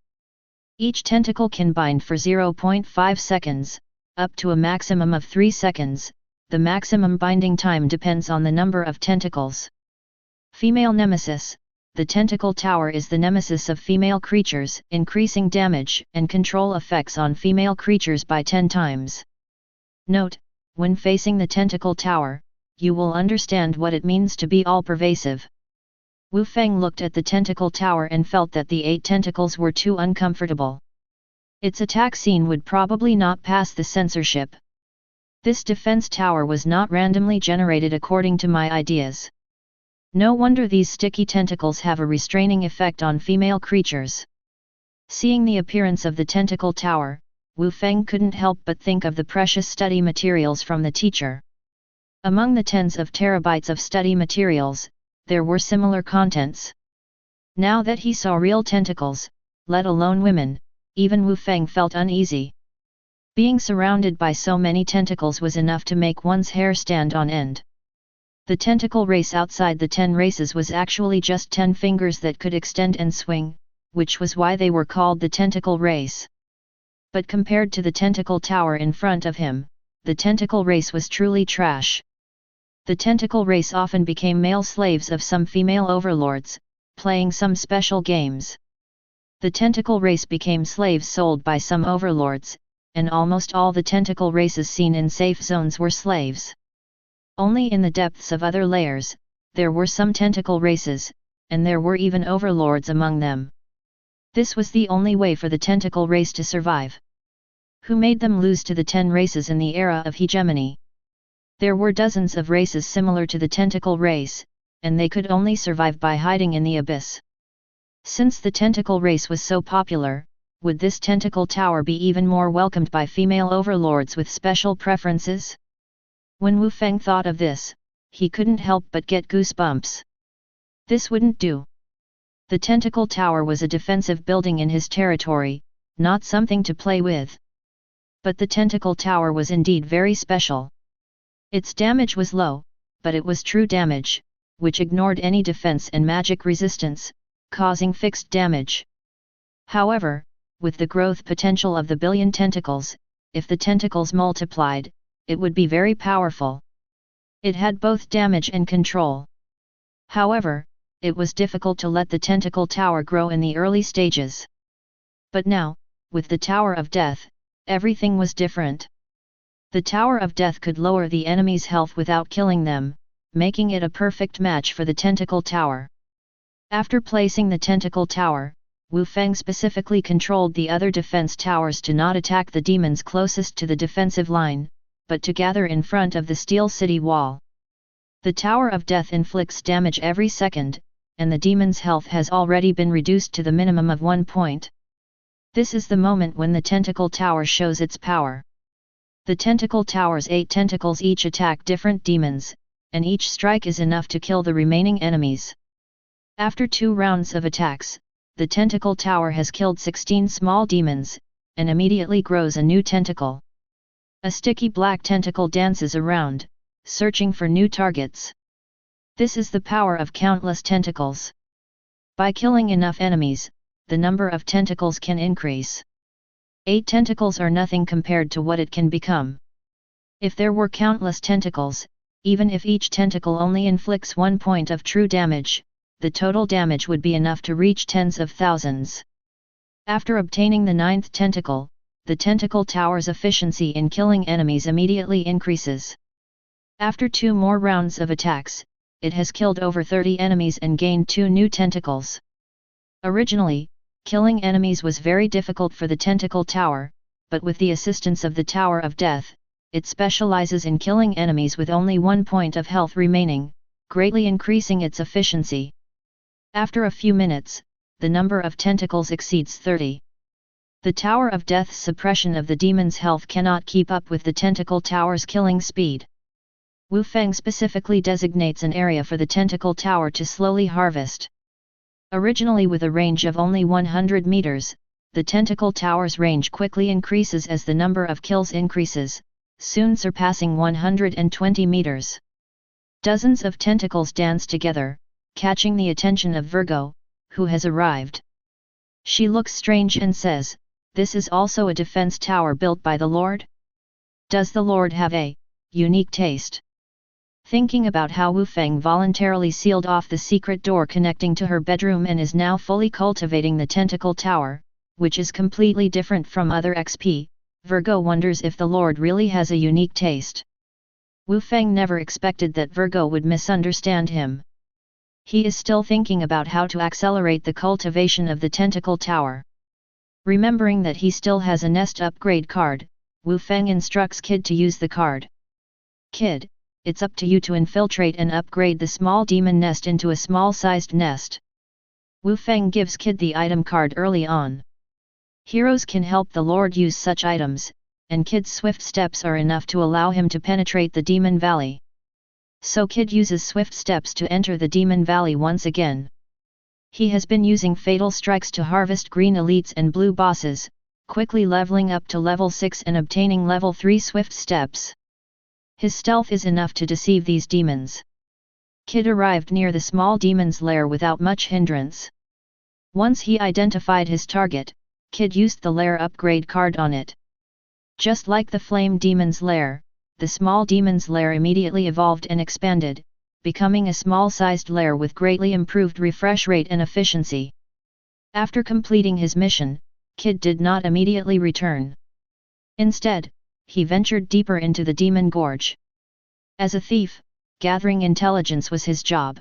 Each tentacle can bind for 0.5 seconds, up to a maximum of 3 seconds. The maximum binding time depends on the number of tentacles. Female Nemesis. The tentacle tower is the nemesis of female creatures, increasing damage and control effects on female creatures by 10 times. Note: when facing the tentacle tower, you will understand what it means to be all-pervasive. Wu Feng looked at the tentacle tower and felt that the 8 tentacles were too uncomfortable. Its attack scene would probably not pass the censorship. This defense tower was not randomly generated according to my ideas. No wonder these sticky tentacles have a restraining effect on female creatures. Seeing the appearance of the tentacle tower, Wu Feng couldn't help but think of the precious study materials from the teacher. Among the tens of terabytes of study materials, there were similar contents. Now that he saw real tentacles, let alone women, even Wu Feng felt uneasy. Being surrounded by so many tentacles was enough to make one's hair stand on end. The tentacle race outside the 10 races was actually just 10 fingers that could extend and swing, which was why they were called the tentacle race. But compared to the tentacle tower in front of him, the tentacle race was truly trash. The tentacle race often became male slaves of some female overlords, playing some special games. The tentacle race became slaves sold by some overlords, and almost all the tentacle races seen in safe zones were slaves. Only in the depths of other layers, there were some tentacle races, and there were even overlords among them. This was the only way for the tentacle race to survive. Who made them lose to the 10 races in the era of hegemony? There were dozens of races similar to the tentacle race, and they could only survive by hiding in the abyss. Since the tentacle race was so popular, would this tentacle tower be even more welcomed by female overlords with special preferences? When Wu Feng thought of this, he couldn't help but get goosebumps. This wouldn't do. The tentacle tower was a defensive building in his territory, not something to play with. But the tentacle tower was indeed very special. Its damage was low, but it was true damage, which ignored any defense and magic resistance, causing fixed damage. However, with the growth potential of the billion tentacles, if the tentacles multiplied, it would be very powerful. It had both damage and control. However, it was difficult to let the tentacle tower grow in the early stages. But now, with the Tower of Death, everything was different. The Tower of Death could lower the enemy's health without killing them, making it a perfect match for the tentacle tower. After placing the tentacle tower, Wu Feng specifically controlled the other defense towers to not attack the demons closest to the defensive line, but to gather in front of the Steel City wall. The Tower of Death inflicts damage every second, and the demon's health has already been reduced to the minimum of 1 point. This is the moment when the tentacle tower shows its power. The tentacle tower's 8 tentacles each attack different demons, and each strike is enough to kill the remaining enemies. After 2 rounds of attacks, the tentacle tower has killed 16 small demons, and immediately grows a new tentacle. A sticky black tentacle dances around, searching for new targets. This is the power of countless tentacles. By killing enough enemies, the number of tentacles can increase. 8 tentacles are nothing compared to what it can become. If there were countless tentacles, even if each tentacle only inflicts 1 point of true damage, the total damage would be enough to reach tens of thousands. After obtaining the 9th tentacle, the tentacle tower's efficiency in killing enemies immediately increases. After 2 more rounds of attacks, it has killed over 30 enemies and gained 2 new tentacles. Originally, killing enemies was very difficult for the tentacle tower, but with the assistance of the Tower of Death, it specializes in killing enemies with only 1 point of health remaining, greatly increasing its efficiency. After a few minutes, the number of tentacles exceeds 30. The Tower of Death's suppression of the demon's health cannot keep up with the tentacle tower's killing speed. Wu Feng specifically designates an area for the tentacle tower to slowly harvest. Originally with a range of only 100 meters, the tentacle tower's range quickly increases as the number of kills increases, soon surpassing 120 meters. Dozens of tentacles dance together, catching the attention of Virgo, who has arrived. She looks strange and says, "This is also a defense tower built by the Lord? Does the Lord have a unique taste?" Thinking about how Wu Feng voluntarily sealed off the secret door connecting to her bedroom and is now fully cultivating the tentacle tower, which is completely different from other XP, Virgo wonders if the Lord really has a unique taste. Wu Feng never expected that Virgo would misunderstand him. He is still thinking about how to accelerate the cultivation of the tentacle tower. Remembering that he still has a nest upgrade card, Wu Feng instructs Kid to use the card. "Kid, it's up to you to infiltrate and upgrade the small demon nest into a small-sized nest." Wu Feng gives Kid the item card early on. Heroes can help the Lord use such items, and Kid's swift steps are enough to allow him to penetrate the Demon Valley. So Kid uses swift steps to enter the Demon Valley once again. He has been using fatal strikes to harvest green elites and blue bosses, quickly leveling up to level 6 and obtaining level 3 swift steps. His stealth is enough to deceive these demons. Kid arrived near the small demon's lair without much hindrance. Once he identified his target, Kid used the lair upgrade card on it. Just like the flame demon's lair, the small demon's lair immediately evolved and expanded, becoming a small-sized lair with greatly improved refresh rate and efficiency. After completing his mission, Kid did not immediately return. Instead, he ventured deeper into the Demon Gorge. As a thief, gathering intelligence was his job.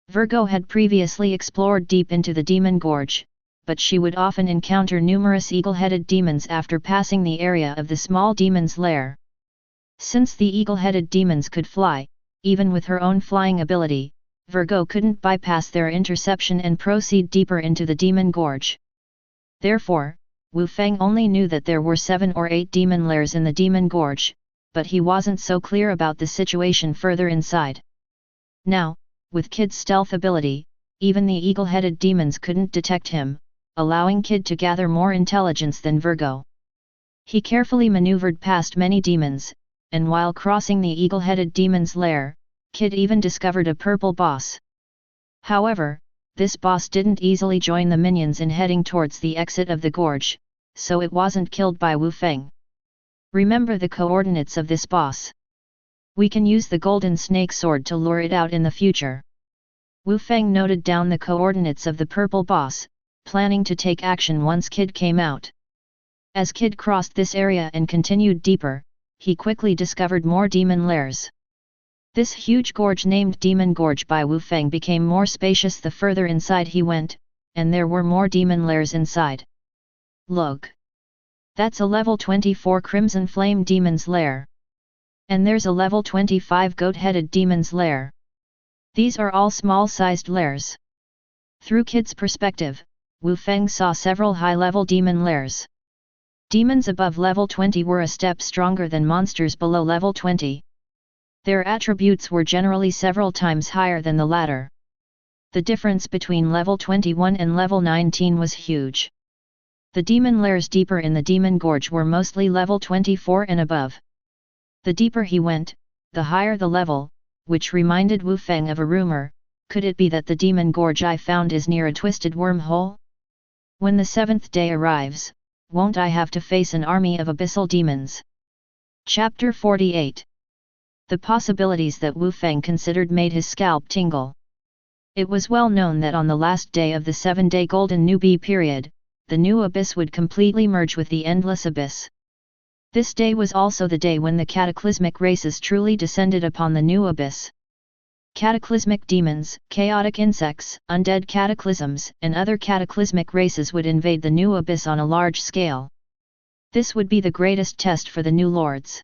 Virgo had previously explored deep into the Demon Gorge, but she would often encounter numerous eagle-headed demons after passing the area of the small demon's lair. Since the eagle-headed demons could fly, even with her own flying ability, Virgo couldn't bypass their interception and proceed deeper into the Demon Gorge. Therefore, Wu Feng only knew that there were 7 or 8 demon lairs in the Demon Gorge, but he wasn't so clear about the situation further inside. Now, with Kid's stealth ability, even the eagle-headed demons couldn't detect him, allowing Kid to gather more intelligence than Virgo. He carefully maneuvered past many demons, and while crossing the eagle-headed demon's lair, Kid even discovered a purple boss. However, this boss didn't easily join the minions in heading towards the exit of the gorge, so it wasn't killed by Wu Feng. Remember the coordinates of this boss. We can use the golden snake sword to lure it out in the future. Wu Feng noted down the coordinates of the purple boss, planning to take action once Kid came out. As Kid crossed this area and continued deeper, he quickly discovered more demon lairs. This huge gorge named Demon Gorge by Wu Feng became more spacious the further inside he went, and there were more demon lairs inside. Look! That's a level 24 Crimson Flame Demon's lair. And there's a level 25 Goat-headed Demon's lair. These are all small-sized lairs. Through Kid's perspective, Wu Feng saw several high-level demon lairs. Demons above level 20 were a step stronger than monsters below level 20. Their attributes were generally several times higher than the latter. The difference between level 21 and level 19 was huge. The demon lairs deeper in the Demon Gorge were mostly level 24 and above. The deeper he went, the higher the level, which reminded Wu Feng of a rumor: could it be that the Demon Gorge I found is near a twisted wormhole? When the 7th day arrives, won't I have to face an army of abyssal demons? Chapter 48. The possibilities that Wu Feng considered made his scalp tingle. It was well known that on the last day of the 7-day Golden Newbie period, the new abyss would completely merge with the Endless Abyss. This day was also the day when the cataclysmic races truly descended upon the new abyss. Cataclysmic demons, chaotic insects, undead cataclysms, and other cataclysmic races would invade the new abyss on a large scale. This would be the greatest test for the new lords.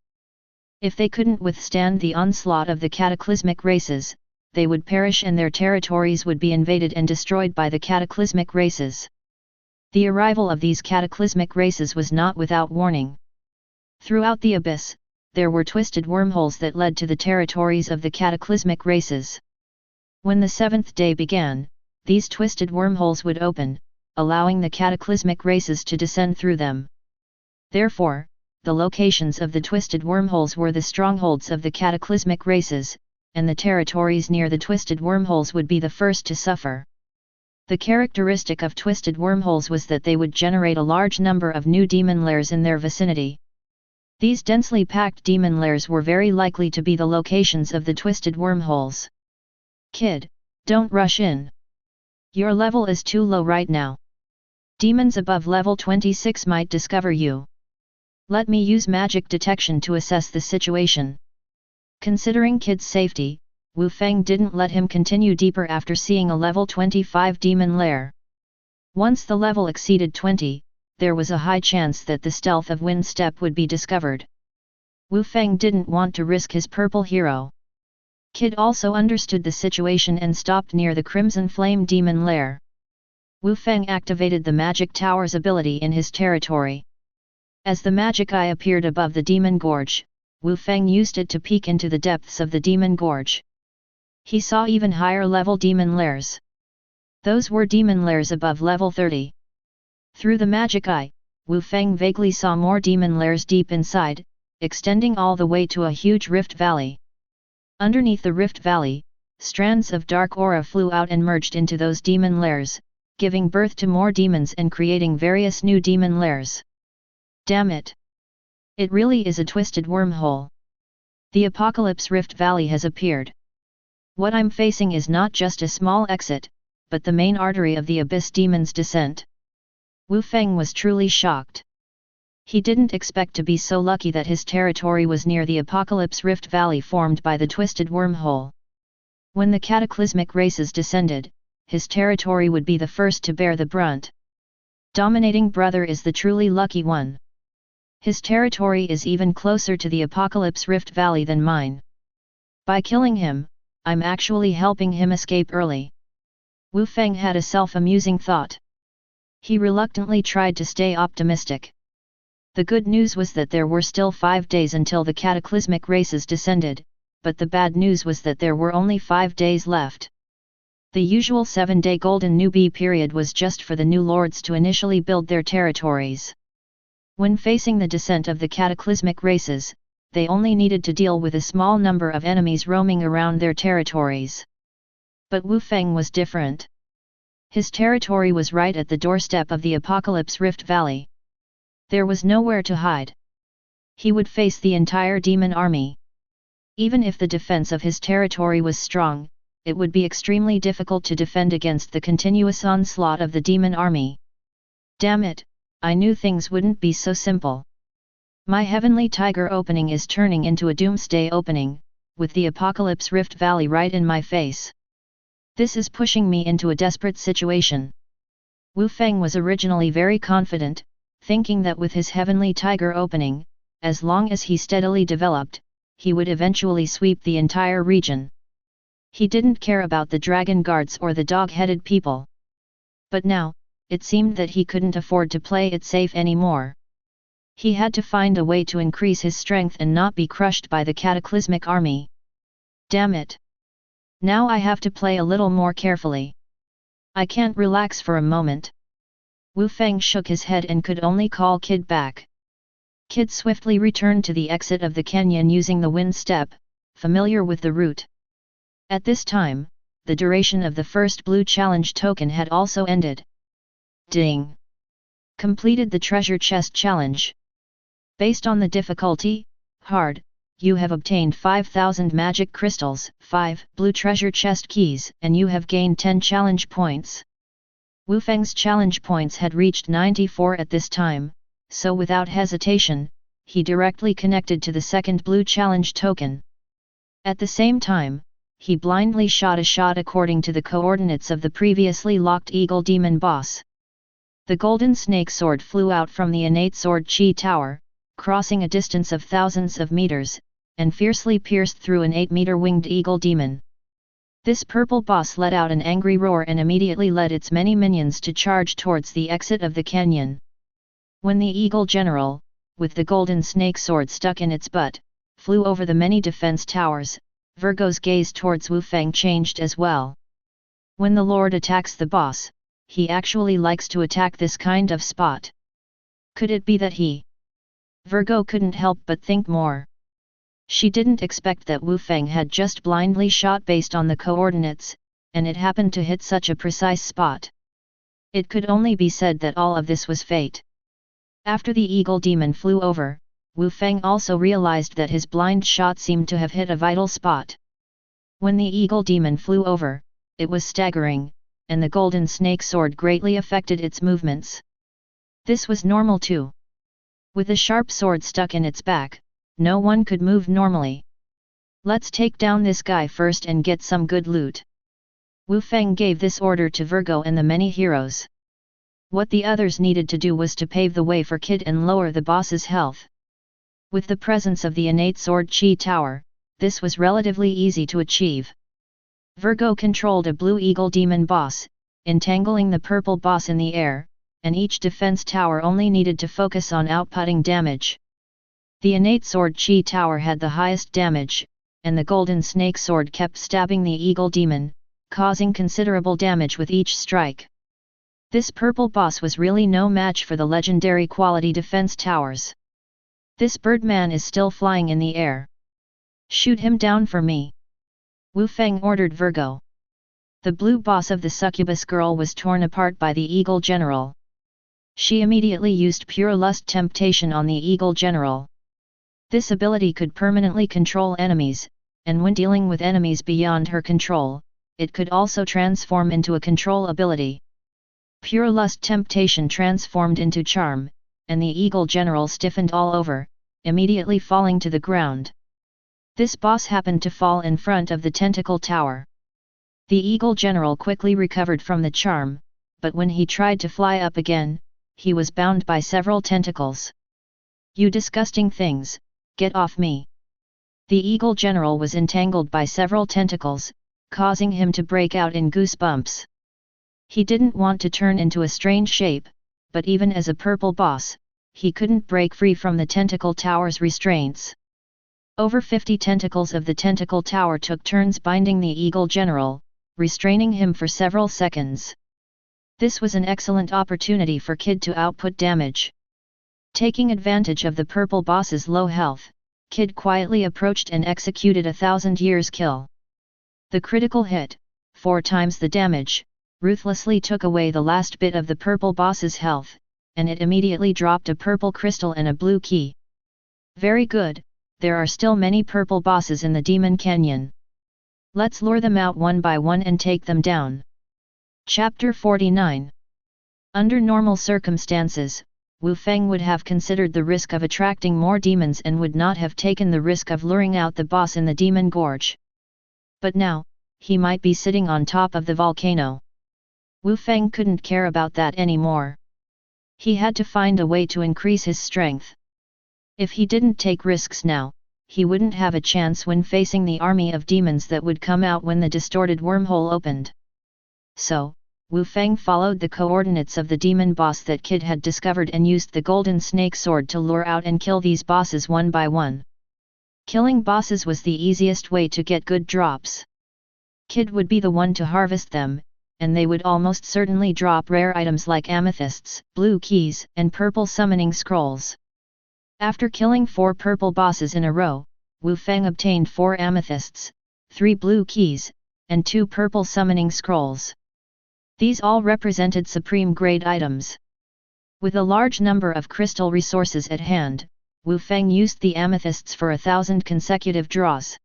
If they couldn't withstand the onslaught of the cataclysmic races, they would perish and their territories would be invaded and destroyed by the cataclysmic races. The arrival of these cataclysmic races was not without warning. Throughout the abyss, there were twisted wormholes that led to the territories of the cataclysmic races. When the seventh day began, these twisted wormholes would open, allowing the cataclysmic races to descend through them. Therefore, the locations of the twisted wormholes were the strongholds of the cataclysmic races, and the territories near the twisted wormholes would be the first to suffer. The characteristic of twisted wormholes was that they would generate a large number of new demon lairs in their vicinity. These densely packed demon lairs were very likely to be the locations of the twisted wormholes. Kid, don't rush in. Your level is too low right now. Demons above level 26 might discover you. Let me use magic detection to assess the situation. Considering Kid's safety, Wu Feng didn't let him continue deeper after seeing a level 25 demon lair. Once the level exceeded 20, there was a high chance that the stealth of Wind Step would be discovered. Wu Feng didn't want to risk his purple hero. Kid also understood the situation and stopped near the Crimson Flame demon lair. Wu Feng activated the Magic Tower's ability in his territory. As the magic eye appeared above the demon gorge, Wu Feng used it to peek into the depths of the demon gorge. He saw even higher level demon lairs. Those were demon lairs above level 30. Through the magic eye, Wu Feng vaguely saw more demon lairs deep inside, extending all the way to a huge rift valley. Underneath the rift valley, strands of dark aura flew out and merged into those demon lairs, giving birth to more demons and creating various new demon lairs. Damn it! It really is a twisted wormhole. The Apocalypse Rift Valley has appeared. What I'm facing is not just a small exit, but the main artery of the Abyss Demon's descent. Wu Feng was truly shocked. He didn't expect to be so lucky that his territory was near the Apocalypse Rift Valley formed by the twisted wormhole. When the cataclysmic races descended, his territory would be the first to bear the brunt. Dominating Brother is the truly lucky one. His territory is even closer to the Apocalypse Rift Valley than mine. By killing him, I'm actually helping him escape early. Wu Feng had a self-amusing thought. He reluctantly tried to stay optimistic. The good news was that there were still 5 days until the cataclysmic races descended, but the bad news was that there were only 5 days left. The usual 7-day golden newbie period was just for the new lords to initially build their territories. When facing the descent of the cataclysmic races, they only needed to deal with a small number of enemies roaming around their territories. But Wu Feng was different. His territory was right at the doorstep of the Apocalypse Rift Valley. There was nowhere to hide. He would face the entire demon army. Even if the defense of his territory was strong, it would be extremely difficult to defend against the continuous onslaught of the demon army. Damn it, I knew things wouldn't be so simple. My Heavenly Tiger opening is turning into a doomsday opening, with the Apocalypse Rift Valley right in my face. This is pushing me into a desperate situation. Wu Feng was originally very confident, thinking that with his Heavenly Tiger opening, as long as he steadily developed, he would eventually sweep the entire region. He didn't care about the dragon guards or the dog-headed people. But now, it seemed that he couldn't afford to play it safe anymore. He had to find a way to increase his strength and not be crushed by the cataclysmic army. Damn it! Now I have to play a little more carefully. I can't relax for a moment. Wu Feng shook his head and could only call Kid back. Kid swiftly returned to the exit of the canyon using the wind step, familiar with the route. At this time, the duration of the first blue challenge token had also ended. Ding! Completed the treasure chest challenge. Based on the difficulty, hard, you have obtained 5,000 magic crystals, 5 blue treasure chest keys, and you have gained 10 challenge points. Wu Feng's challenge points had reached 94 at this time, so without hesitation, he directly connected to the second blue challenge token. At the same time, he blindly shot a shot according to the coordinates of the previously locked Eagle Demon boss. The golden snake sword flew out from the innate sword chi tower, crossing a distance of thousands of meters, and fiercely pierced through an 8-meter winged eagle demon. This purple boss let out an angry roar and immediately led its many minions to charge towards the exit of the canyon. When the eagle general, with the golden snake sword stuck in its butt, flew over the many defense towers, Virgo's gaze towards Wu Feng changed as well. When the lord attacks the boss, he actually likes to attack this kind of spot. Could it be that he? Virgo couldn't help but think more. She didn't expect that Wu Feng had just blindly shot based on the coordinates, and it happened to hit such a precise spot. It could only be said that all of this was fate. After the eagle demon flew over, Wu Feng also realized that his blind shot seemed to have hit a vital spot. When the eagle demon flew over, it was staggering, and the golden snake sword greatly affected its movements. This was normal too. With a sharp sword stuck in its back, no one could move normally. Let's take down this guy first and get some good loot. Wu Feng gave this order to Virgo and the many heroes. What the others needed to do was to pave the way for Kid and lower the boss's health. With the presence of the innate sword chi tower, this was relatively easy to achieve. Virgo controlled a blue eagle demon boss, entangling the purple boss in the air, and each defense tower only needed to focus on outputting damage. The innate sword chi tower had the highest damage, and the golden snake sword kept stabbing the eagle demon, causing considerable damage with each strike. This purple boss was really no match for the legendary quality defense towers. This birdman is still flying in the air. Shoot him down for me. Wu Feng ordered Virgo. The blue boss of the succubus girl was torn apart by the eagle general. She immediately used pure lust temptation on the eagle general. This ability could permanently control enemies, and when dealing with enemies beyond her control, it could also transform into a control ability. Pure lust temptation transformed into charm, and the eagle general stiffened all over, immediately falling to the ground. This boss happened to fall in front of the tentacle tower. The eagle general quickly recovered from the charm, but when he tried to fly up again, he was bound by several tentacles. You disgusting things, get off me! The eagle general was entangled by several tentacles, causing him to break out in goosebumps. He didn't want to turn into a strange shape, but even as a purple boss, he couldn't break free from the tentacle tower's restraints. Over 50 tentacles of the tentacle tower took turns binding the eagle general, restraining him for several seconds. This was an excellent opportunity for Kid to output damage. Taking advantage of the purple boss's low health, Kid quietly approached and executed a 1,000 years kill. The critical hit, 4 times the damage, ruthlessly took away the last bit of the purple boss's health, and it immediately dropped a purple crystal and a blue key. Very good, there are still many purple bosses in the Demon Canyon. Let's lure them out one by one and take them down. Chapter 49. Under normal circumstances, Wu Feng would have considered the risk of attracting more demons and would not have taken the risk of luring out the boss in the Demon Gorge. But now, he might be sitting on top of the volcano. Wu Feng couldn't care about that anymore. He had to find a way to increase his strength. If he didn't take risks now, he wouldn't have a chance when facing the army of demons that would come out when the distorted wormhole opened. So, Wu Feng followed the coordinates of the demon boss that Kid had discovered and used the golden snake sword to lure out and kill these bosses one by one. Killing bosses was the easiest way to get good drops. Kid would be the one to harvest them, and they would almost certainly drop rare items like amethysts, blue keys, and purple summoning scrolls. After killing 4 purple bosses in a row, Wu Feng obtained 4 amethysts, 3 blue keys, and 2 purple summoning scrolls. These all represented supreme-grade items. With a large number of crystal resources at hand, Wu Feng used the amethysts for 1,000 consecutive draws.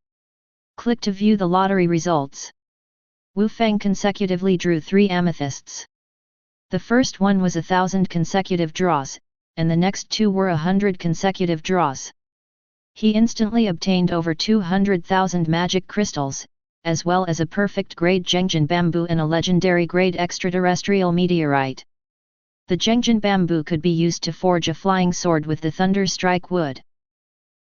Click to view the lottery results. Wu Feng consecutively drew 3 amethysts. The first one was 1,000 consecutive draws, and the next 2 were 100 consecutive draws. He instantly obtained over 200,000 magic crystals, as well as a perfect grade Zhengjin bamboo and a legendary grade extraterrestrial meteorite. The Zhengjin bamboo could be used to forge a flying sword with the thunder strike wood.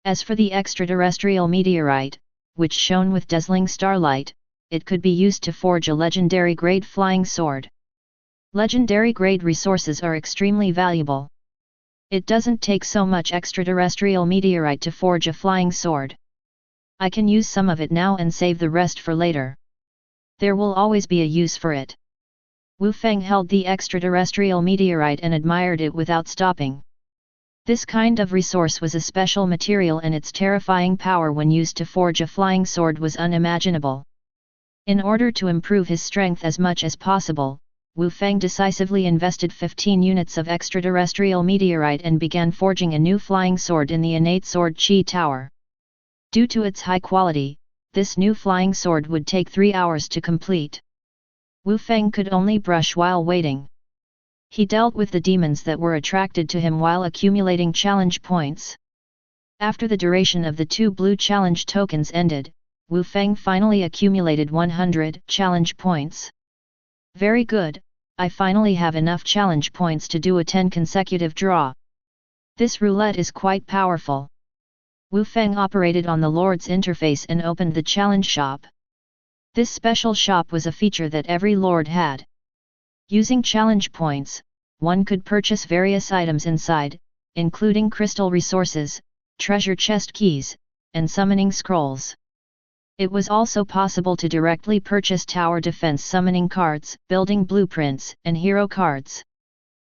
As for the extraterrestrial meteorite, which shone with dazzling starlight, it could be used to forge a legendary grade flying sword. Legendary grade resources are extremely valuable. It doesn't take so much extraterrestrial meteorite to forge a flying sword. I can use some of it now and save the rest for later. There will always be a use for it. Wu Feng held the extraterrestrial meteorite and admired it without stopping. This kind of resource was a special material and its terrifying power when used to forge a flying sword was unimaginable. In order to improve his strength as much as possible, Wu Feng decisively invested 15 units of extraterrestrial meteorite and began forging a new flying sword in the innate sword Qi Tower. Due to its high quality, this new flying sword would take 3 hours to complete. Wu Feng could only brush while waiting. He dealt with the demons that were attracted to him while accumulating challenge points. After the duration of the 2 blue challenge tokens ended, Wu Feng finally accumulated 100 challenge points. Very good, I finally have enough challenge points to do a 10 consecutive draw. This roulette is quite powerful. Wu Feng operated on the Lord's interface and opened the challenge shop. This special shop was a feature that every Lord had. Using challenge points, one could purchase various items inside, including crystal resources, treasure chest keys, and summoning scrolls. It was also possible to directly purchase tower defense summoning cards, building blueprints, and hero cards.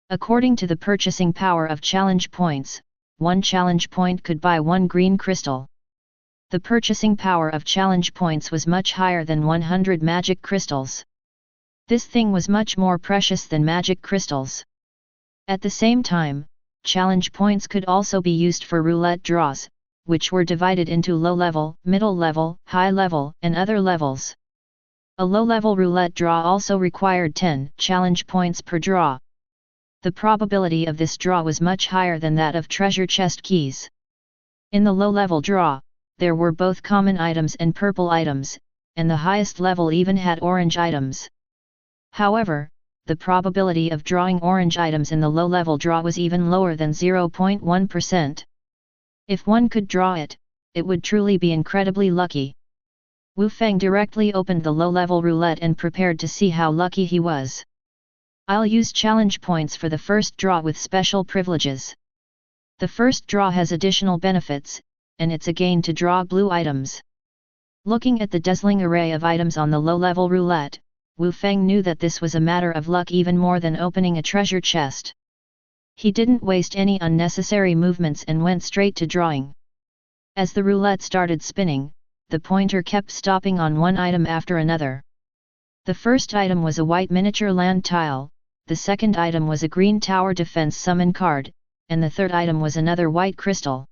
According to the purchasing power of challenge points, 1 challenge point could buy 1 green crystal. The purchasing power of challenge points was much higher than 100 magic crystals. This thing was much more precious than magic crystals. At the same time, challenge points could also be used for roulette draws, which were divided into low level, middle level, high level, and other levels. A low level roulette draw also required 10 challenge points per draw. The probability of this draw was much higher than that of treasure chest keys. In the low level draw, there were both common items and purple items, and the highest level even had orange items. However, the probability of drawing orange items in the low level draw was even lower than 0.1%. If one could draw it, it would truly be incredibly lucky. Wu Feng directly opened the low-level roulette and prepared to see how lucky he was. I'll use challenge points for the first draw with special privileges. The first draw has additional benefits, and it's a gain to draw blue items. Looking at the dazzling array of items on the low-level roulette, Wu Feng knew that this was a matter of luck even more than opening a treasure chest. He didn't waste any unnecessary movements and went straight to drawing. As the roulette started spinning, the pointer kept stopping on one item after another. The first item was a white miniature land tile, the second item was a green tower defense summon card, and the third item was another white crystal.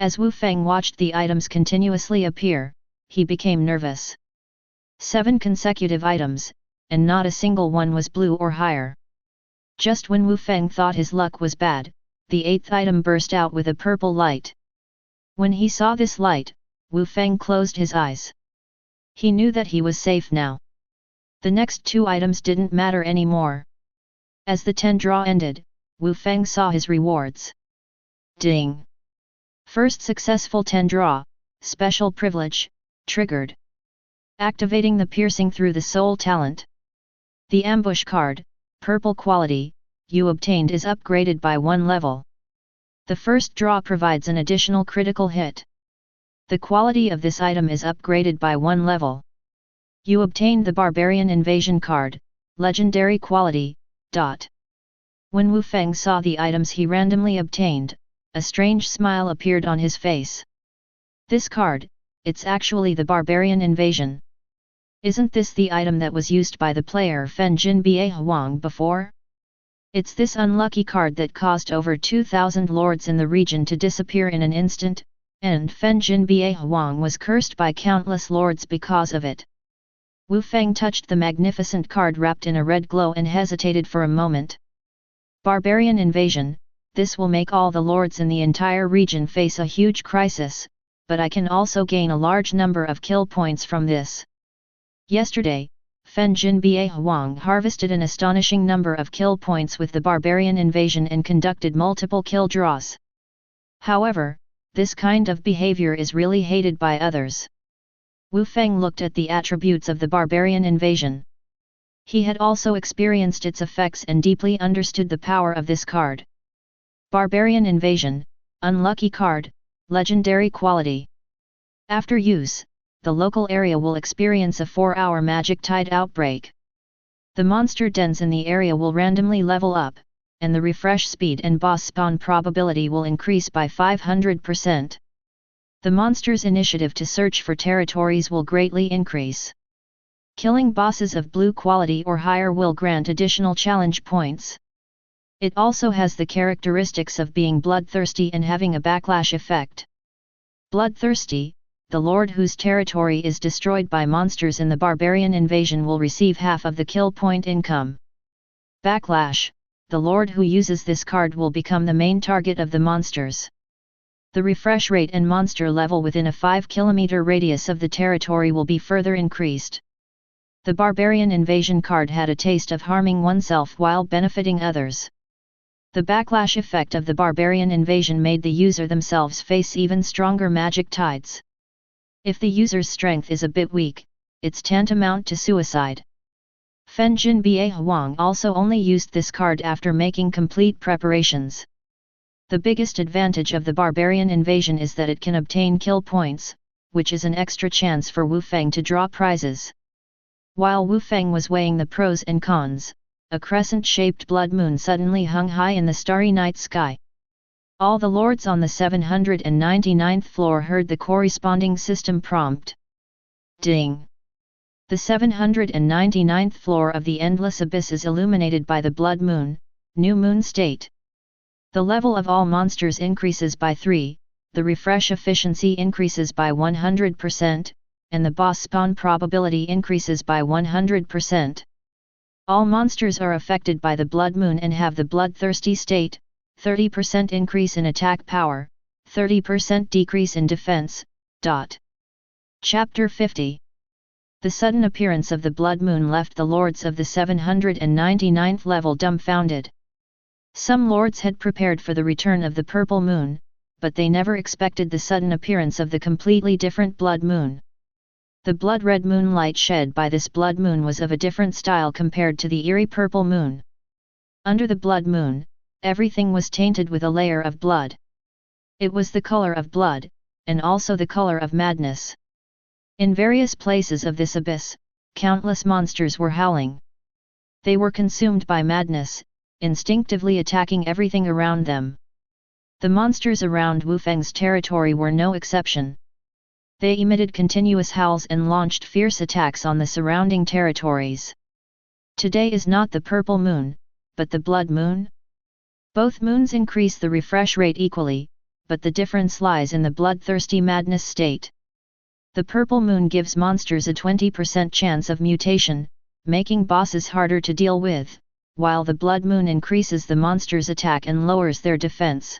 As Wu Feng watched the items continuously appear, he became nervous. 7 consecutive items, and not a single one was blue or higher. Just when Wu Feng thought his luck was bad, the 8th item burst out with a purple light. When he saw this light, Wu Feng closed his eyes. He knew that he was safe now. The next 2 items didn't matter anymore. As the 10 draw ended, Wu Feng saw his rewards. Ding! First successful 10 draw, special privilege, triggered. Activating the piercing through the soul talent. The ambush card, purple quality, you obtained is upgraded by 1 level. The first draw provides an additional critical hit. The quality of this item is upgraded by 1 level. You obtained the Barbarian Invasion card, legendary quality, ... When Wu Feng saw the items he randomly obtained, a strange smile appeared on his face. This card, it's actually the Barbarian Invasion. Isn't this the item that was used by the player Fen Jinbei Huang before? It's this unlucky card that caused over 2,000 lords in the region to disappear in an instant, and Fen Jinbei Huang was cursed by countless lords because of it. Wu Feng touched the magnificent card wrapped in a red glow and hesitated for a moment. Barbarian Invasion, this will make all the lords in the entire region face a huge crisis, but I can also gain a large number of kill points from this. Yesterday, Fen Jinbei Huang harvested an astonishing number of kill points with the Barbarian Invasion and conducted multiple kill draws. However, this kind of behavior is really hated by others. Wu Feng looked at the attributes of the barbarian invasion. He had also experienced its effects and deeply understood the power of this card. Barbarian Invasion, unlucky card, legendary quality. After use, the local area will experience a 4-hour magic tide outbreak. The monster dens in the area will randomly level up, and the refresh speed and boss spawn probability will increase by 500%. The monster's initiative to search for territories will greatly increase. Killing bosses of blue quality or higher will grant additional challenge points. It also has the characteristics of being bloodthirsty and having a backlash effect. Bloodthirsty, the lord whose territory is destroyed by monsters in the barbarian invasion will receive half of the kill point income. Backlash, the lord who uses this card will become the main target of the monsters. The refresh rate and monster level within a 5 km radius of the territory will be further increased. The barbarian invasion card had a taste of harming oneself while benefiting others. The backlash effect of the barbarian invasion made the user themselves face even stronger magic tides. If the user's strength is a bit weak, it's tantamount to suicide. Fen Jin Bia Huang also only used this card after making complete preparations. The biggest advantage of the barbarian invasion is that it can obtain kill points, which is an extra chance for Wu Feng to draw prizes. While Wu Feng was weighing the pros and cons, a crescent-shaped blood moon suddenly hung high in the starry night sky. All the lords on the 799th floor heard the corresponding system prompt. Ding! The 799th floor of the endless abyss is illuminated by the blood moon, new moon state. The level of all monsters increases by 3, the refresh efficiency increases by 100%, and the boss spawn probability increases by 100%. All monsters are affected by the blood moon and have the bloodthirsty state, 30% increase in attack power, 30% decrease in defense. Chapter 50. The sudden appearance of the blood moon left the lords of the 799th level dumbfounded. Some lords had prepared for the return of the purple moon, but they never expected the sudden appearance of the completely different blood moon. The blood-red moonlight shed by this blood moon was of a different style compared to the eerie purple moon. Under the blood moon, everything was tainted with a layer of blood. It was the color of blood, and also the color of madness. In various places of this abyss, countless monsters were howling. They were consumed by madness, instinctively attacking everything around them. The monsters around Wu Feng's territory were no exception. They emitted continuous howls and launched fierce attacks on the surrounding territories. Today is not the purple moon, but the blood moon. Both moons increase the refresh rate equally, but the difference lies in the bloodthirsty madness state. The purple moon gives monsters a 20% chance of mutation, making bosses harder to deal with, while the blood moon increases the monster's attack and lowers their defense.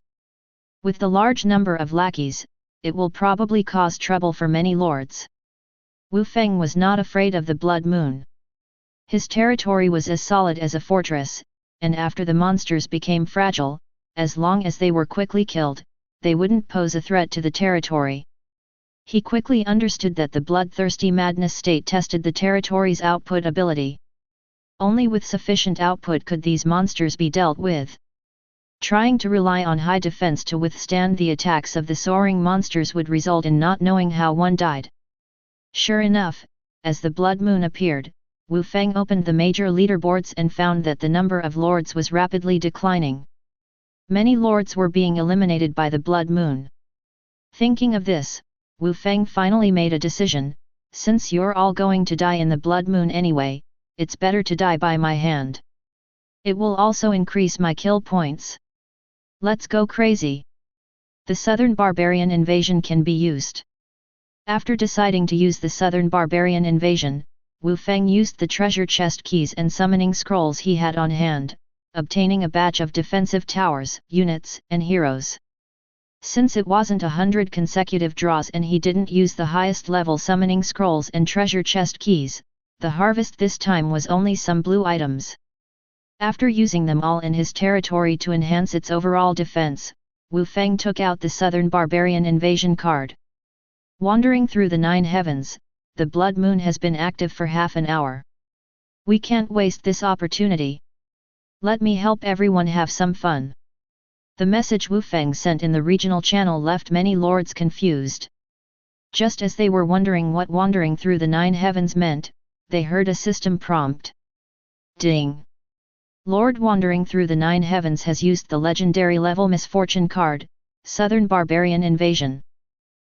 With the large number of lackeys, it will probably cause trouble for many lords. Wu Feng was not afraid of the blood moon. His territory was as solid as a fortress, and after the monsters became fragile, as long as they were quickly killed, they wouldn't pose a threat to the territory. He quickly understood that the bloodthirsty madness state tested the territory's output ability. Only with sufficient output could these monsters be dealt with. Trying to rely on high defense to withstand the attacks of the soaring monsters would result in not knowing how one died. Sure enough, as the blood moon appeared, Wu Feng opened the major leaderboards and found that the number of lords was rapidly declining. Many lords were being eliminated by the blood moon. Thinking of this, Wu Feng finally made a decision: since you're all going to die in the blood moon anyway, it's better to die by my hand. It will also increase my kill points. Let's go crazy. The Southern Barbarian Invasion can be used. After deciding to use the Southern Barbarian Invasion, Wu Feng used the treasure chest keys and summoning scrolls he had on hand, obtaining a batch of defensive towers, units, and heroes. Since it wasn't 100 consecutive draws and he didn't use the highest level summoning scrolls and treasure chest keys, the harvest this time was only some blue items. After using them all in his territory to enhance its overall defense, Wu Feng took out the Southern Barbarian Invasion card. Wandering through the 9 heavens, the blood moon has been active for half an hour. We can't waste this opportunity. Let me help everyone have some fun. The message Wu Feng sent in the regional channel left many lords confused. Just as they were wondering what wandering through the 9 heavens meant, they heard a system prompt. Ding! Lord wandering through the 9 heavens has used the legendary level misfortune card, Southern Barbarian Invasion.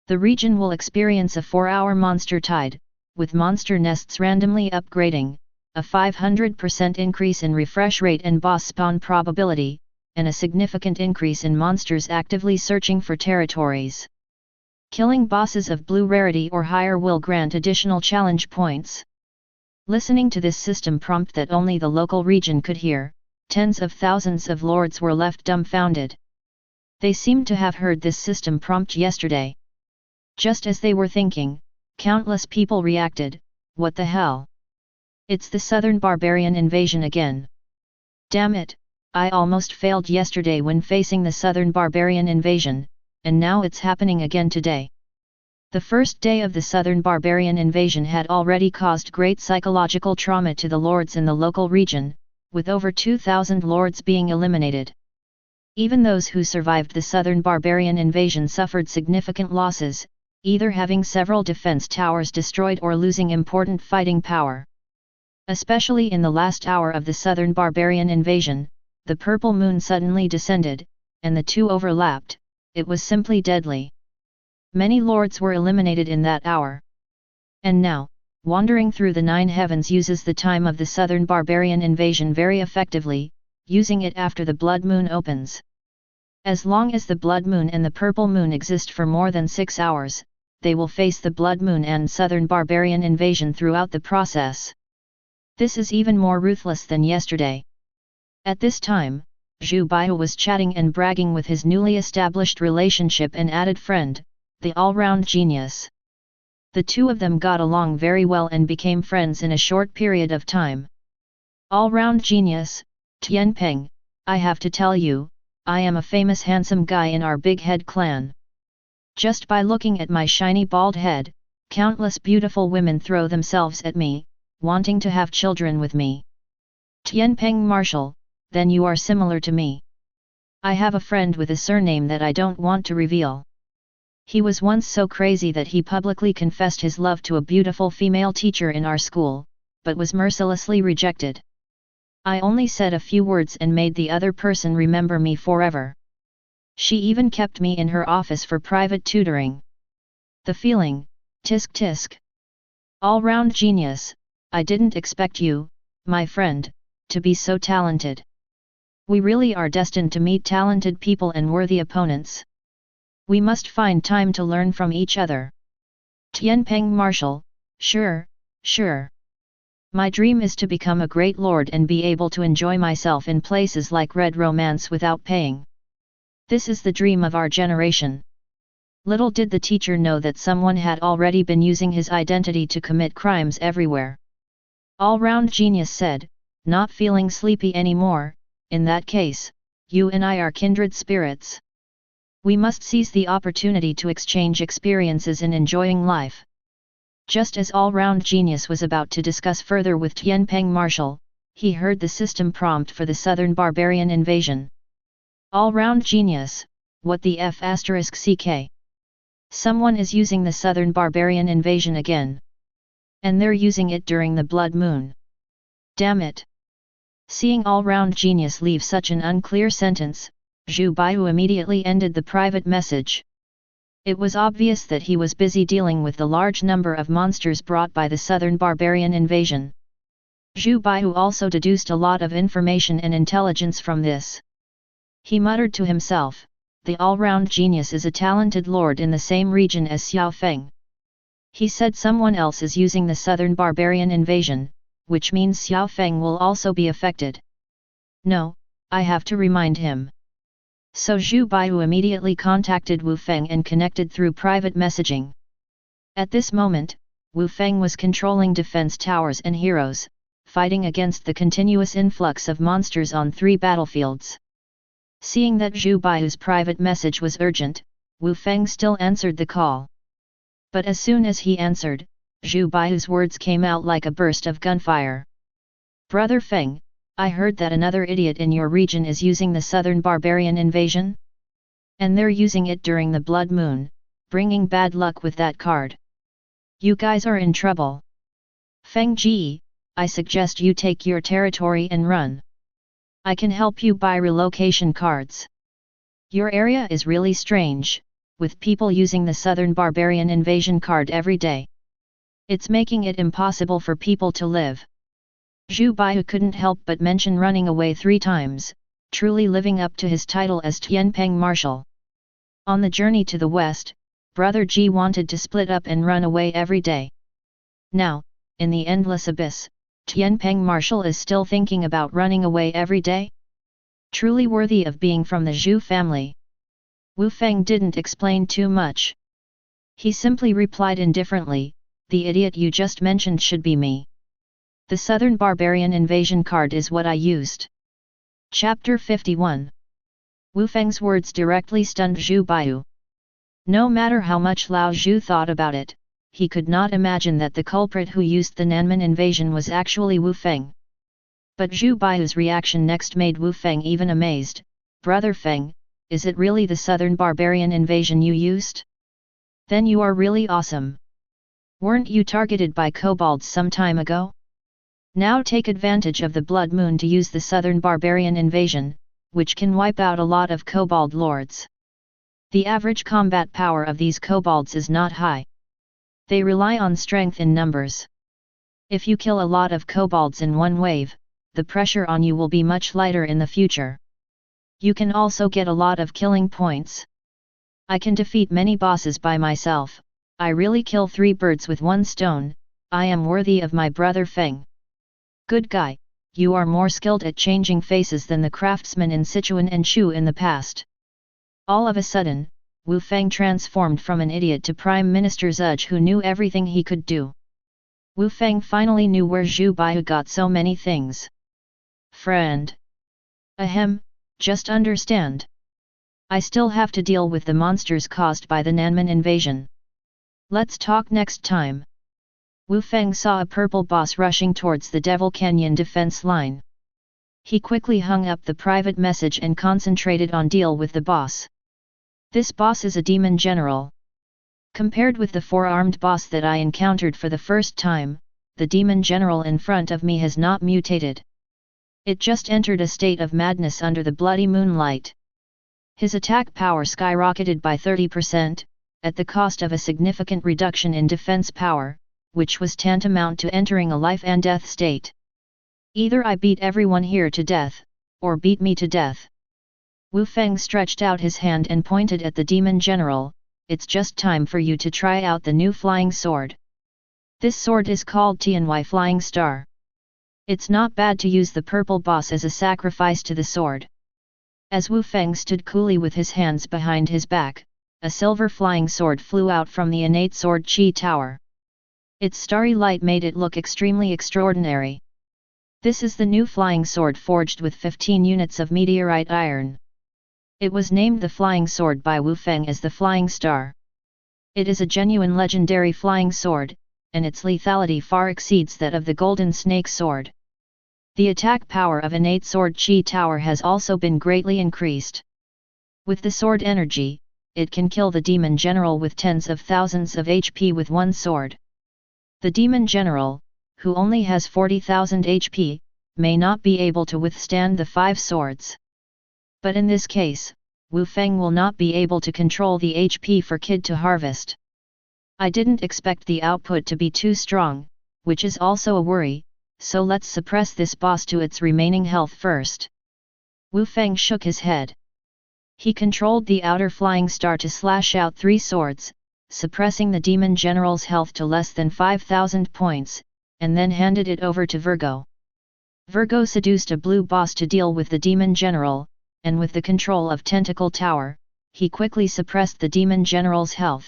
The region will experience a 4-hour monster tide, with monster nests randomly upgrading, a 500% increase in refresh rate and boss spawn probability, and a significant increase in monsters actively searching for territories. Killing bosses of blue rarity or higher will grant additional challenge points. Listening to this system prompt that only the local region could hear, tens of thousands of lords were left dumbfounded. They seemed to have heard this system prompt yesterday. Just as they were thinking, countless people reacted, "What the hell? It's the Southern Barbarian Invasion again. Damn it, I almost failed yesterday when facing the Southern Barbarian Invasion, and now it's happening again today." The first day of the Southern Barbarian Invasion had already caused great psychological trauma to the lords in the local region, with over 2,000 lords being eliminated. Even those who survived the Southern Barbarian Invasion suffered significant losses, either having several defense towers destroyed or losing important fighting power. Especially in the last hour of the Southern Barbarian Invasion, the purple moon suddenly descended, and the two overlapped. It was simply deadly. Many lords were eliminated in that hour. And now, wandering through the 9 heavens uses the time of the Southern Barbarian Invasion very effectively, using it after the blood moon opens. As long as the blood moon and the purple moon exist for more than 6 hours, they will face the blood moon and Southern Barbarian Invasion throughout the process. This is even more ruthless than yesterday. At this time, Zhu Baihu was chatting and bragging with his newly established relationship and added friend, the all-round genius. The two of them got along very well and became friends in a short period of time. All-round genius, Tianpeng, I have to tell you, I am a famous handsome guy in our Big Head clan. Just by looking at my shiny bald head, countless beautiful women throw themselves at me, wanting to have children with me. Tianpeng Marshal, then you are similar to me. I have a friend with a surname that I don't want to reveal. He was once so crazy that he publicly confessed his love to a beautiful female teacher in our school, but was mercilessly rejected. I only said a few words and made the other person remember me forever. She even kept me in her office for private tutoring. The feeling, tisk tisk. All-round genius, I didn't expect you, my friend, to be so talented. We really are destined to meet talented people and worthy opponents. We must find time to learn from each other. Tianpeng Marshal, sure, sure. My dream is to become a great lord and be able to enjoy myself in places like Red Romance without paying. This is the dream of our generation. Little did the teacher know that someone had already been using his identity to commit crimes everywhere. All-round genius said, not feeling sleepy anymore, in that case, you and I are kindred spirits. We must seize the opportunity to exchange experiences in enjoying life. Just as all-round genius was about to discuss further with Tianpeng Marshal, he heard the system prompt for the Southern Barbarian Invasion. All-round genius, what the f***ck? Someone is using the Southern Barbarian Invasion again. And they're using it during the blood moon. Damn it! Seeing all-round genius leave such an unclear sentence, Zhu Baihu immediately ended the private message. It was obvious that he was busy dealing with the large number of monsters brought by the Southern Barbarian Invasion. Zhu Baihu also deduced a lot of information and intelligence from this. He muttered to himself, the all-round genius is a talented lord in the same region as Xiao Feng. He said someone else is using the Southern Barbarian Invasion, which means Xiao Feng will also be affected. No, I have to remind him. So Zhu Baihu immediately contacted Wu Feng and connected through private messaging. At this moment, Wu Feng was controlling defense towers and heroes, fighting against the continuous influx of monsters on 3 battlefields. Seeing that Zhu Baihu's private message was urgent, Wu Feng still answered the call. But as soon as he answered, Zhu Baihu's words came out like a burst of gunfire. Brother Feng, I heard that another idiot in your region is using the southern barbarian invasion? And they're using it during the blood moon, bringing bad luck with that card. You guys are in trouble. Feng Ji, I suggest you take your territory and run. I can help you buy relocation cards. Your area is really strange, with people using the southern barbarian invasion card every day. It's making it impossible for people to live. Zhu Baihu couldn't help but mention running away 3 times, truly living up to his title as Tianpeng Marshal. On the journey to the west, Brother Ji wanted to split up and run away every day. Now, in the endless abyss, Tianpeng Marshal is still thinking about running away every day? Truly worthy of being from the Zhu family. Wu Feng didn't explain too much. He simply replied indifferently, the idiot you just mentioned should be me. The southern barbarian invasion card is what I used. Chapter 51. Wu Feng's words directly stunned Zhu Baihu. No matter how much Lao Zhu thought about it, he could not imagine that the culprit who used the Nanman invasion was actually Wu Feng. But Zhu Baihu's reaction next made Wu Feng even amazed. Brother Feng, is it really the southern barbarian invasion you used? Then you are really awesome. Weren't you targeted by kobolds some time ago? Now take advantage of the blood moon to use the southern barbarian invasion, which can wipe out a lot of kobold lords. The average combat power of these kobolds is not high. They rely on strength in numbers. If you kill a lot of kobolds in one wave, the pressure on you will be much lighter in the future. You can also get a lot of killing points. I can defeat many bosses by myself. I really kill 3 birds with 1 stone. I am worthy of my brother Feng. Good guy, you are more skilled at changing faces than the craftsmen in Sichuan and Shu in the past. All of a sudden, Wu Feng transformed from an idiot to Prime Minister Zhuzh who knew everything he could do. Wu Feng finally knew where Zhu Baihu got so many things. Friend. Ahem, just understand. I still have to deal with the monsters caused by the Nanman invasion. Let's talk next time. Wu Feng saw a purple boss rushing towards the Devil Canyon defense line. He quickly hung up the private message and concentrated on deal with the boss. This boss is a demon general. Compared with the 4-armed boss that I encountered for the first time, the demon general in front of me has not mutated. It just entered a state of madness under the bloody moonlight. His attack power skyrocketed by 30%, at the cost of a significant reduction in defense power, which was tantamount to entering a life and death state. Either I beat everyone here to death, or beat me to death. Wu Feng stretched out his hand and pointed at the demon general. It's just time for you to try out the new flying sword. This sword is called Tianwei Flying Star. It's not bad to use the purple boss as a sacrifice to the sword. As Wu Feng stood coolly with his hands behind his back, a silver flying sword flew out from the innate sword chi tower. Its starry light made it look extremely extraordinary. This is the new flying sword forged with 15 units of meteorite iron. It was named the Flying Sword by Wu Feng as the Flying Star. It is a genuine legendary flying sword, and its lethality far exceeds that of the Golden Snake Sword. The attack power of innate sword chi tower has also been greatly increased. With the sword energy, it can kill the demon general with tens of thousands of HP with one sword. The demon general, who only has 40,000 HP, may not be able to withstand the 5 swords. But in this case, Wu Feng will not be able to control the HP for Kid to harvest. I didn't expect the output to be too strong, which is also a worry, so let's suppress this boss to its remaining health first. Wu Feng shook his head. He controlled the outer flying star to slash out 3 swords, suppressing the demon general's health to less than 5,000 points, and then handed it over to Virgo. Virgo seduced a blue boss to deal with the demon general, and with the control of Tentacle Tower, he quickly suppressed the demon general's health.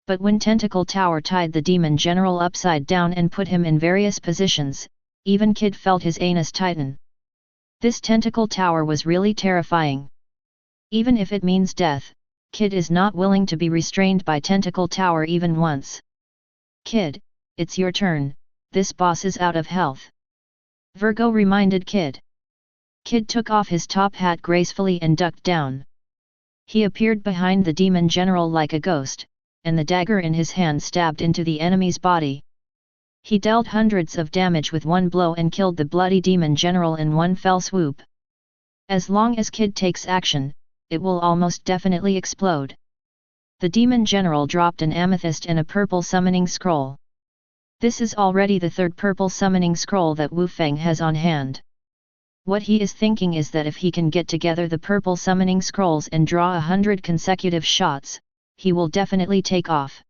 But when Tentacle Tower tied the demon general upside down and put him in various positions, even Kid felt his anus tighten. This Tentacle Tower was really terrifying. Even if it means death, Kid is not willing to be restrained by Tentacle Tower even once. Kid, it's your turn, this boss is out of health. Virgo reminded Kid. Kid took off his top hat gracefully and ducked down. He appeared behind the demon general like a ghost, and the dagger in his hand stabbed into the enemy's body. He dealt hundreds of damage with one blow and killed the bloody demon general in one fell swoop. As long as Kid takes action, it will almost definitely explode. The demon general dropped an amethyst and a purple summoning scroll. This is already the third purple summoning scroll that Wu Feng has on hand. What he is thinking is that if he can get together the purple summoning scrolls and draw 100 consecutive shots, he will definitely take off.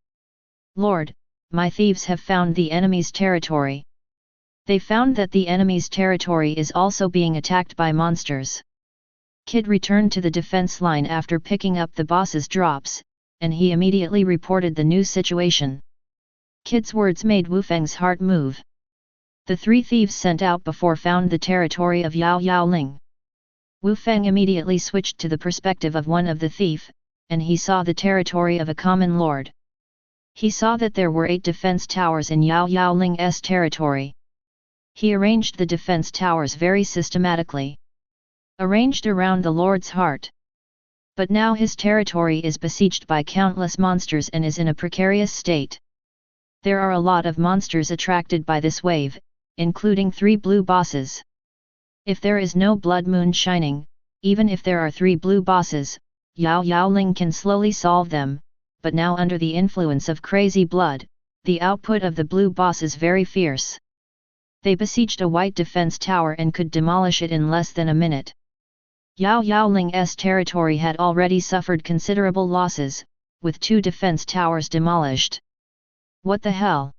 Lord, my thieves have found the enemy's territory. They found that the enemy's territory is also being attacked by monsters. Kid returned to the defense line after picking up the boss's drops, and he immediately reported the new situation. Kid's words made Wu Feng's heart move. The three thieves sent out before found the territory of Yao Ling. Wu Feng immediately switched to the perspective of one of the thief, and he saw the territory of a common lord. He saw that there were 8 defense towers in Yao Ling's territory. He arranged the defense towers very systematically, arranged around the lord's heart. But now his territory is besieged by countless monsters and is in a precarious state. There are a lot of monsters attracted by this wave, including 3 blue bosses. If there is no blood moon shining, even if there are 3 blue bosses, Yao Ling can slowly solve them, but now under the influence of crazy blood, the output of the blue boss is very fierce. They besieged a white defense tower and could demolish it in less than a minute. Yao Ling's territory had already suffered considerable losses, with 2 defense towers demolished. What the hell?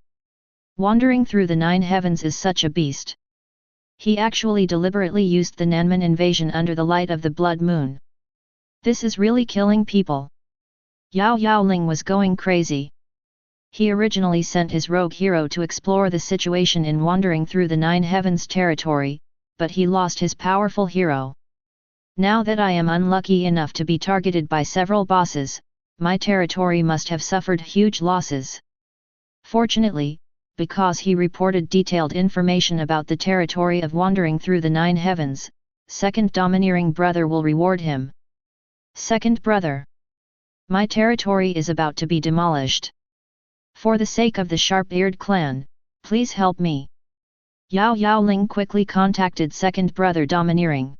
Wandering through the 9 heavens is such a beast. He actually deliberately used the Nanman invasion under the light of the blood moon. This is really killing people. Yao Ling was going crazy. He originally sent his rogue hero to explore the situation in wandering through the 9 heavens territory, but he lost his powerful hero. Now that I am unlucky enough to be targeted by several bosses, my territory must have suffered huge losses. Fortunately, because he reported detailed information about the territory of wandering through the 9 heavens, second domineering brother will reward him. Second brother. My territory is about to be demolished. For the sake of the sharp-eared clan, please help me. Yao Ling quickly contacted second brother domineering.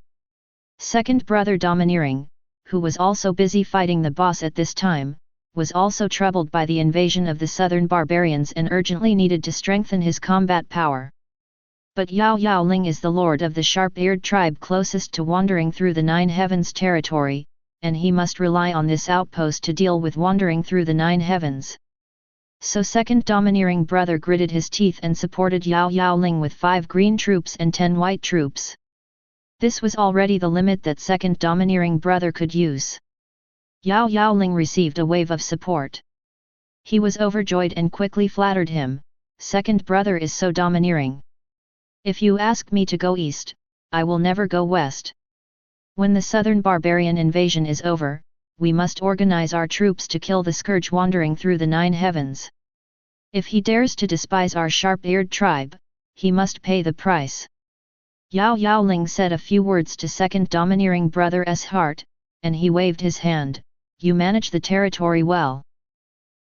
Second brother domineering, who was also busy fighting the boss at this time, was also troubled by the invasion of the southern barbarians and urgently needed to strengthen his combat power. But Yao Ling is the lord of the sharp-eared tribe closest to wandering through the 9 heavens territory, and he must rely on this outpost to deal with wandering through the 9 heavens. So second domineering brother gritted his teeth and supported Yao Ling with 5 green troops and 10 white troops. This was already the limit that second domineering brother could use. Yao Ling received a wave of support. He was overjoyed and quickly flattered him, second brother is so domineering. If you ask me to go east, I will never go west. When the southern barbarian invasion is over, we must organize our troops to kill the scourge wandering through the 9 heavens. If he dares to despise our sharp-eared tribe, he must pay the price. Yao Ling said a few words to second domineering brother's heart, and he waved his hand. You manage the territory well.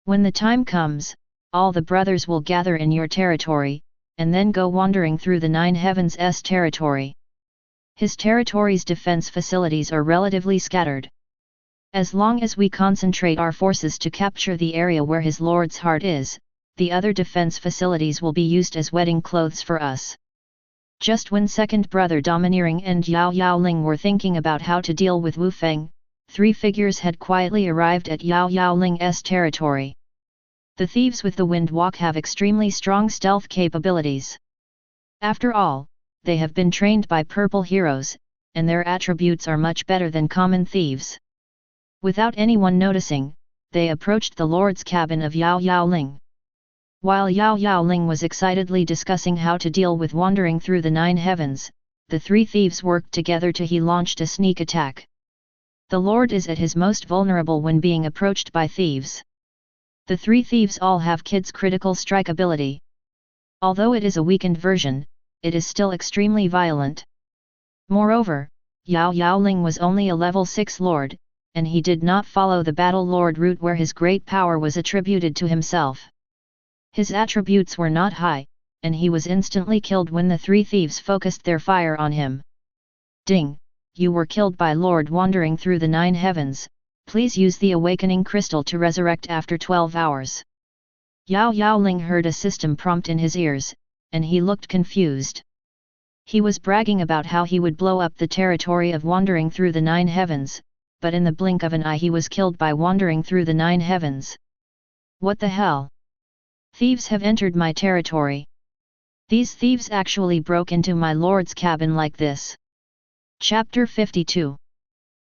When the time comes, all the brothers will gather in your territory, and then go wandering through the 9 heavens' territory. His territory's defense facilities are relatively scattered. As long as we concentrate our forces to capture the area where his lord's heart is, the other defense facilities will be used as wedding clothes for us. Just when second brother domineering and Yao Ling were thinking about how to deal with Wu Feng, 3 figures had quietly arrived at Yao Ling's territory. The thieves with the wind walk have extremely strong stealth capabilities. After all, they have been trained by purple heroes, and their attributes are much better than common thieves. Without anyone noticing, they approached the lord's cabin of Yao Ling. While Yao Ling was excitedly discussing how to deal with wandering through the 9 heavens, the 3 thieves worked together he launched a sneak attack. The Lord is at his most vulnerable when being approached by thieves. The 3 thieves all have Kid's critical strike ability. Although it is a weakened version, it is still extremely violent. Moreover, Yao Yaoling was only a level 6 lord, and he did not follow the battle lord route where his great power was attributed to himself. His attributes were not high, and he was instantly killed when the three thieves focused their fire on him. Ding! You were killed by Lord wandering through the 9 heavens, please use the awakening crystal to resurrect after 12 hours. Yao Yaoling heard a system prompt in his ears, and he looked confused. He was bragging about how he would blow up the territory of wandering through the 9 heavens, but in the blink of an eye he was killed by wandering through the 9 heavens. What the hell? Thieves have entered my territory. These thieves actually broke into my lord's cabin like this. Chapter 52.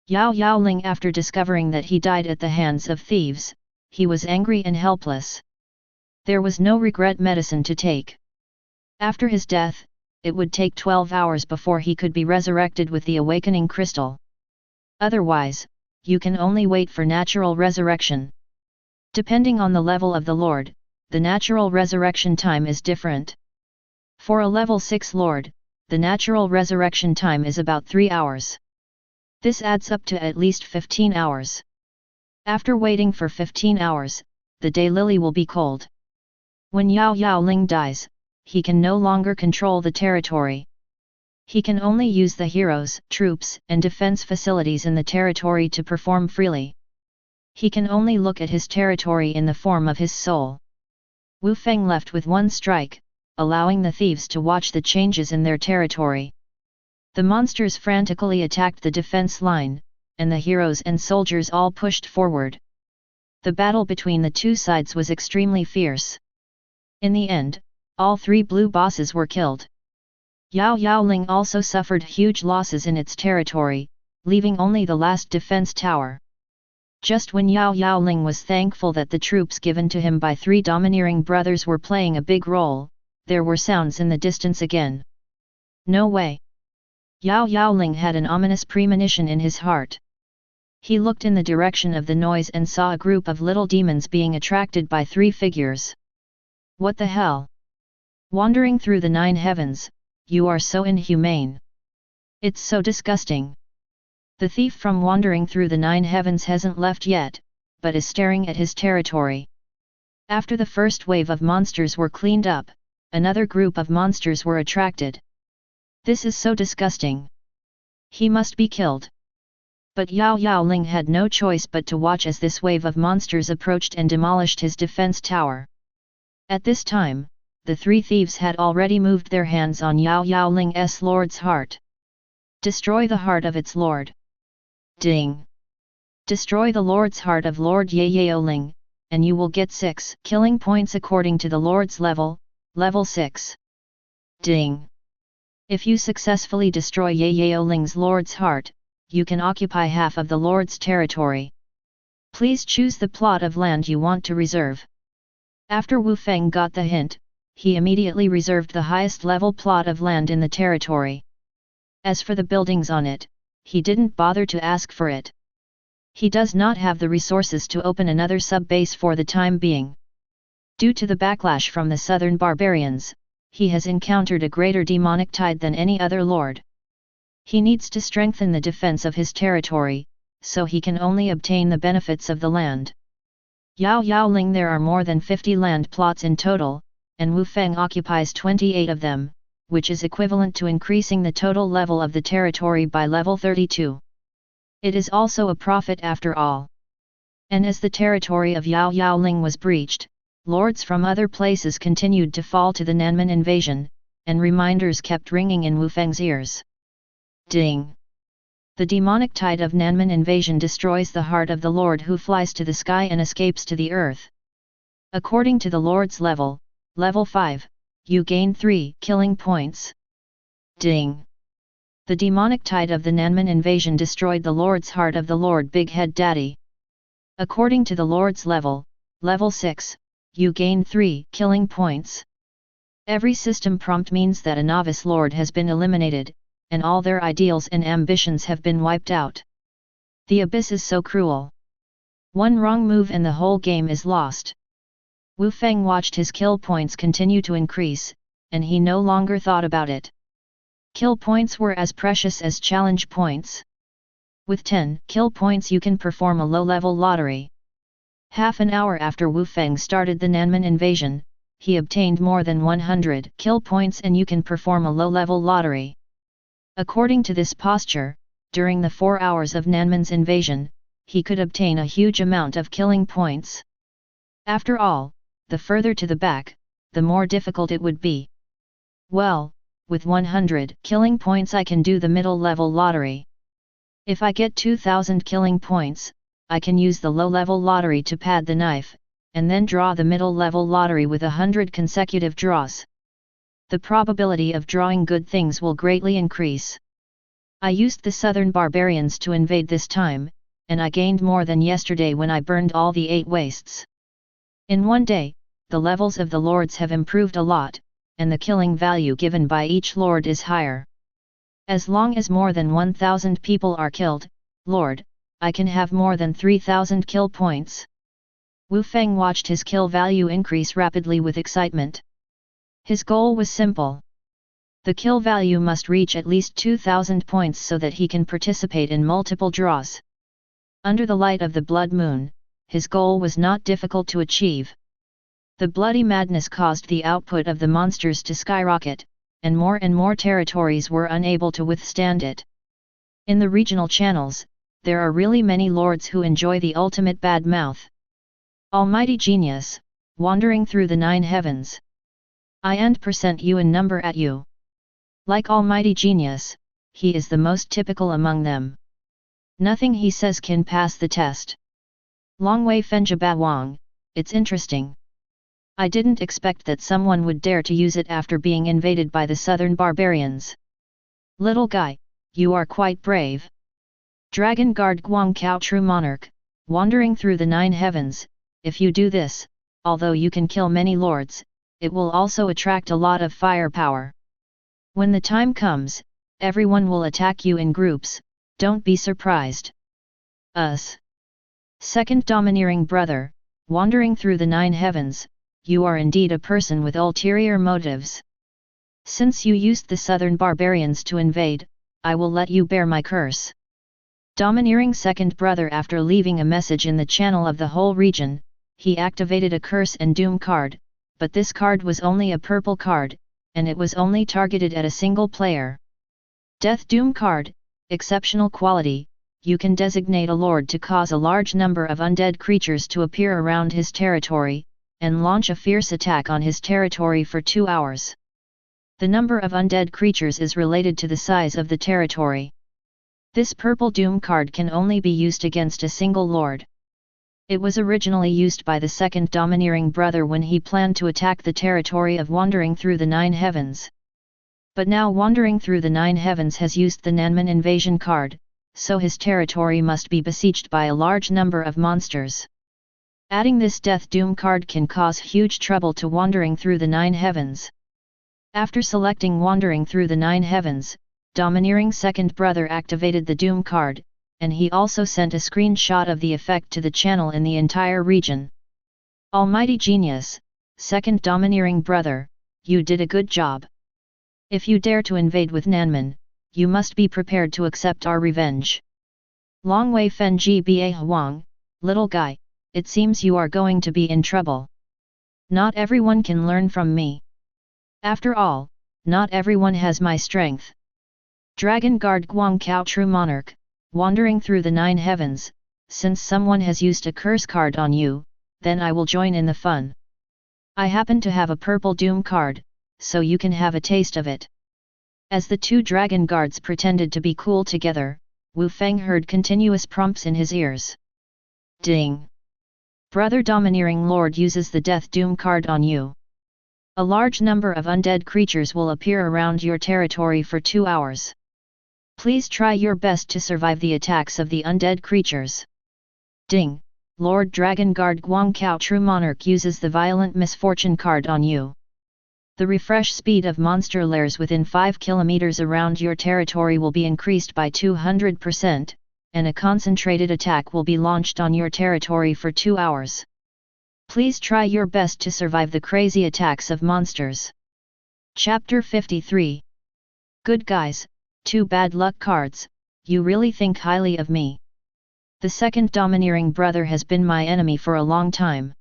Yao Yaoling, after discovering that he died at the hands of thieves, he was angry and helpless. There was no regret medicine to take. After his death, it would take 12 hours before he could be resurrected with the awakening crystal. Otherwise, you can only wait for natural resurrection. Depending on the level of the Lord, the natural resurrection time is different. For a level 6 Lord, the natural resurrection time is about 3 hours. This adds up to at least 15 hours. After waiting for 15 hours, the daylily will be cold. When Yao Yaoling dies, he can no longer control the territory. He can only use the heroes, troops, and defense facilities in the territory to perform freely. He can only look at his territory in the form of his soul. Wu Feng left with one strike, allowing the thieves to watch the changes in their territory. The monsters frantically attacked the defense line, and the heroes and soldiers all pushed forward. The battle between the two sides was extremely fierce. In the end, all 3 blue bosses were killed. Yao Yaoling also suffered huge losses in its territory, leaving only the last defense tower. Just when Yao Yaoling was thankful that the troops given to him by 3 domineering brothers were playing a big role, there were sounds in the distance again. No way! Yao Yaoling had an ominous premonition in his heart. He looked in the direction of the noise and saw a group of little demons being attracted by 3 figures. What the hell? Wandering through the 9 heavens, you are so inhumane. It's so disgusting. The thief from wandering through the 9 heavens hasn't left yet, but is staring at his territory. After the first wave of monsters were cleaned up, another group of monsters were attracted. This is so disgusting. He must be killed. But Yao Yaoling had no choice but to watch as this wave of monsters approached and demolished his defense tower. At this time, the 3 thieves had already moved their hands on Yao Yaoling's lord's heart. Destroy the heart of its lord. Ding! Destroy the lord's heart of Lord Yao Yaoling, and you will get 6 killing points according to the lord's level, level 6. Ding! If you successfully destroy Yao Yaoling's lord's heart, you can occupy half of the lord's territory. Please choose the plot of land you want to reserve. After Wu Feng got the hint, he immediately reserved the highest level plot of land in the territory. As for the buildings on it, he didn't bother to ask for it. He does not have the resources to open another sub-base for the time being. Due to the backlash from the southern barbarians, he has encountered a greater demonic tide than any other lord. He needs to strengthen the defense of his territory, so he can only obtain the benefits of the land. Yao Yaoling, there are more than 50 land plots in total, and Wu Feng occupies 28 of them, which is equivalent to increasing the total level of the territory by level 32. It is also a profit after all. And as the territory of Yao Yaoling was breached, lords from other places continued to fall to the Nanman invasion, and reminders kept ringing in Wu Feng's ears. Ding! The demonic tide of Nanman invasion destroys the heart of the lord who flies to the sky and escapes to the earth. According to the lord's level, level 5, you gain 3 killing points. Ding! The demonic tide of the Nanman invasion destroyed the lord's heart of the Lord Big Head Daddy. According to the lord's level, level 6, you gain 3 killing points. Every system prompt means that a novice lord has been eliminated, and all their ideals and ambitions have been wiped out. The abyss is so cruel. One wrong move and the whole game is lost. Wu Feng watched his kill points continue to increase, and he no longer thought about it. Kill points were as precious as challenge points. With 10 kill points you can perform a low-level lottery. Half an hour after Wu Feng started the Nanman invasion, he obtained more than 100 kill points and you can perform a low-level lottery. According to this posture, during the 4 hours of Nanman's invasion, he could obtain a huge amount of killing points. After all, the further to the back, the more difficult it would be. Well, with 100 killing points I can do the middle-level lottery. If I get 2000 killing points, I can use the low-level lottery to pad the knife, and then draw the middle-level lottery with 100 consecutive draws. The probability of drawing good things will greatly increase. I used the southern barbarians to invade this time, and I gained more than yesterday when I burned all the 8 wastes. In one day, the levels of the lords have improved a lot, and the killing value given by each lord is higher. As long as more than 1000 people are killed, lord, I can have more than 3000 kill points. Wu Feng watched his kill value increase rapidly with excitement. His goal was simple. The kill value must reach at least 2000 points so that he can participate in multiple draws. Under the light of the blood moon, his goal was not difficult to achieve. The bloody madness caused the output of the monsters to skyrocket, and more territories were unable to withstand it. In the regional channels, there are really many lords who enjoy the ultimate bad mouth. Almighty genius, wandering through the 9 heavens. I and percent you in number at you. Like Almighty genius, he is the most typical among them. Nothing he says can pass the test. Long Wei Fenjia Wang, it's interesting. I didn't expect that someone would dare to use it after being invaded by the southern barbarians. Little guy, you are quite brave. Dragon Guard Guang Kao True Monarch, wandering through the 9 heavens, if you do this, although you can kill many lords, it will also attract a lot of firepower. When the time comes, everyone will attack you in groups, don't be surprised. Us. Second domineering brother, wandering through the 9 heavens, you are indeed a person with ulterior motives. Since you used the southern barbarians to invade, I will let you bear my curse. Domineering second brother. After leaving a message in the channel of the whole region, he activated a curse and doom card, but this card was only a purple card, and it was only targeted at a single player. Death Doom card, exceptional quality, you can designate a lord to cause a large number of undead creatures to appear around his territory, and launch a fierce attack on his territory for 2 hours. The number of undead creatures is related to the size of the territory. This purple Doom card can only be used against a single lord. It was originally used by the second domineering brother when he planned to attack the territory of Wandering Through the 9 Heavens. But now Wandering Through the 9 Heavens has used the Nanman invasion card, so his territory must be besieged by a large number of monsters. Adding this Death Doom card can cause huge trouble to Wandering Through the 9 Heavens. After selecting Wandering Through the 9 Heavens, domineering second brother activated the Doom card, and he also sent a screenshot of the effect to the channel in the entire region. Almighty genius, second domineering brother, you did a good job. If you dare to invade with Nanman, you must be prepared to accept our revenge. Long Wei Fenjia Ba Huang, little guy, it seems you are going to be in trouble. Not everyone can learn from me. After all, not everyone has my strength. Dragon Guard Guang Kao True Monarch, wandering through the 9 heavens, since someone has used a curse card on you, then I will join in the fun. I happen to have a purple Doom card, so you can have a taste of it. As the 2 dragon guards pretended to be cool together, Wu Feng heard continuous prompts in his ears. Ding! Brother Domineering Lord uses the Death Doom card on you. A large number of undead creatures will appear around your territory for 2 hours. Please try your best to survive the attacks of the undead creatures. Ding! Lord Dragon Guard Guang Kao True Monarch uses the Violent Misfortune card on you. The refresh speed of monster lairs within 5 km around your territory will be increased by 200%, and a concentrated attack will be launched on your territory for 2 hours. Please try your best to survive the crazy attacks of monsters. Chapter 53. Good guys, 2 bad luck cards, you really think highly of me. The second domineering brother has been my enemy for a long time.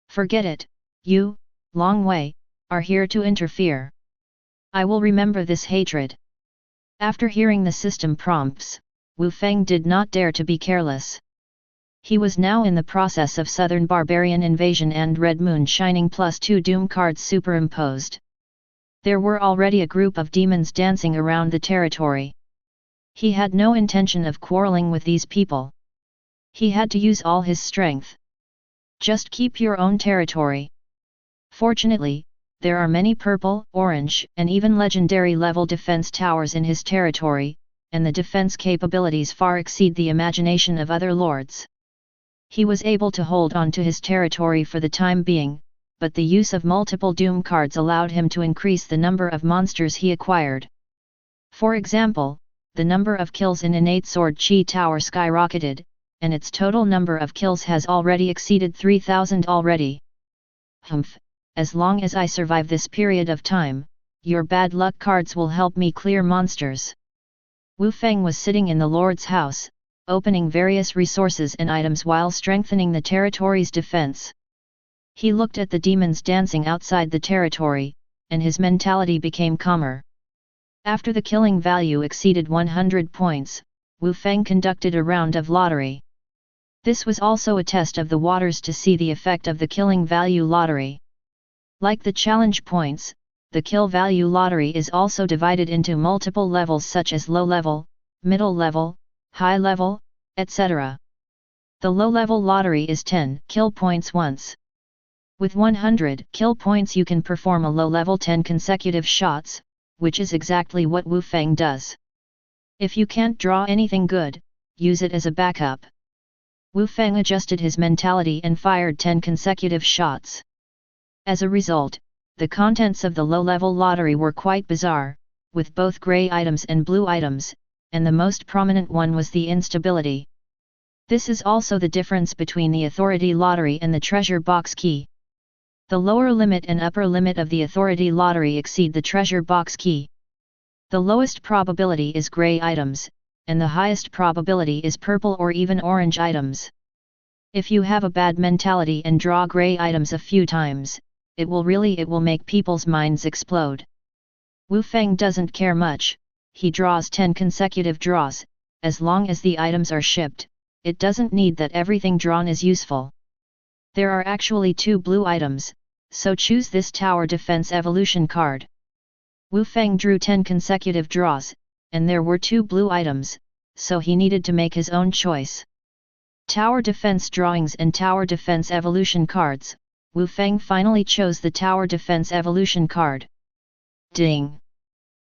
Forget it, you, Long Wei, are here to interfere. I will remember this hatred. After hearing the system prompts, Wu Feng did not dare to be careless. He was now in the process of Southern Barbarian Invasion and Red Moon Shining +2 Doom cards superimposed. There were already a group of demons dancing around the territory. He had no intention of quarreling with these people. He had to use all his strength. Just keep your own territory. Fortunately, there are many purple, orange, and even legendary level defense towers in his territory, and the defense capabilities far exceed the imagination of other lords. He was able to hold on to his territory for the time being, but the use of multiple Doom cards allowed him to increase the number of monsters he acquired. For example, the number of kills in Innate Sword Chi Tower skyrocketed, and its total number of kills has already exceeded 3,000 already. Humph, as long as I survive this period of time, your bad luck cards will help me clear monsters. Wu Feng was sitting in the Lord's house, opening various resources and items while strengthening the territory's defense. He looked at the demons dancing outside the territory, and his mentality became calmer. After the killing value exceeded 100 points, Wu Feng conducted a round of lottery. This was also a test of the waters to see the effect of the killing value lottery. Like the challenge points, the kill value lottery is also divided into multiple levels such as low level, middle level, high level, etc. The low level lottery is 10 kill points once. With 100 kill points you can perform a low-level 10 consecutive shots, which is exactly what Wu Feng does. If you can't draw anything good, use it as a backup. Wu Feng adjusted his mentality and fired 10 consecutive shots. As a result, the contents of the low-level lottery were quite bizarre, with both grey items and blue items, and the most prominent one was the instability. This is also the difference between the authority lottery and the treasure box key. The lower limit and upper limit of the authority lottery exceed the treasure box key. The lowest probability is grey items, and the highest probability is purple or even orange items. If you have a bad mentality and draw grey items a few times, it will make people's minds explode. Wu Feng doesn't care much, he draws 10 consecutive draws, as long as the items are shipped, it doesn't need that everything drawn is useful. There are actually 2 blue items, so choose this Tower Defense Evolution card. Wu Feng drew 10 consecutive draws, and there were 2 blue items, so he needed to make his own choice. Tower Defense Drawings and Tower Defense Evolution cards, Wu Feng finally chose the Tower Defense Evolution card. Ding!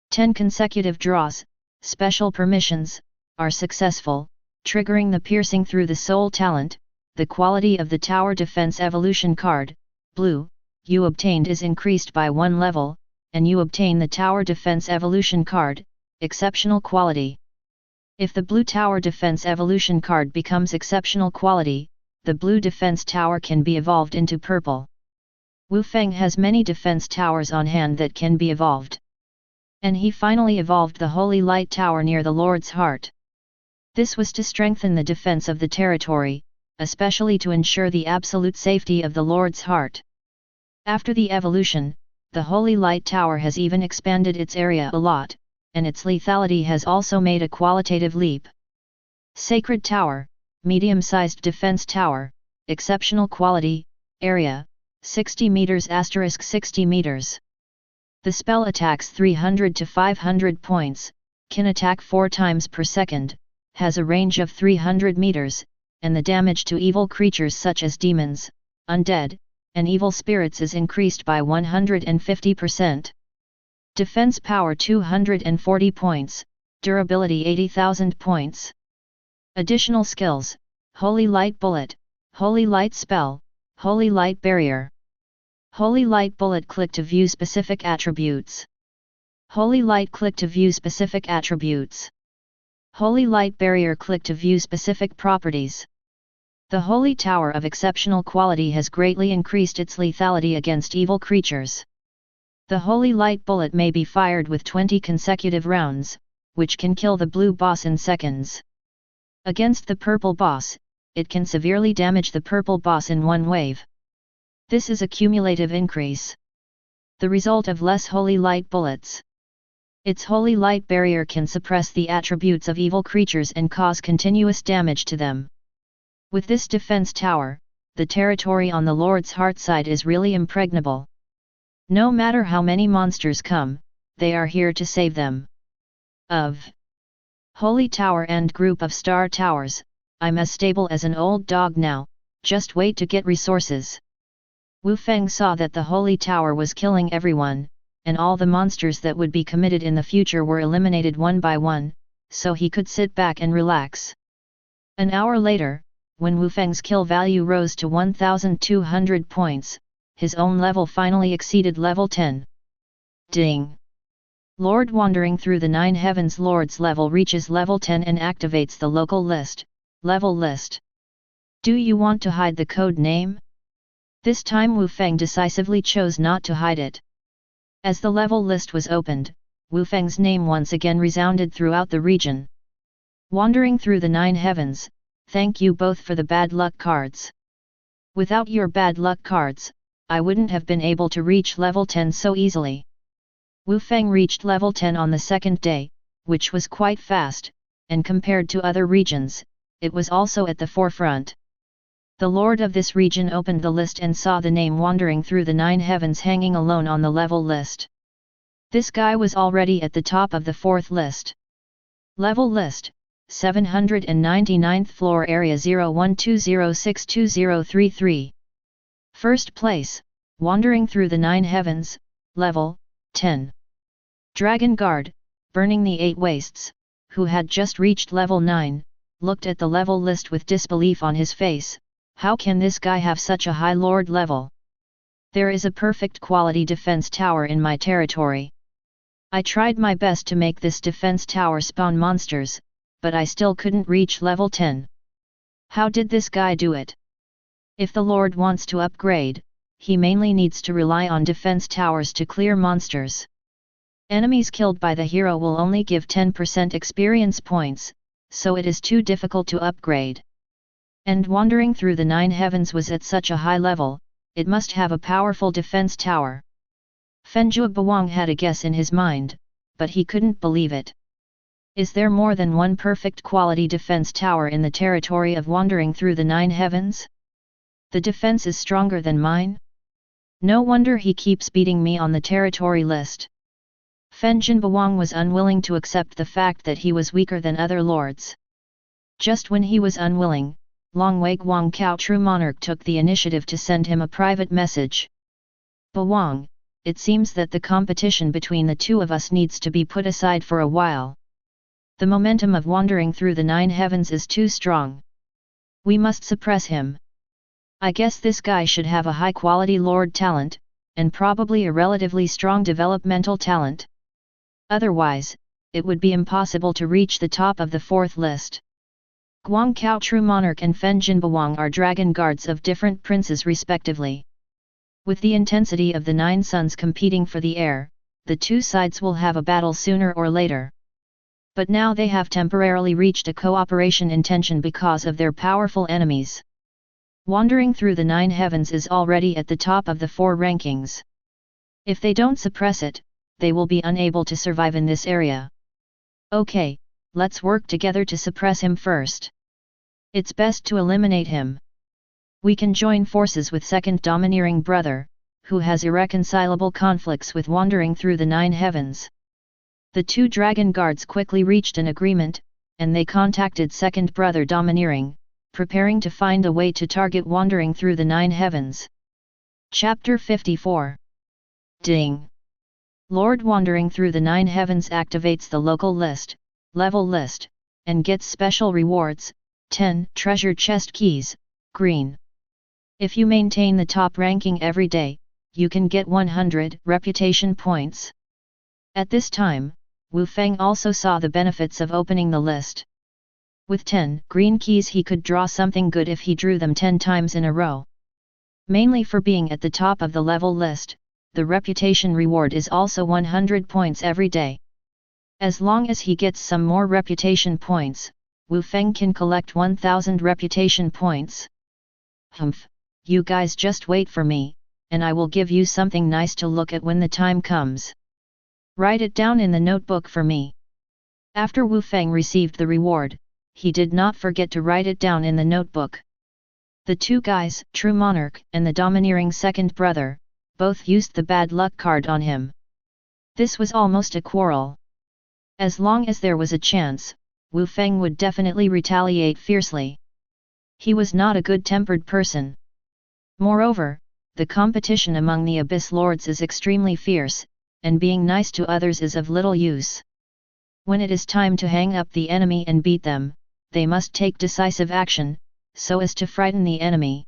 10 consecutive draws, special permissions, are successful, triggering the piercing through the soul talent. The quality of the Tower Defense Evolution card, blue, you obtained is increased by 1 level, and you obtain the Tower Defense Evolution card, exceptional quality. If the blue Tower Defense Evolution card becomes exceptional quality, the blue defense tower can be evolved into purple. Wu Feng has many defense towers on hand that can be evolved. And he finally evolved the Holy Light Tower near the Lord's heart. This was to strengthen the defense of the territory, especially to ensure the absolute safety of the Lord's heart. After the evolution, the Holy Light Tower has even expanded its area a lot, and its lethality has also made a qualitative leap. Sacred Tower, medium-sized defense tower, exceptional quality, area, 60 meters * 60 meters. The spell attacks 300 to 500 points, can attack 4 times per second, has a range of 300 meters, and the damage to evil creatures such as demons, undead, and evil spirits is increased by 150%. Defense power 240 points, durability 80,000 points. Additional skills: Holy Light Bullet, Holy Light Spell, Holy Light Barrier. Holy Light Bullet, click to view specific attributes. Holy Light, click to view specific attributes. Holy Light Barrier, click to view specific properties. The Holy Tower of exceptional quality has greatly increased its lethality against evil creatures. The Holy Light bullet may be fired with 20 consecutive rounds, which can kill the blue boss in seconds. Against the purple boss, it can severely damage the purple boss in one wave. This is a cumulative increase. The result of less Holy Light bullets. Its Holy Light barrier can suppress the attributes of evil creatures and cause continuous damage to them. With this defense tower, the territory on the Lord's Heart side is really impregnable. No matter how many monsters come, they are here to save them. Of Holy Tower and group of Star Towers, I'm as stable as an old dog now, just wait to get resources. Wu Feng saw that the Holy Tower was killing everyone, and all the monsters that would be committed in the future were eliminated one by one, so he could sit back and relax. An hour later, when Wu Feng's kill value rose to 1,200 points, his own level finally exceeded level 10. Ding! Lord wandering through the 9 heavens Lord's level reaches level 10 and activates the local list, level list. Do you want to hide the code name? This time Wu Feng decisively chose not to hide it. As the level list was opened, Wu Feng's name once again resounded throughout the region. Wandering through the 9 heavens, thank you both for the bad luck cards. Without your bad luck cards, I wouldn't have been able to reach level 10 so easily. Wu Feng reached level 10 on the second day, which was quite fast, and compared to other regions, it was also at the forefront. The lord of this region opened the list and saw the name wandering through the 9 heavens hanging alone on the level list. This guy was already at the top of the 4th list. Level list, 799th floor area 0120620033. First place, wandering through the 9 heavens, level 10. Dragon Guard, burning the 8 wastes, who had just reached level 9, looked at the level list with disbelief on his face. How can this guy have such a high lord level? There is a perfect quality defense tower in my territory. I tried my best to make this defense tower spawn monsters, but I still couldn't reach level 10. How did this guy do it? If the lord wants to upgrade, he mainly needs to rely on defense towers to clear monsters. Enemies killed by the hero will only give 10% experience points, so it is too difficult to upgrade. And wandering through the 9 heavens was at such a high level, it must have a powerful defense tower. Fenjue Bawang had a guess in his mind, but he couldn't believe it. Is there more than one perfect quality defense tower in the territory of wandering through the 9 heavens? The defense is stronger than mine? No wonder he keeps beating me on the territory list. Fenjun Bawang was unwilling to accept the fact that he was weaker than other lords. Just when he was unwilling, Longwei Guang Cao True Monarch took the initiative to send him a private message. Bawang, it seems that the competition between the two of us needs to be put aside for a while. The momentum of wandering through the 9 heavens is too strong. We must suppress him. I guess this guy should have a high-quality lord talent, and probably a relatively strong developmental talent. Otherwise, it would be impossible to reach the top of the 4th list. Guang Cao True Monarch and Fenjun Bawang are dragon guards of different princes respectively. With the intensity of the 9 suns competing for the air, the two sides will have a battle sooner or later. But now they have temporarily reached a cooperation intention because of their powerful enemies. Wandering through the 9 heavens is already at the top of the 4 rankings. If they don't suppress it, they will be unable to survive in this area. Okay, let's work together to suppress him first. It's best to eliminate him. We can join forces with second domineering brother, who has irreconcilable conflicts with wandering through the 9 heavens. The 2 dragon guards quickly reached an agreement, and they contacted second brother domineering, preparing to find a way to target wandering through the 9 heavens. Chapter 54. Ding! Lord wandering through the 9 heavens activates the local list, level list, and gets special rewards, 10 treasure chest keys, green. If you maintain the top ranking every day, you can get 100 reputation points. At this time, Wu Feng also saw the benefits of opening the list. With 10 green keys he could draw something good if he drew them 10 times in a row. Mainly for being at the top of the level list, the reputation reward is also 100 points every day. As long as he gets some more reputation points, Wu Feng can collect 1000 reputation points. Humph, you guys just wait for me, and I will give you something nice to look at when the time comes. Write it down in the notebook for me. After Wu Feng received the reward, he did not forget to write it down in the notebook. The two guys, True Monarch and the domineering second brother, both used the bad luck card on him. This was almost a quarrel. As long as there was a chance, Wu Feng would definitely retaliate fiercely. He was not a good-tempered person. Moreover, the competition among the Abyss Lords is extremely fierce, and being nice to others is of little use. When it is time to hang up the enemy and beat them, they must take decisive action, so as to frighten the enemy.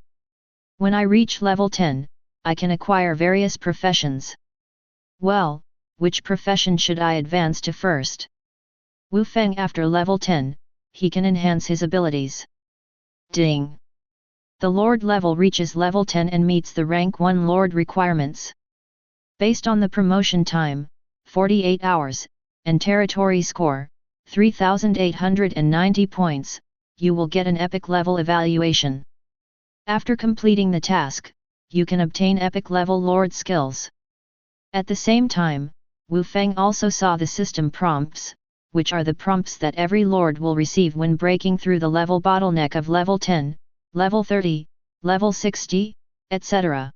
When I reach level 10, I can acquire various professions. Well, which profession should I advance to first? Wu Feng after level 10, he can enhance his abilities. Ding! The Lord level reaches level 10 and meets the rank 1 Lord requirements. Based on the promotion time, 48 hours, and territory score, 3890 points, you will get an epic level evaluation. After completing the task, you can obtain epic level Lord skills. At the same time, Wu Feng also saw the system prompts, which are the prompts that every Lord will receive when breaking through the level bottleneck of level 10, level 30, level 60, etc.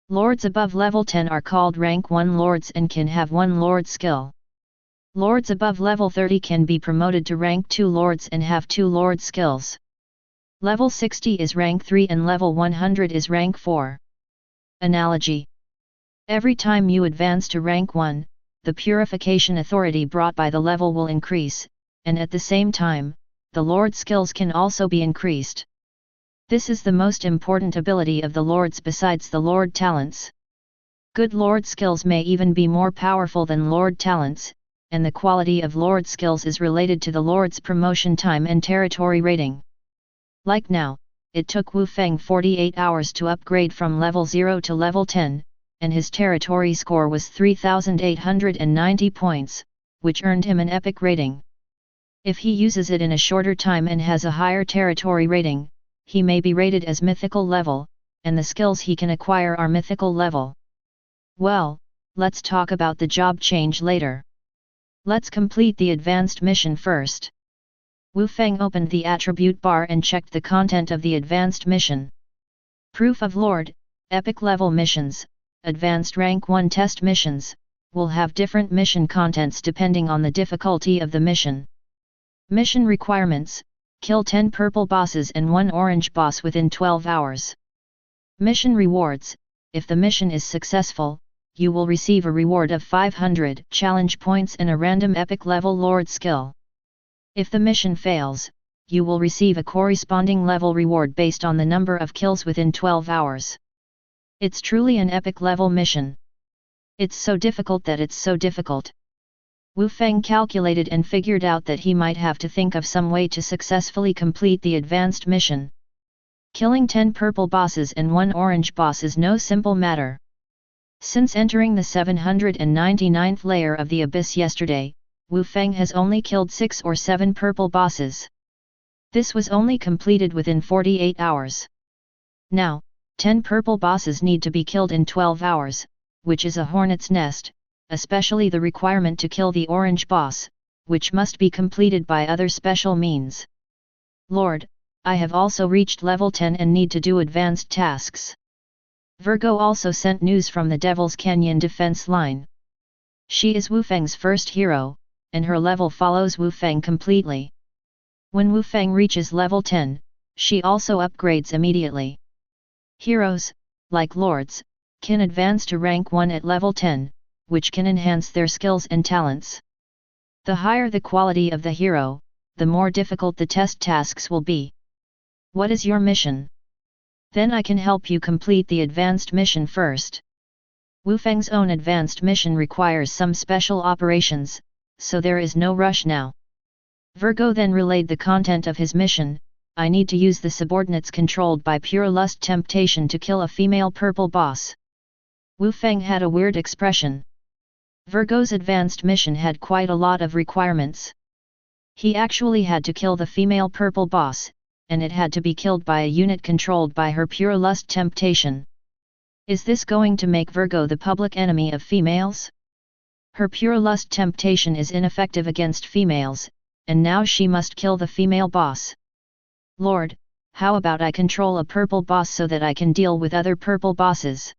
Lords above level 10 are called rank 1 Lords and can have 1 Lord skill. Lords above level 30 can be promoted to rank 2 Lords and have 2 Lord skills. Level 60 is rank 3 and level 100 is rank 4. Analogy. Every time you advance to rank 1, the purification authority brought by the level will increase, and at the same time, the Lord skills can also be increased. This is the most important ability of the Lords besides the Lord talents. Good Lord skills may even be more powerful than Lord talents, and the quality of Lord skills is related to the Lord's promotion time and territory rating. Like now, it took Wu Feng 48 hours to upgrade from level 0 to level 10, and his territory score was 3890 points, which earned him an epic rating. If he uses it in a shorter time and has a higher territory rating, he may be rated as mythical level, and the skills he can acquire are mythical level. Well, let's talk about the job change later. Let's complete the advanced mission first. Wu Feng opened the attribute bar and checked the content of the advanced mission. Proof of Lord, epic level missions, advanced rank 1 test missions, will have different mission contents depending on the difficulty of the mission. Mission requirements: kill 10 purple bosses and 1 orange boss within 12 hours. Mission rewards: if the mission is successful, you will receive a reward of 500 challenge points and a random epic level Lord skill. If the mission fails, you will receive a corresponding level reward based on the number of kills within 12 hours. It's truly an epic level mission. It's so difficult that it's so difficult. Wu Feng calculated and figured out that he might have to think of some way to successfully complete the advanced mission. Killing 10 purple bosses and 1 orange boss is no simple matter. Since entering the 799th layer of the Abyss yesterday, Wu Feng has only killed 6 or 7 purple bosses. This was only completed within 48 hours. Now, 10 purple bosses need to be killed in 12 hours, which is a hornet's nest, especially the requirement to kill the orange boss, which must be completed by other special means. Lord, I have also reached level 10 and need to do advanced tasks. Virgo also sent news from the Devil's Canyon defense line. She is Wu Feng's first hero, and her level follows Wu Feng completely. When Wu Feng reaches level 10, she also upgrades immediately. Heroes, like Lords, can advance to rank 1 at level 10, which can enhance their skills and talents. The higher the quality of the hero, the more difficult the test tasks will be. What is your mission? Then I can help you complete the advanced mission first. Wu Feng's own advanced mission requires some special operations, so there is no rush now. Virgo then relayed the content of his mission. I need to use the subordinates controlled by pure lust temptation to kill a female purple boss. Wu Feng had a weird expression. Virgo's advanced mission had quite a lot of requirements. He actually had to kill the female purple boss, and it had to be killed by a unit controlled by her pure lust temptation. Is this going to make Virgo the public enemy of females? Her pure lust temptation is ineffective against females, and now she must kill the female boss. Lord, how about I control a purple boss so that I can deal with other purple bosses?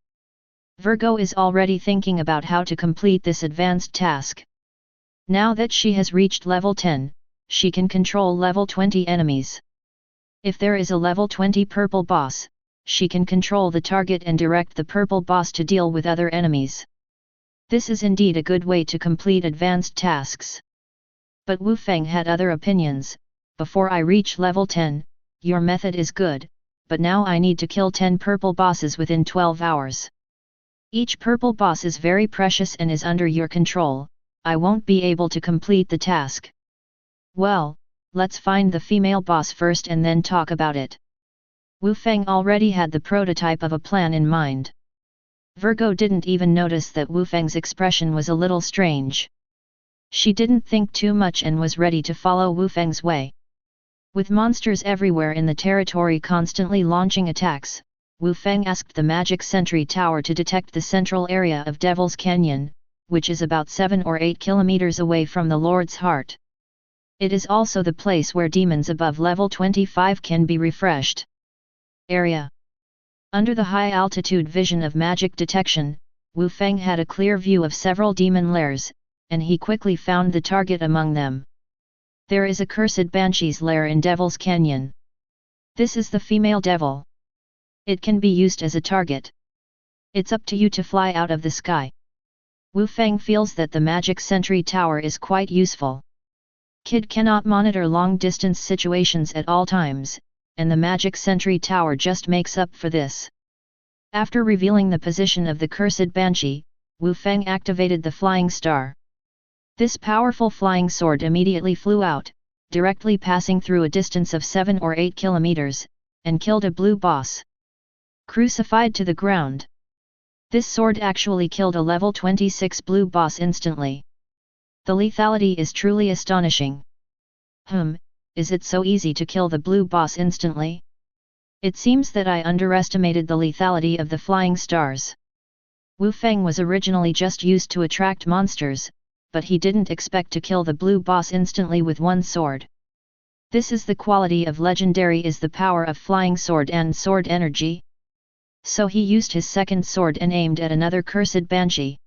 Virgo is already thinking about how to complete this advanced task. Now that she has reached level 10, she can control level 20 enemies. If there is a level 20 purple boss, she can control the target and direct the purple boss to deal with other enemies. This is indeed a good way to complete advanced tasks. But Wu Feng had other opinions. Before I reach level 10, your method is good, but now I need to kill 10 purple bosses within 12 hours. Each purple boss is very precious and is under your control. I won't be able to complete the task. Well, let's find the female boss first and then talk about it. Wu Feng already had the prototype of a plan in mind. Virgo didn't even notice that Wu Feng's expression was a little strange. She didn't think too much and was ready to follow Wu Feng's way. With monsters everywhere in the territory constantly launching attacks, Wu Feng asked the magic sentry tower to detect the central area of Devil's Canyon, which is about 7 or 8 kilometers away from the Lord's Heart. It is also the place where demons above level 25 can be refreshed. Area. Under the high-altitude vision of magic detection, Wu Feng had a clear view of several demon lairs, and he quickly found the target among them. There is a cursed banshee's lair in Devil's Canyon. This is the female devil. It can be used as a target. It's up to you to fly out of the sky. Wu Feng feels that the magic sentry tower is quite useful. Kid cannot monitor long-distance situations at all times, and the magic sentry tower just makes up for this. After revealing the position of the cursed banshee, Wu Feng activated the flying star. This powerful flying sword immediately flew out, directly passing through a distance of 7 or 8 kilometers, and killed a blue boss. Crucified to the ground. This sword actually killed a level 26 blue boss instantly. The lethality is truly astonishing. Is it so easy to kill the blue boss instantly? It seems that I underestimated the lethality of the flying stars. Wu Feng was originally just used to attract monsters, but he didn't expect to kill the blue boss instantly with one sword. This is the quality of legendary is the power of flying sword and sword energy. So he used his second sword and aimed at another cursed banshee.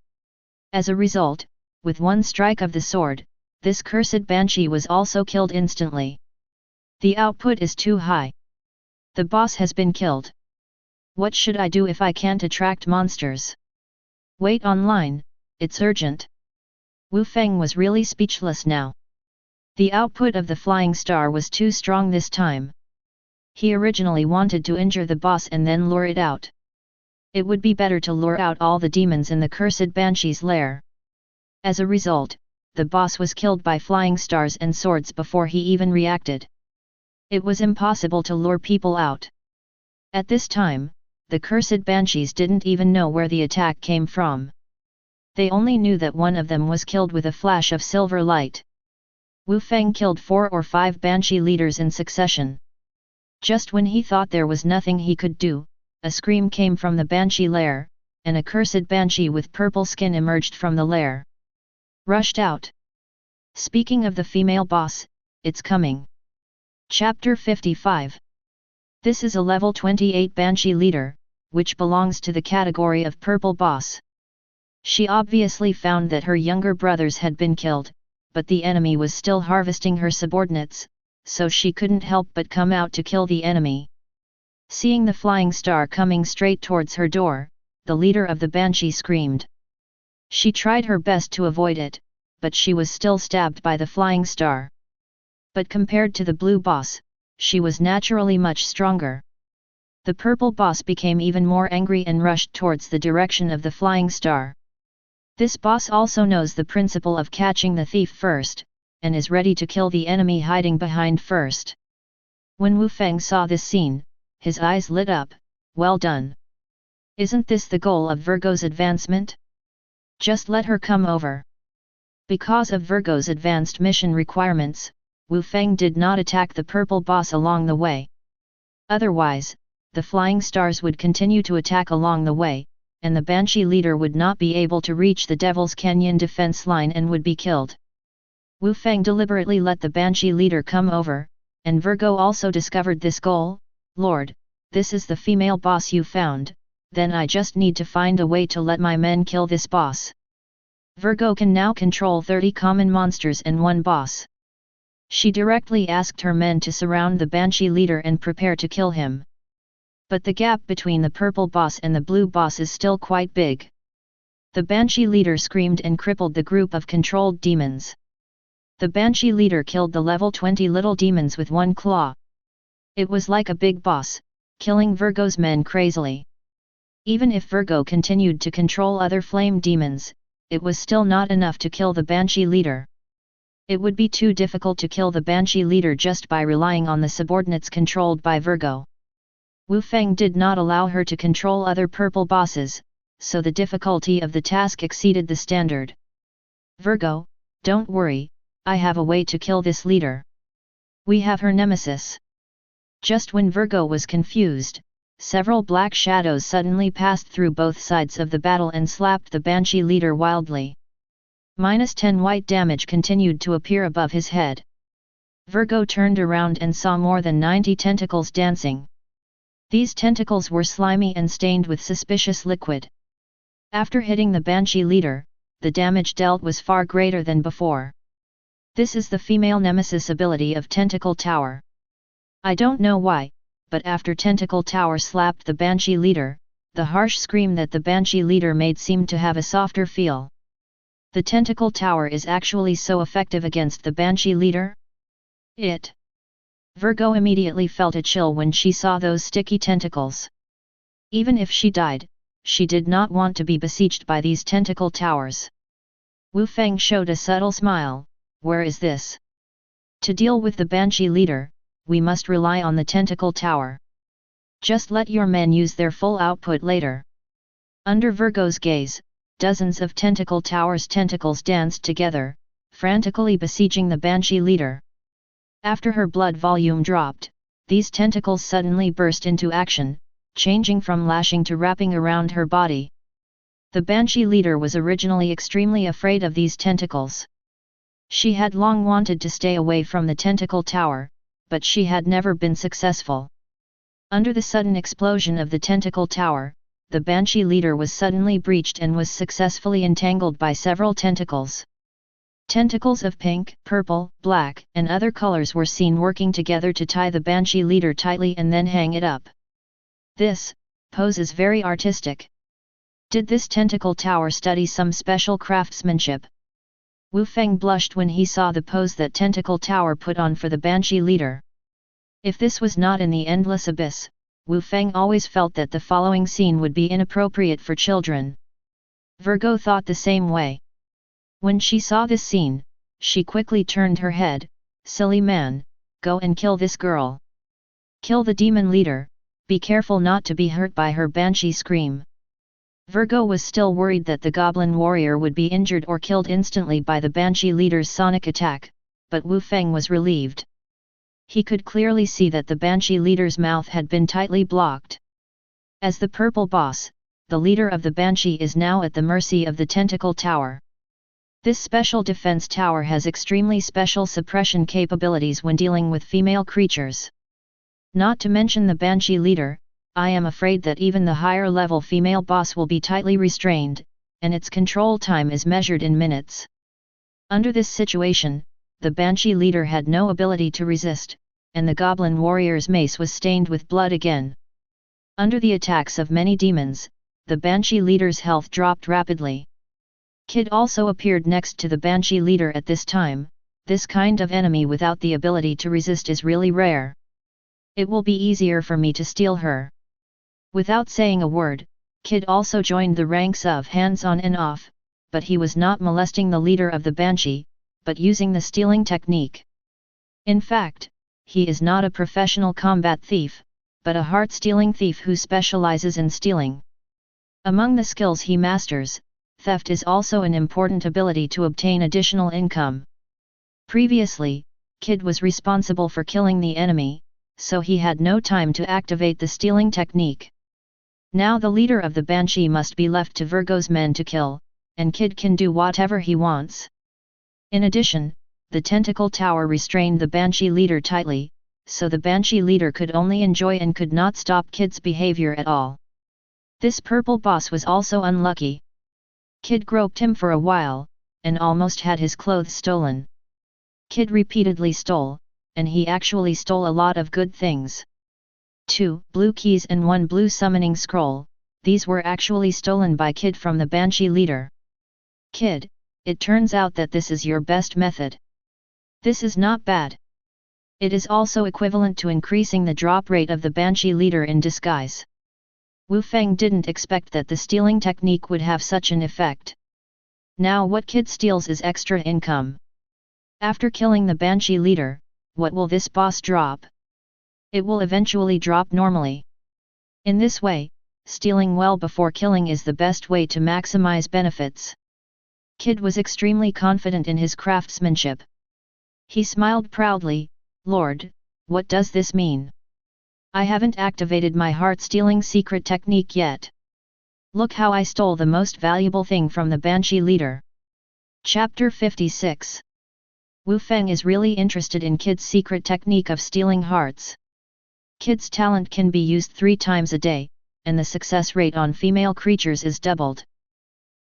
As a result, with one strike of the sword, this cursed banshee was also killed instantly. The output is too high. The boss has been killed. What should I do if I can't attract monsters? Wait online, it's urgent. Wu Feng was really speechless now. The output of the flying star was too strong this time. He originally wanted to injure the boss and then lure it out. It would be better to lure out all the demons in the cursed banshee's lair. As a result, the boss was killed by flying stars and swords before he even reacted. It was impossible to lure people out. At this time, the cursed banshees didn't even know where the attack came from. They only knew that one of them was killed with a flash of silver light. Wu Feng killed 4 or 5 banshee leaders in succession. Just when he thought there was nothing he could do, a scream came from the banshee lair, and a cursed banshee with purple skin emerged from the lair. Rushed out. Speaking of the female boss, it's coming. Chapter 55. This is a level 28 banshee leader, which belongs to the category of purple boss. She obviously found that her younger brothers had been killed, but the enemy was still harvesting her subordinates, so she couldn't help but come out to kill the enemy. Seeing the flying star coming straight towards her door, the leader of the banshee screamed. She tried her best to avoid it, but she was still stabbed by the flying star. But compared to the blue boss, she was naturally much stronger. The purple boss became even more angry and rushed towards the direction of the flying star. This boss also knows the principle of catching the thief first, and is ready to kill the enemy hiding behind first. When Wu Feng saw this scene, his eyes lit up. Well done. Isn't this the goal of Virgo's advancement? Just let her come over. Because of Virgo's advanced mission requirements, Wu Feng did not attack the purple boss along the way. Otherwise, the flying stars would continue to attack along the way, and the Banshee leader would not be able to reach the Devil's Canyon defense line and would be killed. Wu Feng deliberately let the Banshee leader come over, and Virgo also discovered this goal. Lord, this is the female boss you found, then I just need to find a way to let my men kill this boss. Virgo can now control 30 common monsters and one boss. She directly asked her men to surround the Banshee leader and prepare to kill him. But the gap between the purple boss and the blue boss is still quite big. The Banshee leader screamed and crippled the group of controlled demons. The Banshee leader killed the level 20 little demons with one claw. It was like a big boss, killing Virgo's men crazily. Even if Virgo continued to control other flame demons, it was still not enough to kill the Banshee leader. It would be too difficult to kill the Banshee leader just by relying on the subordinates controlled by Virgo. Wu Feng did not allow her to control other purple bosses, so the difficulty of the task exceeded the standard. Virgo, don't worry, I have a way to kill this leader. We have her nemesis. Just when Virgo was confused, several black shadows suddenly passed through both sides of the battle and slapped the Banshee leader wildly. -10 white damage continued to appear above his head. Virgo turned around and saw more than 90 tentacles dancing. These tentacles were slimy and stained with suspicious liquid. After hitting the Banshee leader, the damage dealt was far greater than before. This is the female nemesis ability of Tentacle Tower. I don't know why, but after Tentacle Tower slapped the Banshee leader, the harsh scream that the Banshee leader made seemed to have a softer feel. The Tentacle Tower is actually so effective against the Banshee leader? Virgo immediately felt a chill when she saw those sticky tentacles. Even if she died, she did not want to be besieged by these tentacle towers. Wu Feng showed a subtle smile. Where is this? To deal with the Banshee leader, we must rely on the tentacle tower. Just let your men use their full output later. Under Virgo's gaze, dozens of tentacle towers' tentacles danced together, frantically besieging the Banshee leader. After her blood volume dropped, these tentacles suddenly burst into action, changing from lashing to wrapping around her body. The Banshee leader was originally extremely afraid of these tentacles. She had long wanted to stay away from the tentacle tower, but she had never been successful. Under the sudden explosion of the tentacle tower, the Banshee leader was suddenly breached and was successfully entangled by several tentacles. Tentacles of pink, purple, black, and other colors were seen working together to tie the Banshee leader tightly and then hang it up. This pose is very artistic. Did this tentacle tower study some special craftsmanship? Wu Feng blushed when he saw the pose that Tentacle Tower put on for the Banshee leader. If this was not in the endless abyss, Wu Feng always felt that the following scene would be inappropriate for children. Virgo thought the same way. When she saw this scene, she quickly turned her head. Silly man, go and kill this girl. Kill the demon leader, be careful not to be hurt by her Banshee scream. Virgo was still worried that the goblin warrior would be injured or killed instantly by the Banshee leader's sonic attack, but Wu Feng was relieved. He could clearly see that the Banshee leader's mouth had been tightly blocked. As the purple boss, the leader of the Banshee is now at the mercy of the Tentacle Tower. This special defense tower has extremely special suppression capabilities when dealing with female creatures. Not to mention the Banshee leader, I am afraid that even the higher level female boss will be tightly restrained, and its control time is measured in minutes. Under this situation, the Banshee leader had no ability to resist, and the goblin warrior's mace was stained with blood again. Under the attacks of many demons, the Banshee leader's health dropped rapidly. Kid also appeared next to the Banshee leader at this time. This kind of enemy without the ability to resist is really rare. It will be easier for me to steal her. Without saying a word, Kid also joined the ranks of hands on and off, but he was not molesting the leader of the Banshee, but using the stealing technique. In fact, he is not a professional combat thief, but a heart-stealing thief who specializes in stealing. Among the skills he masters, theft is also an important ability to obtain additional income. Previously, Kid was responsible for killing the enemy, so he had no time to activate the stealing technique. Now the leader of the Banshee must be left to Virgo's men to kill, and Kid can do whatever he wants. In addition, the tentacle tower restrained the Banshee leader tightly, so the Banshee leader could only enjoy and could not stop Kid's behavior at all. This purple boss was also unlucky. Kid groped him for a while, and almost had his clothes stolen. Kid repeatedly stole, and he actually stole a lot of good things. 2 blue keys and 1 blue summoning scroll, these were actually stolen by Kid from the Banshee leader. Kid, it turns out that this is your best method. This is not bad. It is also equivalent to increasing the drop rate of the Banshee leader in disguise. Wu Feng didn't expect that the stealing technique would have such an effect. Now what Kid steals is extra income. After killing the Banshee leader, what will this boss drop? It will eventually drop normally. In this way, stealing well before killing is the best way to maximize benefits. Kid was extremely confident in his craftsmanship. He smiled proudly, "Lord, what does this mean? I haven't activated my heart-stealing secret technique yet. Look how I stole the most valuable thing from the Banshee leader." Chapter 56. Wu Feng is really interested in Kid's secret technique of stealing hearts. Kid's talent can be used 3 times a day, and the success rate on female creatures is doubled.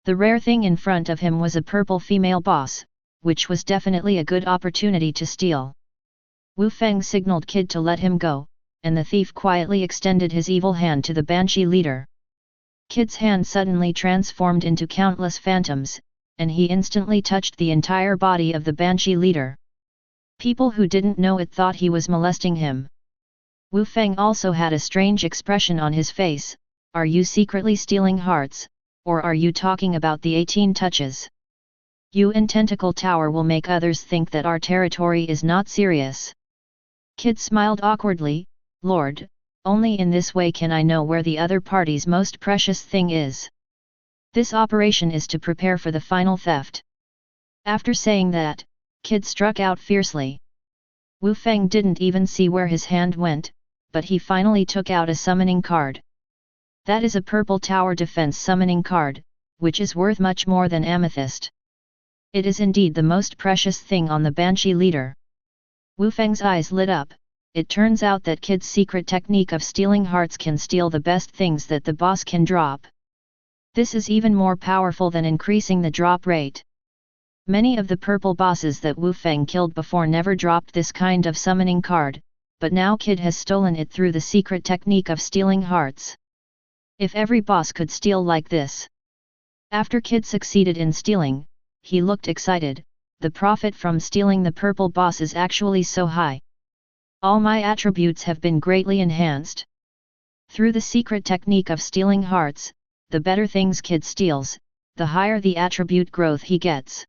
The rare thing in front of him was a purple female boss, which was definitely a good opportunity to steal. Wu Feng signaled Kid to let him go, and the thief quietly extended his evil hand to the Banshee leader. Kid's hand suddenly transformed into countless phantoms, and he instantly touched the entire body of the Banshee leader. People who didn't know it thought he was molesting him. Wu Feng also had a strange expression on his face. Are you secretly stealing hearts, or are you talking about the 18 touches? You and Tentacle Tower will make others think that our territory is not serious. Kid smiled awkwardly, "Lord, only in this way can I know where the other party's most precious thing is. This operation is to prepare for the final theft." After saying that, Kid struck out fiercely. Wu Feng didn't even see where his hand went, but he finally took out a summoning card. That is a purple tower defense summoning card, which is worth much more than amethyst. It is indeed the most precious thing on the Banshee leader. Wu Feng's eyes lit up. It turns out that Kid's secret technique of stealing hearts can steal the best things that the boss can drop. This is even more powerful than increasing the drop rate. Many of the purple bosses that Wu Feng killed before never dropped this kind of summoning card, but now Kid has stolen it through the secret technique of stealing hearts. If every boss could steal like this. After Kid succeeded in stealing, he looked excited. The profit from stealing the purple boss is actually so high. All my attributes have been greatly enhanced. Through the secret technique of stealing hearts, the better things Kid steals, the higher the attribute growth he gets.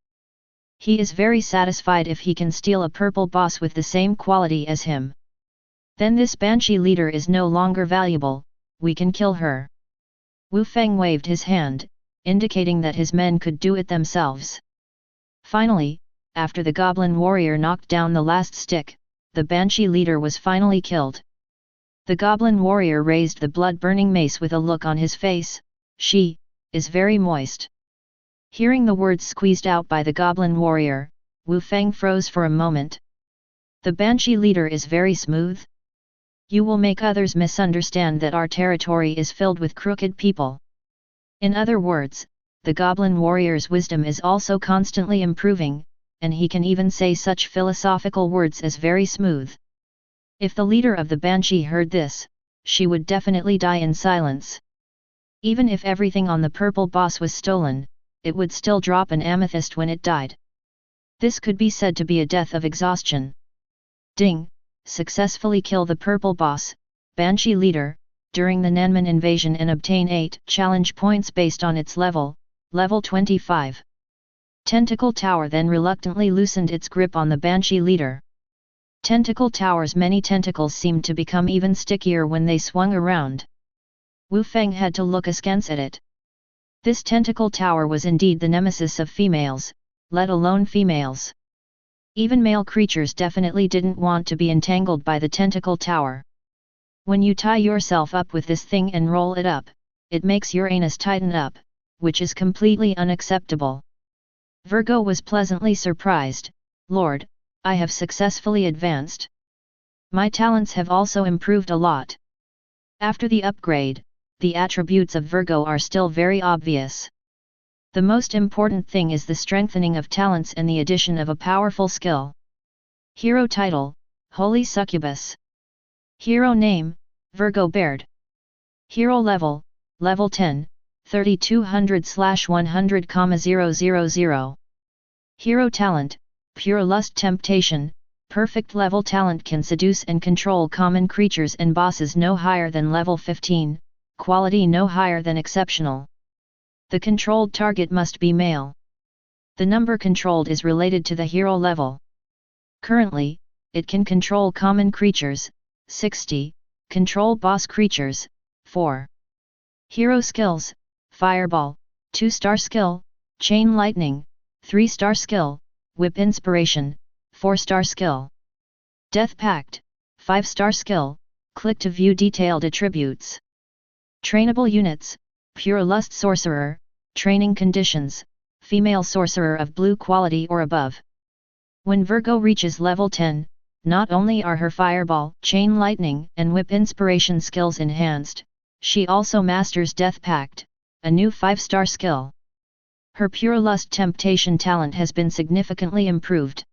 He is very satisfied if he can steal a purple boss with the same quality as him. Then this Banshee leader is no longer valuable, we can kill her. Wu Feng waved his hand, indicating that his men could do it themselves. Finally, after the goblin warrior knocked down the last stick, the Banshee leader was finally killed. The goblin warrior raised the blood-burning mace with a look on his face. "She is very moist." Hearing the words squeezed out by the goblin warrior, Wu Feng froze for a moment. The Banshee leader is very smooth. You will make others misunderstand that our territory is filled with crooked people. In other words, the goblin warrior's wisdom is also constantly improving, and he can even say such philosophical words as very smooth. If the leader of the Banshee heard this, she would definitely die in silence. Even if everything on the purple boss was stolen, it would still drop an amethyst when it died. This could be said to be a death of exhaustion. Ding! Successfully kill the purple boss, Banshee leader, during the Nanman invasion and obtain 8 challenge points based on its level 25. Tentacle Tower then reluctantly loosened its grip on the Banshee leader. Tentacle Tower's many tentacles seemed to become even stickier when they swung around. Wu Feng had to look askance at it, This tentacle tower was indeed the nemesis of females, let alone females. Even male creatures definitely didn't want to be entangled by the tentacle tower. When you tie yourself up with this thing and roll it up, it makes your anus tighten up, which is completely unacceptable. Virgo was pleasantly surprised. Lord, I have successfully advanced. My talents have also improved a lot. After the upgrade, the attributes of Virgo are still very obvious. The most important thing is the strengthening of talents and the addition of a powerful skill. Hero title, Holy Succubus. Hero name, Virgo Baird. Hero level, level 10, 3200/100,000. Hero talent, Pure Lust Temptation. Perfect level talent can seduce and control common creatures and bosses no higher than level 15, quality no higher than exceptional. The controlled target must be male. The number controlled is related to the hero level. Currently, it can control common creatures, 60, control boss creatures, 4. Hero skills, Fireball, 2-star skill, Chain Lightning, 3-star skill, Whip Inspiration, 4-star skill. Death Pact, 5-star skill, click to view detailed attributes. Trainable units, Pure Lust Sorcerer, training conditions, female sorcerer of blue quality or above. When Virgo reaches level 10, not only are her Fireball, Chain Lightning and Whip Inspiration skills enhanced, she also masters Death Pact, a new 5-star skill. Her Pure Lust Temptation talent has been significantly improved.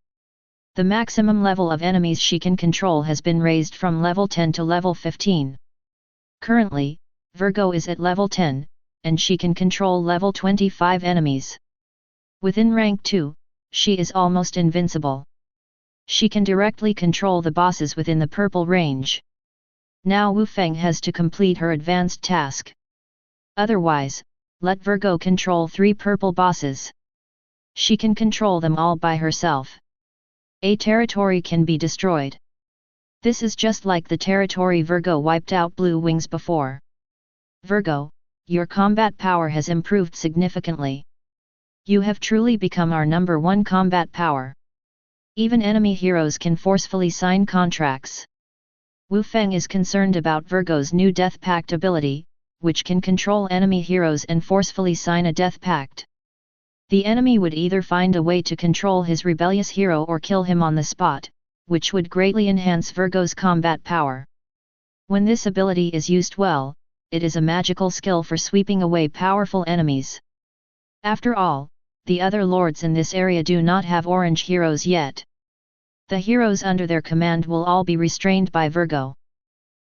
The maximum level of enemies she can control has been raised from level 10 to level 15. Currently, Virgo is at level 10, and she can control level 25 enemies. Within rank 2, she is almost invincible. She can directly control the bosses within the purple range. Now Wu Feng has to complete her advanced task. Otherwise, let Virgo control 3 purple bosses. She can control them all by herself. A territory can be destroyed. This is just like the territory Virgo wiped out Blue Wings before. Virgo, your combat power has improved significantly. You have truly become our number 1 combat power. Even enemy heroes can forcefully sign contracts. Wu Feng is concerned about Virgo's new Death Pact ability, which can control enemy heroes and forcefully sign a Death Pact. The enemy would either find a way to control his rebellious hero or kill him on the spot, which would greatly enhance Virgo's combat power. When this ability is used well, it is a magical skill for sweeping away powerful enemies. After all, the other lords in this area do not have orange heroes yet. The heroes under their command will all be restrained by Virgo.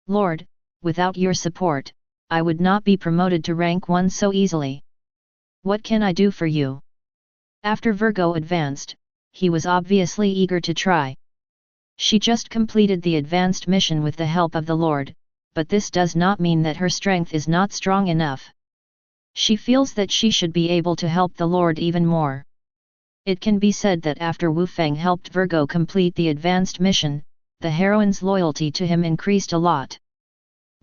Lord, without your support, I would not be promoted to rank 1 so easily. What can I do for you? After Virgo advanced, he was obviously eager to try. She just completed the advanced mission with the help of the Lord, but this does not mean that her strength is not strong enough. She feels that she should be able to help the Lord even more. It can be said that after Wu Feng helped Virgo complete the advanced mission, the heroine's loyalty to him increased a lot.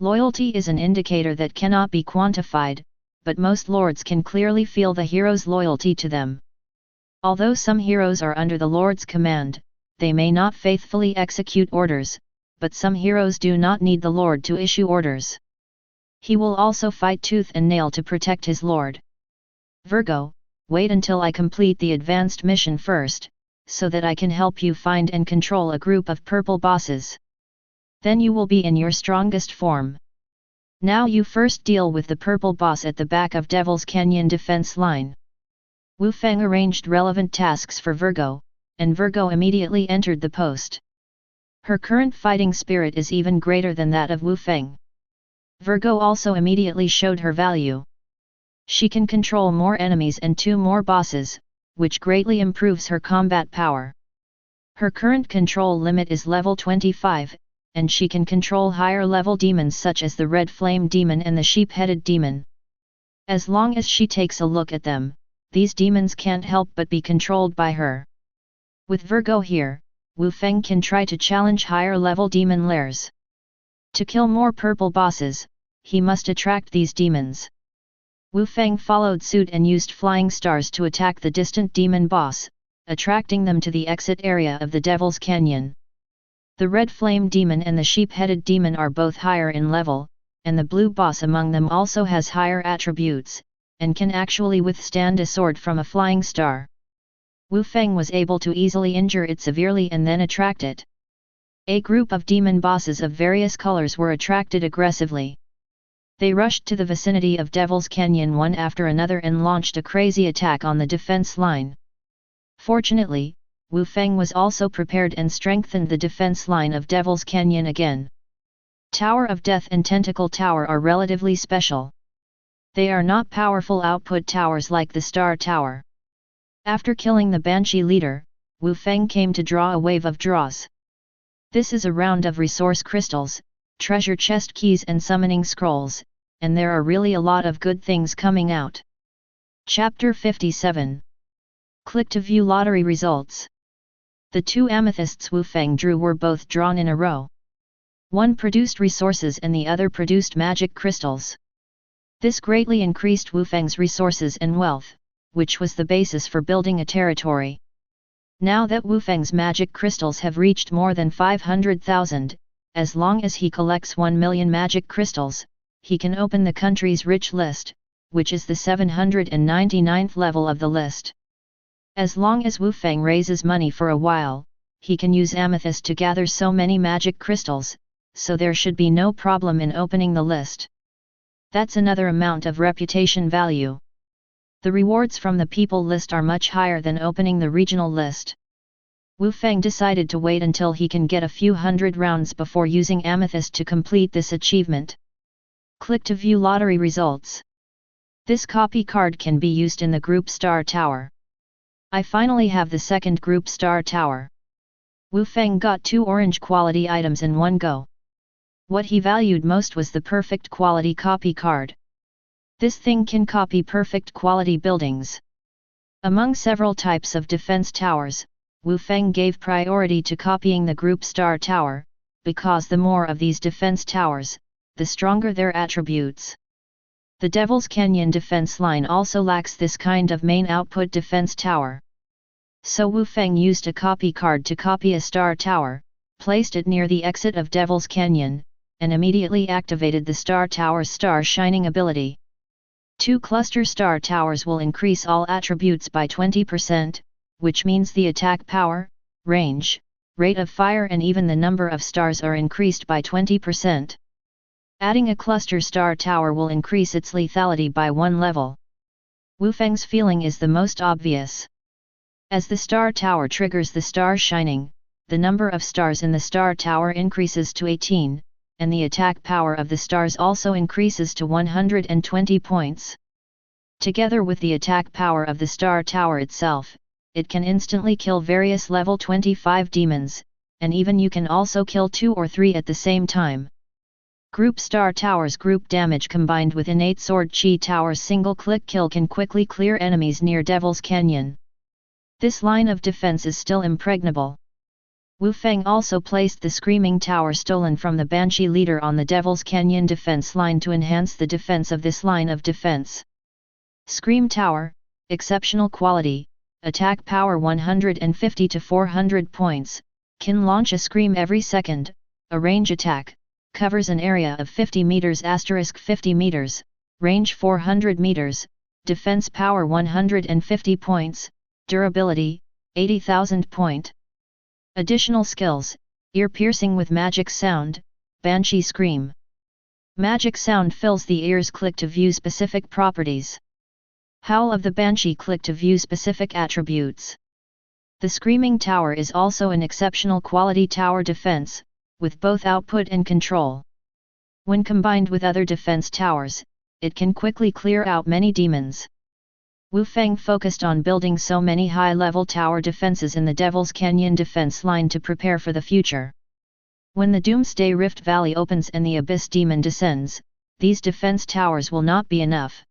Loyalty is an indicator that cannot be quantified, but most lords can clearly feel the hero's loyalty to them. Although some heroes are under the Lord's command, they may not faithfully execute orders, but some heroes do not need the Lord to issue orders. He will also fight tooth and nail to protect his Lord. Virgo, wait until I complete the advanced mission first, so that I can help you find and control a group of purple bosses. Then you will be in your strongest form. Now you first deal with the purple boss at the back of Devil's Canyon defense line. Wu Feng arranged relevant tasks for Virgo, and Virgo immediately entered the post. Her current fighting spirit is even greater than that of Wu Feng. Virgo also immediately showed her value. She can control more enemies and 2 more bosses, which greatly improves her combat power. Her current control limit is level 25, and she can control higher level demons such as the Red Flame Demon and the Sheep-Headed Demon. As long as she takes a look at them, these demons can't help but be controlled by her. With Virgo here, Wu Feng can try to challenge higher level demon lairs. To kill more purple bosses, he must attract these demons. Wu Feng followed suit and used flying stars to attack the distant demon boss, attracting them to the exit area of the Devil's Canyon. The red flame demon and the sheep-headed demon are both higher in level, and the blue boss among them also has higher attributes, and can actually withstand a sword from a flying star. Wu Feng was able to easily injure it severely and then attract it. A group of demon bosses of various colors were attracted aggressively. They rushed to the vicinity of Devil's Canyon one after another and launched a crazy attack on the defense line. Fortunately, Wu Feng was also prepared and strengthened the defense line of Devil's Canyon again. Tower of Death and Tentacle Tower are relatively special. They are not powerful output towers like the Star Tower. After killing the Banshee leader, Wu Feng came to draw a wave of draws. This is a round of resource crystals, treasure chest keys and summoning scrolls, and there are really a lot of good things coming out. Chapter 57. Click to view lottery results. The two amethysts Wu Feng drew were both drawn in a row. One produced resources and the other produced magic crystals. This greatly increased Wu Feng's resources and wealth, which was the basis for building a territory. Now that Wu Feng's magic crystals have reached more than 500,000, as long as he collects 1 million magic crystals, he can open the country's rich list, which is the 799th level of the list. As long as Wu Feng raises money for a while, he can use amethyst to gather so many magic crystals, so there should be no problem in opening the list. That's another amount of reputation value. The rewards from the people list are much higher than opening the regional list. Wu Feng decided to wait until he can get a few hundred rounds before using amethyst to complete this achievement. Click to view lottery results. This copy card can be used in the Group Star Tower. I finally have the second Group Star Tower. Wu Feng got 2 orange quality items in one go. What he valued most was the perfect quality copy card. This thing can copy perfect quality buildings. Among several types of defense towers, Wu Feng gave priority to copying the Group Star Tower, because the more of these defense towers, the stronger their attributes. The Devil's Canyon defense line also lacks this kind of main output defense tower. So Wu Feng used a copy card to copy a star tower, placed it near the exit of Devil's Canyon, and immediately activated the star tower's star shining ability. 2 cluster star towers will increase all attributes by 20%, which means the attack power, range, rate of fire and even the number of stars are increased by 20%. Adding a cluster star tower will increase its lethality by 1 level. Wu Feng's feeling is the most obvious. As the star tower triggers the star shining, the number of stars in the star tower increases to 18, and the attack power of the stars also increases to 120 points. Together with the attack power of the star tower itself, it can instantly kill various level 25 demons, and even you can also kill 2 or 3 at the same time. Group Star Tower's group damage combined with innate Sword Chi Tower's single-click kill can quickly clear enemies near Devil's Canyon. This line of defense is still impregnable. Wu Feng also placed the Screaming Tower stolen from the Banshee leader on the Devil's Canyon defense line to enhance the defense of this line of defense. Scream Tower, exceptional quality, attack power 150 to 400 points, can launch a scream every second, a range attack, covers an area of 50 meters * 50 meters, range 400 meters, defense power 150 points, durability, 80,000 point. Additional skills, ear piercing with magic sound, Banshee Scream. Magic sound fills the ears. Click to view specific properties. Howl of the Banshee. Click to view specific attributes. The Screaming Tower is also an exceptional quality tower defense, with both output and control. When combined with other defense towers, it can quickly clear out many demons. Wu Feng focused on building so many high-level tower defenses in the Devil's Canyon defense line to prepare for the future. When the Doomsday Rift Valley opens and the Abyss Demon descends, these defense towers will not be enough.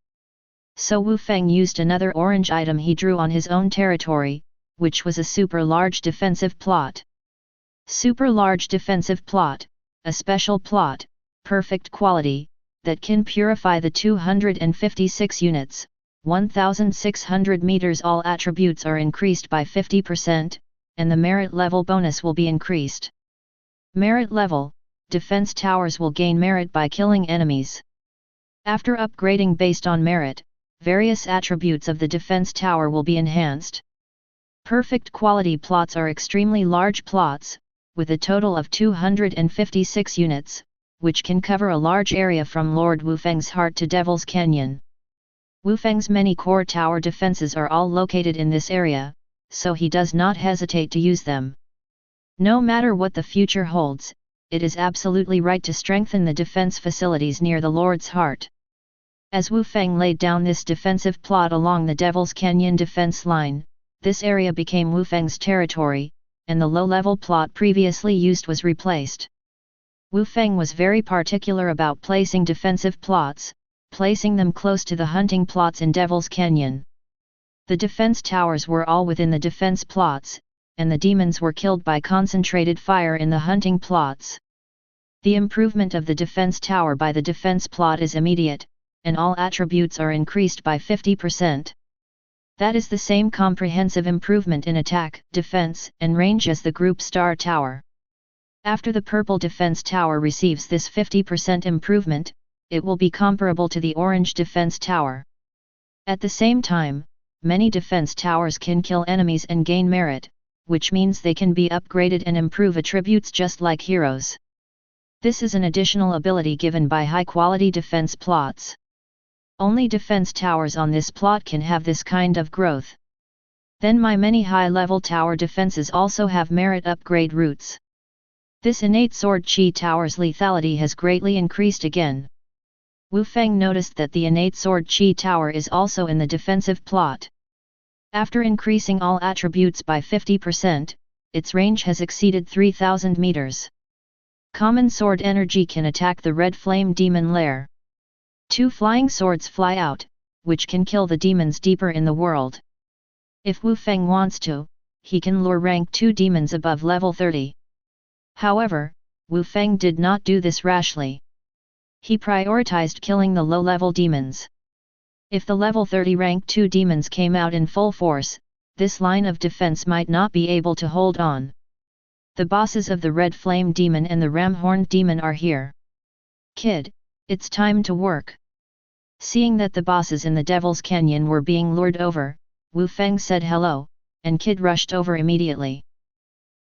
So Wu Feng used another orange item he drew on his own territory, which was a super large defensive plot. Super large defensive plot, a special plot, perfect quality, that can purify the 256 units, 1,600 meters. All attributes are increased by 50%, and the merit level bonus will be increased. Merit level, defense towers will gain merit by killing enemies. After upgrading based on merit, various attributes of the defense tower will be enhanced. Perfect quality plots are extremely large plots, with a total of 256 units, which can cover a large area from Lord Wu Feng's heart to Devil's Canyon. Wu Feng's many core tower defenses are all located in this area, so he does not hesitate to use them. No matter what the future holds, it is absolutely right to strengthen the defense facilities near the Lord's heart. As Wu Feng laid down this defensive plot along the Devil's Canyon defense line, this area became Wu Feng's territory, and the low-level plot previously used was replaced. Wu Feng was very particular about placing defensive plots, placing them close to the hunting plots in Devil's Canyon. The defense towers were all within the defense plots, and the demons were killed by concentrated fire in the hunting plots. The improvement of the defense tower by the defense plot is immediate, and all attributes are increased by 50%. That is the same comprehensive improvement in attack, defense, and range as the group star tower. After the purple defense tower receives this 50% improvement, it will be comparable to the orange defense tower. At the same time, many defense towers can kill enemies and gain merit, which means they can be upgraded and improve attributes just like heroes. This is an additional ability given by high-quality defense plots. Only defense towers on this plot can have this kind of growth. Then my many high-level tower defenses also have merit upgrade routes. This innate sword chi tower's lethality has greatly increased again. Wu Feng noticed that the innate sword chi tower is also in the defensive plot. After increasing all attributes by 50%, its range has exceeded 3,000 meters. Common sword energy can attack the red flame demon lair. 2 flying swords fly out, which can kill the demons deeper in the world. If Wu Feng wants to, he can lure rank 2 demons above level 30. However, Wu Feng did not do this rashly. He prioritized killing the low-level demons. If the level 30 rank 2 demons came out in full force, this line of defense might not be able to hold on. The bosses of the Red Flame Demon and the Ram-Horned Demon are here. Kid, it's time to work. Seeing that the bosses in the Devil's Canyon were being lured over, Wu Feng said hello, and Kid rushed over immediately.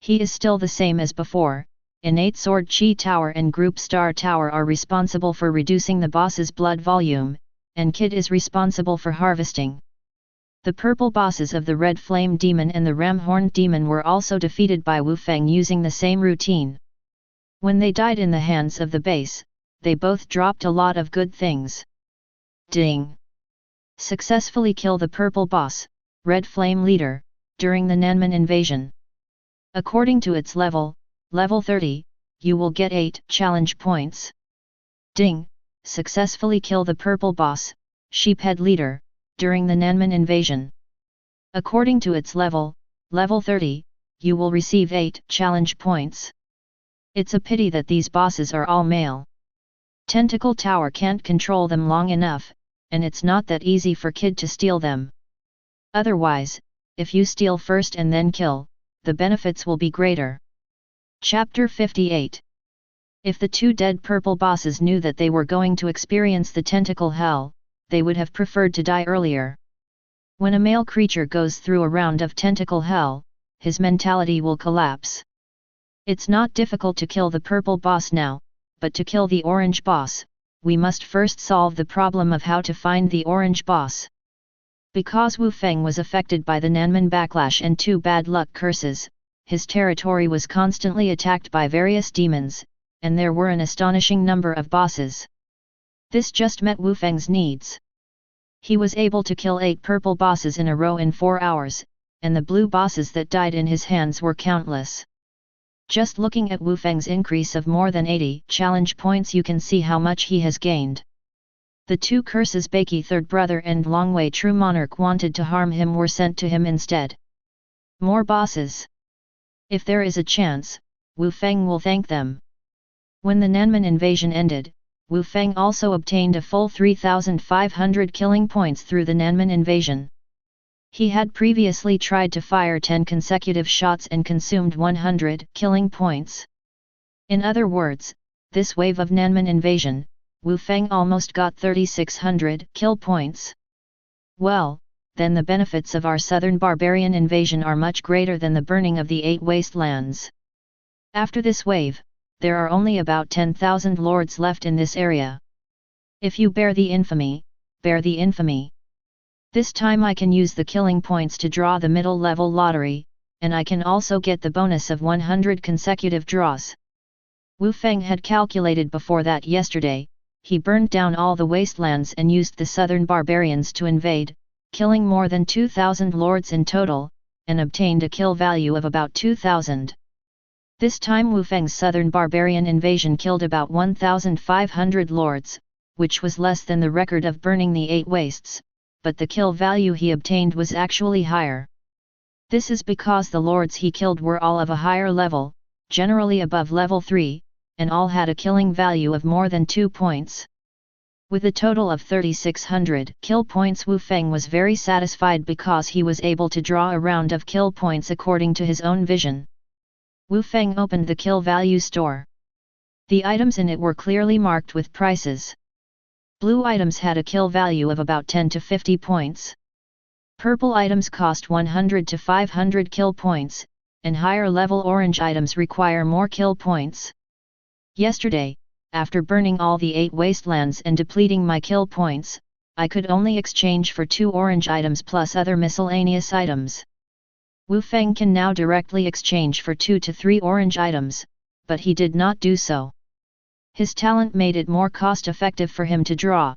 He is still the same as before. Innate Sword Chi Tower and Group Star Tower are responsible for reducing the boss's blood volume, and Kid is responsible for harvesting. The purple bosses of the Red Flame Demon and the Ram-Horned Demon were also defeated by Wu Feng using the same routine. When they died in the hands of the base, they both dropped a lot of good things. Ding! Successfully kill the purple boss, Red Flame Leader, during the Nanman invasion. According to its level 30, you will get 8 challenge points. Ding! Successfully kill the purple boss, Sheephead Leader, during the Nanman invasion. According to its level 30, you will receive 8 challenge points. It's a pity that these bosses are all male. Tentacle Tower can't control them long enough, and it's not that easy for Kid to steal them. Otherwise, if you steal first and then kill, the benefits will be greater. Chapter 58. If the 2 dead purple bosses knew that they were going to experience the tentacle hell, they would have preferred to die earlier. When a male creature goes through a round of tentacle hell, his mentality will collapse. It's not difficult to kill the purple boss now, but to kill the orange boss, we must first solve the problem of how to find the orange boss. Because Wu Feng was affected by the Nanman backlash and 2 bad luck curses, his territory was constantly attacked by various demons, and there were an astonishing number of bosses. This just met Wu Feng's needs. He was able to kill 8 purple bosses in a row in 4 hours, and the blue bosses that died in his hands were countless. Just looking at Wu Feng's increase of more than 80 challenge points, you can see how much he has gained. The 2 curses Baki third brother and Longwei true monarch wanted to harm him were sent to him instead. More bosses. If there is a chance, Wu Feng will thank them. When the Nanman invasion ended, Wu Feng also obtained a full 3,500 killing points through the Nanman invasion. He had previously tried to fire 10 consecutive shots and consumed 100 killing points. In other words, this wave of Nanman invasion, Wu Feng almost got 3,600 kill points. Well, then the benefits of our southern barbarian invasion are much greater than the burning of the 8 wastelands. After this wave, there are only about 10,000 lords left in this area. If you bear the infamy, bear the infamy. This time I can use the killing points to draw the middle level lottery, and I can also get the bonus of 100 consecutive draws. Wu Feng had calculated before that yesterday. He burned down all the wastelands and used the southern barbarians to invade, killing more than 2,000 lords in total, and obtained a kill value of about 2,000. This time Wu Feng's southern barbarian invasion killed about 1,500 lords, which was less than the record of burning the 8 wastes, but the kill value he obtained was actually higher. This is because the lords he killed were all of a higher level, generally above level 3, and all had a killing value of more than 2 points. With a total of 3,600 kill points, Wu Feng was very satisfied because he was able to draw a round of kill points according to his own vision. Wu Feng opened the kill value store. The items in it were clearly marked with prices. Blue items had a kill value of about 10 to 50 points. Purple items cost 100 to 500 kill points, and higher level orange items require more kill points. Yesterday, after burning all the 8 wastelands and depleting my kill points, I could only exchange for 2 orange items plus other miscellaneous items. Wu Feng can now directly exchange for 2 to 3 orange items, but he did not do so. His talent made it more cost-effective for him to draw.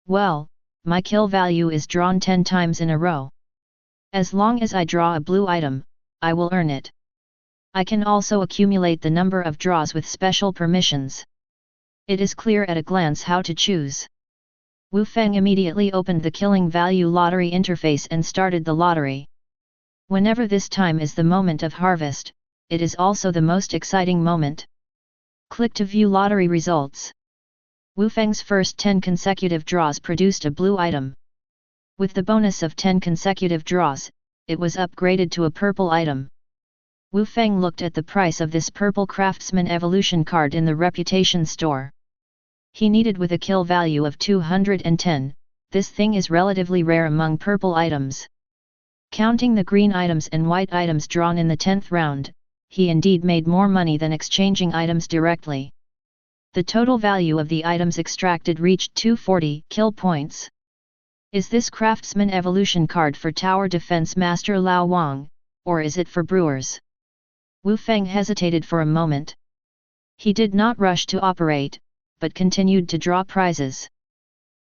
Well, my kill value is drawn 10 times in a row. As long as I draw a blue item, I will earn it. I can also accumulate the number of draws with special permissions. It is clear at a glance how to choose. Wu Feng immediately opened the killing value lottery interface and started the lottery. Whenever this time is the moment of harvest, it is also the most exciting moment. Click to view lottery results. Wu Feng's first 10 consecutive draws produced a blue item. With the bonus of 10 consecutive draws, it was upgraded to a purple item. Wu Feng looked at the price of this purple Craftsman Evolution card in the Reputation store. He needed with a kill value of 210, this thing is relatively rare among purple items. Counting the green items and white items drawn in the 10th round, he indeed made more money than exchanging items directly. The total value of the items extracted reached 240 kill points. Is this Craftsman Evolution card for Tower Defense Master Lao Wang, or is it for brewers? Wu Feng hesitated for a moment. He did not rush to operate, but continued to draw prizes.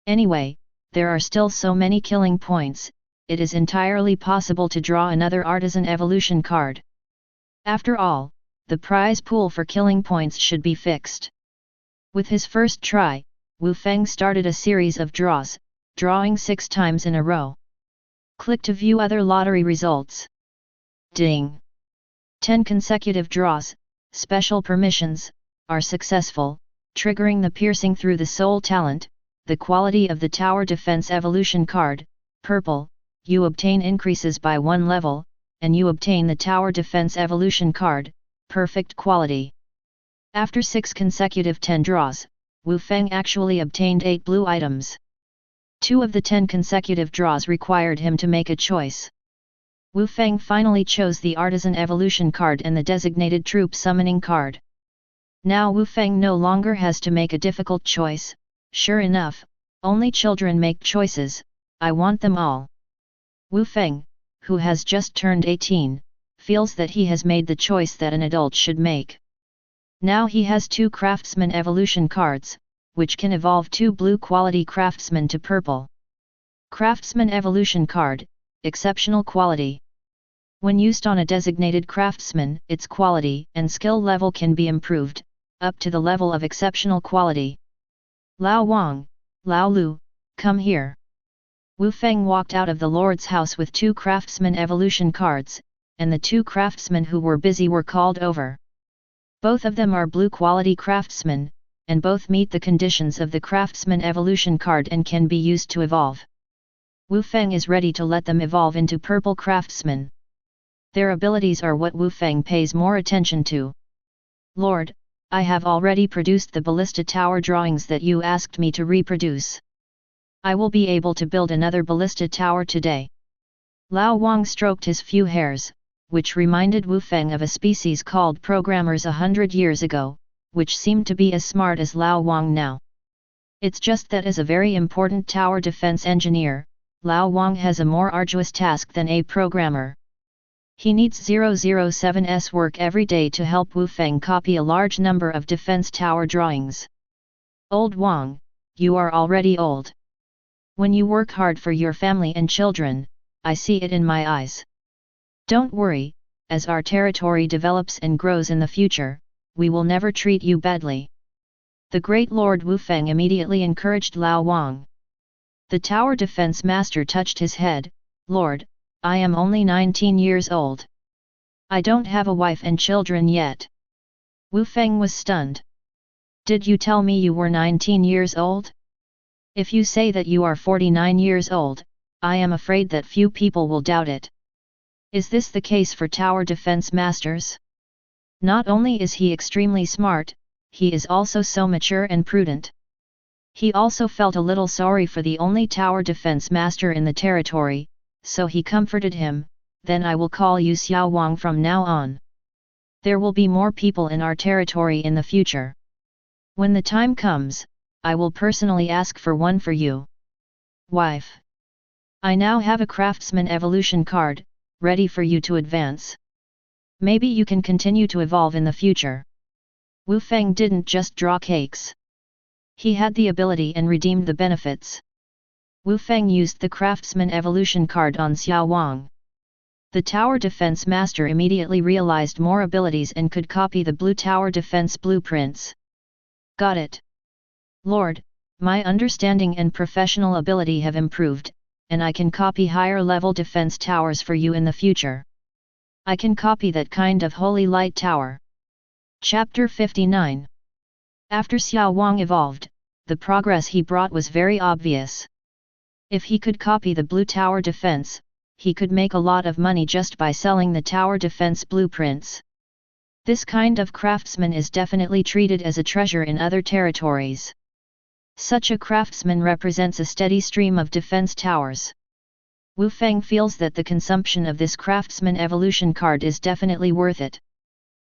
Anyway, there are still so many killing points, it is entirely possible to draw another Artisan Evolution card. After all, the prize pool for killing points should be fixed. With his first try, Wu Feng started a series of draws, drawing 6 times in a row. Click to view other lottery results. Ding! 10 consecutive draws, special permissions, are successful, triggering the piercing through the soul talent, the quality of the Tower Defense Evolution card, purple, you obtain increases by 1 level, and you obtain the Tower Defense Evolution card, perfect quality. After 6 consecutive 10 draws, Wu Feng actually obtained 8 blue items. 2 of the 10 consecutive draws required him to make a choice. Wu Feng finally chose the Artisan Evolution card and the Designated Troop Summoning card. Now Wu Feng no longer has to make a difficult choice. Sure enough, only children make choices, I want them all. Wu Feng, who has just turned 18, feels that he has made the choice that an adult should make. Now he has 2 Craftsman Evolution cards, which can evolve 2 blue quality Craftsman to purple. Craftsman Evolution card, exceptional quality. When used on a designated craftsman, its quality and skill level can be improved, up to the level of exceptional quality. Lao Wang, Lao Lu, come here. Wu Feng walked out of the Lord's house with 2 Craftsman Evolution cards, and the 2 craftsmen who were busy were called over. Both of them are blue quality craftsmen, and both meet the conditions of the Craftsman evolution card and can be used to evolve. Wu Feng is ready to let them evolve into Purple Craftsman. Their abilities are what Wu Feng pays more attention to. Lord, I have already produced the ballista tower drawings that you asked me to reproduce. I will be able to build another ballista tower today. Lao Wang stroked his few hairs, which reminded Wu Feng of a species called programmers 100 years ago, which seemed to be as smart as Lao Wang now. It's just that as a very important tower defense engineer, Lao Wang has a more arduous task than a programmer. He needs 007's work every day to help Wu Feng copy a large number of defense tower drawings. Old Wang, you are already old. When you work hard for your family and children, I see it in my eyes. Don't worry, as our territory develops and grows in the future, we will never treat you badly. The great Lord Wu Feng immediately encouraged Lao Wang. The tower defense master touched his head. Lord, I am only 19 years old. I don't have a wife and children yet. Wu Feng was stunned. Did you tell me you were 19 years old? If you say that you are 49 years old, I am afraid that few people will doubt it. Is this the case for tower defense masters? Not only is he extremely smart, he is also so mature and prudent. He also felt a little sorry for the only tower defense master in the territory, so he comforted him. Then I will call you Xiao Wang from now on. There will be more people in our territory in the future. When the time comes, I will personally ask for one for you. Wife. I now have a Craftsman evolution card, ready for you to advance. Maybe you can continue to evolve in the future. Wu Feng didn't just draw cakes. He had the ability and redeemed the benefits. Wu Feng used the Craftsman evolution card on Xiao Wang. The tower defense master immediately realized more abilities and could copy the blue tower defense blueprints. Got it. Lord, my understanding and professional ability have improved, and I can copy higher level defense towers for you in the future. I can copy that kind of holy light tower. Chapter 59. After Xiao Wang evolved, the progress he brought was very obvious. If he could copy the blue tower defense, he could make a lot of money just by selling the tower defense blueprints. This kind of craftsman is definitely treated as a treasure in other territories. Such a craftsman represents a steady stream of defense towers. Wu Feng feels that the consumption of this Craftsman evolution card is definitely worth it.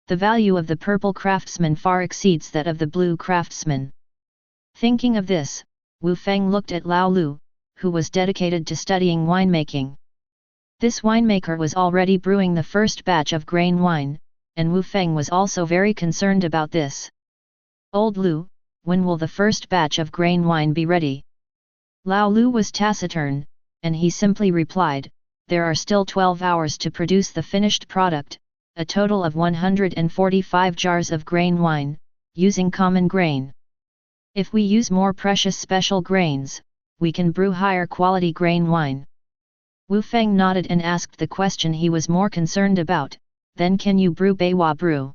The value of the Purple Craftsman far exceeds that of the Blue Craftsman. Thinking of this, Wu Feng looked at Lao Lu, who was dedicated to studying winemaking. This winemaker was already brewing the first batch of grain wine, and Wu Feng was also very concerned about this. Old Lu, when will the first batch of grain wine be ready? Lao Lu was taciturn, and he simply replied, there are still 12 hours to produce the finished product, a total of 145 jars of grain wine, using common grain. If we use more precious special grains, we can brew higher quality grain wine. Wu Feng nodded and asked the question he was more concerned about, then can you brew Beiwa brew?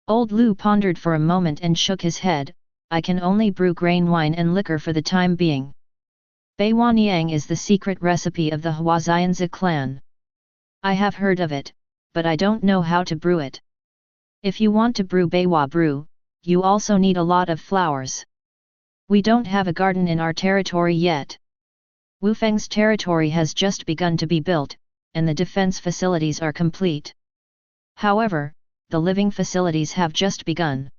Old Lu pondered for a moment and shook his head, I can only brew grain wine and liquor for the time being. Beiwa Niang is the secret recipe of the Huaxianzi clan. I have heard of it, but I don't know how to brew it. If you want to brew Beiwa brew, you also need a lot of flowers. We don't have a garden in our territory yet. Wu Feng's territory has just begun to be built, and the defense facilities are complete. However, the living facilities have just begun.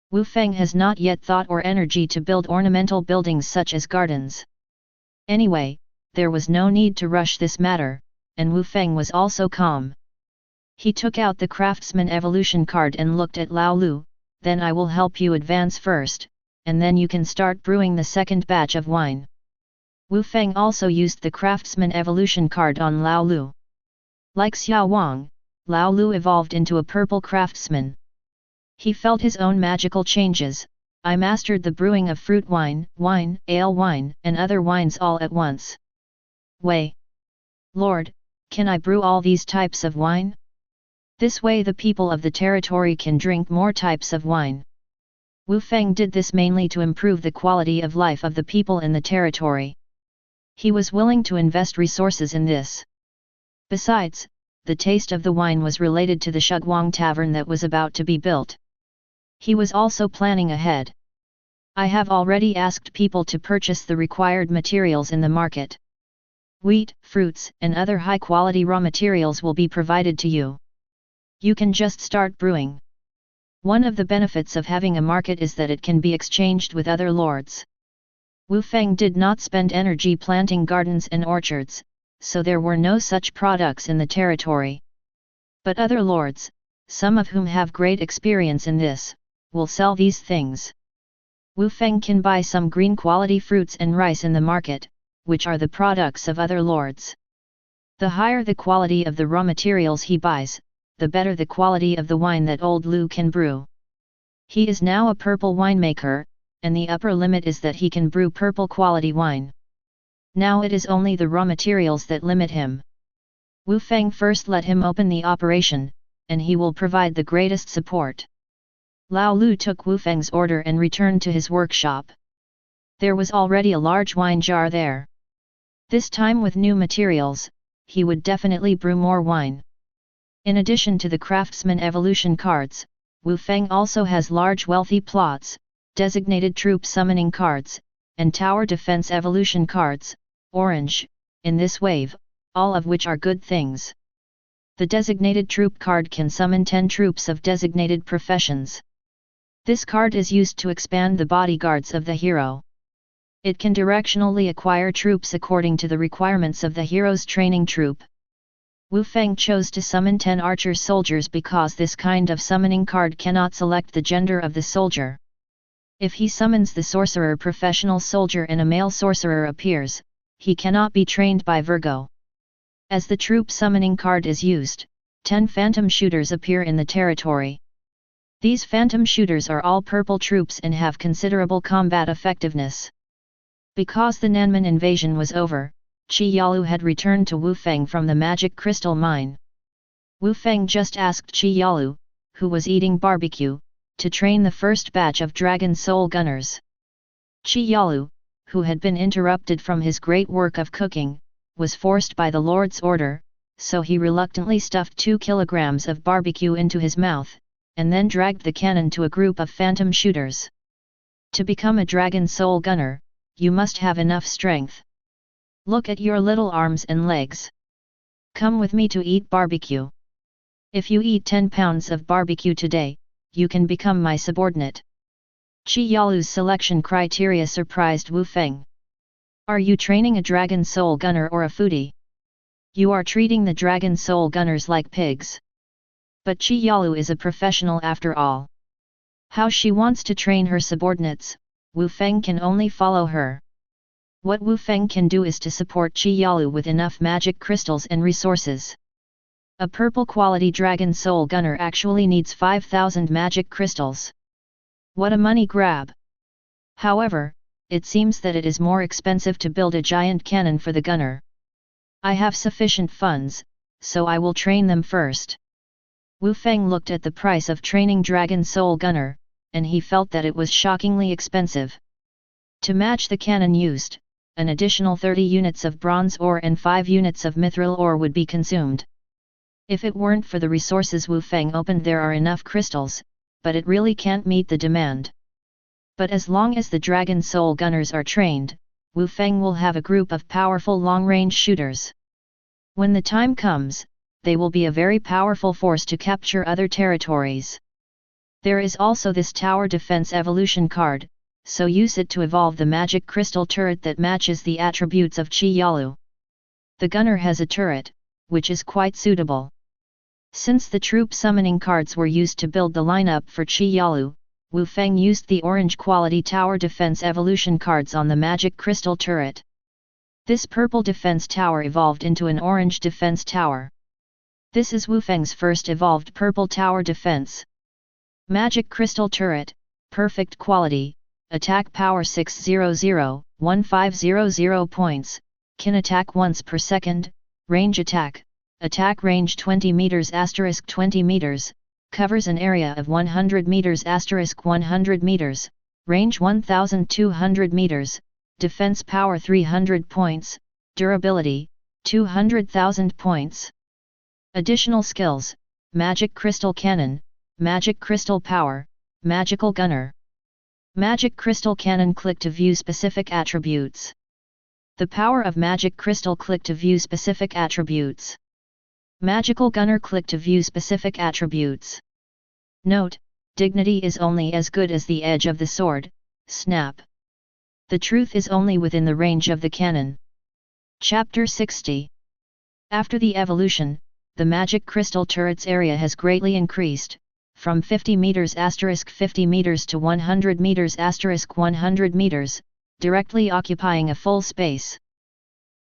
Wu Feng has not yet thought or energy to build ornamental buildings such as gardens. Anyway, there was no need to rush this matter, and Wu Feng was also calm. He took out the Craftsman evolution card and looked at Lao Lu, then I will help you advance first, and then you can start brewing the second batch of wine. Wu Feng also used the Craftsman evolution card on Lao Lu. Like Xiao Wang, Lao Lu evolved into a purple craftsman. He felt his own magical changes. I mastered the brewing of fruit wine, ale wine, and other wines all at once. Wei! Lord, can I brew all these types of wine? This way the people of the territory can drink more types of wine. Wu Feng did this mainly to improve the quality of life of the people in the territory. He was willing to invest resources in this. Besides, the taste of the wine was related to the Shuguang tavern that was about to be built. He was also planning ahead. I have already asked people to purchase the required materials in the market. Wheat, fruits, and other high-quality raw materials will be provided to you. You can just start brewing. One of the benefits of having a market is that it can be exchanged with other lords. Wu Feng did not spend energy planting gardens and orchards, so there were no such products in the territory. But other lords, some of whom have great experience in this, will sell these things. Wu Feng can buy some green quality fruits and rice in the market, which are the products of other lords. The higher the quality of the raw materials he buys, the better the quality of the wine that old Lu can brew. He is now a purple winemaker, and the upper limit is that he can brew purple quality wine. Now it is only the raw materials that limit him. Wu Feng first let him open the operation, and he will provide the greatest support. Lao Lu took Wu Feng's order and returned to his workshop. There was already a large wine jar there. This time with new materials, he would definitely brew more wine. In addition to the craftsman evolution cards, Wu Feng also has large wealthy plots, designated troop summoning cards, and tower defense evolution cards, orange, in this wave, all of which are good things. The designated troop card can summon 10 troops of designated professions. This card is used to expand the bodyguards of the hero. It can directionally acquire troops according to the requirements of the hero's training troop. Wu Feng chose to summon 10 archer soldiers because this kind of summoning card cannot select the gender of the soldier. If he summons the sorcerer professional soldier and a male sorcerer appears, he cannot be trained by Virgo. As the troop summoning card is used, 10 phantom shooters appear in the territory. These phantom shooters are all purple troops and have considerable combat effectiveness. Because the Nanman invasion was over, Qi Yalu had returned to Wu Feng from the magic crystal mine. Wu Feng just asked Qi Yalu, who was eating barbecue, to train the first batch of Dragon Soul Gunners. Qi Yalu, who had been interrupted from his great work of cooking, was forced by the Lord's order, so he reluctantly stuffed 2 kilograms of barbecue into his mouth, and then dragged the cannon to a group of phantom shooters. To become a Dragon Soul Gunner, you must have enough strength. Look at your little arms and legs. Come with me to eat barbecue. If you eat 10 pounds of barbecue today, you can become my subordinate. Qi Yalu's selection criteria surprised Wu Feng. Are you training a Dragon Soul Gunner or a foodie? You are treating the Dragon Soul Gunners like pigs. But Qi Yalu is a professional after all. How she wants to train her subordinates, Wu Feng can only follow her. What Wu Feng can do is to support Qi Yalu with enough magic crystals and resources. A purple quality Dragon Soul Gunner actually needs 5,000 magic crystals. What a money grab! However, it seems that it is more expensive to build a giant cannon for the gunner. I have sufficient funds, so I will train them first. Wu Feng looked at the price of training Dragon Soul Gunner, and he felt that it was shockingly expensive. To match the cannon used, an additional 30 units of bronze ore and 5 units of mithril ore would be consumed. If it weren't for the resources Wu Feng opened, there are enough crystals, but it really can't meet the demand. But as long as the Dragon Soul Gunners are trained, Wu Feng will have a group of powerful long-range shooters. When the time comes, they will be a very powerful force to capture other territories. There is also this tower defense evolution card, so use it to evolve the magic crystal turret that matches the attributes of Qi Yalu. The gunner has a turret, which is quite suitable. Since the troop summoning cards were used to build the lineup for Qi Yalu, Wu Feng used the orange quality tower defense evolution cards on the magic crystal turret. This purple defense tower evolved into an orange defense tower. This is Wu Feng's first evolved purple tower defense. Magic crystal turret, perfect quality, attack power 600,1500 points, can attack once per second, range attack range 20 meters *20 meters, covers an area of 100 meters * 100 meters, range 1200 meters, defense power 300 points, durability, 200,000 points. Additional skills: Magic Crystal Cannon, Magic Crystal Power, Magical Gunner. Magic Crystal Cannon. Click to view specific attributes. The power of Magic Crystal. Click to view specific attributes. Magical Gunner. Click to view specific attributes. Note: dignity is only as good as the edge of the sword. Snap. The truth is only within the range of the cannon. Chapter 60. After the evolution, the Magic Crystal turret's area has greatly increased, from 50 meters * 50 meters to 100 meters * 100 meters, directly occupying a full space.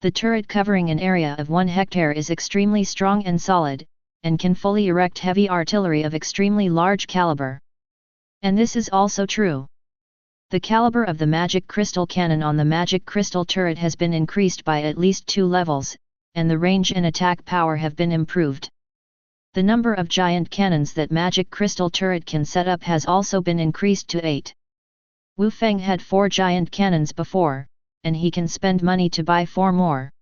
The turret, covering an area of 1 hectare, is extremely strong and solid, and can fully erect heavy artillery of extremely large caliber. And this is also true. The caliber of the Magic Crystal Cannon on the Magic Crystal turret has been increased by at least 2 levels, and the range and attack power have been improved. The number of giant cannons that Magic Crystal turret can set up has also been increased to 8. Wu Feng had 4 giant cannons before, and he can spend money to buy 4 more.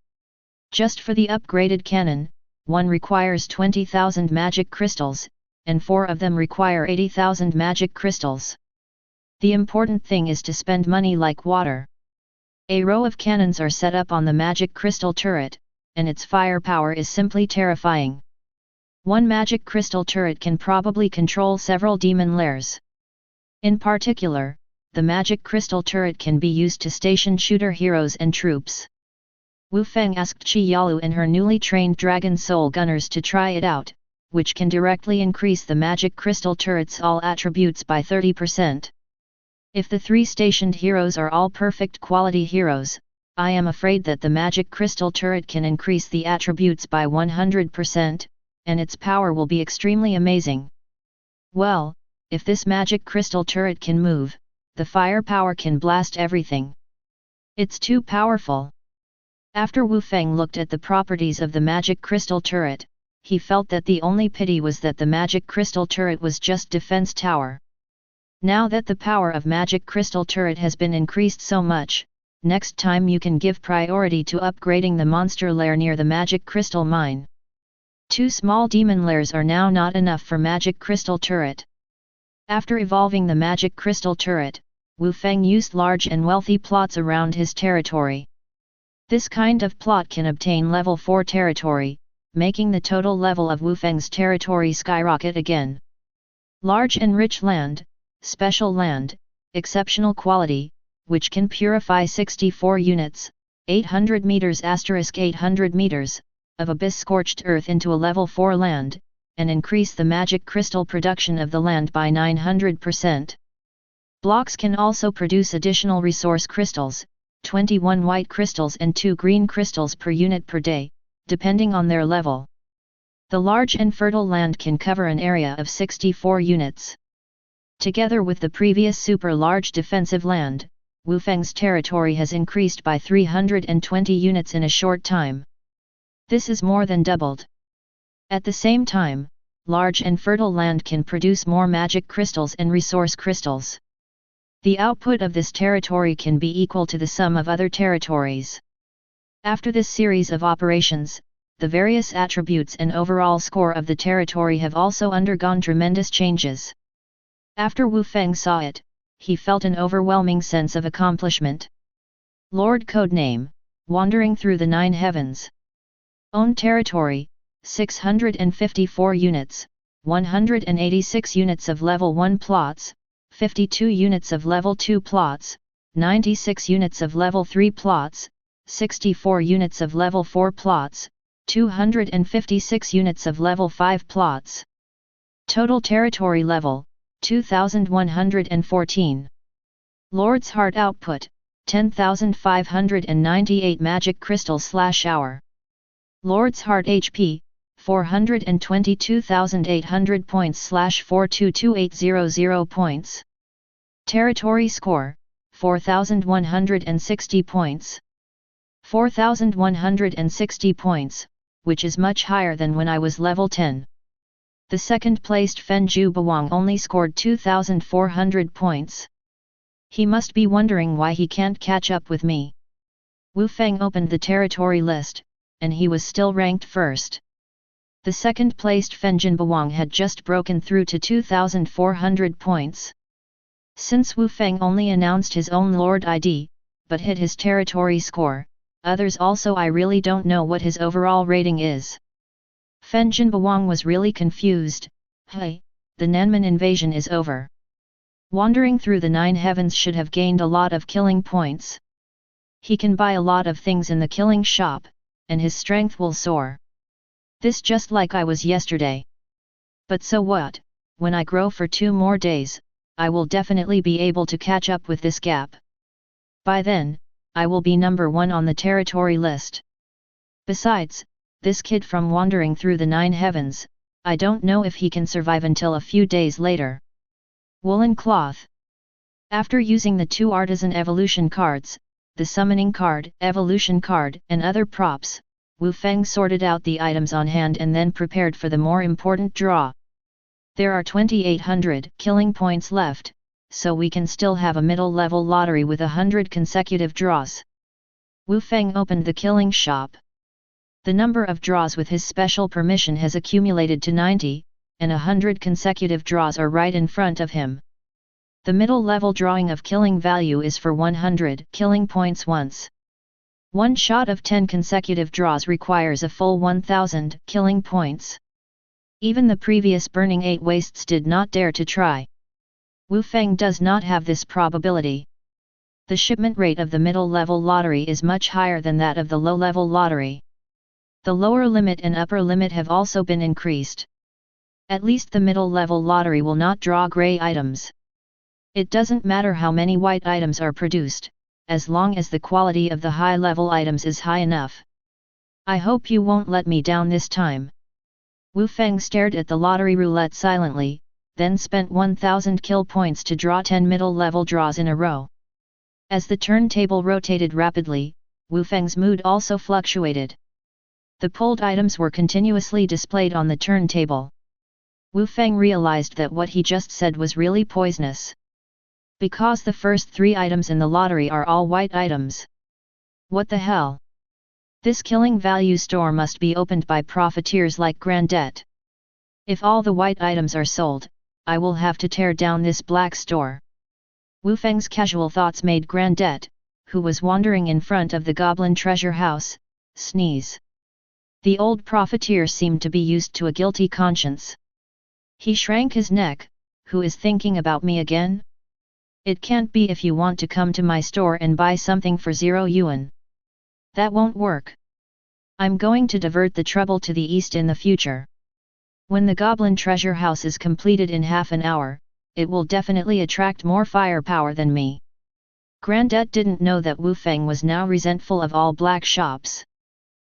Just for the upgraded cannon, one requires 20,000 magic crystals, and 4 of them require 80,000 magic crystals. The important thing is to spend money like water. A row of cannons are set up on the Magic Crystal turret, and its firepower is simply terrifying. One Magic Crystal turret can probably control several demon lairs. In particular, the Magic Crystal turret can be used to station shooter heroes and troops. Wu Feng asked Qi Yalu and her newly trained Dragon Soul gunners to try it out, which can directly increase the Magic Crystal turret's all attributes by 30%. If the 3 stationed heroes are all perfect quality heroes, I am afraid that the Magic Crystal turret can increase the attributes by 100%, and its power will be extremely amazing. Well, if this Magic Crystal turret can move, the firepower can blast everything. It's too powerful. After Wu Feng looked at the properties of the Magic Crystal turret, he felt that the only pity was that the Magic Crystal turret was just defense tower. Now that the power of Magic Crystal turret has been increased so much, next time you can give priority to upgrading the monster lair near the Magic Crystal mine. 2 small demon lairs are now not enough for Magic Crystal turret. After evolving the Magic Crystal turret, Wu Feng used large and wealthy plots around his territory. This kind of plot can obtain level 4 territory, making the total level of Wu Feng's territory skyrocket again. Large and rich land, special land, exceptional quality, which can purify 64 units, 800 meters * 800 meters, of abyss scorched earth into a level 4 land, and increase the magic crystal production of the land by 900%. Blocks can also produce additional resource crystals, 21 white crystals and 2 green crystals per unit per day, depending on their level. The large and fertile land can cover an area of 64 units. Together with the previous super large defensive land, Wu Feng's territory has increased by 320 units in a short time. This is more than doubled. At the same time, large and fertile land can produce more magic crystals and resource crystals. The output of this territory can be equal to the sum of other territories. After this series of operations, the various attributes and overall score of the territory have also undergone tremendous changes. After Wu Feng saw it, he felt an overwhelming sense of accomplishment. Lord Codename, wandering through the 9 heavens. Own territory, 654 units, 186 units of level 1 plots, 52 units of level 2 plots, 96 units of level 3 plots, 64 units of level 4 plots, 256 units of level 5 plots. Total territory level, 2114. Lord's Heart output, 10,598 magic crystals/hour. Lord's Heart HP, 422,800 points/422800 points. Territory score, 4,160 points. 4,160 points, which is much higher than when I was level 10. The second-placed Fenju Bawang only scored 2,400 points. He must be wondering why he can't catch up with me. Wu Feng opened the territory list, and he was still ranked first. The second-placed Fenjin Bawang had just broken through to 2,400 points. Since Wu Feng only announced his own Lord ID, but hit his territory score, others also I really don't know what his overall rating is. Fenjin Bawang was really confused. Hey, the Nanman invasion is over. Wandering through the 9 heavens should have gained a lot of killing points. He can buy a lot of things in the killing shop, and his strength will soar. This just like I was yesterday. But so what, when I grow for 2 more days, I will definitely be able to catch up with this gap. By then, I will be number 1 on the territory list. Besides, this kid from wandering through the 9 heavens, I don't know if he can survive until a few days later. Woolen cloth. After using the 2 artisan evolution cards, the summoning card, evolution card, and other props, Wu Feng sorted out the items on hand and then prepared for the more important draw. There are 2,800 killing points left, so we can still have a middle-level lottery with 100 consecutive draws. Wu Feng opened the killing shop. The number of draws with his special permission has accumulated to 90, and 100 consecutive draws are right in front of him. The middle-level drawing of killing value is for 100 killing points once. One shot of 10 consecutive draws requires a full 1,000 killing points. Even the previous Burning 8 Wastes did not dare to try. Wu Feng does not have this probability. The shipment rate of the middle-level lottery is much higher than that of the low-level lottery. The lower limit and upper limit have also been increased. At least the middle-level lottery will not draw grey items. It doesn't matter how many white items are produced, as long as the quality of the high-level items is high enough. I hope you won't let me down this time. Wu Feng stared at the lottery roulette silently, then spent 1,000 kill points to draw 10 middle-level draws in a row. As the turntable rotated rapidly, Wu Feng's mood also fluctuated. The pulled items were continuously displayed on the turntable. Wu Feng realized that what he just said was really poisonous. Because the first 3 items in the lottery are all white items. What the hell? This killing value store must be opened by profiteers like Grandet. If all the white items are sold, I will have to tear down this black store. Wu Feng's casual thoughts made Grandet, who was wandering in front of the goblin treasure house, sneeze. The old profiteer seemed to be used to a guilty conscience. He shrank his neck. Who is thinking about me again? It can't be if you want to come to my store and buy something for 0 yuan. That won't work. I'm going to divert the trouble to the east in the future. When the goblin treasure house is completed in half an hour, it will definitely attract more firepower than me. Grandet didn't know that Wu Feng was now resentful of all black shops.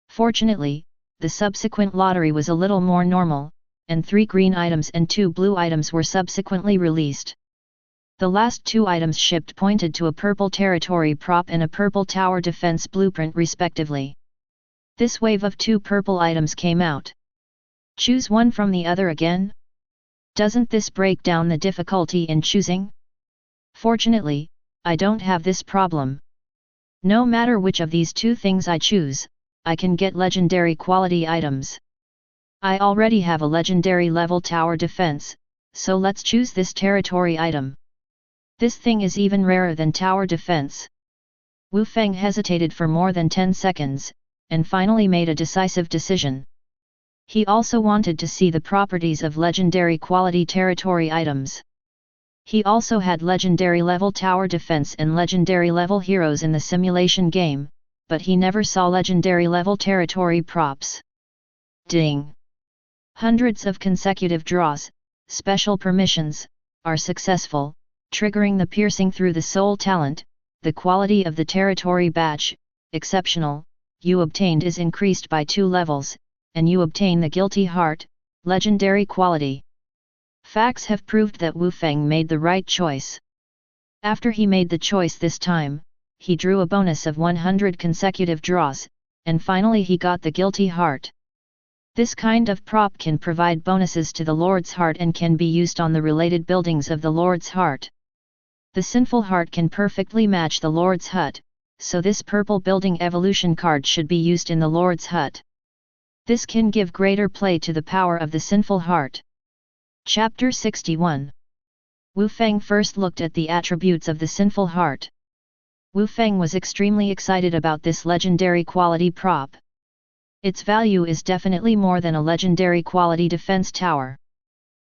Fortunately, the subsequent lottery was a little more normal, and 3 green items and 2 blue items were subsequently released. The last 2 items shipped pointed to a purple territory prop and a purple tower defense blueprint respectively. This wave of 2 purple items came out. Choose one from the other again? Doesn't this break down the difficulty in choosing? Fortunately, I don't have this problem. No matter which of these 2 things I choose, I can get legendary quality items. I already have a legendary level tower defense, so let's choose this territory item. This thing is even rarer than tower defense. Wu Feng hesitated for more than 10 seconds, and finally made a decisive decision. He also wanted to see the properties of legendary quality territory items. He also had legendary level tower defense and legendary level heroes in the simulation game, but he never saw legendary level territory props. Ding! Hundreds of consecutive draws, special permissions, are successful, triggering the piercing through the soul talent. The quality of the territory badge, exceptional, you obtained is increased by 2 levels, and you obtain the guilty heart, legendary quality. Facts have proved that Wu Feng made the right choice. After he made the choice this time, he drew a bonus of 100 consecutive draws, and finally he got the guilty heart. This kind of prop can provide bonuses to the Lord's Heart and can be used on the related buildings of the Lord's Heart. The Sinful Heart can perfectly match the Lord's Hut, so this purple building evolution card should be used in the Lord's Hut. This can give greater play to the power of the Sinful Heart. Chapter 61. Wu Feng first looked at the attributes of the Sinful Heart. Wu Feng was extremely excited about this legendary quality prop. Its value is definitely more than a legendary quality defense tower.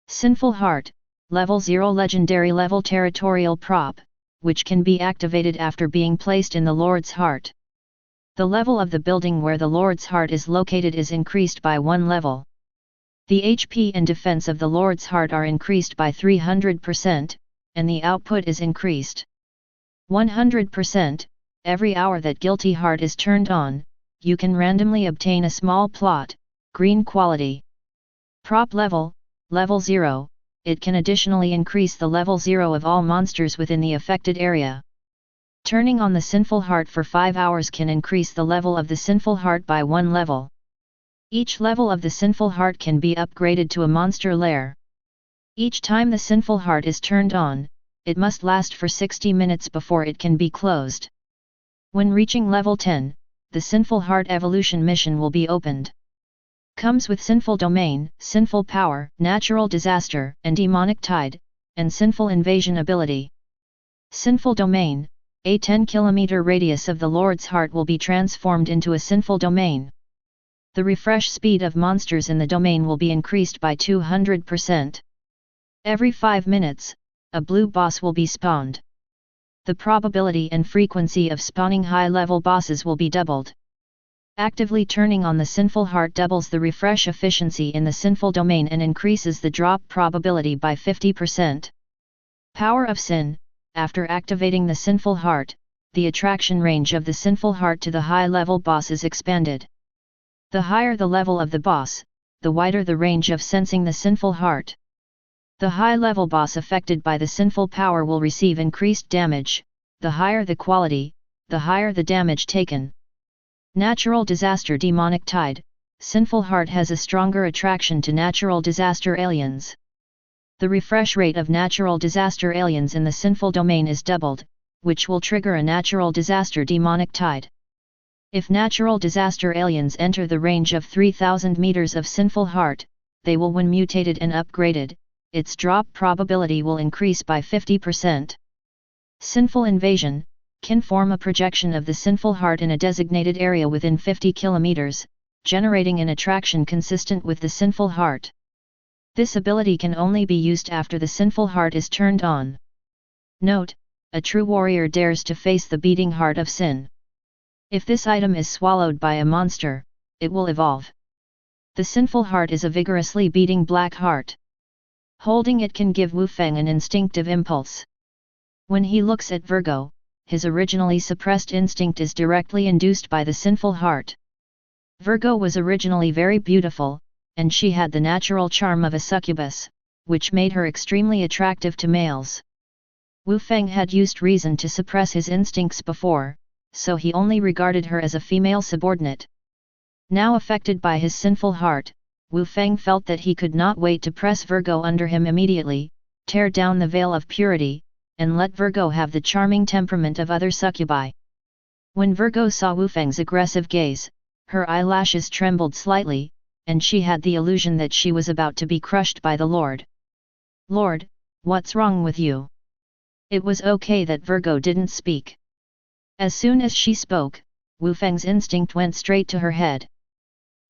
Sinful Heart, Level 0 Legendary Level Territorial Prop, which can be activated after being placed in the Lord's Heart. The level of the building where the Lord's Heart is located is increased by 1 level. The HP and defense of the Lord's Heart are increased by 300%, and the output is increased 100%. Every hour that Guilty Heart is turned on, you can randomly obtain a small plot, green quality. Prop level, Level 0, it can additionally increase the level 0 of all monsters within the affected area. Turning on the Sinful Heart for 5 hours can increase the level of the Sinful Heart by 1 level. Each level of the Sinful Heart can be upgraded to a monster lair. Each time the Sinful Heart is turned on, it must last for 60 minutes before it can be closed. When reaching level 10, the Sinful Heart evolution mission will be opened. Comes with Sinful Domain, Sinful Power, Natural Disaster, and Demonic Tide, and Sinful Invasion ability. Sinful Domain, a 10 km radius of the Lord's Heart will be transformed into a Sinful Domain. The refresh speed of monsters in the domain will be increased by 200%. Every 5 minutes, a blue boss will be spawned. The probability and frequency of spawning high-level bosses will be doubled. Actively turning on the Sinful Heart doubles the refresh efficiency in the Sinful Domain and increases the drop probability by 50%. Power of Sin, after activating the Sinful Heart, the attraction range of the Sinful Heart to the high-level boss is expanded. The higher the level of the boss, the wider the range of sensing the Sinful Heart. The high-level boss affected by the Sinful Power will receive increased damage. The higher the quality, the higher the damage taken. Natural Disaster Demonic Tide, Sinful Heart has a stronger attraction to natural disaster aliens. The refresh rate of natural disaster aliens in the Sinful Domain is doubled, which will trigger a natural disaster Demonic Tide. If natural disaster aliens enter the range of 3000 meters of Sinful Heart, they will, when mutated and upgraded, its drop probability will increase by 50%. Sinful Invasion, can form a projection of the Sinful Heart in a designated area within 50 kilometers, generating an attraction consistent with the Sinful Heart. This ability can only be used after the Sinful Heart is turned on. Note, a true warrior dares to face the beating heart of sin. If this item is swallowed by a monster, it will evolve. The Sinful Heart is a vigorously beating black heart. Holding it can give Wu Feng an instinctive impulse. When he looks at Virgo, his originally suppressed instinct is directly induced by the Sinful Heart. Virgo was originally very beautiful, and she had the natural charm of a succubus, which made her extremely attractive to males. Wu Feng had used reason to suppress his instincts before, so he only regarded her as a female subordinate. Now affected by his Sinful Heart, Wu Feng felt that he could not wait to press Virgo under him immediately, tear down the veil of purity, and let Virgo have the charming temperament of other succubi. When Virgo saw Wu Feng's aggressive gaze, her eyelashes trembled slightly, and she had the illusion that she was about to be crushed by the Lord. "Lord, what's wrong with you?" It was okay that Virgo didn't speak. As soon as she spoke, Wu Feng's instinct went straight to her head.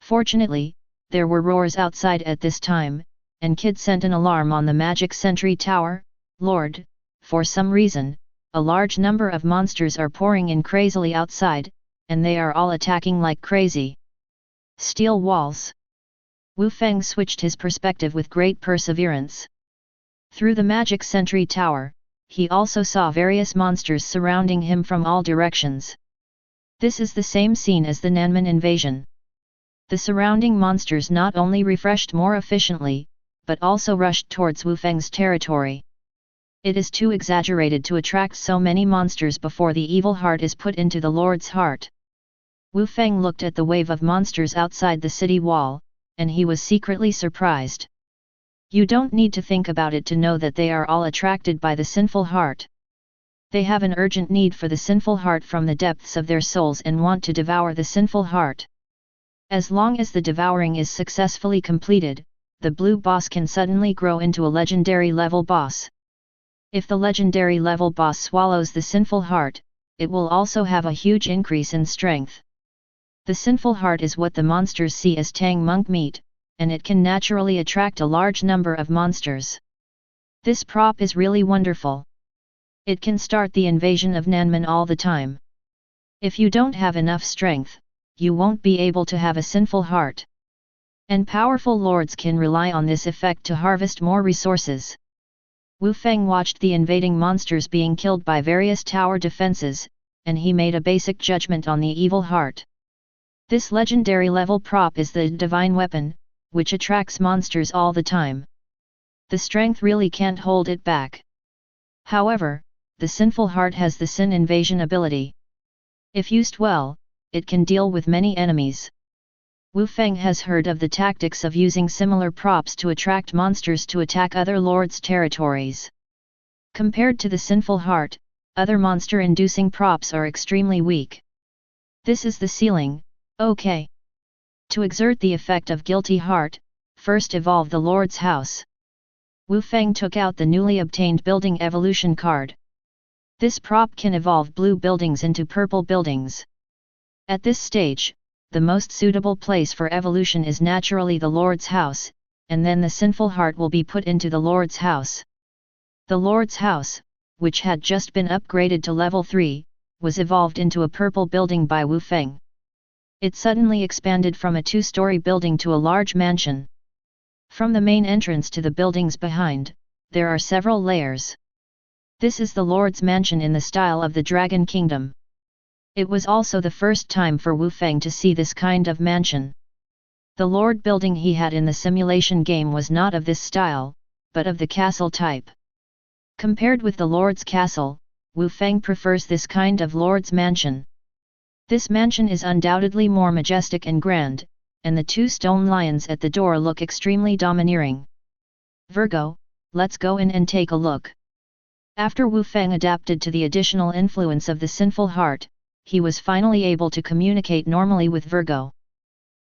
Fortunately, there were roars outside at this time, and Kid sent an alarm on the magic sentry tower. "Lord, for some reason, a large number of monsters are pouring in crazily outside, and they are all attacking like crazy." Steel walls. Wu Feng switched his perspective with great perseverance. Through the magic sentry tower, he also saw various monsters surrounding him from all directions. This is the same scene as the Nanman invasion. The surrounding monsters not only refreshed more efficiently, but also rushed towards Wu Feng's territory. It is too exaggerated to attract so many monsters before the evil heart is put into the Lord's heart. Wu Feng looked at the wave of monsters outside the city wall, and he was secretly surprised. You don't need to think about it to know that they are all attracted by the sinful heart. They have an urgent need for the sinful heart from the depths of their souls and want to devour the sinful heart. As long as the devouring is successfully completed, the blue boss can suddenly grow into a legendary level boss. If the legendary level boss swallows the sinful heart, it will also have a huge increase in strength. The sinful heart is what the monsters see as tang monk meat, and it can naturally attract a large number of monsters. This prop is really wonderful. It can start the invasion of Nanman all the time. If you don't have enough strength, you won't be able to have a sinful heart. And powerful lords can rely on this effect to harvest more resources. Wu Feng watched the invading monsters being killed by various tower defenses, and he made a basic judgment on the evil heart. This legendary level prop is the divine weapon, which attracts monsters all the time. The strength really can't hold it back. However, the sinful heart has the sin invasion ability. If used well, it can deal with many enemies. Wu Feng has heard of the tactics of using similar props to attract monsters to attack other lords' territories. Compared to the sinful heart, other monster-inducing props are extremely weak. This is the ceiling, okay. To exert the effect of guilty heart, first evolve the Lord's house. Wu Feng took out the newly obtained building evolution card. This prop can evolve blue buildings into purple buildings. At this stage, the most suitable place for evolution is naturally the Lord's house, and then the sinful heart will be put into the Lord's house. The Lord's house, which had just been upgraded to level 3, was evolved into a purple building by Wu Feng. It suddenly expanded from a 2-story building to a large mansion. From the main entrance to the buildings behind, there are several layers. This is the Lord's mansion in the style of the Dragon Kingdom. It was also the first time for Wu Feng to see this kind of mansion. The Lord building he had in the simulation game was not of this style, but of the castle type. Compared with the Lord's castle, Wu Feng prefers this kind of Lord's mansion. This mansion is undoubtedly more majestic and grand, and the 2 stone lions at the door look extremely domineering. Virgo, let's go in and take a look. After Wu Feng adapted to the additional influence of the sinful heart, he was finally able to communicate normally with Virgo.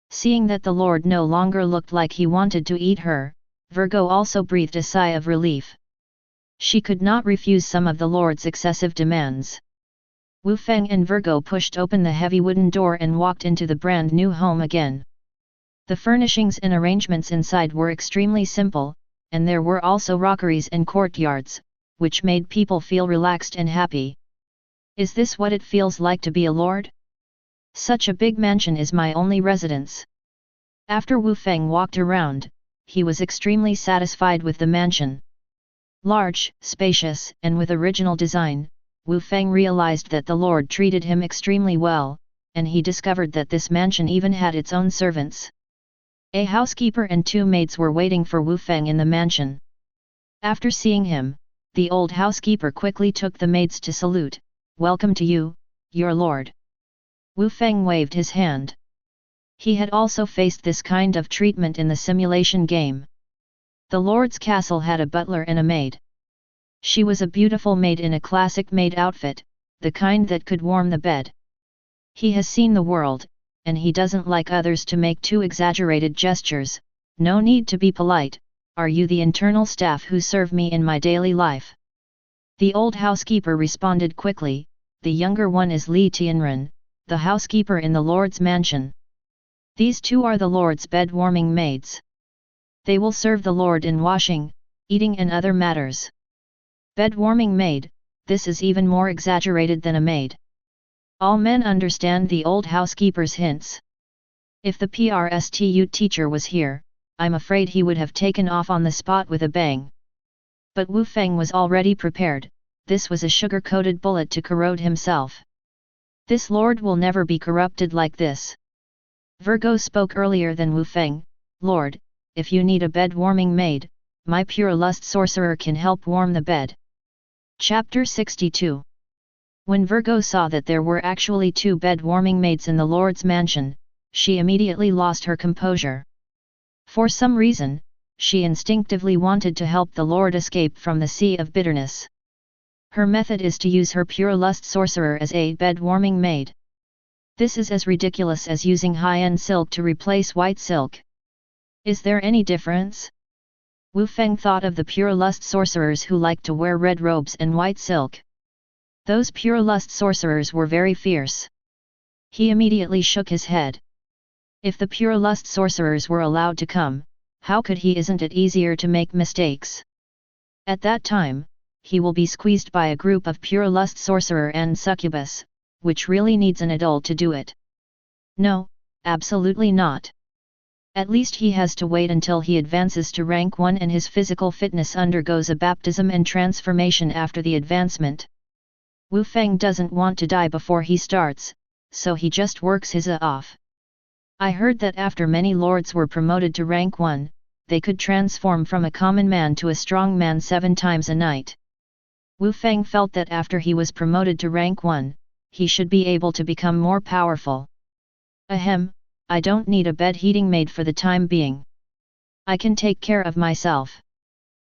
Seeing that the Lord no longer looked like he wanted to eat her, Virgo also breathed a sigh of relief. She could not refuse some of the Lord's excessive demands. Wu Feng and Virgo pushed open the heavy wooden door and walked into the brand new home again. The furnishings and arrangements inside were extremely simple, and there were also rockeries and courtyards, which made people feel relaxed and happy. Is this what it feels like to be a lord? Such a big mansion is my only residence. After Wu Feng walked around, he was extremely satisfied with the mansion. Large, spacious, and with original design, Wu Feng realized that the Lord treated him extremely well, and he discovered that this mansion even had its own servants. A housekeeper and 2 maids were waiting for Wu Feng in the mansion. After seeing him, the old housekeeper quickly took the maids to salute. Welcome to you, your lord. Wu Feng waved his hand. He had also faced this kind of treatment in the simulation game. The Lord's castle had a butler and a maid. She was a beautiful maid in a classic maid outfit, the kind that could warm the bed. He has seen the world, and he doesn't like others to make too exaggerated gestures. No need to be polite. Are you the internal staff who serve me in my daily life? The old housekeeper responded quickly. The younger one is Li Tianren, the housekeeper in the Lord's mansion. These 2 are the Lord's bed-warming maids. They will serve the Lord in washing, eating and other matters. Bed-warming maid, this is even more exaggerated than a maid. All men understand the old housekeeper's hints. If the PRSTU teacher was here, I'm afraid he would have taken off on the spot with a bang. But Wu Feng was already prepared. This was a sugar-coated bullet to corrode himself. This lord will never be corrupted like this. Virgo spoke earlier than Wu Feng. Lord, if you need a bed-warming maid, my pure lust sorcerer can help warm the bed. Chapter 62. When Virgo saw that there were actually 2 bed-warming maids in the Lord's mansion, she immediately lost her composure. For some reason, she instinctively wanted to help the Lord escape from the sea of bitterness. Her method is to use her pure lust sorcerer as a bed-warming maid. This is as ridiculous as using high-end silk to replace white silk. Is there any difference? Wu Feng thought of the pure lust sorcerers who liked to wear red robes and white silk. Those pure lust sorcerers were very fierce. He immediately shook his head. If the pure lust sorcerers were allowed to come, how could he? Isn't it easier to make mistakes? At that time, he will be squeezed by a group of pure lust sorcerer and succubus, which really needs an adult to do it. No, absolutely not. At least he has to wait until he advances to rank 1 and his physical fitness undergoes a baptism and transformation after the advancement. Wu Feng doesn't want to die before he starts, so he just works his off. I heard that after many lords were promoted to rank 1, they could transform from a common man to a strong man 7 times a night. Wu Feng felt that after he was promoted to rank 1, he should be able to become more powerful. Ahem, I don't need a bed heating maid for the time being. I can take care of myself.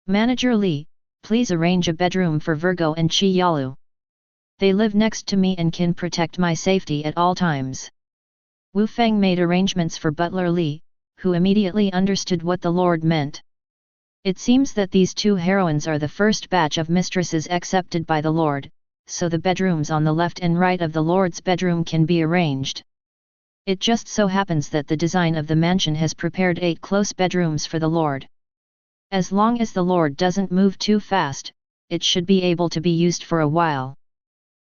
Manager Li, please arrange a bedroom for Virgo and Chi Yalu. They live next to me and can protect my safety at all times. Wu Feng made arrangements for butler Li, who immediately understood what the Lord meant. It seems that these 2 heroines are the first batch of mistresses accepted by the Lord, so the bedrooms on the left and right of the Lord's bedroom can be arranged. It just so happens that the design of the mansion has prepared 8 close bedrooms for the Lord. As long as the Lord doesn't move too fast, it should be able to be used for a while.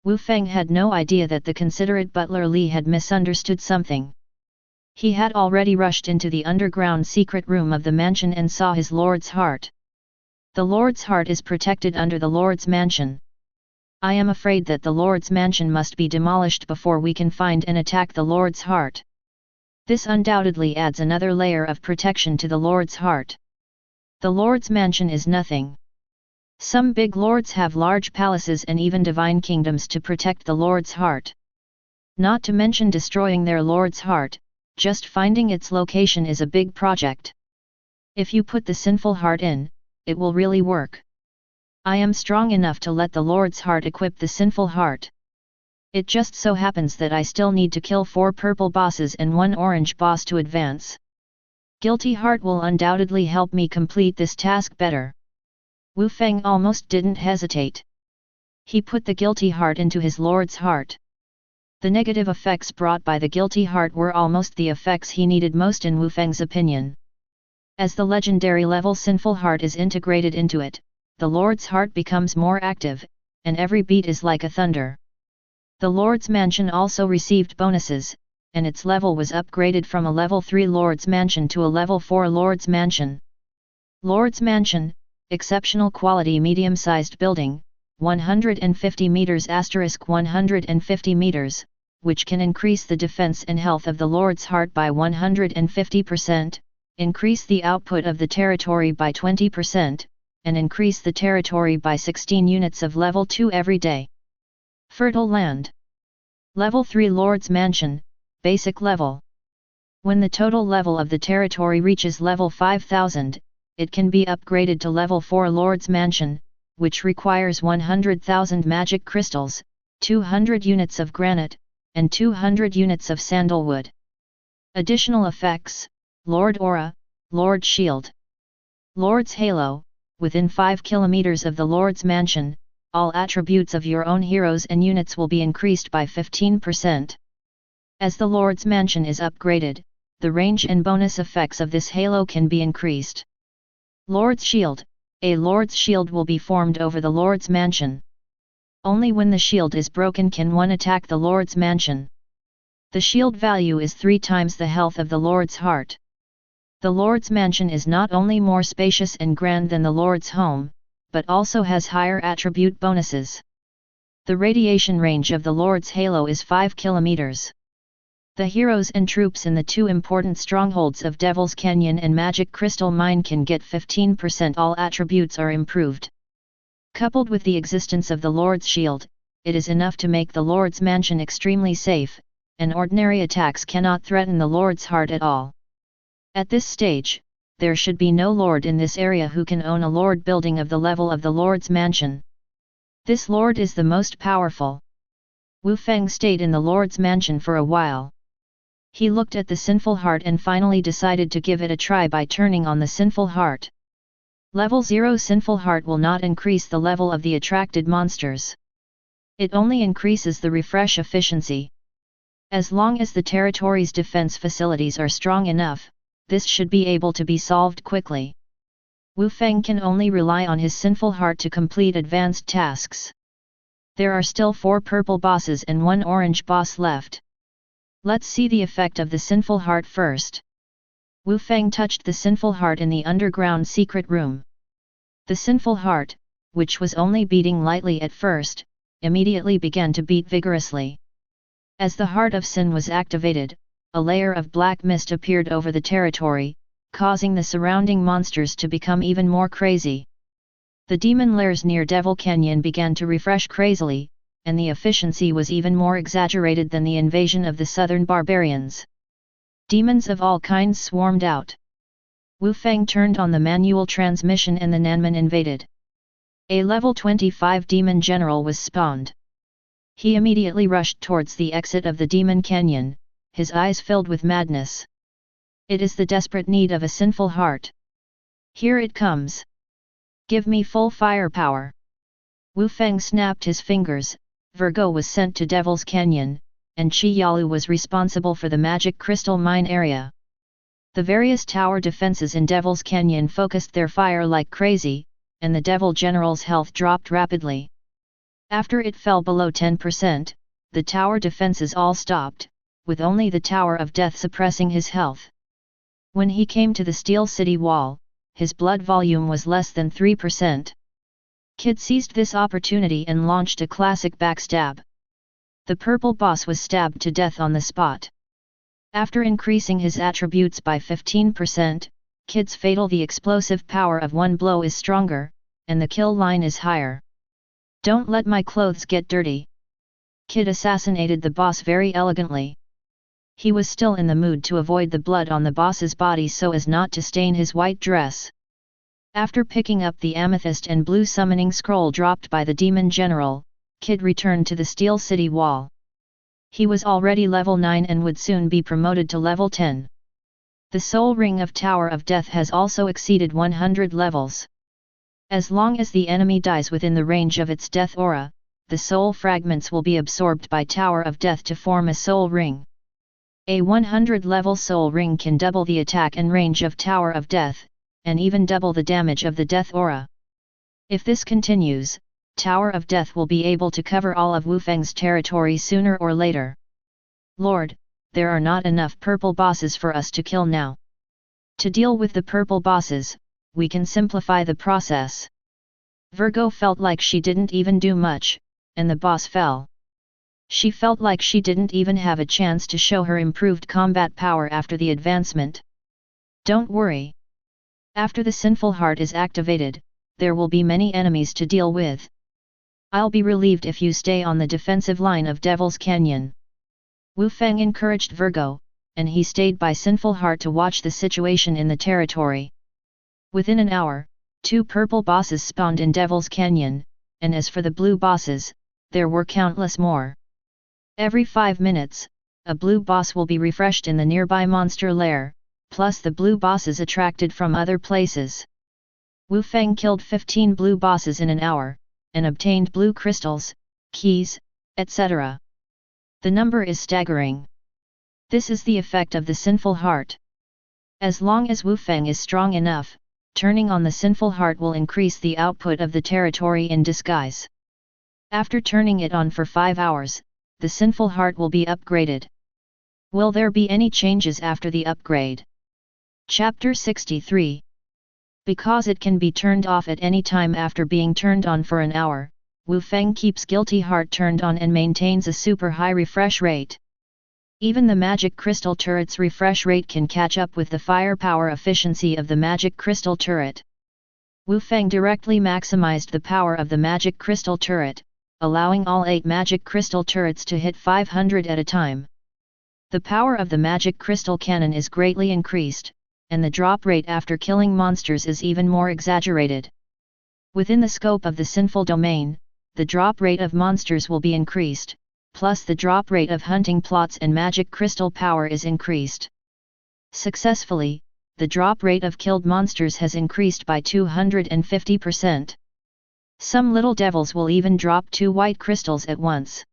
Wu Feng had no idea that the considerate butler Li had misunderstood something. He had already rushed into the underground secret room of the mansion and saw his Lord's heart. The Lord's heart is protected under the Lord's mansion. I am afraid that the Lord's mansion must be demolished before we can find and attack the Lord's heart. This undoubtedly adds another layer of protection to the Lord's heart. The Lord's mansion is nothing. Some big lords have large palaces and even divine kingdoms to protect the Lord's heart. Not to mention destroying their Lord's heart, just finding its location is a big project. If you put the sinful heart in, it will really work. I am strong enough to let the Lord's heart equip the sinful heart. It just so happens that I still need to kill 4 purple bosses and 1 orange boss to advance. Guilty heart will undoubtedly help me complete this task better. Wu Feng almost didn't hesitate. He put the guilty heart into his Lord's heart. The negative effects brought by the guilty heart were almost the effects he needed most in Wu Feng's opinion. As the legendary level sinful heart is integrated into it, the Lord's heart becomes more active, and every beat is like a thunder. The Lord's mansion also received bonuses, and its level was upgraded from a level 3 Lord's mansion to a level 4 Lord's mansion. Lord's mansion, exceptional quality medium-sized building, 150 meters * 150 meters, which can increase the defense and health of the Lord's heart by 150%, increase the output of the territory by 20%, and increase the territory by 16 units of level 2 every day. Fertile land. Level 3 Lord's Mansion, basic level. When the total level of the territory reaches level 5000, it can be upgraded to level 4 Lord's Mansion, which requires 100,000 magic crystals, 200 units of granite, and 200 units of sandalwood. Additional effects: Lord Aura, Lord Shield, Lord's Halo. Within 5 kilometers of the Lord's Mansion, all attributes of your own heroes and units will be increased by 15%. As the Lord's Mansion is upgraded, the range and bonus effects of this halo can be increased. Lord's Shield. A Lord's Shield will be formed over the Lord's Mansion. Only when the shield is broken can one attack the Lord's Mansion. The shield value is 3 times the health of the Lord's heart. The Lord's Mansion is not only more spacious and grand than the Lord's home, but also has higher attribute bonuses. The radiation range of the Lord's Halo is 5 kilometers. The heroes and troops in the 2 important strongholds of Devil's Canyon and Magic Crystal Mine can get 15%. All attributes are improved. Coupled with the existence of the Lord's Shield, it is enough to make the Lord's Mansion extremely safe, and ordinary attacks cannot threaten the Lord's heart at all. At this stage, there should be no lord in this area who can own a lord building of the level of the lord's mansion. This lord is the most powerful. Wu Feng stayed in the lord's mansion for a while. He looked at the sinful heart and finally decided to give it a try by turning on the sinful heart. Level 0 sinful heart will not increase the level of the attracted monsters. It only increases the refresh efficiency. As long as the territory's defense facilities are strong enough, this should be able to be solved quickly. Wu Feng can only rely on his sinful heart to complete advanced tasks. There are still 4 purple bosses and 1 orange boss left. Let's see the effect of the sinful heart first. Wu Feng touched the sinful heart in the underground secret room. The sinful heart, which was only beating lightly at first, immediately began to beat vigorously. As the heart of sin was activated, a layer of black mist appeared over the territory, causing the surrounding monsters to become even more crazy. The demon lairs near Devil Canyon began to refresh crazily, and the efficiency was even more exaggerated than the invasion of the southern barbarians. Demons of all kinds swarmed out. Wu Feng turned on the manual transmission and the Nanman invaded. A level 25 demon general was spawned. He immediately rushed towards the exit of the demon canyon, his eyes filled with madness. It is the desperate need of a sinful heart. Here it comes. Give me full firepower. Wu Feng snapped his fingers. Virgo was sent to Devil's Canyon, and Chi Yalu was responsible for the magic crystal mine area. The various tower defenses in Devil's Canyon focused their fire like crazy, and the Devil General's health dropped rapidly. After it fell below 10%, the tower defenses all stopped, with only the Tower of Death suppressing his health. When he came to the Steel City wall, his blood volume was less than 3%. Kid seized this opportunity and launched a classic backstab. The purple boss was stabbed to death on the spot. After increasing his attributes by 15%, Kid's fatal the explosive power of one blow is stronger, and the kill line is higher. Don't let my clothes get dirty. Kid assassinated the boss very elegantly. He was still in the mood to avoid the blood on the boss's body so as not to stain his white dress. After picking up the amethyst and blue summoning scroll dropped by the demon general, Kid returned to the Steel City wall. He was already level 9 and would soon be promoted to level 10. The soul ring of Tower of Death has also exceeded 100 levels. As long as the enemy dies within the range of its death aura, the soul fragments will be absorbed by Tower of Death to form a soul ring. A 100-level soul ring can double the attack and range of Tower of Death, and even double the damage of the death aura. If this continues, Tower of Death will be able to cover all of Wu Feng's territory sooner or later. Lord, there are not enough purple bosses for us to kill now. To deal with the purple bosses, we can simplify the process. Virgo felt like she didn't even do much, and the boss fell. She felt like she didn't even have a chance to show her improved combat power after the advancement. Don't worry. After the sinful heart is activated, there will be many enemies to deal with. I'll be relieved if you stay on the defensive line of Devil's Canyon. Wu Feng encouraged Virgo, and he stayed by sinful heart to watch the situation in the territory. Within an hour, 2 purple bosses spawned in Devil's Canyon, and as for the blue bosses, there were countless more. Every 5 minutes, a blue boss will be refreshed in the nearby monster lair, plus the blue bosses attracted from other places. Wu Feng killed 15 blue bosses in an hour, and obtained blue crystals, keys, etc. The number is staggering. This is the effect of the sinful heart. As long as Wu Feng is strong enough, turning on the sinful heart will increase the output of the territory in disguise. After turning it on for 5 hours, the sinful heart will be upgraded. Will there be any changes after the upgrade? Chapter 63. Because it can be turned off at any time after being turned on for an hour, Wu Feng keeps guilty heart turned on and maintains a super high refresh rate. Even the magic crystal turret's refresh rate can catch up with the firepower efficiency of the magic crystal turret. Wu Feng directly maximized the power of the magic crystal turret, allowing all 8 magic crystal turrets to hit 500 at a time. The power of the magic crystal cannon is greatly increased, and the drop rate after killing monsters is even more exaggerated. Within the scope of the sinful domain, the drop rate of monsters will be increased, plus the drop rate of hunting plots and magic crystal power is increased. Successfully, the drop rate of killed monsters has increased by 250%. Some little devils will even drop 2 white crystals at once.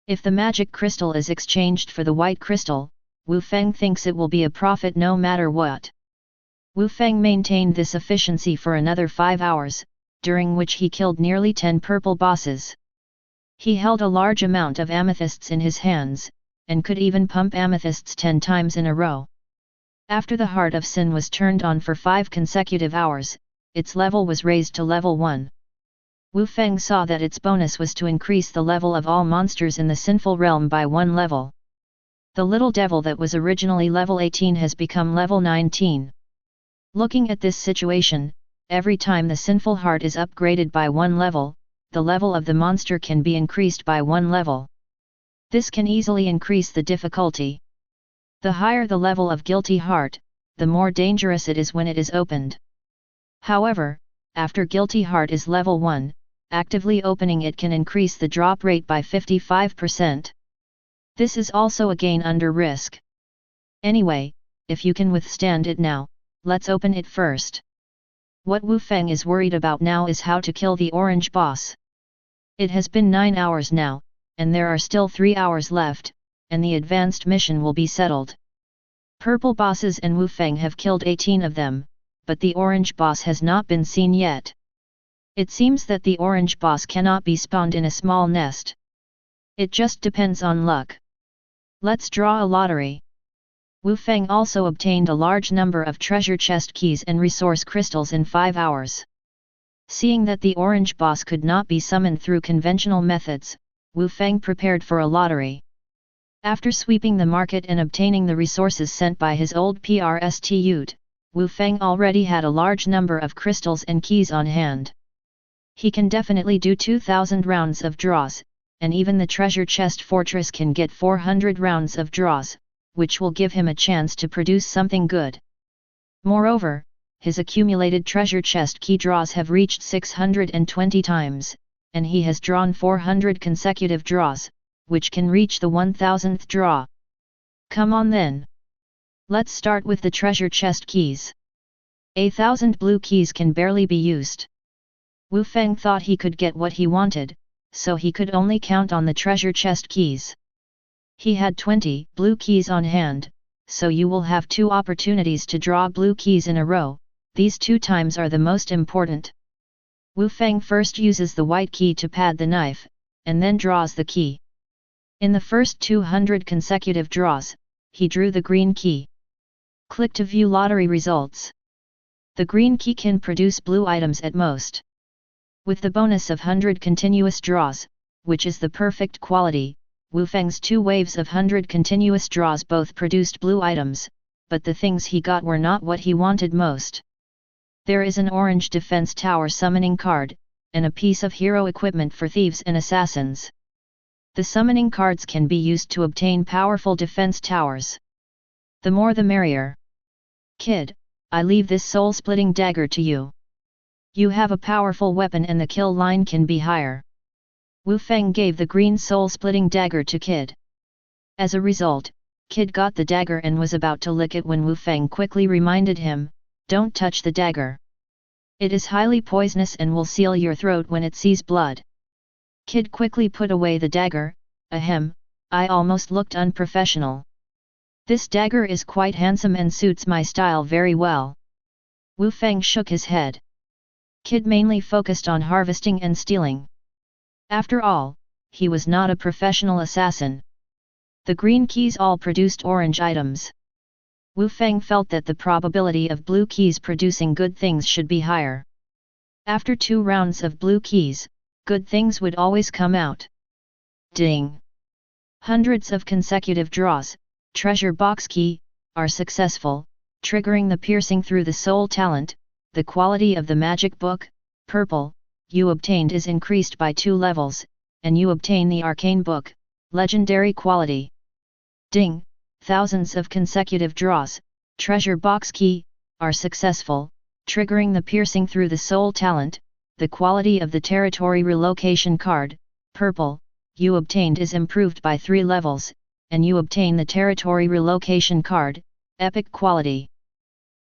If the magic crystal is exchanged for the white crystal, Wu Feng thinks it will be a profit no matter what. Wu Feng maintained this efficiency for another 5 hours, during which he killed nearly 10 purple bosses. He held a large amount of amethysts in his hands, and could even pump amethysts 10 times in a row. After the Heart of Sin was turned on for 5 consecutive hours, its level was raised to level 1. Wu Feng saw that its bonus was to increase the level of all monsters in the sinful realm by 1 level. The little devil that was originally level 18 has become level 19. Looking at this situation, every time the sinful heart is upgraded by 1 level, the level of the monster can be increased by 1 level. This can easily increase the difficulty. The higher the level of guilty heart, the more dangerous it is when it is opened. However, after guilty heart is level 1, actively opening it can increase the drop rate by 55%. This is also a gain under risk. Anyway, if you can withstand it now, let's open it first. What Wu Feng is worried about now is how to kill the orange boss. It has been 9 hours now, and there are still 3 hours left, and the advanced mission will be settled. Purple bosses and Wu Feng have killed 18 of them, but the orange boss has not been seen yet. It seems that the orange boss cannot be spawned in a small nest. It just depends on luck. Let's draw a lottery. Wu Feng also obtained a large number of treasure chest keys and resource crystals in 5 hours. Seeing that the orange boss could not be summoned through conventional methods, Wu Feng prepared for a lottery. After sweeping the market and obtaining the resources sent by his old prostitute, Wu Feng already had a large number of crystals and keys on hand. He can definitely do 2000 rounds of draws, and even the treasure chest fortress can get 400 rounds of draws, which will give him a chance to produce something good. Moreover, his accumulated treasure chest key draws have reached 620 times, and he has drawn 400 consecutive draws, which can reach the 1000th draw. Come on then. Let's start with the treasure chest keys. 1,000 blue keys can barely be used. Wu Feng thought he could get what he wanted, so he could only count on the treasure chest keys. He had 20 blue keys on hand, so you will have 2 opportunities to draw blue keys in a row. These 2 times are the most important. Wu Feng first uses the white key to pad the knife, and then draws the key. In the first 200 consecutive draws, he drew the green key. Click to view lottery results. The green key can produce blue items at most. With the bonus of 100 continuous draws, which is the perfect quality, Wu Feng's 2 waves of 100 continuous draws both produced blue items, but the things he got were not what he wanted most. There is an orange defense tower summoning card, and a piece of hero equipment for thieves and assassins. The summoning cards can be used to obtain powerful defense towers. The more the merrier. Kid, I leave this soul-splitting dagger to you. You have a powerful weapon and the kill line can be higher. Wu Feng gave the green soul-splitting dagger to Kid. As a result, Kid got the dagger and was about to lick it when Wu Feng quickly reminded him, "Don't touch the dagger. It is highly poisonous and will seal your throat when it sees blood." Kid quickly put away the dagger. Ahem, I almost looked unprofessional. This dagger is quite handsome and suits my style very well. Wu Feng shook his head. Kid mainly focused on harvesting and stealing. After all, he was not a professional assassin. The green keys all produced orange items. Wu Feng felt that the probability of blue keys producing good things should be higher. After 2 rounds of blue keys, good things would always come out. Ding! Hundreds of consecutive draws, treasure box key, are successful, triggering the piercing through the soul talent. The quality of the magic book, purple, you obtained is increased by 2 levels, and you obtain the arcane book, legendary quality. Ding! Thousands of consecutive draws, treasure box key, are successful, triggering the piercing through the soul talent. The quality of the territory relocation card, purple, you obtained is improved by 3 levels, and you obtain the territory relocation card, epic quality.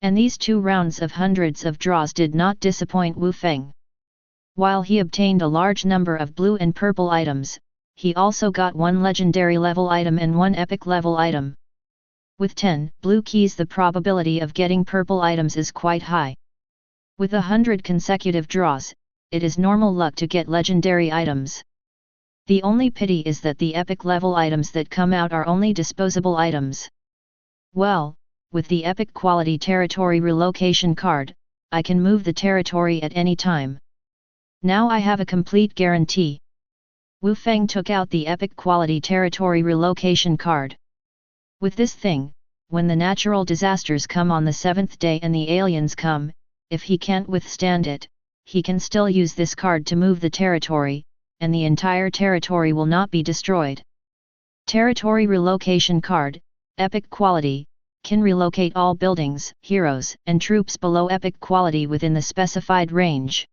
And these 2 rounds of hundreds of draws did not disappoint Wu Feng. While he obtained a large number of blue and purple items, he also got 1 legendary level item and 1 epic level item. With 10 blue keys, the probability of getting purple items is quite high. With 100 consecutive draws, it is normal luck to get legendary items. The only pity is that the epic level items that come out are only disposable items. Well, with the epic quality territory relocation card, I can move the territory at any time. Now I have a complete guarantee. Wu Feng took out the epic quality territory relocation card. With this thing, when the natural disasters come on the 7th day and the aliens come, if he can't withstand it, he can still use this card to move the territory, and the entire territory will not be destroyed. Territory relocation card, epic quality, can relocate all buildings, heroes, and troops below epic quality within the specified range.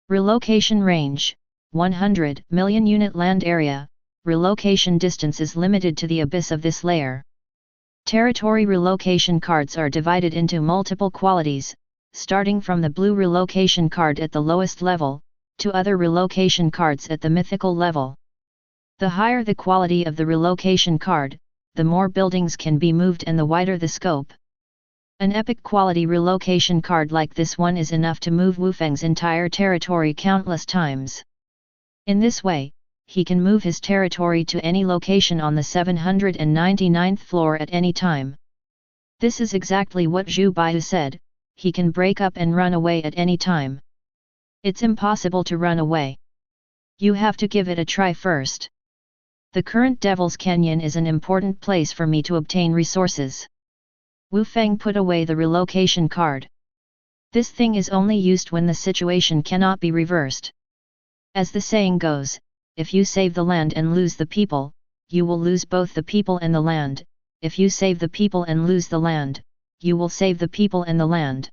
Relocation range, 100 million unit land area, relocation distance is limited to the abyss of this layer. Territory relocation cards are divided into multiple qualities, starting from the blue relocation card at the lowest level, to other relocation cards at the mythical level. The higher the quality of the relocation card, the more buildings can be moved and the wider the scope. An epic quality relocation card like this one is enough to move Wu Feng's entire territory countless times. In this way, he can move his territory to any location on the 799th floor at any time. This is exactly what Zhu Baiyu said, he can break up and run away at any time. It's impossible to run away. You have to give it a try first. The current Devil's Canyon is an important place for me to obtain resources. Wu Feng put away the relocation card. This thing is only used when the situation cannot be reversed. As the saying goes, if you save the land and lose the people, you will lose both the people and the land. If you save the people and lose the land, you will save the people and the land.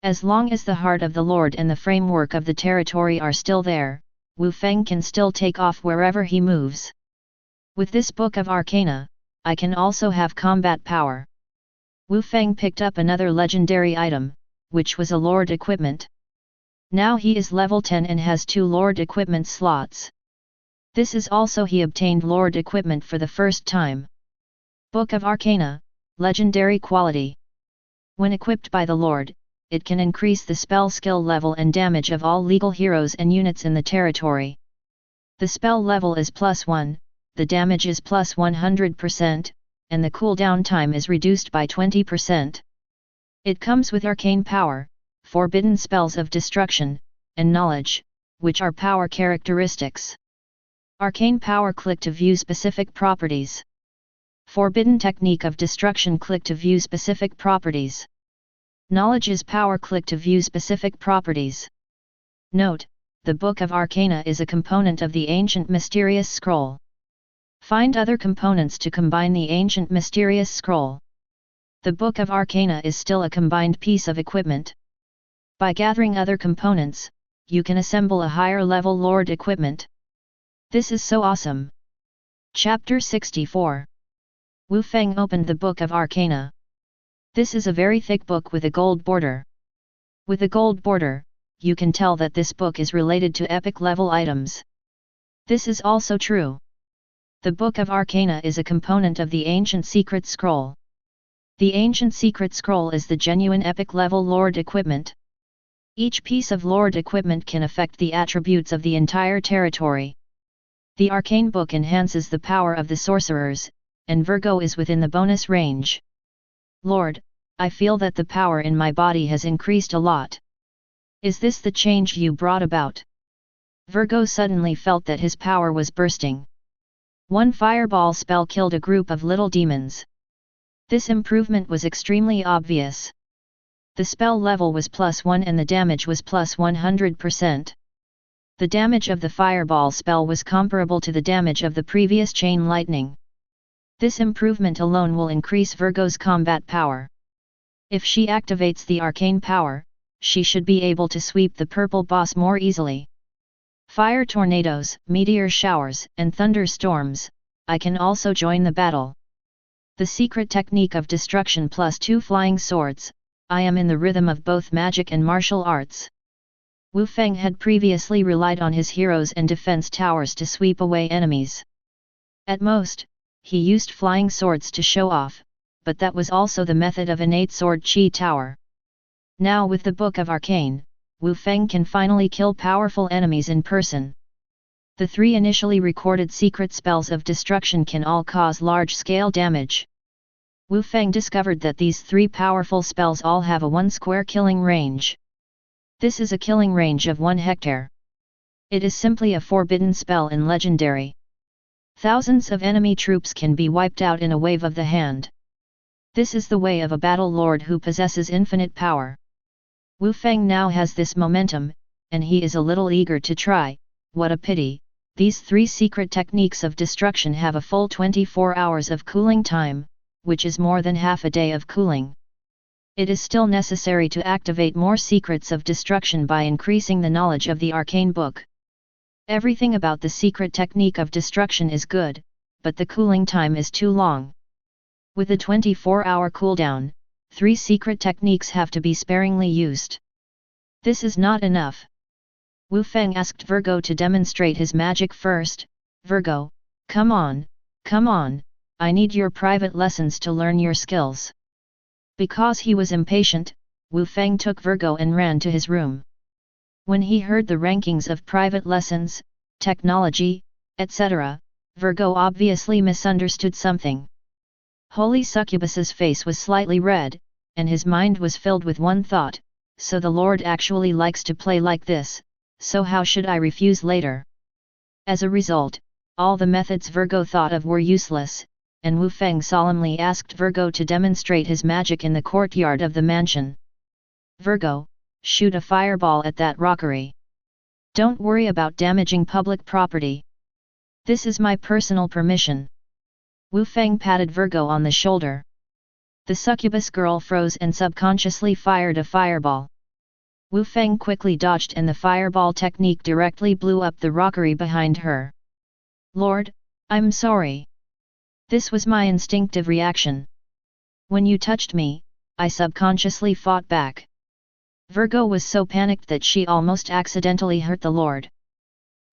As long as the heart of the Lord and the framework of the territory are still there, Wu Feng can still take off wherever he moves. With this Book of Arcana, I can also have combat power. Wu Feng picked up another legendary item, which was a Lord equipment. Now he is level 10 and has 2 Lord equipment slots. This is also he obtained Lord equipment for the first time. Book of Arcana, legendary quality. When equipped by the Lord, it can increase the spell skill level and damage of all legal heroes and units in the territory. The spell level is +1, the damage is +100%, and the cooldown time is reduced by 20%. It comes with arcane power, forbidden spells of destruction, and knowledge, which are power characteristics. Arcane power, click to view specific properties. Forbidden technique of destruction, click to view specific properties. Knowledge is power, click to view specific properties. Note, the Book of Arcana is a component of the Ancient Mysterious Scroll. Find other components to combine the Ancient Mysterious Scroll. The Book of Arcana is still a combined piece of equipment. By gathering other components, you can assemble a higher level Lord equipment. This is so awesome. Chapter 64. Wu Feng opened the Book of Arcana. This is a very thick book with a gold border. With a gold border, you can tell that this book is related to epic level items. This is also true. The Book of Arcana is a component of the Ancient Secret Scroll. The Ancient Secret Scroll is the genuine epic level Lord equipment. Each piece of Lord equipment can affect the attributes of the entire territory. The Arcane Book enhances the power of the sorcerers, and Virgo is within the bonus range. Lord, I feel that the power in my body has increased a lot. Is this the change you brought about? Virgo suddenly felt that his power was bursting. One fireball spell killed a group of little demons. This improvement was extremely obvious. The spell level was +1 and the damage was +100%. The damage of the fireball spell was comparable to the damage of the previous chain lightning. This improvement alone will increase Virgo's combat power. If she activates the arcane power, she should be able to sweep the purple boss more easily. Fire tornadoes, meteor showers, and thunderstorms, I can also join the battle. The secret technique of destruction plus 2 flying swords, I am in the rhythm of both magic and martial arts. Wu Feng had previously relied on his heroes and defense towers to sweep away enemies. At most, he used flying swords to show off, but that was also the method of innate sword chi tower. Now with the Book of Arcane, Wu Feng can finally kill powerful enemies in person. The 3 initially recorded secret spells of destruction can all cause large-scale damage. Wu Feng discovered that these 3 powerful spells all have a 1 square killing range. This is a killing range of 1 hectare. It is simply a forbidden spell in Legendary. Thousands of enemy troops can be wiped out in a wave of the hand. This is the way of a battle lord who possesses infinite power. Wu Feng now has this momentum, and he is a little eager to try. What a pity, these 3 secret techniques of destruction have a full 24 hours of cooling time, which is more than half a day of cooling. It is still necessary to activate more secrets of destruction by increasing the knowledge of the arcane book. Everything about the secret technique of destruction is good, but the cooling time is too long. With a 24-hour cooldown, 3 secret techniques have to be sparingly used. This is not enough. Wu Feng asked Virgo to demonstrate his magic first. Virgo, come on, I need your private lessons to learn your skills. Because he was impatient, Wu Feng took Virgo and ran to his room. When he heard the rankings of private lessons, technology, etc., Virgo obviously misunderstood something. Holy Succubus's face was slightly red, and his mind was filled with one thought, so the Lord actually likes to play like this, so how should I refuse later? As a result, all the methods Virgo thought of were useless, and Wu Feng solemnly asked Virgo to demonstrate his magic in the courtyard of the mansion. Virgo, shoot a fireball at that rockery. Don't worry about damaging public property. This is my personal permission. Wu Feng patted Virgo on the shoulder. The succubus girl froze and subconsciously fired a fireball. Wu Feng quickly dodged and the fireball technique directly blew up the rockery behind her. Lord, I'm sorry. This was my instinctive reaction. When you touched me, I subconsciously fought back. Virgo was so panicked that she almost accidentally hurt the Lord.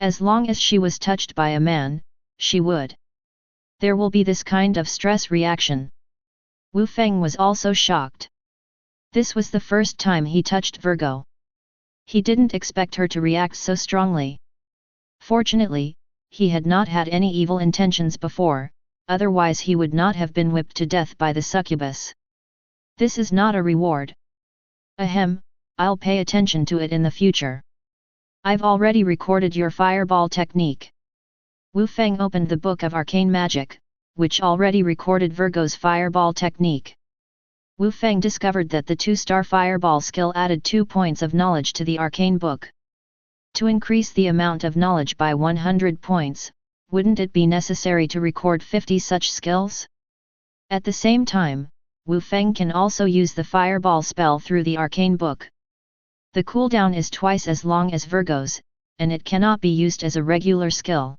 As long as she was touched by a man, she would. There will be this kind of stress reaction. Wu Feng was also shocked. This was the first time he touched Virgo. He didn't expect her to react so strongly. Fortunately, he had not had any evil intentions before, otherwise he would not have been whipped to death by the succubus. This is not a reward. Ahem, I'll pay attention to it in the future. I've already recorded your fireball technique. Wu Feng opened the Book of Arcane Magic, which already recorded Virgo's fireball technique. Wu Feng discovered that the 2-star fireball skill added 2 points of knowledge to the arcane book. To increase the amount of knowledge by 100 points, wouldn't it be necessary to record 50 such skills? At the same time, Wu Feng can also use the fireball spell through the arcane book. The cooldown is twice as long as Virgo's, and it cannot be used as a regular skill.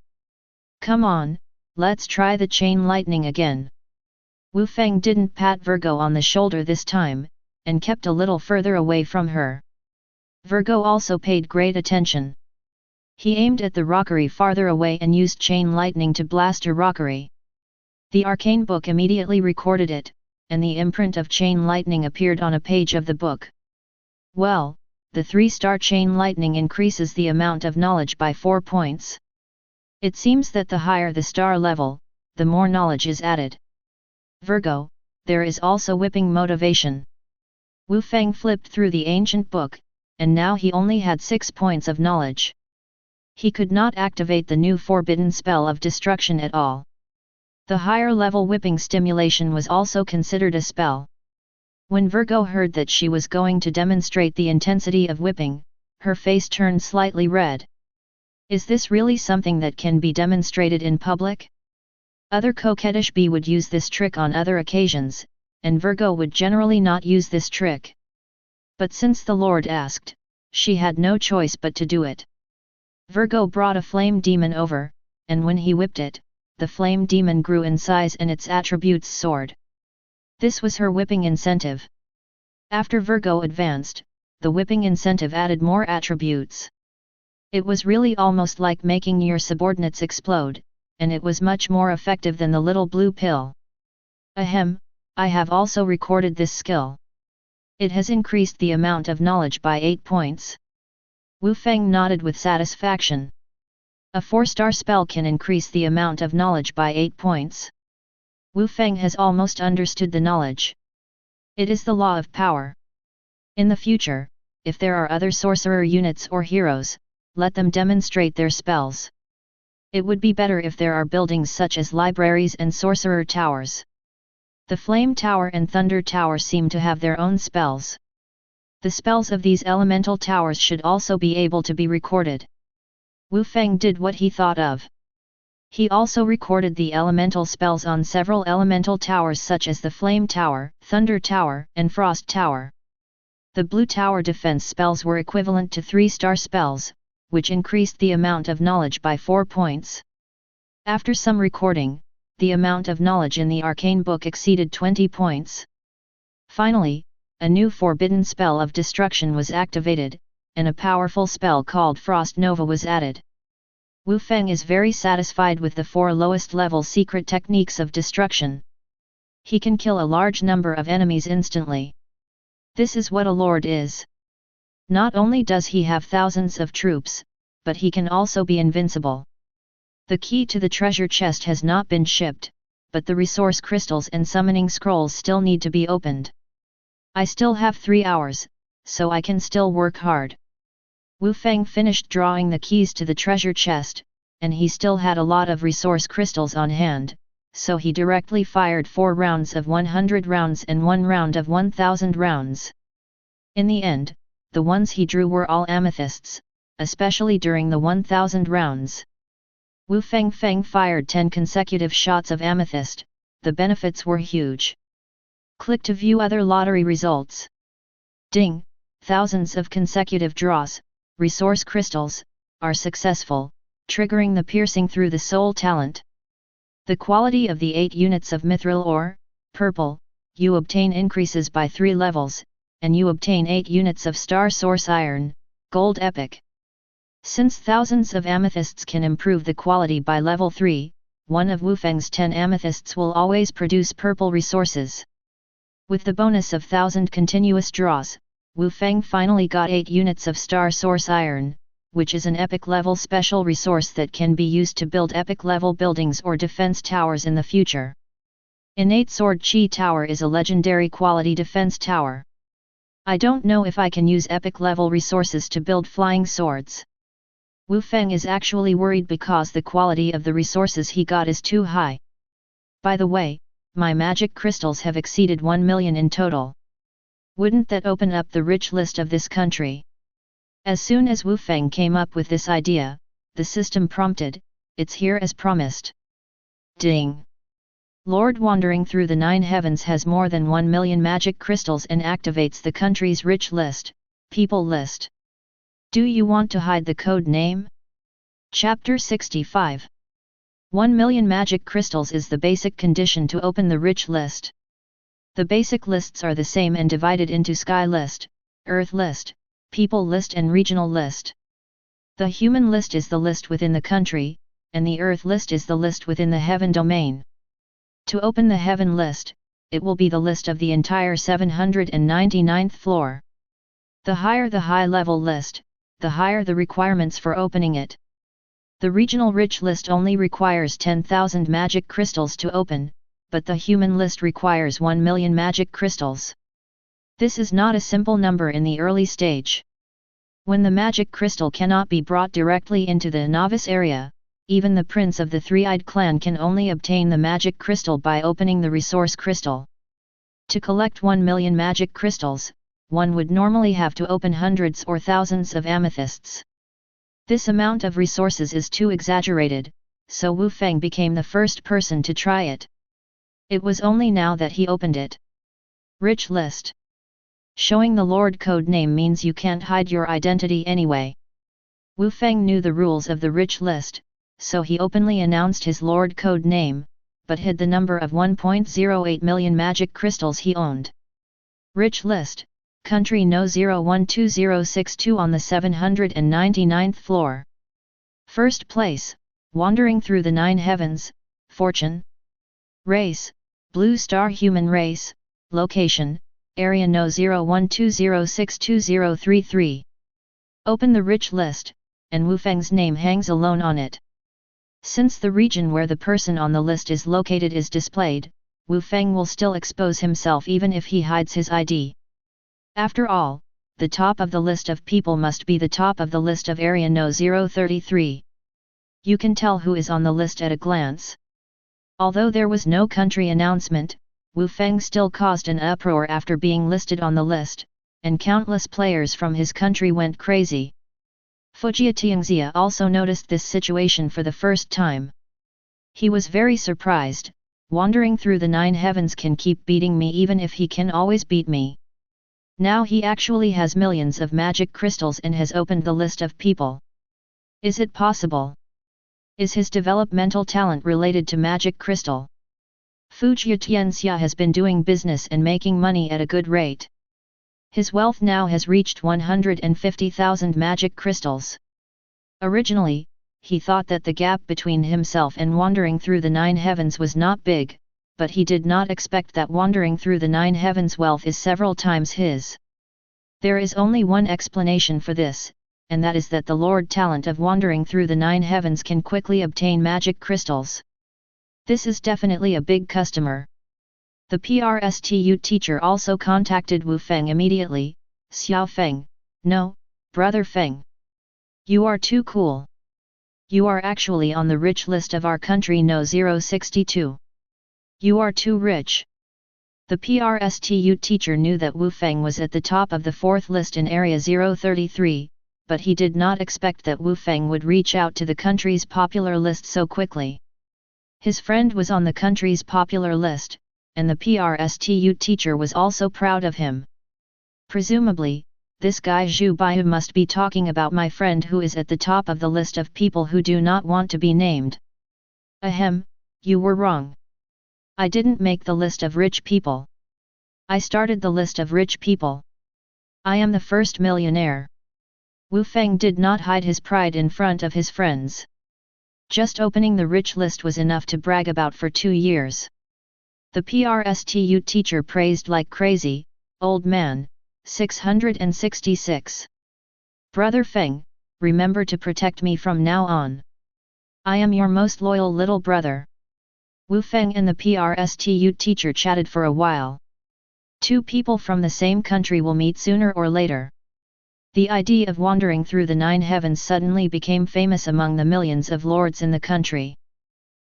Come on, let's try the chain lightning again. Wu Feng didn't pat Virgo on the shoulder this time, and kept a little further away from her. Virgo also paid great attention. He aimed at the rockery farther away and used chain lightning to blast a rockery. The arcane book immediately recorded it, and the imprint of chain lightning appeared on a page of the book. Well, the 3-star chain lightning increases the amount of knowledge by 4 points. It seems that the higher the star level, the more knowledge is added. Virgo, there is also whipping motivation. Wu Feng flipped through the ancient book, and now he only had 6 points of knowledge. He could not activate the new forbidden spell of destruction at all. The higher level whipping stimulation was also considered a spell. When Virgo heard that she was going to demonstrate the intensity of whipping, her face turned slightly red. Is this really something that can be demonstrated in public? Other coquettish bee would use this trick on other occasions, and Virgo would generally not use this trick. But since the Lord asked, she had no choice but to do it. Virgo brought a flame demon over, and when he whipped it, the flame demon grew in size and its attributes soared. This was her whipping incentive. After Virgo advanced, the whipping incentive added more attributes. It was really almost like making your subordinates explode, and it was much more effective than the little blue pill. Ahem, I have also recorded this skill. It has increased the amount of knowledge by 8 points. Wu Feng nodded with satisfaction. A 4-star spell can increase the amount of knowledge by 8 points. Wu Feng has almost understood the knowledge. It is the law of power. In the future, if there are other sorcerer units or heroes, let them demonstrate their spells. It would be better if there are buildings such as libraries and sorcerer towers. The Flame Tower and Thunder Tower seem to have their own spells. The spells of these elemental towers should also be able to be recorded. Wu Feng did what he thought of. He also recorded the elemental spells on several elemental towers such as the Flame Tower, Thunder Tower, and Frost Tower. The Blue Tower defense spells were equivalent to 3-star spells, which increased the amount of knowledge by 4 points. After some recording, the amount of knowledge in the arcane book exceeded 20 points. Finally, a new forbidden spell of destruction was activated, and a powerful spell called Frost Nova was added. Wu Feng is very satisfied with the 4 lowest level secret techniques of destruction. He can kill a large number of enemies instantly. This is what a lord is. Not only does he have thousands of troops, but he can also be invincible. The key to the treasure chest has not been shipped, but the resource crystals and summoning scrolls still need to be opened. I still have 3 hours, so I can still work hard. Wu Feng finished drawing the keys to the treasure chest, and he still had a lot of resource crystals on hand, so he directly fired 4 rounds of 100 rounds and 1 round of 1000 rounds. In the end, the ones he drew were all amethysts, especially during the 1000 rounds. Wu Feng fired 10 consecutive shots of amethyst. The benefits were huge. Click to view other lottery results. Ding! Thousands of consecutive draws, resource crystals, are successful, triggering the piercing through the soul talent. The quality of the 8 units of mithril ore, purple, you obtain increases by 3 levels, and you obtain 8 units of star source iron, gold epic. Since thousands of amethysts can improve the quality by level 3, one of Wu Feng's 10 amethysts will always produce purple resources. With the bonus of 1000 continuous draws, Wu Feng finally got 8 units of star source iron, which is an epic level special resource that can be used to build epic level buildings or defense towers in the future. Innate Sword Chi Tower is a legendary quality defense tower. I don't know if I can use epic level resources to build flying swords. Wu Feng is actually worried because the quality of the resources he got is too high. By the way, my magic crystals have exceeded 1 million in total. Wouldn't that open up the rich list of this country? As soon as Wu Feng came up with this idea, the system prompted, "It's here as promised." Ding! Lord wandering through the 9 heavens has more than 1 million magic crystals and activates the country's rich list, people list. Do you want to hide the code name? Chapter 65. 1 million magic crystals is the basic condition to open the rich list. The basic lists are the same and divided into Sky List, Earth List, People List and Regional List. The Human List is the list within the country, and the Earth List is the list within the Heaven domain. To open the Heaven List, it will be the list of the entire 799th floor. The higher the high-level list, the higher the requirements for opening it. The Regional Rich List only requires 10,000 magic crystals to open, but the Human List requires 1 million magic crystals. This is not a simple number in the early stage. When the magic crystal cannot be brought directly into the novice area, even the prince of the three-eyed clan can only obtain the magic crystal by opening the resource crystal. To collect 1 million magic crystals, one would normally have to open hundreds or thousands of amethysts. This amount of resources is too exaggerated, so Wu Feng became the first person to try it. It was only now that he opened it. Rich list. Showing the Lord code name means you can't hide your identity anyway. Wu Feng knew the rules of the rich list, so he openly announced his Lord code name, but hid the number of 1.08 million magic crystals he owned. Rich list, country No 012062 on the 799th floor. First place, wandering through the 9 heavens, fortune. Race, blue star human race, location, area No 0120622033. Open the rich list, and Wu Feng's name hangs alone on it. Since the region where the person on the list is located is displayed, Wu Feng will still expose himself even if he hides his ID. After all, the top of the list of people must be the top of the list of area No 033. You can tell who is on the list at a glance. Although there was no country announcement, Wu Feng still caused an uproar after being listed on the list, and countless players from his country went crazy. Fujia Tianxia also noticed this situation for the first time. He was very surprised. Wandering through the 9 heavens can keep beating me even if he can always beat me. Now he actually has millions of magic crystals and has opened the list of people. Is it possible? Is his developmental talent related to magic crystal? Fujia Tianxia has been doing business and making money at a good rate. His wealth now has reached 150,000 magic crystals. Originally, he thought that the gap between himself and wandering through the 9 heavens was not big, but he did not expect that wandering through the 9 heavens' wealth is several times his. There is only one explanation for this, and that is that the Lord talent of wandering through the 9 heavens can quickly obtain magic crystals. This is definitely a big customer. The PRSTU teacher also contacted Wu Feng immediately. Xiao Feng, no, brother Feng. You are too cool. You are actually on the rich list of our country No 062. You are too rich. The PRSTU teacher knew that Wu Feng was at the top of the 4th list in area 033, but he did not expect that Wu Feng would reach out to the country's popular list so quickly. His friend was on the country's popular list, and the PRSTU teacher was also proud of him. Presumably, this guy Zhu Baihu must be talking about my friend who is at the top of the list of people who do not want to be named. Ahem, you were wrong. I didn't make the list of rich people. I started the list of rich people. I am the first millionaire. Wu Feng did not hide his pride in front of his friends. Just opening the rich list was enough to brag about for 2 years. The PRSTU teacher praised like crazy. Old man, 666. Brother Feng, remember to protect me from now on. I am your most loyal little brother. Wu Feng and the PRSTU teacher chatted for a while. 2 people from the same country will meet sooner or later. The idea of wandering through the 9 heavens suddenly became famous among the millions of lords in the country.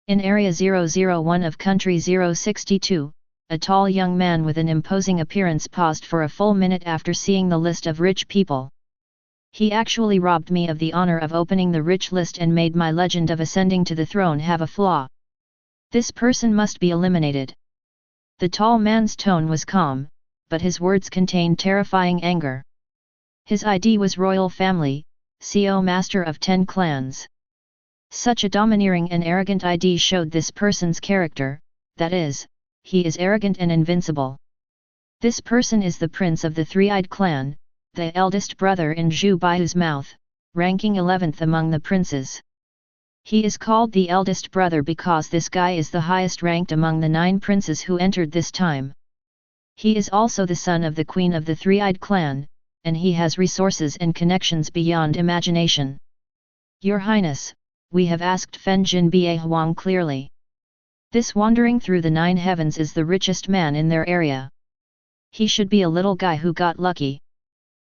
In area 001 of country 062, a tall young man with an imposing appearance paused for a full minute after seeing the list of rich people. He actually robbed me of the honor of opening the rich list and made my legend of ascending to the throne have a flaw. This person must be eliminated. The tall man's tone was calm, but his words contained terrifying anger. His ID was royal family, CO master of 10 clans. Such a domineering and arrogant ID showed this person's character, that is, he is arrogant and invincible. This person is the prince of the Three-Eyed Clan, the eldest brother in Zhu Baihu's mouth, ranking 11th among the princes. He is called the eldest brother because this guy is the highest ranked among the 9 princes who entered this time. He is also the son of the queen of the Three-Eyed Clan, and he has resources and connections beyond imagination. Your Highness, we have asked Fen Jinbei Huang clearly. This wandering through the 9 heavens is the richest man in their area. He should be a little guy who got lucky.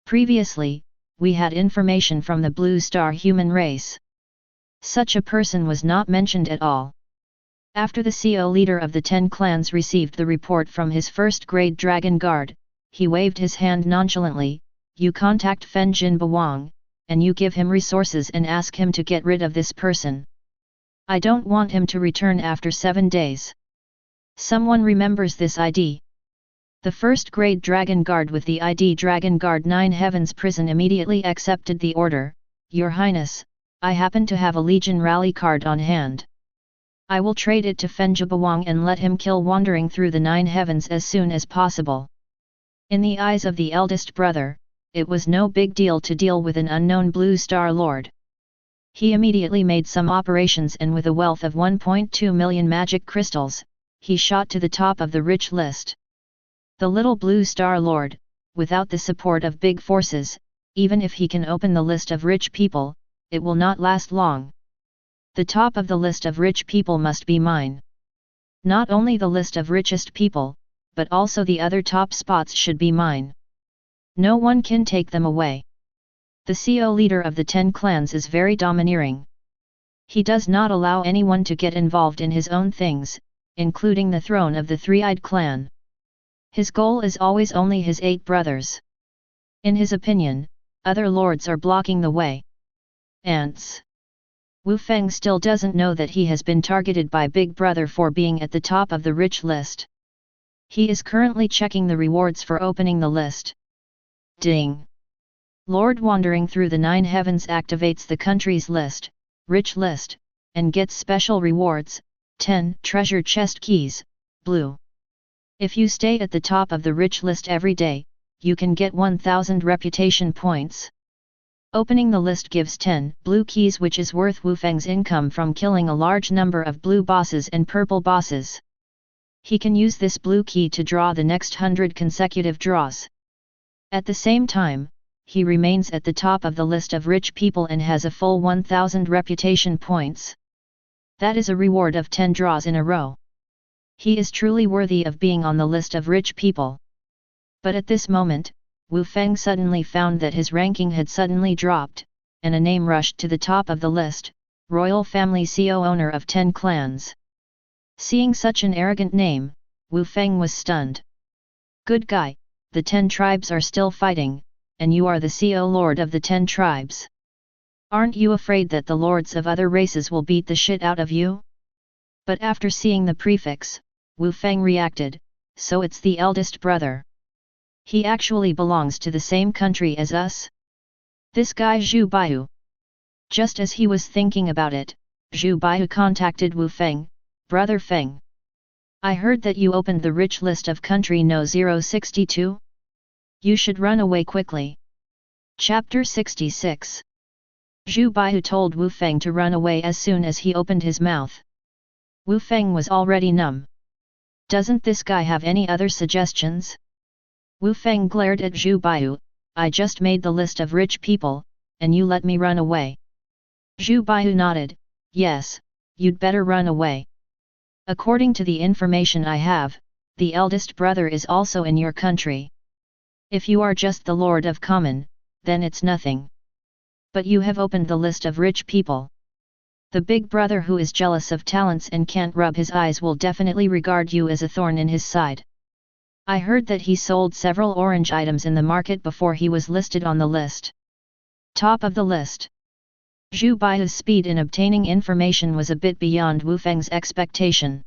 Previously, we had information from the Blue Star human race. Such a person was not mentioned at all. After the CO leader of the 10 clans received the report from his first-grade dragon guard, he waved his hand nonchalantly. You contact Fen Jinbei Huang, and you give him resources and ask him to get rid of this person. I don't want him to return after 7 days. Someone remembers this ID. The first grade Dragon Guard with the ID Dragon Guard 9 Heavens Prison immediately accepted the order. Your Highness, I happen to have a Legion rally card on hand. I will trade it to Fenjabawang and let him kill wandering through the 9 heavens as soon as possible. In the eyes of the eldest brother, it was no big deal to deal with an unknown Blue Star Lord. He immediately made some operations and with a wealth of 1.2 million magic crystals, he shot to the top of the rich list. The little Blue Star Lord, without the support of big forces, even if he can open the list of rich people, it will not last long. The top of the list of rich people must be mine. Not only the list of richest people, but also the other top spots should be mine. No one can take them away. The CO leader of the 10 clans is very domineering. He does not allow anyone to get involved in his own things, including the throne of the Three-Eyed Clan. His goal is always only his 8 brothers. In his opinion, other lords are blocking the way. Ants. Wu Feng still doesn't know that he has been targeted by Big Brother for being at the top of the rich list. He is currently checking the rewards for opening the list. Ding! Lord wandering through the 9 heavens activates the country's list, rich list, and gets special rewards, 10 treasure chest keys, blue. If you stay at the top of the rich list every day, you can get 1000 reputation points. Opening the list gives 10 blue keys, which is worth Wu Feng's income from killing a large number of blue bosses and purple bosses. He can use this blue key to draw the next 100 consecutive draws. At the same time, he remains at the top of the list of rich people and has a full 1000 reputation points. That is a reward of 10 draws in a row. He is truly worthy of being on the list of rich people. But at this moment, Wu Feng suddenly found that his ranking had suddenly dropped, and a name rushed to the top of the list, Royal Family CO owner of 10 clans. Seeing such an arrogant name, Wu Feng was stunned. Good guy, the 10 tribes are still fighting, and you are the CO lord of the 10 tribes. Aren't you afraid that the lords of other races will beat the shit out of you? But after seeing the prefix, Wu Feng reacted, so it's the eldest brother. He actually belongs to the same country as us? This guy Zhu Baihu. Just as he was thinking about it, Zhu Baihu contacted Wu Feng, Brother Feng. I heard that you opened the rich list of country No. 062? You should run away quickly. Chapter 66. Zhu Baihu told Wu Feng to run away as soon as he opened his mouth. Wu Feng was already numb. Doesn't this guy have any other suggestions? Wu Feng glared at Zhu Baihu. I just made the list of rich people, and you let me run away. Zhu Baihu nodded, yes, you'd better run away. According to the information I have, the eldest brother is also in your country. If you are just the Lord of Common, then it's nothing. But you have opened the list of rich people. The big brother who is jealous of talents and can't rub his eyes will definitely regard you as a thorn in his side. I heard that he sold several orange items in the market before he was listed on the list. Top of the list. Zhu Baihu's speed in obtaining information was a bit beyond Wu Feng's expectation.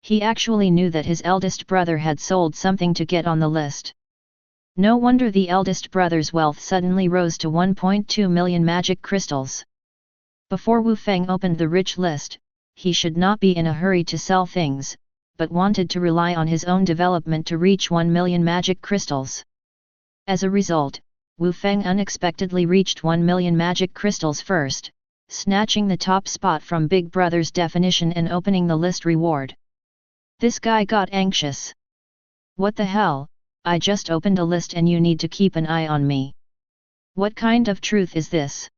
He actually knew that his eldest brother had sold something to get on the list. No wonder the eldest brother's wealth suddenly rose to 1.2 million magic crystals. Before Wu Feng opened the rich list, he should not be in a hurry to sell things, but wanted to rely on his own development to reach 1 million magic crystals. As a result, Wu Feng unexpectedly reached 1 million magic crystals first, snatching the top spot from Big Brother's definition and opening the list reward. This guy got anxious. What the hell, I just opened a list and you need to keep an eye on me. What kind of truth is this?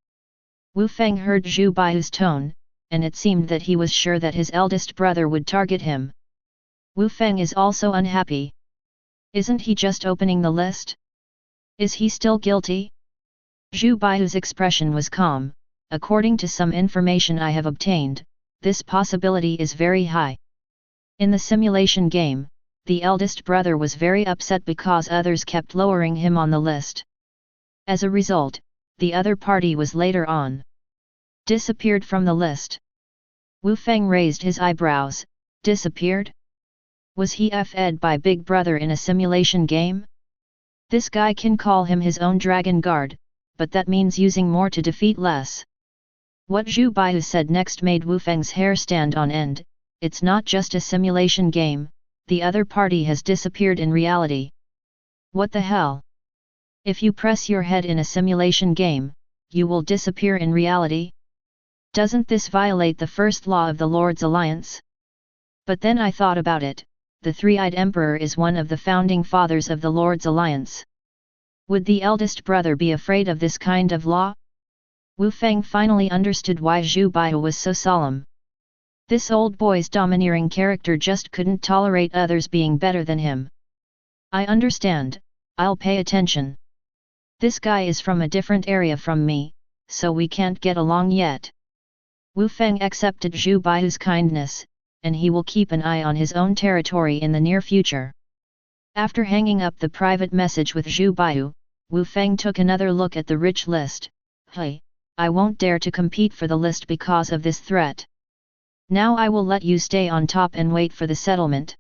Wu Feng heard Zhu Baihu's tone, and it seemed that he was sure that his eldest brother would target him. Wu Feng is also unhappy. Isn't he just opening the list? Is he still guilty? Zhu Baihu's expression was calm. According to some information I have obtained, this possibility is very high. In the simulation game, the eldest brother was very upset because others kept lowering him on the list. As a result, the other party was later on disappeared from the list. Wu Feng raised his eyebrows. Disappeared? Was he fed by Big Brother in a simulation game? This guy can call him his own dragon guard, but that means using more to defeat less. What Zhu Baiyu said next made Wu Feng's hair stand on end. It's not just a simulation game, the other party has disappeared in reality. What the hell? If you press your head in a simulation game, you will disappear in reality? Doesn't this violate the first law of the Lord's Alliance? But then I thought about it, the Three-Eyed Emperor is one of the founding fathers of the Lord's Alliance. Would the eldest brother be afraid of this kind of law? Wu Feng finally understood why Zhu Baiyu was so solemn. This old boy's domineering character just couldn't tolerate others being better than him. I understand, I'll pay attention. This guy is from a different area from me, so we can't get along yet. Wu Feng accepted Zhu Baiyu's kindness, and he will keep an eye on his own territory in the near future. After hanging up the private message with Zhu Baiyu, Wu Feng took another look at the rich list. Hey, I won't dare to compete for the list because of this threat. Now I will let you stay on top and wait for the settlement.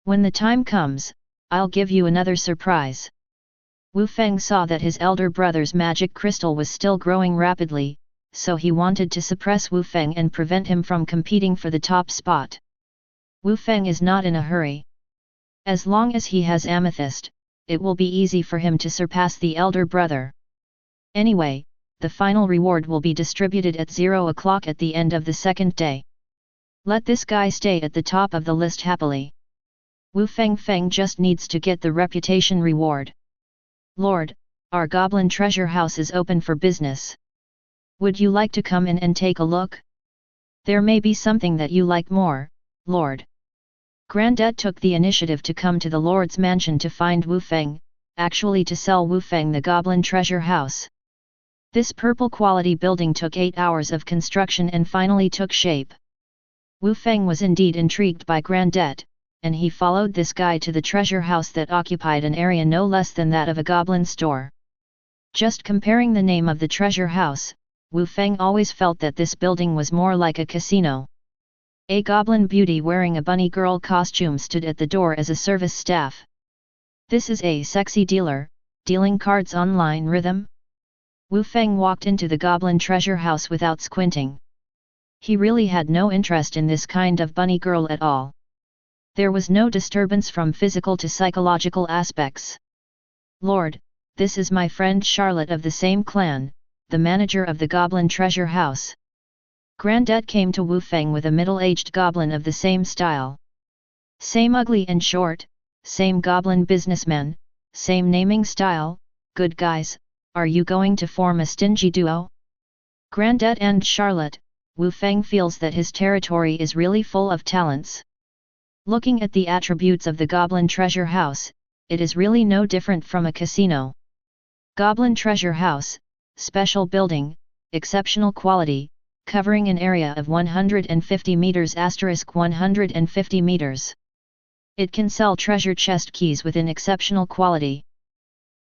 When the time comes, I'll give you another surprise. Wu Feng saw that his elder brother's magic crystal was still growing rapidly, so he wanted to suppress Wu Feng and prevent him from competing for the top spot. Wu Feng is not in a hurry. As long as he has amethyst, it will be easy for him to surpass the elder brother. Anyway, the final reward will be distributed at 0 o'clock at the end of the second day. Let this guy stay at the top of the list happily. Wu Feng just needs to get the reputation reward. Lord, our goblin treasure house is open for business. Would you like to come in and take a look? There may be something that you like more, Lord. Granddad took the initiative to come to the Lord's mansion to find Wu Feng, actually to sell Wu Feng the goblin treasure house. This purple quality building took 8 hours of construction and finally took shape. Wu Feng was indeed intrigued by Granddad, and he followed this guy to the treasure house that occupied an area no less than that of a goblin store. Just comparing the name of the treasure house, Wu Feng always felt that this building was more like a casino. A goblin beauty wearing a bunny girl costume stood at the door as a service staff. This is a sexy dealer, dealing cards online rhythm? Wu Feng walked into the goblin treasure house without squinting. He really had no interest in this kind of bunny girl at all. There was no disturbance from physical to psychological aspects. Lord, this is my friend Charlotte of the same clan, the manager of the goblin treasure house. Granddad came to Wu Feng with a middle-aged goblin of the same style. Same ugly and short, same goblin businessman, same naming style. Good guys, are you going to form a stingy duo? Granddad and Charlotte, Wu Feng feels that his territory is really full of talents. Looking at the attributes of the goblin treasure house, it is really no different from a casino. Goblin treasure house, special building, exceptional quality, covering an area of 150 meters * 150 meters. It can sell treasure chest keys within exceptional quality.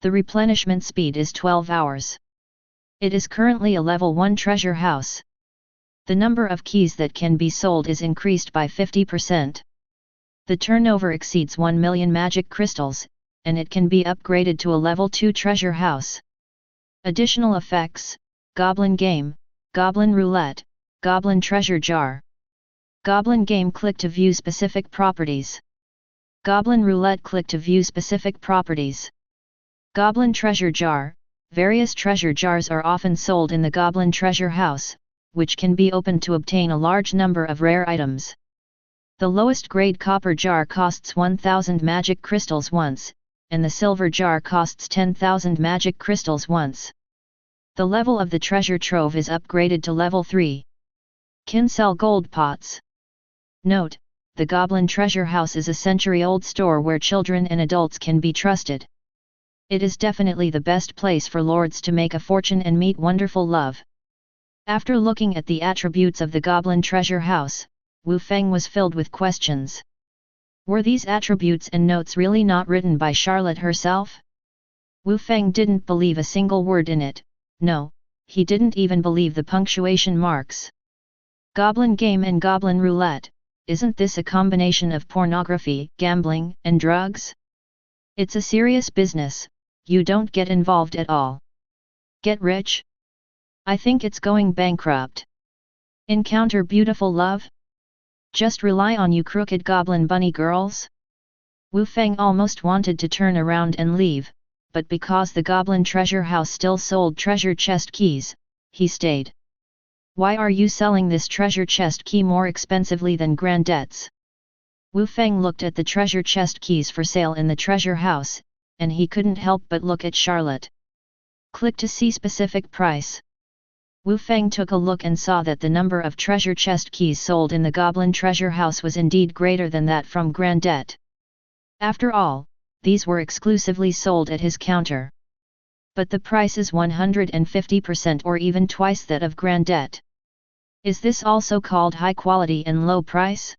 The replenishment speed is 12 hours. It is currently a level 1 treasure house. The number of keys that can be sold is increased by 50%. The turnover exceeds 1 million magic crystals, and it can be upgraded to a level 2 treasure house. Additional effects: Goblin Game, Goblin Roulette, Goblin Treasure Jar. Goblin Game, click to view specific properties. Goblin Roulette, click to view specific properties. Goblin Treasure Jar, various treasure jars are often sold in the Goblin Treasure House, which can be opened to obtain a large number of rare items. The lowest grade copper jar costs 1000 magic crystals once, and the silver jar costs 10,000 magic crystals once. The level of the treasure trove is upgraded to level 3. Can sell gold pots. Note: the Goblin Treasure House is a century-old store where children and adults can be trusted. It is definitely the best place for lords to make a fortune and meet wonderful love. After looking at the attributes of the Goblin Treasure House, Wu Feng was filled with questions. Were these attributes and notes really not written by Charlotte herself? Wu Feng didn't believe a single word in it. No, he didn't even believe the punctuation marks. Goblin Game and Goblin Roulette, isn't this a combination of pornography, gambling, and drugs? It's a serious business, you don't get involved at all. Get rich? I think it's going bankrupt. Encounter beautiful love? Just rely on you crooked goblin bunny girls? Wu Feng almost wanted to turn around and leave, but because the goblin treasure house still sold treasure chest keys, he stayed. Why are you selling this treasure chest key more expensively than granddad's? Wu Feng looked at the treasure chest keys for sale in the treasure house, and he couldn't help but look at Charlotte. Click to see specific price. Wu Feng took a look and saw that the number of treasure chest keys sold in the goblin treasure house was indeed greater than that from granddad. After all, these were exclusively sold at his counter. But the price is 150% or even twice that of granddad. Is this also called high quality and low price?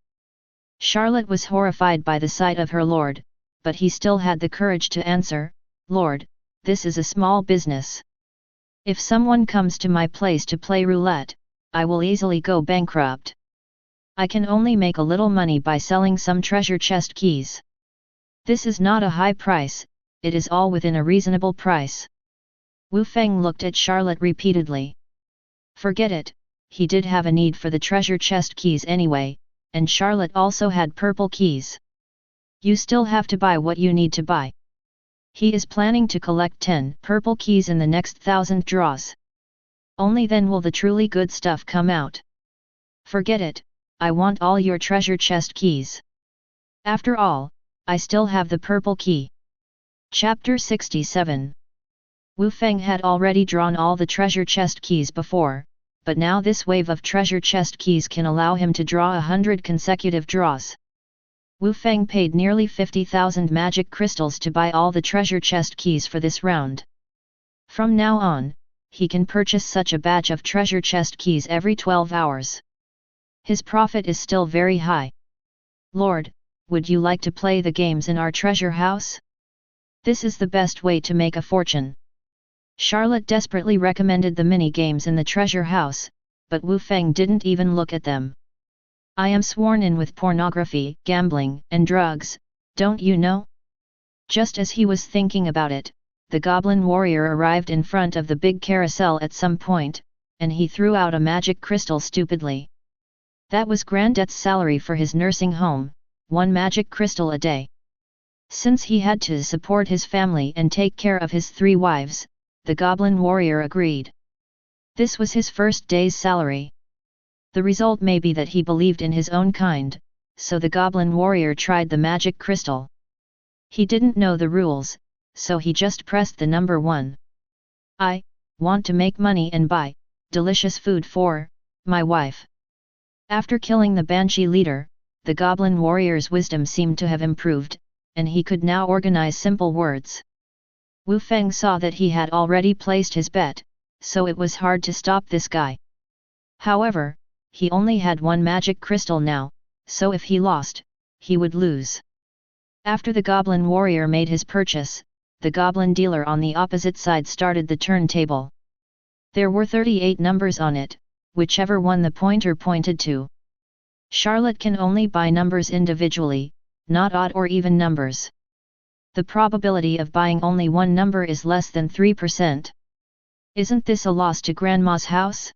Charlotte was horrified by the sight of her lord, but he still had the courage to answer, "Lord, this is a small business. If someone comes to my place to play roulette, I will easily go bankrupt. I can only make a little money by selling some treasure chest keys. This is not a high price, it is all within a reasonable price." Wu Feng looked at Charlotte repeatedly. Forget it, he did have a need for the treasure chest keys anyway, and Charlotte also had purple keys. You still have to buy what you need to buy. He is planning to collect 10 purple keys in the next 1,000 draws. Only then will the truly good stuff come out. Forget it, I want all your treasure chest keys. After all, I still have the purple key. Chapter 67. Wu Feng had already drawn all the treasure chest keys before, but now this wave of treasure chest keys can allow him to draw 100 consecutive draws. Wu Feng paid nearly 50,000 magic crystals to buy all the treasure chest keys for this round. From now on, he can purchase such a batch of treasure chest keys every 12 hours. His profit is still very high. Lord, would you like to play the games in our treasure house? This is the best way to make a fortune. Charlotte desperately recommended the mini-games in the treasure house, but Wu Feng didn't even look at them. I am sworn in with pornography, gambling, and drugs, don't you know? Just as he was thinking about it, the goblin warrior arrived in front of the big carousel at some point, and he threw out a magic crystal stupidly. That was granddad's salary for his nursing home, 1 magic crystal a day. Since he had to support his family and take care of his 3 wives, the goblin warrior agreed. This was his first day's salary. The result may be that he believed in his own kind, so the goblin warrior tried the magic crystal. He didn't know the rules, so he just pressed the number 1. I want to make money and buy delicious food for my wife. After killing the banshee leader, the goblin warrior's wisdom seemed to have improved, and he could now organize simple words. Wu Feng saw that he had already placed his bet, so it was hard to stop this guy. However, he only had 1 magic crystal now, so if he lost, he would lose. After the goblin warrior made his purchase, the goblin dealer on the opposite side started the turntable. There were 38 numbers on it, whichever one the pointer pointed to. Charlotte can only buy numbers individually, not odd or even numbers. The probability of buying only 1 number is less than 3%. Isn't this a loss to Grandma's house?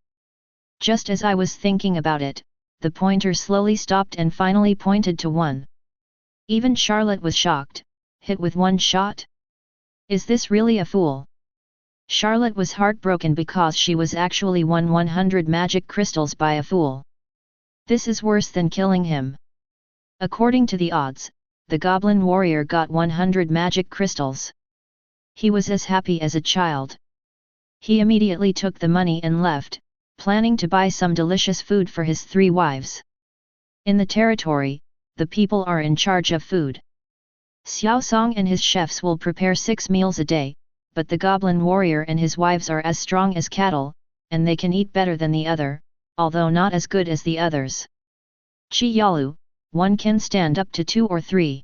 Just as I was thinking about it, the pointer slowly stopped and finally pointed to 1. Even Charlotte was shocked. Hit with 1 shot? Is this really a fool? Charlotte was heartbroken because she was actually won 100 magic crystals by a fool. This is worse than killing him. According to the odds, the goblin warrior got 100 magic crystals. He was as happy as a child. He immediately took the money and left, planning to buy some delicious food for his 3 wives. In the territory, the people are in charge of food. Xiao Song and his chefs will prepare 6 meals a day, but the goblin warrior and his wives are as strong as cattle, and they can eat better than the other, although not as good as the others. Chi Yalu, one can stand up to 2 or 3.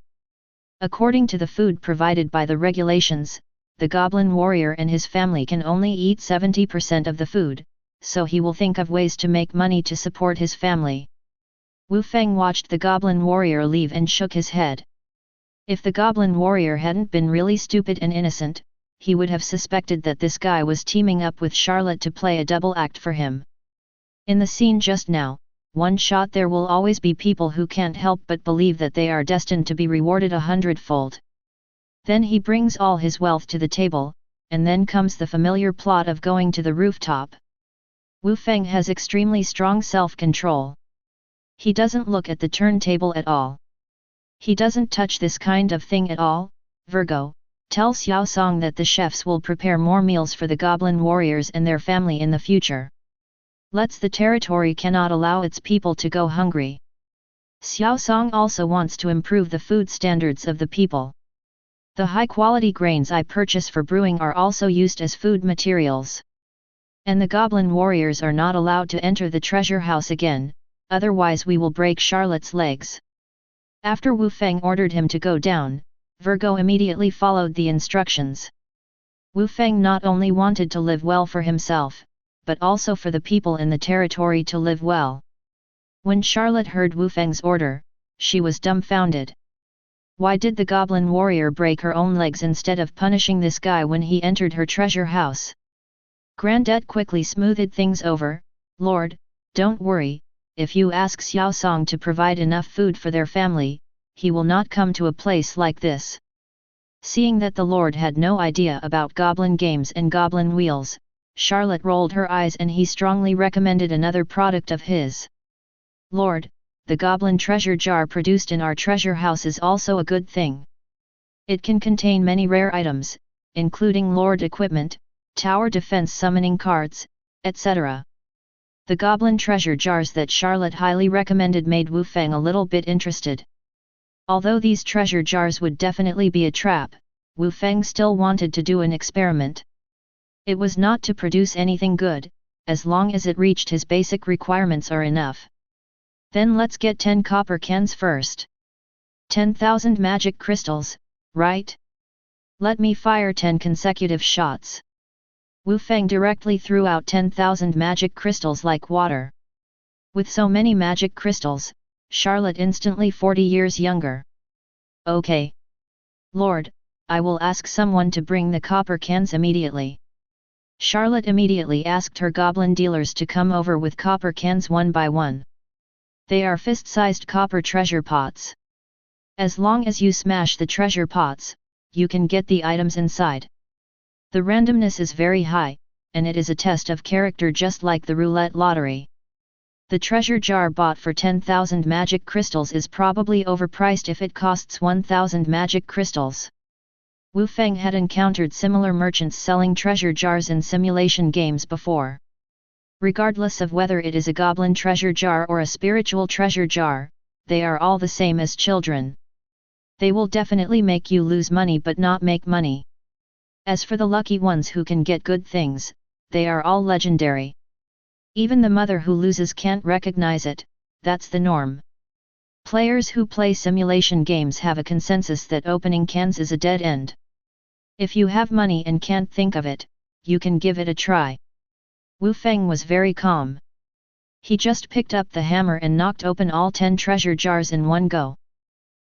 According to the food provided by the regulations, the goblin warrior and his family can only eat 70% of the food, so he will think of ways to make money to support his family. Wu Feng watched the goblin warrior leave and shook his head. If the goblin warrior hadn't been really stupid and innocent, he would have suspected that this guy was teaming up with Charlotte to play a double act for him. In the scene just now, one shot there will always be people who can't help but believe that they are destined to be rewarded 100-fold. Then he brings all his wealth to the table, and then comes the familiar plot of going to the rooftop. Wu Feng has extremely strong self-control. He doesn't look at the turntable at all. He doesn't touch this kind of thing at all. Virgo, tell Xiao Song that the chefs will prepare more meals for the goblin warriors and their family in the future. The territory cannot allow its people to go hungry. Xiao Song also wants to improve the food standards of the people. The high-quality grains I purchase for brewing are also used as food materials. And the goblin warriors are not allowed to enter the treasure house again, otherwise we will break Charlotte's legs. After Wu Feng ordered him to go down, Virgo immediately followed the instructions. Wu Feng not only wanted to live well for himself, but also for the people in the territory to live well. When Charlotte heard Wu Feng's order, she was dumbfounded. Why did the goblin warrior break her own legs instead of punishing this guy when he entered her treasure house? Granddad quickly smoothed things over. Lord, don't worry, if you ask Xiao Song to provide enough food for their family, he will not come to a place like this. Seeing that the Lord had no idea about goblin games and goblin wheels, Charlotte rolled her eyes and he strongly recommended another product of his. Lord, the goblin treasure jar produced in our treasure house is also a good thing. It can contain many rare items, including Lord equipment, tower defense summoning cards, etc. The goblin treasure jars that Charlotte highly recommended made Wu Feng a little bit interested. Although these treasure jars would definitely be a trap, Wu Feng still wanted to do an experiment. It was not to produce anything good, as long as it reached his basic requirements are enough. Then let's get 10 copper cans first. 10,000 magic crystals, right? Let me fire 10 consecutive shots. Wu Feng directly threw out 10,000 magic crystals like water. With so many magic crystals, Charlotte instantly 40 years younger. Okay. Lord, I will ask someone to bring the copper cans immediately. Charlotte immediately asked her goblin dealers to come over with copper cans one by one. They are fist-sized copper treasure pots. As long as you smash the treasure pots, you can get the items inside. The randomness is very high, and it is a test of character just like the roulette lottery. The treasure jar bought for 10,000 magic crystals is probably overpriced if it costs 1,000 magic crystals. Wu Feng had encountered similar merchants selling treasure jars in simulation games before. Regardless of whether it is a goblin treasure jar or a spiritual treasure jar, they are all the same as children. They will definitely make you lose money but not make money. As for the lucky ones who can get good things, they are all legendary. Even the mother who loses can't recognize it, that's the norm. Players who play simulation games have a consensus that opening cans is a dead end. If you have money and can't think of it, you can give it a try. Wu Feng was very calm. He just picked up the hammer and knocked open all 10 treasure jars in one go.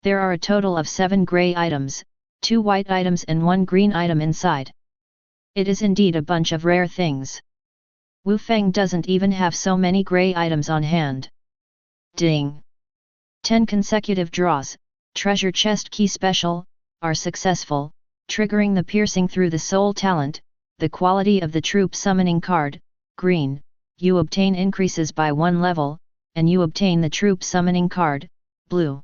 There are a total of 7 grey items, 2 white items and 1 green item inside. It is indeed a bunch of rare things. Wu Feng doesn't even have so many grey items on hand. Ding! 10 consecutive draws, treasure chest key special, are successful, triggering the piercing through the soul talent. The quality of the troop summoning card, green, you obtain increases by 1 level, and you obtain the troop summoning card, blue.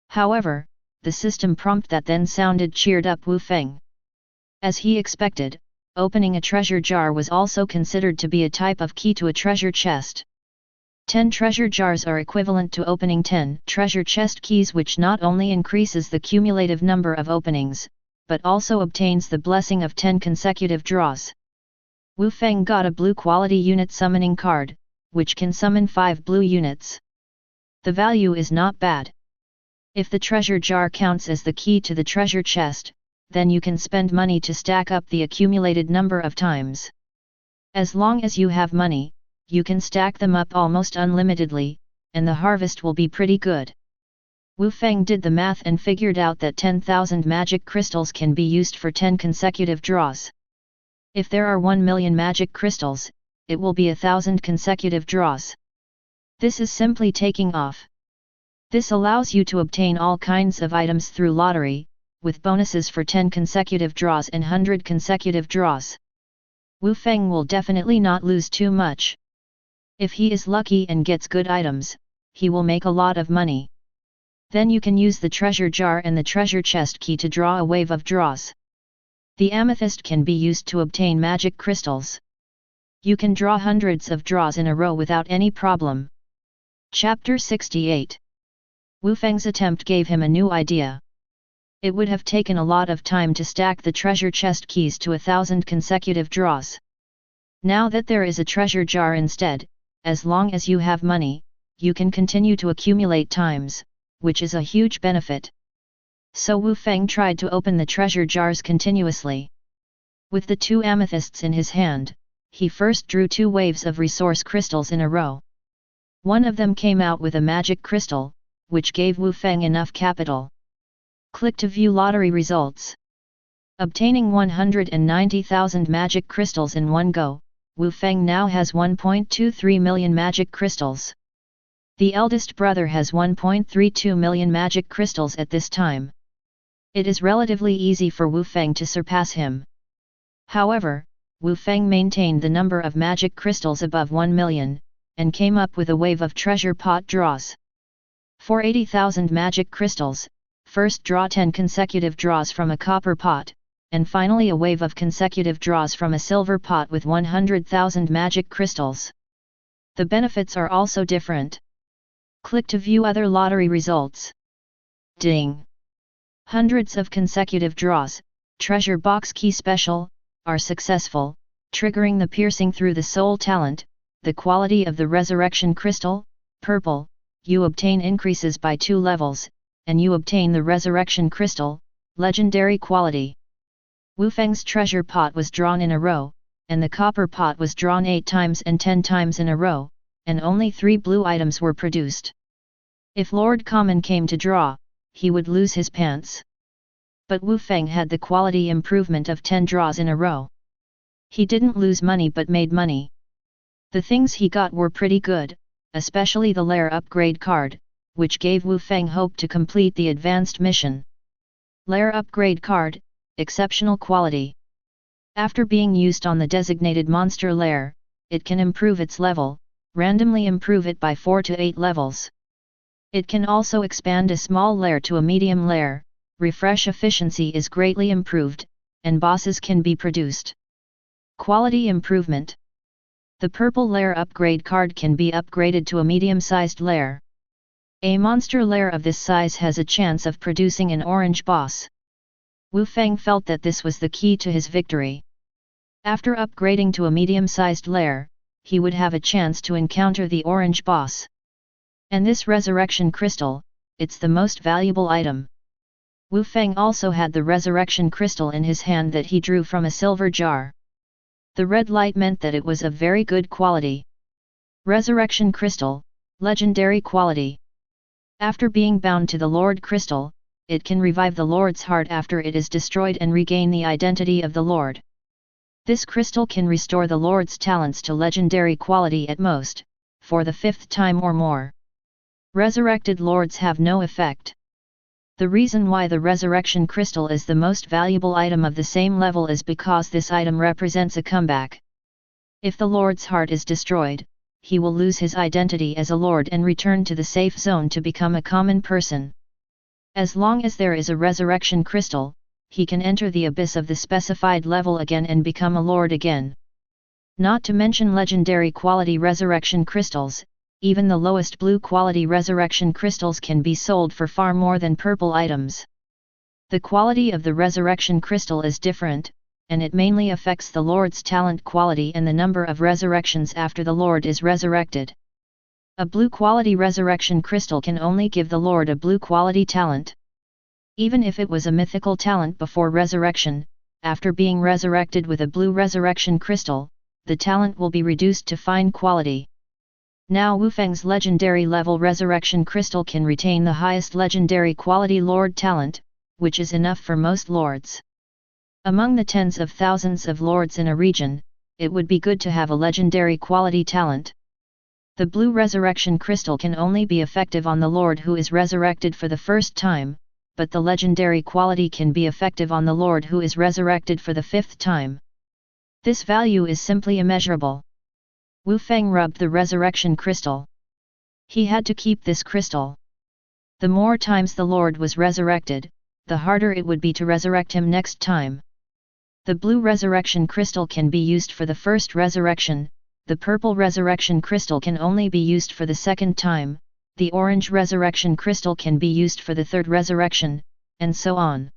However, the system prompt that then sounded cheered up Wu Feng. As he expected, opening a treasure jar was also considered to be a type of key to a treasure chest. 10 treasure jars are equivalent to opening 10 treasure chest keys, which not only increases the cumulative number of openings, but also obtains the blessing of 10 consecutive draws. Wu Feng got a blue quality unit summoning card, which can summon 5 blue units. The value is not bad. If the treasure jar counts as the key to the treasure chest, then you can spend money to stack up the accumulated number of times. As long as you have money, you can stack them up almost unlimitedly. and the harvest will be pretty good. Wu Feng did the math and figured out that 10,000 magic crystals can be used for 10 consecutive draws. If there are 1 million magic crystals, it will be 1,000 consecutive draws. This is simply taking off. This allows you to obtain all kinds of items through lottery, with bonuses for 10 consecutive draws and 100 consecutive draws. Wu Feng will definitely not lose too much. If he is lucky and gets good items, he will make a lot of money. Then you can use the treasure jar and the treasure chest key to draw a wave of draws. The amethyst can be used to obtain magic crystals. You can draw hundreds of draws in a row without any problem. Chapter 68. Wu Feng's attempt gave him a new idea. It would have taken a lot of time to stack the treasure chest keys to 1,000 consecutive draws. Now that there is a treasure jar instead, as long as you have money, you can continue to accumulate times, which is a huge benefit. So Wu Feng tried to open the treasure jars continuously. With the 2 amethysts in his hand, he first drew 2 waves of resource crystals in a row. One of them came out with a magic crystal, which gave Wu Feng enough capital. Click to view lottery results. Obtaining 190,000 magic crystals in one go, Wu Feng now has 1.23 million magic crystals. The eldest brother has 1.32 million magic crystals at this time. It is relatively easy for Wu Feng to surpass him. However, Wu Feng maintained the number of magic crystals above 1 million, and came up with a wave of treasure pot draws. For 80,000 magic crystals, first draw 10 consecutive draws from a copper pot, and finally a wave of consecutive draws from a silver pot with 100,000 magic crystals. The benefits are also different. Click to view other lottery results. Ding! Hundreds of consecutive draws, treasure box key special, are successful, triggering the piercing through the soul talent. The quality of the resurrection crystal, purple, you obtain increases by 2 levels, and you obtain the resurrection crystal, legendary quality. Wu Feng's treasure pot was drawn in a row, and the copper pot was drawn 8 times and 10 times in a row, and only 3 blue items were produced. If Lord Common came to draw, he would lose his pants. But Wu Feng had the quality improvement of 10 draws in a row. He didn't lose money but made money. The things he got were pretty good, especially the lair upgrade card, which gave Wu Feng hope to complete the advanced mission. Lair upgrade card, exceptional quality. After being used on the designated monster lair, it can improve its level, randomly improve it by 4 to 8 levels. It can also expand a small lair to a medium lair, refresh efficiency is greatly improved, and bosses can be produced. Quality improvement. The purple lair upgrade card can be upgraded to a medium-sized lair. A monster lair of this size has a chance of producing an orange boss. Wu Feng felt that this was the key to his victory. After upgrading to a medium-sized lair, he would have a chance to encounter the orange boss. And this resurrection crystal, it's the most valuable item. Wu Feng also had the resurrection crystal in his hand that he drew from a silver jar. The red light meant that it was of very good quality. Resurrection crystal, legendary quality. After being bound to the Lord crystal, it can revive the Lord's heart after it is destroyed and regain the identity of the Lord. This crystal can restore the Lord's talents to legendary quality at most, for the 5th time or more. Resurrected lords have no effect. The reason why the resurrection crystal is the most valuable item of the same level is because this item represents a comeback. If the Lord's heart is destroyed, he will lose his identity as a lord and return to the safe zone to become a common person. As long as there is a resurrection crystal, he can enter the abyss of the specified level again and become a lord again. Not to mention legendary quality resurrection crystals, even the lowest blue quality resurrection crystals can be sold for far more than purple items. The quality of the resurrection crystal is different, and it mainly affects the Lord's talent quality and the number of resurrections after the Lord is resurrected. A blue quality resurrection crystal can only give the Lord a blue quality talent. Even if it was a mythical talent before resurrection, after being resurrected with a blue resurrection crystal, the talent will be reduced to fine quality. Now Wu Feng's legendary level resurrection crystal can retain the highest legendary quality lord talent, which is enough for most lords. Among the tens of thousands of lords in a region, it would be good to have a legendary quality talent. The blue resurrection crystal can only be effective on the lord who is resurrected for the first time, but the legendary quality can be effective on the lord who is resurrected for the fifth time. This value is simply immeasurable. Wu Feng rubbed the resurrection crystal. He had to keep this crystal. The more times the lord was resurrected, the harder it would be to resurrect him next time. The blue resurrection crystal can be used for the first resurrection, the purple resurrection crystal can only be used for the second time, the orange resurrection crystal can be used for the third resurrection, and so on.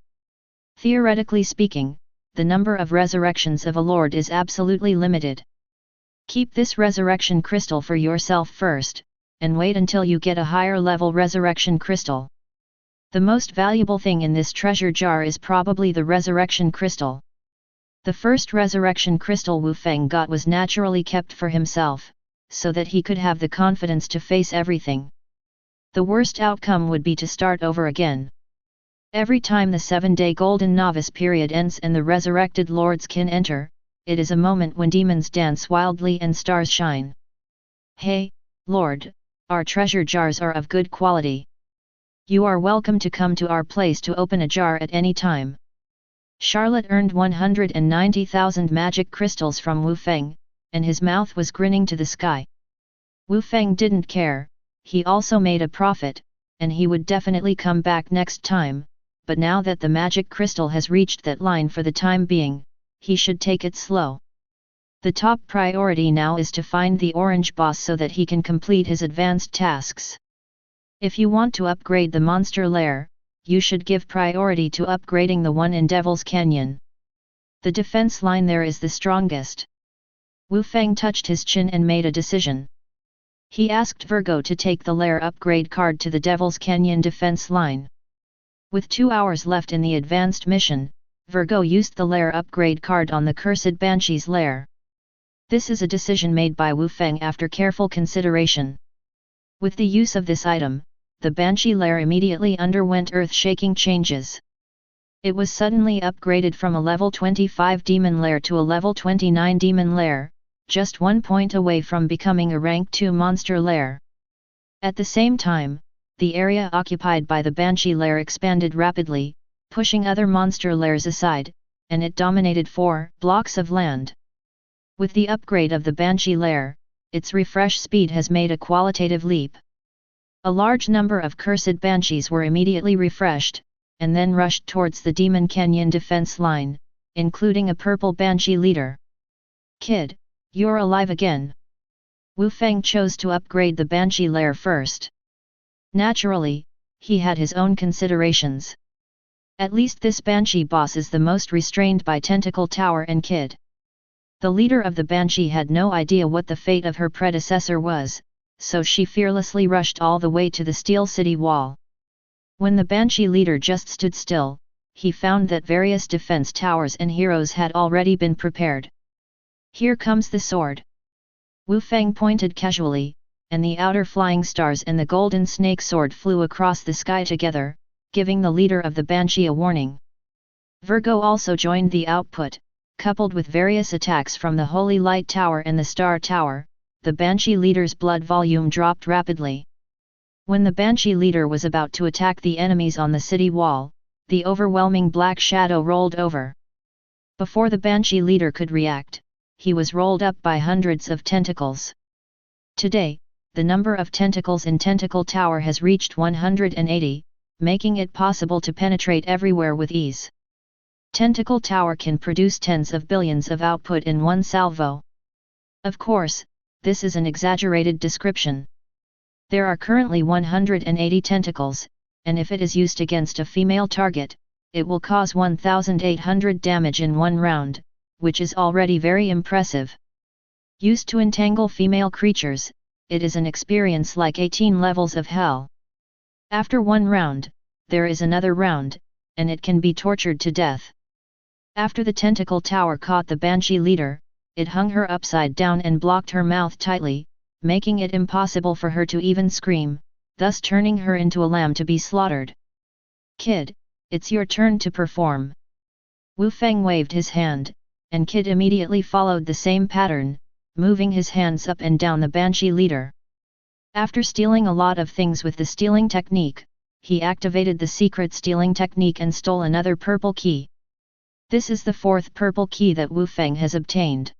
Theoretically speaking, the number of resurrections of a lord is absolutely limited. Keep this resurrection crystal for yourself first, and wait until you get a higher level resurrection crystal. The most valuable thing in this treasure jar is probably the resurrection crystal. The first resurrection crystal Wu Feng got was naturally kept for himself, so that he could have the confidence to face everything. The worst outcome would be to start over again. Every time the 7-day golden novice period ends and the resurrected lords can enter, it is a moment when demons dance wildly and stars shine. Hey, Lord, our treasure jars are of good quality. You are welcome to come to our place to open a jar at any time. Charlotte earned 190,000 magic crystals from Wu Feng, and his mouth was grinning to the sky. Wu Feng didn't care, he also made a profit, and he would definitely come back next time, but now that the magic crystal has reached that line for the time being, he should take it slow. The top priority now is to find the orange boss so that he can complete his advanced tasks. If you want to upgrade the monster lair, you should give priority to upgrading the one in Devil's Canyon. The defense line there is the strongest. Wu Feng touched his chin and made a decision. He asked Virgo to take the lair upgrade card to the Devil's Canyon defense line. With 2 hours left in the advanced mission, Virgo used the lair upgrade card on the cursed Banshee's lair. This is a decision made by Wu Feng after careful consideration. With the use of this item, the Banshee lair immediately underwent earth-shaking changes. It was suddenly upgraded from a level 25 demon lair to a level 29 demon lair, just 1 point away from becoming a rank 2 monster lair. At the same time, the area occupied by the Banshee lair expanded rapidly, pushing other monster lairs aside, and it dominated 4 blocks of land. With the upgrade of the Banshee lair, its refresh speed has made a qualitative leap. A large number of cursed Banshees were immediately refreshed, and then rushed towards the Demon Canyon defense line, including a purple Banshee leader. Kid, you're alive again. Wu Feng chose to upgrade the Banshee lair first. Naturally, he had his own considerations. At least this Banshee boss is the most restrained by Tentacle Tower and Kid. The leader of the Banshee had no idea what the fate of her predecessor was, so she fearlessly rushed all the way to the Steel City wall. When the Banshee leader just stood still, he found that various defense towers and heroes had already been prepared. Here comes the sword. Wu Feng pointed casually, and the outer flying stars and the golden snake sword flew across the sky together, giving the leader of the Banshee a warning. Virgo also joined the output, coupled with various attacks from the Holy Light Tower and the Star Tower. The Banshee leader's blood volume dropped rapidly. When the Banshee leader was about to attack the enemies on the city wall, the overwhelming black shadow rolled over. Before the Banshee leader could react, he was rolled up by hundreds of tentacles. Today, the number of tentacles in Tentacle Tower has reached 180, making it possible to penetrate everywhere with ease. Tentacle Tower can produce tens of billions of output in one salvo. Of course, this is an exaggerated description. There are currently 180 tentacles, and if it is used against a female target, it will cause 1,800 damage in one round, which is already very impressive. Used to entangle female creatures, it is an experience like 18 levels of hell. After one round, there is another round, and it can be tortured to death. After the Tentacle Tower caught the Banshee leader, it hung her upside down and blocked her mouth tightly, making it impossible for her to even scream, thus turning her into a lamb to be slaughtered. "Kid, it's your turn to perform." Wu Feng waved his hand, and Kid immediately followed the same pattern, moving his hands up and down the Banshee leader. After stealing a lot of things with the stealing technique, he activated the secret stealing technique and stole another purple key. This is the fourth purple key that Wu Feng has obtained.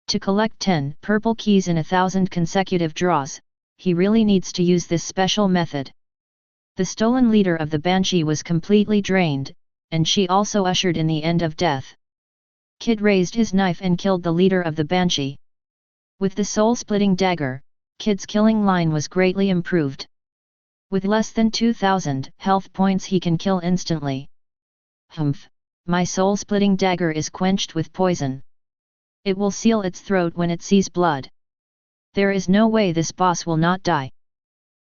To collect 10 purple keys in 1,000 consecutive draws, he really needs to use this special method. The stolen leader of the Banshee was completely drained, and she also ushered in the end of death. Kid raised his knife and killed the leader of the Banshee. With the soul-splitting dagger, Kid's killing line was greatly improved. With less than 2,000 health points he can kill instantly. Humph! My soul-splitting dagger is quenched with poison. It will seal its throat when it sees blood. There is no way this boss will not die.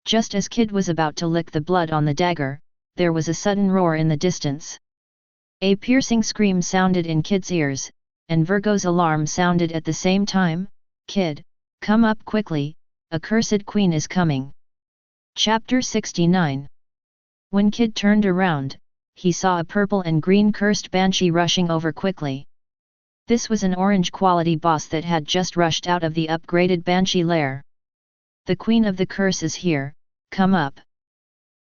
Just as Kid was about to lick the blood on the dagger, there was a sudden roar in the distance. A piercing scream sounded in Kid's ears, and Virgo's alarm sounded at the same time. "Kid, come up quickly, a cursed queen is coming." Chapter 69. When Kid turned around, he saw a purple and green cursed banshee rushing over quickly. This was an orange quality boss that had just rushed out of the upgraded Banshee lair. "The Queen of the Curse is here, come up."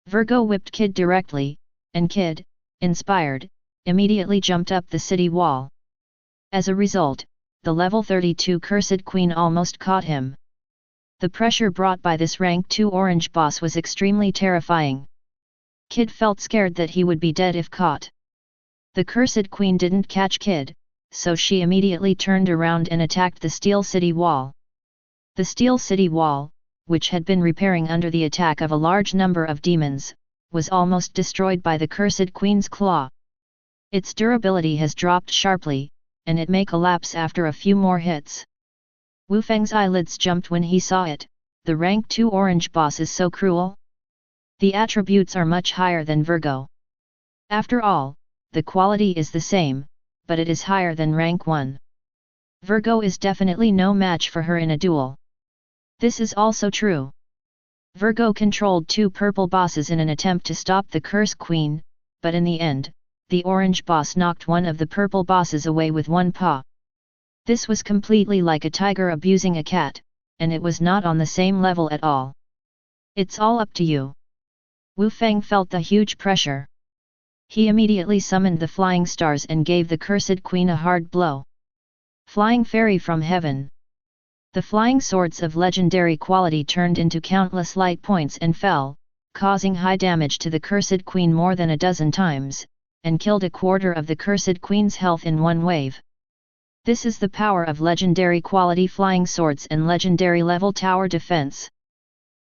Virgo whipped Kid directly, and Kid, inspired, immediately jumped up the city wall. As a result, the level 32 Cursed Queen almost caught him. The pressure brought by this rank 2 orange boss was extremely terrifying. Kid felt scared that he would be dead if caught. The Cursed Queen didn't catch Kid, so she immediately turned around and attacked the Steel City Wall. The Steel City Wall, which had been repairing under the attack of a large number of demons, was almost destroyed by the Cursed Queen's claw. Its durability has dropped sharply, and it may collapse after a few more hits. Wu Feng's eyelids jumped when he saw it. The rank 2 orange boss is so cruel? The attributes are much higher than Virgo. After all, the quality is the same, but it is higher than rank 1. Virgo is definitely no match for her in a duel. This is also true. Virgo controlled 2 purple bosses in an attempt to stop the Curse Queen, but in the end, the orange boss knocked one of the purple bosses away with one paw. This was completely like a tiger abusing a cat, and it was not on the same level at all. "It's all up to you." Wu Feng felt the huge pressure. He immediately summoned the flying stars and gave the Cursed Queen a hard blow. Flying fairy from heaven. The flying swords of legendary quality turned into countless light points and fell, causing high damage to the Cursed Queen more than a dozen times, and killed a quarter of the Cursed Queen's health in one wave. This is the power of legendary quality flying swords and legendary level tower defense.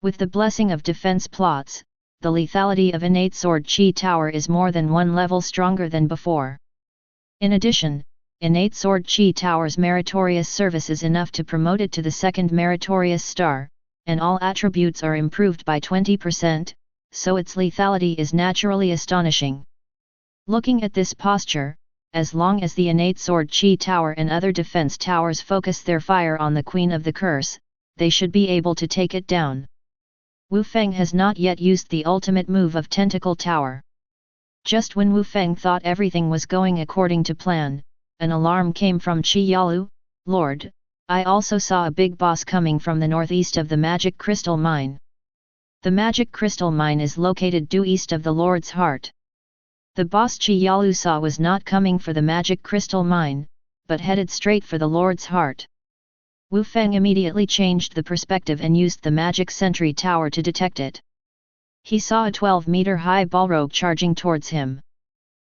With the blessing of defense plots, the lethality of innate sword chi tower is more than 1 level stronger than before. In addition, innate sword chi tower's meritorious service is enough to promote it to the 2nd meritorious star, and all attributes are improved by 20%, so its lethality is naturally astonishing. Looking at this posture, as long as the innate sword chi tower and other defense towers focus their fire on the Queen of the Curse, they should be able to take it down. Wu Feng has not yet used the ultimate move of Tentacle Tower. Just when Wu Feng thought everything was going according to plan, an alarm came from Qi Yalu. "Lord, I also saw a big boss coming from the northeast of the Magic Crystal Mine." The Magic Crystal Mine is located due east of the Lord's Heart. The boss Qi Yalu saw was not coming for the Magic Crystal Mine, but headed straight for the Lord's Heart. Wu Feng immediately changed the perspective and used the Magic Sentry Tower to detect it. He saw a 12-meter-high ballrobe charging towards him.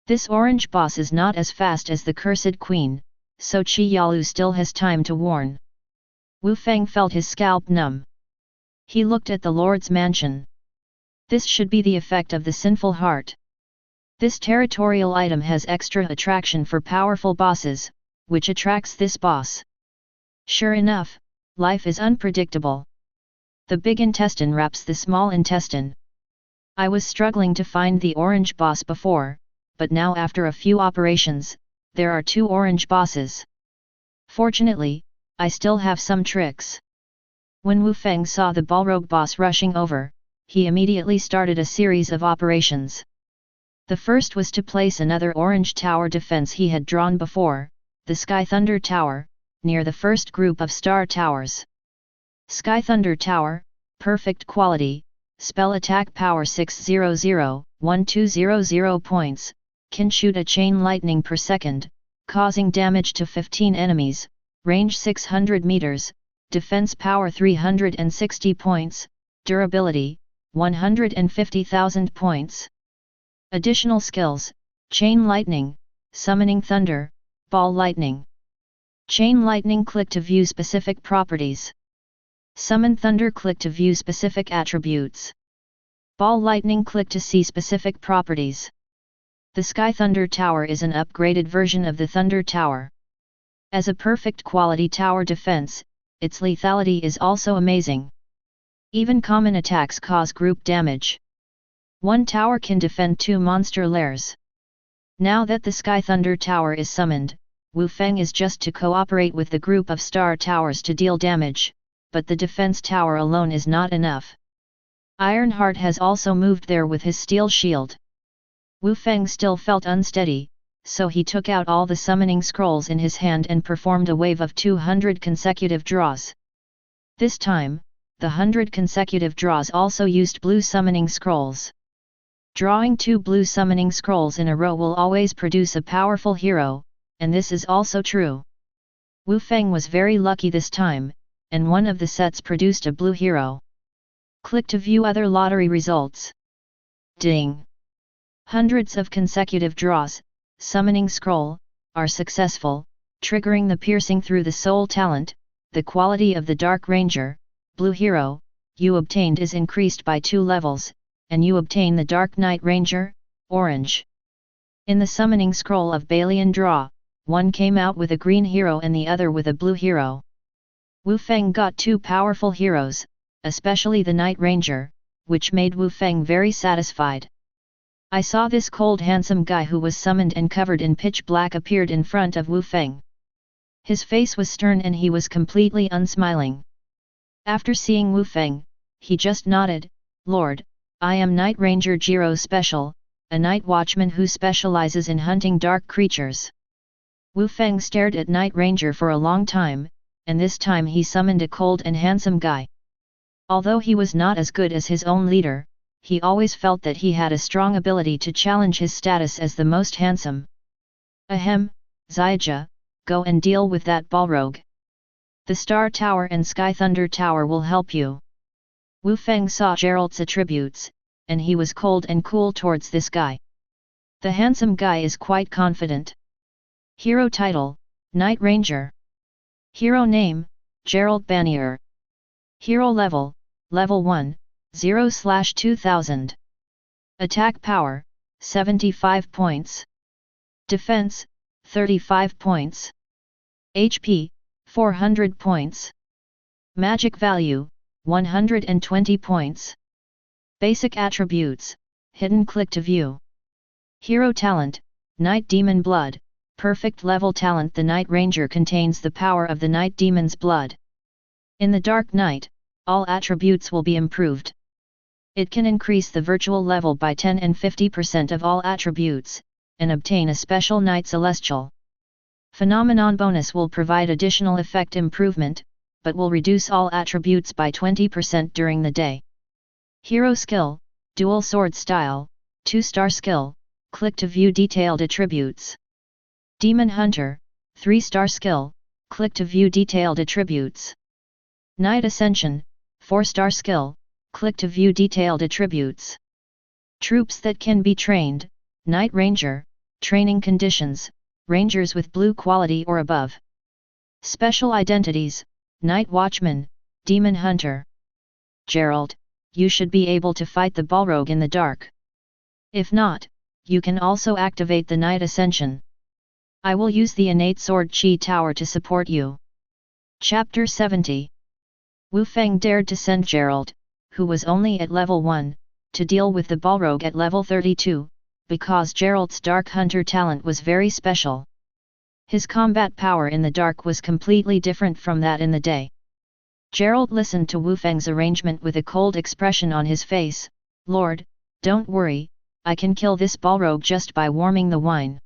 This orange boss is not as fast as the Cursed Queen, so Qi Yalu still has time to warn. Wu Feng felt his scalp numb. He looked at the Lord's mansion. This should be the effect of the sinful heart. This territorial item has extra attraction for powerful bosses, which attracts this boss. Sure enough, life is unpredictable. The big intestine wraps the small intestine. I was struggling to find the orange boss before, but now after a few operations, there are 2 orange bosses. Fortunately, I still have some tricks. When Wu Feng saw the Balrog boss rushing over, he immediately started a series of operations. The first was to place another orange tower defense he had drawn before, the Sky Thunder Tower, near the first group of star towers. Sky Thunder Tower, perfect quality, spell attack power 600-1200 points, can shoot a chain lightning per second, causing damage to 15 enemies, range 600 meters, defense power 360 points, durability, 150,000 points. Additional skills, Chain Lightning, Summoning Thunder, Ball Lightning. Chain Lightning, click to view specific properties. Summon Thunder, click to view specific attributes. Ball Lightning, click to see specific properties. The Sky Thunder Tower is an upgraded version of the Thunder Tower. As a perfect quality tower defense, its lethality is also amazing. Even common attacks cause group damage. One tower can defend 2 monster lairs. Now that the Sky Thunder Tower is summoned, Wu Feng is just to cooperate with the group of star towers to deal damage, but the defense tower alone is not enough. Ironheart has also moved there with his steel shield. Wu Feng still felt unsteady, so he took out all the summoning scrolls in his hand and performed a wave of 200 consecutive draws. This time, the 100 consecutive draws also used blue summoning scrolls. Drawing 2 blue summoning scrolls in a row will always produce a powerful hero, and this is also true. Wu Feng was very lucky this time, and one of the sets produced a blue hero. Click to view other lottery results. Ding! Hundreds of consecutive draws, summoning scroll, are successful, triggering the piercing through the soul talent. The quality of the Dark Ranger, blue hero, you obtained is increased by 2 levels, and you obtain the Dark Knight Ranger, orange. In the summoning scroll of Balian draw, one came out with a green hero and the other with a blue hero. Wu Feng got 2 powerful heroes, especially the Knight Ranger, which made Wu Feng very satisfied. I saw this cold handsome guy who was summoned and covered in pitch black appeared in front of Wu Feng. His face was stern and he was completely unsmiling. After seeing Wu Feng, he just nodded, "Lord, I am Night Ranger Jiro Special, a night watchman who specializes in hunting dark creatures." Wu Feng stared at Night Ranger for a long time, and this time he summoned a cold and handsome guy. Although he was not as good as his own leader, he always felt that he had a strong ability to challenge his status as the most handsome. "Ahem, Zyja, go and deal with that Balrog. The Star Tower and Sky Thunder Tower will help you." Wu Feng saw Geralt's attributes, and he was cold and cool towards this guy. The handsome guy is quite confident. Hero title, Night Ranger. Hero name, Geralt Bannier. Hero level, Level 1, 0/2000. Attack power, 75 points. Defense, 35 points. HP, 400 points. Magic value, 120 points. Basic attributes, hidden, click to view. Hero talent, Night Demon Blood, perfect level talent. The Night Ranger contains the power of the Night Demon's blood. In the Dark Night, all attributes will be improved. It can increase the virtual level by 10 and 50% of all attributes, and obtain a special Night Celestial. Phenomenon bonus will provide additional effect improvement, but will reduce all attributes by 20% during the day. Hero skill, Dual Sword Style, 2-star skill, click to view detailed attributes. Demon Hunter, 3-star skill, click to view detailed attributes. Night Ascension, 4-star skill, click to view detailed attributes. Troops that can be trained, Night Ranger, training conditions, Rangers with blue quality or above. Special identities, Night Watchman, Demon Hunter. Geralt, you should be able to fight the Balrog in the dark. If not, you can also activate the Night Ascension. I will use the innate sword Chi Tower to support you. Chapter 70. Wu Feng dared to send Geralt, who was only at level 1, to deal with the Balrog at level 32, because Geralt's Dark Hunter talent was very special. His combat power in the dark was completely different from that in the day. Gerald listened to Wu Feng's arrangement with a cold expression on his face. "Lord, don't worry, I can kill this Balrog just by warming the wine."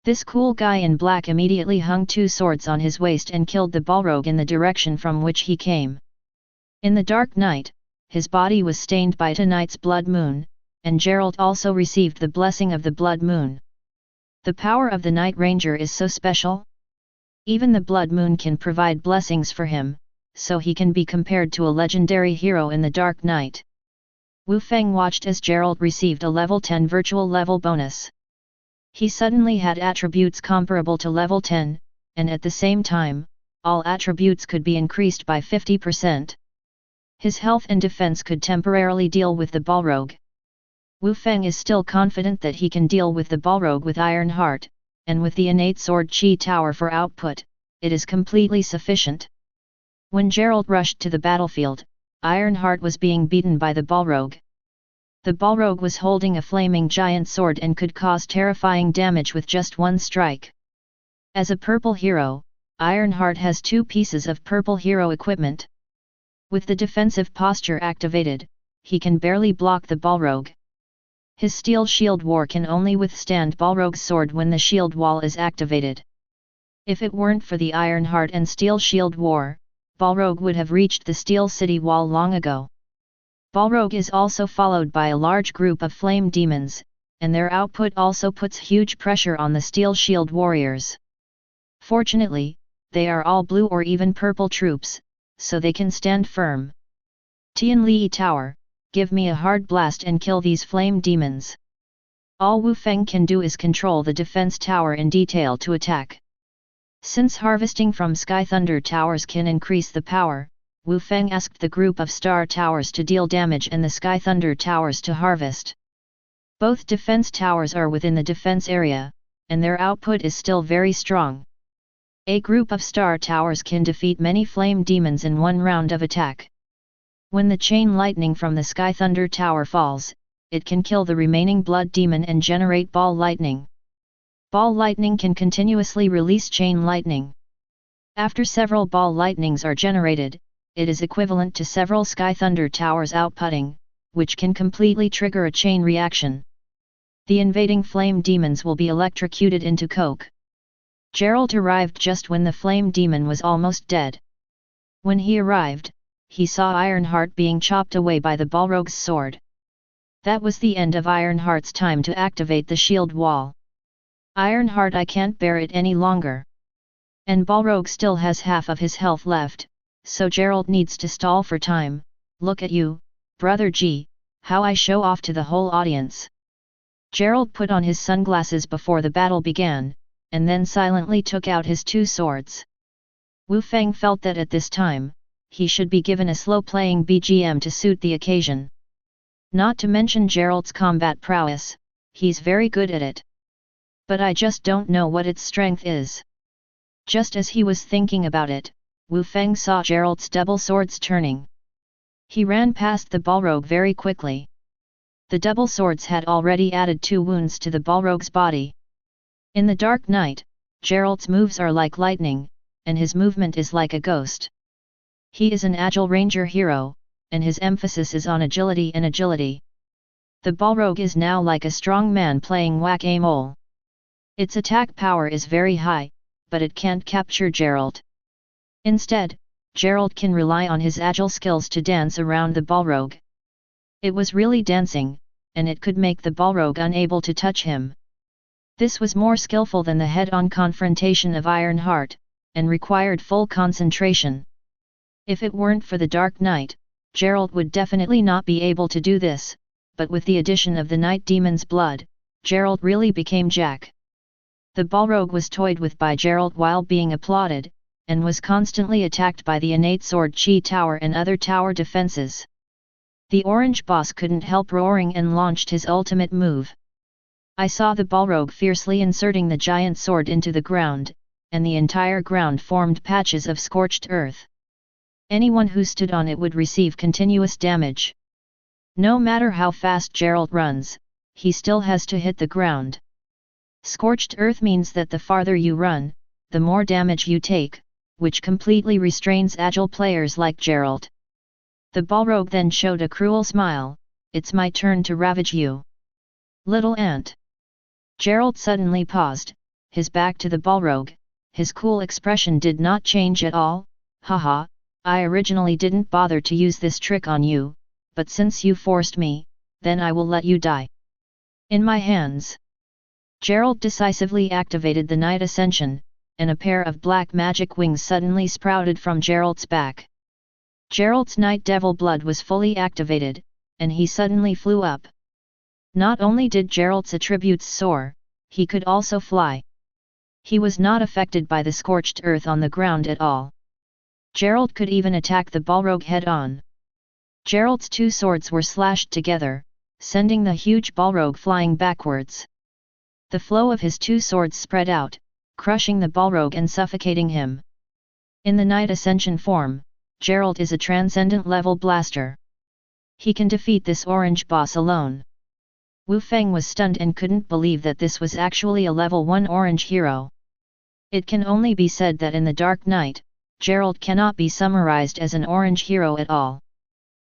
This cool guy in black immediately hung two swords on his waist and killed the Balrog in the direction from which he came. In the dark night, his body was stained by tonight's blood moon, and Gerald also received the blessing of the blood moon. The power of the Night Ranger is so special. Even the blood moon can provide blessings for him, so he can be compared to a legendary hero in the dark night. Wu Feng watched as Gerald received a level 10 virtual level bonus. He suddenly had attributes comparable to level 10, and at the same time, all attributes could be increased by 50%. His health and defense could temporarily deal with the Balrog. Wu Feng is still confident that he can deal with the Balrog with Iron Heart, and with the innate sword Chi Tower for output, it is completely sufficient. When Gerald rushed to the battlefield, Ironheart was being beaten by the Balrog. The Balrog was holding a flaming giant sword and could cause terrifying damage with just one strike. As a purple hero, Ironheart has two pieces of purple hero equipment. With the defensive posture activated, he can barely block the Balrog. His steel shield war can only withstand Balrog's sword when the shield wall is activated. If it weren't for the Ironheart and steel shield war, Balrog would have reached the Steel City wall long ago. Balrog is also followed by a large group of flame demons, and their output also puts huge pressure on the Steel Shield warriors. Fortunately, they are all blue or even purple troops, so they can stand firm. Tianli Tower, give me a hard blast and kill these flame demons. All Wu Feng can do is control the defense tower in detail to attack. Since harvesting from Sky Thunder Towers can increase the power, Wu Feng asked the group of Star Towers to deal damage and the Sky Thunder Towers to harvest. Both defense towers are within the defense area, and their output is still very strong. A group of Star Towers can defeat many flame demons in one round of attack. When the chain lightning from the Sky Thunder Tower falls, it can kill the remaining blood demon and generate ball lightning. Ball lightning can continuously release chain lightning. After several ball lightnings are generated, it is equivalent to several Sky Thunder Towers outputting, which can completely trigger a chain reaction. The invading flame demons will be electrocuted into coke. Gerald arrived just when the flame demon was almost dead. When he arrived, he saw Ironheart being chopped away by the Balrog's sword. That was the end of Ironheart's time to activate the shield wall. Ironheart, I can't bear it any longer. And Balrog still has half of his health left, so Gerald needs to stall for time. Look at you, Brother G, how I show off to the whole audience. Gerald put on his sunglasses before the battle began, and then silently took out his two swords. Wu Feng felt that at this time, he should be given a slow-playing BGM to suit the occasion. Not to mention Gerald's combat prowess, he's very good at it. But I just don't know what its strength is. Just as he was thinking about it, Wu Feng saw Gerald's double swords turning. He ran past the Balrog very quickly. The double swords had already added 2 wounds to the Balrog's body. In the dark night, Gerald's moves are like lightning, and his movement is like a ghost. He is an agile ranger hero, and his emphasis is on agility and agility. The Balrog is now like a strong man playing whack-a-mole. Its attack power is very high, but it can't capture Gerald. Instead, Gerald can rely on his agile skills to dance around the Balrog. It was really dancing, and it could make the Balrog unable to touch him. This was more skillful than the head-on confrontation of Ironheart, and required full concentration. If it weren't for the dark night, Gerald would definitely not be able to do this, but with the addition of the Night Demon's blood, Gerald really became Jack. The Balrog was toyed with by Gerald while being applauded, and was constantly attacked by the innate sword Chi Tower and other tower defenses. The orange boss couldn't help roaring and launched his ultimate move. I saw the Balrog fiercely inserting the giant sword into the ground, and the entire ground formed patches of scorched earth. Anyone who stood on it would receive continuous damage. No matter how fast Gerald runs, he still has to hit the ground. Scorched earth means that the farther you run, the more damage you take, which completely restrains agile players like Gerald. The Balrog then showed a cruel smile. "It's my turn to ravage you, little ant." Gerald suddenly paused, his back to the Balrog. His cool expression did not change at all. "Haha, I originally didn't bother to use this trick on you, but since you forced me, then I will let you die in my hands." Gerald decisively activated the Night Ascension, and a pair of black magic wings suddenly sprouted from Gerald's back. Gerald's Night Devil blood was fully activated, and he suddenly flew up. Not only did Gerald's attributes soar, he could also fly. He was not affected by the scorched earth on the ground at all. Gerald could even attack the Balrog head-on. Gerald's two swords were slashed together, sending the huge Balrog flying backwards. The flow of his two swords spread out, crushing the Balrog and suffocating him. In the Night Ascension form, Gerald is a transcendent level blaster. He can defeat this orange boss alone. Wu Feng was stunned and couldn't believe that this was actually a level 1 orange hero. It can only be said that in the Dark Knight, Gerald cannot be summarized as an orange hero at all.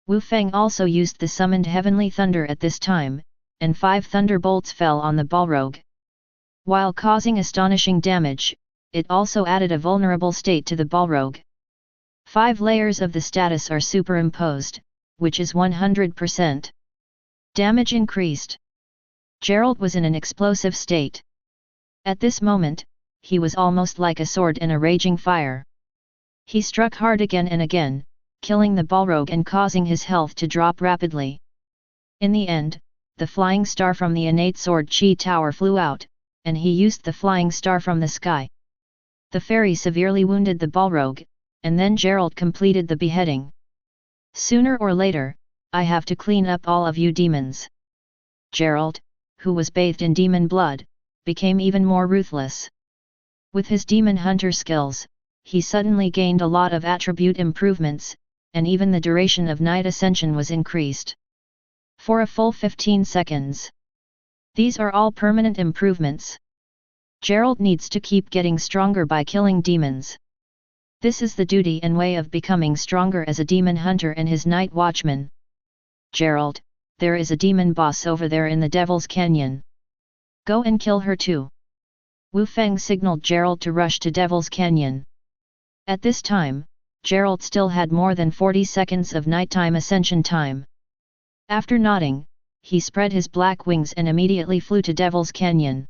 Wu Feng also used the summoned Heavenly Thunder at this time, and 5 thunderbolts fell on the Balrog. While causing astonishing damage, it also added a vulnerable state to the Balrog. 5 layers of the status are superimposed, which is 100%. Damage increased. Gerald was in an explosive state. At this moment, he was almost like a sword in a raging fire. He struck hard again and again, killing the Balrog and causing his health to drop rapidly. In the end, the flying star from the innate sword chi tower flew out, and he used the flying star from the sky. The fairy severely wounded the Balrog, and then Gerald completed the beheading. "Sooner or later, I have to clean up all of you demons." Gerald, who was bathed in demon blood, became even more ruthless. With his demon hunter skills, he suddenly gained a lot of attribute improvements, and even the duration of Night Ascension was increased for a full 15 seconds. These are all permanent improvements. Gerald needs to keep getting stronger by killing demons. This is the duty and way of becoming stronger as a demon hunter and his night watchman. "Gerald, there is a demon boss over there in the Devil's Canyon. Go and kill her too." Wu Feng signaled Gerald to rush to Devil's Canyon. At this time, Gerald still had more than 40 seconds of nighttime ascension time. After nodding, he spread his black wings and immediately flew to Devil's Canyon.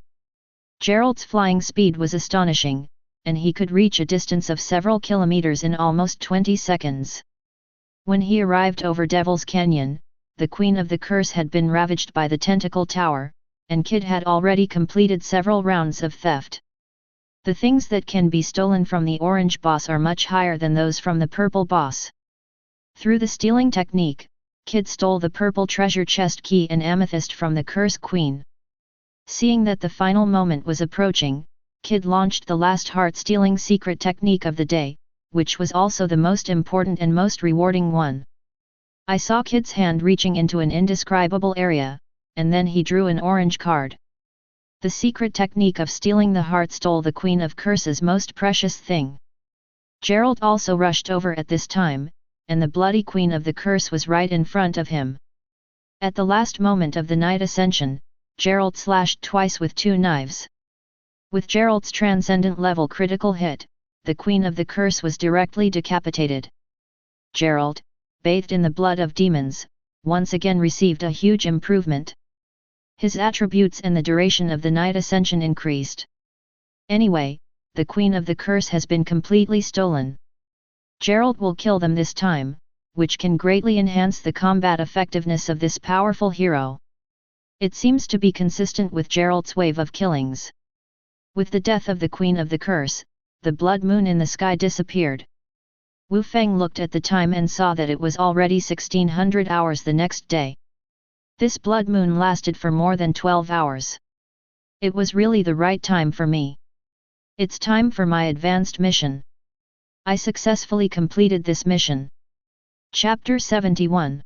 Gerald's flying speed was astonishing, and he could reach a distance of several kilometers in almost 20 seconds. When he arrived over Devil's Canyon, the Queen of the Curse had been ravaged by the Tentacle Tower, and Kid had already completed several rounds of theft. The things that can be stolen from the orange boss are much higher than those from the purple boss. Through the stealing technique, Kid stole the purple treasure chest key and amethyst from the Curse Queen. Seeing that the final moment was approaching, Kid launched the last heart-stealing secret technique of the day, which was also the most important and most rewarding one. I saw Kid's hand reaching into an indescribable area, and then he drew an orange card. The secret technique of stealing the heart stole the Queen of Curse's most precious thing. Gerald also rushed over at this time, and the bloody Queen of the Curse was right in front of him. At the last moment of the Night Ascension, Gerald slashed twice with 2 knives. With Gerald's transcendent level critical hit, the Queen of the Curse was directly decapitated. Gerald, bathed in the blood of demons, once again received a huge improvement. His attributes and the duration of the Night Ascension increased. Anyway, the Queen of the Curse has been completely stolen. Gerald will kill them this time, which can greatly enhance the combat effectiveness of this powerful hero. It seems to be consistent with Gerald's wave of killings. With the death of the Queen of the Curse, the blood moon in the sky disappeared. Wu Feng looked at the time and saw that it was already 1600 hours the next day. This blood moon lasted for more than 12 hours. It was really the right time for me. It's time for my advanced mission. I successfully completed this mission. Chapter 71.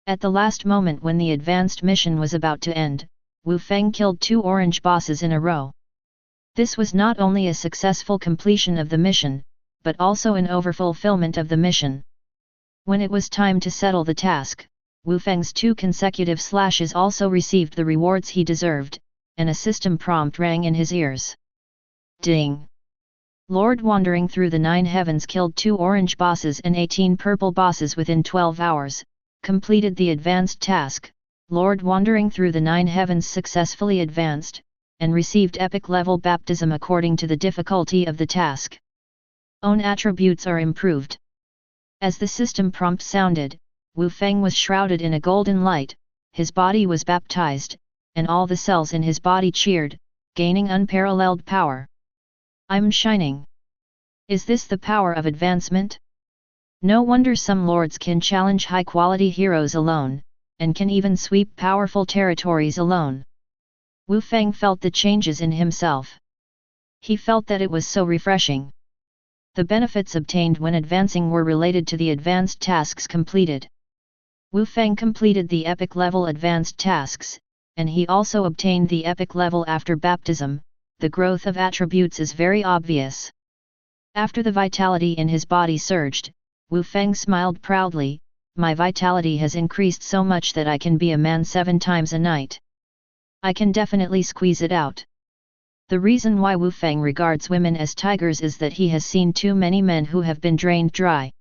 At the last moment when the advanced mission was about to end, Wu Feng killed 2 orange bosses in a row. This was not only a successful completion of the mission, but also an overfulfillment of the mission. When it was time to settle the task, Wu Feng's 2 consecutive slashes also received the rewards he deserved, and a system prompt rang in his ears. Ding! Lord wandering through the 9 heavens killed 2 orange bosses and 18 purple bosses within 12 hours, completed the advanced task. Lord wandering through the 9 heavens successfully advanced, and received epic level baptism according to the difficulty of the task. Own attributes are improved. As the system prompt sounded, Wu Feng was shrouded in a golden light, his body was baptized, and all the cells in his body cheered, gaining unparalleled power. I'm shining. Is this the power of advancement? No wonder some lords can challenge high-quality heroes alone, and can even sweep powerful territories alone. Wu Feng felt the changes in himself. He felt that it was so refreshing. The benefits obtained when advancing were related to the advanced tasks completed. Wu Feng completed the epic level advanced tasks, and he also obtained the epic level after baptism. The growth of attributes is very obvious. After the vitality in his body surged, Wu Feng smiled proudly. My vitality has increased so much that I can be a man 7 times a night. I can definitely squeeze it out. The reason why Wu Feng regards women as tigers is that he has seen too many men who have been drained dry.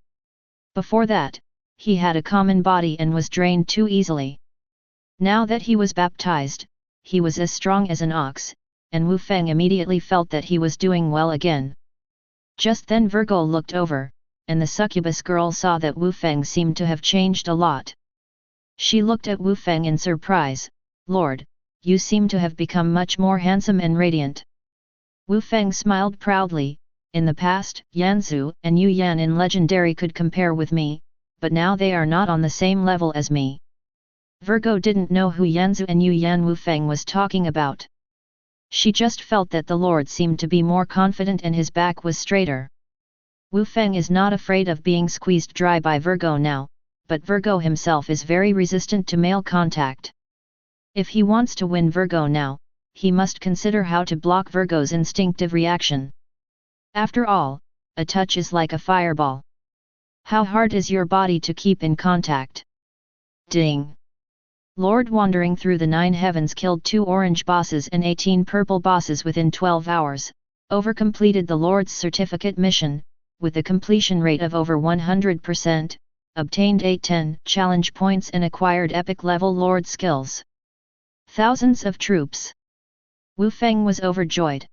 Before that, he had a common body and was drained too easily. Now that he was baptized, he was as strong as an ox, and Wu Feng immediately felt that he was doing well again. Just then Virgo looked over, and the succubus girl saw that Wu Feng seemed to have changed a lot. She looked at Wu Feng in surprise. Lord, you seem to have become much more handsome and radiant. Wu Feng smiled proudly. In the past, Yanzu and Yu Yan in Legendary could compare with me, but now they are not on the same level as me. Virgo didn't know who Yanzu and Yu Yan Wu Feng was talking about. She just felt that the Lord seemed to be more confident and his back was straighter. Wu Feng is not afraid of being squeezed dry by Virgo now, but Virgo himself is very resistant to male contact. If he wants to win Virgo now, he must consider how to block Virgo's instinctive reaction. After all, a touch is like a fireball. How hard is your body to keep in contact? Ding! Lord wandering through the 9 heavens killed 2 orange bosses and 18 purple bosses within 12 hours, overcompleted the Lord's certificate mission, with a completion rate of over 100%, obtained 810 challenge points and acquired epic level Lord skills. Thousands of troops. Wu Feng was overjoyed.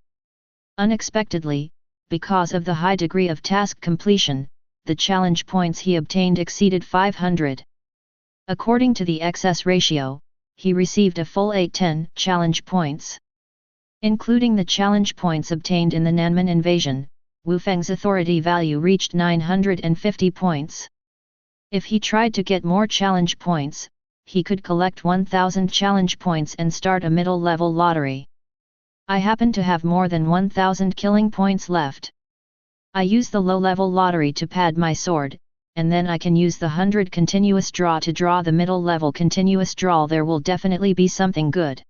Unexpectedly, because of the high degree of task completion, the challenge points he obtained exceeded 500. According to the excess ratio, he received a full 810 challenge points. Including the challenge points obtained in the Nanman invasion, Wu Feng's authority value reached 950 points. If he tried to get more challenge points, he could collect 1000 challenge points and start a middle-level lottery. I happen to have more than 1000 killing points left. I use the low-level lottery to pad my sword, and then I can use the 100 continuous draw to draw the middle-level continuous draw. There will definitely be something good.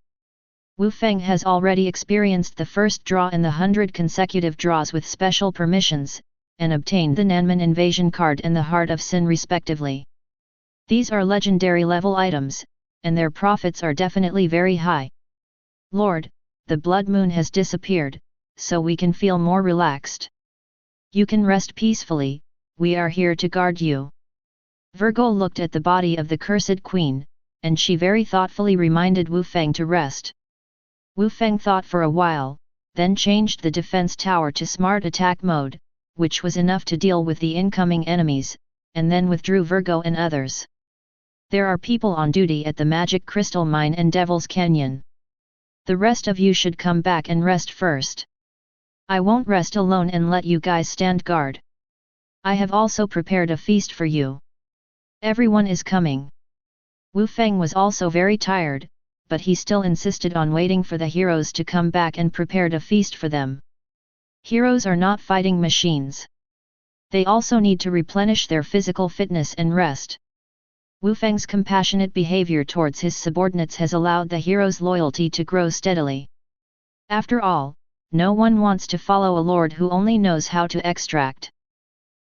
Wu Feng has already experienced the first draw and the 100 consecutive draws with special permissions, and obtained the Nanman invasion card and the Heart of Sin respectively. These are legendary level items, and their profits are definitely very high. Lord, the blood moon has disappeared, so we can feel more relaxed. You can rest peacefully, we are here to guard you. Virgo looked at the body of the cursed queen, and she very thoughtfully reminded Wu Feng to rest. Wu Feng thought for a while, then changed the defense tower to smart attack mode, which was enough to deal with the incoming enemies, and then withdrew Virgo and others. There are people on duty at the Magic Crystal Mine and Devil's Canyon. The rest of you should come back and rest first. I won't rest alone and let you guys stand guard. I have also prepared a feast for you. Everyone is coming. Wu Feng was also very tired, but he still insisted on waiting for the heroes to come back and prepared a feast for them. Heroes are not fighting machines. They also need to replenish their physical fitness and rest. Wu Feng's compassionate behavior towards his subordinates has allowed the hero's loyalty to grow steadily. After all, no one wants to follow a lord who only knows how to extract.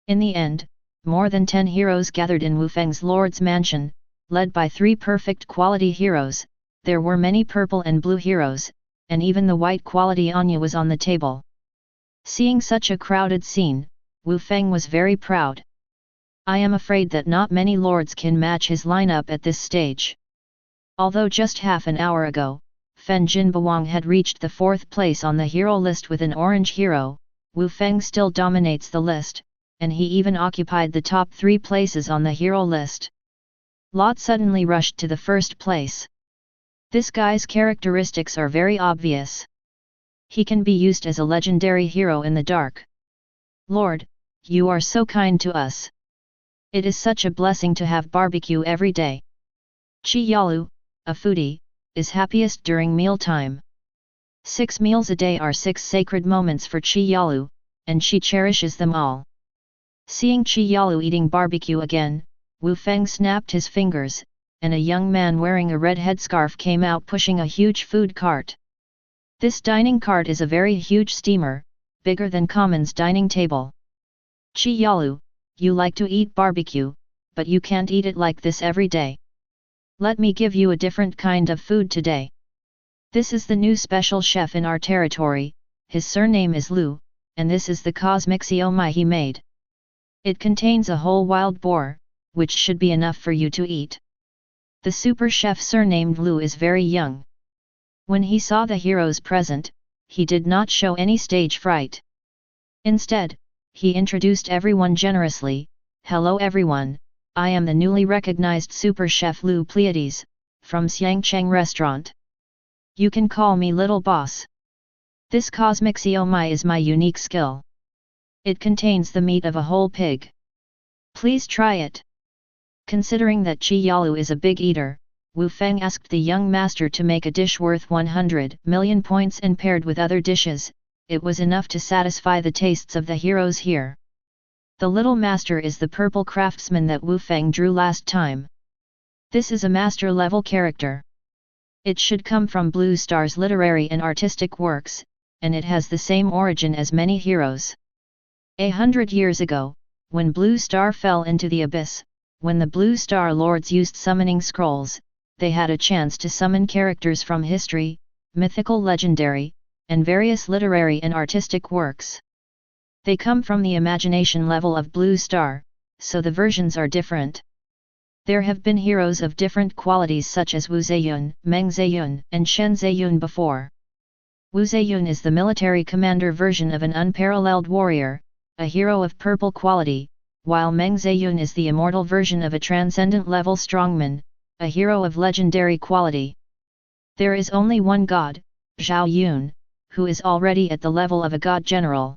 In the end, more than 10 heroes gathered in Wu Feng's lord's mansion, led by 3 perfect quality heroes. There were many purple and blue heroes, and even the white quality Anya was on the table. Seeing such a crowded scene, Wu Feng was very proud. I am afraid that not many lords can match his lineup at this stage. Although just half an hour ago, Fen Jinbawang had reached the 4th place on the hero list with an orange hero, Wu Feng still dominates the list, and he even occupied the top 3 places on the hero list. Lot suddenly rushed to the 1st place. This guy's characteristics are very obvious. He can be used as a legendary hero in the dark. Lord, you are so kind to us. It is such a blessing to have barbecue every day. Chi Yalu, a foodie, is happiest during mealtime. 6 meals a day are 6 sacred moments for Chi Yalu, and she cherishes them all. Seeing Chi Yalu eating barbecue again, Wu Feng snapped his fingers, and a young man wearing a red headscarf came out pushing a huge food cart. This dining cart is a very huge steamer, bigger than common's dining table. Chi Yalu, you like to eat barbecue, but you can't eat it like this every day. Let me give you a different kind of food today. This is the new special chef in our territory, his surname is Lu, and this is the cosmic siomai he made. It contains a whole wild boar, which should be enough for you to eat. The super chef surnamed Lu is very young. When he saw the heroes present, he did not show any stage fright. Instead, he introduced everyone generously. Hello everyone, I am the newly recognized super chef Lu Pleiades, from Xiangcheng restaurant. You can call me Little Boss. This cosmic siomai is my unique skill. It contains the meat of a whole pig. Please try it. Considering that Chi Yalu is a big eater, Wu Feng asked the young master to make a dish worth 100 million points, and paired with other dishes, it was enough to satisfy the tastes of the heroes here. The little master is the purple craftsman that Wu Feng drew last time. This is a master-level character. It should come from Blue Star's literary and artistic works, and it has the same origin as many heroes. 100 years ago, when Blue Star fell into the abyss, when the Blue Star Lords used summoning scrolls, they had a chance to summon characters from history, mythical, legendary, and various literary and artistic works. They come from the imagination level of Blue Star, so the versions are different. There have been heroes of different qualities such as Wu Zeyun, Meng Zeyun, and Shen Zeyun before. Wu Zeyun is the military commander version of an unparalleled warrior, a hero of purple quality, while Meng Zeyun is the immortal version of a transcendent level strongman, a hero of legendary quality. There is only one god, Zhao Yun, who is already at the level of a god general.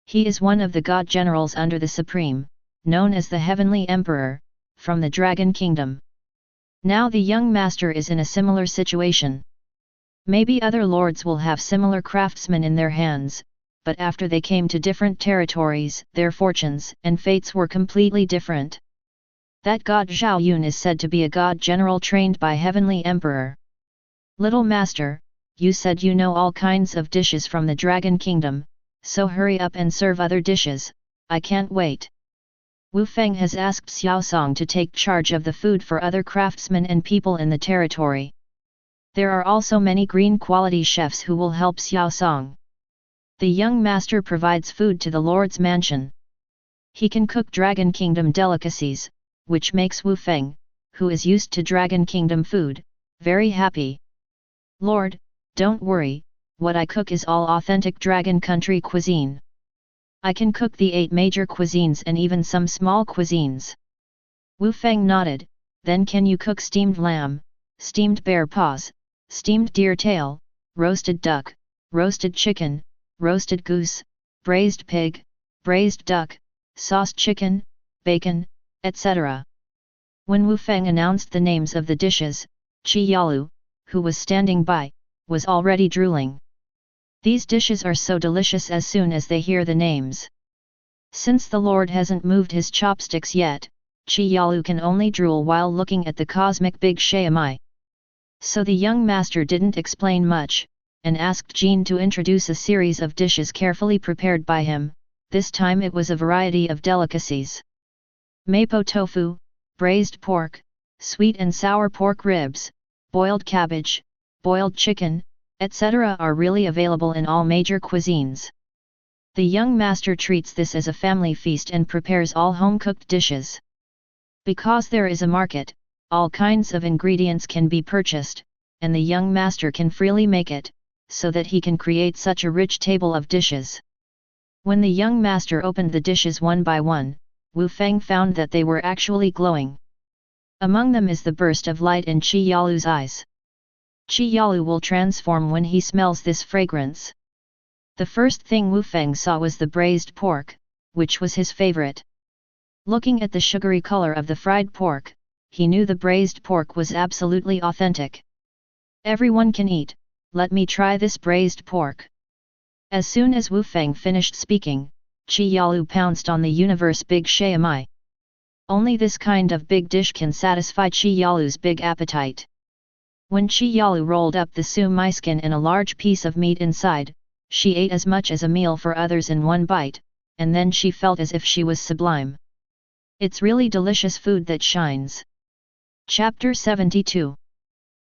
He is one of the god generals under the Supreme, known as the Heavenly Emperor, from the Dragon Kingdom. Now the young master is in a similar situation. Maybe other lords will have similar craftsmen in their hands, but after they came to different territories, their fortunes and fates were completely different. That god Zhao Yun is said to be a god general trained by Heavenly Emperor. Little master, you said you know all kinds of dishes from the Dragon Kingdom, so hurry up and serve other dishes, I can't wait. Wu Feng has asked Xiao Song to take charge of the food for other craftsmen and people in the territory. There are also many green quality chefs who will help Xiao Song. The young master provides food to the Lord's mansion. He can cook Dragon Kingdom delicacies, which makes Wu Feng, who is used to Dragon Kingdom food, very happy. Lord, don't worry, what I cook is all authentic Dragon Country cuisine. I can cook the 8 major cuisines and even some small cuisines. Wu Feng nodded. Then can you cook steamed lamb, steamed bear paws, steamed deer tail, roasted duck, roasted chicken, roasted goose, braised pig, braised duck, sauced chicken, bacon, etc. When Wu Feng announced the names of the dishes, Chi Yalu, who was standing by, was already drooling. These dishes are so delicious as soon as they hear the names. Since the Lord hasn't moved his chopsticks yet, Chi Yalu can only drool while looking at the cosmic big siomai. So the young master didn't explain much, and asked Jean to introduce a series of dishes carefully prepared by him, this time it was a variety of delicacies. Mapo tofu, braised pork, sweet and sour pork ribs, boiled cabbage, boiled chicken, etc. are really available in all major cuisines. The young master treats this as a family feast and prepares all home-cooked dishes. Because there is a market, all kinds of ingredients can be purchased, and the young master can freely make it, so that he can create such a rich table of dishes. When the young master opened the dishes one by one, Wu Feng found that they were actually glowing. Among them is the burst of light in Qi Yalu's eyes. Qi Yalu will transform when he smells this fragrance. The first thing Wu Feng saw was the braised pork, which was his favorite. Looking at the sugary color of the fried pork, he knew the braised pork was absolutely authentic. Everyone can eat, let me try this braised pork. As soon as Wu Feng finished speaking, Qi Yalu pounced on the universe big shamai. Only this kind of big dish can satisfy Qi Yalu's big appetite. When Qi Yalu rolled up the sumai skin and a large piece of meat inside, she ate as much as a meal for others in one bite, and then she felt as if she was sublime. It's really delicious food that shines. Chapter 72.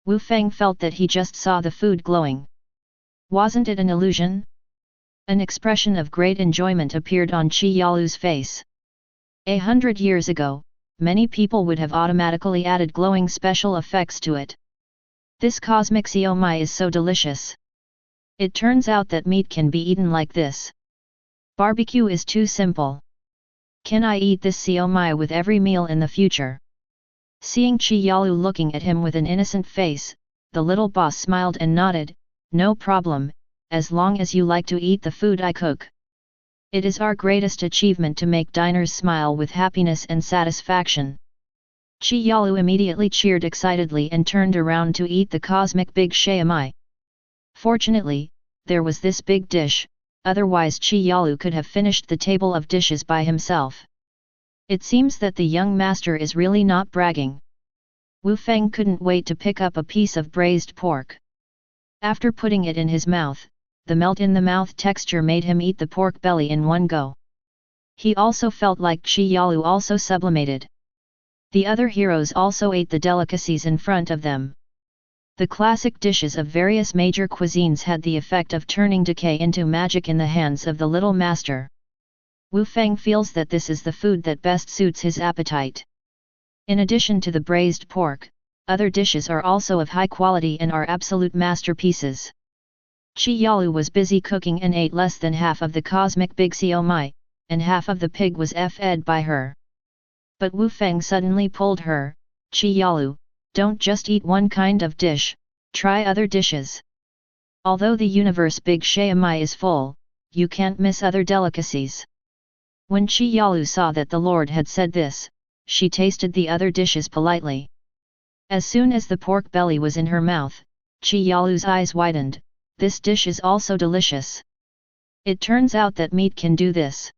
Wu Feng felt that he just saw the food glowing. Wasn't it an illusion? An expression of great enjoyment appeared on Qi Yalu's face. 100 years ago, many people would have automatically added glowing special effects to it. This cosmic siomai is so delicious. It turns out that meat can be eaten like this. Barbecue is too simple. Can I eat this siomai with every meal in the future? Seeing Qi Yalu looking at him with an innocent face, the little boss smiled and nodded, no problem, as long as you like to eat the food I cook. It is our greatest achievement to make diners smile with happiness and satisfaction. Qi Yalu immediately cheered excitedly and turned around to eat the cosmic big shamai. Fortunately, there was this big dish, otherwise Qi Yalu could have finished the table of dishes by himself. It seems that the young master is really not bragging. Wu Feng couldn't wait to pick up a piece of braised pork. After putting it in his mouth, the melt-in-the-mouth texture made him eat the pork belly in one go. He also felt like Qi Yalu also sublimated. The other heroes also ate the delicacies in front of them. The classic dishes of various major cuisines had the effect of turning decay into magic in the hands of the little master. Wu Feng feels that this is the food that best suits his appetite. In addition to the braised pork, other dishes are also of high quality and are absolute masterpieces. Qi Yalu was busy cooking and ate less than half of the cosmic big siomai, and half of the pig was fed by her. But Wu Feng suddenly pulled her, Qi Yalu, don't just eat one kind of dish, try other dishes. Although the universe big shamai is full, you can't miss other delicacies. When Qi Yalu saw that the Lord had said this, she tasted the other dishes politely. As soon as the pork belly was in her mouth, Qi Yalu's eyes widened, this dish is also delicious. It turns out that meat can do this.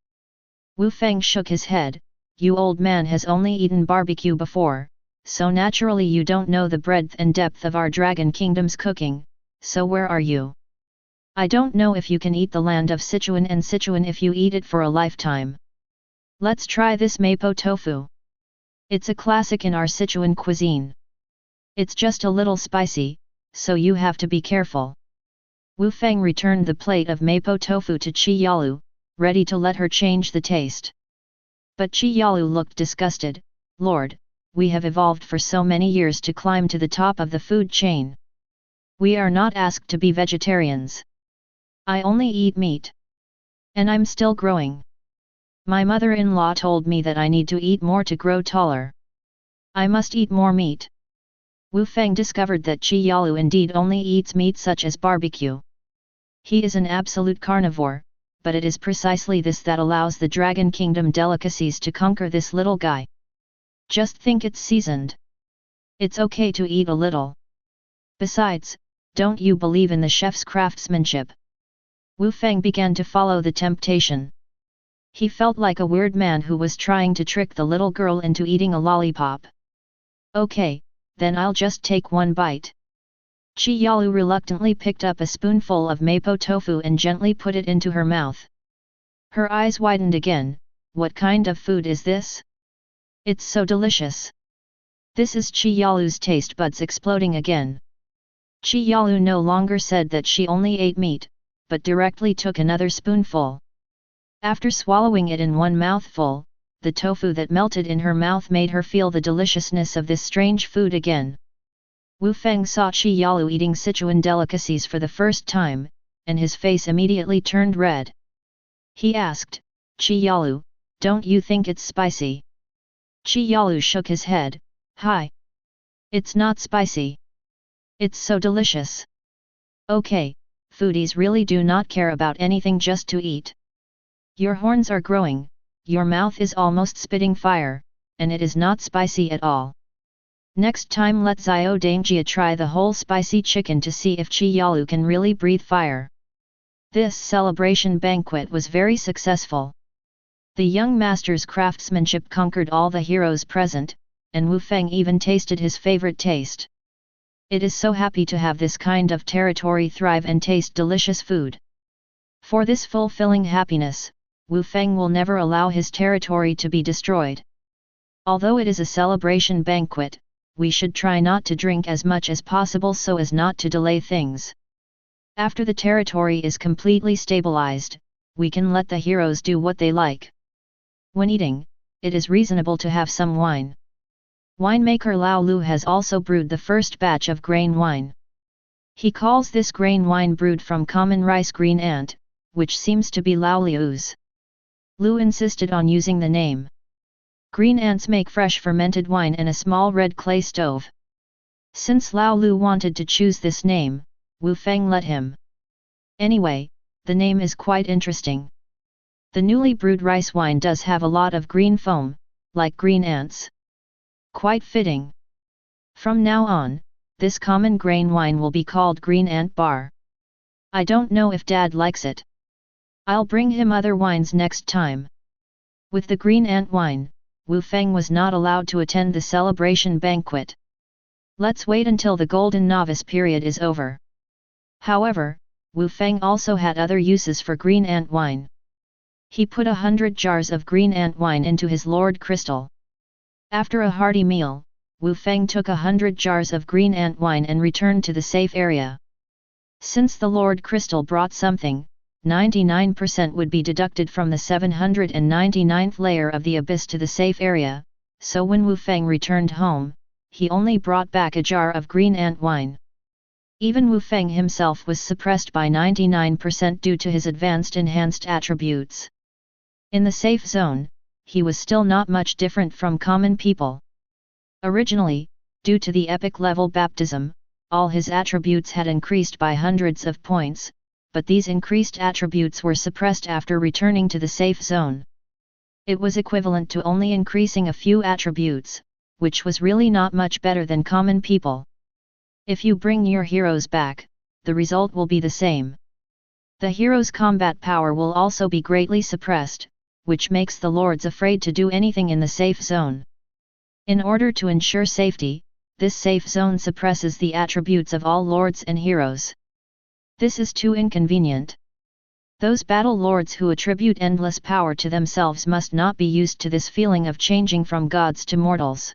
Wu Feng shook his head, you old man has only eaten barbecue before, so naturally you don't know the breadth and depth of our Dragon Kingdom's cooking, so where are you? I don't know if you can eat the land of Sichuan and Sichuan if you eat it for a lifetime. Let's try this mapo tofu. It's a classic in our Sichuan cuisine. It's just a little spicy, so you have to be careful. Wu Feng returned the plate of mapo tofu to Qi Yalu, ready to let her change the taste. But Qi Yalu looked disgusted, Lord, we have evolved for so many years to climb to the top of the food chain. We are not asked to be vegetarians. I only eat meat. And I'm still growing. My mother-in-law told me that I need to eat more to grow taller. I must eat more meat. Wu Feng discovered that Qi Yalu indeed only eats meat such as barbecue. He is an absolute carnivore, but it is precisely this that allows the Dragon Kingdom delicacies to conquer this little guy. Just think it's seasoned. It's okay to eat a little. Besides, don't you believe in the chef's craftsmanship? Wu Feng began to follow the temptation. He felt like a weird man who was trying to trick the little girl into eating a lollipop. Okay, then I'll just take one bite. Qi Yalu reluctantly picked up a spoonful of mapo tofu and gently put it into her mouth. Her eyes widened again. What kind of food is this? It's so delicious. This is Qi Yalu's taste buds exploding again. Qi Yalu no longer said that she only ate meat, but directly took another spoonful. After swallowing it in one mouthful, the tofu that melted in her mouth made her feel the deliciousness of this strange food again. Wu Feng saw Qi Yalu eating Sichuan delicacies for the first time, and his face immediately turned red. He asked, Qi Yalu, don't you think it's spicy? Qi Yalu shook his head, hi. It's not spicy. It's so delicious. Okay, foodies really do not care about anything just to eat. Your horns are growing, your mouth is almost spitting fire, and it is not spicy at all. Next time let Xiao Dangjia try the whole spicy chicken to see if Qi Yalu can really breathe fire. This celebration banquet was very successful. The young master's craftsmanship conquered all the heroes present, and Wu Feng even tasted his favorite taste. It is so happy to have this kind of territory thrive and taste delicious food. For this fulfilling happiness, Wu Feng will never allow his territory to be destroyed. Although it is a celebration banquet, we should try not to drink as much as possible so as not to delay things. After the territory is completely stabilized, we can let the heroes do what they like. When eating, it is reasonable to have some wine. Winemaker Lao Lu has also brewed the first batch of grain wine. He calls this grain wine brewed from common rice green ant, which seems to be Lao Liu's. Lu insisted on using the name. Green ants make fresh fermented wine in a small red clay stove. Since Lao Lu wanted to choose this name, Wu Feng let him. Anyway, the name is quite interesting. The newly brewed rice wine does have a lot of green foam, like green ants. Quite fitting. From now on, this common grain wine will be called Green Ant Bar. I don't know if Dad likes it. I'll bring him other wines next time. With the Green Ant wine, Wu Feng was not allowed to attend the celebration banquet. Let's wait until the golden novice period is over. However, Wu Feng also had other uses for Green Ant wine. He put 100 jars of Green Ant wine into his Lord Crystal. After a hearty meal, Wu Feng took 100 jars of Green Ant wine and returned to the safe area. Since the Lord Crystal brought something, 99% would be deducted from the 799th layer of the abyss to the safe area, so when Wu Feng returned home, he only brought back a jar of Green Ant wine. Even Wu Feng himself was suppressed by 99% due to his advanced enhanced attributes. In the safe zone, he was still not much different from common people. Originally, due to the epic level baptism, all his attributes had increased by hundreds of points, but these increased attributes were suppressed after returning to the safe zone. It was equivalent to only increasing a few attributes, which was really not much better than common people. If you bring your heroes back, the result will be the same. The hero's combat power will also be greatly suppressed, which makes the lords afraid to do anything in the safe zone. In order to ensure safety, this safe zone suppresses the attributes of all lords and heroes. This is too inconvenient. Those battle lords who attribute endless power to themselves must not be used to this feeling of changing from gods to mortals.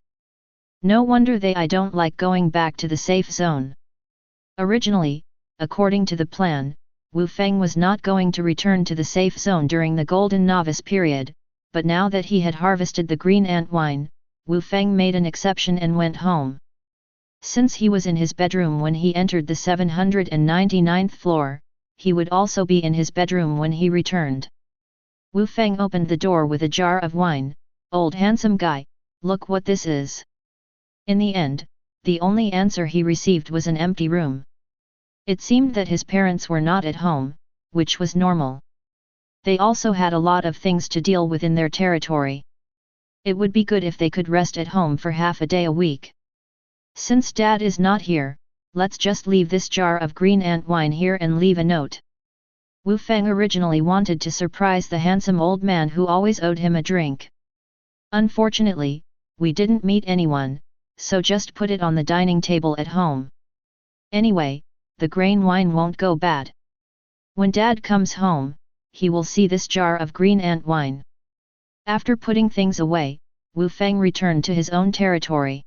No wonder I don't like going back to the safe zone. Originally, according to the plan, Wu Feng was not going to return to the safe zone during the golden novice period, but now that he had harvested the green ant wine, Wu Feng made an exception and went home. Since he was in his bedroom when he entered the 799th floor, he would also be in his bedroom when he returned. Wu Feng opened the door with a jar of wine. "Old handsome guy, look what this is." In the end, the only answer he received was an empty room. It seemed that his parents were not at home, which was normal. They also had a lot of things to deal with in their territory. It would be good if they could rest at home for half a day a week. Since Dad is not here, let's just leave this jar of green ant wine here and leave a note. Wu Feng originally wanted to surprise the handsome old man who always owed him a drink. Unfortunately, we didn't meet anyone, so just put it on the dining table at home. Anyway, the grain wine won't go bad. When Dad comes home, he will see this jar of green ant wine. After putting things away, Wu Feng returned to his own territory.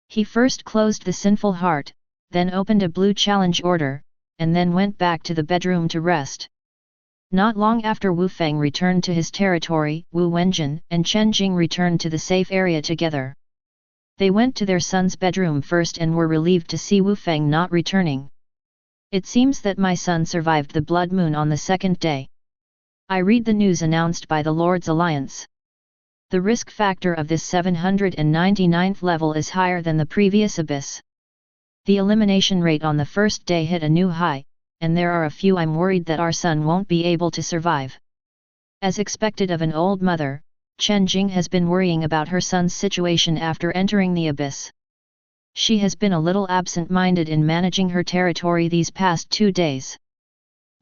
He first closed the sinful heart, then opened a blue challenge order, and then went back to the bedroom to rest. Not long after Wu Feng returned to his territory, Wu Wenjin and Chen Jing returned to the safe area together. They went to their son's bedroom first and were relieved to see Wu Feng not returning. It seems that my son survived the blood moon on the second day. I read the news announced by the Lord's Alliance. The risk factor of this 799th level is higher than the previous abyss. The elimination rate on the first day hit a new high, and there are a few I'm worried that our son won't be able to survive. As expected of an old mother, Chen Jing has been worrying about her son's situation after entering the abyss. She has been a little absent-minded in managing her territory these past 2 days.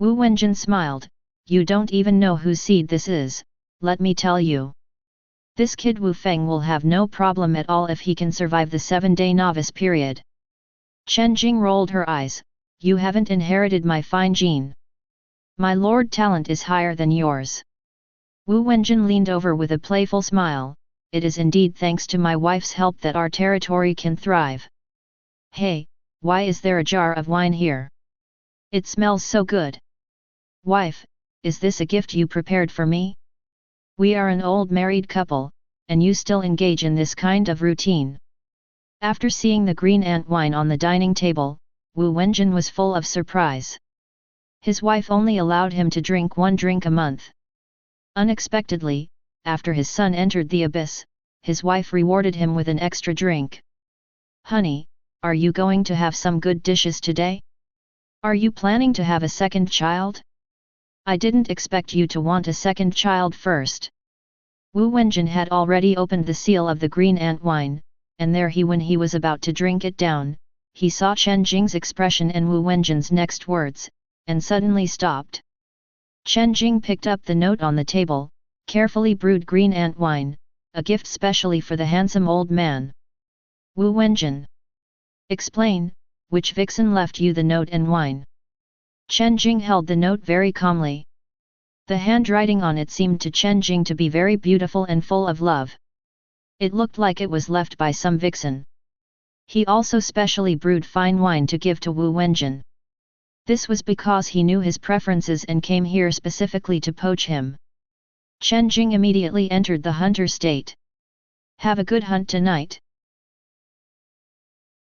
Wu Wenjin smiled, "You don't even know whose seed this is, let me tell you. This kid Wu Feng will have no problem at all if he can survive the 7-day novice period." Chen Jing rolled her eyes, "You haven't inherited my fine gene. My lord talent is higher than yours." Wu Wenjin leaned over with a playful smile, "It is indeed thanks to my wife's help that our territory can thrive. Hey, why is there a jar of wine here? It smells so good. Wife, is this a gift you prepared for me? We are an old married couple, and you still engage in this kind of routine." After seeing the green ant wine on the dining table, Wu Wenjin was full of surprise. His wife only allowed him to drink 1 drink a month. Unexpectedly, after his son entered the abyss, his wife rewarded him with an extra drink. "Honey, are you going to have some good dishes today? Are you planning to have a second child? I didn't expect you to want a second child first." Wu Wenjin had already opened the seal of the green ant wine, and when he was about to drink it down, he saw Chen Jing's expression and Wu Wenjin's next words, and suddenly stopped. Chen Jing picked up the note on the table, "Carefully brewed green ant wine, a gift specially for the handsome old man." Wu Wenjin. "Explain, which vixen left you the note and wine?" Chen Jing held the note very calmly. The handwriting on it seemed to Chen Jing to be very beautiful and full of love. It looked like it was left by some vixen. He also specially brewed fine wine to give to Wu Wenjin. This was because he knew his preferences and came here specifically to poach him. Chen Jing immediately entered the hunter state. "Have a good hunt tonight."